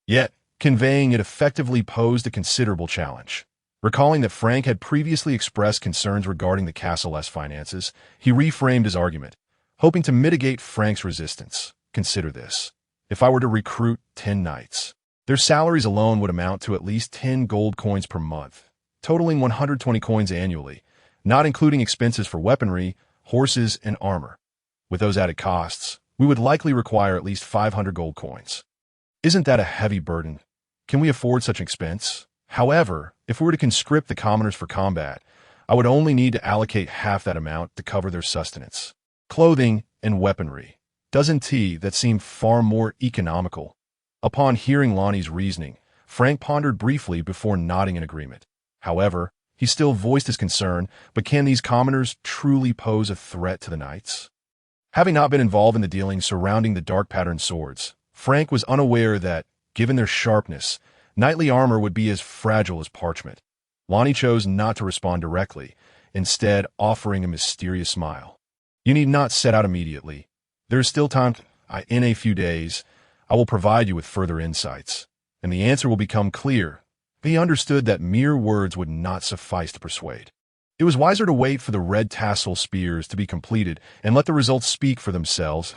Yet, conveying it effectively posed a considerable challenge. Recalling that Frank had previously expressed concerns regarding the castle's finances, he reframed his argument, hoping to mitigate Frank's resistance. Consider this. If I were to recruit 10 knights, their salaries alone would amount to at least 10 gold coins per month, totaling 120 coins annually, not including expenses for weaponry, horses, and armor. With those added costs, we would likely require at least 500 gold coins. Isn't that a heavy burden? Can we afford such an expense? However, if we were to conscript the commoners for combat, I would only need to allocate half that amount to cover their sustenance, clothing, and weaponry. Doesn't that seem far more economical? Upon hearing Lonnie's reasoning, Frank pondered briefly before nodding in agreement. However, he still voiced his concern, but can these commoners truly pose a threat to the knights? Having not been involved in the dealings surrounding the dark-patterned swords, Frank was unaware that, given their sharpness, knightly armor would be as fragile as parchment. Lonnie chose not to respond directly, instead offering a mysterious smile. You need not set out immediately. There is still time. In a few days, I will provide you with further insights, and the answer will become clear. He understood that mere words would not suffice to persuade. It was wiser to wait for the red tassel spears to be completed and let the results speak for themselves.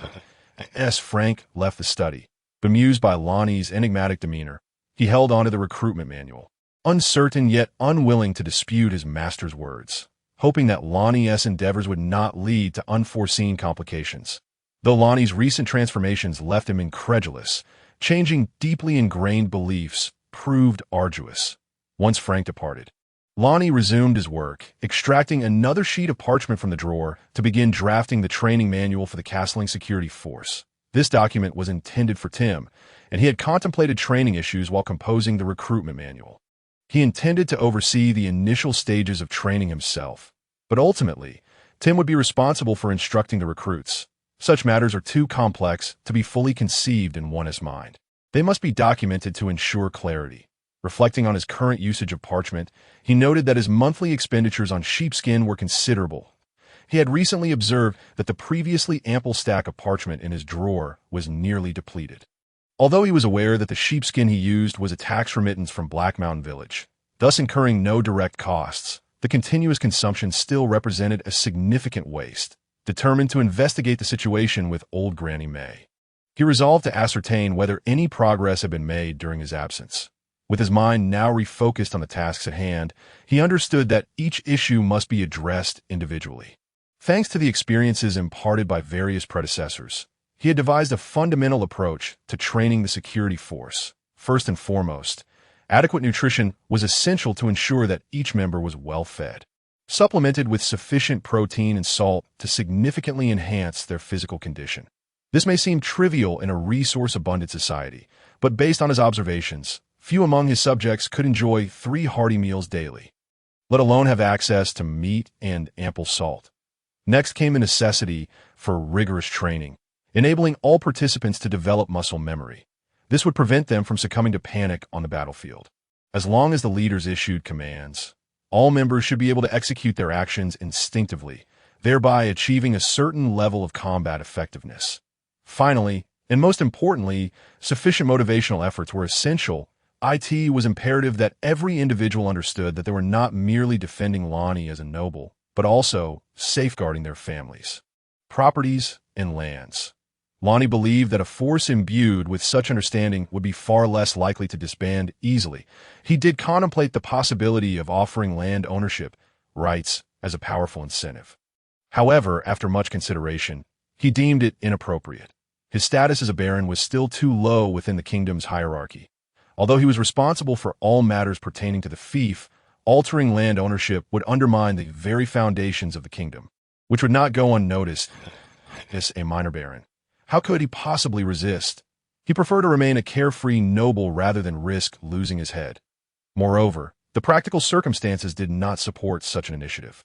As Frank left the study, bemused by Lonnie's enigmatic demeanor, he held onto the recruitment manual, uncertain yet unwilling to dispute his master's words, hoping that Lonnie's endeavors would not lead to unforeseen complications. Though Lonnie's recent transformations left him incredulous, changing deeply ingrained beliefs proved arduous. Once Frank departed, Lonnie resumed his work, extracting another sheet of parchment from the drawer to begin drafting the training manual for the castling security force. This document was intended for Tim, and he had contemplated training issues while composing the recruitment manual. He intended to oversee the initial stages of training himself, but ultimately, Tim would be responsible for instructing the recruits. Such matters are too complex to be fully conceived in one's mind. They must be documented to ensure clarity. Reflecting on his current usage of parchment, he noted that his monthly expenditures on sheepskin were considerable. He had recently observed that the previously ample stack of parchment in his drawer was nearly depleted. Although he was aware that the sheepskin he used was a tax remittance from Black Mountain Village, thus incurring no direct costs, the continuous consumption still represented a significant waste. Determined to investigate the situation with old Granny May, he resolved to ascertain whether any progress had been made during his absence. With his mind now refocused on the tasks at hand, he understood that each issue must be addressed individually. Thanks to the experiences imparted by various predecessors, he had devised a fundamental approach to training the security force. First and foremost, adequate nutrition was essential to ensure that each member was well fed, supplemented with sufficient protein and salt to significantly enhance their physical condition. This may seem trivial in a resource-abundant society, but based on his observations, few among his subjects could enjoy 3 hearty meals daily, let alone have access to meat and ample salt. Next came the necessity for rigorous training, enabling all participants to develop muscle memory. This would prevent them from succumbing to panic on the battlefield. As long as the leaders issued commands, all members should be able to execute their actions instinctively, thereby achieving a certain level of combat effectiveness. Finally, and most importantly, sufficient motivational efforts were essential. It was imperative that every individual understood that they were not merely defending Lonnie as a noble, but also safeguarding their families, properties, and lands. Lonnie believed that a force imbued with such understanding would be far less likely to disband easily. He did contemplate the possibility of offering land ownership rights as a powerful incentive. However, after much consideration, He deemed it inappropriate. His status as a baron was still too low within the kingdom's hierarchy. Although he was responsible for all matters pertaining to the fief, altering land ownership would undermine the very foundations of the kingdom, which would not go unnoticed as a minor baron. How could he possibly resist? He preferred to remain a carefree noble rather than risk losing his head. Moreover, the practical circumstances did not support such an initiative.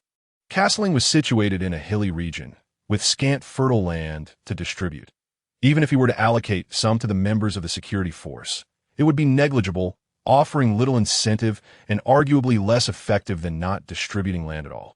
Castling was situated in a hilly region, with scant fertile land to distribute. Even if he were to allocate some to the members of the security force, it would be negligible, offering little incentive and arguably less effective than not distributing land at all.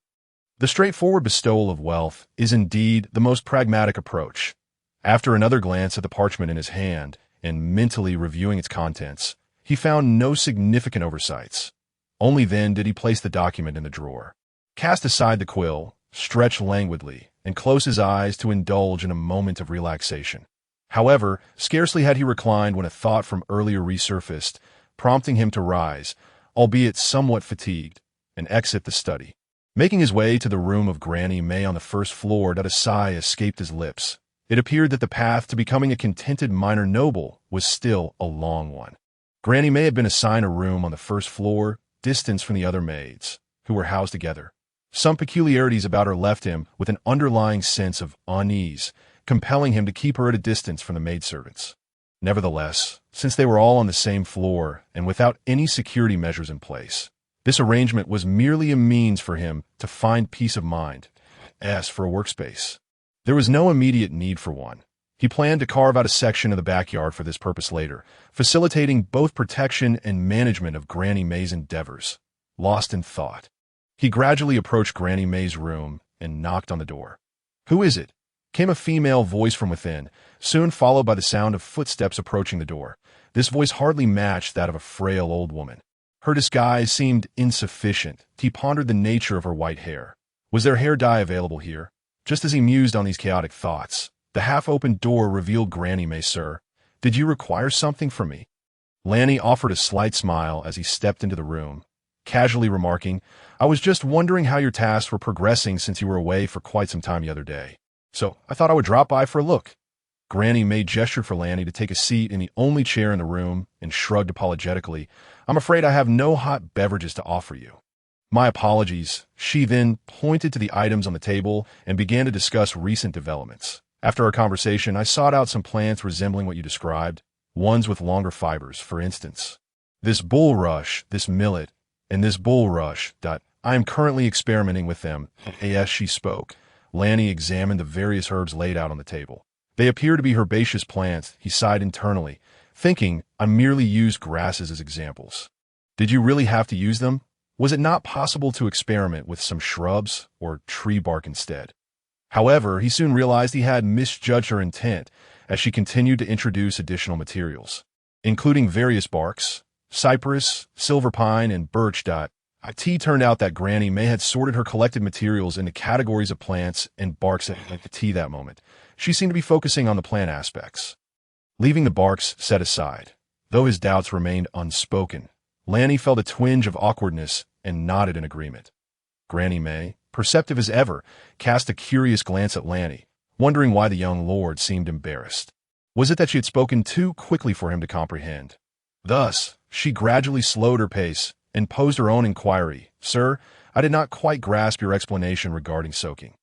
The straightforward bestowal of wealth is indeed the most pragmatic approach. After another glance at the parchment in his hand and mentally reviewing its contents, he found no significant oversights. Only then did he place the document in the drawer, cast aside the quill, stretch languidly, and close his eyes to indulge in a moment of relaxation. However, scarcely had he reclined when a thought from earlier resurfaced, prompting him to rise, albeit somewhat fatigued, and exit the study. Making his way to the room of Granny May on the first floor, a sigh escaped his lips. It appeared that the path to becoming a contented minor noble was still a long one. Granny May had been assigned a room on the first floor, distant from the other maids, who were housed together. Some peculiarities about her left him with an underlying sense of unease, compelling him to keep her at a distance from the maidservants. Nevertheless, since they were all on the same floor and without any security measures in place, this arrangement was merely a means for him to find peace of mind. As for a workspace, there was no immediate need for one. He planned to carve out a section of the backyard for this purpose later, facilitating both protection and management of Granny May's endeavors. Lost in thought, he gradually approached Granny May's room and knocked on the door. "Who is it?" came a female voice from within, soon followed by the sound of footsteps approaching the door. This voice hardly matched that of a frail old woman. Her disguise seemed insufficient. He pondered the nature of her white hair. Was there hair dye available here? Just as he mused on these chaotic thoughts, the half-opened door revealed Granny May. "Sir, did you require something from me?" Lanny offered a slight smile as he stepped into the room, casually remarking, "I was just wondering how your tasks were progressing since you were away for quite some time the other day. So I thought I would drop by for a look." Granny May gestured for Lanny to take a seat in the only chair in the room and shrugged apologetically. "I'm afraid I have no hot beverages to offer you." "My apologies." She then pointed to the items on the table and began to discuss recent developments. "After our conversation, I sought out some plants resembling what you described, ones with longer fibers, for instance. This bulrush, this millet, and this bulrush. I am currently experimenting with them." As she spoke, Lanny examined the various herbs laid out on the table. "They appear to be herbaceous plants," he sighed internally, thinking, "I merely used grasses as examples." "Did you really have to use them? Was it not possible to experiment with some shrubs or tree bark instead?" However, he soon realized he had misjudged her intent as she continued to introduce additional materials, including various barks, cypress, silver pine, and birch. It turned out that Granny May had sorted her collected materials into categories of plants and barks at the tea that moment. She seemed to be focusing on the plant aspects, leaving the barks set aside. Though his doubts remained unspoken, Lanny felt a twinge of awkwardness and nodded in agreement. Granny May, perceptive as ever, cast a curious glance at Lanny, wondering why the young lord seemed embarrassed. Was it that she had spoken too quickly for him to comprehend? Thus, she gradually slowed her pace and posed her own inquiry. "Sir, I did not quite grasp your explanation regarding soaking.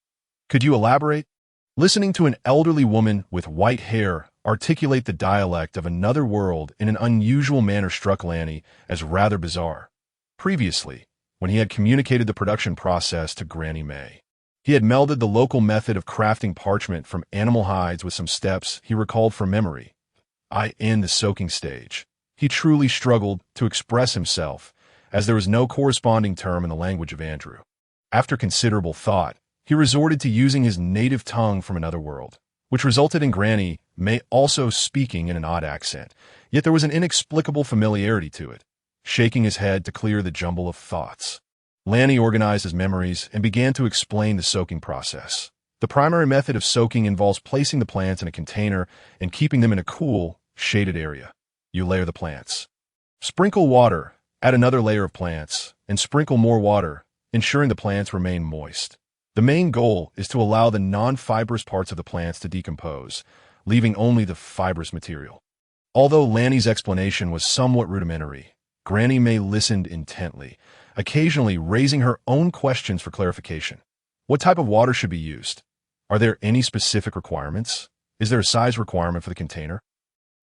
Could you elaborate?" Listening to an elderly woman with white hair articulate the dialect of another world in an unusual manner struck Lanny as rather bizarre. Previously, when he had communicated the production process to Granny May, he had melded the local method of crafting parchment from animal hides with some steps he recalled from memory. In the soaking stage, he truly struggled to express himself, as there was no corresponding term in the language of Andrew. After considerable thought, he resorted to using his native tongue from another world, which resulted in Granny May also speaking in an odd accent, yet there was an inexplicable familiarity to it. Shaking his head to clear the jumble of thoughts, Lanny organized his memories and began to explain the soaking process. The primary method of soaking involves placing the plants in a container and keeping them in a cool, shaded area. You layer the plants. Sprinkle water. Add another layer of plants, and sprinkle more water, ensuring the plants remain moist. The main goal is to allow the non-fibrous parts of the plants to decompose, leaving only the fibrous material. Although Lanny's explanation was somewhat rudimentary, Granny May listened intently, occasionally raising her own questions for clarification. What type of water should be used? Are there any specific requirements? Is there a size requirement for the container?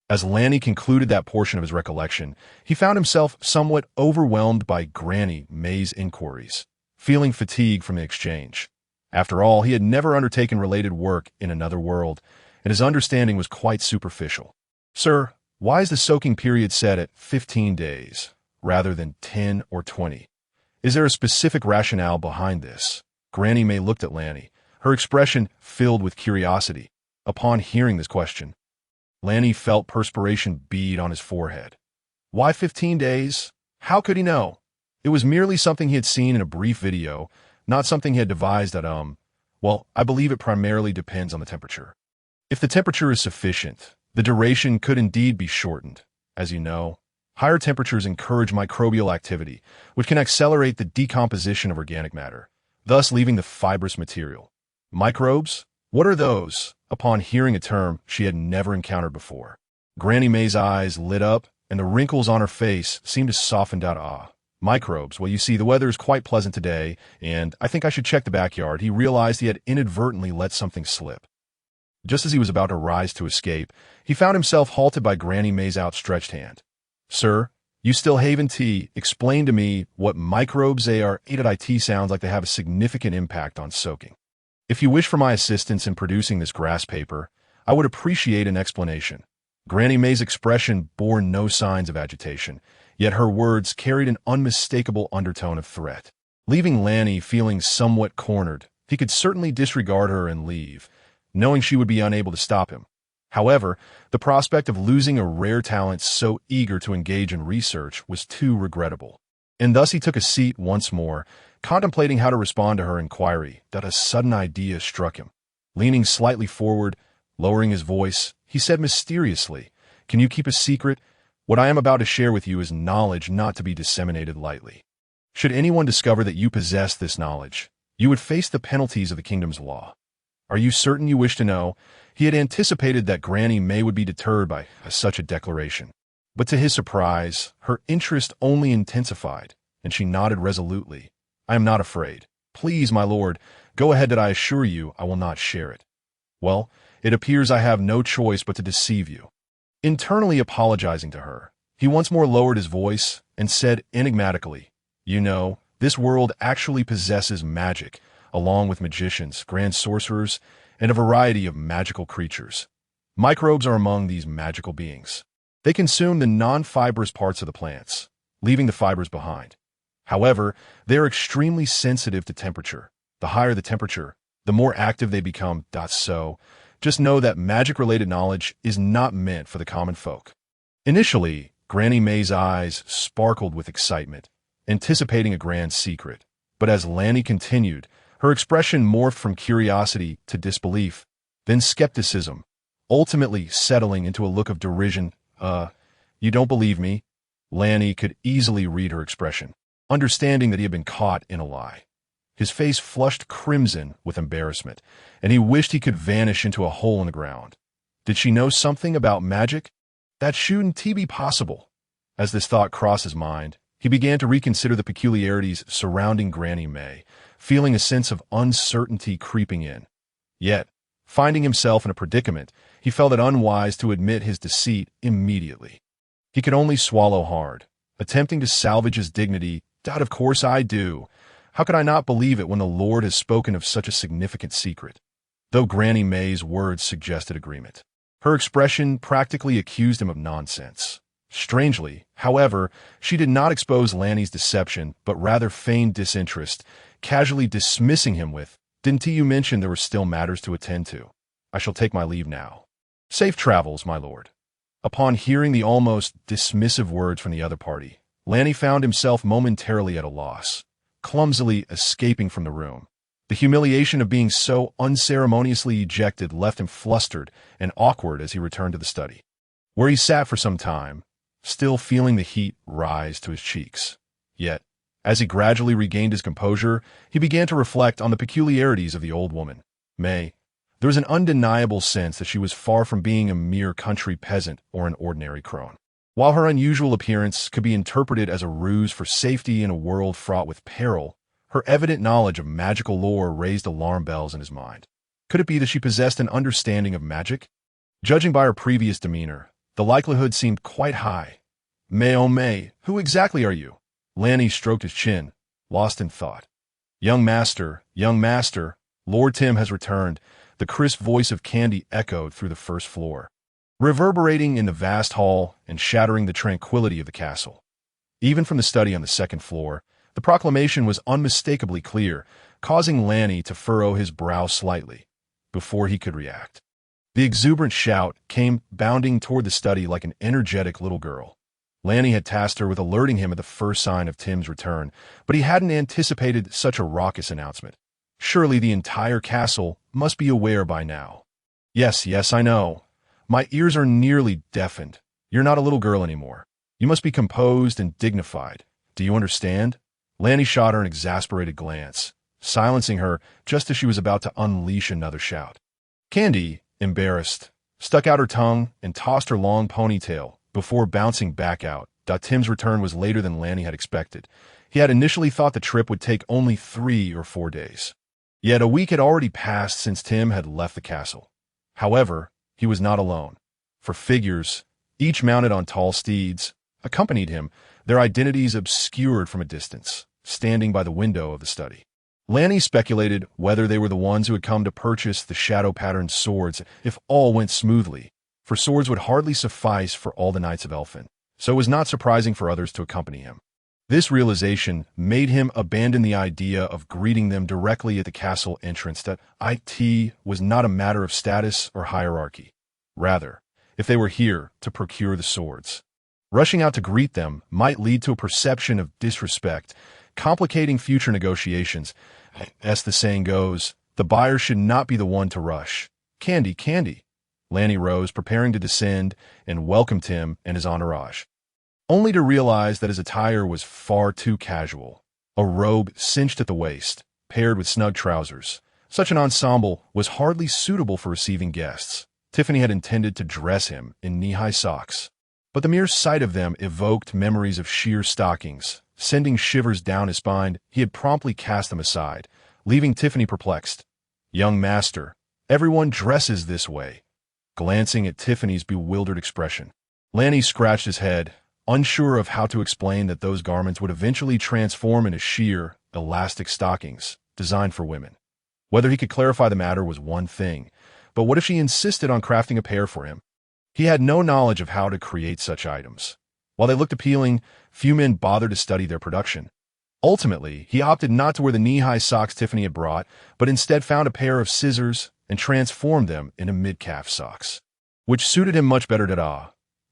As Lanny concluded that portion of his recollection, he found himself somewhat overwhelmed by Granny May's inquiries, feeling fatigue from the exchange. After all, he had never undertaken related work in another world, and his understanding was quite superficial. Sir, why is the soaking period set at 15 days, rather than 10 or 20? Is there a specific rationale behind this? Granny May looked at Lanny, her expression filled with curiosity. Upon hearing this question, Lanny felt perspiration bead on his forehead. Why 15 days? How could he know? It was merely something he had seen in a brief video, not something he had devised at, well, I believe it primarily depends on the temperature. If the temperature is sufficient, the duration could indeed be shortened. As you know, higher temperatures encourage microbial activity, which can accelerate the decomposition of organic matter, thus leaving the fibrous material. Microbes? What are those? Upon hearing a term she had never encountered before, Granny May's eyes lit up, and the wrinkles on her face seemed to soften down. Microbes. Well, you see, the weather is quite pleasant today, and I think I should check the backyard. He realized he had inadvertently let something slip. Just as he was about to rise to escape, he found himself halted by Granny May's outstretched hand. Sir, you still haven tea. Explain to me what microbes they are. It sounds like they have a significant impact on soaking. If you wish for my assistance in producing this grass paper, I would appreciate an explanation. Granny May's expression bore no signs of agitation, yet her words carried an unmistakable undertone of threat. Leaving Lanny feeling somewhat cornered, he could certainly disregard her and leave, knowing she would be unable to stop him. However, the prospect of losing a rare talent so eager to engage in research was too regrettable. And thus he took a seat once more, contemplating how to respond to her inquiry, that a sudden idea struck him. Leaning slightly forward, lowering his voice, he said mysteriously, "Can you keep a secret? What I am about to share with you is knowledge not to be disseminated lightly. Should anyone discover that you possess this knowledge, you would face the penalties of the kingdom's law. Are you certain you wish to know?" He had anticipated that Granny May would be deterred by such a declaration. But to his surprise, her interest only intensified, and she nodded resolutely. "I am not afraid. Please, my lord, go ahead, that I assure you I will not share it." "Well, it appears I have no choice but to deceive you." Internally apologizing to her, he once more lowered his voice and said enigmatically, "You know, this world actually possesses magic, along with magicians, grand sorcerers, and a variety of magical creatures. Microbes are among these magical beings. They consume the non-fibrous parts of the plants, leaving the fibers behind. However, they are extremely sensitive to temperature. The higher the temperature, the more active they become. So, just know that magic-related knowledge is not meant for the common folk." Initially, Granny May's eyes sparkled with excitement, anticipating a grand secret. But as Lanny continued, her expression morphed from curiosity to disbelief, then skepticism, ultimately settling into a look of derision. You don't believe me?" Lanny could easily read her expression, understanding that he had been caught in a lie. His face flushed crimson with embarrassment, and he wished he could vanish into a hole in the ground. Did she know something about magic? That shouldn't be possible. As this thought crossed his mind, he began to reconsider the peculiarities surrounding Granny May, feeling a sense of uncertainty creeping in. Yet, finding himself in a predicament, he felt it unwise to admit his deceit immediately. He could only swallow hard, attempting to salvage his dignity. "Of course I do. How could I not believe it when the Lord has spoken of such a significant secret?" Though Granny May's words suggested agreement, her expression practically accused him of nonsense. Strangely, however, she did not expose Lanny's deception, but rather feigned disinterest, casually dismissing him with, "Didn't you mention there were still matters to attend to? I shall take my leave now. Safe travels, my lord." Upon hearing the almost dismissive words from the other party, Lanny found himself momentarily at a loss, clumsily escaping from the room. The humiliation of being so unceremoniously ejected left him flustered and awkward as he returned to the study, where he sat for some time, still feeling the heat rise to his cheeks. Yet, As he gradually regained his composure, he began to reflect on the peculiarities of the old woman. There was an undeniable sense that she was far from being a mere country peasant or an ordinary crone. While her unusual appearance could be interpreted as a ruse for safety in a world fraught with peril, her evident knowledge of magical lore raised alarm bells in his mind. Could it be that she possessed an understanding of magic? Judging by her previous demeanor, the likelihood seemed quite high. Oh May, who exactly are you? Lanny stroked his chin, lost in thought. Young master, Lord Tim has returned. The crisp voice of Candy echoed through the first floor, reverberating in the vast hall and shattering the tranquility of the castle. Even from the study on the second floor, the proclamation was unmistakably clear, causing Lanny to furrow his brow slightly before he could react. The exuberant shout came bounding toward the study like an energetic little girl. Lanny had tasked her with alerting him at the first sign of Tim's return, but he hadn't anticipated such a raucous announcement. Surely the entire castle must be aware by now. Yes, I know. My ears are nearly deafened. You're not a little girl anymore. You must be composed and dignified. Do you understand? Lanny shot her an exasperated glance, silencing her just as she was about to unleash another shout. Candy, embarrassed, stuck out her tongue and tossed her long ponytail before bouncing back out. Tim's return was later than Lanny had expected. He had initially thought the trip would take only 3 or 4 days. Yet a week had already passed since Tim had left the castle. However, he was not alone, for figures, each mounted on tall steeds, accompanied him, their identities obscured from a distance, standing by the window of the study. Lanny speculated whether they were the ones who had come to purchase the shadow-patterned swords if all went smoothly, for swords would hardly suffice for all the Knights of Elfin, so it was not surprising for others to accompany him. This realization made him abandon the idea of greeting them directly at the castle entrance, that it was not a matter of status or hierarchy. Rather, if they were here to procure the swords, rushing out to greet them might lead to a perception of disrespect, complicating future negotiations. As the saying goes, the buyer should not be the one to rush. Candy. Lanny rose, preparing to descend, and welcomed him and his entourage, only to realize that his attire was far too casual. A robe cinched at the waist, paired with snug trousers. Such an ensemble was hardly suitable for receiving guests. Tiffany had intended to dress him in knee-high socks, but the mere sight of them evoked memories of sheer stockings, sending shivers down his spine. He had promptly cast them aside, leaving Tiffany perplexed. Young master, everyone dresses this way. Glancing at Tiffany's bewildered expression, Lanny scratched his head, unsure of how to explain that those garments would eventually transform into sheer, elastic stockings designed for women. Whether he could clarify the matter was one thing, but what if she insisted on crafting a pair for him? He had no knowledge of how to create such items. While they looked appealing, few men bothered to study their production. Ultimately, he opted not to wear the knee-high socks Tiffany had brought, but instead found a pair of scissors and transformed them into mid-calf socks, which suited him much better.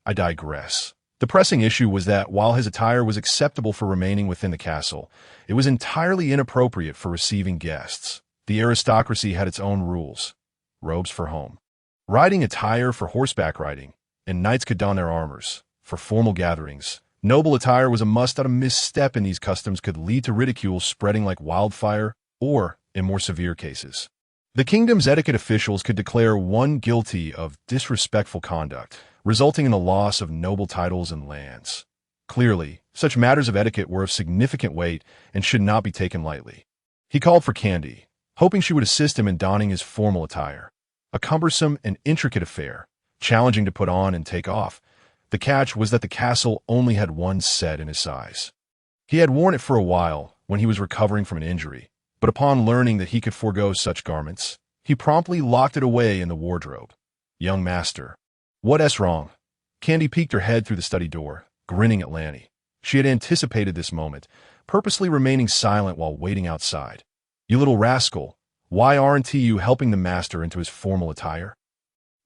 I digress. The pressing issue was that while his attire was acceptable for remaining within the castle, it was entirely inappropriate for receiving guests. The aristocracy had its own rules. Robes for home, riding attire for horseback riding, and knights could don their armors for formal gatherings. Noble attire was a must. A misstep in these customs could lead to ridicule spreading like wildfire, or, in more severe cases, the kingdom's etiquette officials could declare one guilty of disrespectful conduct, resulting in the loss of noble titles and lands. Clearly, such matters of etiquette were of significant weight and should not be taken lightly. He called for Candy, hoping she would assist him in donning his formal attire. A cumbersome and intricate affair, challenging to put on and take off. The catch was that the castle only had one set in his size. He had worn it for a while when he was recovering from an injury, but upon learning that he could forego such garments, he promptly locked it away in the wardrobe. Young master. What's wrong? Candy peeked her head through the study door, grinning at Lanny. She had anticipated this moment, purposely remaining silent while waiting outside. You little rascal, why aren't you helping the master into his formal attire?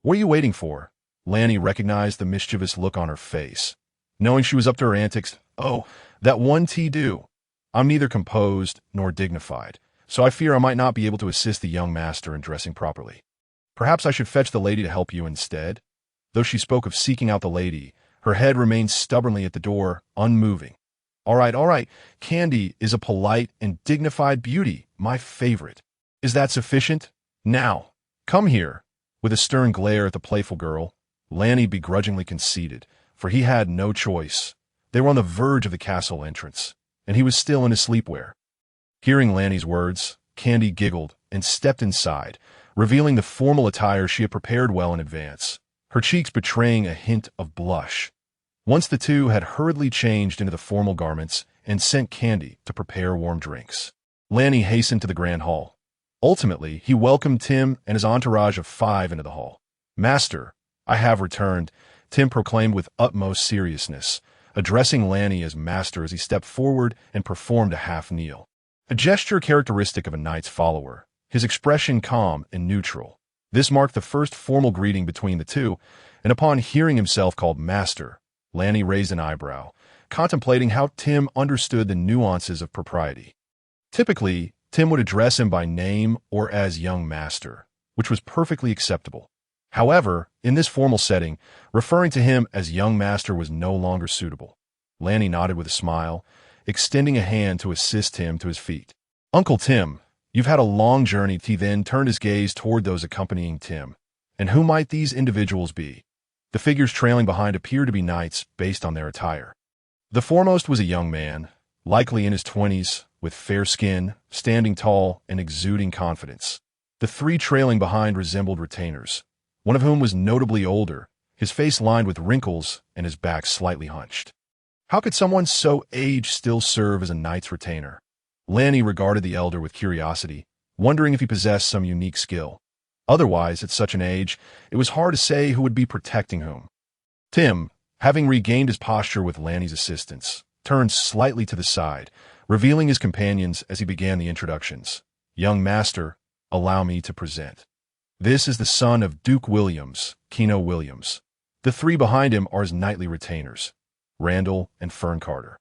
What are you waiting for? Lanny recognized the mischievous look on her face, knowing she was up to her antics. Oh, that one do. I'm neither composed nor dignified, so I fear I might not be able to assist the young master in dressing properly. Perhaps I should fetch the lady to help you instead? Though she spoke of seeking out the lady, her head remained stubbornly at the door, unmoving. All right. Candy is a polite and dignified beauty, my favorite. Is that sufficient? Now, come here. With a stern glare at the playful girl, Lanny begrudgingly conceded, for he had no choice. They were on the verge of the castle entrance, and he was still in his sleepwear. Hearing Lanny's words, Candy giggled and stepped inside, revealing the formal attire she had prepared well in advance, her cheeks betraying a hint of blush. Once the two had hurriedly changed into the formal garments and sent Candy to prepare warm drinks, Lanny hastened to the grand hall. Ultimately, he welcomed Tim and his entourage of 5 into the hall. "Master, I have returned," Tim proclaimed with utmost seriousness, addressing Lanny as master as he stepped forward and performed a half-kneel. A gesture characteristic of a knight's follower, his expression calm and neutral. This marked the first formal greeting between the two, and upon hearing himself called master, Lanny raised an eyebrow, contemplating how Tim understood the nuances of propriety. Typically, Tim would address him by name or as young master, which was perfectly acceptable. However, in this formal setting, referring to him as young master was no longer suitable. Lanny nodded with a smile, extending a hand to assist him to his feet. "Uncle Tim, you've had a long journey." He then turned his gaze toward those accompanying Tim. "And who might these individuals be?" The figures trailing behind appeared to be knights based on their attire. The foremost was a young man, likely in his 20s, with fair skin, standing tall and exuding confidence. The 3 trailing behind resembled retainers, one of whom was notably older, his face lined with wrinkles and his back slightly hunched. How could someone so aged still serve as a knight's retainer? Lanny regarded the elder with curiosity, wondering if he possessed some unique skill. Otherwise, at such an age, it was hard to say who would be protecting whom. Tim, having regained his posture with Lanny's assistance, turned slightly to the side, revealing his companions as he began the introductions. "Young master, allow me to present. This is the son of Duke Williams, Keno Williams. The 3 behind him are his knightly retainers, Randall and Fern Carter."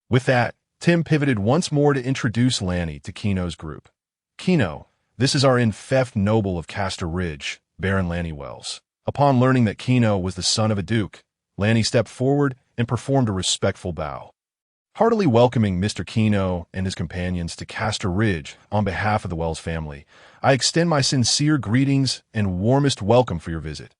With that, Tim pivoted once more to introduce Lanny to Keno's group. "Keno, this is our infeft noble of Castor Ridge, Baron Lanny Wells." Upon learning that Keno was the son of a duke, Lanny stepped forward and performed a respectful bow. Heartily welcoming Mr. Keno and his companions to Castor Ridge on behalf of the Wells family, I extend my sincere greetings and warmest welcome for your visit.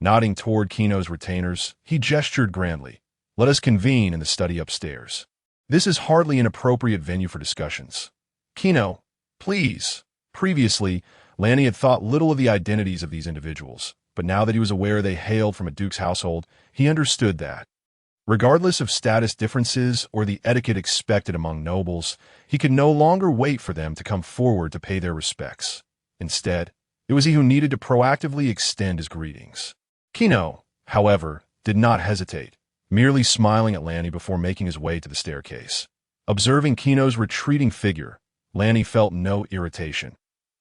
Nodding toward Keno's retainers, he gestured grandly. "Let us convene in the study upstairs. This is hardly an appropriate venue for discussions. Keno, please." Previously, Lanny had thought little of the identities of these individuals, but now that he was aware they hailed from a duke's household, he understood that, regardless of status differences or the etiquette expected among nobles, he could no longer wait for them to come forward to pay their respects. Instead, it was he who needed to proactively extend his greetings. Keno, however, did not hesitate, merely smiling at Lanny before making his way to the staircase. Observing Keno's retreating figure, Lanny felt no irritation.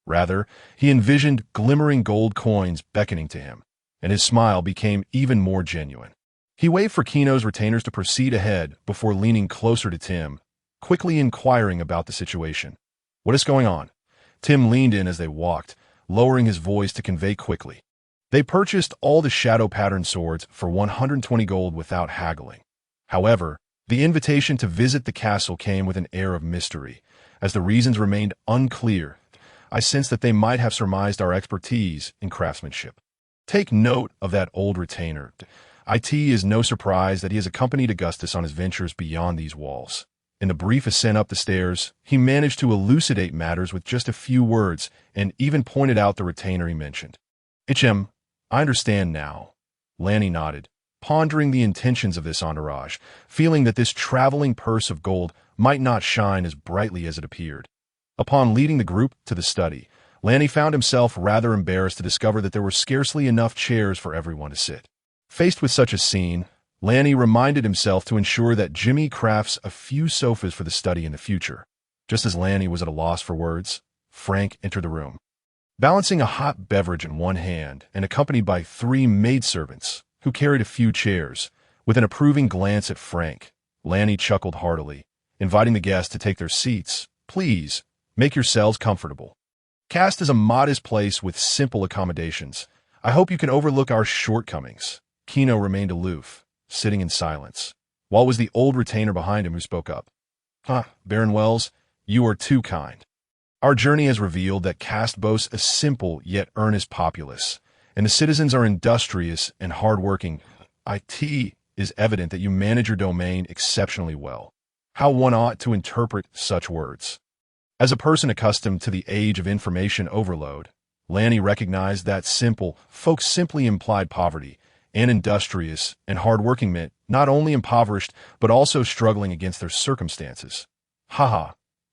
Rather, he envisioned glimmering gold coins beckoning to him, and his smile became even more genuine. He waved for Keno's retainers to proceed ahead before leaning closer to Tim, quickly inquiring about the situation. "What is going on?" Tim leaned in as they walked, lowering his voice to convey quickly. They purchased all the shadow pattern swords for 120 gold without haggling. However, the invitation to visit the castle came with an air of mystery. As the reasons remained unclear, I sensed that they might have surmised our expertise in craftsmanship. Take note of that old retainer. It is no surprise that he has accompanied Augustus on his ventures beyond these walls. In the brief ascent up the stairs, he managed to elucidate matters with just a few words and even pointed out the retainer he mentioned. I understand now." Lanny nodded, pondering the intentions of this entourage, feeling that this traveling purse of gold might not shine as brightly as it appeared. Upon leading the group to the study, Lanny found himself rather embarrassed to discover that there were scarcely enough chairs for everyone to sit. Faced with such a scene, Lanny reminded himself to ensure that Jimmy crafts a few sofas for the study in the future. Just as Lanny was at a loss for words, Frank entered the room. Balancing a hot beverage in one hand and accompanied by 3 maidservants who carried a few chairs, with an approving glance at Frank, Lanny chuckled heartily, inviting the guests to take their seats. "Please, make yourselves comfortable. Cast is a modest place with simple accommodations. I hope you can overlook our shortcomings." Keno remained aloof, sitting in silence. while it was the old retainer behind him who spoke up. Baron Wells, you are too kind. Our journey has revealed that Caste boasts a simple yet earnest populace, and the citizens are industrious and hardworking. It is evident that you manage your domain exceptionally well. How one ought to interpret such words. As a person accustomed to the age of information overload, Ranni recognized that simple folks simply implied poverty, and industrious and hardworking meant not only impoverished but also struggling against their circumstances.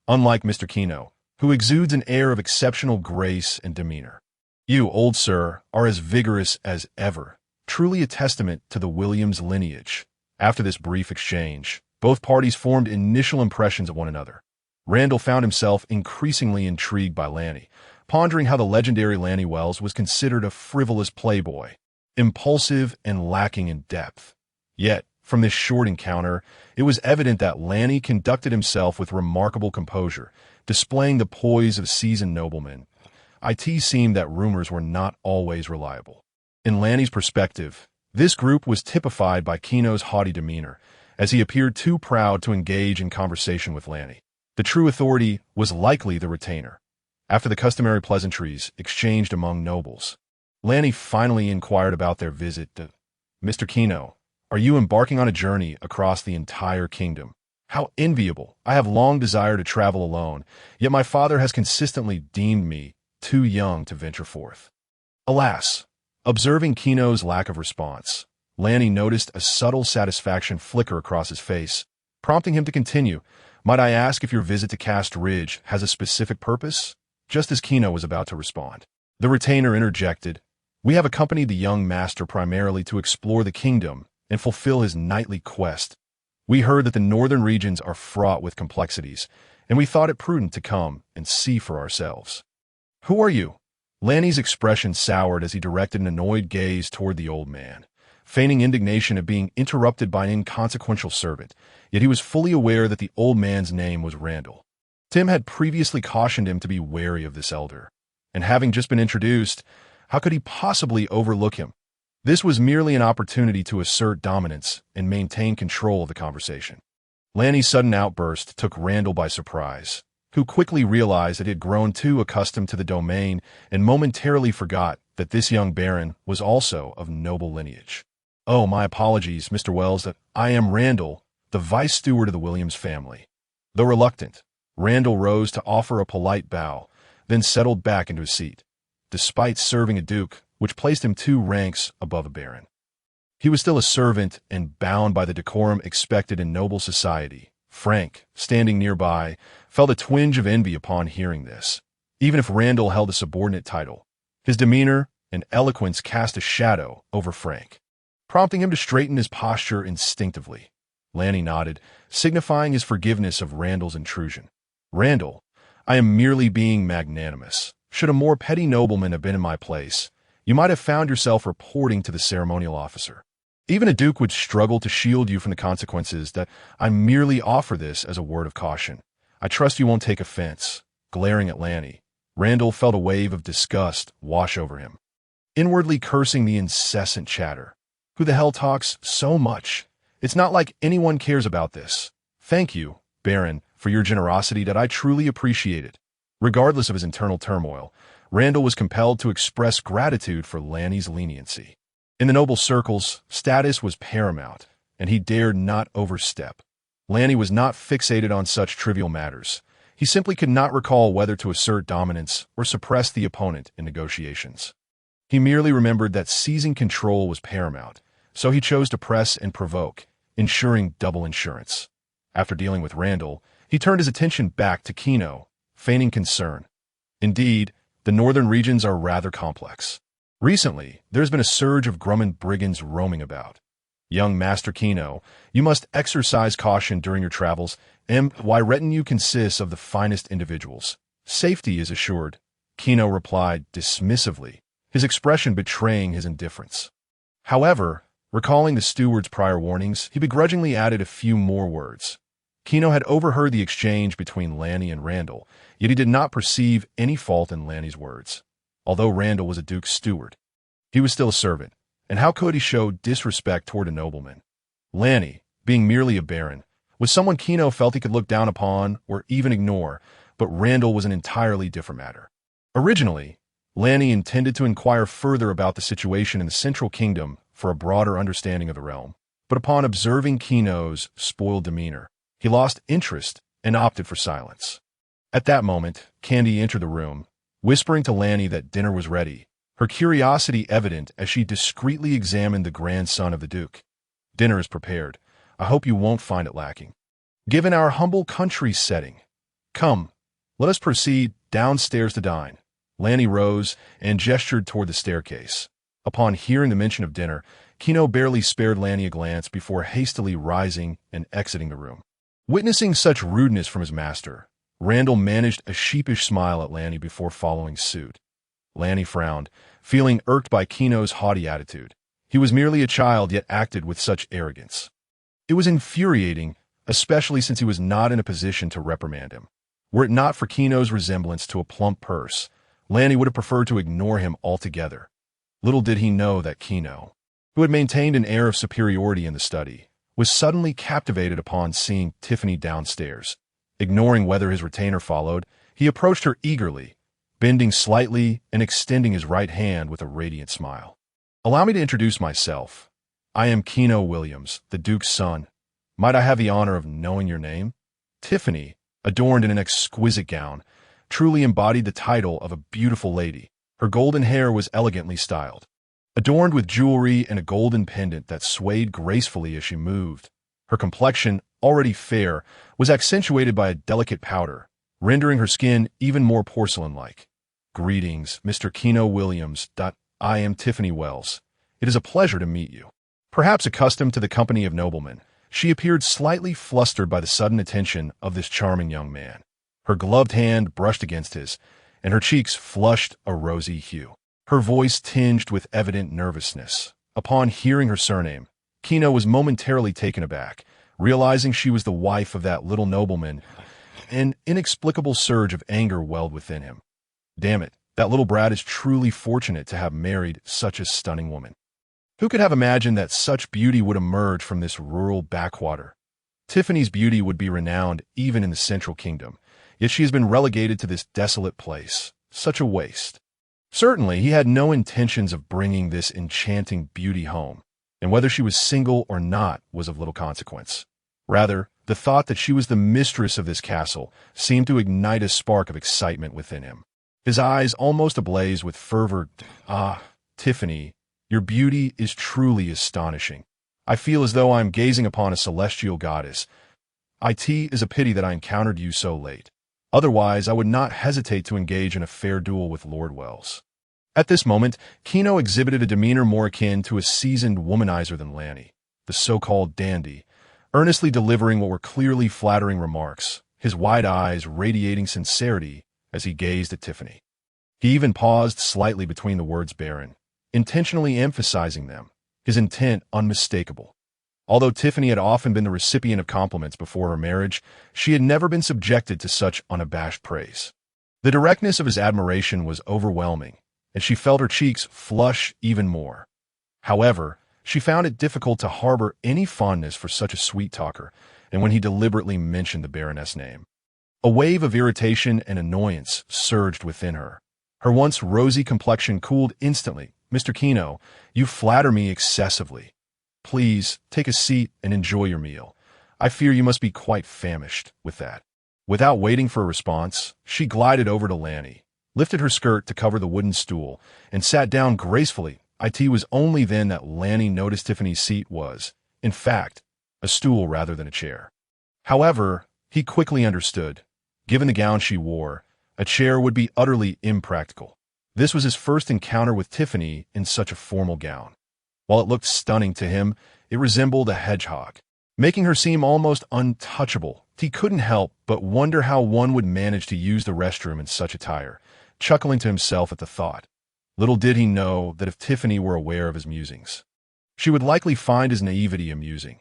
Unlike Mr. Kino, who exudes an air of exceptional grace and demeanor. You, old sir, are as vigorous as ever, truly a testament to the Williams lineage. After this brief exchange, both parties formed initial impressions of one another. Randall found himself increasingly intrigued by Ranni, pondering how the legendary Ranni Wells was considered a frivolous playboy, impulsive and lacking in depth. Yet, from this short encounter, it was evident that Ranni conducted himself with remarkable composure, displaying the poise of seasoned noblemen. It seemed that rumors were not always reliable. In Ranni's perspective, this group was typified by Kino's haughty demeanor, as he appeared too proud to engage in conversation with Ranni. The true authority was likely the retainer. After the customary pleasantries exchanged among nobles, Ranni finally inquired about their visit. Mr. Kino, are you embarking on a journey across the entire kingdom? How enviable! I have long desired to travel alone, yet my father has consistently deemed me too young to venture forth. Alas! Observing Kino's lack of response, Ranni noticed a subtle satisfaction flicker across his face, prompting him to continue. Might I ask if your visit to Caste Ridge has a specific purpose? Just as Kino was about to respond, the retainer interjected. We have accompanied the young master primarily to explore the kingdom and fulfill his nightly quest. We heard that the northern regions are fraught with complexities, and we thought it prudent to come and see for ourselves. Who are you? Ranni's expression soured as he directed an annoyed gaze toward the old man, feigning indignation at being interrupted by an inconsequential servant, yet he was fully aware that the old man's name was Randall. Tim had previously cautioned him to be wary of this elder, and having just been introduced, how could he possibly overlook him? This was merely an opportunity to assert dominance and maintain control of the conversation. Ranni's sudden outburst took Randall by surprise, who quickly realized that he had grown too accustomed to the domain and momentarily forgot that this young baron was also of noble lineage. Oh, my apologies, Mr. Wells, that I am Randall, the vice steward of the Williams family. Though reluctant, Randall rose to offer a polite bow, then settled back into his seat, despite serving a duke, which placed him 2 ranks above a baron. He was still a servant and bound by the decorum expected in noble society. Frank, standing nearby, felt a twinge of envy upon hearing this. Even if Randall held a subordinate title, his demeanor and eloquence cast a shadow over Frank, prompting him to straighten his posture instinctively. Ranni nodded, signifying his forgiveness of Randall's intrusion. Randall, I am merely being magnanimous. Should a more petty nobleman have been in my place, you might have found yourself reporting to the ceremonial officer. Even a duke would struggle to shield you from the consequences. That I merely offer this as a word of caution. I trust you won't take offense. Glaring at Ranni, Randall felt a wave of disgust wash over him, inwardly cursing the incessant chatter. Who the hell talks so much? It's not like anyone cares about this. Thank you, Baron, for your generosity that I truly appreciate it. Regardless of his internal turmoil, Randall was compelled to express gratitude for Ranni's leniency. In the noble circles, status was paramount, and he dared not overstep. Ranni was not fixated on such trivial matters. He simply could not recall whether to assert dominance or suppress the opponent in negotiations. He merely remembered that seizing control was paramount, so he chose to press and provoke, ensuring double insurance. After dealing with Randall, he turned his attention back to Kino, feigning concern. Indeed, the northern regions are rather complex. Recently, there has been a surge of Grumman brigands roaming about. Young Master Kino, you must exercise caution during your travels. My retinue consists of the finest individuals. Safety is assured, Kino replied dismissively, his expression betraying his indifference. However, recalling the steward's prior warnings, he begrudgingly added a few more words. Kino had overheard the exchange between Ranni and Randall, yet he did not perceive any fault in Ranni's words. Although Randall was a duke's steward, he was still a servant, and how could he show disrespect toward a nobleman? Ranni, being merely a baron, was someone Kino felt he could look down upon or even ignore, but Randall was an entirely different matter. Originally, Lanny intended to inquire further about the situation in the Central Kingdom for a broader understanding of the realm, but upon observing Kino's spoiled demeanor, he lost interest and opted for silence. At that moment, Candy entered the room, whispering to Lanny that dinner was ready, her curiosity evident as she discreetly examined the grandson of the Duke. "Dinner is prepared. I hope you won't find it lacking. Given our humble country setting. Come, let us proceed downstairs to dine." Lanny rose and gestured toward the staircase. Upon hearing the mention of dinner, Kino barely spared Lanny a glance before hastily rising and exiting the room. Witnessing such rudeness from his master, Randall managed a sheepish smile at Lanny before following suit. Lanny frowned, feeling irked by Kino's haughty attitude. He was merely a child, yet acted with such arrogance. It was infuriating, especially since he was not in a position to reprimand him. Were it not for Kino's resemblance to a plump purse, Lanny would have preferred to ignore him altogether. Little did he know that Kino, who had maintained an air of superiority in the study, was suddenly captivated upon seeing Tiffany downstairs. Ignoring whether his retainer followed, he approached her eagerly, bending slightly and extending his right hand with a radiant smile. "Allow me to introduce myself. I am Kino Williams, the Duke's son. Might I have the honor of knowing your name?" Tiffany, adorned in an exquisite gown, truly embodied the title of a beautiful lady. Her golden hair was elegantly styled, adorned with jewelry and a golden pendant that swayed gracefully as she moved. Her complexion, already fair, was accentuated by a delicate powder, rendering her skin even more porcelain-like. "Greetings, Mr. Kino Williams. I am Tiffany Wells. It is a pleasure to meet you." Perhaps accustomed to the company of noblemen, she appeared slightly flustered by the sudden attention of this charming young man. Her gloved hand brushed against his, and her cheeks flushed a rosy hue. Her voice tinged with evident nervousness. Upon hearing her surname, Kino was momentarily taken aback, realizing she was the wife of that little nobleman. An inexplicable surge of anger welled within him. Damn it, that little brat is truly fortunate to have married such a stunning woman. Who could have imagined that such beauty would emerge from this rural backwater? Tiffany's beauty would be renowned even in the Central Kingdom, yet she has been relegated to this desolate place. Such a waste. Certainly, he had no intentions of bringing this enchanting beauty home, and whether she was single or not was of little consequence. Rather, the thought that she was the mistress of this castle seemed to ignite a spark of excitement within him. His eyes almost ablaze with fervor. "Ah, Tiffany, your beauty is truly astonishing. I feel as though I am gazing upon a celestial goddess. It is a pity that I encountered you so late. Otherwise, I would not hesitate to engage in a fair duel with Lord Wells." At this moment, Kino exhibited a demeanor more akin to a seasoned womanizer than Lanny, the so-called dandy, earnestly delivering what were clearly flattering remarks, his wide eyes radiating sincerity as he gazed at Tiffany. He even paused slightly between the words Baron, intentionally emphasizing them, his intent unmistakable. Although Tiffany had often been the recipient of compliments before her marriage, she had never been subjected to such unabashed praise. The directness of his admiration was overwhelming, and she felt her cheeks flush even more. However, she found it difficult to harbor any fondness for such a sweet talker, and when he deliberately mentioned the Baroness' name, a wave of irritation and annoyance surged within her. Her once rosy complexion cooled instantly. "Mr. Kino, you flatter me excessively. Please, take a seat and enjoy your meal. I fear you must be quite famished with that." Without waiting for a response, she glided over to Lanny, lifted her skirt to cover the wooden stool, and sat down gracefully. It was only then that Lanny noticed Tiffany's seat was, in fact, a stool rather than a chair. However, he quickly understood. Given the gown she wore, a chair would be utterly impractical. This was his first encounter with Tiffany in such a formal gown. While it looked stunning to him, it resembled a hedgehog, making her seem almost untouchable. He couldn't help but wonder how one would manage to use the restroom in such attire, chuckling to himself at the thought. Little did he know that if Tiffany were aware of his musings, she would likely find his naivety amusing.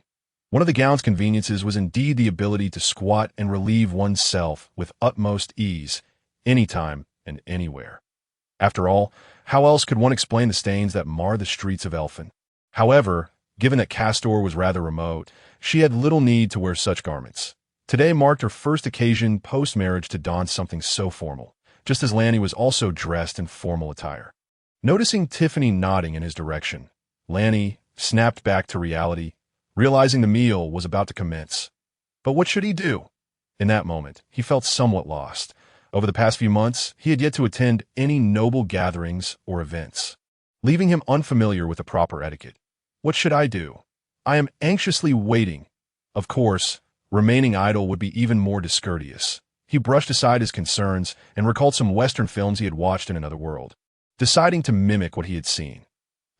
One of the gown's conveniences was indeed the ability to squat and relieve oneself with utmost ease, anytime and anywhere. After all, how else could one explain the stains that mar the streets of Elfin? However, Given that Castor was rather remote, she had little need to wear such garments. Today marked her first occasion post-marriage to don something so formal, just as Lanny was also dressed in formal attire. Noticing Tiffany nodding in his direction, Lanny snapped back to reality, realizing the meal was about to commence. But what should he do? In that moment, he felt somewhat lost. Over the past few months, he had yet to attend any noble gatherings or events, leaving him unfamiliar with the proper etiquette. What should I do? I am anxiously waiting. Of course, remaining idle would be even more discourteous. He brushed aside his concerns and recalled some Western films he had watched in another world, deciding to mimic what he had seen.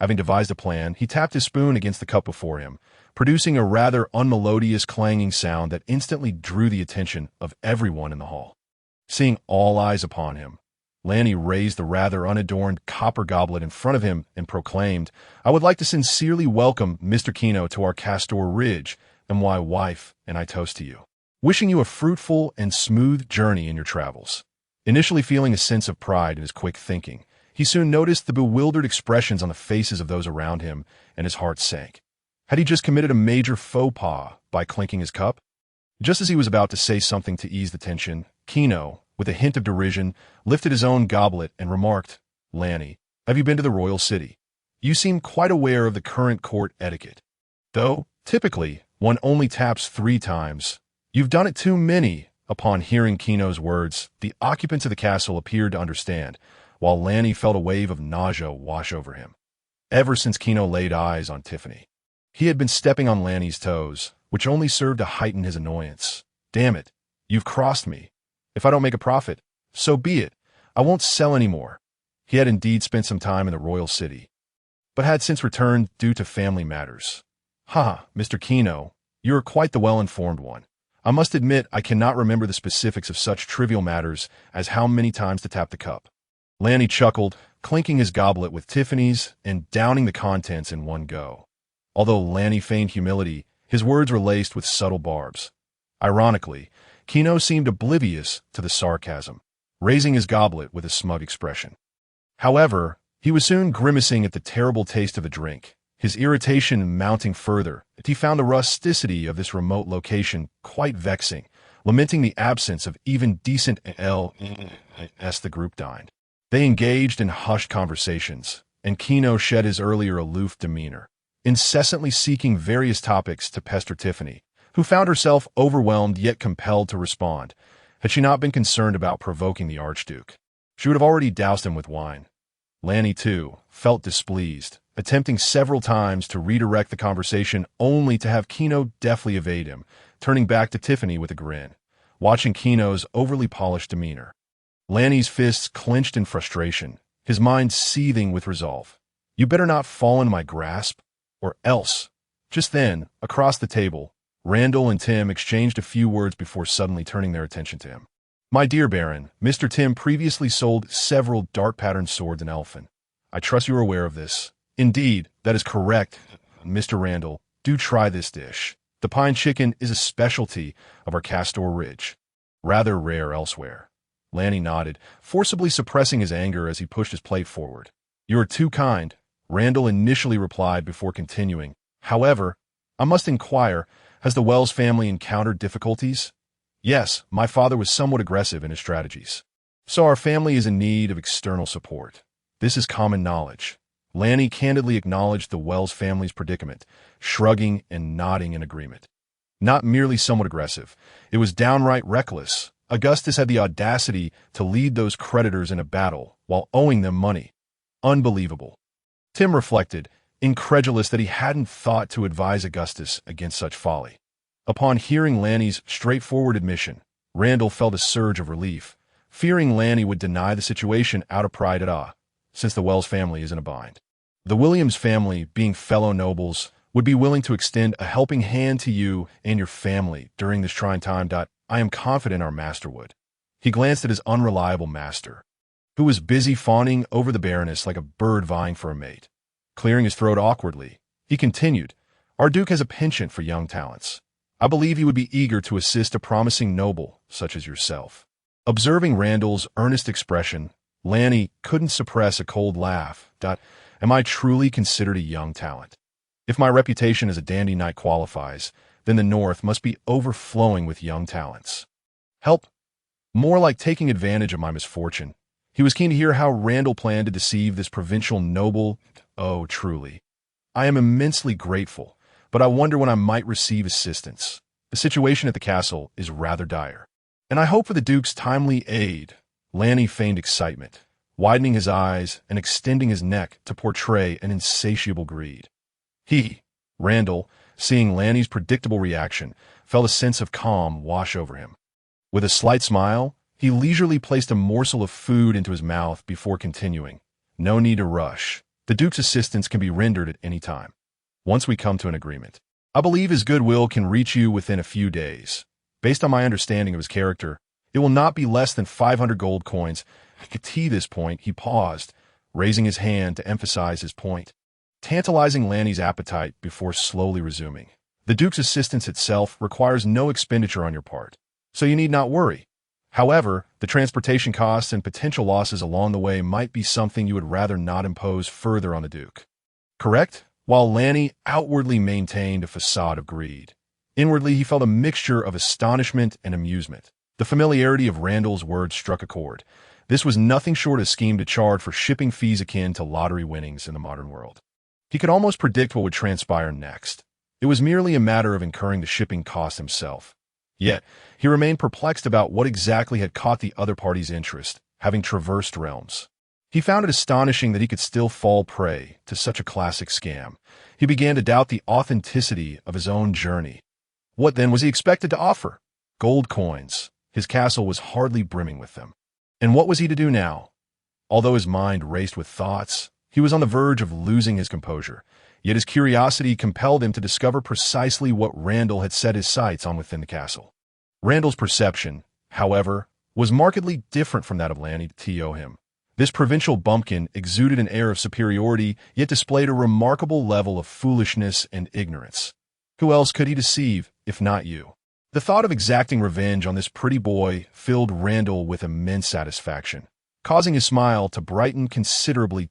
Having devised a plan, he tapped his spoon against the cup before him, producing a rather unmelodious clanging sound that instantly drew the attention of everyone in the hall. Seeing all eyes upon him, Lanny raised the rather unadorned copper goblet in front of him and proclaimed, "I would like to sincerely welcome Mr. Kino to our Castor Ridge, and my wife and I toast to you, wishing you a fruitful and smooth journey in your travels." Initially feeling a sense of pride in his quick thinking, he soon noticed the bewildered expressions on the faces of those around him, and his heart sank. Had he just committed a major faux pas by clinking his cup? Just as he was about to say something to ease the tension, Kino, with a hint of derision, lifted his own goblet and remarked, "Lanny, have you been to the royal city? You seem quite aware of the current court etiquette. Though, typically, one only taps 3 times. You've done it too many." Upon hearing Kino's words, the occupants of the castle appeared to understand, while Lanny felt a wave of nausea wash over him. Ever since Kino laid eyes on Tiffany, he had been stepping on Lanny's toes, which only served to heighten his annoyance. "Damn it, you've crossed me. If I don't make a profit, so be it. I won't sell any more." He had indeed spent some time in the royal city, but had since returned due to family matters. "Ha, Mr. Kino, you are quite the well-informed one. I must admit I cannot remember the specifics of such trivial matters as how many times to tap the cup." Lanny chuckled, clinking his goblet with Tiffany's and downing the contents in one go. Although Lanny feigned humility, his words were laced with subtle barbs. Ironically, Kino seemed oblivious to the sarcasm, raising his goblet with a smug expression. However, he was soon grimacing at the terrible taste of the drink, his irritation mounting further, as he found the rusticity of this remote location quite vexing, lamenting the absence of even decent ale as the group dined. They engaged in hushed conversations, and Kino shed his earlier aloof demeanor, incessantly seeking various topics to pester Tiffany, who found herself overwhelmed yet compelled to respond. Had she not been concerned about provoking the Archduke, she would have already doused him with wine. Lanny, too, felt displeased, attempting several times to redirect the conversation only to have Kino deftly evade him, turning back to Tiffany with a grin, watching Kino's overly polished demeanor. Lanny's fists clenched in frustration, his mind seething with resolve. "You better not fall into my grasp, or else." Just then, across the table, Randall and Tim exchanged a few words before suddenly turning their attention to him. "My dear Baron, Mr. Tim previously sold several dark-patterned swords in Elfin. I trust you are aware of this." "Indeed, that is correct, Mr. Randall. Do try this dish. The pine chicken is a specialty of our Castor Ridge. Rather rare elsewhere." Lanny nodded, forcibly suppressing his anger as he pushed his plate forward. "You are too kind," Randall initially replied before continuing. "However, I must inquire, has the Wells family encountered difficulties?" "Yes, my father was somewhat aggressive in his strategies. So our family is in need of external support. This is common knowledge." Lanny candidly acknowledged the Wells family's predicament, shrugging and nodding in agreement. Not merely somewhat aggressive, it was downright reckless. Augustus had the audacity to lead those creditors in a battle while owing them money. Unbelievable. Tim reflected, incredulous that he hadn't thought to advise Augustus against such folly. Upon hearing Lanny's straightforward admission, Randall felt a surge of relief, fearing Lanny would deny the situation out of pride since the Wells family is in a bind. The Williams family, being fellow nobles, would be willing to extend a helping hand to you and your family during this trying time. I am confident our master would. He glanced at his unreliable master, who was busy fawning over the Baroness like a bird vying for a mate. Clearing his throat awkwardly, he continued, "Our Duke has a penchant for young talents. I believe he would be eager to assist a promising noble such as yourself." Observing Randall's earnest expression, Lanny couldn't suppress a cold laugh. "Am I truly considered a young talent? If my reputation as a dandy knight qualifies, then the North must be overflowing with young talents. Help? More like taking advantage of my misfortune. He was keen to hear how Randall planned to deceive this provincial noble. Oh, truly. I am immensely grateful, but I wonder when I might receive assistance. The situation at the castle is rather dire, and I hope for the Duke's timely aid. Lanny feigned excitement, widening his eyes and extending his neck to portray an insatiable greed. Randall, seeing Lanny's predictable reaction, felt a sense of calm wash over him. With a slight smile, he leisurely placed a morsel of food into his mouth before continuing. No need to rush. The Duke's assistance can be rendered at any time. Once we come to an agreement, I believe his goodwill can reach you within a few days. Based on my understanding of his character, it will not be less than 500 gold coins. At this point, he paused, raising his hand to emphasize his point, tantalizing Lanny's appetite before slowly resuming. The Duke's assistance itself requires no expenditure on your part, so you need not worry. However, the transportation costs and potential losses along the way might be something you would rather not impose further on the Duke. Correct? While Lanny outwardly maintained a facade of greed, inwardly he felt a mixture of astonishment and amusement. The familiarity of Randall's words struck a chord. This was nothing short of a scheme to charge for shipping fees akin to lottery winnings in the modern world. He could almost predict what would transpire next. It was merely a matter of incurring the shipping cost himself. Yet, he remained perplexed about what exactly had caught the other party's interest, having traversed realms. He found it astonishing that he could still fall prey to such a classic scam. He began to doubt the authenticity of his own journey. What then was he expected to offer? Gold coins. His castle was hardly brimming with them. And what was he to do now? Although his mind raced with thoughts, he was on the verge of losing his composure. Yet his curiosity compelled him to discover precisely what Randall had set his sights on within the castle. Randall's perception, however, was markedly different from that of Lanny to him. This provincial bumpkin exuded an air of superiority, yet displayed a remarkable level of foolishness and ignorance. Who else could he deceive, if not you? The thought of exacting revenge on this pretty boy filled Randall with immense satisfaction, causing his smile to brighten considerably.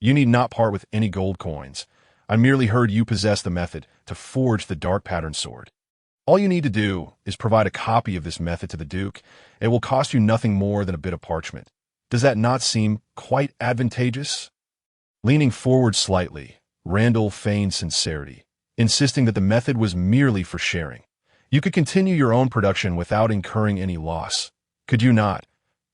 You need not part with any gold coins. I merely heard you possess the method to forge the dark pattern sword. All you need to do is provide a copy of this method to the Duke. It will cost you nothing more than a bit of parchment. Does that not seem quite advantageous? Leaning forward slightly, Randall feigned sincerity, insisting that the method was merely for sharing. You could continue your own production without incurring any loss. Could you not?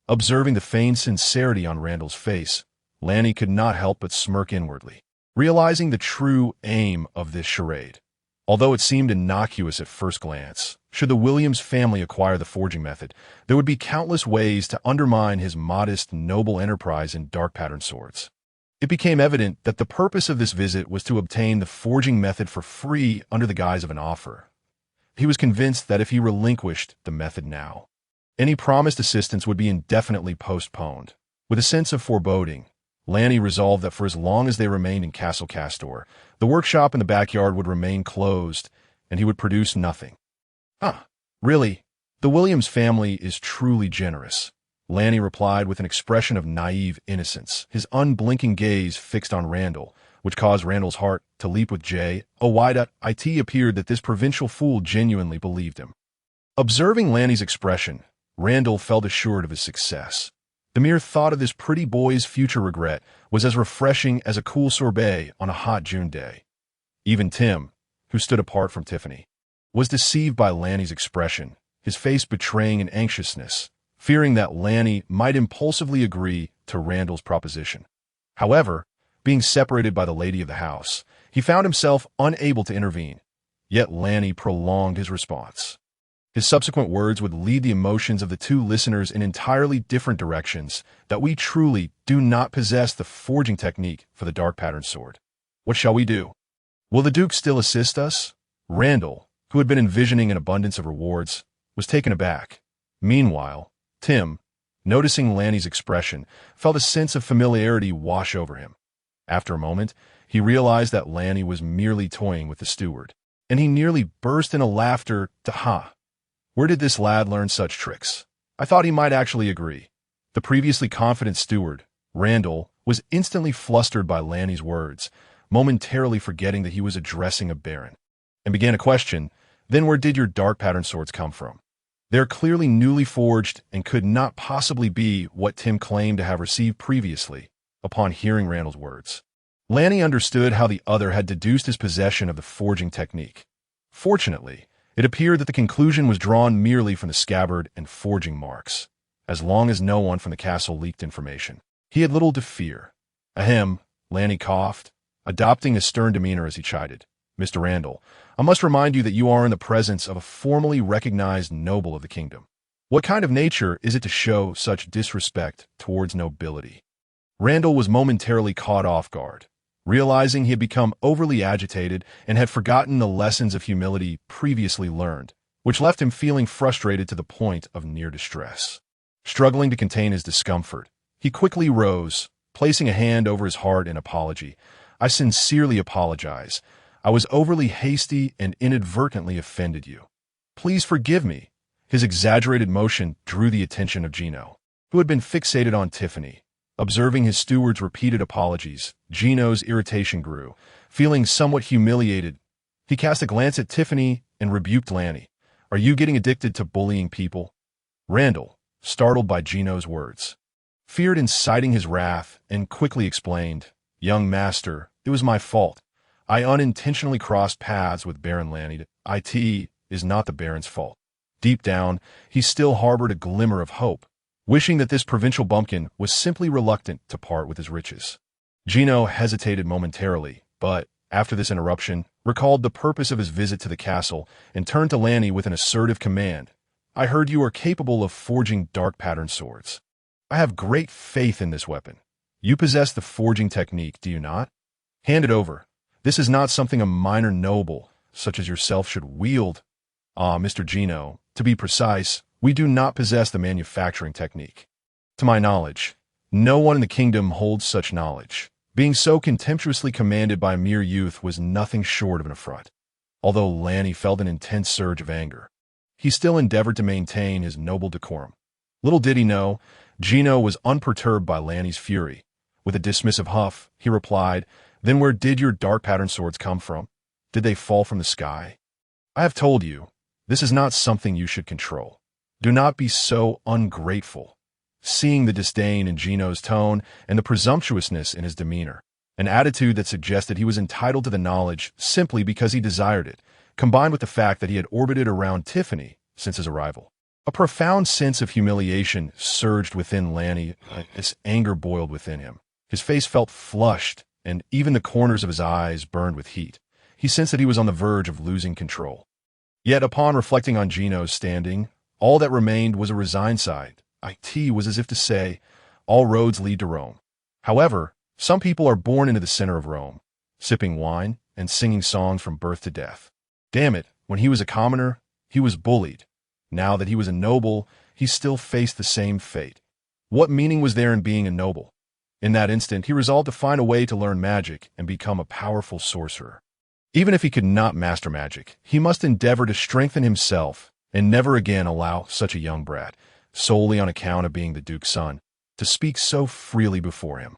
Observing the feigned sincerity on Randall's face, Lanny could not help but smirk inwardly, realizing the true aim of this charade. Although it seemed innocuous at first glance, should the Williams family acquire the forging method, there would be countless ways to undermine his modest, noble enterprise in dark pattern swords. It became evident that the purpose of this visit was to obtain the forging method for free under the guise of an offer. He was convinced that if he relinquished the method now, any promised assistance would be indefinitely postponed. With a sense of foreboding, Lanny resolved that for as long as they remained in Castle Castor, the workshop in the backyard would remain closed, and he would produce nothing. Really? The Williams family is truly generous, Lanny replied with an expression of naive innocence, his unblinking gaze fixed on Randall, which caused Randall's heart to leap with joy. It appeared that this provincial fool genuinely believed him. Observing Lanny's expression, Randall felt assured of his success. The mere thought of this pretty boy's future regret was as refreshing as a cool sorbet on a hot June day. Even Tim, who stood apart from Tiffany, was deceived by Lanny's expression, his face betraying an anxiousness, fearing that Lanny might impulsively agree to Randall's proposition. However, being separated by the lady of the house, he found himself unable to intervene. Yet Lanny prolonged his response. His subsequent words would lead the emotions of the two listeners in entirely different directions, that we truly do not possess the forging technique for the dark pattern sword. What shall we do? Will the Duke still assist us? Randall, who had been envisioning an abundance of rewards, was taken aback. Meanwhile, Tim, noticing Lanny's expression, felt a sense of familiarity wash over him. After a moment, he realized that Lanny was merely toying with the steward, and he nearly burst into laughter. Where did this lad learn such tricks? I thought he might actually agree. The previously confident steward, Randall, was instantly flustered by Lanny's words, momentarily forgetting that he was addressing a baron, and began a question. Then where did your dark pattern swords come from? They're clearly newly forged and could not possibly be what Tim claimed to have received previously, upon hearing Randall's words. Lanny understood how the other had deduced his possession of the forging technique. Fortunately, it appeared that the conclusion was drawn merely from the scabbard and forging marks. As long as no one from the castle leaked information, he had little to fear. Ahem, Lanny coughed, adopting a stern demeanor as he chided. Mr. Randall, I must remind you that you are in the presence of a formally recognized noble of the kingdom. What kind of nature is it to show such disrespect towards nobility? Randall was momentarily caught off guard, realizing he had become overly agitated and had forgotten the lessons of humility previously learned, which left him feeling frustrated to the point of near distress. Struggling to contain his discomfort, he quickly rose, placing a hand over his heart in apology. I sincerely apologize. I was overly hasty and inadvertently offended you. Please forgive me. His exaggerated motion drew the attention of Gino, who had been fixated on Tiffany. Observing his steward's repeated apologies, Gino's irritation grew. Feeling somewhat humiliated, he cast a glance at Tiffany and rebuked Lanny. Are you getting addicted to bullying people? Randall, startled by Gino's words, feared inciting his wrath and quickly explained, Young master, it was my fault. I unintentionally crossed paths with Baron Lanny. It is not the Baron's fault. Deep down, he still harbored a glimmer of hope, wishing that this provincial bumpkin was simply reluctant to part with his riches. Gino hesitated momentarily, but, after this interruption, recalled the purpose of his visit to the castle and turned to Lanny with an assertive command. I heard you are capable of forging dark pattern swords. I have great faith in this weapon. You possess the forging technique, do you not? Hand it over. This is not something a minor noble, such as yourself, should wield. Mr. Gino, to be precise, we do not possess the manufacturing technique. To my knowledge, no one in the kingdom holds such knowledge. Being so contemptuously commanded by a mere youth was nothing short of an affront. Although Lanny felt an intense surge of anger, he still endeavored to maintain his noble decorum. Little did he know, Gino was unperturbed by Lanny's fury. With a dismissive huff, he replied, Then where did your dark pattern swords come from? Did they fall from the sky? I have told you, this is not something you should control. Do not be so ungrateful. Seeing the disdain in Gino's tone and the presumptuousness in his demeanor, an attitude that suggested he was entitled to the knowledge simply because he desired it, combined with the fact that he had orbited around Tiffany since his arrival. A profound sense of humiliation surged within Lanny. This anger boiled within him. His face felt flushed, and even the corners of his eyes burned with heat. He sensed that he was on the verge of losing control. Yet upon reflecting on Gino's standing, all that remained was a resigned side. It was as if to say, all roads lead to Rome. However, some people are born into the center of Rome, sipping wine and singing songs from birth to death. Damn it, when he was a commoner, he was bullied. Now that he was a noble, he still faced the same fate. What meaning was there in being a noble? In that instant, he resolved to find a way to learn magic and become a powerful sorcerer. Even if he could not master magic, he must endeavor to strengthen himself and never again allow such a young brat, solely on account of being the Duke's son, to speak so freely before him.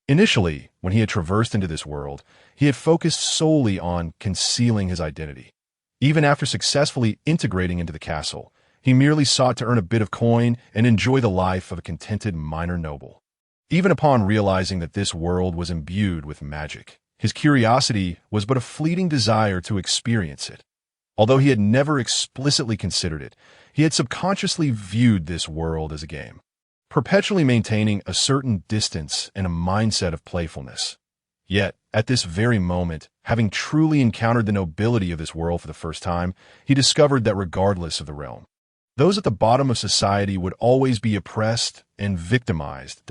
Initially, when he had traversed into this world, he had focused solely on concealing his identity. Even after successfully integrating into the castle, he merely sought to earn a bit of coin and enjoy the life of a contented minor noble. Even upon realizing that this world was imbued with magic, his curiosity was but a fleeting desire to experience it. Although he had never explicitly considered it, he had subconsciously viewed this world as a game, perpetually maintaining a certain distance and a mindset of playfulness. Yet, at this very moment, having truly encountered the nobility of this world for the first time, he discovered that regardless of the realm, those at the bottom of society would always be oppressed and victimized.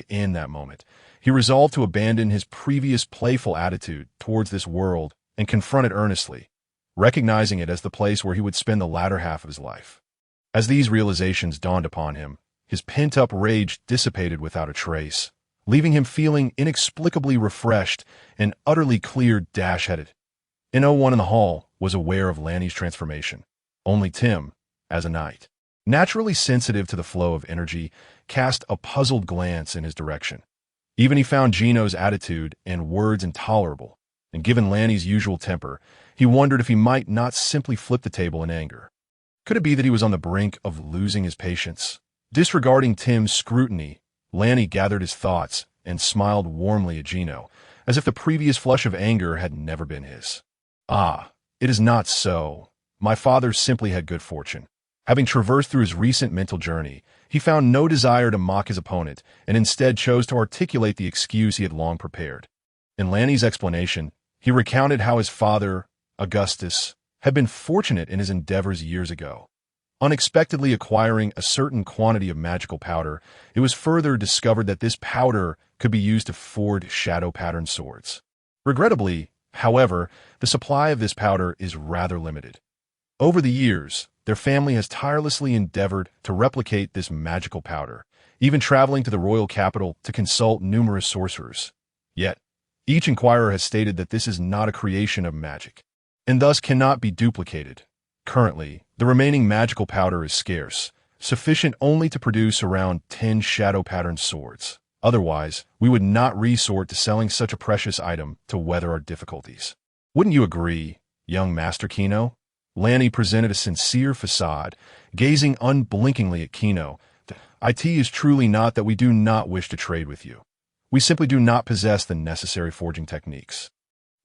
In that moment, he resolved to abandon his previous playful attitude towards this world and confront it earnestly, recognizing it as the place where he would spend the latter half of his life. As these realizations dawned upon him, his pent-up rage dissipated without a trace, leaving him feeling inexplicably refreshed and utterly cleared, dash-headed. No one in the hall was aware of Lanny's transformation. Only Tim, as a knight, naturally sensitive to the flow of energy, cast a puzzled glance in his direction. Even he found Gino's attitude and words intolerable, and given Lanny's usual temper, he wondered if he might not simply flip the table in anger. Could it be that he was on the brink of losing his patience? Disregarding Tim's scrutiny, Lanny gathered his thoughts and smiled warmly at Gino, as if the previous flush of anger had never been his. Ah, it is not so. My father simply had good fortune. Having traversed through his recent mental journey, he found no desire to mock his opponent and instead chose to articulate the excuse he had long prepared. In Lanny's explanation, he recounted how his father, Augustus, had been fortunate in his endeavors years ago. Unexpectedly acquiring a certain quantity of magical powder, it was further discovered that this powder could be used to forge shadow-patterned swords. Regrettably, however, the supply of this powder is rather limited. Over the years, their family has tirelessly endeavored to replicate this magical powder, even traveling to the royal capital to consult numerous sorcerers. Yet, each inquirer has stated that this is not a creation of magic, and thus cannot be duplicated. Currently, the remaining magical powder is scarce, sufficient only to produce around 10 shadow-patterned swords. Otherwise, we would not resort to selling such a precious item to weather our difficulties. Wouldn't you agree, young Master Kino? Lanny presented a sincere facade, gazing unblinkingly at Kino. It is truly not that we do not wish to trade with you. We simply do not possess the necessary forging techniques.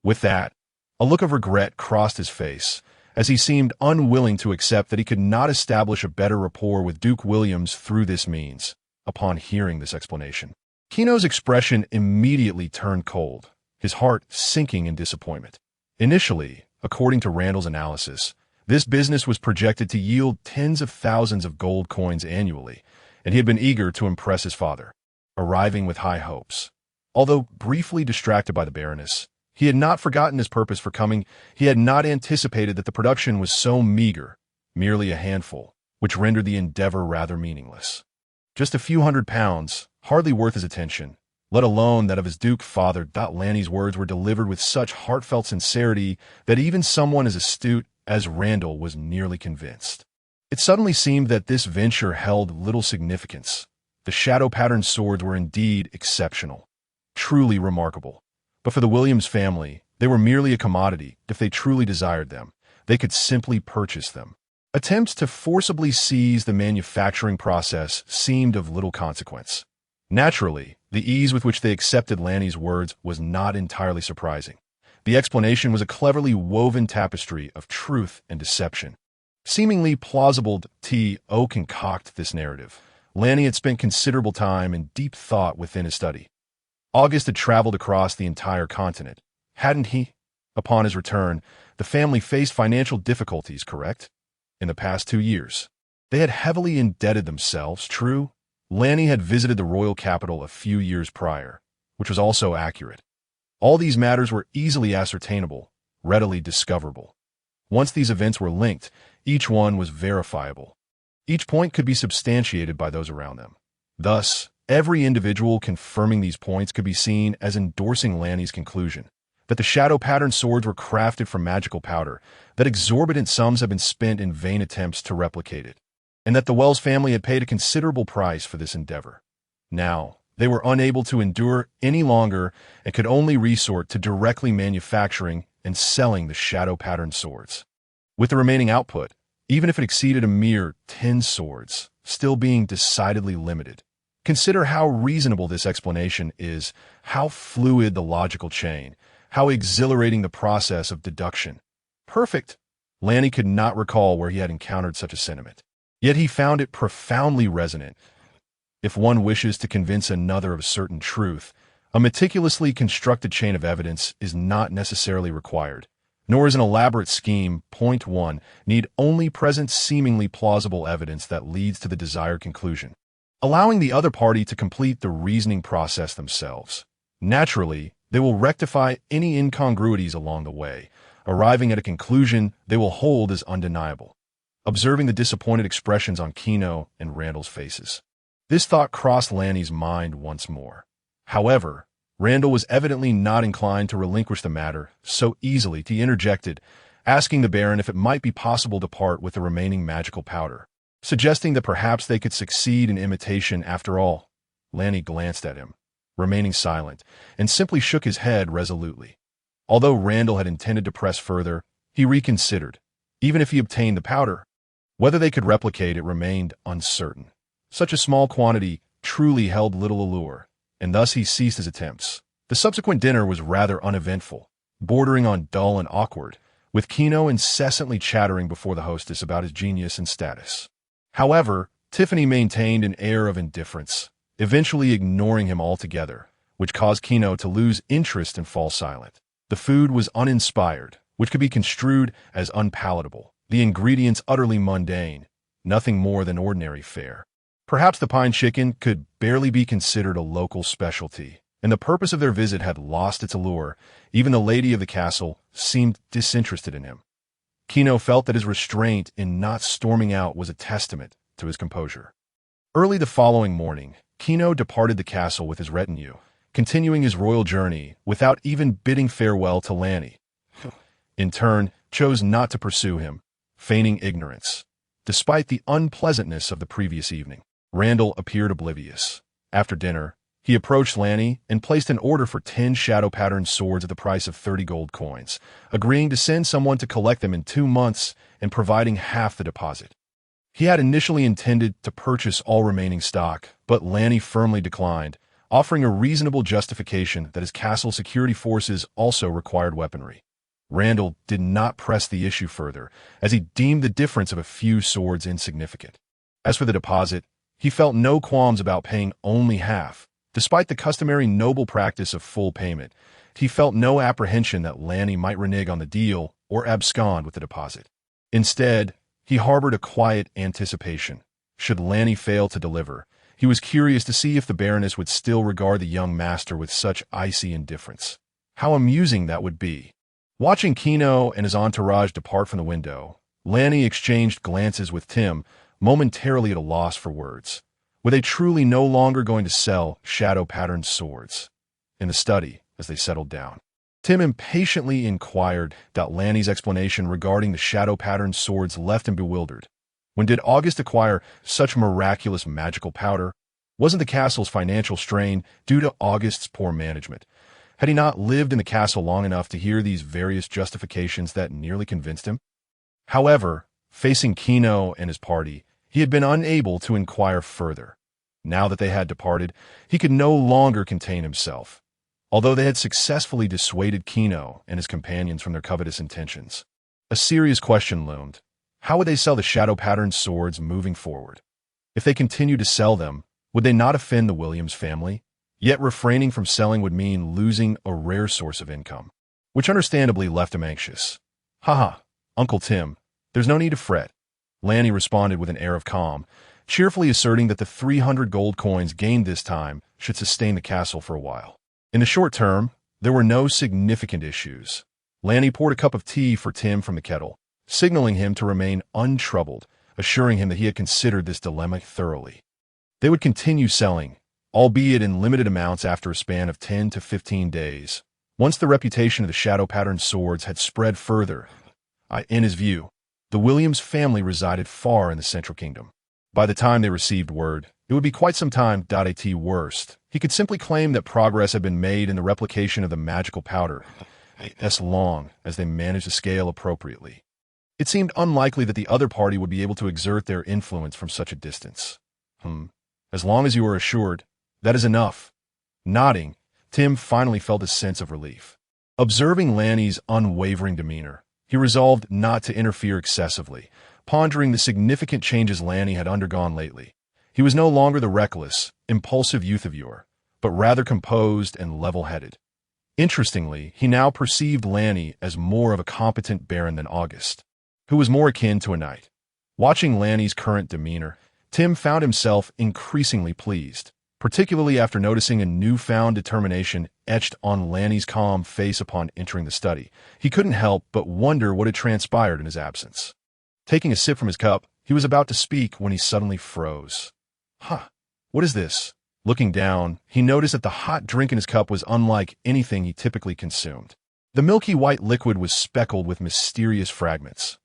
With that, a look of regret crossed his face, as he seemed unwilling to accept that he could not establish a better rapport with Duke Williams through this means. Upon hearing this explanation, Kino's expression immediately turned cold, his heart sinking in disappointment. Initially, according to Randall's analysis, this business was projected to yield tens of thousands of gold coins annually, and he had been eager to impress his father, arriving with high hopes. Although briefly distracted by the Baroness, he had not forgotten his purpose for coming. He had not anticipated that the production was so meager, merely a handful, which rendered the endeavor rather meaningless. Just a few £100, hardly worth his attention, let alone that of his Duke father. Lanny's words were delivered with such heartfelt sincerity that even someone as astute as Randall was nearly convinced. It suddenly seemed that this venture held little significance. The shadow-patterned swords were indeed exceptional, truly remarkable. But for the Williams family, they were merely a commodity. If they truly desired them, they could simply purchase them. Attempts to forcibly seize the manufacturing process seemed of little consequence. Naturally, the ease with which they accepted Lanny's words was not entirely surprising. The explanation was a cleverly woven tapestry of truth and deception. Seemingly plausible to concoct this narrative, Lanny had spent considerable time in deep thought within his study. August had traveled across the entire continent, hadn't he? Upon his return, the family faced financial difficulties, correct? In the past 2 years, they had heavily indebted themselves, true? Lanny had visited the royal capital a few years prior, which was also accurate. All these matters were easily ascertainable, readily discoverable. Once these events were linked, each one was verifiable. Each point could be substantiated by those around them. Thus, every individual confirming these points could be seen as endorsing Lanny's conclusion that the shadow-patterned swords were crafted from magical powder, that exorbitant sums had been spent in vain attempts to replicate it, and that the Wells family had paid a considerable price for this endeavor. Now, they were unable to endure any longer and could only resort to directly manufacturing and selling the shadow-patterned swords. With the remaining output, even if it exceeded a mere 10 swords, still being decidedly limited. Consider how reasonable this explanation is, how fluid the logical chain, how exhilarating the process of deduction. Perfect! Lanny could not recall where he had encountered such a sentiment. Yet he found it profoundly resonant. If one wishes to convince another of a certain truth, a meticulously constructed chain of evidence is not necessarily required, nor is an elaborate scheme. Point 1 need only present seemingly plausible evidence that leads to the desired conclusion, allowing the other party to complete the reasoning process themselves. Naturally, they will rectify any incongruities along the way, arriving at a conclusion they will hold as undeniable. Observing the disappointed expressions on Kino and Randall's faces, this thought crossed Lanny's mind once more. However, Randall was evidently not inclined to relinquish the matter so easily. He interjected, asking the Baron if it might be possible to part with the remaining magical powder, suggesting that perhaps they could succeed in imitation after all. Lanny glanced at him, remaining silent, and simply shook his head resolutely. Although Randall had intended to press further, he reconsidered. Even if he obtained the powder, whether they could replicate it remained uncertain. Such a small quantity truly held little allure, and thus he ceased his attempts. The subsequent dinner was rather uneventful, bordering on dull and awkward, with Kino incessantly chattering before the hostess about his genius and status. However, Tiffany maintained an air of indifference, eventually ignoring him altogether, which caused Kino to lose interest and fall silent. The food was uninspired, which could be construed as unpalatable, the ingredients utterly mundane, nothing more than ordinary fare. Perhaps the pine chicken could barely be considered a local specialty, and the purpose of their visit had lost its allure. Even the lady of the castle seemed disinterested in him. Kino felt that his restraint in not storming out was a testament to his composure. Early the following morning, Kino departed the castle with his retinue, continuing his royal journey without even bidding farewell to Lanny. In turn, chose not to pursue him, feigning ignorance. Despite the unpleasantness of the previous evening, Randall appeared oblivious. After dinner, he approached Lanny and placed an order for 10 shadow-patterned swords at the price of 30 gold coins, agreeing to send someone to collect them in 2 months and providing half the deposit. He had initially intended to purchase all remaining stock, but Lanny firmly declined, offering a reasonable justification that his castle security forces also required weaponry. Randall did not press the issue further, as he deemed the difference of a few swords insignificant. As for the deposit, he felt no qualms about paying only half. Despite the customary noble practice of full payment, he felt no apprehension that Lanny might renege on the deal or abscond with the deposit. Instead, he harbored a quiet anticipation. Should Lanny fail to deliver, he was curious to see if the Baroness would still regard the young master with such icy indifference. How amusing that would be! Watching Kino and his entourage depart from the window, Lanny exchanged glances with Tim, momentarily at a loss for words. Were they truly no longer going to sell shadow-patterned swords? In the study, as they settled down, Tim impatiently inquired that Lanny's explanation regarding the shadow-patterned swords left him bewildered. When did August acquire such miraculous magical powder? Wasn't the castle's financial strain due to August's poor management? Had he not lived in the castle long enough to hear these various justifications that nearly convinced him? However, facing Kino and his party, he had been unable to inquire further. Now that they had departed, he could no longer contain himself. Although they had successfully dissuaded Kino and his companions from their covetous intentions, a serious question loomed. How would they sell the shadow-patterned swords moving forward? If they continued to sell them, would they not offend the Williams family? Yet refraining from selling would mean losing a rare source of income, which understandably left him anxious. "Haha, Uncle Tim, there's no need to fret," Lanny responded with an air of calm, cheerfully asserting that the 300 gold coins gained this time should sustain the castle for a while. In the short term, there were no significant issues. Lanny poured a cup of tea for Tim from the kettle, signaling him to remain untroubled, assuring him that he had considered this dilemma thoroughly. They would continue selling, albeit in limited amounts after a span of 10 to 15 days. Once the reputation of the shadow-patterned swords had spread further, in his view, the Williams family resided far in the Central Kingdom. By the time they received word, it would be quite some time. At worst, he could simply claim that progress had been made in the replication of the magical powder, as long as they managed to scale appropriately. It seemed unlikely that the other party would be able to exert their influence from such a distance. As long as you are assured, that is enough. Nodding, Tim finally felt a sense of relief. Observing Lanny's unwavering demeanor, he resolved not to interfere excessively, pondering the significant changes Lanny had undergone lately. He was no longer the reckless, impulsive youth of yore, but rather composed and level-headed. Interestingly, he now perceived Lanny as more of a competent baron than August, who was more akin to a knight. Watching Lanny's current demeanor, Tim found himself increasingly pleased, particularly after noticing a newfound determination etched on Lanny's calm face upon entering the study. He couldn't help but wonder what had transpired in his absence. Taking a sip from his cup, he was about to speak when he suddenly froze. What is this? Looking down, he noticed that the hot drink in his cup was unlike anything he typically consumed. The milky white liquid was speckled with mysterious fragments.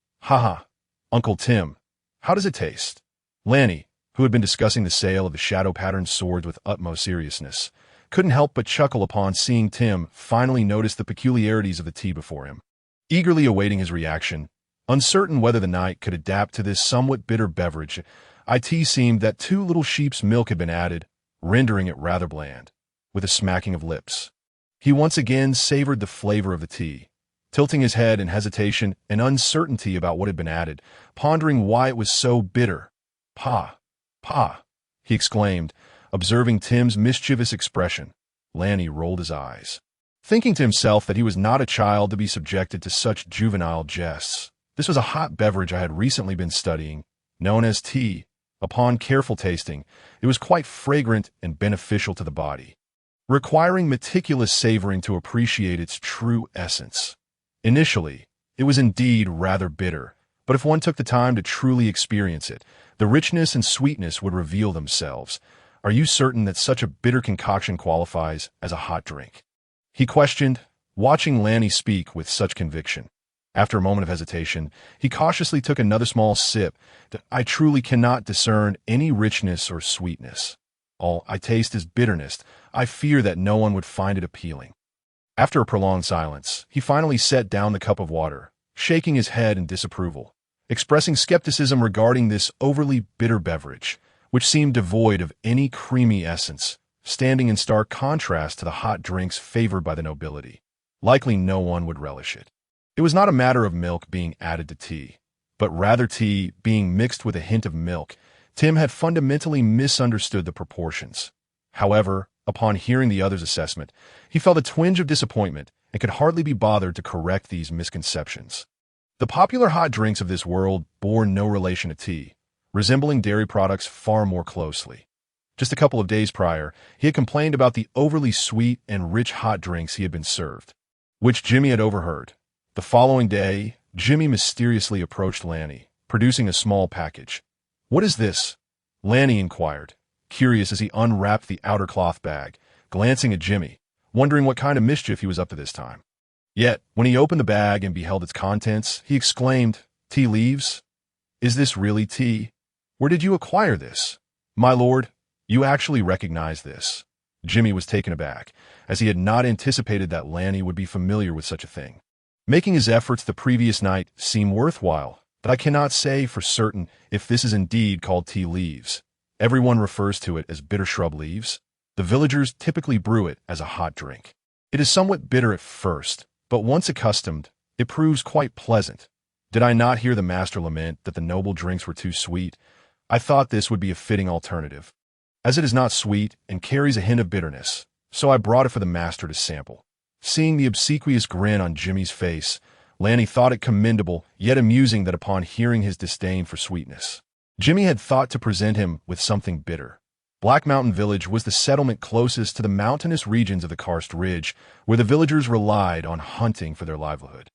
Uncle Tim, how does it taste? Lanny, who had been discussing the sale of the shadow-patterned swords with utmost seriousness, couldn't help but chuckle upon seeing Tim finally notice the peculiarities of the tea before him. Eagerly awaiting his reaction, uncertain whether the knight could adapt to this somewhat bitter beverage, it seemed that too little sheep's milk had been added, rendering it rather bland. With a smacking of lips, he once again savored the flavor of the tea, tilting his head in hesitation and uncertainty about what had been added, pondering why it was so bitter. "Pa, pa," he exclaimed, observing Tim's mischievous expression. Ranni rolled his eyes, thinking to himself that he was not a child to be subjected to such juvenile jests. This was a hot beverage I had recently been studying, known as tea. Upon careful tasting, it was quite fragrant and beneficial to the body, requiring meticulous savoring to appreciate its true essence. Initially, it was indeed rather bitter, but if one took the time to truly experience it, the richness and sweetness would reveal themselves. "Are you certain that such a bitter concoction qualifies as a hot drink?" he questioned, watching Ranni speak with such conviction. After a moment of hesitation, he cautiously took another small sip. "I truly cannot discern any richness or sweetness. All I taste is bitterness. I fear that no one would find it appealing." After a prolonged silence, he finally set down the cup of water, shaking his head in disapproval, expressing skepticism regarding this overly bitter beverage, which seemed devoid of any creamy essence, standing in stark contrast to the hot drinks favored by the nobility. Likely no one would relish it. It was not a matter of milk being added to tea, but rather tea being mixed with a hint of milk. Tim had fundamentally misunderstood the proportions. However, upon hearing the other's assessment, he felt a twinge of disappointment and could hardly be bothered to correct these misconceptions. The popular hot drinks of this world bore no relation to tea, resembling dairy products far more closely. Just a couple of days prior, he had complained about the overly sweet and rich hot drinks he had been served, which Jimmy had overheard. The following day, Jimmy mysteriously approached Ranni, producing a small package. "What is this?" Ranni inquired, curious as he unwrapped the outer cloth bag, glancing at Jimmy, wondering what kind of mischief he was up to this time. Yet, when he opened the bag and beheld its contents, he exclaimed, "Tea leaves? Is this really tea? Where did you acquire this? My lord, you actually recognize this?" Jimmy was taken aback, as he had not anticipated that Ranni would be familiar with such a thing. "Making his efforts the previous night seem worthwhile, but I cannot say for certain if this is indeed called tea leaves. Everyone refers to it as bitter shrub leaves. The villagers typically brew it as a hot drink. It is somewhat bitter at first, but once accustomed, it proves quite pleasant. Did I not hear the master lament that the noble drinks were too sweet? I thought this would be a fitting alternative, as it is not sweet and carries a hint of bitterness, so I brought it for the master to sample." Seeing the obsequious grin on Jimmy's face, Ranni thought it commendable yet amusing that upon hearing his disdain for sweetness, Jimmy had thought to present him with something bitter. Black Mountain Village was the settlement closest to the mountainous regions of the Karst Ridge, where the villagers relied on hunting for their livelihood.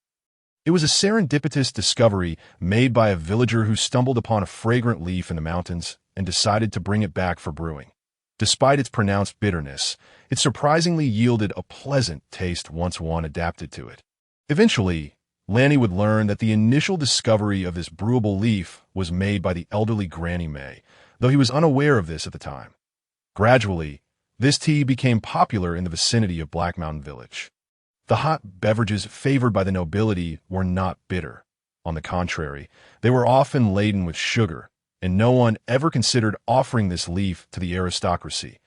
It was a serendipitous discovery made by a villager who stumbled upon a fragrant leaf in the mountains and decided to bring it back for brewing. Despite its pronounced bitterness, it surprisingly yielded a pleasant taste once one adapted to it. Eventually, Ranni would learn that the initial discovery of this brewable leaf was made by the elderly Granny May, though he was unaware of this at the time. Gradually, this tea became popular in the vicinity of Black Mountain Village. The hot beverages favored by the nobility were not bitter. On the contrary, they were often laden with sugar, and no one ever considered offering this leaf to the aristocracy.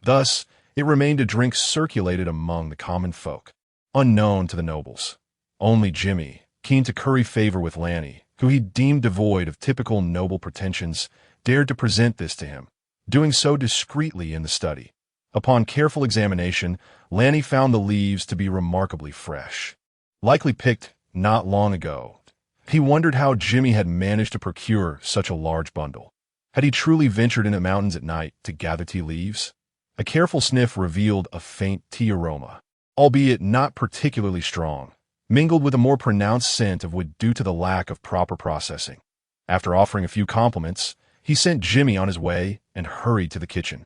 Thus, it remained a drink circulated among the common folk, unknown to the nobles. Only Jimmy, keen to curry favor with Ranni, who he deemed devoid of typical noble pretensions, dared to present this to him, doing so discreetly in the study. Upon careful examination, Ranni found the leaves to be remarkably fresh, likely picked not long ago. He wondered how Jimmy had managed to procure such a large bundle. Had he truly ventured into the mountains at night to gather tea leaves? A careful sniff revealed a faint tea aroma, albeit not particularly strong, mingled with a more pronounced scent of wood due to the lack of proper processing. After offering a few compliments, he sent Jimmy on his way and hurried to the kitchen.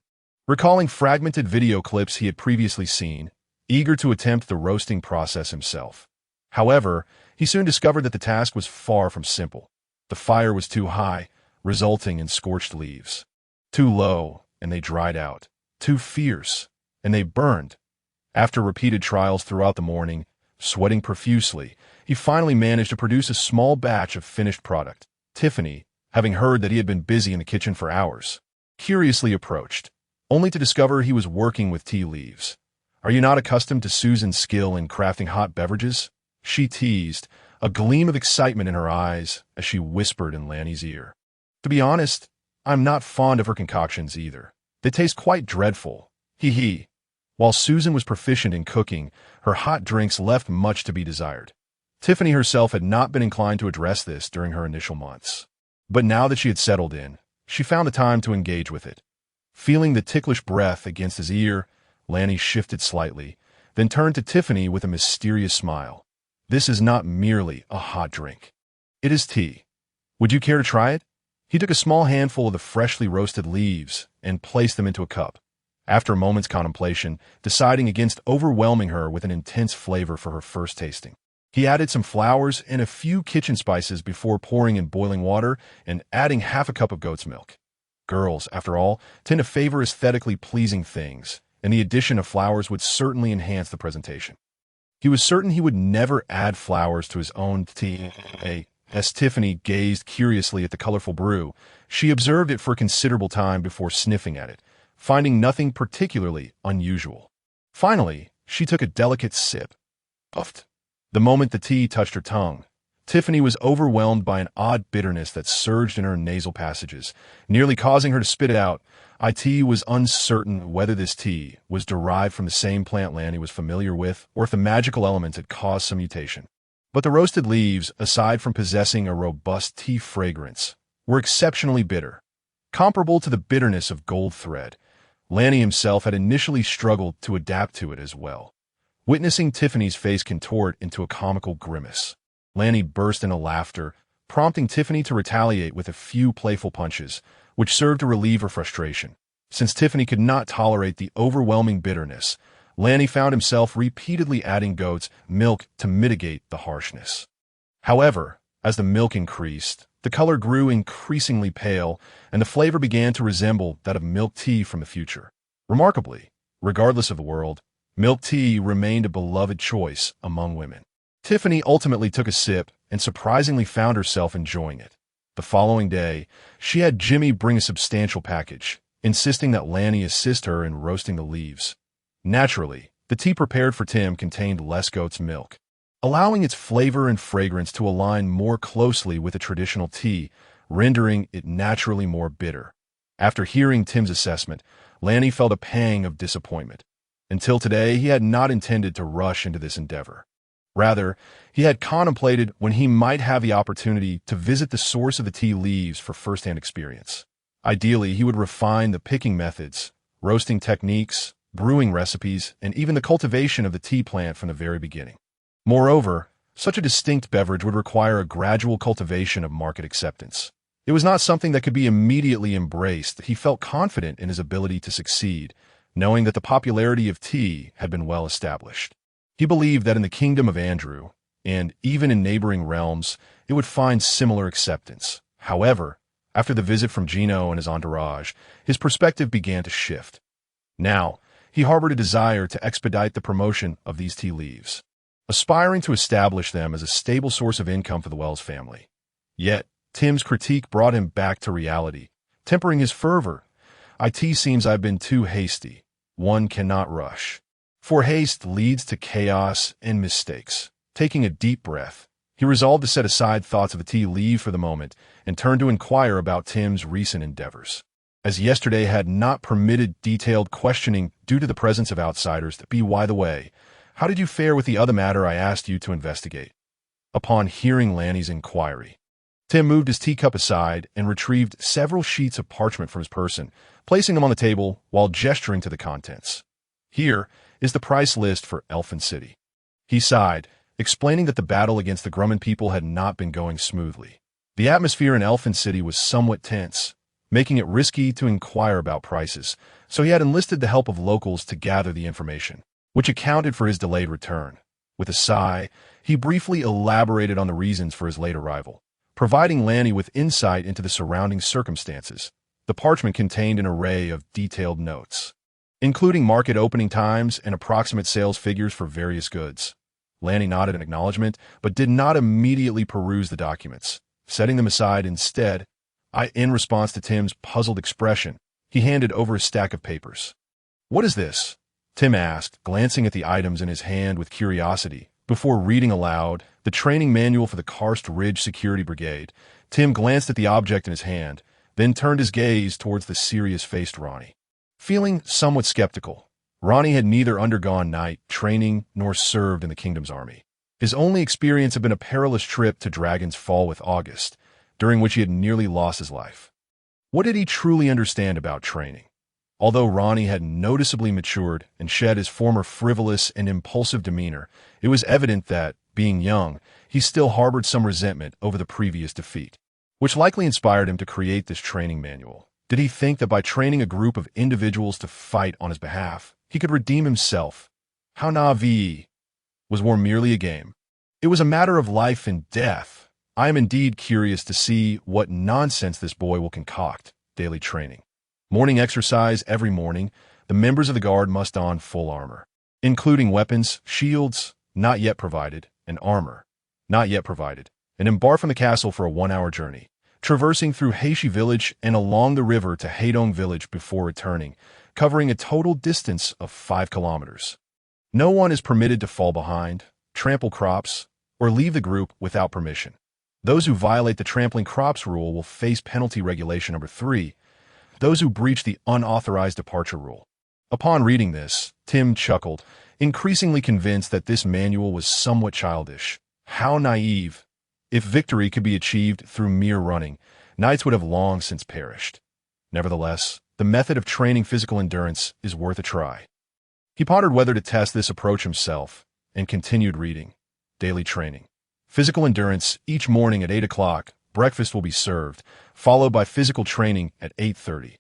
Recalling fragmented video clips he had previously seen, eager to attempt the roasting process himself. However, he soon discovered that the task was far from simple. The fire was too high, resulting in scorched leaves. Too low, and they dried out. Too fierce, and they burned. After repeated trials throughout the morning, sweating profusely, he finally managed to produce a small batch of finished product. Tiffany, having heard that he had been busy in the kitchen for hours, curiously approached, only to discover he was working with tea leaves. "Are you not accustomed to Susan's skill in crafting hot beverages?" she teased, a gleam of excitement in her eyes as she whispered in Lanny's ear. "To be honest, I'm not fond of her concoctions either. They taste quite dreadful. Hee hee." While Susan was proficient in cooking, her hot drinks left much to be desired. Tiffany herself had not been inclined to address this during her initial months. But now that she had settled in, she found the time to engage with it. Feeling the ticklish breath against his ear, Lanny shifted slightly, then turned to Tiffany with a mysterious smile. "This is not merely a hot drink. It is tea. Would you care to try it?" He took a small handful of the freshly roasted leaves and placed them into a cup. After a moment's contemplation, deciding against overwhelming her with an intense flavor for her first tasting, he added some flowers and a few kitchen spices before pouring in boiling water and adding half a cup of goat's milk. Girls, after all, tend to favor aesthetically pleasing things, and the addition of flowers would certainly enhance the presentation. He was certain he would never add flowers to his own tea. As Tiffany gazed curiously at the colorful brew, she observed it for a considerable time before sniffing at it, finding nothing particularly unusual. Finally, she took a delicate sip. Puffed. The moment the tea touched her tongue, Tiffany was overwhelmed by an odd bitterness that surged in her nasal passages, nearly causing her to spit it out. It was uncertain whether this tea was derived from the same plant Lanny was familiar with or if the magical elements had caused some mutation. But the roasted leaves, aside from possessing a robust tea fragrance, were exceptionally bitter. Comparable to the bitterness of gold thread, Lanny himself had initially struggled to adapt to it as well. Witnessing Tiffany's face contort into a comical grimace, Lanny burst into laughter, prompting Tiffany to retaliate with a few playful punches, which served to relieve her frustration. Since Tiffany could not tolerate the overwhelming bitterness, Lanny found himself repeatedly adding goat's milk to mitigate the harshness. However, as the milk increased, the color grew increasingly pale, and the flavor began to resemble that of milk tea from the future. Remarkably, regardless of the world, milk tea remained a beloved choice among women. Tiffany ultimately took a sip and surprisingly found herself enjoying it. The following day, she had Jimmy bring a substantial package, insisting that Lanny assist her in roasting the leaves. Naturally, the tea prepared for Tim contained less goat's milk, allowing its flavor and fragrance to align more closely with a traditional tea, rendering it naturally more bitter. After hearing Tim's assessment, Lanny felt a pang of disappointment. Until today, he had not intended to rush into this endeavor. Rather, he had contemplated when he might have the opportunity to visit the source of the tea leaves for first-hand experience. Ideally, he would refine the picking methods, roasting techniques, brewing recipes, and even the cultivation of the tea plant from the very beginning. Moreover, such a distinct beverage would require a gradual cultivation of market acceptance. It was not something that could be immediately embraced. He felt confident in his ability to succeed, knowing that the popularity of tea had been well established. He believed that in the kingdom of Andrew, and even in neighboring realms, it would find similar acceptance. However, after the visit from Gino and his entourage, his perspective began to shift. Now, he harbored a desire to expedite the promotion of these tea leaves, aspiring to establish them as a stable source of income for the Wells family. Yet, Tim's critique brought him back to reality, tempering his fervor. "It seems I've been too hasty. One cannot rush. For haste leads to chaos and mistakes." Taking a deep breath, he resolved to set aside thoughts of a tea leaf for the moment and turned to inquire about Tim's recent endeavors. As yesterday had not permitted detailed questioning due to the presence of outsiders, by the way, how did you fare with the other matter I asked you to investigate? Upon hearing Lanny's inquiry, Tim moved his teacup aside and retrieved several sheets of parchment from his person, placing them on the table while gesturing to the contents. "Here is the price list for Elfin City." He sighed, explaining that the battle against the Grumman people had not been going smoothly. The atmosphere in Elfin City was somewhat tense, making it risky to inquire about prices, so he had enlisted the help of locals to gather the information, which accounted for his delayed return. With a sigh, he briefly elaborated on the reasons for his late arrival, providing Lanny with insight into the surrounding circumstances. The parchment contained an array of detailed notes, including market opening times and approximate sales figures for various goods. Ranni nodded in acknowledgement, but did not immediately peruse the documents, setting them aside instead. In response to Tim's puzzled expression, he handed over a stack of papers. "What is this?" Tim asked, glancing at the items in his hand with curiosity. Before reading aloud the training manual for the Karst Ridge Security Brigade, Tim glanced at the object in his hand, then turned his gaze towards the serious-faced Ranni. Feeling somewhat skeptical, Ranni had neither undergone night training nor served in the kingdom's army. His only experience had been a perilous trip to Dragon's Fall with August, during which he had nearly lost his life. What did he truly understand about training? Although Ranni had noticeably matured and shed his former frivolous and impulsive demeanor, it was evident that, being young, he still harbored some resentment over the previous defeat, which likely inspired him to create this training manual. Did he think that by training a group of individuals to fight on his behalf, he could redeem himself? How naive was war merely a game? It was a matter of life and death. I am indeed curious to see what nonsense this boy will concoct. Daily training. Morning exercise every morning. The members of the guard must don full armor, including weapons, shields, not yet provided, and armor, not yet provided, and embark from the castle for a 1-hour journey, traversing through Heishi village and along the river to Haedong village before returning, covering a total distance of 5 kilometers. No one is permitted to fall behind, trample crops, or leave the group without permission. Those who violate the trampling crops rule will face penalty regulation number 3, those who breach the unauthorized departure rule. Upon reading this, Tim chuckled, increasingly convinced that this manual was somewhat childish. How naive! If victory could be achieved through mere running, knights would have long since perished. Nevertheless, the method of training physical endurance is worth a try. He pondered whether to test this approach himself, and continued reading. Daily training. Physical endurance each morning at 8 o'clock. Breakfast will be served, followed by physical training at 8:30.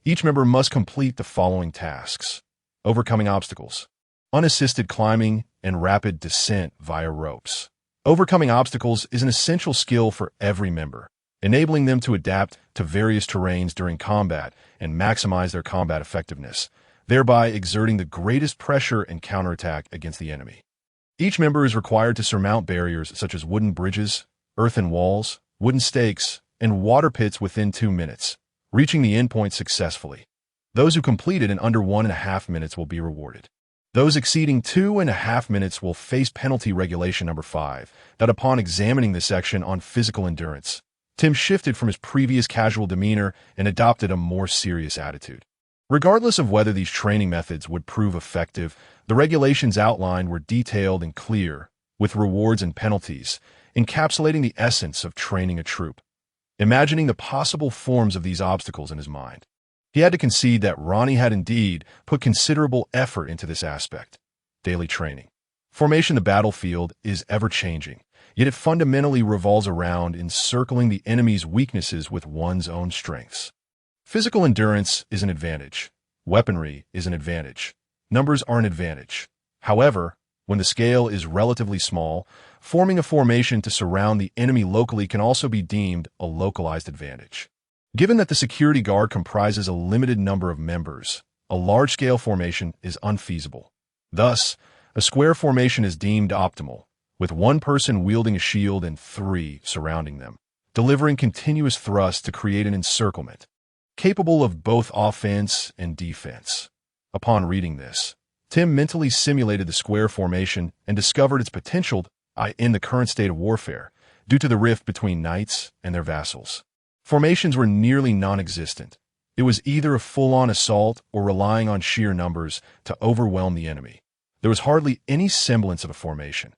Each member must complete the following tasks: overcoming obstacles, unassisted climbing, and rapid descent via ropes. Overcoming obstacles is an essential skill for every member, enabling them to adapt to various terrains during combat and maximize their combat effectiveness, thereby exerting the greatest pressure and counterattack against the enemy. Each member is required to surmount barriers such as wooden bridges, earthen walls, wooden stakes, and water pits within 2 minutes, reaching the endpoint successfully. Those who complete it in under 1.5 minutes will be rewarded. Those exceeding 2.5 minutes will face penalty regulation number 5. That upon examining the section on physical endurance, Tim shifted from his previous casual demeanor and adopted a more serious attitude. Regardless of whether these training methods would prove effective, the regulations outlined were detailed and clear, with rewards and penalties, encapsulating the essence of training a troop. Imagining the possible forms of these obstacles in his mind, he had to concede that Ranni had indeed put considerable effort into this aspect. Daily training. Formation. The battlefield is ever-changing, yet it fundamentally revolves around encircling the enemy's weaknesses with one's own strengths. Physical endurance is an advantage. Weaponry is an advantage. Numbers are an advantage. However, when the scale is relatively small, forming a formation to surround the enemy locally can also be deemed a localized advantage. Given that the security guard comprises a limited number of members, a large-scale formation is unfeasible. Thus, a square formation is deemed optimal, with one person wielding a shield and 3 surrounding them, delivering continuous thrust to create an encirclement, capable of both offense and defense. Upon reading this, Tim mentally simulated the square formation and discovered its potential in the current state of warfare, due to the rift between knights and their vassals. Formations were nearly non-existent. It was either a full-on assault or relying on sheer numbers to overwhelm the enemy. There was hardly any semblance of a formation.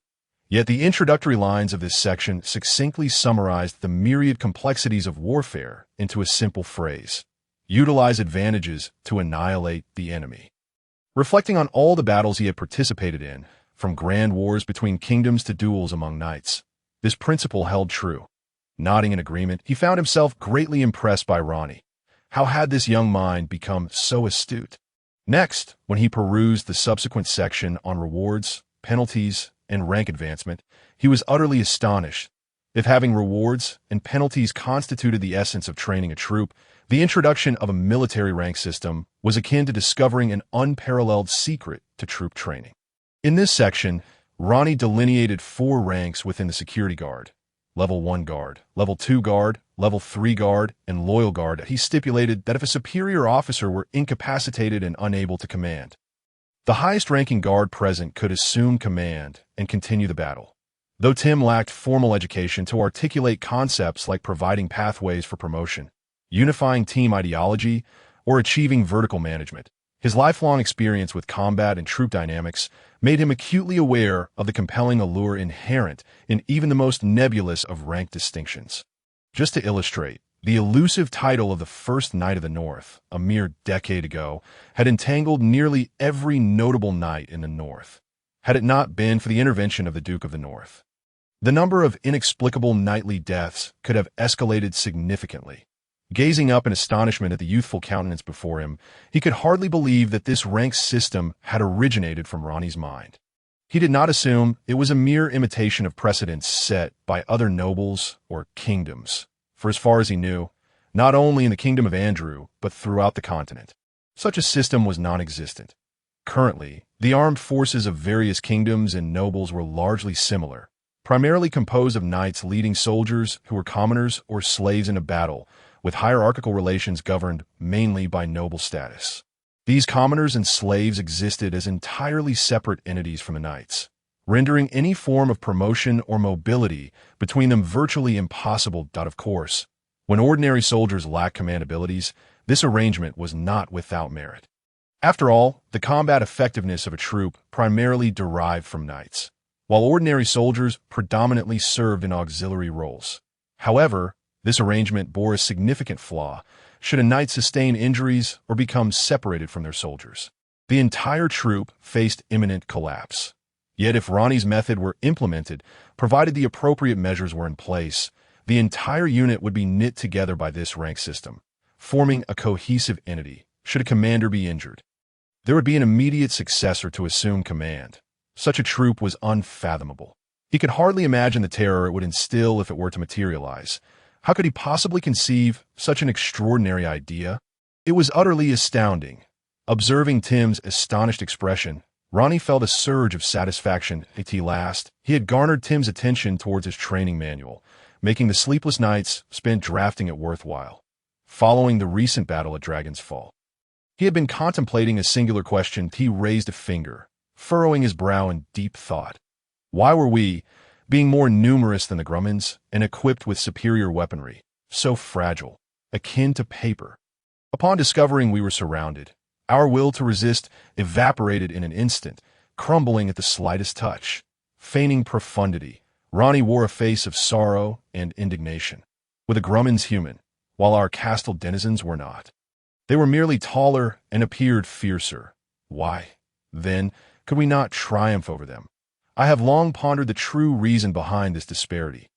Yet the introductory lines of this section succinctly summarized the myriad complexities of warfare into a simple phrase: utilize advantages to annihilate the enemy. Reflecting on all the battles he had participated in, from grand wars between kingdoms to duels among knights, this principle held true. Nodding in agreement, he found himself greatly impressed by Ranni. How had this young mind become so astute? Next, when he perused the subsequent section on rewards, penalties, and rank advancement, he was utterly astonished. If having rewards and penalties constituted the essence of training a troop, the introduction of a military rank system was akin to discovering an unparalleled secret to troop training. In this section, Ranni delineated 4 ranks within the security guard: Level 1 Guard, Level 2 Guard, Level 3 Guard, and Loyal Guard. He stipulated that if a superior officer were incapacitated and unable to command, the highest-ranking guard present could assume command and continue the battle. Though Tim lacked formal education to articulate concepts like providing pathways for promotion, unifying team ideology, or achieving vertical management, his lifelong experience with combat and troop dynamics made him acutely aware of the compelling allure inherent in even the most nebulous of rank distinctions. Just to illustrate, the elusive title of the First Knight of the North, a mere decade ago, had entangled nearly every notable knight in the North, had it not been for the intervention of the Duke of the North. The number of inexplicable knightly deaths could have escalated significantly. Gazing up in astonishment at the youthful countenance before him, he could hardly believe that this rank system had originated from Ranni's mind. He did not assume it was a mere imitation of precedents set by other nobles or kingdoms, for as far as he knew, not only in the kingdom of Andrew, but throughout the continent, such a system was non-existent. Currently, the armed forces of various kingdoms and nobles were largely similar, primarily composed of knights leading soldiers who were commoners or slaves in a battle, with hierarchical relations governed mainly by noble status. These commoners and slaves existed as entirely separate entities from the knights, rendering any form of promotion or mobility between them virtually impossible. Of course, when ordinary soldiers lacked command abilities, this arrangement was not without merit. After all, the combat effectiveness of a troop primarily derived from knights, while ordinary soldiers predominantly served in auxiliary roles. However, this arrangement bore a significant flaw should a knight sustain injuries or become separated from their soldiers. The entire troop faced imminent collapse. Yet if Ranni's method were implemented, provided the appropriate measures were in place, the entire unit would be knit together by this rank system, forming a cohesive entity should a commander be injured. There would be an immediate successor to assume command. Such a troop was unfathomable. He could hardly imagine the terror it would instill if it were to materialize. How could he possibly conceive such an extraordinary idea? It was utterly astounding. Observing Tim's astonished expression, Ranni felt a surge of satisfaction. At last, he had garnered Tim's attention towards his training manual, making the sleepless nights spent drafting it worthwhile. Following the recent battle at Dragon's Fall, he had been contemplating a singular question. He raised a finger, furrowing his brow in deep thought. Why were we, being more numerous than the Grummins and equipped with superior weaponry, so fragile, akin to paper? Upon discovering we were surrounded, our will to resist evaporated in an instant, crumbling at the slightest touch. Feigning profundity, Ranni wore a face of sorrow and indignation. Were the Grummins human, while our castle denizens were not? They were merely taller and appeared fiercer. Why, then, could we not triumph over them? I have long pondered the true reason behind this disparity.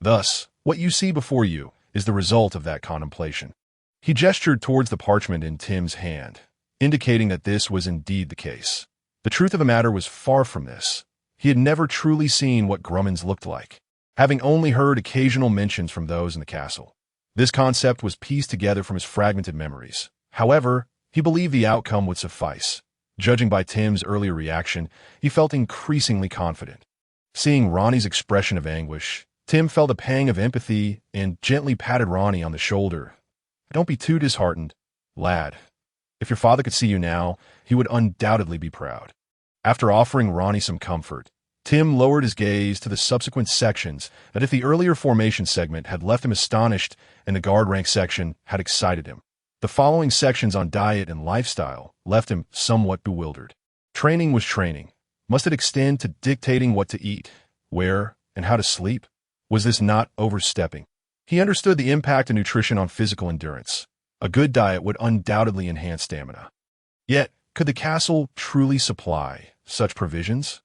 Thus, what you see before you is the result of that contemplation. He gestured towards the parchment in Tim's hand, indicating that this was indeed the case. The truth of the matter was far from this. He had never truly seen what Grummins looked like, having only heard occasional mentions from those in the castle. This concept was pieced together from his fragmented memories. However, he believed the outcome would suffice. Judging by Tim's earlier reaction, he felt increasingly confident. Seeing Ranni's expression of anguish, Tim felt a pang of empathy and gently patted Ranni on the shoulder. Don't be too disheartened, lad. If your father could see you now, he would undoubtedly be proud. After offering Ranni some comfort, Tim lowered his gaze to the subsequent sections that if the earlier formation segment had left him astonished and the guard rank section had excited him, the following sections on diet and lifestyle left him somewhat bewildered. Training was training. Must it extend to dictating what to eat, where, and how to sleep? Was this not overstepping? He understood the impact of nutrition on physical endurance. A good diet would undoubtedly enhance stamina. Yet, could the castle truly supply such provisions?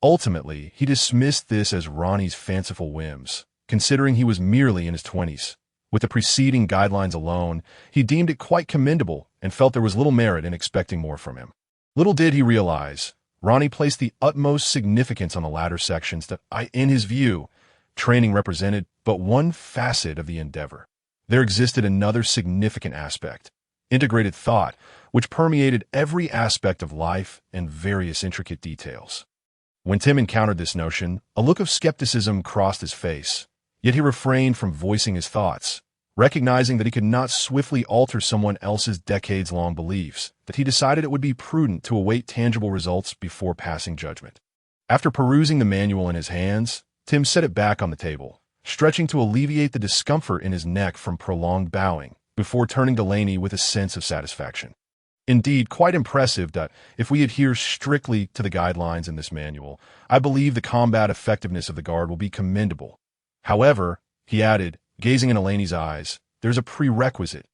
Ultimately, he dismissed this as Ranni's fanciful whims, considering he was merely in his 20s. With the preceding guidelines alone, he deemed it quite commendable and felt there was little merit in expecting more from him. Little did he realize, Ranni placed the utmost significance on the latter sections that, in his view, training represented but one facet of the endeavor. There existed another significant aspect: integrated thought, which permeated every aspect of life and various intricate details. When Tim encountered this notion, a look of skepticism crossed his face, yet he refrained from voicing his thoughts. Recognizing that he could not swiftly alter someone else's decades-long beliefs, that he decided it would be prudent to await tangible results before passing judgment. After perusing the manual in his hands, Tim set it back on the table, stretching to alleviate the discomfort in his neck from prolonged bowing, before turning to Laney with a sense of satisfaction. Indeed, quite impressive that if we adhere strictly to the guidelines in this manual, I believe the combat effectiveness of the guard will be commendable. However, he added, gazing into Laney's eyes, there's a prerequisite.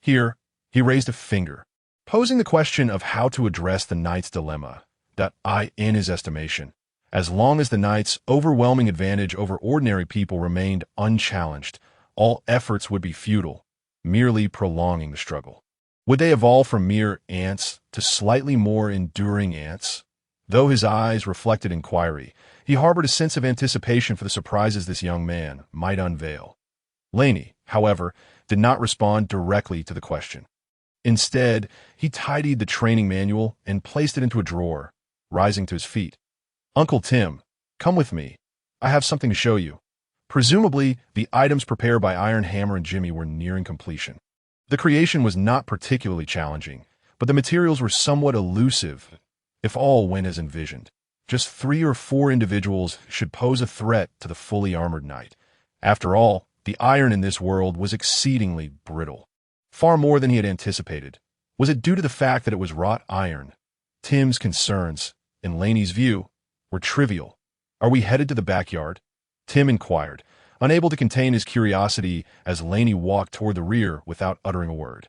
Here, he raised a finger, posing the question of how to address the knight's dilemma, that in his estimation, as long as the knight's overwhelming advantage over ordinary people remained unchallenged, all efforts would be futile, merely prolonging the struggle. Would they evolve from mere ants to slightly more enduring ants? Though his eyes reflected inquiry, he harbored a sense of anticipation for the surprises this young man might unveil. Laney, however, did not respond directly to the question. Instead, he tidied the training manual and placed it into a drawer, rising to his feet. "Uncle Tim, come with me. I have something to show you." Presumably, the items prepared by Iron Hammer and Jimmy were nearing completion. The creation was not particularly challenging, but the materials were somewhat elusive, if all went as envisioned. Just 3 or 4 individuals should pose a threat to the fully armored knight. After all, the iron in this world was exceedingly brittle. Far more than he had anticipated. Was it due to the fact that it was wrought iron? Tim's concerns, in Laney's view, were trivial. "Are we headed to the backyard?" Tim inquired, unable to contain his curiosity as Laney walked toward the rear without uttering a word.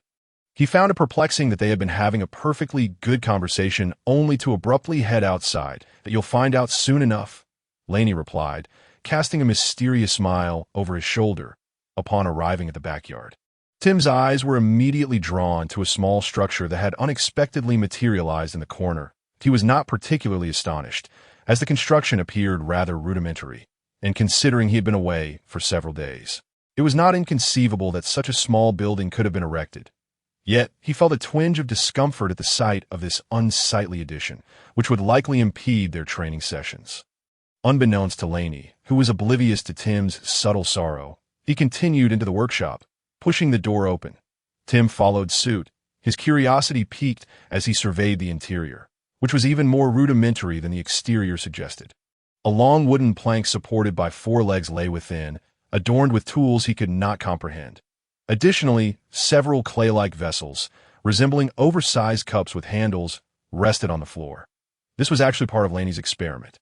He found it perplexing that they had been having a perfectly good conversation only to abruptly head outside. "That you'll find out soon enough," Laney replied, casting a mysterious smile over his shoulder upon arriving at the backyard. Tim's eyes were immediately drawn to a small structure that had unexpectedly materialized in the corner. He was not particularly astonished, as the construction appeared rather rudimentary, and considering he had been away for several days. It was not inconceivable that such a small building could have been erected. Yet, he felt a twinge of discomfort at the sight of this unsightly addition, which would likely impede their training sessions. Unbeknownst to Laney, who was oblivious to Tim's subtle sorrow, he continued into the workshop, pushing the door open. Tim followed suit, his curiosity piqued as he surveyed the interior, which was even more rudimentary than the exterior suggested. A long wooden plank supported by 4 legs lay within, adorned with tools he could not comprehend. Additionally, several clay-like vessels, resembling oversized cups with handles, rested on the floor. This was actually part of Laney's experiment.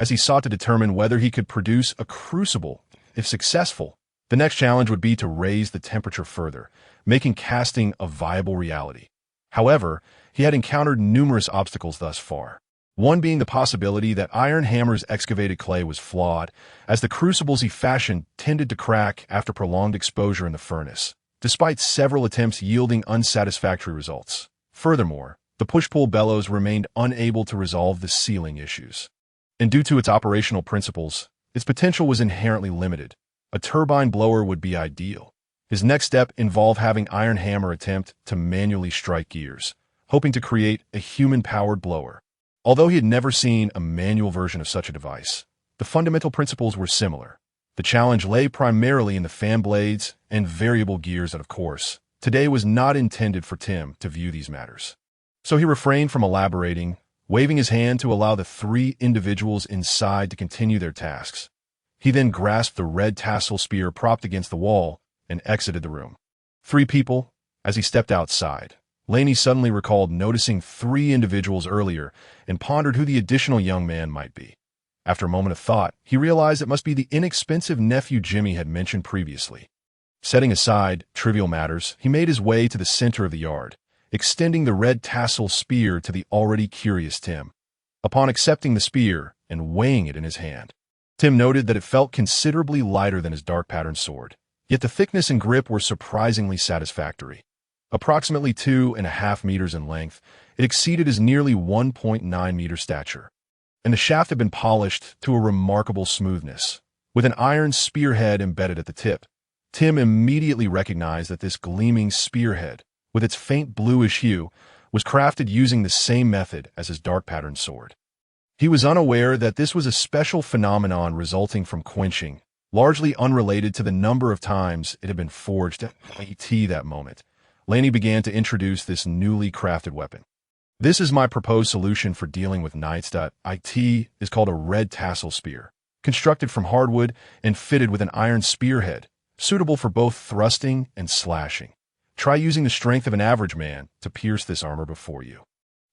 As he sought to determine whether he could produce a crucible, if successful, the next challenge would be to raise the temperature further, making casting a viable reality. However, he had encountered numerous obstacles thus far, one being the possibility that Iron Hammer's excavated clay was flawed, as the crucibles he fashioned tended to crack after prolonged exposure in the furnace, despite several attempts yielding unsatisfactory results. Furthermore, the push-pull bellows remained unable to resolve the sealing issues. And due to its operational principles, its potential was inherently limited. A turbine blower would be ideal. His next step involved having Iron Hammer attempt to manually strike gears, hoping to create a human-powered blower. Although he had never seen a manual version of such a device, the fundamental principles were similar. The challenge lay primarily in the fan blades and variable gears that, of course, today was not intended for Tim to view these matters. So he refrained from elaborating, waving his hand to allow the 3 individuals inside to continue their tasks. He then grasped the red tassel spear propped against the wall and exited the room. 3 people. As he stepped outside, Laney suddenly recalled noticing 3 individuals earlier and pondered who the additional young man might be. After a moment of thought, he realized it must be the inexpensive nephew Jimmy had mentioned previously. Setting aside trivial matters, he made his way to the center of the yard, extending the red tassel spear to the already curious Tim. Upon accepting the spear and weighing it in his hand, Tim noted that it felt considerably lighter than his dark-patterned sword, yet the thickness and grip were surprisingly satisfactory. Approximately 2.5 meters in length, it exceeded his nearly 1.9-meter stature, and the shaft had been polished to a remarkable smoothness, with an iron spearhead embedded at the tip. Tim immediately recognized that this gleaming spearhead, with its faint bluish hue, was crafted using the same method as his dark-patterned sword. He was unaware that this was a special phenomenon resulting from quenching, largely unrelated to the number of times it had been forged at IT that moment. Laney began to introduce this newly crafted weapon. This is my proposed solution for dealing with knights. It is called a red tassel spear, constructed from hardwood and fitted with an iron spearhead, suitable for both thrusting and slashing. Try using the strength of an average man to pierce this armor before you.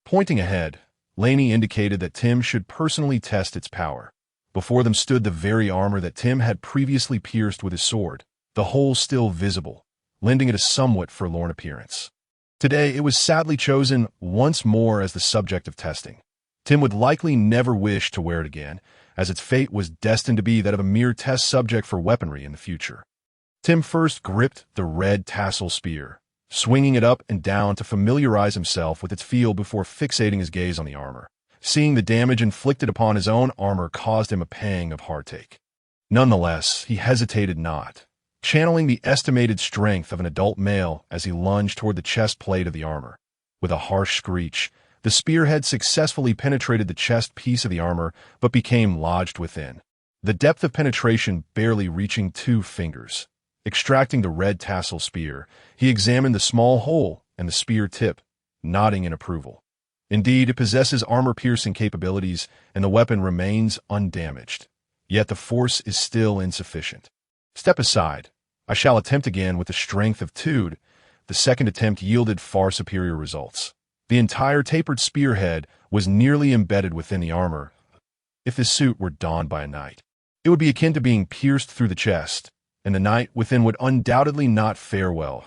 Pointing ahead, Laney indicated that Tim should personally test its power. Before them stood the very armor that Tim had previously pierced with his sword, the hole still visible, lending it a somewhat forlorn appearance. Today, it was sadly chosen once more as the subject of testing. Tim would likely never wish to wear it again, as its fate was destined to be that of a mere test subject for weaponry in the future. Tim first gripped the red tassel spear, swinging it up and down to familiarize himself with its feel before fixating his gaze on the armor. Seeing the damage inflicted upon his own armor caused him a pang of heartache. Nonetheless, he hesitated not, channeling the estimated strength of an adult male as he lunged toward the chest plate of the armor. With a harsh screech, the spearhead successfully penetrated the chest piece of the armor but became lodged within, the depth of penetration barely reaching 2 fingers. Extracting the red tassel spear, he examined the small hole and the spear tip, nodding in approval. Indeed, it possesses armor-piercing capabilities, and the weapon remains undamaged. Yet the force is still insufficient. Step aside. I shall attempt again with the strength of 2. The second attempt yielded far superior results. The entire tapered spearhead was nearly embedded within the armor. If this suit were donned by a knight, it would be akin to being pierced through the chest, and the knight within would undoubtedly not fare well.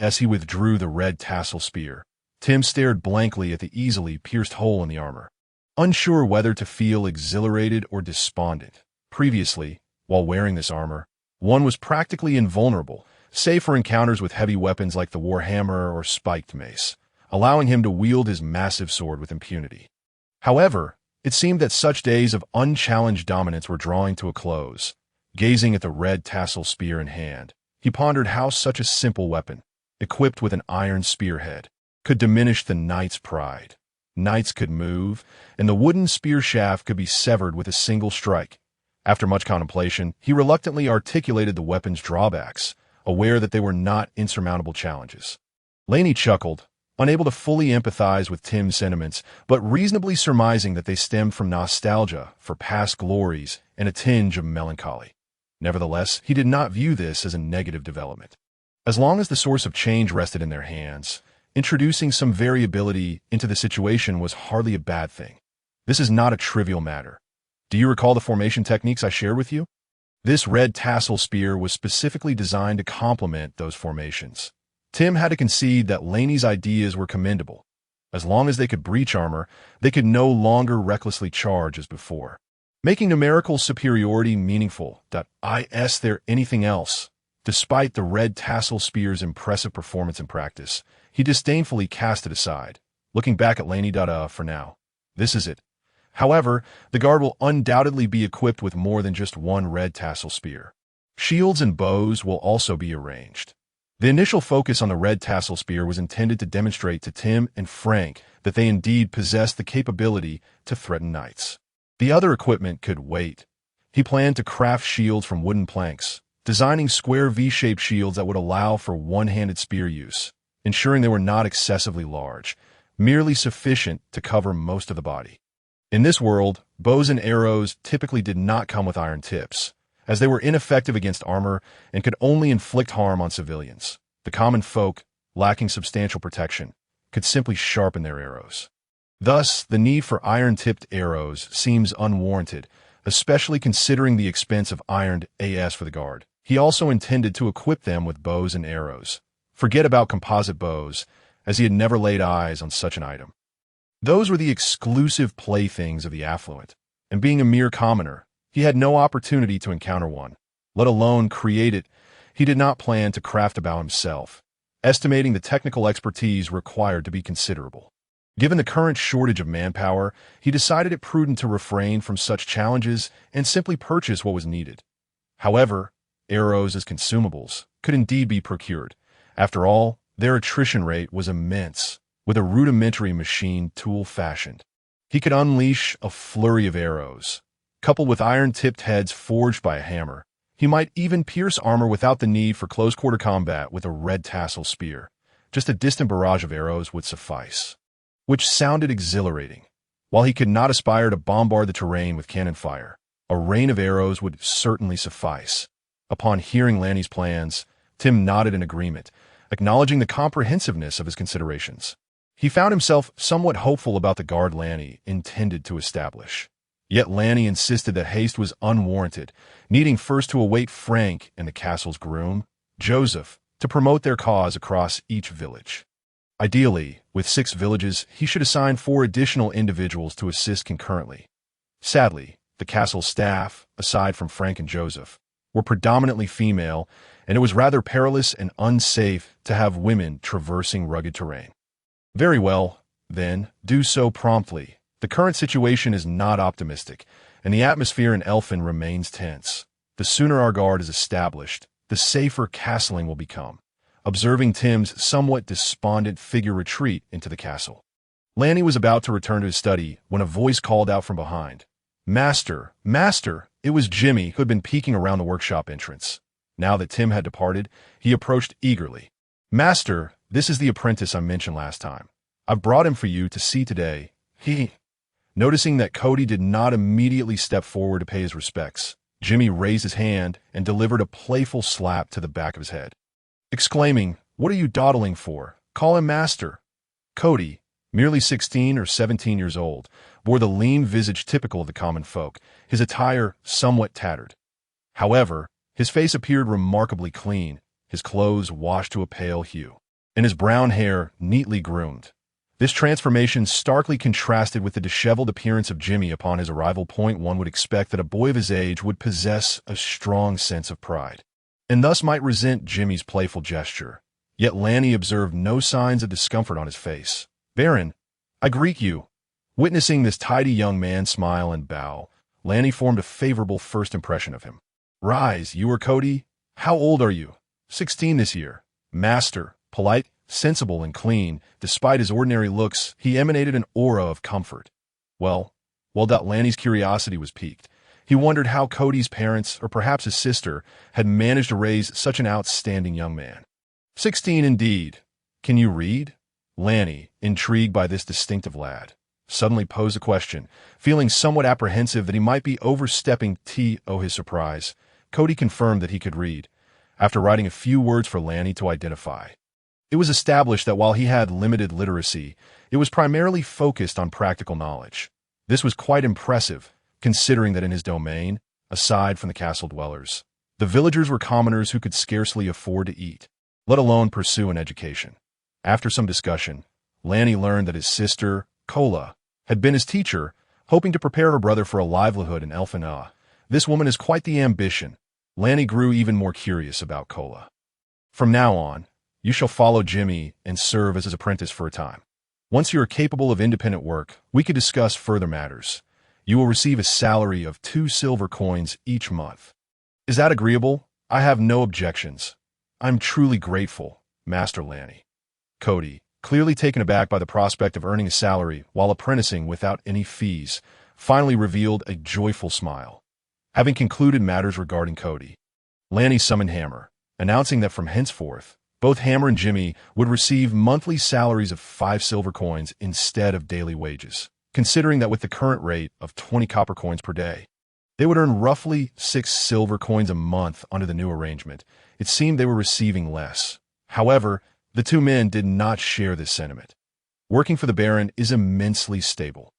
As he withdrew the red tassel spear, Tim stared blankly at the easily pierced hole in the armor, unsure whether to feel exhilarated or despondent. Previously, while wearing this armor, one was practically invulnerable, save for encounters with heavy weapons like the warhammer or spiked mace, allowing him to wield his massive sword with impunity. However, it seemed that such days of unchallenged dominance were drawing to a close. Gazing at the red tassel spear in hand, he pondered how such a simple weapon, equipped with an iron spearhead, could diminish the knight's pride. Knights could move, and the wooden spear shaft could be severed with a single strike. After much contemplation, he reluctantly articulated the weapon's drawbacks, aware that they were not insurmountable challenges. Laney chuckled, unable to fully empathize with Tim's sentiments, but reasonably surmising that they stemmed from nostalgia for past glories and a tinge of melancholy. Nevertheless, he did not view this as a negative development. As long as the source of change rested in their hands, introducing some variability into the situation was hardly a bad thing. This is not a trivial matter. Do you recall the formation techniques I shared with you? This red tassel spear was specifically designed to complement those formations. Tim had to concede that Laney's ideas were commendable. As long as they could breach armor, they could no longer recklessly charge as before, making numerical superiority meaningful. Is there anything else? Despite the red tassel spear's impressive performance in practice, he disdainfully cast it aside, looking back at Laney. For now, this is it. However, the guard will undoubtedly be equipped with more than just one red tassel spear. Shields and bows will also be arranged. The initial focus on the red tassel spear was intended to demonstrate to Tim and Frank that they indeed possessed the capability to threaten knights. The other equipment could wait. He planned to craft shields from wooden planks, designing square V-shaped shields that would allow for one-handed spear use, ensuring they were not excessively large, merely sufficient to cover most of the body. In this world, bows and arrows typically did not come with iron tips, as they were ineffective against armor and could only inflict harm on civilians. The common folk, lacking substantial protection, could simply sharpen their arrows. Thus, the need for iron-tipped arrows seems unwarranted, especially considering the expense of ironed AS for the guard. He also intended to equip them with bows and arrows. Forget about composite bows, as he had never laid eyes on such an item. Those were the exclusive playthings of the affluent, and being a mere commoner, he had no opportunity to encounter one, let alone create it. He did not plan to craft a bow himself, estimating the technical expertise required to be considerable. Given the current shortage of manpower, he decided it prudent to refrain from such challenges and simply purchase what was needed. However, arrows as consumables could indeed be procured. After all, their attrition rate was immense. With a rudimentary machine tool fashioned, he could unleash a flurry of arrows. Coupled with iron-tipped heads forged by a hammer, he might even pierce armor without the need for close-quarter combat with a red tassel spear. Just a distant barrage of arrows would suffice, which sounded exhilarating. While he could not aspire to bombard the terrain with cannon fire, a rain of arrows would certainly suffice. Upon hearing Lanny's plans, Tim nodded in agreement, acknowledging the comprehensiveness of his considerations. He found himself somewhat hopeful about the guard Lanny intended to establish. Yet Lanny insisted that haste was unwarranted, needing first to await Frank and the castle's groom, Joseph, to promote their cause across each village. Ideally, with 6 villages, he should assign 4 additional individuals to assist concurrently. Sadly, the castle's staff, aside from Frank and Joseph, were predominantly female, and it was rather perilous and unsafe to have women traversing rugged terrain. Very well, then, do so promptly. The current situation is not optimistic, and the atmosphere in Elfin remains tense. The sooner our guard is established, the safer castling will become. Observing Tim's somewhat despondent figure retreat into the castle, Lanny was about to return to his study when a voice called out from behind. "Master! Master!" It was Jimmy, who had been peeking around the workshop entrance. Now that Tim had departed, he approached eagerly. "Master, this is the apprentice I mentioned last time. I've brought him for you to see today." Noticing that Cody did not immediately step forward to pay his respects, Jimmy raised his hand and delivered a playful slap to the back of his head, exclaiming, "What are you dawdling for? Call him master." Cody, merely 16 or 17 years old, bore the lean visage typical of the common folk, his attire somewhat tattered. However, his face appeared remarkably clean, his clothes washed to a pale hue, and his brown hair neatly groomed. This transformation starkly contrasted with the disheveled appearance of Jimmy upon his arrival. One would expect that a boy of his age would possess a strong sense of pride, and thus might resent Jimmy's playful gesture. Yet Lanny observed no signs of discomfort on his face. "Baron, I greet you." Witnessing this tidy young man smile and bow, Lanny formed a favorable first impression of him. "Rise, you are Cody? How old are you?" 16 this year. Master, polite, sensible, and clean. Despite his ordinary looks, he emanated an aura of comfort. Well, Lanny's curiosity was piqued. He wondered how Cody's parents, or perhaps his sister, had managed to raise such an outstanding young man. 16 indeed. Can you read? Lanny, intrigued by this distinctive lad, suddenly posed a question, feeling somewhat apprehensive that he might be overstepping his surprise. Cody confirmed that he could read, after writing a few words for Lanny to identify. It was established that while he had limited literacy, it was primarily focused on practical knowledge. This was quite impressive, considering that in his domain, aside from the castle dwellers, the villagers were commoners who could scarcely afford to eat, let alone pursue an education. After some discussion, Lanny learned that his sister, Kola, had been his teacher, hoping to prepare her brother for a livelihood in Elfin. This woman is quite the ambition. Lanny grew even more curious about Kola. "From now on, you shall follow Jimmy and serve as his apprentice for a time. Once you are capable of independent work, we could discuss further matters. You will receive a salary of 2 silver coins each month. Is that agreeable? I have no objections. I'm truly grateful, Master Lanny." Cody, clearly taken aback by the prospect of earning a salary while apprenticing without any fees, finally revealed a joyful smile. Having concluded matters regarding Cody, Lanny summoned Hammer, announcing that from henceforth, both Hammer and Jimmy would receive monthly salaries of 5 silver coins instead of daily wages. Considering that with the current rate of 20 copper coins per day, they would earn roughly 6 silver coins a month under the new arrangement, it seemed they were receiving less. However, the two men did not share this sentiment. Working for the Baron is immensely stable.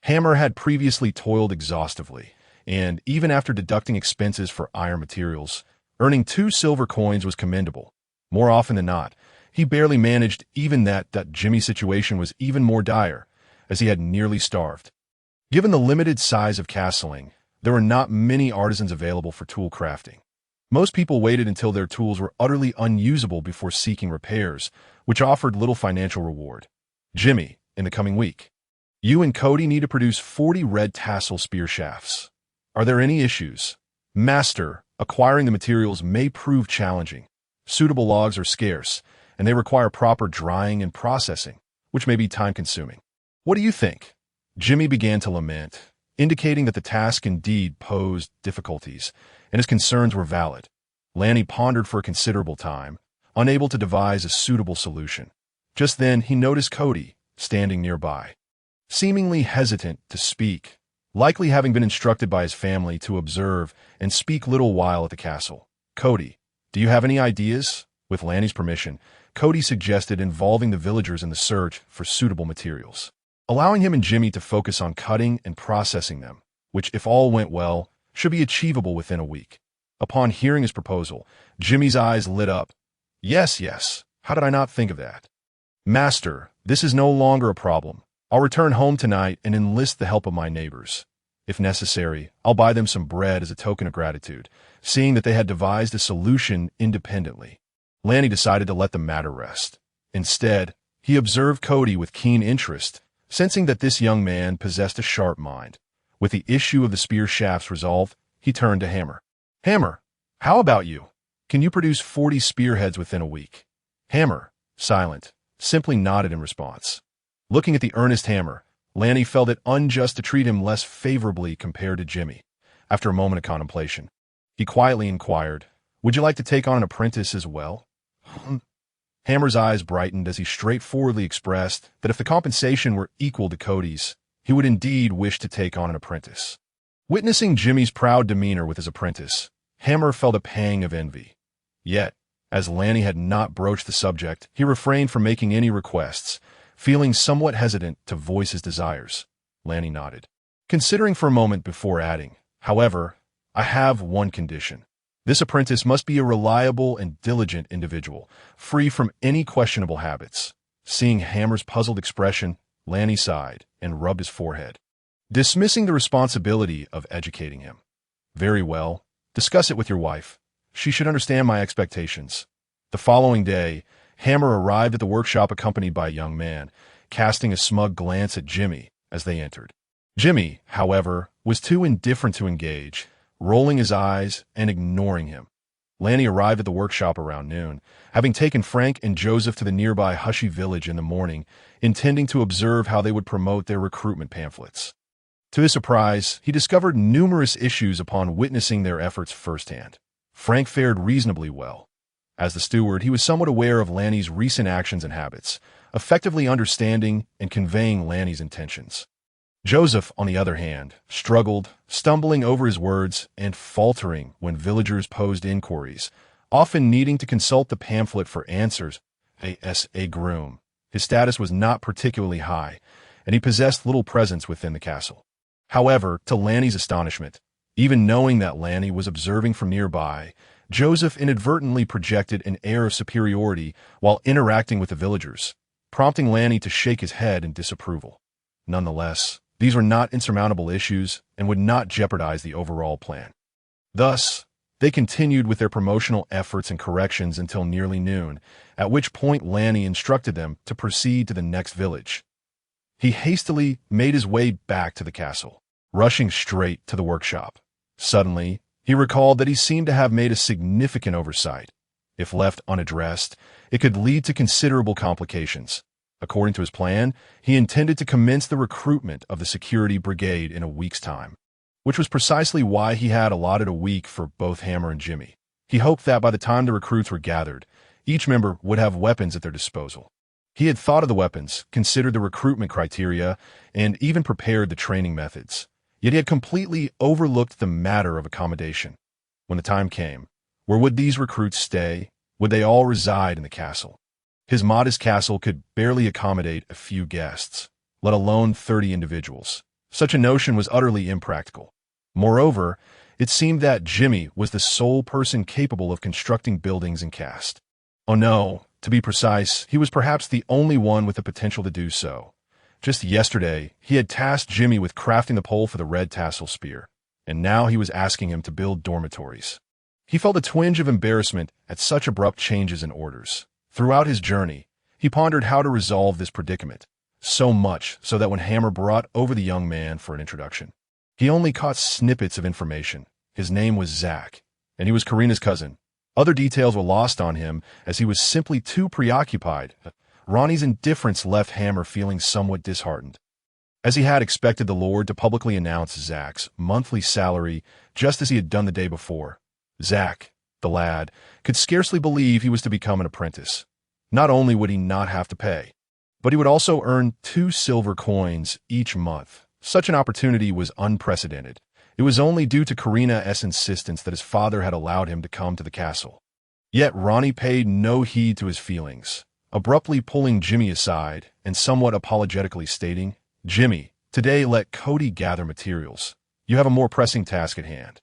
Hammer had previously toiled exhaustively, and even after deducting expenses for iron materials, earning 2 silver coins was commendable. More often than not, he barely managed even that Jimmy's situation was even more dire, as he had nearly starved. Given the limited size of castling, there were not many artisans available for tool crafting. Most people waited until their tools were utterly unusable before seeking repairs, which offered little financial reward. "Jimmy, in the coming week, you and Cody need to produce 40 red tassel spear shafts. Are there any issues?" "Master, Acquiring the materials may prove challenging. Suitable logs are scarce, and they require proper drying and processing, which may be time-consuming. What do you think? Jimmy began to lament, indicating that the task indeed posed difficulties, and his concerns were valid. Ranni pondered for a considerable time, unable to devise a suitable solution. Just then, he noticed Cody, standing nearby, seemingly hesitant to speak, likely having been instructed by his family to observe and speak little while at the castle. "Cody, do you have any ideas?" With Ranni's permission, Cody suggested involving the villagers in the search for suitable materials, allowing him and Jimmy to focus on cutting and processing them, which, if all went well, should be achievable within a week. Upon hearing his proposal, Jimmy's eyes lit up. Yes, yes, how did I not think of that? "Master, this is no longer a problem. I'll return home tonight and enlist the help of my neighbors. If necessary, I'll buy them some bread as a token of gratitude," seeing that they had devised a solution independently. Ranni decided to let the matter rest. Instead, he observed Cody with keen interest, sensing that this young man possessed a sharp mind. With the issue of the spear shafts resolved, he turned to Hammer. "Hammer, how about you? Can you produce 40 spearheads within a week?" Hammer, silent, simply nodded in response. Looking at the earnest Hammer, Ranni felt it unjust to treat him less favorably compared to Jimmy. After a moment of contemplation, he quietly inquired, "Would you like to take on an apprentice as well?" Hammer's eyes brightened as he straightforwardly expressed that if the compensation were equal to Cody's, he would indeed wish to take on an apprentice. Witnessing Jimmy's proud demeanor with his apprentice, Hammer felt a pang of envy. Yet, as Ranni had not broached the subject, he refrained from making any requests, feeling somewhat hesitant to voice his desires. Ranni nodded, considering for a moment before adding, "However, I have one condition. This apprentice must be a reliable and diligent individual, free from any questionable habits." Seeing Hammer's puzzled expression, Ranni sighed and rubbed his forehead, dismissing the responsibility of educating him. "Very well. Discuss it with your wife. She should understand my expectations." The following day, Hammer arrived at the workshop accompanied by a young man, casting a smug glance at Jimmy as they entered. Jimmy, however, was too indifferent to engage, rolling his eyes and ignoring him. Ranni arrived at the workshop around noon, having taken Frank and Joseph to the nearby Hushy village in the morning, intending to observe how they would promote their recruitment pamphlets. To his surprise, he discovered numerous issues upon witnessing their efforts firsthand. Frank fared reasonably well. As the steward, he was somewhat aware of Ranni's recent actions and habits, effectively understanding and conveying Ranni's intentions. Joseph, on the other hand, struggled, stumbling over his words and faltering when villagers posed inquiries, often needing to consult the pamphlet for answers. As a groom, his status was not particularly high, and he possessed little presence within the castle. However, to Ranni's astonishment, even knowing that Ranni was observing from nearby, Joseph inadvertently projected an air of superiority while interacting with the villagers, prompting Ranni to shake his head in disapproval. Nonetheless, these were not insurmountable issues and would not jeopardize the overall plan. Thus, they continued with their promotional efforts and corrections until nearly noon, at which point Ranni instructed them to proceed to the next village. He hastily made his way back to the castle, rushing straight to the workshop. Suddenly, he recalled that he seemed to have made a significant oversight. If left unaddressed, it could lead to considerable complications. According to his plan, he intended to commence the recruitment of the security brigade in a week's time, which was precisely why he had allotted a week for both Hammer and Jimmy. He hoped that by the time the recruits were gathered, each member would have weapons at their disposal. He had thought of the weapons, considered the recruitment criteria, and even prepared the training methods. Yet he had completely overlooked the matter of accommodation. When the time came, where would these recruits stay? Would they all reside in the castle? His modest castle could barely accommodate a few guests, let alone 30 individuals. Such a notion was utterly impractical. Moreover, it seemed that Jimmy was the sole person capable of constructing buildings in caste. Oh no, to be precise, he was perhaps the only one with the potential to do so. Just yesterday, he had tasked Jimmy with crafting the pole for the red tassel spear, and now he was asking him to build dormitories. He felt a twinge of embarrassment at such abrupt changes in orders. Throughout his journey, he pondered how to resolve this predicament, so much so that when Hammer brought over the young man for an introduction, he only caught snippets of information. His name was Zach, and he was Karina's cousin. Other details were lost on him as he was simply too preoccupied. Ranni's indifference left Hammer feeling somewhat disheartened. As he had expected the Lord to publicly announce Zach's monthly salary just as he had done the day before, Zach, the lad, could scarcely believe he was to become an apprentice. Not only would he not have to pay, but he would also earn 2 silver coins each month. Such an opportunity was unprecedented. It was only due to Karina's insistence that his father had allowed him to come to the castle. Yet Ranni paid no heed to his feelings, abruptly pulling Jimmy aside and somewhat apologetically stating, "Jimmy, today let Cody gather materials. You have a more pressing task at hand."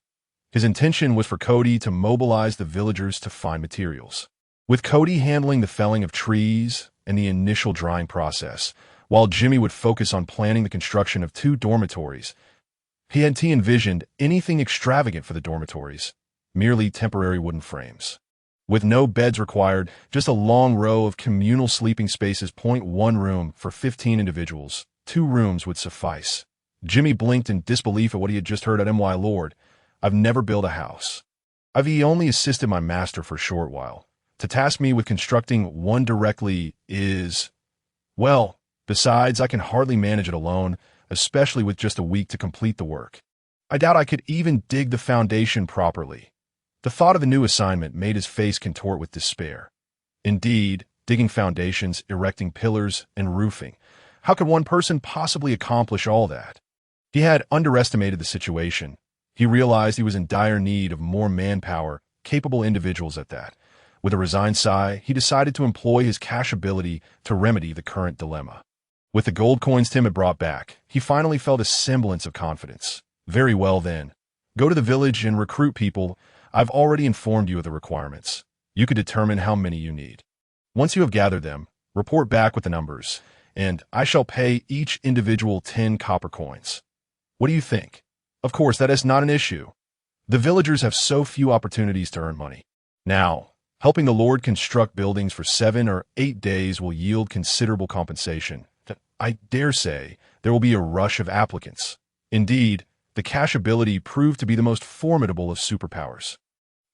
His intention was for Cody to mobilize the villagers to find materials, with Cody handling the felling of trees and the initial drying process, while Jimmy would focus on planning the construction of 2 dormitories. He envisioned anything extravagant for the dormitories, merely temporary wooden frames. With no beds required, just a long row of communal sleeping spaces. 1 room for 15 individuals. 2 rooms would suffice. Jimmy blinked in disbelief at what he had just heard. "My lord, I've never built a house. I've only assisted my master for a short while. To task me with constructing one directly is... well, besides, I can hardly manage it alone, especially with just a week to complete the work. I doubt I could even dig the foundation properly." The thought of the new assignment made his face contort with despair. Indeed, digging foundations, erecting pillars, and roofing. How could one person possibly accomplish all that? He had underestimated the situation. He realized he was in dire need of more manpower, capable individuals at that. With a resigned sigh, he decided to employ his cash ability to remedy the current dilemma. With the gold coins Tim had brought back, he finally felt a semblance of confidence. "Very well then. Go to the village and recruit people. I've already informed you of the requirements. You could determine how many you need. Once you have gathered them, report back with the numbers, and I shall pay each individual 10 copper coins. What do you think? Of course, that is not an issue. The villagers have so few opportunities to earn money. Now, helping the Lord construct buildings for 7 or 8 days will yield considerable compensation. I dare say there will be a rush of applicants. Indeed, the cash ability proved to be the most formidable of superpowers."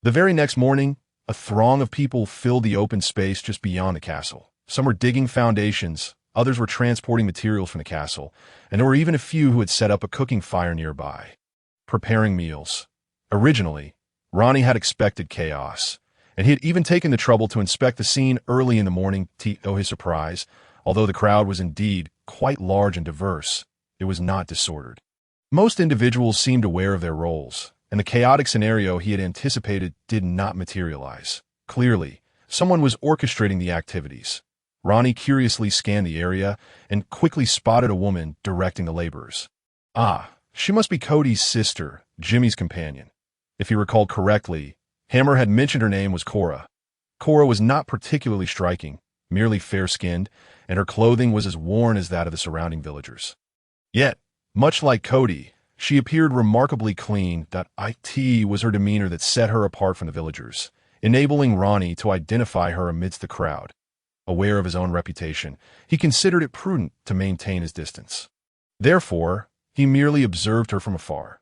The very next morning, a throng of people filled the open space just beyond the castle. Some were digging foundations, others were transporting materials from the castle, and there were even a few who had set up a cooking fire nearby. Preparing meals. Originally, Ranni had expected chaos, and he had even taken the trouble to inspect the scene early in the morning. To his surprise, although the crowd was indeed quite large and diverse, it was not disordered. Most individuals seemed aware of their roles, and the chaotic scenario he had anticipated did not materialize. Clearly, someone was orchestrating the activities. Ranni curiously scanned the area and quickly spotted a woman directing the laborers. She must be Cody's sister, Jimmy's companion. If he recalled correctly, Hammer had mentioned her name was Cora. Cora was not particularly striking, merely fair-skinned, and her clothing was as worn as that of the surrounding villagers. Yet, much like Cody, she appeared remarkably clean. It was her demeanor that set her apart from the villagers, enabling Ranni to identify her amidst the crowd. Aware of his own reputation, he considered it prudent to maintain his distance. Therefore, he merely observed her from afar.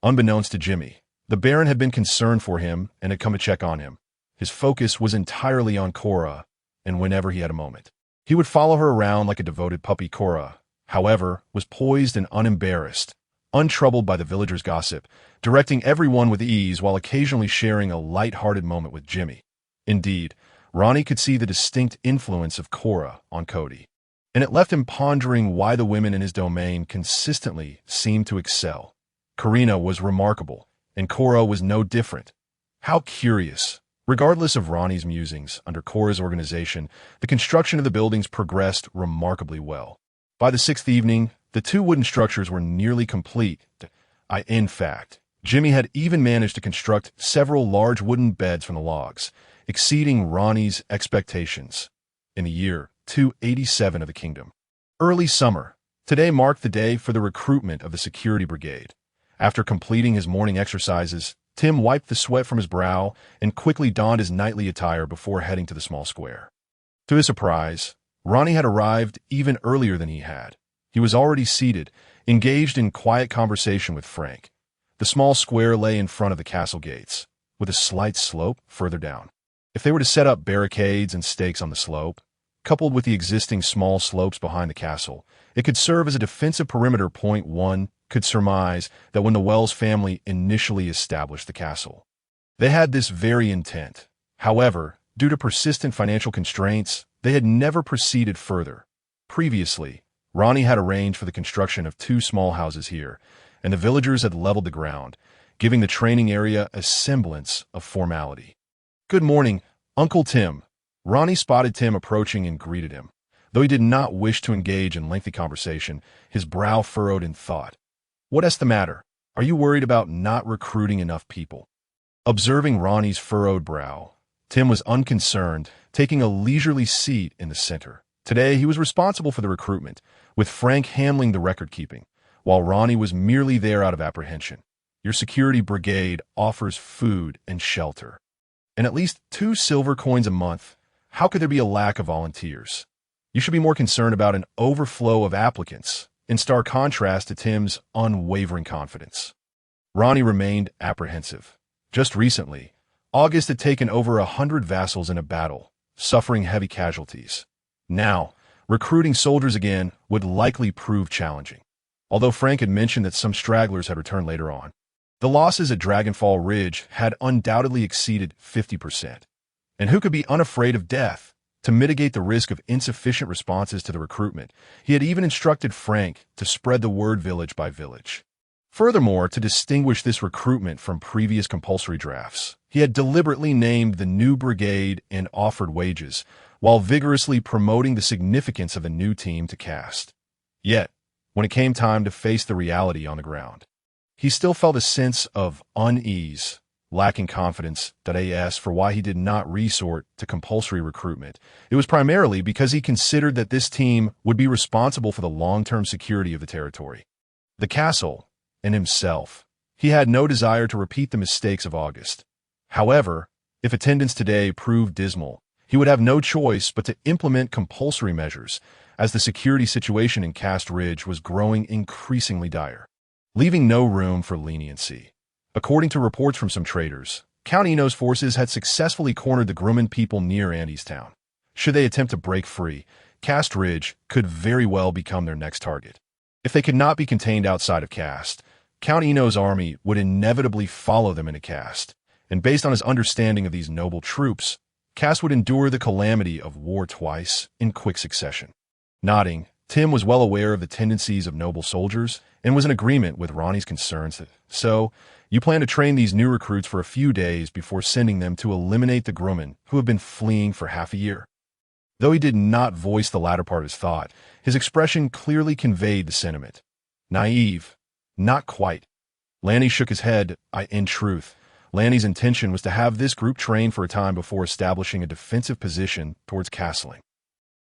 Unbeknownst to Jimmy, the Baron had been concerned for him and had come to check on him. His focus was entirely on Cora, and whenever he had a moment, he would follow her around like a devoted puppy. Cora, however, was poised and unembarrassed, untroubled by the villagers' gossip, directing everyone with ease while occasionally sharing a light-hearted moment with Jimmy. Indeed, Ranni could see the distinct influence of Cora on Cody, and it left him pondering why the women in his domain consistently seemed to excel. Karina was remarkable, and Cora was no different. How curious! Regardless of Ranni's musings, under Cora's organization, the construction of the buildings progressed remarkably well. By the 6th evening, the 2 wooden structures were nearly complete. In fact, Jimmy had even managed to construct several large wooden beds from the logs, exceeding Ranni's expectations. In the year 287 of the kingdom. Early summer. Today marked the day for the recruitment of the security brigade. After completing his morning exercises, Tim wiped the sweat from his brow and quickly donned his nightly attire before heading to the small square. To his surprise, Ranni had arrived even earlier than he had. He was already seated, engaged in quiet conversation with Frank. The small square lay in front of the castle gates. with a slight slope further down. If they were to set up barricades and stakes on the slope, coupled with the existing small slopes behind the castle, it could serve as a defensive perimeter. Point 1 could surmise that when the Wells family initially established the castle, they had this very intent. However, due to persistent financial constraints, they had never proceeded further. Previously, Ranni had arranged for the construction of 2 small houses here, and the villagers had leveled the ground, giving the training area a semblance of formality. "Good morning, Uncle Tim." Ranni spotted Tim approaching and greeted him. Though he did not wish to engage in lengthy conversation, his brow furrowed in thought. "What's the matter? Are you worried about not recruiting enough people?" Observing Ranni's furrowed brow, Tim was unconcerned, taking a leisurely seat in the center. Today, he was responsible for the recruitment, with Frank handling the record-keeping, while Ranni was merely there out of apprehension. "Your security brigade offers food and shelter, and at least 2 silver coins a month. How could there be a lack of volunteers? You should be more concerned about an overflow of applicants," in stark contrast to Tim's unwavering confidence. Ranni remained apprehensive. Just recently, August had taken over 100 vassals in a battle, suffering heavy casualties. Now, recruiting soldiers again would likely prove challenging, although Frank had mentioned that some stragglers had returned later on. The losses at Dragonfall Ridge had undoubtedly exceeded 50%. And who could be unafraid of death? To mitigate the risk of insufficient responses to the recruitment, he had even instructed Frank to spread the word village by village. Furthermore, to distinguish this recruitment from previous compulsory drafts, he had deliberately named the new brigade and offered wages, while vigorously promoting the significance of the new team to cast. Yet, when it came time to face the reality on the ground, he still felt a sense of unease, lacking confidence as for why he did not resort to compulsory recruitment. It was primarily because he considered that this team would be responsible for the long-term security of the territory. The castle, and himself, he had no desire to repeat the mistakes of August. However, if attendance today proved dismal, he would have no choice but to implement compulsory measures, as the security situation in Cast Ridge was growing increasingly dire, leaving no room for leniency. According to reports from some traders, Count Eno's forces had successfully cornered the Grumman people near Andystown. Should they attempt to break free, Cast Ridge could very well become their next target. If they could not be contained outside of Cast, Count Eno's army would inevitably follow them into Cast, and based on his understanding of these noble troops, Cast would endure the calamity of war twice in quick succession. Nodding, Tim was well aware of the tendencies of noble soldiers and was in agreement with Ranni's concerns. "So, you plan to train these new recruits for a few days before sending them to eliminate the Grumman who have been fleeing for half a year?" Though he did not voice the latter part of his thought, his expression clearly conveyed the sentiment. Naive. Not quite. Lanny shook his head. In truth, Lanny's intention was to have this group train for a time before establishing a defensive position towards castling.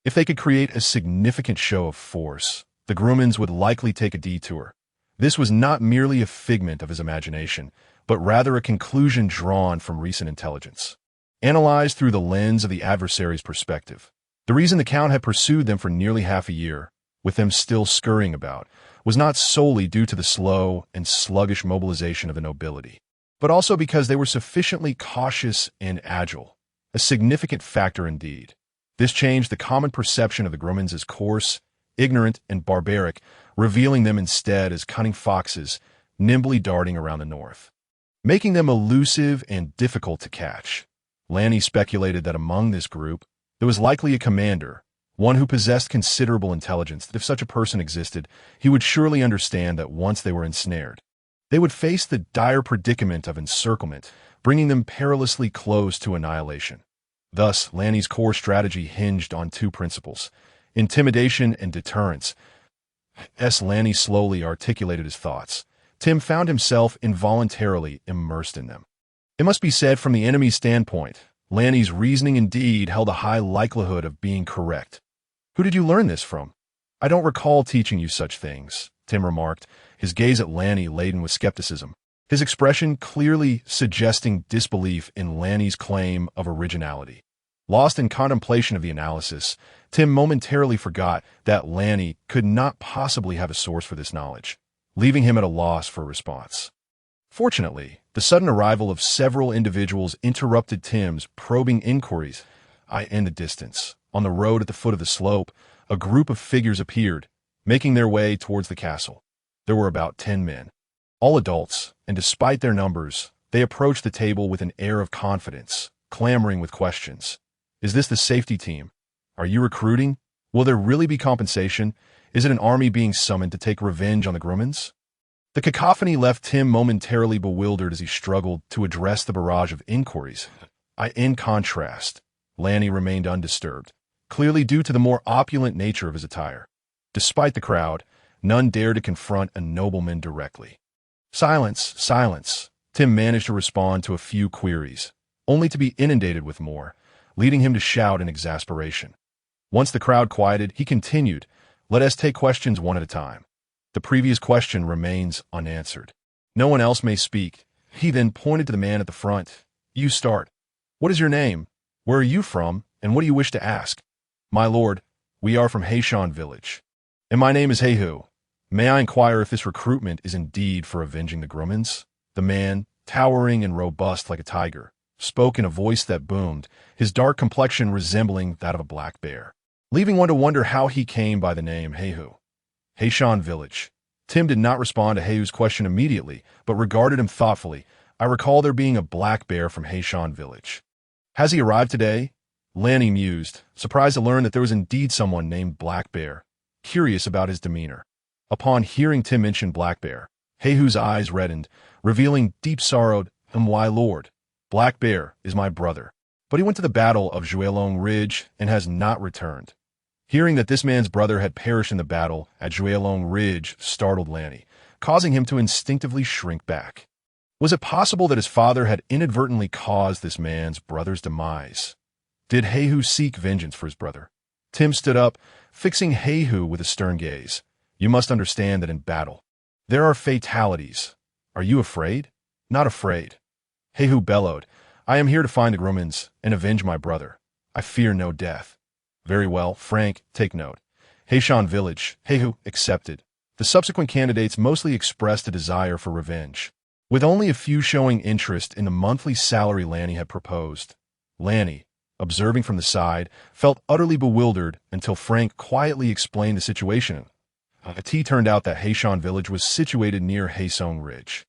If they could create a significant show of force, the Grummans would likely take a detour. This was not merely a figment of his imagination, but rather a conclusion drawn from recent intelligence, analyzed through the lens of the adversary's perspective. The reason the Count had pursued them for nearly half a year, with them still scurrying about, was not solely due to the slow and sluggish mobilization of the nobility, but also because they were sufficiently cautious and agile, a significant factor indeed. This changed the common perception of the Grummans as coarse, ignorant, and barbaric, revealing them instead as cunning foxes, nimbly darting around the north, making them elusive and difficult to catch. Lanny speculated that among this group, there was likely a commander, one who possessed considerable intelligence, that if such a person existed, he would surely understand that once they were ensnared, they would face the dire predicament of encirclement, bringing them perilously close to annihilation. Thus, Lanny's core strategy hinged on 2 principles: intimidation and deterrence. As Lanny slowly articulated his thoughts, Tim found himself involuntarily immersed in them. It must be said, from the enemy's standpoint, Lanny's reasoning indeed held a high likelihood of being correct. "Who did you learn this from?" "I don't recall teaching you such things," Tim remarked, his gaze at Lanny laden with skepticism, his expression clearly suggesting disbelief in Lanny's claim of originality. Lost in contemplation of the analysis, Tim momentarily forgot that Lanny could not possibly have a source for this knowledge, leaving him at a loss for a response. Fortunately, the sudden arrival of several individuals interrupted Tim's probing inquiries. In the distance, on the road at the foot of the slope, a group of figures appeared, making their way towards the castle. There were about 10 men, all adults, and despite their numbers, they approached the table with an air of confidence, clamoring with questions. Is this the safety team? Are you recruiting? Will there really be compensation? Is it an army being summoned to take revenge on the Grummins? The cacophony left Tim momentarily bewildered as he struggled to address the barrage of inquiries. In contrast, Lanny remained undisturbed, clearly due to the more opulent nature of his attire. Despite the crowd, none dared to confront a nobleman directly. Silence, silence. Tim managed to respond to a few queries, only to be inundated with more, leading him to shout in exasperation. Once the crowd quieted, he continued, "Let us take questions one at a time. The previous question remains unanswered. No one else may speak." He then pointed to the man at the front. "You start. What is your name? Where are you from, and what do you wish to ask?" "My lord, we are from Haishan village. And my name is Heihu. May I inquire if this recruitment is indeed for avenging the Grummins?" The man, towering and robust like a tiger, spoke in a voice that boomed, his dark complexion resembling that of a black bear, leaving one to wonder how he came by the name Heihu. Haishan village. Tim did not respond to Heihu's question immediately, but regarded him thoughtfully. "I recall there being a black bear from Haishan village. Has he arrived today?" Lanny mused, surprised to learn that there was indeed someone named Black Bear, curious about his demeanor. Upon hearing Tim mention Black Bear, Heihu's eyes reddened, revealing deep sorrow. "Why, lord? Black Bear is my brother, but he went to the battle of Juelong Ridge and has not returned." Hearing that this man's brother had perished in the battle at Juelong Ridge startled Lanny, causing him to instinctively shrink back. Was it possible that his father had inadvertently caused this man's brother's demise? Did Heihu seek vengeance for his brother? Tim stood up, fixing Heihu with a stern gaze. "You must understand that in battle, there are fatalities. Are you afraid?" "Not afraid." Heihu bellowed. "I am here to find the Grummins and avenge my brother. I fear no death." "Very well, Frank, take note. Haishan village." Heihu accepted. The subsequent candidates mostly expressed a desire for revenge, with only a few showing interest in the monthly salary Lanny had proposed. Lanny, observing from the side, felt utterly bewildered until Frank quietly explained the situation. It turned out that Haishan village was situated near Haisong Ridge,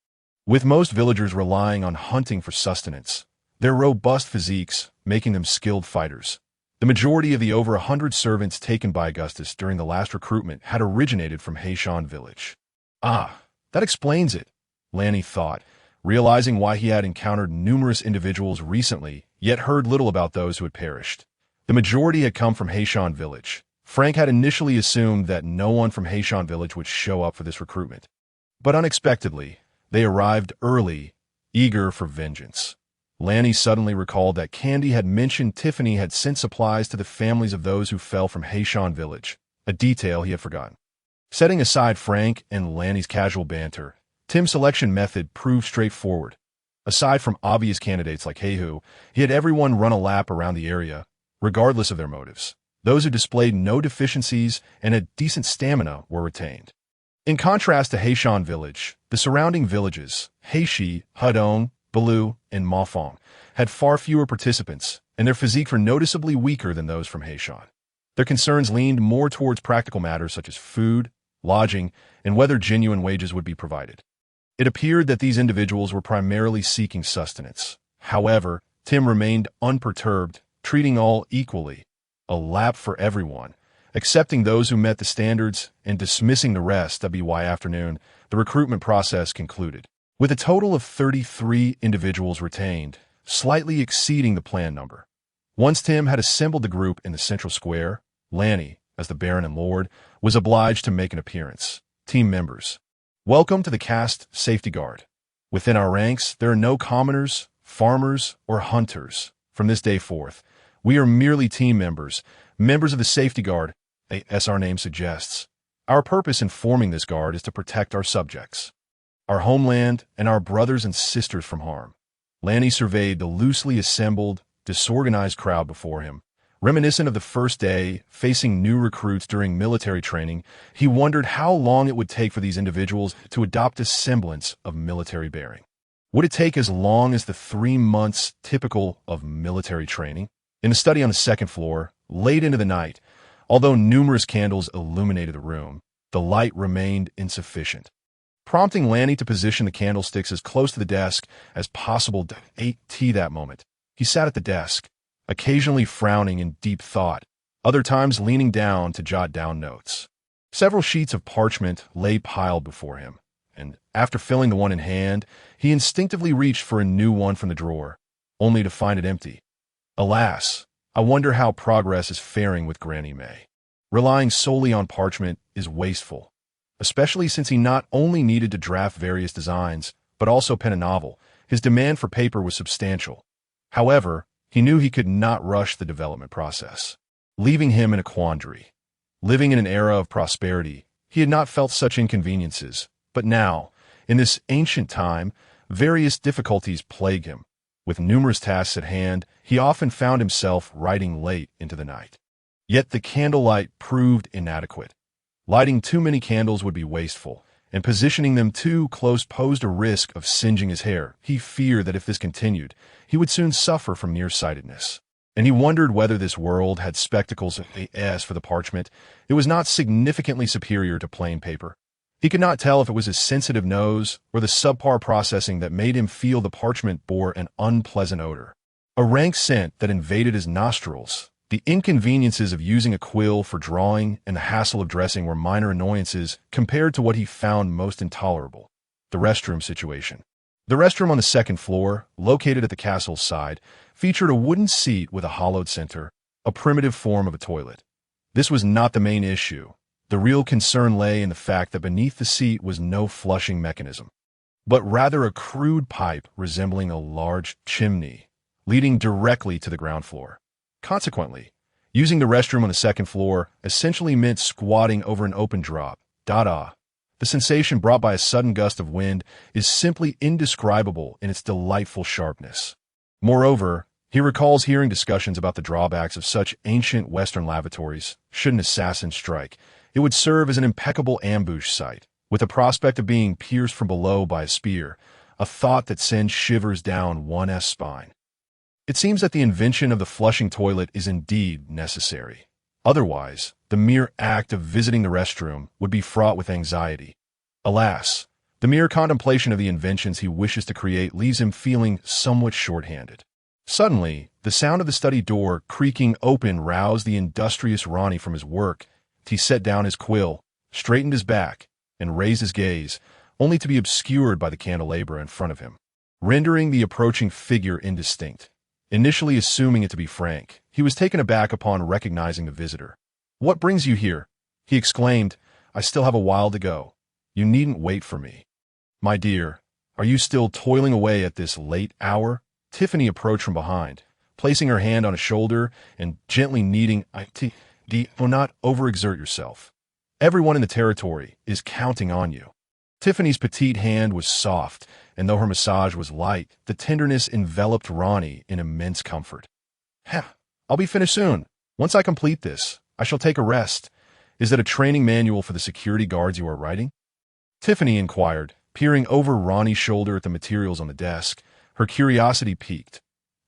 with most villagers relying on hunting for sustenance, their robust physiques making them skilled fighters. The majority of the over 100 servants taken by Augustus during the last recruitment had originated from Haishan village. That explains it, Lanny thought, realizing why he had encountered numerous individuals recently, yet heard little about those who had perished. The majority had come from Haishan village. Frank had initially assumed that no one from Haishan village would show up for this recruitment. But unexpectedly, they arrived early, eager for vengeance. Lanny suddenly recalled that Candy had mentioned Tiffany had sent supplies to the families of those who fell from Haishan village, a detail he had forgotten. Setting aside Frank and Lanny's casual banter, Tim's selection method proved straightforward. Aside from obvious candidates like Heihu, he had everyone run a lap around the area, regardless of their motives. Those who displayed no deficiencies and had decent stamina were retained. In contrast to Haishan village, the surrounding villages, Heishi, Hudong, Balu, and Mafong, had far fewer participants, and their physiques were noticeably weaker than those from Haishan. Their concerns leaned more towards practical matters such as food, lodging, and whether genuine wages would be provided. It appeared that these individuals were primarily seeking sustenance. However, Tim remained unperturbed, treating all equally, a lap for everyone, accepting those who met the standards and dismissing the rest. By afternoon, the recruitment process concluded, with a total of 33 individuals retained, slightly exceeding the planned number. Once Tim had assembled the group in the central square, Lanny, as the Baron and Lord, was obliged to make an appearance. Team members, welcome to the caste safety guard. Within our ranks, there are no commoners, farmers, or hunters. From this day forth, we are merely team members, members of the safety guard, as our name suggests. Our purpose in forming this guard is to protect our subjects, our homeland, and our brothers and sisters from harm. Lanny surveyed the loosely assembled, disorganized crowd before him. Reminiscent of the first day, facing new recruits during military training, he wondered how long it would take for these individuals to adopt a semblance of military bearing. Would it take as long as the 3 months typical of military training? In a study on the second floor, late into the night, although numerous candles illuminated the room, the light remained insufficient, prompting Lanny to position the candlesticks as close to the desk as possible to ate tea that moment. He sat at the desk, occasionally frowning in deep thought, other times leaning down to jot down notes. Several sheets of parchment lay piled before him, and after filling the one in hand, he instinctively reached for a new one from the drawer, only to find it empty. Alas, I wonder how progress is faring with Granny May. Relying solely on parchment is wasteful, especially since he not only needed to draft various designs, but also pen a novel. His demand for paper was substantial. However, he knew he could not rush the development process, leaving him in a quandary. Living in an era of prosperity, he had not felt such inconveniences, but now, in this ancient time, various difficulties plague him. With numerous tasks at hand, he often found himself writing late into the night. Yet the candlelight proved inadequate. Lighting too many candles would be wasteful, and positioning them too close posed a risk of singeing his hair. He feared that if this continued, he would soon suffer from nearsightedness. And he wondered whether this world had spectacles. As for the parchment, it was not significantly superior to plain paper. He could not tell if it was his sensitive nose or the subpar processing that made him feel the parchment bore an unpleasant odor, a rank scent that invaded his nostrils. The inconveniences of using a quill for drawing and the hassle of dressing were minor annoyances compared to what he found most intolerable: the restroom situation. The restroom on the second floor, located at the castle's side, featured a wooden seat with a hollowed center, a primitive form of a toilet. This was not the main issue. The real concern lay in the fact that beneath the seat was no flushing mechanism, but rather a crude pipe resembling a large chimney, leading directly to the ground floor. Consequently, using the restroom on the second floor essentially meant squatting over an open drop. The sensation brought by a sudden gust of wind is simply indescribable in its delightful sharpness. Moreover, he recalls hearing discussions about the drawbacks of such ancient Western lavatories. Should an assassin strike, it would serve as an impeccable ambush site, with the prospect of being pierced from below by a spear, a thought that sends shivers down one's spine. It seems that the invention of the flushing toilet is indeed necessary. Otherwise, the mere act of visiting the restroom would be fraught with anxiety. Alas, the mere contemplation of the inventions he wishes to create leaves him feeling somewhat short-handed. Suddenly, the sound of the study door creaking open roused the industrious Ranni from his work. He set down his quill, straightened his back, and raised his gaze, only to be obscured by the candelabra in front of him, rendering the approaching figure indistinct. Initially assuming it to be Frank, he was taken aback upon recognizing the visitor. "What brings you here?" he exclaimed. "I still have a while to go. You needn't wait for me." "My dear, are you still toiling away at this late hour?" Tiffany approached from behind, placing her hand on his shoulder and gently kneading. "Do not overexert yourself. Everyone in the territory is counting on you." Tiffany's petite hand was soft, and though her massage was light, the tenderness enveloped Ranni in immense comfort. "I'll be finished soon. Once I complete this, I shall take a rest. Is that a training manual for the security guards you are writing?" Tiffany inquired, peering over Ranni's shoulder at the materials on the desk, her curiosity piqued.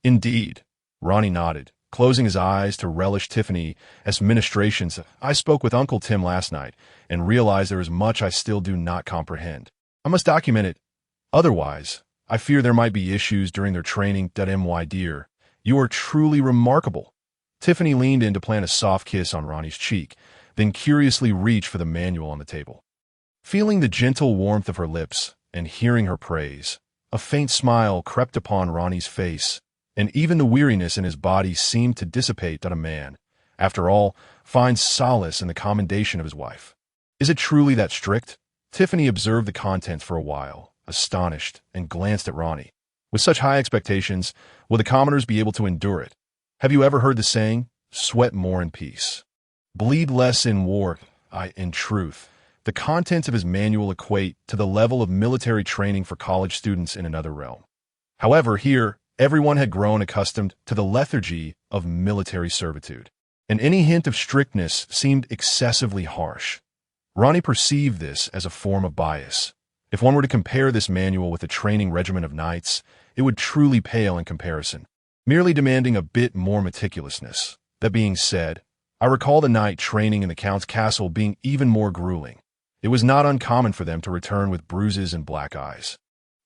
"Indeed," Ranni nodded, closing his eyes to relish Tiffany's ministrations. "I spoke with Uncle Tim last night and realized there is much I still do not comprehend. I must document it. Otherwise, I fear there might be issues during their training. My dear, you are truly remarkable." Tiffany leaned in to plant a soft kiss on Ranni's cheek, then curiously reached for the manual on the table. Feeling the gentle warmth of her lips and hearing her praise, a faint smile crept upon Ranni's face, and even the weariness in his body seemed to dissipate. A man, after all, finds solace in the commendation of his wife. "Is it truly that strict?" Tiffany observed the contents for a while, astonished, and glanced at Ranni. With such high expectations, will the commoners be able to endure it? Have you ever heard the saying, "Sweat more in peace, bleed less in war"? In truth, the contents of his manual equate to the level of military training for college students in another realm. However, here, everyone had grown accustomed to the lethargy of military servitude, and any hint of strictness seemed excessively harsh. Ranni perceived this as a form of bias, If one were to compare this manual with a training regimen of knights, it would truly pale in comparison, merely demanding a bit more meticulousness. That being said, I recall the night training in the Count's castle being even more grueling. It was not uncommon for them to return with bruises and black eyes.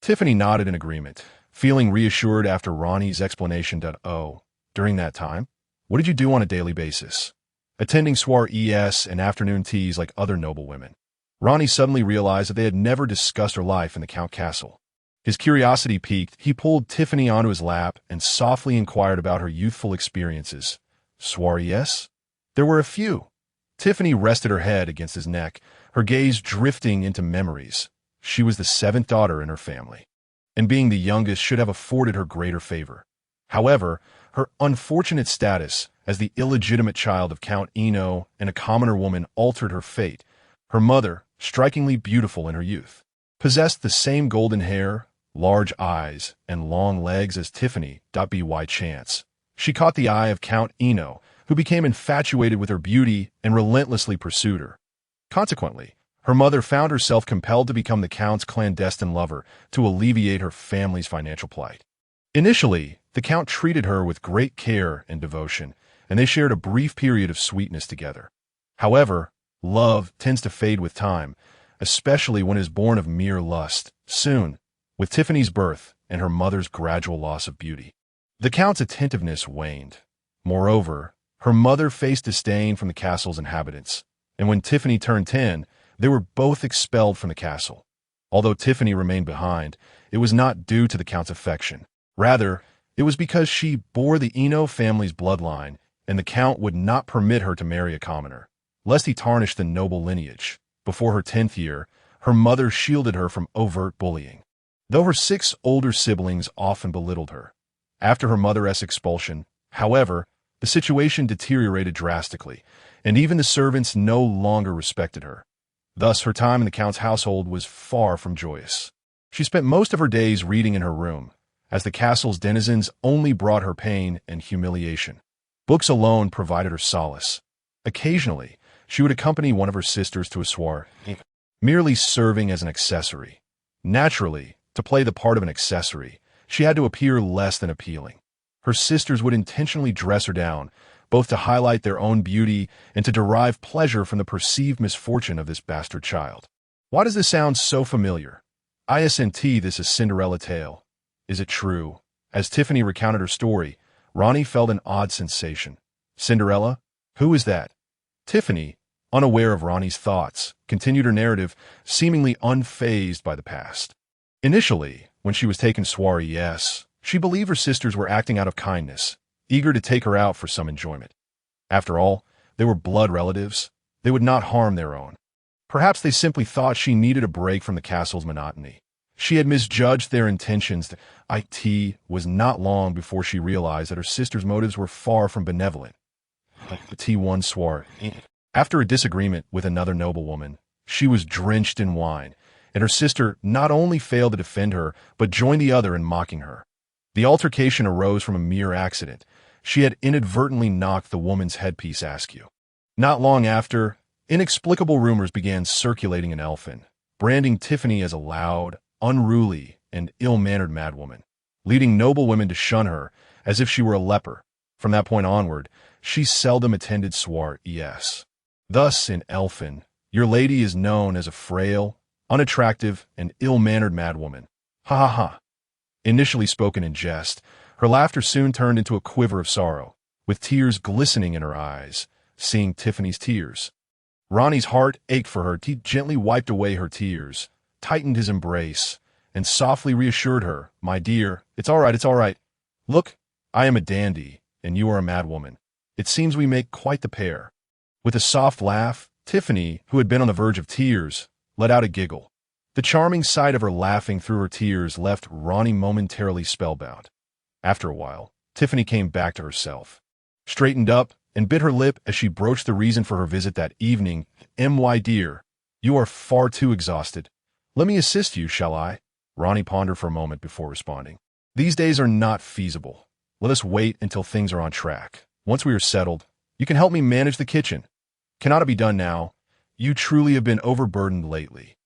Tiffany nodded in agreement, feeling reassured after Ranni's explanation. Oh, during that time? What did you do on a daily basis? Attending soirees and afternoon teas like other noble women. Ranni suddenly realized that they had never discussed her life in the Count castle. His curiosity piqued, he pulled Tiffany onto his lap and softly inquired about her youthful experiences. Soirees? There were a few. Tiffany rested her head against his neck, her gaze drifting into memories. She was the seventh daughter in her family, and being the youngest should have afforded her greater favor. However, her unfortunate status as the illegitimate child of Count Eno and a commoner woman altered her fate. Her mother, strikingly beautiful in her youth, possessed the same golden hair, large eyes, and long legs as Tiffany. By chance, she caught the eye of Count Eno, who became infatuated with her beauty and relentlessly pursued her. Consequently, her mother found herself compelled to become the Count's clandestine lover to alleviate her family's financial plight. Initially, the Count treated her with great care and devotion, and they shared a brief period of sweetness together. However, love tends to fade with time, especially when it is born of mere lust. Soon, with Tiffany's birth and her mother's gradual loss of beauty, the Count's attentiveness waned. Moreover, her mother faced disdain from the castle's inhabitants, and when Tiffany turned 10, they were both expelled from the castle. Although Tiffany remained behind, it was not due to the Count's affection. Rather, it was because she bore the Eno family's bloodline, and the Count would not permit her to marry a commoner, lest he tarnish the noble lineage. Before her 10th year, her mother shielded her from overt bullying, though her 6 older siblings often belittled her. After her mother's expulsion, however, the situation deteriorated drastically, and even the servants no longer respected her. Thus, her time in the Count's household was far from joyous. She spent most of her days reading in her room, as the castle's denizens only brought her pain and humiliation. Books alone provided her solace. Occasionally, she would accompany one of her sisters to a soiree, merely serving as an accessory. Naturally, to play the part of an accessory, she had to appear less than appealing. Her sisters would intentionally dress her down, both to highlight their own beauty and to derive pleasure from the perceived misfortune of this bastard child. Why does this sound so familiar? Isn't this a Cinderella tale? Is it true? As Tiffany recounted her story, Ranni felt an odd sensation. Cinderella? Who is that? Tiffany, unaware of Ranni's thoughts, continued her narrative, seemingly unfazed by the past. Initially, when she was taken soirees, she believed her sisters were acting out of kindness, eager to take her out for some enjoyment. After all, they were blood relatives. They would not harm their own. Perhaps they simply thought she needed a break from the castle's monotony. She had misjudged their intentions. It was not long before she realized that her sister's motives were far from benevolent. One soiree. After a disagreement with another noblewoman, she was drenched in wine, and her sister not only failed to defend her, but joined the other in mocking her. The altercation arose from a mere accident. She had inadvertently knocked the woman's headpiece askew. Not long after, inexplicable rumors began circulating in Elfin, branding Tiffany as a loud, unruly, and ill-mannered madwoman, leading noble women to shun her as if she were a leper. From that point onward, she seldom attended soirees. Thus, in Elfin, your lady is known as a frail, unattractive, and ill-mannered madwoman. Ha ha ha. Initially spoken in jest, her laughter soon turned into a quiver of sorrow, with tears glistening in her eyes, seeing Tiffany's tears. Ranni's heart ached for her. He gently wiped away her tears, tightened his embrace, and softly reassured her, "My dear, it's all right, it's all right. Look, I am a dandy, and you are a madwoman. It seems we make quite the pair." With a soft laugh, Tiffany, who had been on the verge of tears, let out a giggle. The charming sight of her laughing through her tears left Ranni momentarily spellbound. After a while, Tiffany came back to herself, straightened up, and bit her lip as she broached the reason for her visit that evening. "My dear, you are far too exhausted. Let me assist you, shall I?" Ranni pondered for a moment before responding. "These days are not feasible. Let us wait until things are on track. Once we are settled, you can help me manage the kitchen. Cannot it be done now? You truly have been overburdened lately."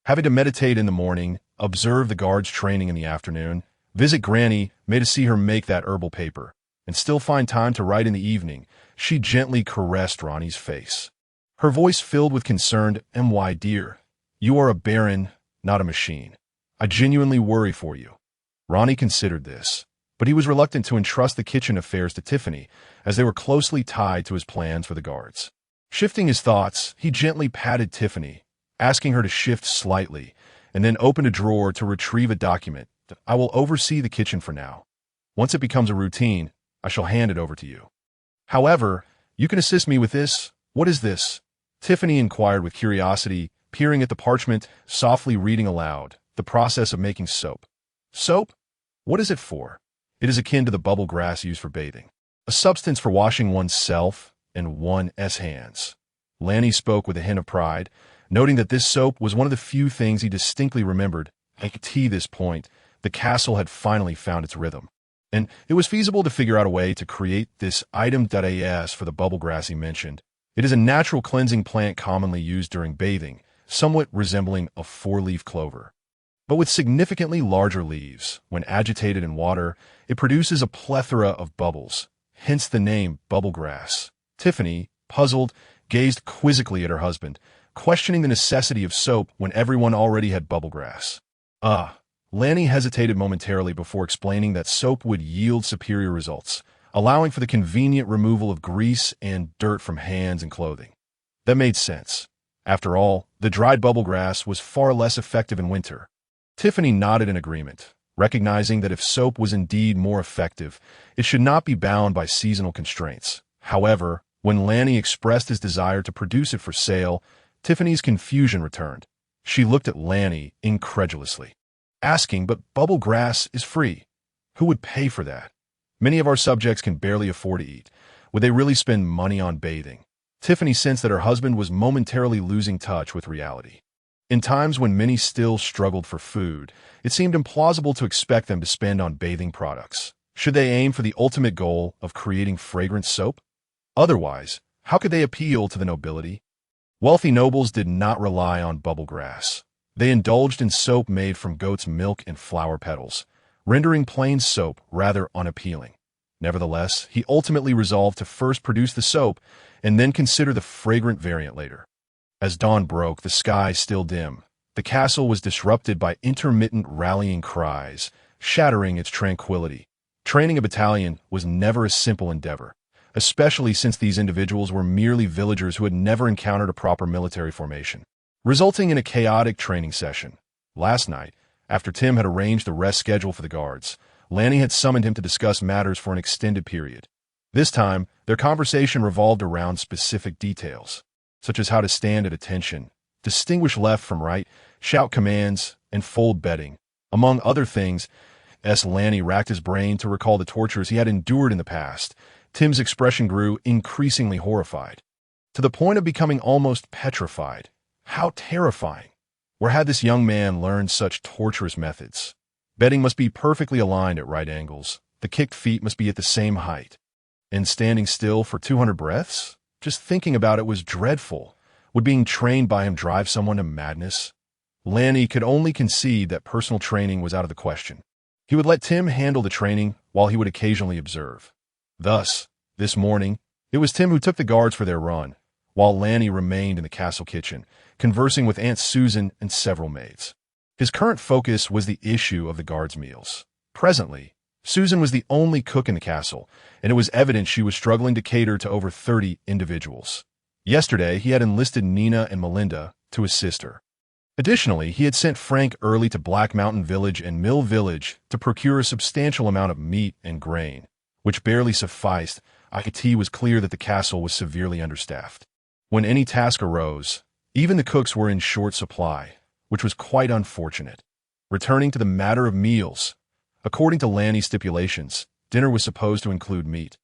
Having to meditate in the morning, observe the guards training in the afternoon, visit Granny, made to see her make that herbal paper, and still find time to write in the evening, she gently caressed Ronnie's face. Her voice filled with concerned, "My dear, you are a baron, not a machine. I genuinely worry for you." Ronnie considered this, but he was reluctant to entrust the kitchen affairs to Tiffany, as they were closely tied to his plans for the guards. Shifting his thoughts, he gently patted Tiffany, asking her to shift slightly, and then opened a drawer to retrieve a document. "I will oversee the kitchen for now. Once it becomes a routine, I shall hand it over to you. However, you can assist me with this." "What is this?" Tiffany inquired with curiosity, peering at the parchment, softly reading aloud. "The process of making soap." "Soap? What is it for?" "It is akin to the bubble grass used for bathing. A substance for washing one's self and one's hands." Lanny spoke with a hint of pride, noting that this soap was one of the few things he distinctly remembered. At this point, the castle had finally found its rhythm, and it was feasible to figure out a way to create this item. As for the bubble grass he mentioned, it is a natural cleansing plant commonly used during bathing, somewhat resembling a four-leaf clover, but with significantly larger leaves. When agitated in water, it produces a plethora of bubbles, hence the name bubble grass. Tiffany, puzzled, gazed quizzically at her husband, questioning the necessity of soap when everyone already had bubble grass. Lanny hesitated momentarily before explaining that soap would yield superior results, allowing for the convenient removal of grease and dirt from hands and clothing. That made sense. After all, the dried bubble grass was far less effective in winter. Tiffany nodded in agreement, recognizing that if soap was indeed more effective, it should not be bound by seasonal constraints. However, when Lanny expressed his desire to produce it for sale, Tiffany's confusion returned. She looked at Lanny incredulously, asking, "But bubble grass is free. Who would pay for that? Many of our subjects can barely afford to eat. Would they really spend money on bathing?" Tiffany sensed that her husband was momentarily losing touch with reality. In times when many still struggled for food, it seemed implausible to expect them to spend on bathing products. Should they aim for the ultimate goal of creating fragrant soap? Otherwise, how could they appeal to the nobility? Wealthy nobles did not rely on bubble grass. They indulged in soap made from goat's milk and flower petals, rendering plain soap rather unappealing. Nevertheless, he ultimately resolved to first produce the soap and then consider the fragrant variant later. As dawn broke, the sky still dim, the castle was disrupted by intermittent rallying cries, shattering its tranquility. Training a battalion was never a simple endeavor, especially since these individuals were merely villagers who had never encountered a proper military formation, resulting in a chaotic training session. Last night, after Tim had arranged the rest schedule for the guards, Lanny had summoned him to discuss matters for an extended period. This time, their conversation revolved around specific details, such as how to stand at attention, distinguish left from right, shout commands, and fold bedding. Among other things, Lanny racked his brain to recall the tortures he had endured in the past. Tim's expression grew increasingly horrified, to the point of becoming almost petrified. How terrifying! Where had this young man learned such torturous methods? Bedding must be perfectly aligned at right angles. The kicked feet must be at the same height. And standing still for 200 breaths? Just thinking about it was dreadful. Would being trained by him drive someone to madness? Lanny could only concede that personal training was out of the question. He would let Tim handle the training while he would occasionally observe. Thus, this morning, it was Tim who took the guards for their run, while Lanny remained in the castle kitchen, conversing with Aunt Susan and several maids. His current focus was the issue of the guards' meals. Presently, Susan was the only cook in the castle, and it was evident she was struggling to cater to over 30 individuals. Yesterday, he had enlisted Nina and Melinda to assist her. Additionally, he had sent Frank early to Black Mountain Village and Mill Village to procure a substantial amount of meat and grain, which barely sufficed. It was clear that the castle was severely understaffed. When any task arose, even the cooks were in short supply, which was quite unfortunate. Returning to the matter of meals, according to Lanny's stipulations, dinner was supposed to include meat.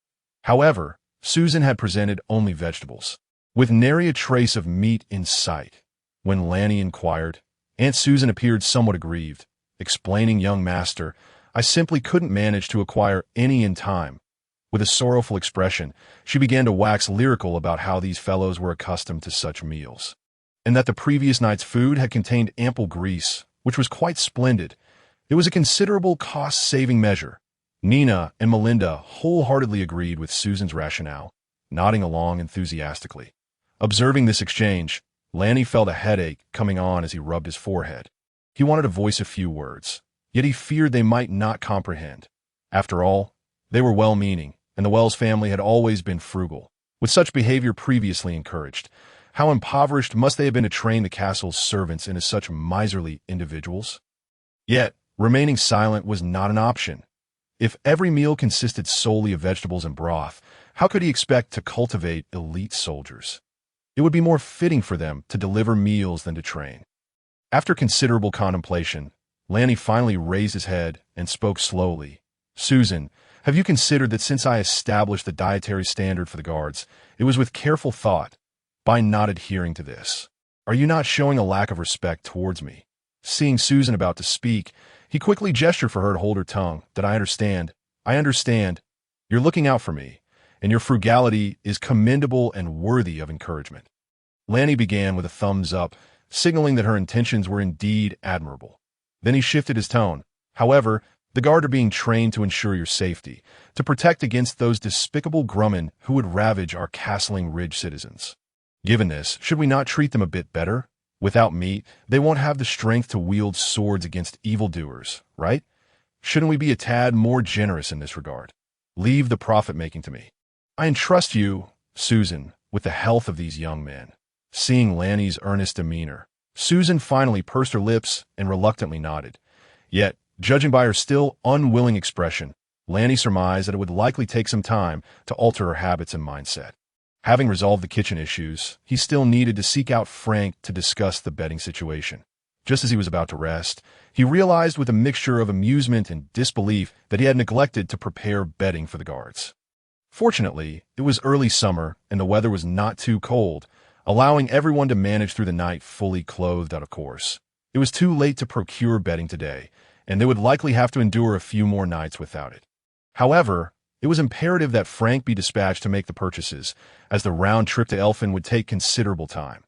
However, Susan had presented only vegetables, with nary a trace of meat in sight. When Lanny inquired, Aunt Susan appeared somewhat aggrieved, explaining, "Young master, I simply couldn't manage to acquire any in time." With a sorrowful expression, she began to wax lyrical about how these fellows were accustomed to such meals. and that the previous night's food had contained ample grease, which was quite splendid. It was a considerable cost-saving measure. Nina and Melinda wholeheartedly agreed with Susan's rationale, nodding along enthusiastically. Observing this exchange, Lanny felt a headache coming on as he rubbed his forehead. He wanted to voice a few words, yet he feared they might not comprehend. After all, they were well-meaning, and the Wells family had always been frugal, with such behavior previously encouraged. How impoverished must they have been to train the castle's servants into such miserly individuals? Yet, remaining silent was not an option. If every meal consisted solely of vegetables and broth, how could he expect to cultivate elite soldiers? It would be more fitting for them to deliver meals than to train. After considerable contemplation, Lanny finally raised his head and spoke slowly. "Susan, have you considered that since I established the dietary standard for the guards, it was with careful thought? By not adhering to this, are you not showing a lack of respect towards me?" Seeing Susan about to speak, he quickly gestured for her to hold her tongue. "That I understand. I understand. You're looking out for me, and your frugality is commendable and worthy of encouragement." Lanny began with a thumbs up, signaling that her intentions were indeed admirable. Then he shifted his tone. "However, the guard are being trained to ensure your safety, to protect against those despicable grummen who would ravage our Castling Ridge citizens. Given this, should we not treat them a bit better? Without me, they won't have the strength to wield swords against evildoers, right? Shouldn't we be a tad more generous in this regard? Leave the profit-making to me. I entrust you, Susan, with the health of these young men." Seeing Lanny's earnest demeanor, Susan finally pursed her lips and reluctantly nodded. Yet, judging by her still unwilling expression, Lanny surmised that it would likely take some time to alter her habits and mindset. Having resolved the kitchen issues, he still needed to seek out Frank to discuss the bedding situation. Just as he was about to rest, he realized with a mixture of amusement and disbelief that he had neglected to prepare bedding for the guards. Fortunately, it was early summer and the weather was not too cold, allowing everyone to manage through the night fully clothed out of course. It was too late to procure bedding today, and they would likely have to endure a few more nights without it. However, it was imperative that Frank be dispatched to make the purchases, as the round trip to Elfin would take considerable time.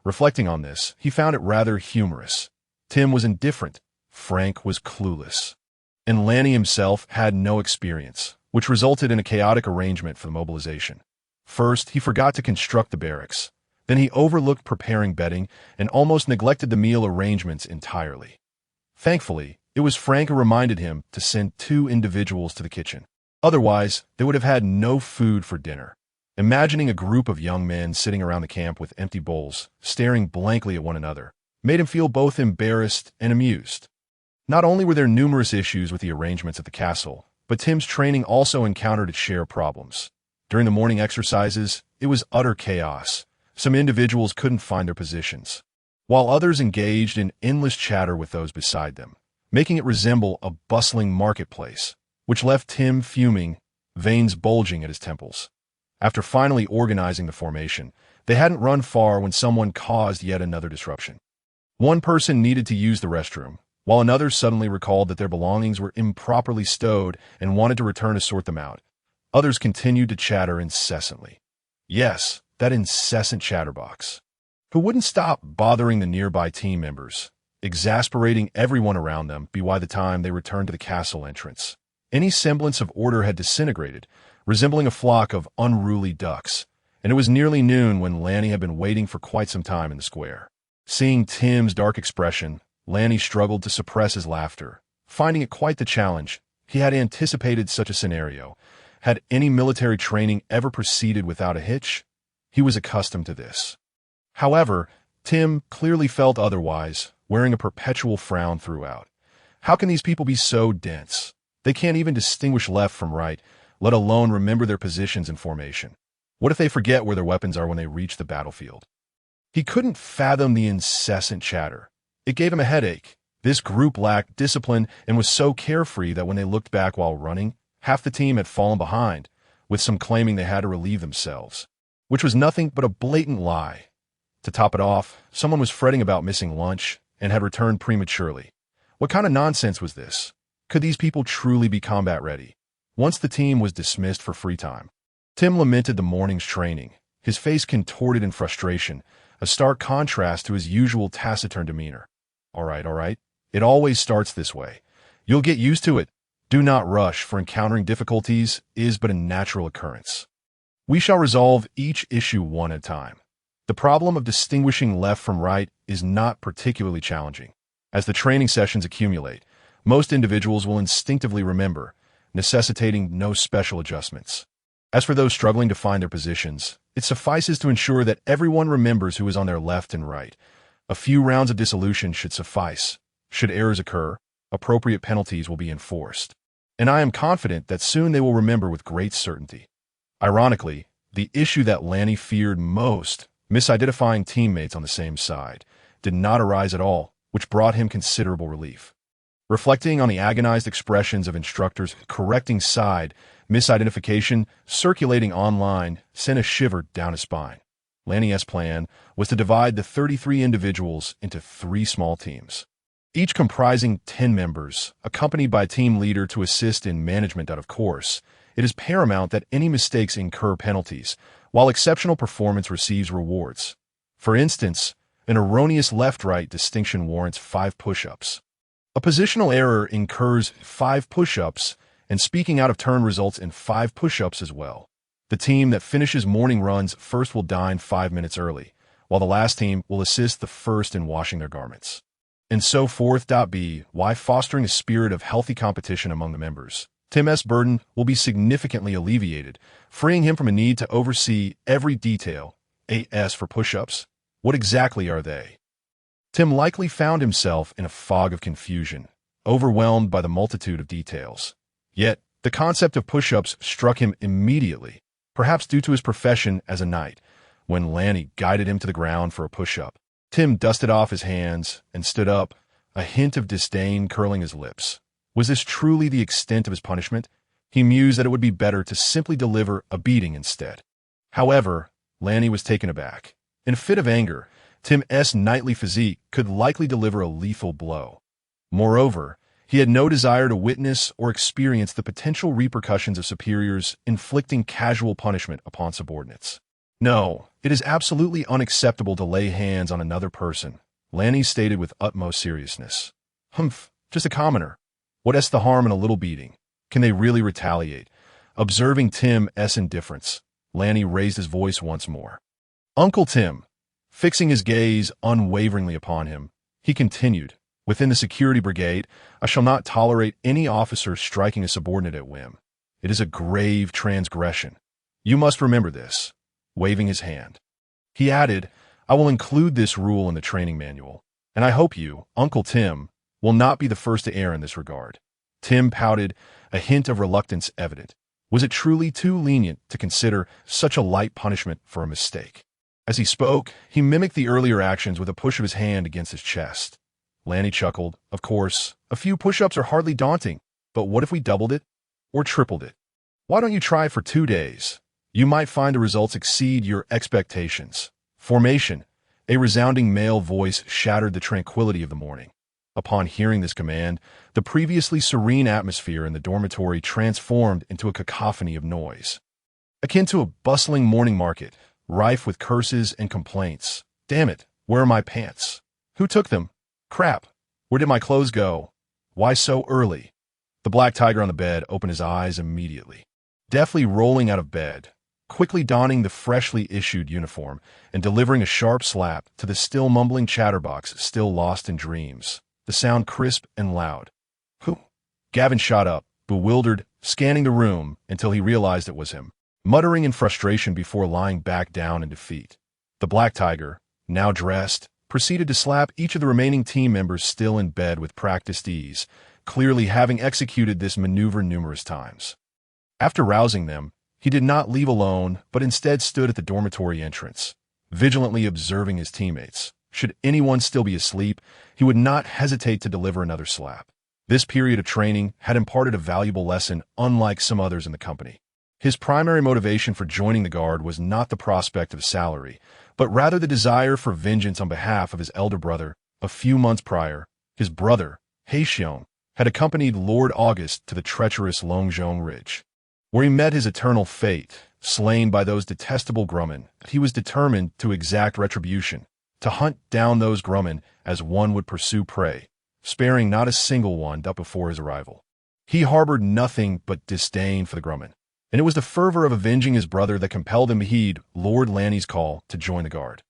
Reflecting on this, he found it rather humorous. Tim was indifferent, Frank was clueless, and Lanny himself had no experience, which resulted in a chaotic arrangement for the mobilization. First, he forgot to construct the barracks. Then he overlooked preparing bedding and almost neglected the meal arrangements entirely. Thankfully, it was Frank who reminded him to send 2 individuals to the kitchen. Otherwise, they would have had no food for dinner. Imagining a group of young men sitting around the camp with empty bowls, staring blankly at one another, made him feel both embarrassed and amused. Not only were there numerous issues with the arrangements at the castle, but Tim's training also encountered its share of problems. During the morning exercises, it was utter chaos. Some individuals couldn't find their positions, while others engaged in endless chatter with those beside them, making it resemble a bustling marketplace, which left Tim fuming, veins bulging at his temples. After finally organizing the formation, they hadn't run far when someone caused yet another disruption. One person needed to use the restroom, while another suddenly recalled that their belongings were improperly stowed and wanted to return to sort them out. Others continued to chatter incessantly. Yes, that incessant chatterbox, who wouldn't stop bothering the nearby team members, exasperating everyone around them by the time they returned to the castle entrance. Any semblance of order had disintegrated, resembling a flock of unruly ducks, and it was nearly noon when Lanny had been waiting for quite some time in the square. Seeing Tim's dark expression, Lanny struggled to suppress his laughter, finding it quite the challenge. He had anticipated such a scenario. Had any military training ever proceeded without a hitch? He was accustomed to this. However, Tim clearly felt otherwise, wearing a perpetual frown throughout. How can these people be so dense? They can't even distinguish left from right, let alone remember their positions in formation. What if they forget where their weapons are when they reach the battlefield? He couldn't fathom the incessant chatter. It gave him a headache. This group lacked discipline and was so carefree that when they looked back while running, half the team had fallen behind, with some claiming they had to relieve themselves, which was nothing but a blatant lie. To top it off, someone was fretting about missing lunch and had returned prematurely. What kind of nonsense was this? Could these people truly be combat ready? Once the team was dismissed for free time, Tim lamented the morning's training, his face contorted in frustration, a stark contrast to his usual taciturn demeanor. All right. It always starts this way. You'll get used to it. Do not rush, for encountering difficulties is but a natural occurrence. We shall resolve each issue one at a time. The problem of distinguishing left from right is not particularly challenging. As the training sessions accumulate, most individuals will instinctively remember, necessitating no special adjustments. As for those struggling to find their positions, it suffices to ensure that everyone remembers who is on their left and right. A few rounds of dissolution should suffice. Should errors occur, appropriate penalties will be enforced. And I am confident that soon they will remember with great certainty. Ironically, the issue that Ranni feared most, misidentifying teammates on the same side, did not arise at all, which brought him considerable relief. Reflecting on the agonized expressions of instructors correcting side misidentification circulating online sent a shiver down his spine. Ranni's plan was to divide the 33 individuals into 3 small teams, each comprising 10 members, accompanied by a team leader to assist in management. Of course, it is paramount that any mistakes incur penalties, while exceptional performance receives rewards. For instance, an erroneous left-right distinction warrants 5 push-ups. A positional error incurs 5 push-ups, and speaking out of turn results in 5 push-ups as well. The team that finishes morning runs first will dine 5 minutes early, while the last team will assist the first in washing their garments. And so forth. B. Why fostering a spirit of healthy competition among the members. Tim's burden will be significantly alleviated, freeing him from a need to oversee every detail. As for push-ups, what exactly are they? Tim likely found himself in a fog of confusion, overwhelmed by the multitude of details. Yet, the concept of push-ups struck him immediately, perhaps due to his profession as a knight. When Ranni guided him to the ground for a push-up, Tim dusted off his hands and stood up, a hint of disdain curling his lips. Was this truly the extent of his punishment? He mused that it would be better to simply deliver a beating instead. However, Ranni was taken aback. In a fit of anger, Tim's knightly physique could likely deliver a lethal blow. Moreover, he had no desire to witness or experience the potential repercussions of superiors inflicting casual punishment upon subordinates. No, it is absolutely unacceptable to lay hands on another person, Ranni stated with utmost seriousness. Just a commoner. What's the harm in a little beating? Can they really retaliate? Observing Tim's indifference, Ranni raised his voice once more. Uncle Tim, fixing his gaze unwaveringly upon him, he continued, within the security brigade, I shall not tolerate any officer striking a subordinate at whim. It is a grave transgression. You must remember this. Waving his hand, he added, I will include this rule in the training manual, and I hope you, Uncle Tim, will not be the first to err in this regard. Tim pouted, a hint of reluctance evident. Was it truly too lenient to consider such a light punishment for a mistake? As he spoke, he mimicked the earlier actions with a push of his hand against his chest. Ranni chuckled. Of course, a few push-ups are hardly daunting, but what if we doubled it? Or tripled it? Why don't you try for 2 days? You might find the results exceed your expectations. Formation. A resounding male voice shattered the tranquility of the morning. Upon hearing this command, the previously serene atmosphere in the dormitory transformed into a cacophony of noise, akin to a bustling morning market, rife with curses and complaints. Damn it, where are my pants? Who took them? Crap, where did my clothes go? Why so early? The black tiger on the bed opened his eyes immediately, deftly rolling out of bed, quickly donning the freshly issued uniform and delivering a sharp slap to the still mumbling chatterbox still lost in dreams, the sound crisp and loud. Who? Gavin shot up, bewildered, scanning the room until he realized it was him, muttering in frustration before lying back down in defeat. The black tiger, now dressed, proceeded to slap each of the remaining team members still in bed with practiced ease, clearly having executed this maneuver numerous times. After rousing them, he did not leave alone, but instead stood at the dormitory entrance, vigilantly observing his teammates. Should anyone still be asleep, he would not hesitate to deliver another slap. This period of training had imparted a valuable lesson unlike some others in the company. His primary motivation for joining the guard was not the prospect of salary, but rather the desire for vengeance on behalf of his elder brother. A few months prior, his brother, Haexiong, had accompanied Lord August to the treacherous Longzhong Ridge, where he met his eternal fate, slain by those detestable Grumman, he was determined to exact retribution, to hunt down those Grumman as one would pursue prey, sparing not a single one up before his arrival. He harbored nothing but disdain for the Grumman, and it was the fervor of avenging his brother that compelled him to heed Lord Lanny's call to join the guard.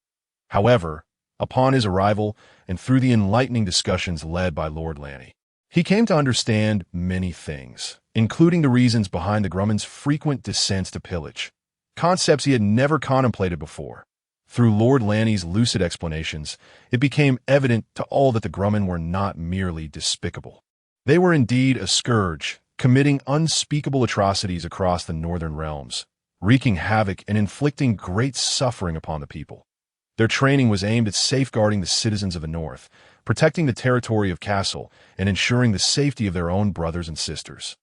However, upon his arrival, and through the enlightening discussions led by Lord Lanny, he came to understand many things, including the reasons behind the Grumman's frequent descents to pillage, concepts he had never contemplated before. Through Lord Lanny's lucid explanations, it became evident to all that the Grumman were not merely despicable. They were indeed a scourge, committing unspeakable atrocities across the northern realms, wreaking havoc and inflicting great suffering upon the people. Their training was aimed at safeguarding the citizens of the north, protecting the territory of Castle, and ensuring the safety of their own brothers and sisters.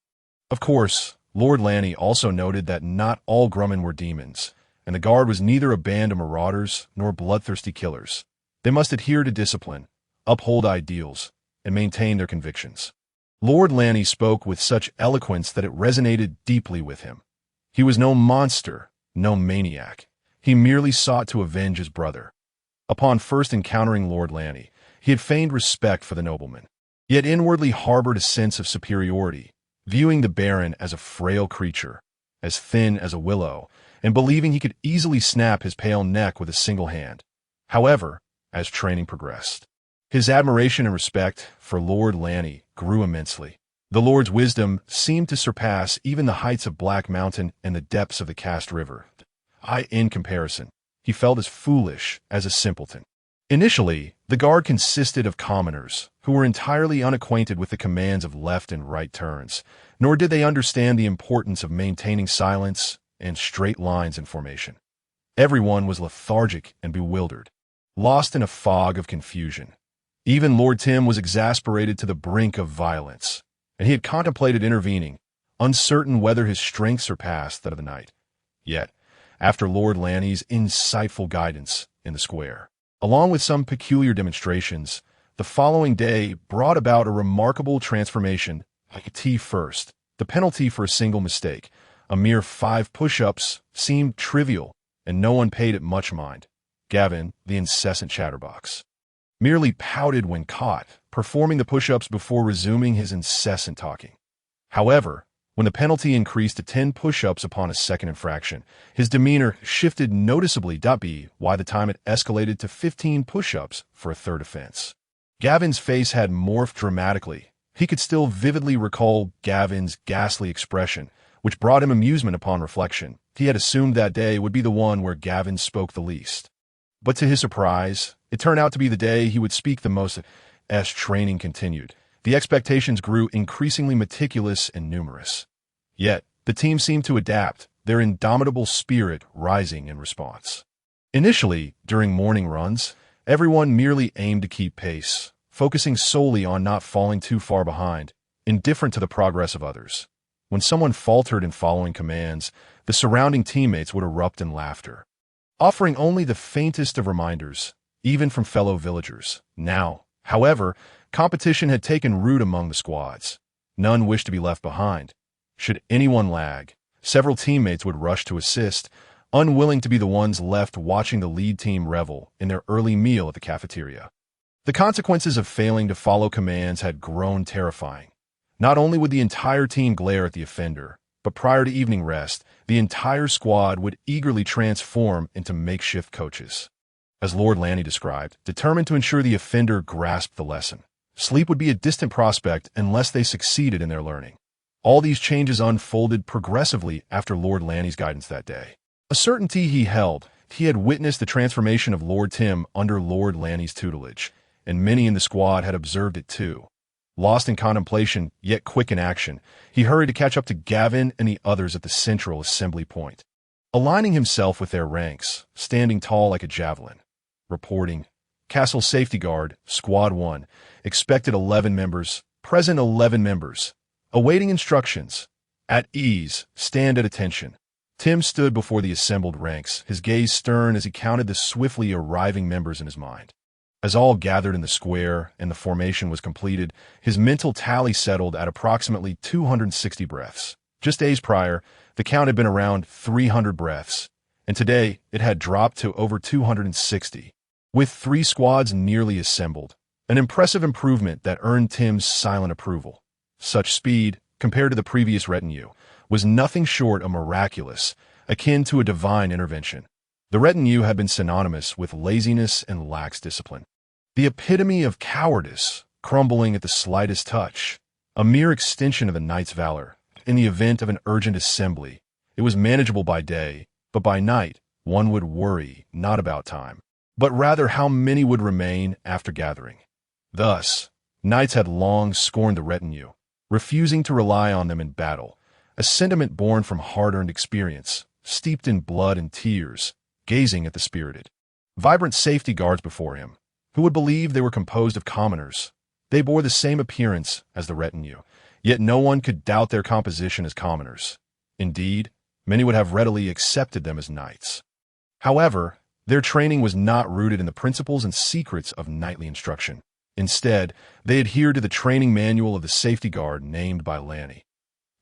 Of course, Lord Lanny also noted that not all Grumman were demons, and the guard was neither a band of marauders nor bloodthirsty killers. They must adhere to discipline, uphold ideals, and maintain their convictions. Lord Lanny spoke with such eloquence that it resonated deeply with him. He was no monster, no maniac. He merely sought to avenge his brother. Upon first encountering Lord Lanny, he had feigned respect for the nobleman, yet inwardly harbored a sense of superiority, viewing the Baron as a frail creature, as thin as a willow, and believing he could easily snap his pale neck with a single hand. However, as training progressed, his admiration and respect for Lord Lanny grew immensely. The Lord's wisdom seemed to surpass even the heights of Black Mountain and the depths of the Cast River. In comparison, he felt as foolish as a simpleton. Initially, the guard consisted of commoners who were entirely unacquainted with the commands of left and right turns, nor did they understand the importance of maintaining silence and straight lines in formation. Everyone was lethargic and bewildered, lost in a fog of confusion. Even Lord Tim was exasperated to the brink of violence, and he had contemplated intervening, uncertain whether his strength surpassed that of the knight. Yet, after Lord Lanny's insightful guidance in the square, along with some peculiar demonstrations, the following day brought about a remarkable transformation. First, the penalty for a single mistake, a mere 5 push-ups, seemed trivial, and no one paid it much mind. Gavin, the incessant chatterbox, merely pouted when caught, performing the push-ups before resuming his incessant talking. However, when the penalty increased to 10 push-ups upon a second infraction, his demeanor shifted noticeably. By the time it escalated to 15 push-ups for a third offense, Gavin's face had morphed dramatically. He could still vividly recall Gavin's ghastly expression, which brought him amusement upon reflection. He had assumed that day would be the one where Gavin spoke the least. But to his surprise, it turned out to be the day he would speak the most. As training continued, the expectations grew increasingly meticulous and numerous. Yet, the team seemed to adapt, their indomitable spirit rising in response. Initially, during morning runs, everyone merely aimed to keep pace, focusing solely on not falling too far behind, indifferent to the progress of others. When someone faltered in following commands, the surrounding teammates would erupt in laughter, offering only the faintest of reminders, even from fellow villagers. Now, however, competition had taken root among the squads. None wished to be left behind. Should anyone lag, several teammates would rush to assist, unwilling to be the ones left watching the lead team revel in their early meal at the cafeteria. The consequences of failing to follow commands had grown terrifying. Not only would the entire team glare at the offender, but prior to evening rest, the entire squad would eagerly transform into makeshift coaches. As Lord Lanny described, determined to ensure the offender grasped the lesson. Sleep would be a distant prospect unless they succeeded in their learning. All these changes unfolded progressively after Lord Lanny's guidance that day. A certainty he held, he had witnessed the transformation of Lord Tim under Lord Lanny's tutelage, and many in the squad had observed it too. Lost in contemplation, yet quick in action, he hurried to catch up to Gavin and the others at the central assembly point, aligning himself with their ranks, standing tall like a javelin. Reporting, Castle Safety Guard, Squad 1, expected 11 members, present 11 members. Awaiting instructions. At ease, stand at attention. Tim stood before the assembled ranks, his gaze stern as he counted the swiftly arriving members in his mind. As all gathered in the square and the formation was completed, his mental tally settled at approximately 260 breaths. Just days prior, the count had been around 300 breaths, and today it had dropped to over 260. With 3 squads nearly assembled, an impressive improvement that earned Tim's silent approval. Such speed, compared to the previous retinue, was nothing short of miraculous, akin to a divine intervention. The retinue had been synonymous with laziness and lax discipline. The epitome of cowardice, crumbling at the slightest touch, a mere extension of the knight's valor. In the event of an urgent assembly, it was manageable by day, but by night, one would worry not about time, but rather how many would remain after gathering. Thus, knights had long scorned the retinue, refusing to rely on them in battle, a sentiment born from hard-earned experience, steeped in blood and tears, gazing at the spirited, vibrant safety guards before him, who would believe they were composed of commoners. They bore the same appearance as the retinue, yet no one could doubt their composition as commoners. Indeed, many would have readily accepted them as knights. However, their training was not rooted in the principles and secrets of knightly instruction. Instead, they adhered to the training manual of the safety guard named by Ranni.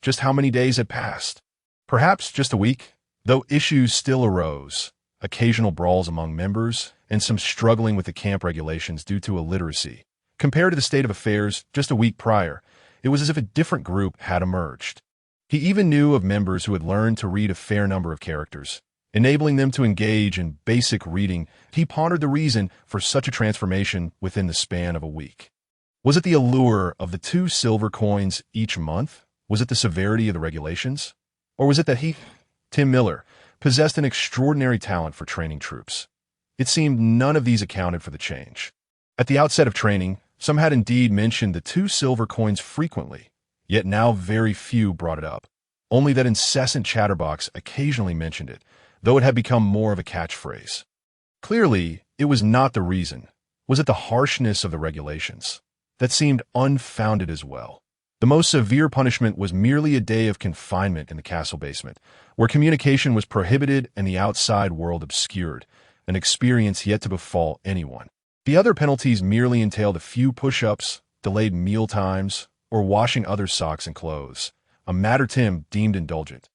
Just how many days had passed? Perhaps just a week, though issues still arose, occasional brawls among members, and some struggling with the camp regulations due to illiteracy. Compared to the state of affairs just a week prior, it was as if a different group had emerged. He even knew of members who had learned to read a fair number of characters, enabling them to engage in basic reading. He pondered the reason for such a transformation within the span of a week. Was it the allure of the 2 silver coins each month? Was it the severity of the regulations? Or was it that he, Tim Miller, possessed an extraordinary talent for training troops? It seemed none of these accounted for the change. At the outset of training, some had indeed mentioned the 2 silver coins frequently, yet now very few brought it up. Only that incessant chatterbox occasionally mentioned it, though it had become more of a catchphrase. Clearly, it was not the reason. Was it the harshness of the regulations? That seemed unfounded as well. The most severe punishment was merely a day of confinement in the castle basement, where communication was prohibited and the outside world obscured, an experience yet to befall anyone. The other penalties merely entailed a few push-ups, delayed meal times, or washing other socks and clothes, a matter Tim deemed indulgent.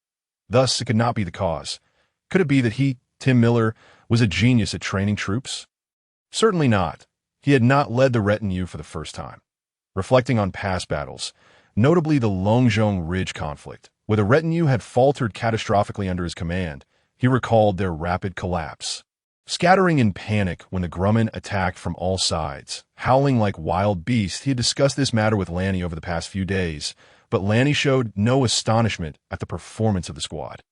Thus, it could not be the cause. Could it be that he, Tim Miller, was a genius at training troops? Certainly not. He had not led the retinue for the first time. Reflecting on past battles, notably the Longjong Ridge conflict, where the retinue had faltered catastrophically under his command, he recalled their rapid collapse. Scattering in panic when the Grumman attacked from all sides, howling like wild beasts, he had discussed this matter with Ranni over the past few days, but Ranni showed no astonishment at the performance of the squad.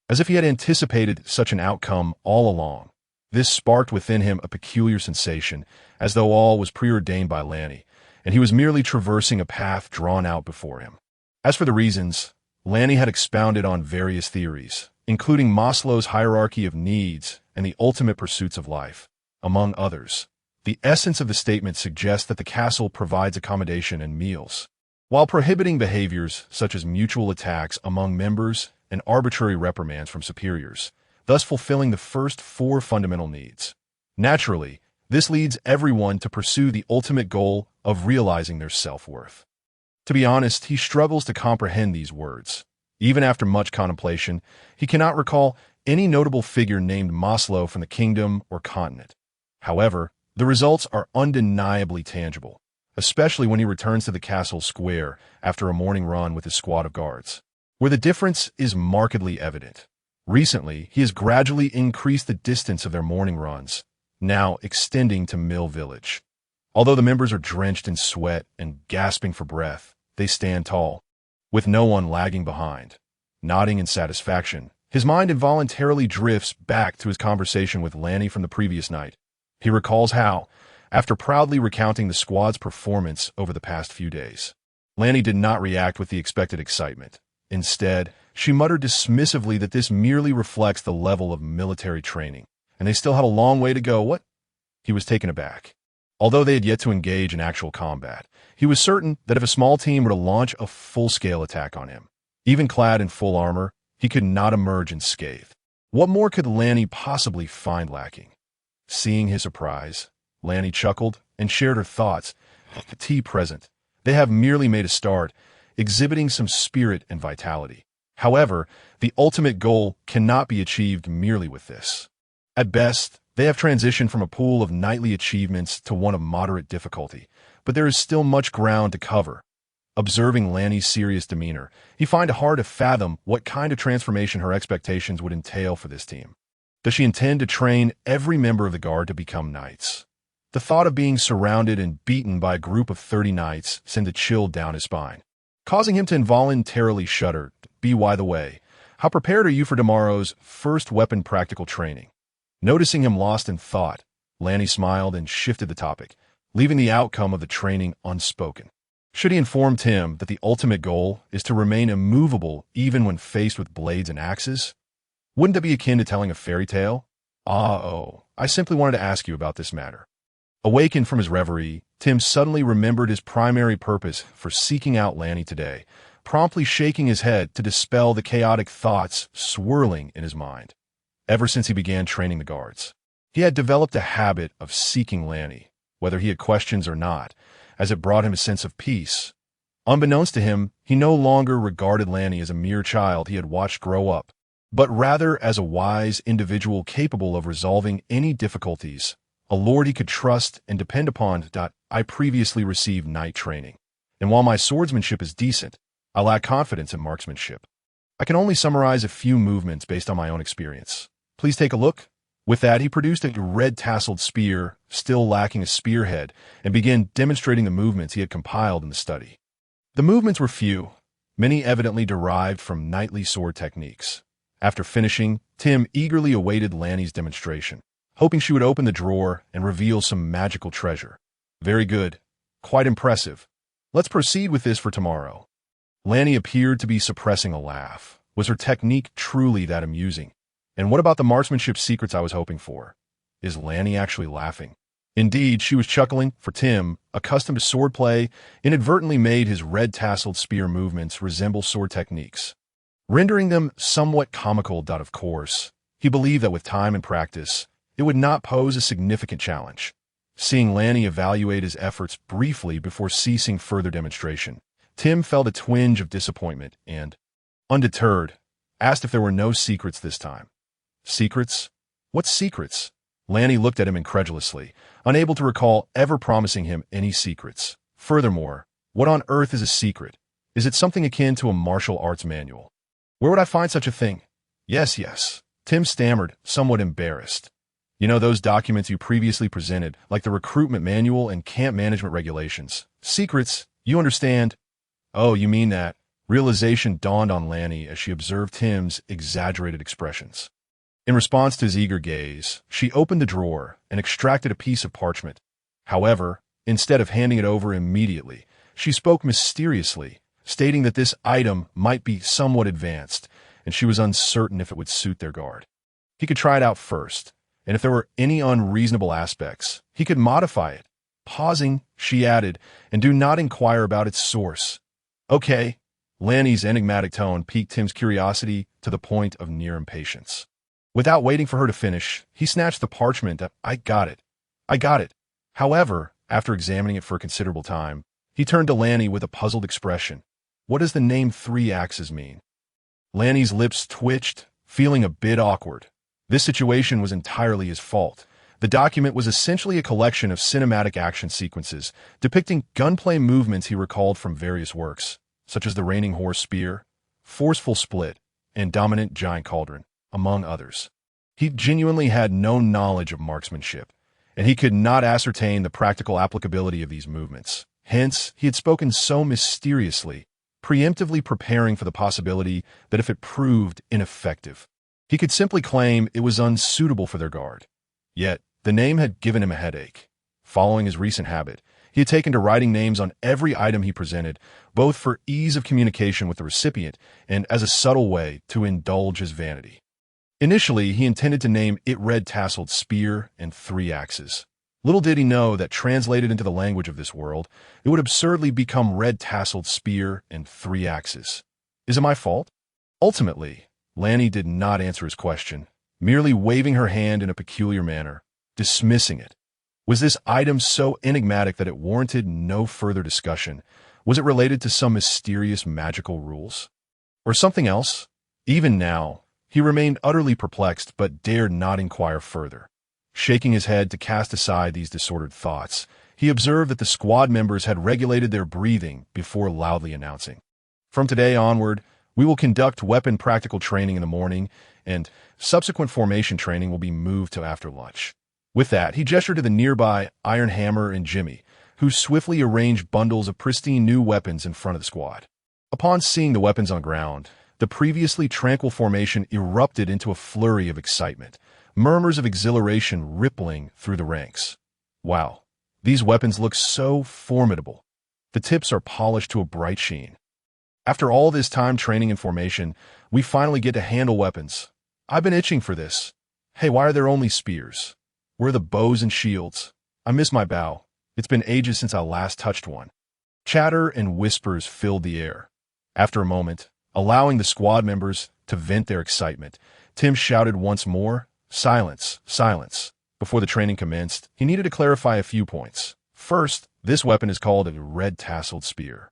As if he had anticipated such an outcome all along, this sparked within him a peculiar sensation, as though all was preordained by Ranni, and he was merely traversing a path drawn out before him. As for the reasons, Ranni had expounded on various theories, including Maslow's hierarchy of needs and the ultimate pursuits of life, among others. The essence of the statement suggests that the castle provides accommodation and meals, while prohibiting behaviors such as mutual attacks among members and arbitrary reprimands from superiors, thus fulfilling the first 4 fundamental needs. Naturally, this leads everyone to pursue the ultimate goal of realizing their self-worth. To be honest, he struggles to comprehend these words. Even after much contemplation, he cannot recall any notable figure named Maslow from the kingdom or continent. However, the results are undeniably tangible, especially when he returns to the castle square after a morning run with his squad of guards, where the difference is markedly evident. Recently, he has gradually increased the distance of their morning runs, now extending to Mill Village. Although the members are drenched in sweat and gasping for breath, they stand tall, with no one lagging behind. Nodding in satisfaction, his mind involuntarily drifts back to his conversation with Ranni from the previous night. He recalls how, after proudly recounting the squad's performance over the past few days, Ranni did not react with the expected excitement. Instead, she muttered dismissively that this merely reflects the level of military training, and they still had a long way to go. What? He was taken aback. Although they had yet to engage in actual combat, he was certain that if a small team were to launch a full-scale attack on him, even clad in full armor, he could not emerge unscathed. What more could Ranni possibly find lacking? Seeing his surprise, Ranni chuckled and shared her thoughts. The tea present. They have merely made a start, exhibiting some spirit and vitality. However, the ultimate goal cannot be achieved merely with this. At best, they have transitioned from a pool of knightly achievements to one of moderate difficulty, but there is still much ground to cover. Observing Lanny's serious demeanor, he finds it hard to fathom what kind of transformation her expectations would entail for this team. Does she intend to train every member of the guard to become knights? The thought of being surrounded and beaten by a group of 30 knights sent a chill down his spine, causing him to involuntarily shudder. By the way, how prepared are you for tomorrow's first weapon practical training? Noticing him lost in thought, Lanny smiled and shifted the topic, leaving the outcome of the training unspoken. Should he inform Tim that the ultimate goal is to remain immovable even when faced with blades and axes? Wouldn't that be akin to telling a fairy tale? I simply wanted to ask you about this matter. Awakened from his reverie, Tim suddenly remembered his primary purpose for seeking out Lanny today, promptly shaking his head to dispel the chaotic thoughts swirling in his mind. Ever since he began training the guards, he had developed a habit of seeking Lanny, whether he had questions or not, as it brought him a sense of peace. Unbeknownst to him, he no longer regarded Lanny as a mere child he had watched grow up, but rather as a wise individual capable of resolving any difficulties, a lord he could trust and depend upon. I previously received knight training, and while my swordsmanship is decent, I lack confidence in marksmanship. I can only summarize a few movements based on my own experience. Please take a look. With that, he produced a red-tasseled spear, still lacking a spearhead, and began demonstrating the movements he had compiled in the study. The movements were few, many evidently derived from knightly sword techniques. After finishing, Tim eagerly awaited Lanny's demonstration, hoping she would open the drawer and reveal some magical treasure. Very good. Quite impressive. Let's proceed with this for tomorrow. Lanny appeared to be suppressing a laugh. Was her technique truly that amusing? And what about the marksmanship secrets I was hoping for? Is Lanny actually laughing? Indeed, she was chuckling, for Tim, accustomed to swordplay, inadvertently made his red-tasseled spear movements resemble sword techniques, rendering them somewhat comical. Of course, he believed that with time and practice, it would not pose a significant challenge. Seeing Lanny evaluate his efforts briefly before ceasing further demonstration, Tim felt a twinge of disappointment and, undeterred, asked if there were no secrets this time. Secrets? What secrets? Lanny looked at him incredulously, unable to recall ever promising him any secrets. Furthermore, what on earth is a secret? Is it something akin to a martial arts manual? Where would I find such a thing? Yes. Tim stammered, somewhat embarrassed. You know those documents you previously presented, like the recruitment manual and camp management regulations. Secrets, you understand? Oh, you mean that. Realization dawned on Lanny as she observed Tim's exaggerated expressions. In response to his eager gaze, she opened the drawer and extracted a piece of parchment. However, instead of handing it over immediately, she spoke mysteriously, stating that this item might be somewhat advanced, and she was uncertain if it would suit their guard. He could try it out first, and if there were any unreasonable aspects, he could modify it. Pausing, she added, and do not inquire about its source. Okay. Lanny's enigmatic tone piqued Tim's curiosity to the point of near impatience. Without waiting for her to finish, he snatched the parchment. I got it. However, after examining it for a considerable time, he turned to Lanny with a puzzled expression. What does the name 3 Axes mean? Lanny's lips twitched, feeling a bit awkward. This situation was entirely his fault. The document was essentially a collection of cinematic action sequences depicting gunplay movements he recalled from various works, such as the Raining Horse Spear, Forceful Split, and Dominant Giant Cauldron, among others. He genuinely had no knowledge of marksmanship, and he could not ascertain the practical applicability of these movements. Hence, he had spoken so mysteriously, preemptively preparing for the possibility that if it proved ineffective, he could simply claim it was unsuitable for their guard. Yet, the name had given him a headache. Following his recent habit, he had taken to writing names on every item he presented, both for ease of communication with the recipient and as a subtle way to indulge his vanity. Initially, he intended to name it Red-Tasseled Spear and 3 Axes. Little did he know that translated into the language of this world, it would absurdly become Red-Tasseled Spear and 3 Axes. Is it my fault? Ultimately, Lanny did not answer his question, merely waving her hand in a peculiar manner, dismissing it. Was this item so enigmatic that it warranted no further discussion? Was it related to some mysterious magical rules? Or something else? Even now, he remained utterly perplexed but dared not inquire further. Shaking his head to cast aside these disordered thoughts, he observed that the squad members had regulated their breathing before loudly announcing, "From today onward, we will conduct weapon practical training in the morning, and subsequent formation training will be moved to after lunch." With that, he gestured to the nearby Iron Hammer and Jimmy, who swiftly arranged bundles of pristine new weapons in front of the squad. Upon seeing the weapons on ground, the previously tranquil formation erupted into a flurry of excitement, murmurs of exhilaration rippling through the ranks. Wow, these weapons look so formidable. The tips are polished to a bright sheen. After all this time training in formation, we finally get to handle weapons. I've been itching for this. Hey, why are there only spears? Where are the bows and shields? I miss my bow. It's been ages since I last touched one. Chatter and whispers filled the air. After a moment, allowing the squad members to vent their excitement, Tim shouted once more, "Silence, silence." Before the training commenced, he needed to clarify a few points. First, this weapon is called a red-tasseled spear.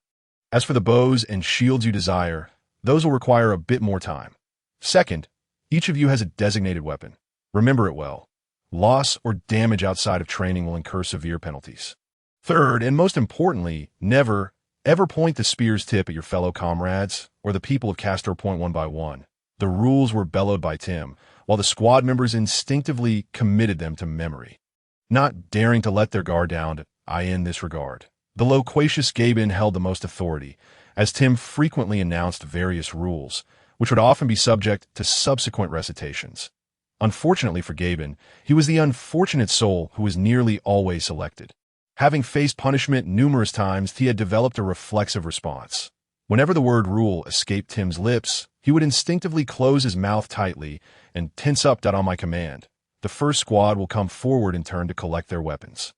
As for the bows and shields you desire, those will require a bit more time. Second, each of you has a designated weapon. Remember it well. Loss or damage outside of training will incur severe penalties. Third, and most importantly, never, ever point the spear's tip at your fellow comrades or the people of Castor Point one by one. The rules were bellowed by Tim, while the squad members instinctively committed them to memory. Not daring to let their guard down, in this regard, the loquacious Gaben held the most authority, as Tim frequently announced various rules, which would often be subject to subsequent recitations. Unfortunately for Gaben, he was the unfortunate soul who was nearly always selected. Having faced punishment numerous times, he had developed a reflexive response. Whenever the word rule escaped Tim's lips, he would instinctively close his mouth tightly and tense up. On my command, the first squad will come forward in turn to collect their weapons.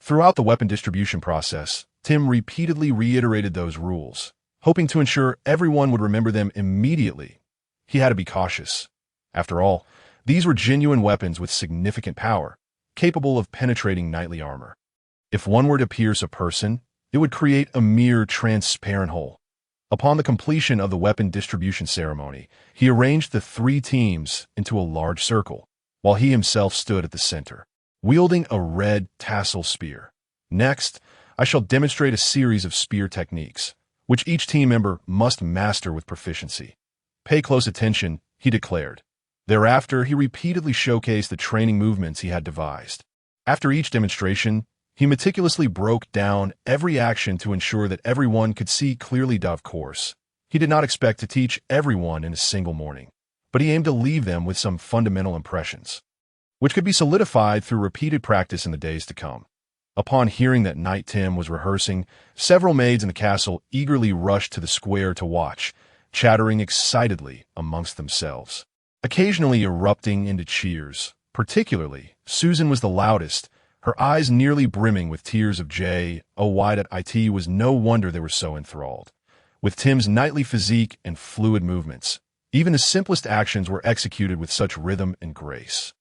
Throughout the weapon distribution process, Tim repeatedly reiterated those rules, hoping to ensure everyone would remember them immediately. He had to be cautious. After all, these were genuine weapons with significant power, capable of penetrating knightly armor. If one were to pierce a person, it would create a mere transparent hole. Upon the completion of the weapon distribution ceremony, he arranged the three teams into a large circle, while he himself stood at the center, wielding a red tassel spear. Next, I shall demonstrate a series of spear techniques, which each team member must master with proficiency. Pay close attention, he declared. Thereafter, he repeatedly showcased the training movements he had devised. After each demonstration, he meticulously broke down every action to ensure that everyone could see clearly. Of course, he did not expect to teach everyone in a single morning, but he aimed to leave them with some fundamental impressions, which could be solidified through repeated practice in the days to come. Upon hearing that Knight Tim was rehearsing, several maids in the castle eagerly rushed to the square to watch, chattering excitedly amongst themselves, occasionally erupting into cheers. Particularly, Susan was the loudest, her eyes nearly brimming with tears of joy. It was no wonder they were so enthralled. With Tim's knightly physique and fluid movements, even the simplest actions were executed with such rhythm and grace,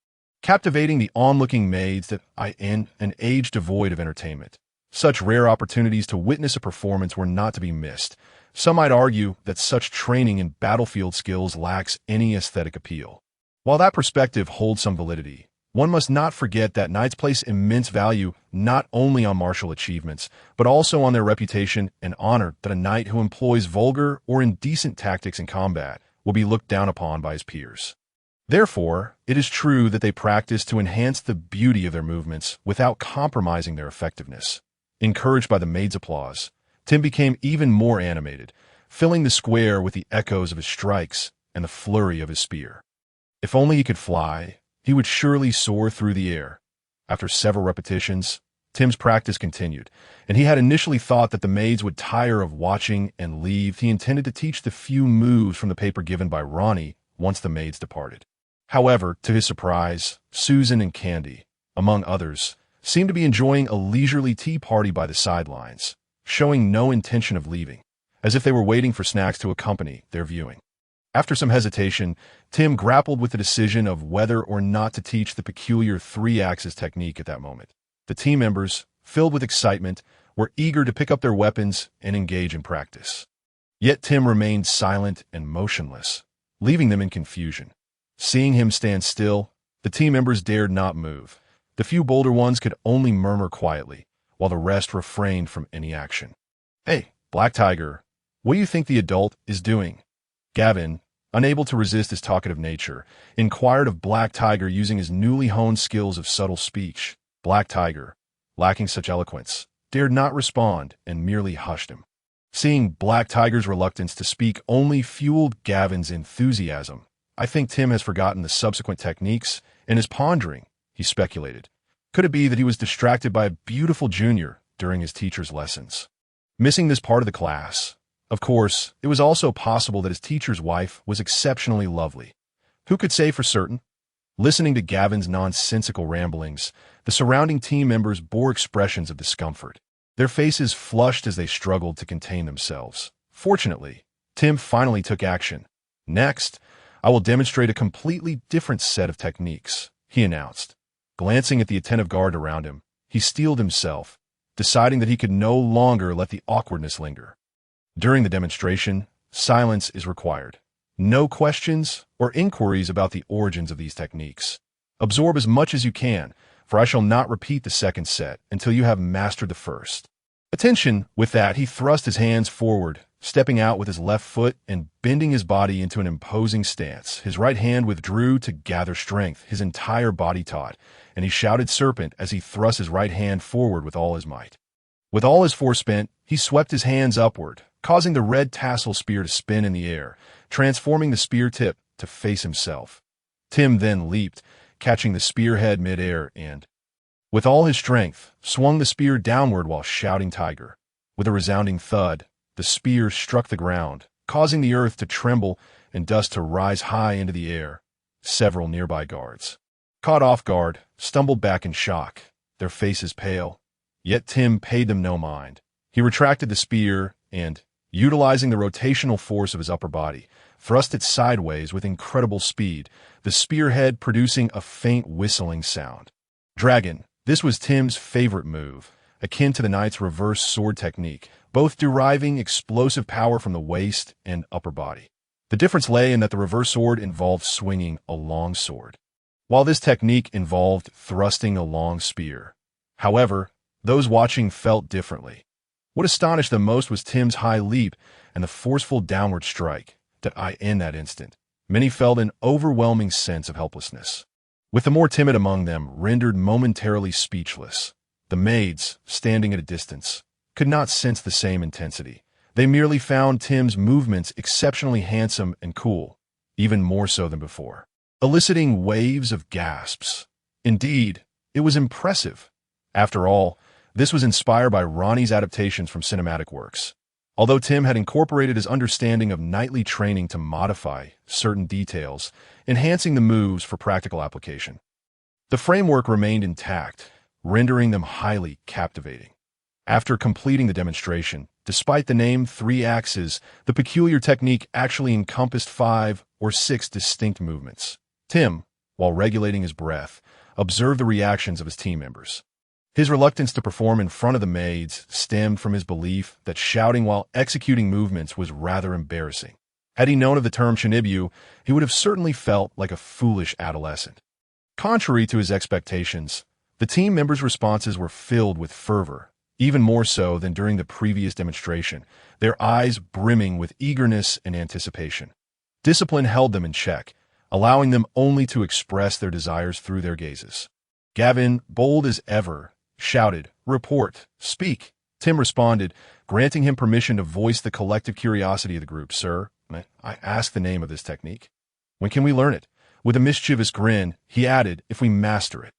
captivating the onlooking maids that in an age devoid of entertainment. Such rare opportunities to witness a performance were not to be missed. Some might argue that such training in battlefield skills lacks any aesthetic appeal. While that perspective holds some validity, one must not forget that knights place immense value not only on martial achievements, but also on their reputation and honor. That a knight who employs vulgar or indecent tactics in combat will be looked down upon by his peers. Therefore, it is true that they practice to enhance the beauty of their movements without compromising their effectiveness. Encouraged by the maid's applause, Tim became even more animated, filling the square with the echoes of his strikes and the flurry of his spear. If only he could fly, he would surely soar through the air. After several repetitions, Tim's practice continued, and he had initially thought that the maids would tire of watching and leave. He intended to teach the few moves from the paper given by Ranni once the maids departed. However, to his surprise, Susan and Candy, among others, seemed to be enjoying a leisurely tea party by the sidelines, showing no intention of leaving, as if they were waiting for snacks to accompany their viewing. After some hesitation, Tim grappled with the decision of whether or not to teach the peculiar three-axis technique at that moment. The team members, filled with excitement, were eager to pick up their weapons and engage in practice. Yet Tim remained silent and motionless, leaving them in confusion. Seeing him stand still, the team members dared not move. The few bolder ones could only murmur quietly, while the rest refrained from any action. "Hey, Black Tiger, what do you think the adult is doing?" Gavin, unable to resist his talkative nature, inquired of Black Tiger using his newly honed skills of subtle speech. Black Tiger, lacking such eloquence, dared not respond and merely hushed him. Seeing Black Tiger's reluctance to speak only fueled Gavin's enthusiasm. "I think Tim has forgotten the subsequent techniques and is pondering," he speculated. Could it be that he was distracted by a beautiful junior during his teacher's lessons, missing this part of the class? Of course, it was also possible that his teacher's wife was exceptionally lovely. Who could say for certain? Listening to Gavin's nonsensical ramblings, the surrounding team members bore expressions of discomfort. Their faces flushed as they struggled to contain themselves. Fortunately, Tim finally took action. "Next, I will demonstrate a completely different set of techniques," he announced. Glancing at the attentive guard around him, he steeled himself, deciding that he could no longer let the awkwardness linger. During the demonstration, silence is required. No questions or inquiries about the origins of these techniques. Absorb as much as you can, for I shall not repeat the second set until you have mastered the first. Attention! With that, he thrust his hands forward, stepping out with his left foot and bending his body into an imposing stance. His right hand withdrew to gather strength, his entire body taut, and he shouted serpent as he thrust his right hand forward with all his might. With all his force spent, he swept his hands upward, causing the red tassel spear to spin in the air, transforming the spear tip to face himself. Tim then leaped, catching the spearhead midair and, with all his strength, swung the spear downward while shouting tiger. With a resounding thud, the spear struck the ground, causing the earth to tremble and dust to rise high into the air. Several nearby guards, caught off guard, stumbled back in shock, their faces pale. Yet Tim paid them no mind. He retracted the spear and, utilizing the rotational force of his upper body, thrust it sideways with incredible speed, the spearhead producing a faint whistling sound. Dragon. This was Tim's favorite move, akin to the knight's reverse sword technique, both deriving explosive power from the waist and upper body. The difference lay in that the reverse sword involved swinging a long sword, while this technique involved thrusting a long spear. However, those watching felt differently. What astonished them most was Tim's high leap and the forceful downward strike. In that instant, many felt an overwhelming sense of helplessness, with the more timid among them rendered momentarily speechless. The maids, standing at a distance, could not sense the same intensity. They merely found Tim's movements exceptionally handsome and cool, even more so than before, eliciting waves of gasps. Indeed, it was impressive. After all, this was inspired by Ranni's adaptations from cinematic works. Although Tim had incorporated his understanding of knightly training to modify certain details, enhancing the moves for practical application, the framework remained intact, rendering them highly captivating. After completing the demonstration, despite the name 3 axes, the peculiar technique actually encompassed 5 or 6 distinct movements. Tim, while regulating his breath, observed the reactions of his team members. His reluctance to perform in front of the maids stemmed from his belief that shouting while executing movements was rather embarrassing. Had he known of the term shinibu, he would have certainly felt like a foolish adolescent. Contrary to his expectations, the team members' responses were filled with fervor, even more so than during the previous demonstration, their eyes brimming with eagerness and anticipation. Discipline held them in check, allowing them only to express their desires through their gazes. Gavin, bold as ever, shouted, "Report, speak." Tim responded, granting him permission to voice the collective curiosity of the group. "Sir, I asked the name of this technique. When can we learn it?" With a mischievous grin, he added, "If we master it.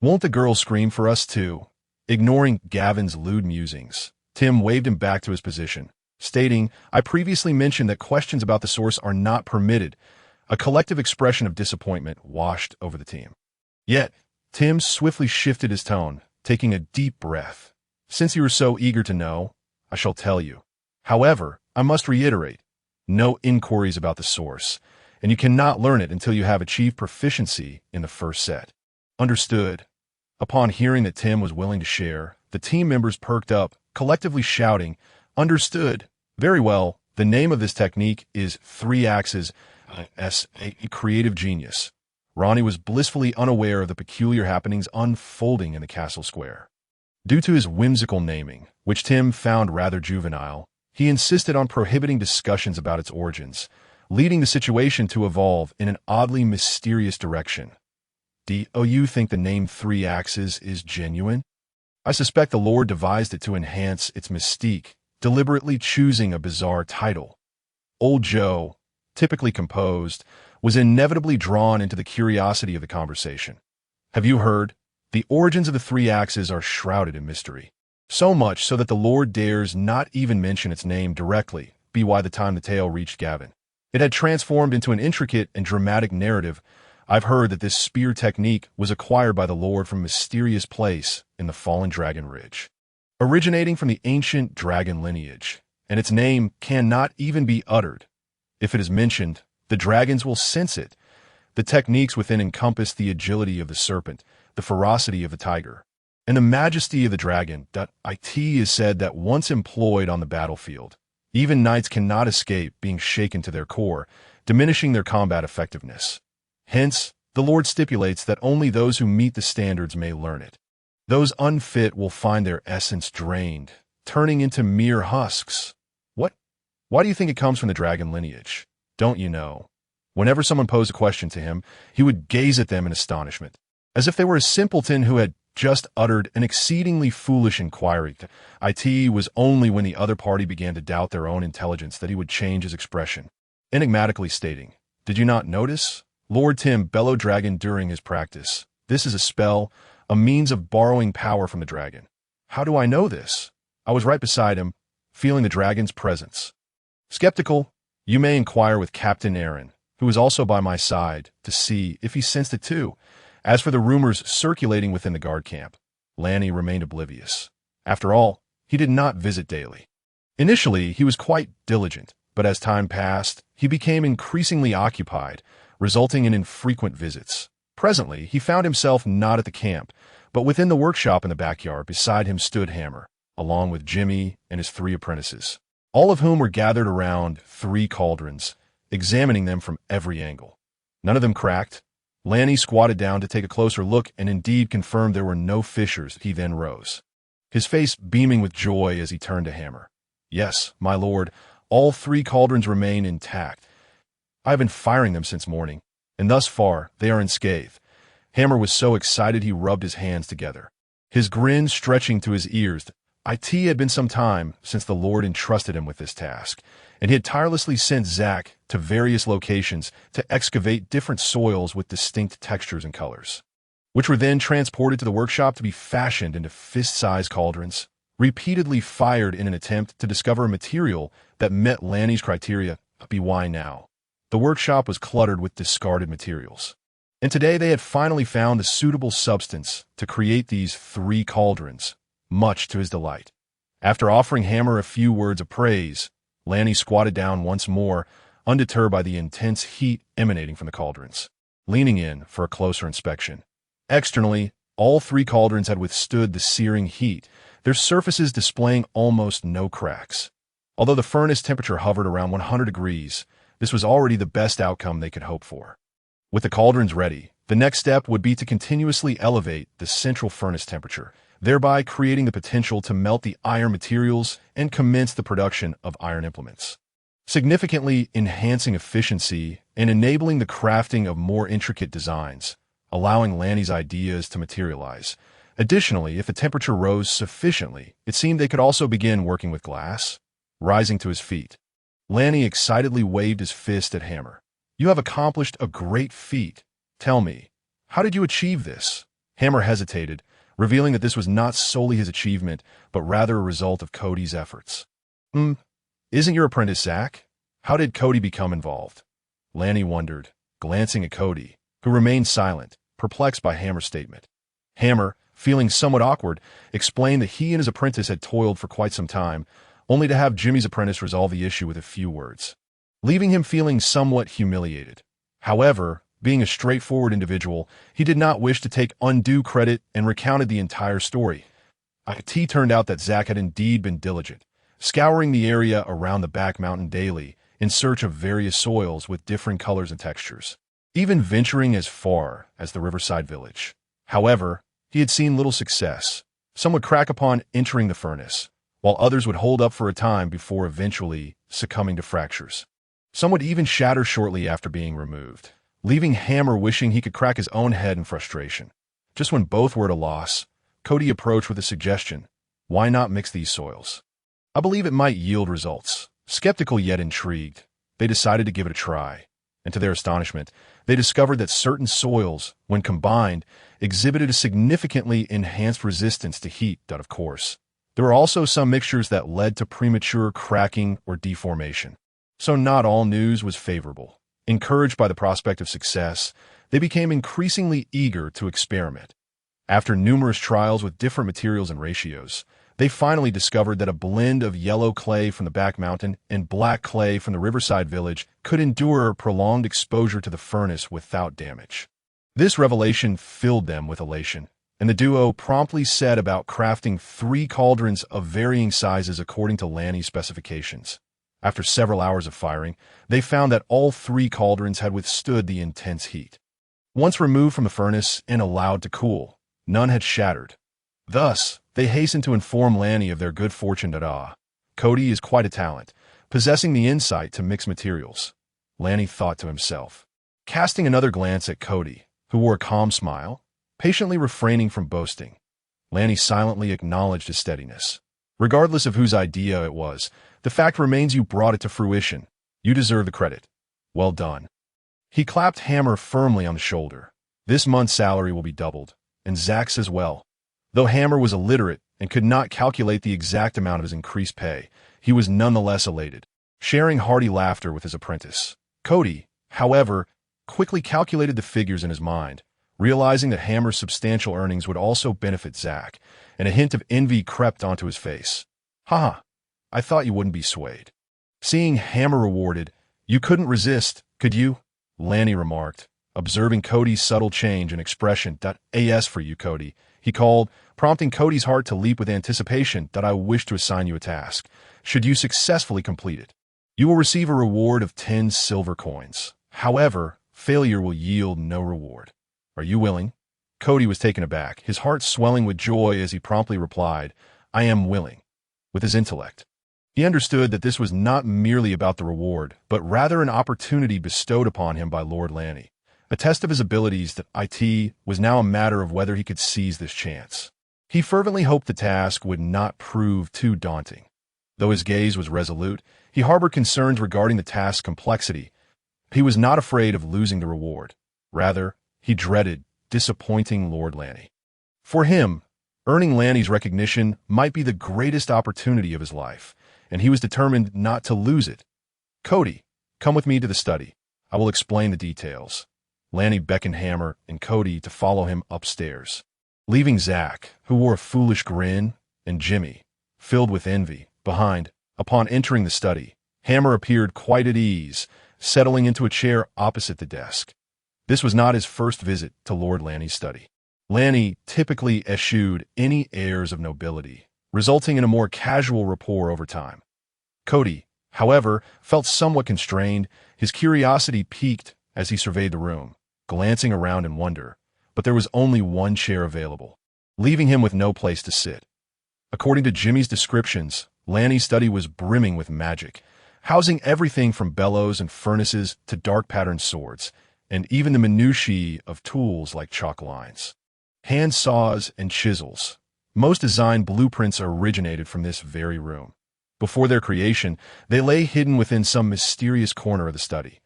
Won't the girls scream for us too?" Ignoring Gavin's lewd musings, Tim waved him back to his position, stating, "I previously mentioned that questions about the source are not permitted." A collective expression of disappointment washed over the team. Yet, Tim swiftly shifted his tone, taking a deep breath. "Since you are so eager to know, I shall tell you. However, I must reiterate, no inquiries about the source, and you cannot learn it until you have achieved proficiency in the first set." Understood. Upon hearing that Tim was willing to share, the team members perked up, collectively shouting, "Understood. Very well, The name of this technique is three axes, a creative genius. Ranni was blissfully unaware of the peculiar happenings unfolding in the castle square. Due to his whimsical naming, which Tim found rather juvenile, he insisted on prohibiting discussions about its origins, leading the situation to evolve in an oddly mysterious direction. Do you think the name Three Axes is genuine? I suspect the Lord devised it to enhance its mystique, deliberately choosing a bizarre title. Old Joe, typically composed, was inevitably drawn into the curiosity of the conversation. Have you heard? The origins of the three axes are shrouded in mystery. So much so that the Lord dares not even mention its name directly, by the time the tale reached Gavin. It had transformed into an intricate and dramatic narrative. I've heard that this spear technique was acquired by the Lord from a mysterious place in the fallen Dragon Ridge, originating from the ancient dragon lineage, and its name cannot even be uttered. If it is mentioned, the dragons will sense it. The techniques within encompass the agility of the serpent, the ferocity of the tiger, and the majesty of the dragon. It is said that once employed on the battlefield, even knights cannot escape being shaken to their core, diminishing their combat effectiveness. Hence, the Lord stipulates that only those who meet the standards may learn it. Those unfit will find their essence drained, turning into mere husks. What? Why do you think it comes from the dragon lineage? Don't you know? Whenever someone posed a question to him, he would gaze at them in astonishment, as if they were a simpleton who had just uttered an exceedingly foolish inquiry. It was only when the other party began to doubt their own intelligence that he would change his expression, enigmatically stating, "Did you not notice? Lord Tim bellowed dragon during his practice. This is a spell, a means of borrowing power from the dragon." How do I know this? I was right beside him, feeling the dragon's presence. Skeptical, you may inquire with Captain Aaron, who was also by my side, to see if he sensed it too. As for the rumors circulating within the guard camp, Ranni remained oblivious. After all, he did not visit daily. Initially, he was quite diligent, but as time passed, he became increasingly occupied, resulting in infrequent visits. Presently, he found himself not at the camp, but within the workshop in the backyard. Beside him stood Hammer, along with Jimmy and his three apprentices, all of whom were gathered around three cauldrons, examining them from every angle. None of them cracked. Ranni squatted down to take a closer look and indeed confirmed there were no fissures. He then rose, his face beaming with joy as he turned to Hammer. "Yes, my lord, all three cauldrons remain intact. I have been firing them since morning, and thus far they are unscathed." Hammer was so excited he rubbed his hands together, his grin stretching to his ears. It had been some time since the Lord entrusted him with this task, and he had tirelessly sent Zach to various locations to excavate different soils with distinct textures and colors, which were then transported to the workshop to be fashioned into fist-sized cauldrons, repeatedly fired in an attempt to discover a material that met Ranni's criteria. Why now? The workshop was cluttered with discarded materials, and today they had finally found the suitable substance to create these three cauldrons, much to his delight. After offering Hammer a few words of praise, Ranni squatted down once more, undeterred by the intense heat emanating from the cauldrons, leaning in for a closer inspection. Externally, all three cauldrons had withstood the searing heat, their surfaces displaying almost no cracks. Although the furnace temperature hovered around 100 degrees, this was already the best outcome they could hope for. With the cauldrons ready, the next step would be to continuously elevate the central furnace temperature, thereby creating the potential to melt the iron materials and commence the production of iron implements, significantly enhancing efficiency and enabling the crafting of more intricate designs, allowing Ranni's ideas to materialize. Additionally, if the temperature rose sufficiently, it seemed they could also begin working with glass. Rising to his feet, Ranni excitedly waved his fist at Hammer. "You have accomplished a great feat. Tell me, how did you achieve this?" Hammer hesitated, revealing that this was not solely his achievement, but rather a result of Cody's efforts. Isn't your apprentice Zach? How did Cody become involved?" Ranni wondered, glancing at Cody, who remained silent, perplexed by Hammer's statement. Hammer, feeling somewhat awkward, explained that he and his apprentice had toiled for quite some time, only to have Jimmy's apprentice resolve the issue with a few words, leaving him feeling somewhat humiliated. However, being a straightforward individual, he did not wish to take undue credit and recounted the entire story. It turned out that Zach had indeed been diligent, scouring the area around the back mountain daily in search of various soils with different colors and textures, even venturing as far as the riverside village. However, he had seen little success. Some would crack upon entering the furnace, while others would hold up for a time before eventually succumbing to fractures. Some would even shatter shortly after being removed, leaving Hammer wishing he could crack his own head in frustration. Just when both were at a loss, Cody approached with a suggestion. Why not mix these soils? I believe it might yield results. Skeptical yet intrigued, they decided to give it a try. And to their astonishment, they discovered that certain soils, when combined, exhibited a significantly enhanced resistance to heat. Of course, there were also some mixtures that led to premature cracking or deformation. So not all news was favorable. Encouraged by the prospect of success, they became increasingly eager to experiment. After numerous trials with different materials and ratios, they finally discovered that a blend of yellow clay from the back mountain and black clay from the riverside village could endure prolonged exposure to the furnace without damage. This revelation filled them with elation, and the duo promptly set about crafting 3 cauldrons of varying sizes according to Ranni's specifications. After several hours of firing, they found that all 3 cauldrons had withstood the intense heat. Once removed from the furnace and allowed to cool, none had shattered. Thus, they hastened to inform Ranni of their good fortune. Cody is quite a talent, possessing the insight to mix materials, Ranni thought to himself. Casting another glance at Cody, who wore a calm smile, patiently refraining from boasting, Ranni silently acknowledged his steadiness. Regardless of whose idea it was, the fact remains you brought it to fruition. You deserve the credit. Well done. He clapped Hammer firmly on the shoulder. This month's salary will be doubled, and Zach's as well. Though Hammer was illiterate and could not calculate the exact amount of his increased pay, he was nonetheless elated, sharing hearty laughter with his apprentice. Cody, however, quickly calculated the figures in his mind, realizing that Hammer's substantial earnings would also benefit Zach, and a hint of envy crept onto his face. Haha, I thought you wouldn't be swayed. Seeing Hammer rewarded, you couldn't resist, could you? Ranni remarked, observing Cody's subtle change in expression. As for you, Cody, he called, prompting Cody's heart to leap with anticipation. I wish to assign you a task. Should you successfully complete it, you will receive a reward of 10 silver coins. However, failure will yield no reward. Are you willing? Cody was taken aback, his heart swelling with joy as he promptly replied, I am willing. With his intellect, he understood that this was not merely about the reward, but rather an opportunity bestowed upon him by Lord Ranni. A test of his abilities. That it was now a matter of whether he could seize this chance. He fervently hoped the task would not prove too daunting. Though his gaze was resolute, he harbored concerns regarding the task's complexity. He was not afraid of losing the reward. Rather, he dreaded disappointing Lord Ranni. For him, earning Ranni's recognition might be the greatest opportunity of his life, and he was determined not to lose it. Cody, come with me to the study. I will explain the details. Ranni beckoned Hammer and Cody to follow him upstairs, leaving Zach, who wore a foolish grin, and Jimmy, filled with envy, behind. Upon entering the study, Hammer appeared quite at ease, settling into a chair opposite the desk. This was not his first visit to Lord Ranni's study. Ranni typically eschewed any airs of nobility, resulting in a more casual rapport over time. Cody, however, felt somewhat constrained. His curiosity piqued as he surveyed the room, glancing around in wonder, but there was only one chair available, leaving him with no place to sit. According to Jimmy's descriptions, Ranni's study was brimming with magic, housing everything from bellows and furnaces to dark patterned swords, and even the minutiae of tools like chalk lines, hand saws, and chisels. Most design blueprints originated from this very room. Before their creation, they lay hidden within some mysterious corner of the study.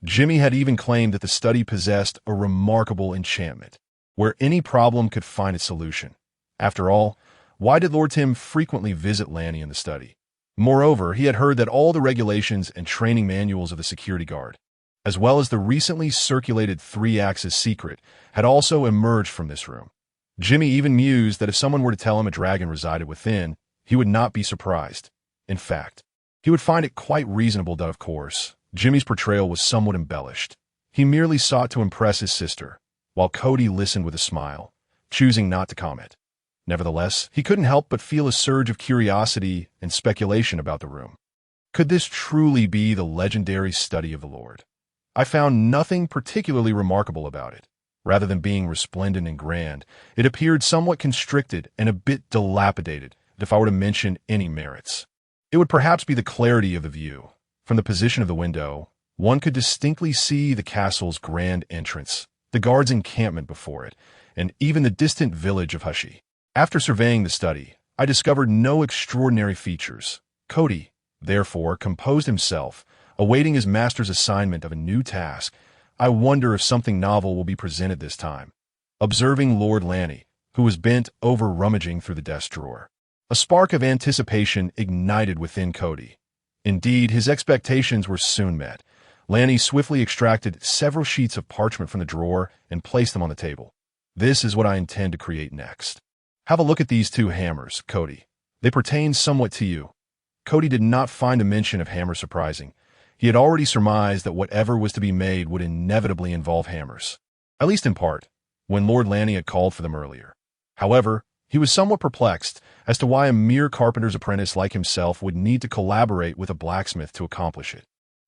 Jimmy had even claimed that the study possessed a remarkable enchantment, where any problem could find its solution. After all, why did Lord Tim frequently visit Ranni in the study? Moreover, he had heard that all the regulations and training manuals of the security guard, as well as the recently circulated 3-axis secret, had also emerged from this room. Jimmy even mused that if someone were to tell him a dragon resided within, he would not be surprised. In fact, he would find it quite reasonable that, of course, Jimmy's portrayal was somewhat embellished. He merely sought to impress his sister, while Cody listened with a smile, choosing not to comment. Nevertheless, he couldn't help but feel a surge of curiosity and speculation about the room. Could this truly be the legendary study of the Lord? I found nothing particularly remarkable about it. Rather than being resplendent and grand, it appeared somewhat constricted and a bit dilapidated, if I were to mention any merits. It would perhaps be the clarity of the view. From the position of the window, one could distinctly see the castle's grand entrance, the guards' encampment before it, and even the distant village of Hushi. After surveying the study, I discovered no extraordinary features. Cody, therefore, composed himself, awaiting his master's assignment of a new task. I wonder if something novel will be presented this time. Observing Lord Ranni, who was bent over rummaging through the desk drawer. A spark of anticipation ignited within Cody. Indeed, his expectations were soon met. Ranni swiftly extracted several sheets of parchment from the drawer and placed them on the table. This is what I intend to create next. Have a look at these two hammers, Cody. They pertain somewhat to you. Cody did not find a mention of hammers surprising. He had already surmised that whatever was to be made would inevitably involve hammers, at least in part, when Lord Ranni had called for them earlier. However, he was somewhat perplexed as to why a mere carpenter's apprentice like himself would need to collaborate with a blacksmith to accomplish it.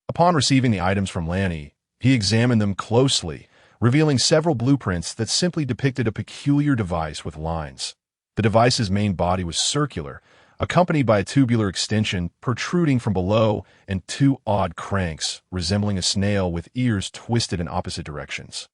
Upon receiving the items from Ranni, he examined them closely, revealing several blueprints that simply depicted a peculiar device with lines. The device's main body was circular, accompanied by a tubular extension protruding from below and two odd cranks, resembling a snail with ears twisted in opposite directions.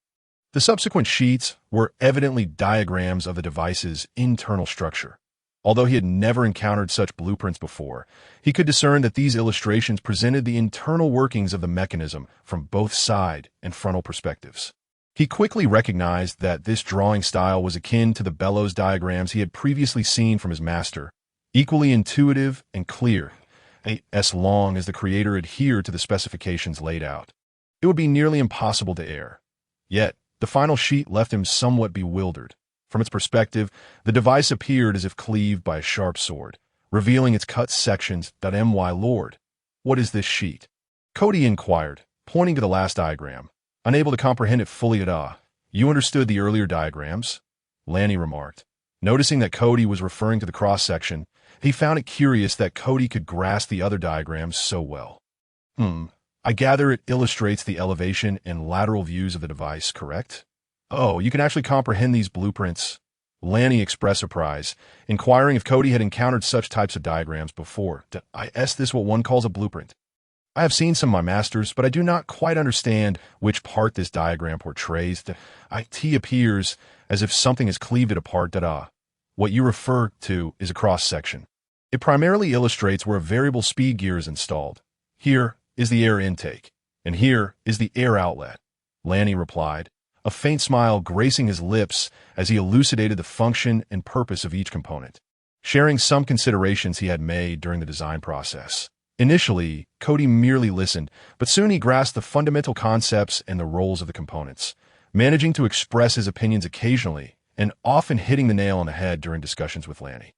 The subsequent sheets were evidently diagrams of the device's internal structure. Although he had never encountered such blueprints before, he could discern that these illustrations presented the internal workings of the mechanism from both side and frontal perspectives. He quickly recognized that this drawing style was akin to the bellows diagrams he had previously seen from his master, equally intuitive and clear, as long as the creator adhered to the specifications laid out. It would be nearly impossible to err. Yet, the final sheet left him somewhat bewildered. From its perspective, the device appeared as if cleaved by a sharp sword, revealing its cut sections. My lord, what is this sheet? Cody inquired, pointing to the last diagram. Unable to comprehend it fully you understood the earlier diagrams? Ranni remarked. Noticing that Cody was referring to the cross-section, he found it curious that Cody could grasp the other diagrams so well. I gather it illustrates the elevation and lateral views of the device, correct? Oh, you can actually comprehend these blueprints. Ranni expressed surprise, inquiring if Cody had encountered such types of diagrams before. Is this what one calls a blueprint? I have seen some of my masters, but I do not quite understand which part this diagram portrays. It appears as if something has cleaved it apart. What you refer to is a cross-section. It primarily illustrates where a variable speed gear is installed. Here is the air intake, and here is the air outlet, Ranni replied, a faint smile gracing his lips as he elucidated the function and purpose of each component, sharing some considerations he had made during the design process. Initially, Cody merely listened, but soon he grasped the fundamental concepts and the roles of the components, managing to express his opinions occasionally and often hitting the nail on the head during discussions with Ranni.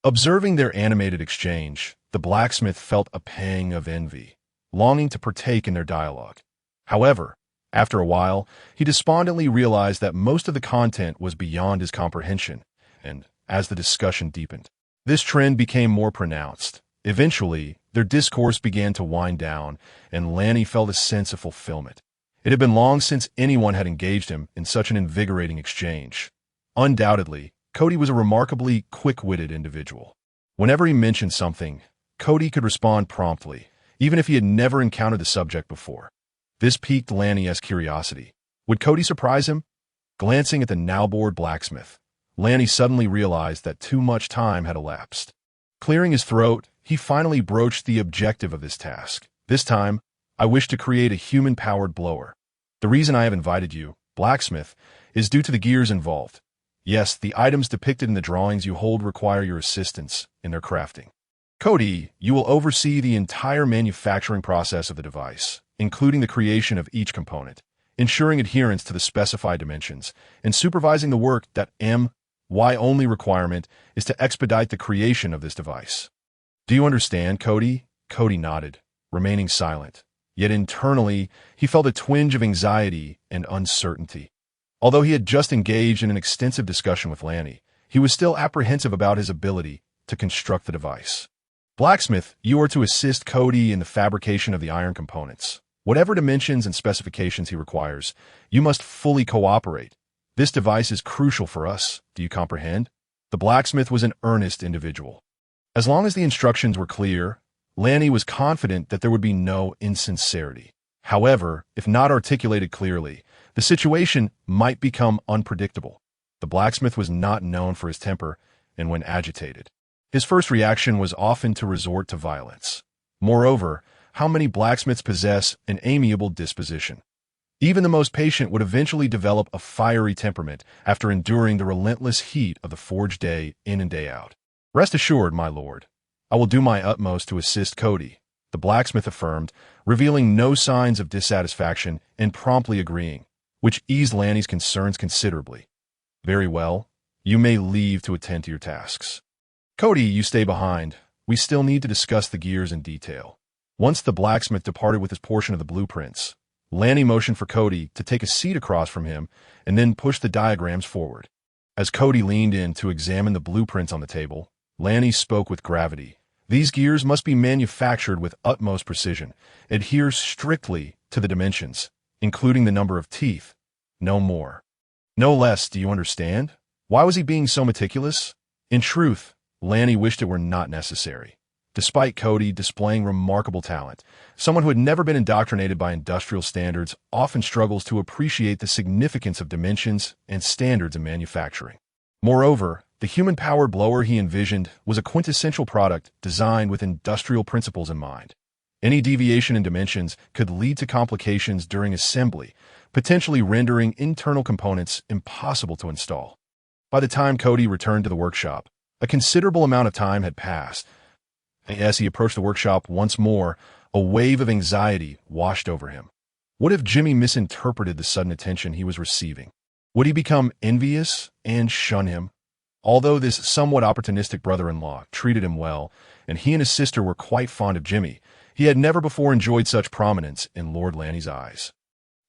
Observing their animated exchange, the blacksmith felt a pang of envy, longing to partake in their dialogue. However, after a while, he despondently realized that most of the content was beyond his comprehension, and as the discussion deepened, this trend became more pronounced. Eventually, their discourse began to wind down, and Ranni felt a sense of fulfillment. It had been long since anyone had engaged him in such an invigorating exchange. Undoubtedly, Cody was a remarkably quick-witted individual. Whenever he mentioned something, Cody could respond promptly, even if he had never encountered the subject before. This piqued Ranni's curiosity. Would Cody surprise him? Glancing at the now-bored blacksmith, Ranni suddenly realized that too much time had elapsed. Clearing his throat, he finally broached the objective of this task. This time, I wish to create a human-powered blower. The reason I have invited you, blacksmith, is due to the gears involved. Yes, the items depicted in the drawings you hold require your assistance in their crafting. Cody, you will oversee the entire manufacturing process of the device, including the creation of each component, ensuring adherence to the specified dimensions, and supervising the work. My only requirement is to expedite the creation of this device. Do you understand, Cody? Cody nodded, remaining silent. Yet internally, he felt a twinge of anxiety and uncertainty. Although he had just engaged in an extensive discussion with Ranni, he was still apprehensive about his ability to construct the device. Blacksmith, you are to assist Cody in the fabrication of the iron components. Whatever dimensions and specifications he requires, you must fully cooperate. This device is crucial for us. Do you comprehend? The blacksmith was an earnest individual. As long as the instructions were clear, Ranni was confident that there would be no insincerity. However, if not articulated clearly, the situation might become unpredictable. The blacksmith was not known for his temper, and when agitated, his first reaction was often to resort to violence. Moreover, how many blacksmiths possess an amiable disposition? Even the most patient would eventually develop a fiery temperament after enduring the relentless heat of the forge day in and day out. Rest assured, my lord, I will do my utmost to assist Cody, the blacksmith affirmed, revealing no signs of dissatisfaction and promptly agreeing, which eased Ranni's concerns considerably. Very well, you may leave to attend to your tasks. Cody, you stay behind. We still need to discuss the gears in detail. Once the blacksmith departed with his portion of the blueprints, Ranni motioned for Cody to take a seat across from him and then push the diagrams forward. As Cody leaned in to examine the blueprints on the table, Ranni spoke with gravity. These gears must be manufactured with utmost precision, adhere strictly to the dimensions, including the number of teeth. No more. No less, do you understand? Why was he being so meticulous? In truth, Ranni wished it were not necessary. Despite Cody displaying remarkable talent, someone who had never been indoctrinated by industrial standards often struggles to appreciate the significance of dimensions and standards in manufacturing. Moreover, the human-powered blower he envisioned was a quintessential product designed with industrial principles in mind. Any deviation in dimensions could lead to complications during assembly, potentially rendering internal components impossible to install. By the time Cody returned to the workshop, a considerable amount of time had passed. As he approached the workshop once more, a wave of anxiety washed over him. What if Jimmy misinterpreted the sudden attention he was receiving? Would he become envious and shun him? Although this somewhat opportunistic brother-in-law treated him well, and he and his sister were quite fond of Jimmy, he had never before enjoyed such prominence in Lord Ranni's eyes.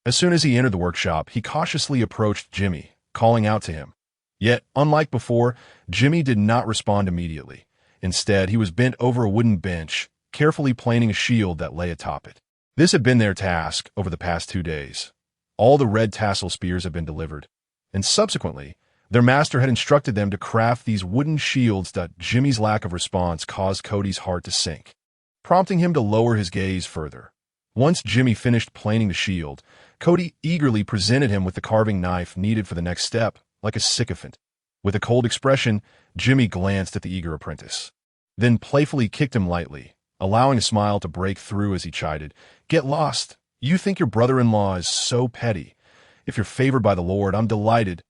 As soon as he entered the workshop, he cautiously approached Jimmy, calling out to him. Yet, unlike before, Jimmy did not respond immediately. Instead, he was bent over a wooden bench, carefully planing a shield that lay atop it. This had been their task over the past 2 days. All the red tassel spears had been delivered, and subsequently, their master had instructed them to craft these wooden shields that Jimmy's lack of response caused Cody's heart to sink, prompting him to lower his gaze further. Once Jimmy finished planing the shield, Cody eagerly presented him with the carving knife needed for the next step, like a sycophant. With a cold expression, Jimmy glanced at the eager apprentice, then playfully kicked him lightly, allowing a smile to break through as he chided, "Get lost. You think your brother-in-law is so petty. If you're favored by the Lord, I'm delighted.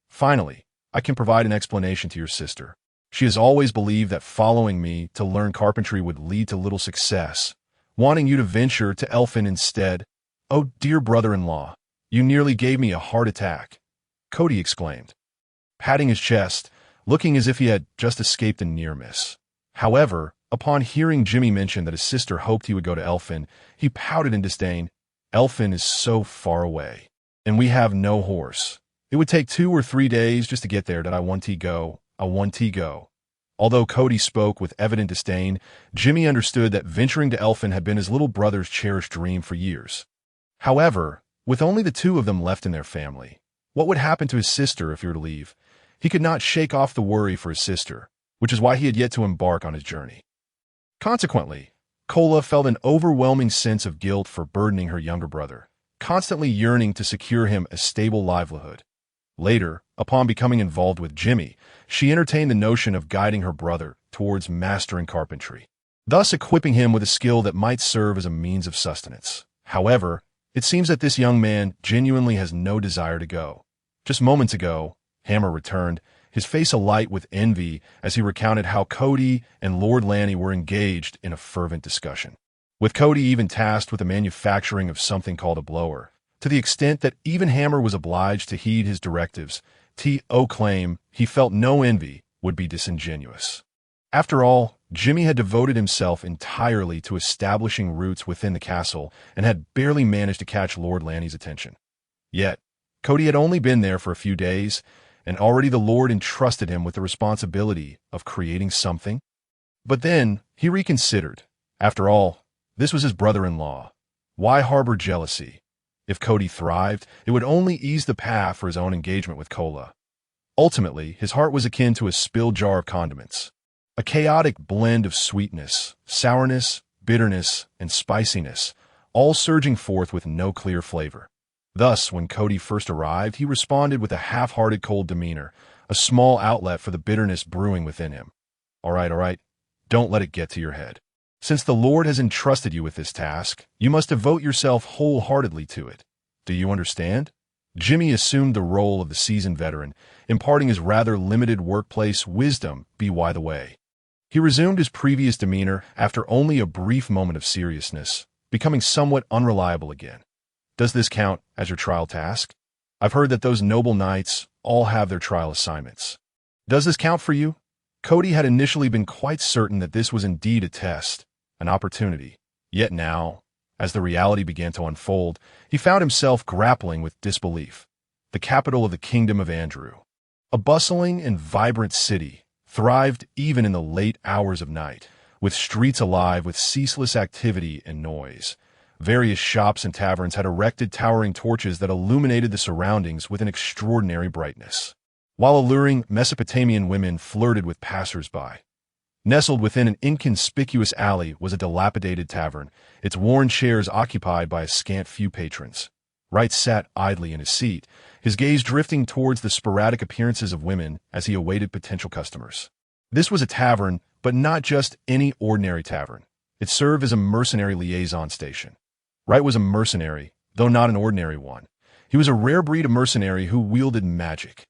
Finally, I can provide an explanation to your sister. She has always believed that following me to learn carpentry would lead to little success, wanting you to venture to Elfin instead. Oh, dear brother-in-law, you nearly gave me a heart attack," Cody exclaimed, patting his chest, looking as if he had just escaped a near miss. However, upon hearing Jimmy mention that his sister hoped he would go to Elfin, he pouted in disdain. "Elfin is so far away, and we have no horse. It would take 2 or 3 days just to get there. That I want to go. Although Cody spoke with evident disdain, Jimmy understood that venturing to Elfin had been his little brother's cherished dream for years. However, with only the 2 of them left in their family, what would happen to his sister if he were to leave? He could not shake off the worry for his sister, which is why he had yet to embark on his journey. Consequently, Kola felt an overwhelming sense of guilt for burdening her younger brother, constantly yearning to secure him a stable livelihood. Later, upon becoming involved with Jimmy, she entertained the notion of guiding her brother towards mastering carpentry, thus equipping him with a skill that might serve as a means of sustenance. However, it seems that this young man genuinely has no desire to go. Just moments ago, Hammer returned, his face alight with envy as he recounted how Cody and Lord Ranni were engaged in a fervent discussion, with Cody even tasked with the manufacturing of something called a blower, to the extent that even Hammer was obliged to heed his directives. T.O. claimed he felt no envy would be disingenuous. After all, Jimmy had devoted himself entirely to establishing roots within the castle and had barely managed to catch Lord Ranni's attention. Yet, Cody had only been there for a few days, and already the Lord entrusted him with the responsibility of creating something. But then he reconsidered. After all, this was his brother-in-law. Why harbor jealousy? If Cody thrived, it would only ease the path for his own engagement with Cola. Ultimately, his heart was akin to a spilled jar of condiments, a chaotic blend of sweetness, sourness, bitterness, and spiciness, all surging forth with no clear flavor. Thus, when Cody first arrived, he responded with a half-hearted cold demeanor, a small outlet for the bitterness brewing within him. All right, don't let it get to your head. Since the Lord has entrusted you with this task, you must devote yourself wholeheartedly to it. Do you understand? Jimmy assumed the role of the seasoned veteran, imparting his rather limited workplace wisdom by the way. He resumed his previous demeanor after only a brief moment of seriousness, becoming somewhat unreliable again. Does this count as your trial task? I've heard that those noble knights all have their trial assignments. Does this count for you? Cody had initially been quite certain that this was indeed a test, an opportunity. Yet now, as the reality began to unfold, he found himself grappling with disbelief. The capital of the Kingdom of Andrew, a bustling and vibrant city, thrived even in the late hours of night, with streets alive with ceaseless activity and noise. Various shops and taverns had erected towering torches that illuminated the surroundings with an extraordinary brightness, while alluring Mesopotamian women flirted with passers-by. Nestled within an inconspicuous alley was a dilapidated tavern, its worn chairs occupied by a scant few patrons. Wright sat idly in his seat, his gaze drifting towards the sporadic appearances of women as he awaited potential customers. This was a tavern, but not just any ordinary tavern. It served as a mercenary liaison station. Wright was a mercenary, though not an ordinary one. He was a rare breed of mercenary who wielded magic.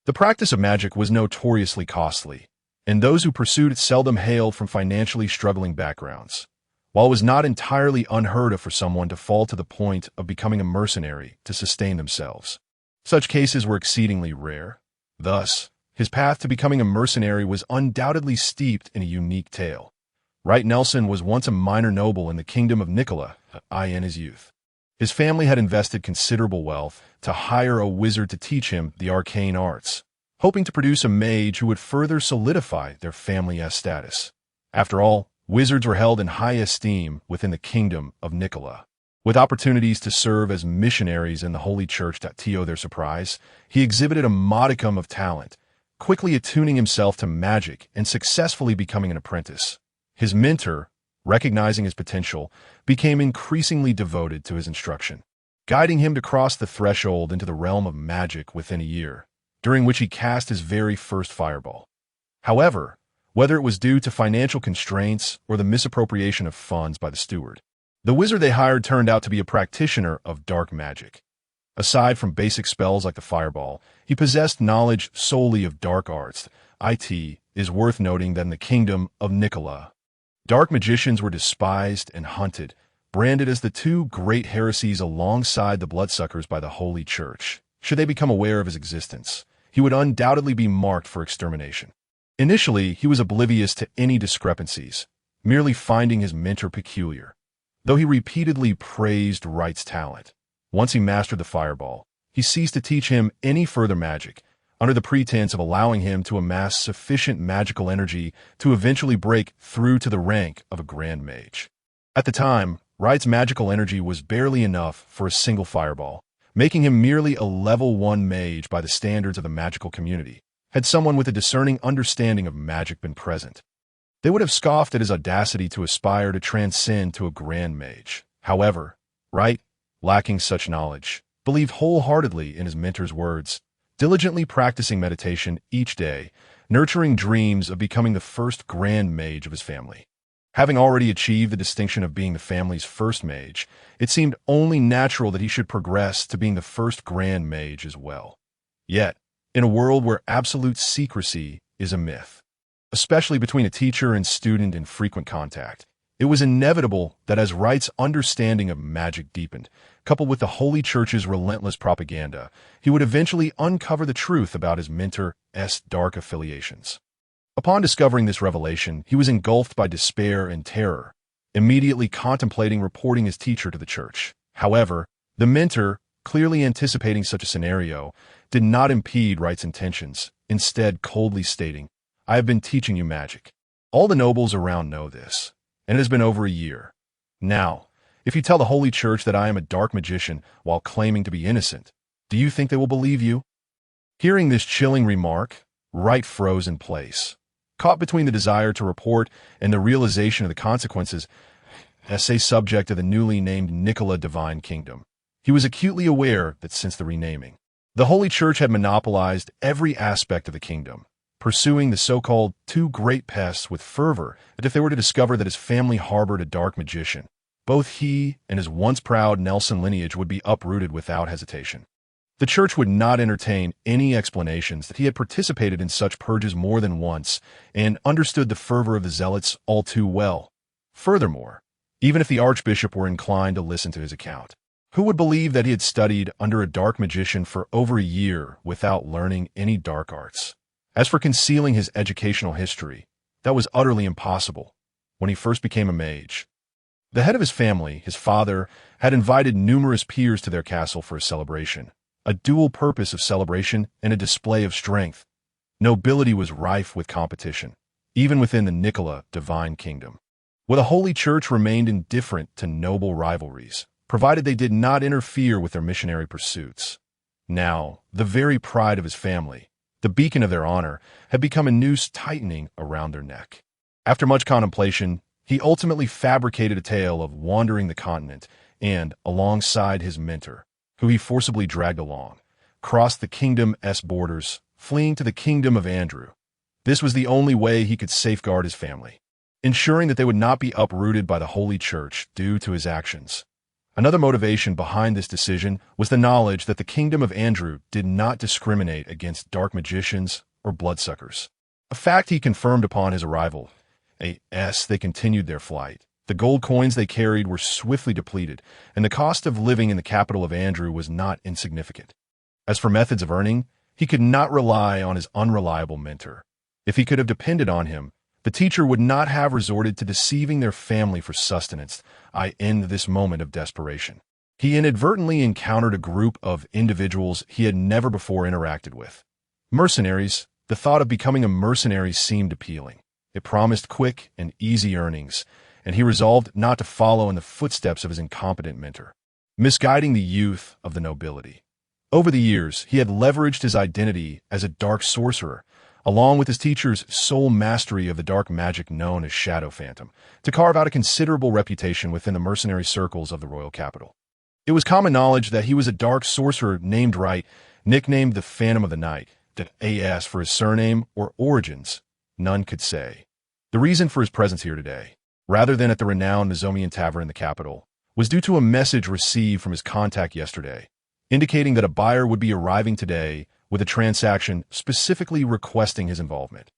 The practice of magic was notoriously costly, and those who pursued it seldom hailed from financially struggling backgrounds. While it was not entirely unheard of for someone to fall to the point of becoming a mercenary to sustain themselves, such cases were exceedingly rare. Thus, his path to becoming a mercenary was undoubtedly steeped in a unique tale. Wright Nelson was once a minor noble in the kingdom of Nicola, in his youth. His family had invested considerable wealth to hire a wizard to teach him the arcane arts, hoping to produce a mage who would further solidify their family's status. After all, wizards were held in high esteem within the kingdom of Nicola. With opportunities to serve as missionaries in the Holy Church to their surprise, he exhibited a modicum of talent, quickly attuning himself to magic and successfully becoming an apprentice. His mentor, recognizing his potential, became increasingly devoted to his instruction, guiding him to cross the threshold into the realm of magic within a year, during which he cast his very first fireball. However, whether it was due to financial constraints or the misappropriation of funds by the steward, the wizard they hired turned out to be a practitioner of dark magic. Aside from basic spells like the fireball, he possessed knowledge solely of dark arts. It is worth noting that in the kingdom of Nicola, dark magicians were despised and hunted, branded as the two great heresies alongside the bloodsuckers by the Holy Church. Should they become aware of his existence, he would undoubtedly be marked for extermination. Initially, he was oblivious to any discrepancies, merely finding his mentor peculiar, though he repeatedly praised Wright's talent. Once he mastered the fireball, he ceased to teach him any further magic, under the pretense of allowing him to amass sufficient magical energy to eventually break through to the rank of a grand mage. At the time, Wright's magical energy was barely enough for a single fireball, making him merely a level 1 mage by the standards of the magical community. Had someone with a discerning understanding of magic been present, they would have scoffed at his audacity to aspire to transcend to a grand mage. However, Wright, lacking such knowledge, believed wholeheartedly in his mentor's words, diligently practicing meditation each day, nurturing dreams of becoming the first grand mage of his family. Having already achieved the distinction of being the family's first mage, it seemed only natural that he should progress to being the first grand mage as well. Yet, in a world where absolute secrecy is a myth, especially between a teacher and student in frequent contact, it was inevitable that as Wright's understanding of magic deepened, coupled with the Holy Church's relentless propaganda, he would eventually uncover the truth about his mentor's dark affiliations. Upon discovering this revelation, he was engulfed by despair and terror, immediately contemplating reporting his teacher to the church. However, the mentor, clearly anticipating such a scenario, did not impede Wright's intentions, instead coldly stating, "I have been teaching you magic. All the nobles around know this, and it has been over a year. Now, if you tell the Holy Church that I am a dark magician while claiming to be innocent, do you think they will believe you?" Hearing this chilling remark, Wright froze in place, caught between the desire to report and the realization of the consequences as a subject of the newly named Nicola Divine Kingdom. He was acutely aware that since the renaming, the Holy Church had monopolized every aspect of the kingdom, pursuing the so-called two great pests with fervor, that if they were to discover that his family harbored a dark magician, both he and his once proud Nelson lineage would be uprooted without hesitation. The church would not entertain any explanations that he had participated in such purges more than once and understood the fervor of the zealots all too well. Furthermore, even if the archbishop were inclined to listen to his account, who would believe that he had studied under a dark magician for over a year without learning any dark arts? As for concealing his educational history, that was utterly impossible when he first became a mage. The head of his family, his father, had invited numerous peers to their castle for a celebration, a dual purpose of celebration and a display of strength. Nobility was rife with competition, even within the Nicola Divine Kingdom, where the Holy Church remained indifferent to noble rivalries, provided they did not interfere with their missionary pursuits. Now, the very pride of his family, the beacon of their honor, had become a noose tightening around their neck. After much contemplation, he ultimately fabricated a tale of wandering the continent and, alongside his mentor, who he forcibly dragged along, crossed the kingdom's borders, fleeing to the kingdom of Andrew. This was the only way he could safeguard his family, ensuring that they would not be uprooted by the Holy Church due to his actions. Another motivation behind this decision was the knowledge that the kingdom of Andrew did not discriminate against dark magicians or bloodsuckers, a fact he confirmed upon his arrival. As they continued their flight, the gold coins they carried were swiftly depleted, and the cost of living in the capital of Andrew was not insignificant. As for methods of earning, he could not rely on his unreliable mentor. If he could have depended on him, the teacher would not have resorted to deceiving their family for sustenance. In this moment of desperation, he inadvertently encountered a group of individuals he had never before interacted with. Mercenaries. The thought of becoming a mercenary seemed appealing. It promised quick and easy earnings, and he resolved not to follow in the footsteps of his incompetent mentor, misguiding the youth of the nobility. Over the years, he had leveraged his identity as a dark sorcerer, along with his teacher's sole mastery of the dark magic known as Shadow Phantom, to carve out a considerable reputation within the mercenary circles of the royal capital. It was common knowledge that he was a dark sorcerer named Wright, nicknamed the Phantom of the Night. That as for his surname or origins, none could say. The reason for his presence here today, rather than at the renowned Mizomian Tavern in the capital, was due to a message received from his contact yesterday, indicating that a buyer would be arriving today with a transaction specifically requesting his involvement.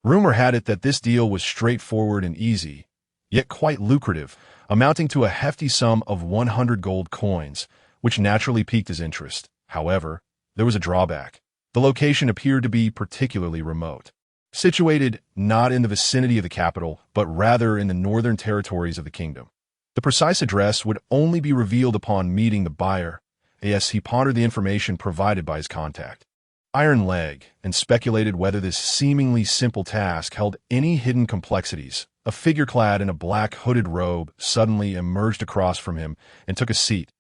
Rumor had it that this deal was straightforward and easy, yet quite lucrative, amounting to a hefty sum of 100 gold coins, which naturally piqued his interest. However, there was a drawback. The location appeared to be particularly remote, situated not in the vicinity of the capital, but rather in the northern territories of the kingdom. The precise address would only be revealed upon meeting the buyer, as he pondered the information provided by his contact. Iron Leg, and speculated whether this seemingly simple task held any hidden complexities. A figure clad in a black hooded robe suddenly emerged across from him and took a seat.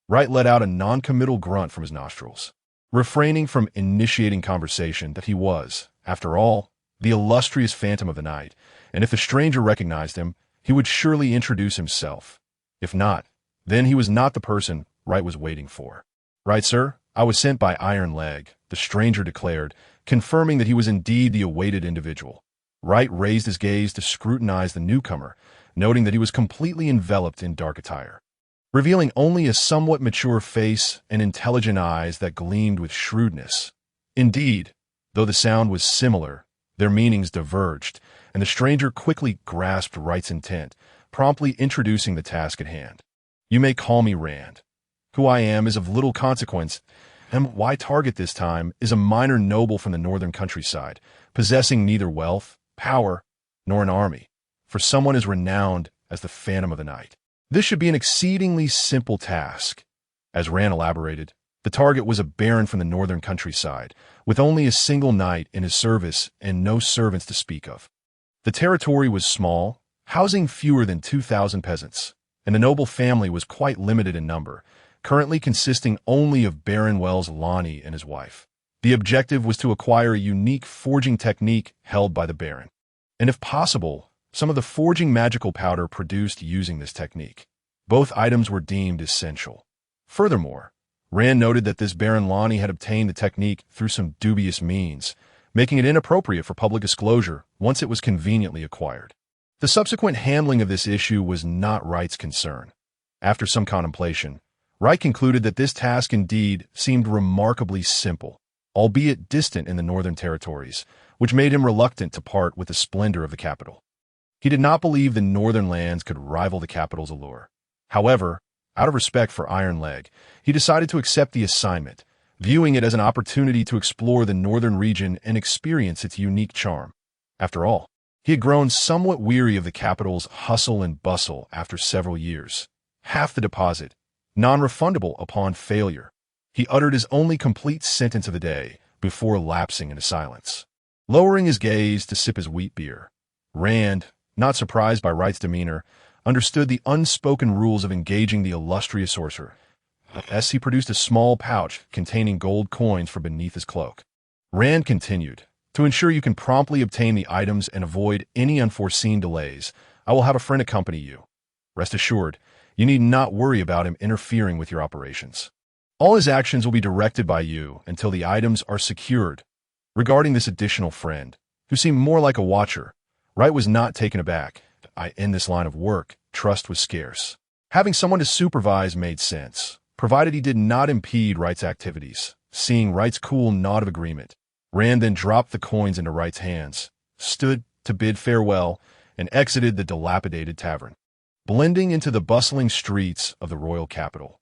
Wright let out a non-committal grunt from his nostrils, refraining from initiating conversation that he was, after all, the illustrious Phantom of the Night, and if the stranger recognized him, he would surely introduce himself. If not, then he was not the person Wright was waiting for. "Right, sir, I was sent by Iron Leg," the stranger declared, confirming that he was indeed the awaited individual. Wright raised his gaze to scrutinize the newcomer, noting that he was completely enveloped in dark attire, revealing only a somewhat mature face and intelligent eyes that gleamed with shrewdness. Indeed, though the sound was similar, their meanings diverged, and the stranger quickly grasped Wright's intent, promptly introducing the task at hand. "You may call me Rand. Who I am is of little consequence, and my target this time is a minor noble from the northern countryside, possessing neither wealth, power, nor an army, for someone as renowned as the Phantom of the Night. This should be an exceedingly simple task. As Rand elaborated, the target was a baron from the northern countryside, with only a single knight in his service and no servants to speak of. The territory was small, housing fewer than 2,000 peasants, and the noble family was quite limited in number, currently consisting only of Baron Wells Ranni and his wife. The objective was to acquire a unique forging technique held by the baron, and if possible, some of the forging magical powder produced using this technique. Both items were deemed essential. Furthermore, Rand noted that this Baron Ranni had obtained the technique through some dubious means, making it inappropriate for public disclosure once it was conveniently acquired. The subsequent handling of this issue was not Wright's concern. After some contemplation, Wright concluded that this task indeed seemed remarkably simple, albeit distant in the northern territories, which made him reluctant to part with the splendor of the capital. He did not believe the northern lands could rival the capital's allure. However, out of respect for Iron Leg, he decided to accept the assignment, viewing it as an opportunity to explore the northern region and experience its unique charm. After all, he had grown somewhat weary of the capital's hustle and bustle after several years. Half the deposit, non-refundable upon failure. He uttered his only complete sentence of the day before lapsing into silence. Lowering his gaze to sip his wheat beer, Rand, not surprised by Wright's demeanor, understood the unspoken rules of engaging the illustrious sorcerer, as he produced a small pouch containing gold coins from beneath his cloak. Rand continued, "To ensure you can promptly obtain the items and avoid any unforeseen delays, I will have a friend accompany you. Rest assured, you need not worry about him interfering with your operations. All his actions will be directed by you until the items are secured." Regarding this additional friend, who seemed more like a watcher, Wright was not taken aback. In this line of work, trust was scarce. Having someone to supervise made sense, provided he did not impede Wright's activities. Seeing Wright's cool nod of agreement, Rand then dropped the coins into Wright's hands, stood to bid farewell, and exited the dilapidated tavern. Blending into the bustling streets of the royal capital,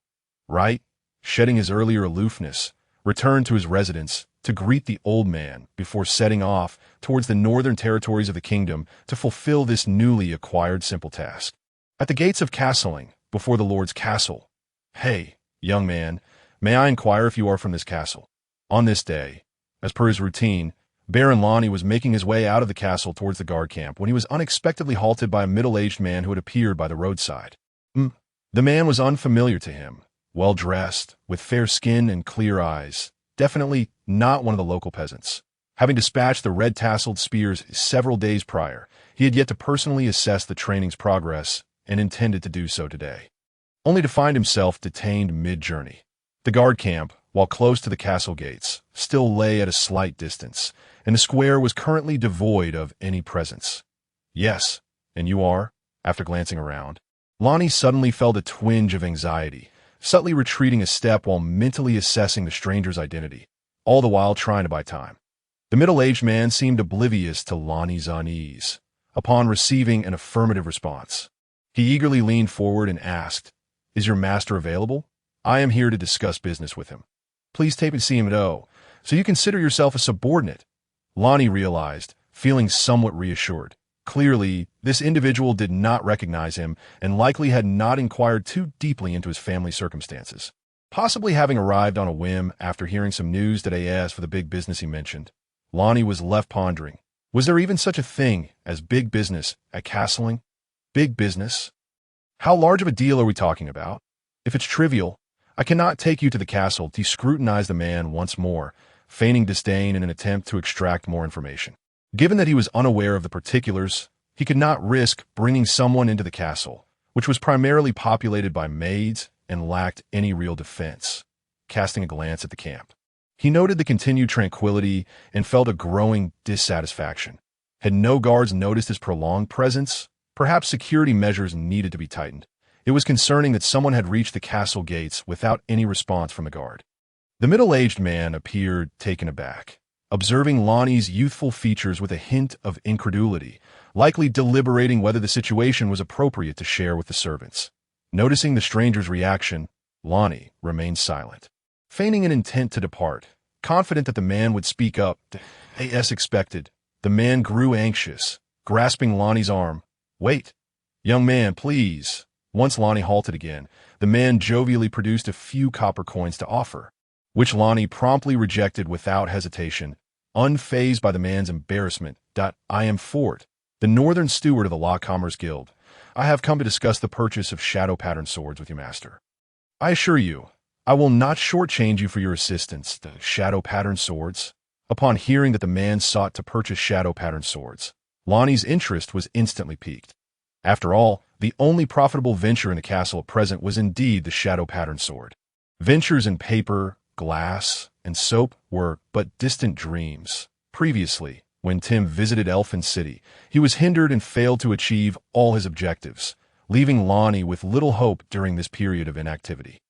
Wright, shedding his earlier aloofness, returned to his residence to greet the old man before setting off towards the northern territories of the kingdom to fulfill this newly acquired simple task. At the gates of Castling, before the Lord's castle, "Hey, young man, may I inquire if you are from this castle?" On this day, as per his routine, Baron Ranni was making his way out of the castle towards the guard camp when he was unexpectedly halted by a middle-aged man who had appeared by the roadside. The man was unfamiliar to him, well-dressed, with fair skin and clear eyes, definitely not one of the local peasants. Having dispatched the red-tasseled spears several days prior, he had yet to personally assess the training's progress and intended to do so today, only to find himself detained mid-journey. The guard camp, while close to the castle gates, still lay at a slight distance, and the square was currently devoid of any presence. "Yes, and you are?" After glancing around, Ranni suddenly felt a twinge of anxiety, subtly retreating a step while mentally assessing the stranger's identity, all the while trying to buy time. The middle-aged man seemed oblivious to Ranni's unease. Upon receiving an affirmative response, he eagerly leaned forward and asked, "Is your master available? I am here to discuss business with him. Please tape and see him at O, so you consider yourself a subordinate." Ranni realized, feeling somewhat reassured. Clearly, this individual did not recognize him and likely had not inquired too deeply into his family circumstances, possibly having arrived on a whim after hearing some news today as for the big business he mentioned. Ranni was left pondering. Was there even such a thing as big business at Castling? Big business? How large of a deal are we talking about? If it's trivial, I cannot take you to the castle to scrutinize the man once more, feigning disdain in an attempt to extract more information. Given that he was unaware of the particulars, he could not risk bringing someone into the castle, which was primarily populated by maids and lacked any real defense. Casting a glance at the camp, he noted the continued tranquility and felt a growing dissatisfaction. Had no guards noticed his prolonged presence? Perhaps security measures needed to be tightened. It was concerning that someone had reached the castle gates without any response from the guard. The middle-aged man appeared taken aback, observing Ranni's youthful features with a hint of incredulity, likely deliberating whether the situation was appropriate to share with the servants. Noticing the stranger's reaction, Ranni remained silent, feigning an intent to depart, confident that the man would speak up. As expected, the man grew anxious, grasping Ranni's arm. "Wait, young man, please. Once Lonnie halted again, the man jovially produced a few copper coins to offer, which Lonnie promptly rejected without hesitation, unfazed by the man's embarrassment. I am Fort, the northern steward of the Law Commerce Guild. I have come to discuss the purchase of shadow pattern swords with your master. I assure you, I will not shortchange you for your assistance. The shadow pattern swords. Upon hearing that the man sought to purchase shadow pattern swords, Lonnie's interest was instantly piqued. After all, the only profitable venture in the castle at present was indeed the shadow pattern sword. Ventures in paper, glass, and soap were but distant dreams. Previously, when Tim visited Elfin City, he was hindered and failed to achieve all his objectives, leaving Lonnie with little hope during this period of inactivity.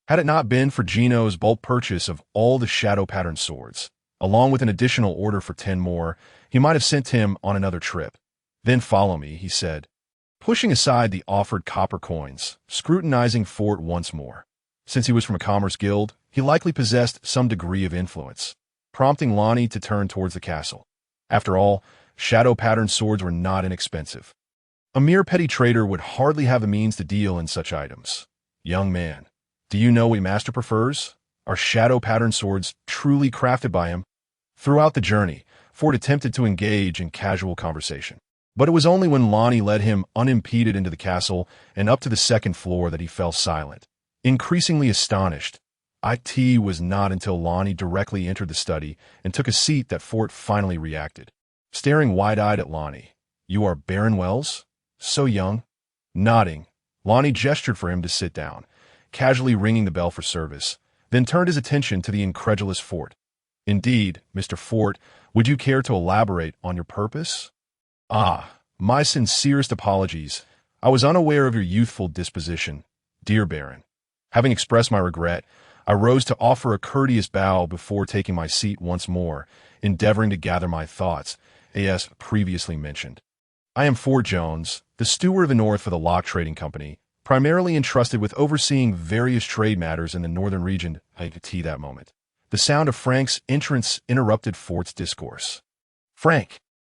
Had it not been for Gino's bulk purchase of all the shadow pattern swords, along with an additional order for 10 more, he might have sent him on another trip. Then follow me, he said, pushing aside the offered copper coins, scrutinizing Fort once more. Since he was from a commerce guild, he likely possessed some degree of influence, prompting Lonnie to turn towards the castle. After all, shadow pattern swords were not inexpensive. A mere petty trader would hardly have the means to deal in such items. Young man, do you know what your master prefers? Are shadow pattern swords truly crafted by him? Throughout the journey, Fort attempted to engage in casual conversation. But it was only when Lonnie led him unimpeded into the castle and up to the second floor that he fell silent. Increasingly astonished, it was not until Lonnie directly entered the study and took a seat that Fort finally reacted. Staring wide-eyed at Lonnie, "You are Baron Wells? So young?" Nodding, Lonnie gestured for him to sit down, casually ringing the bell for service, then turned his attention to the incredulous Fort. "Indeed, Mr. Fort, would you care to elaborate on your purpose?" "Ah, my sincerest apologies. I was unaware of your youthful disposition, dear Baron." Having expressed my regret, I rose to offer a courteous bow before taking my seat once more, endeavoring to gather my thoughts, as previously mentioned. "I am Fort Jones, the steward of the North for the Lock Trading Company, primarily entrusted with overseeing various trade matters in the northern region." That moment, the sound of Frank's entrance interrupted Fort's discourse. "Frank,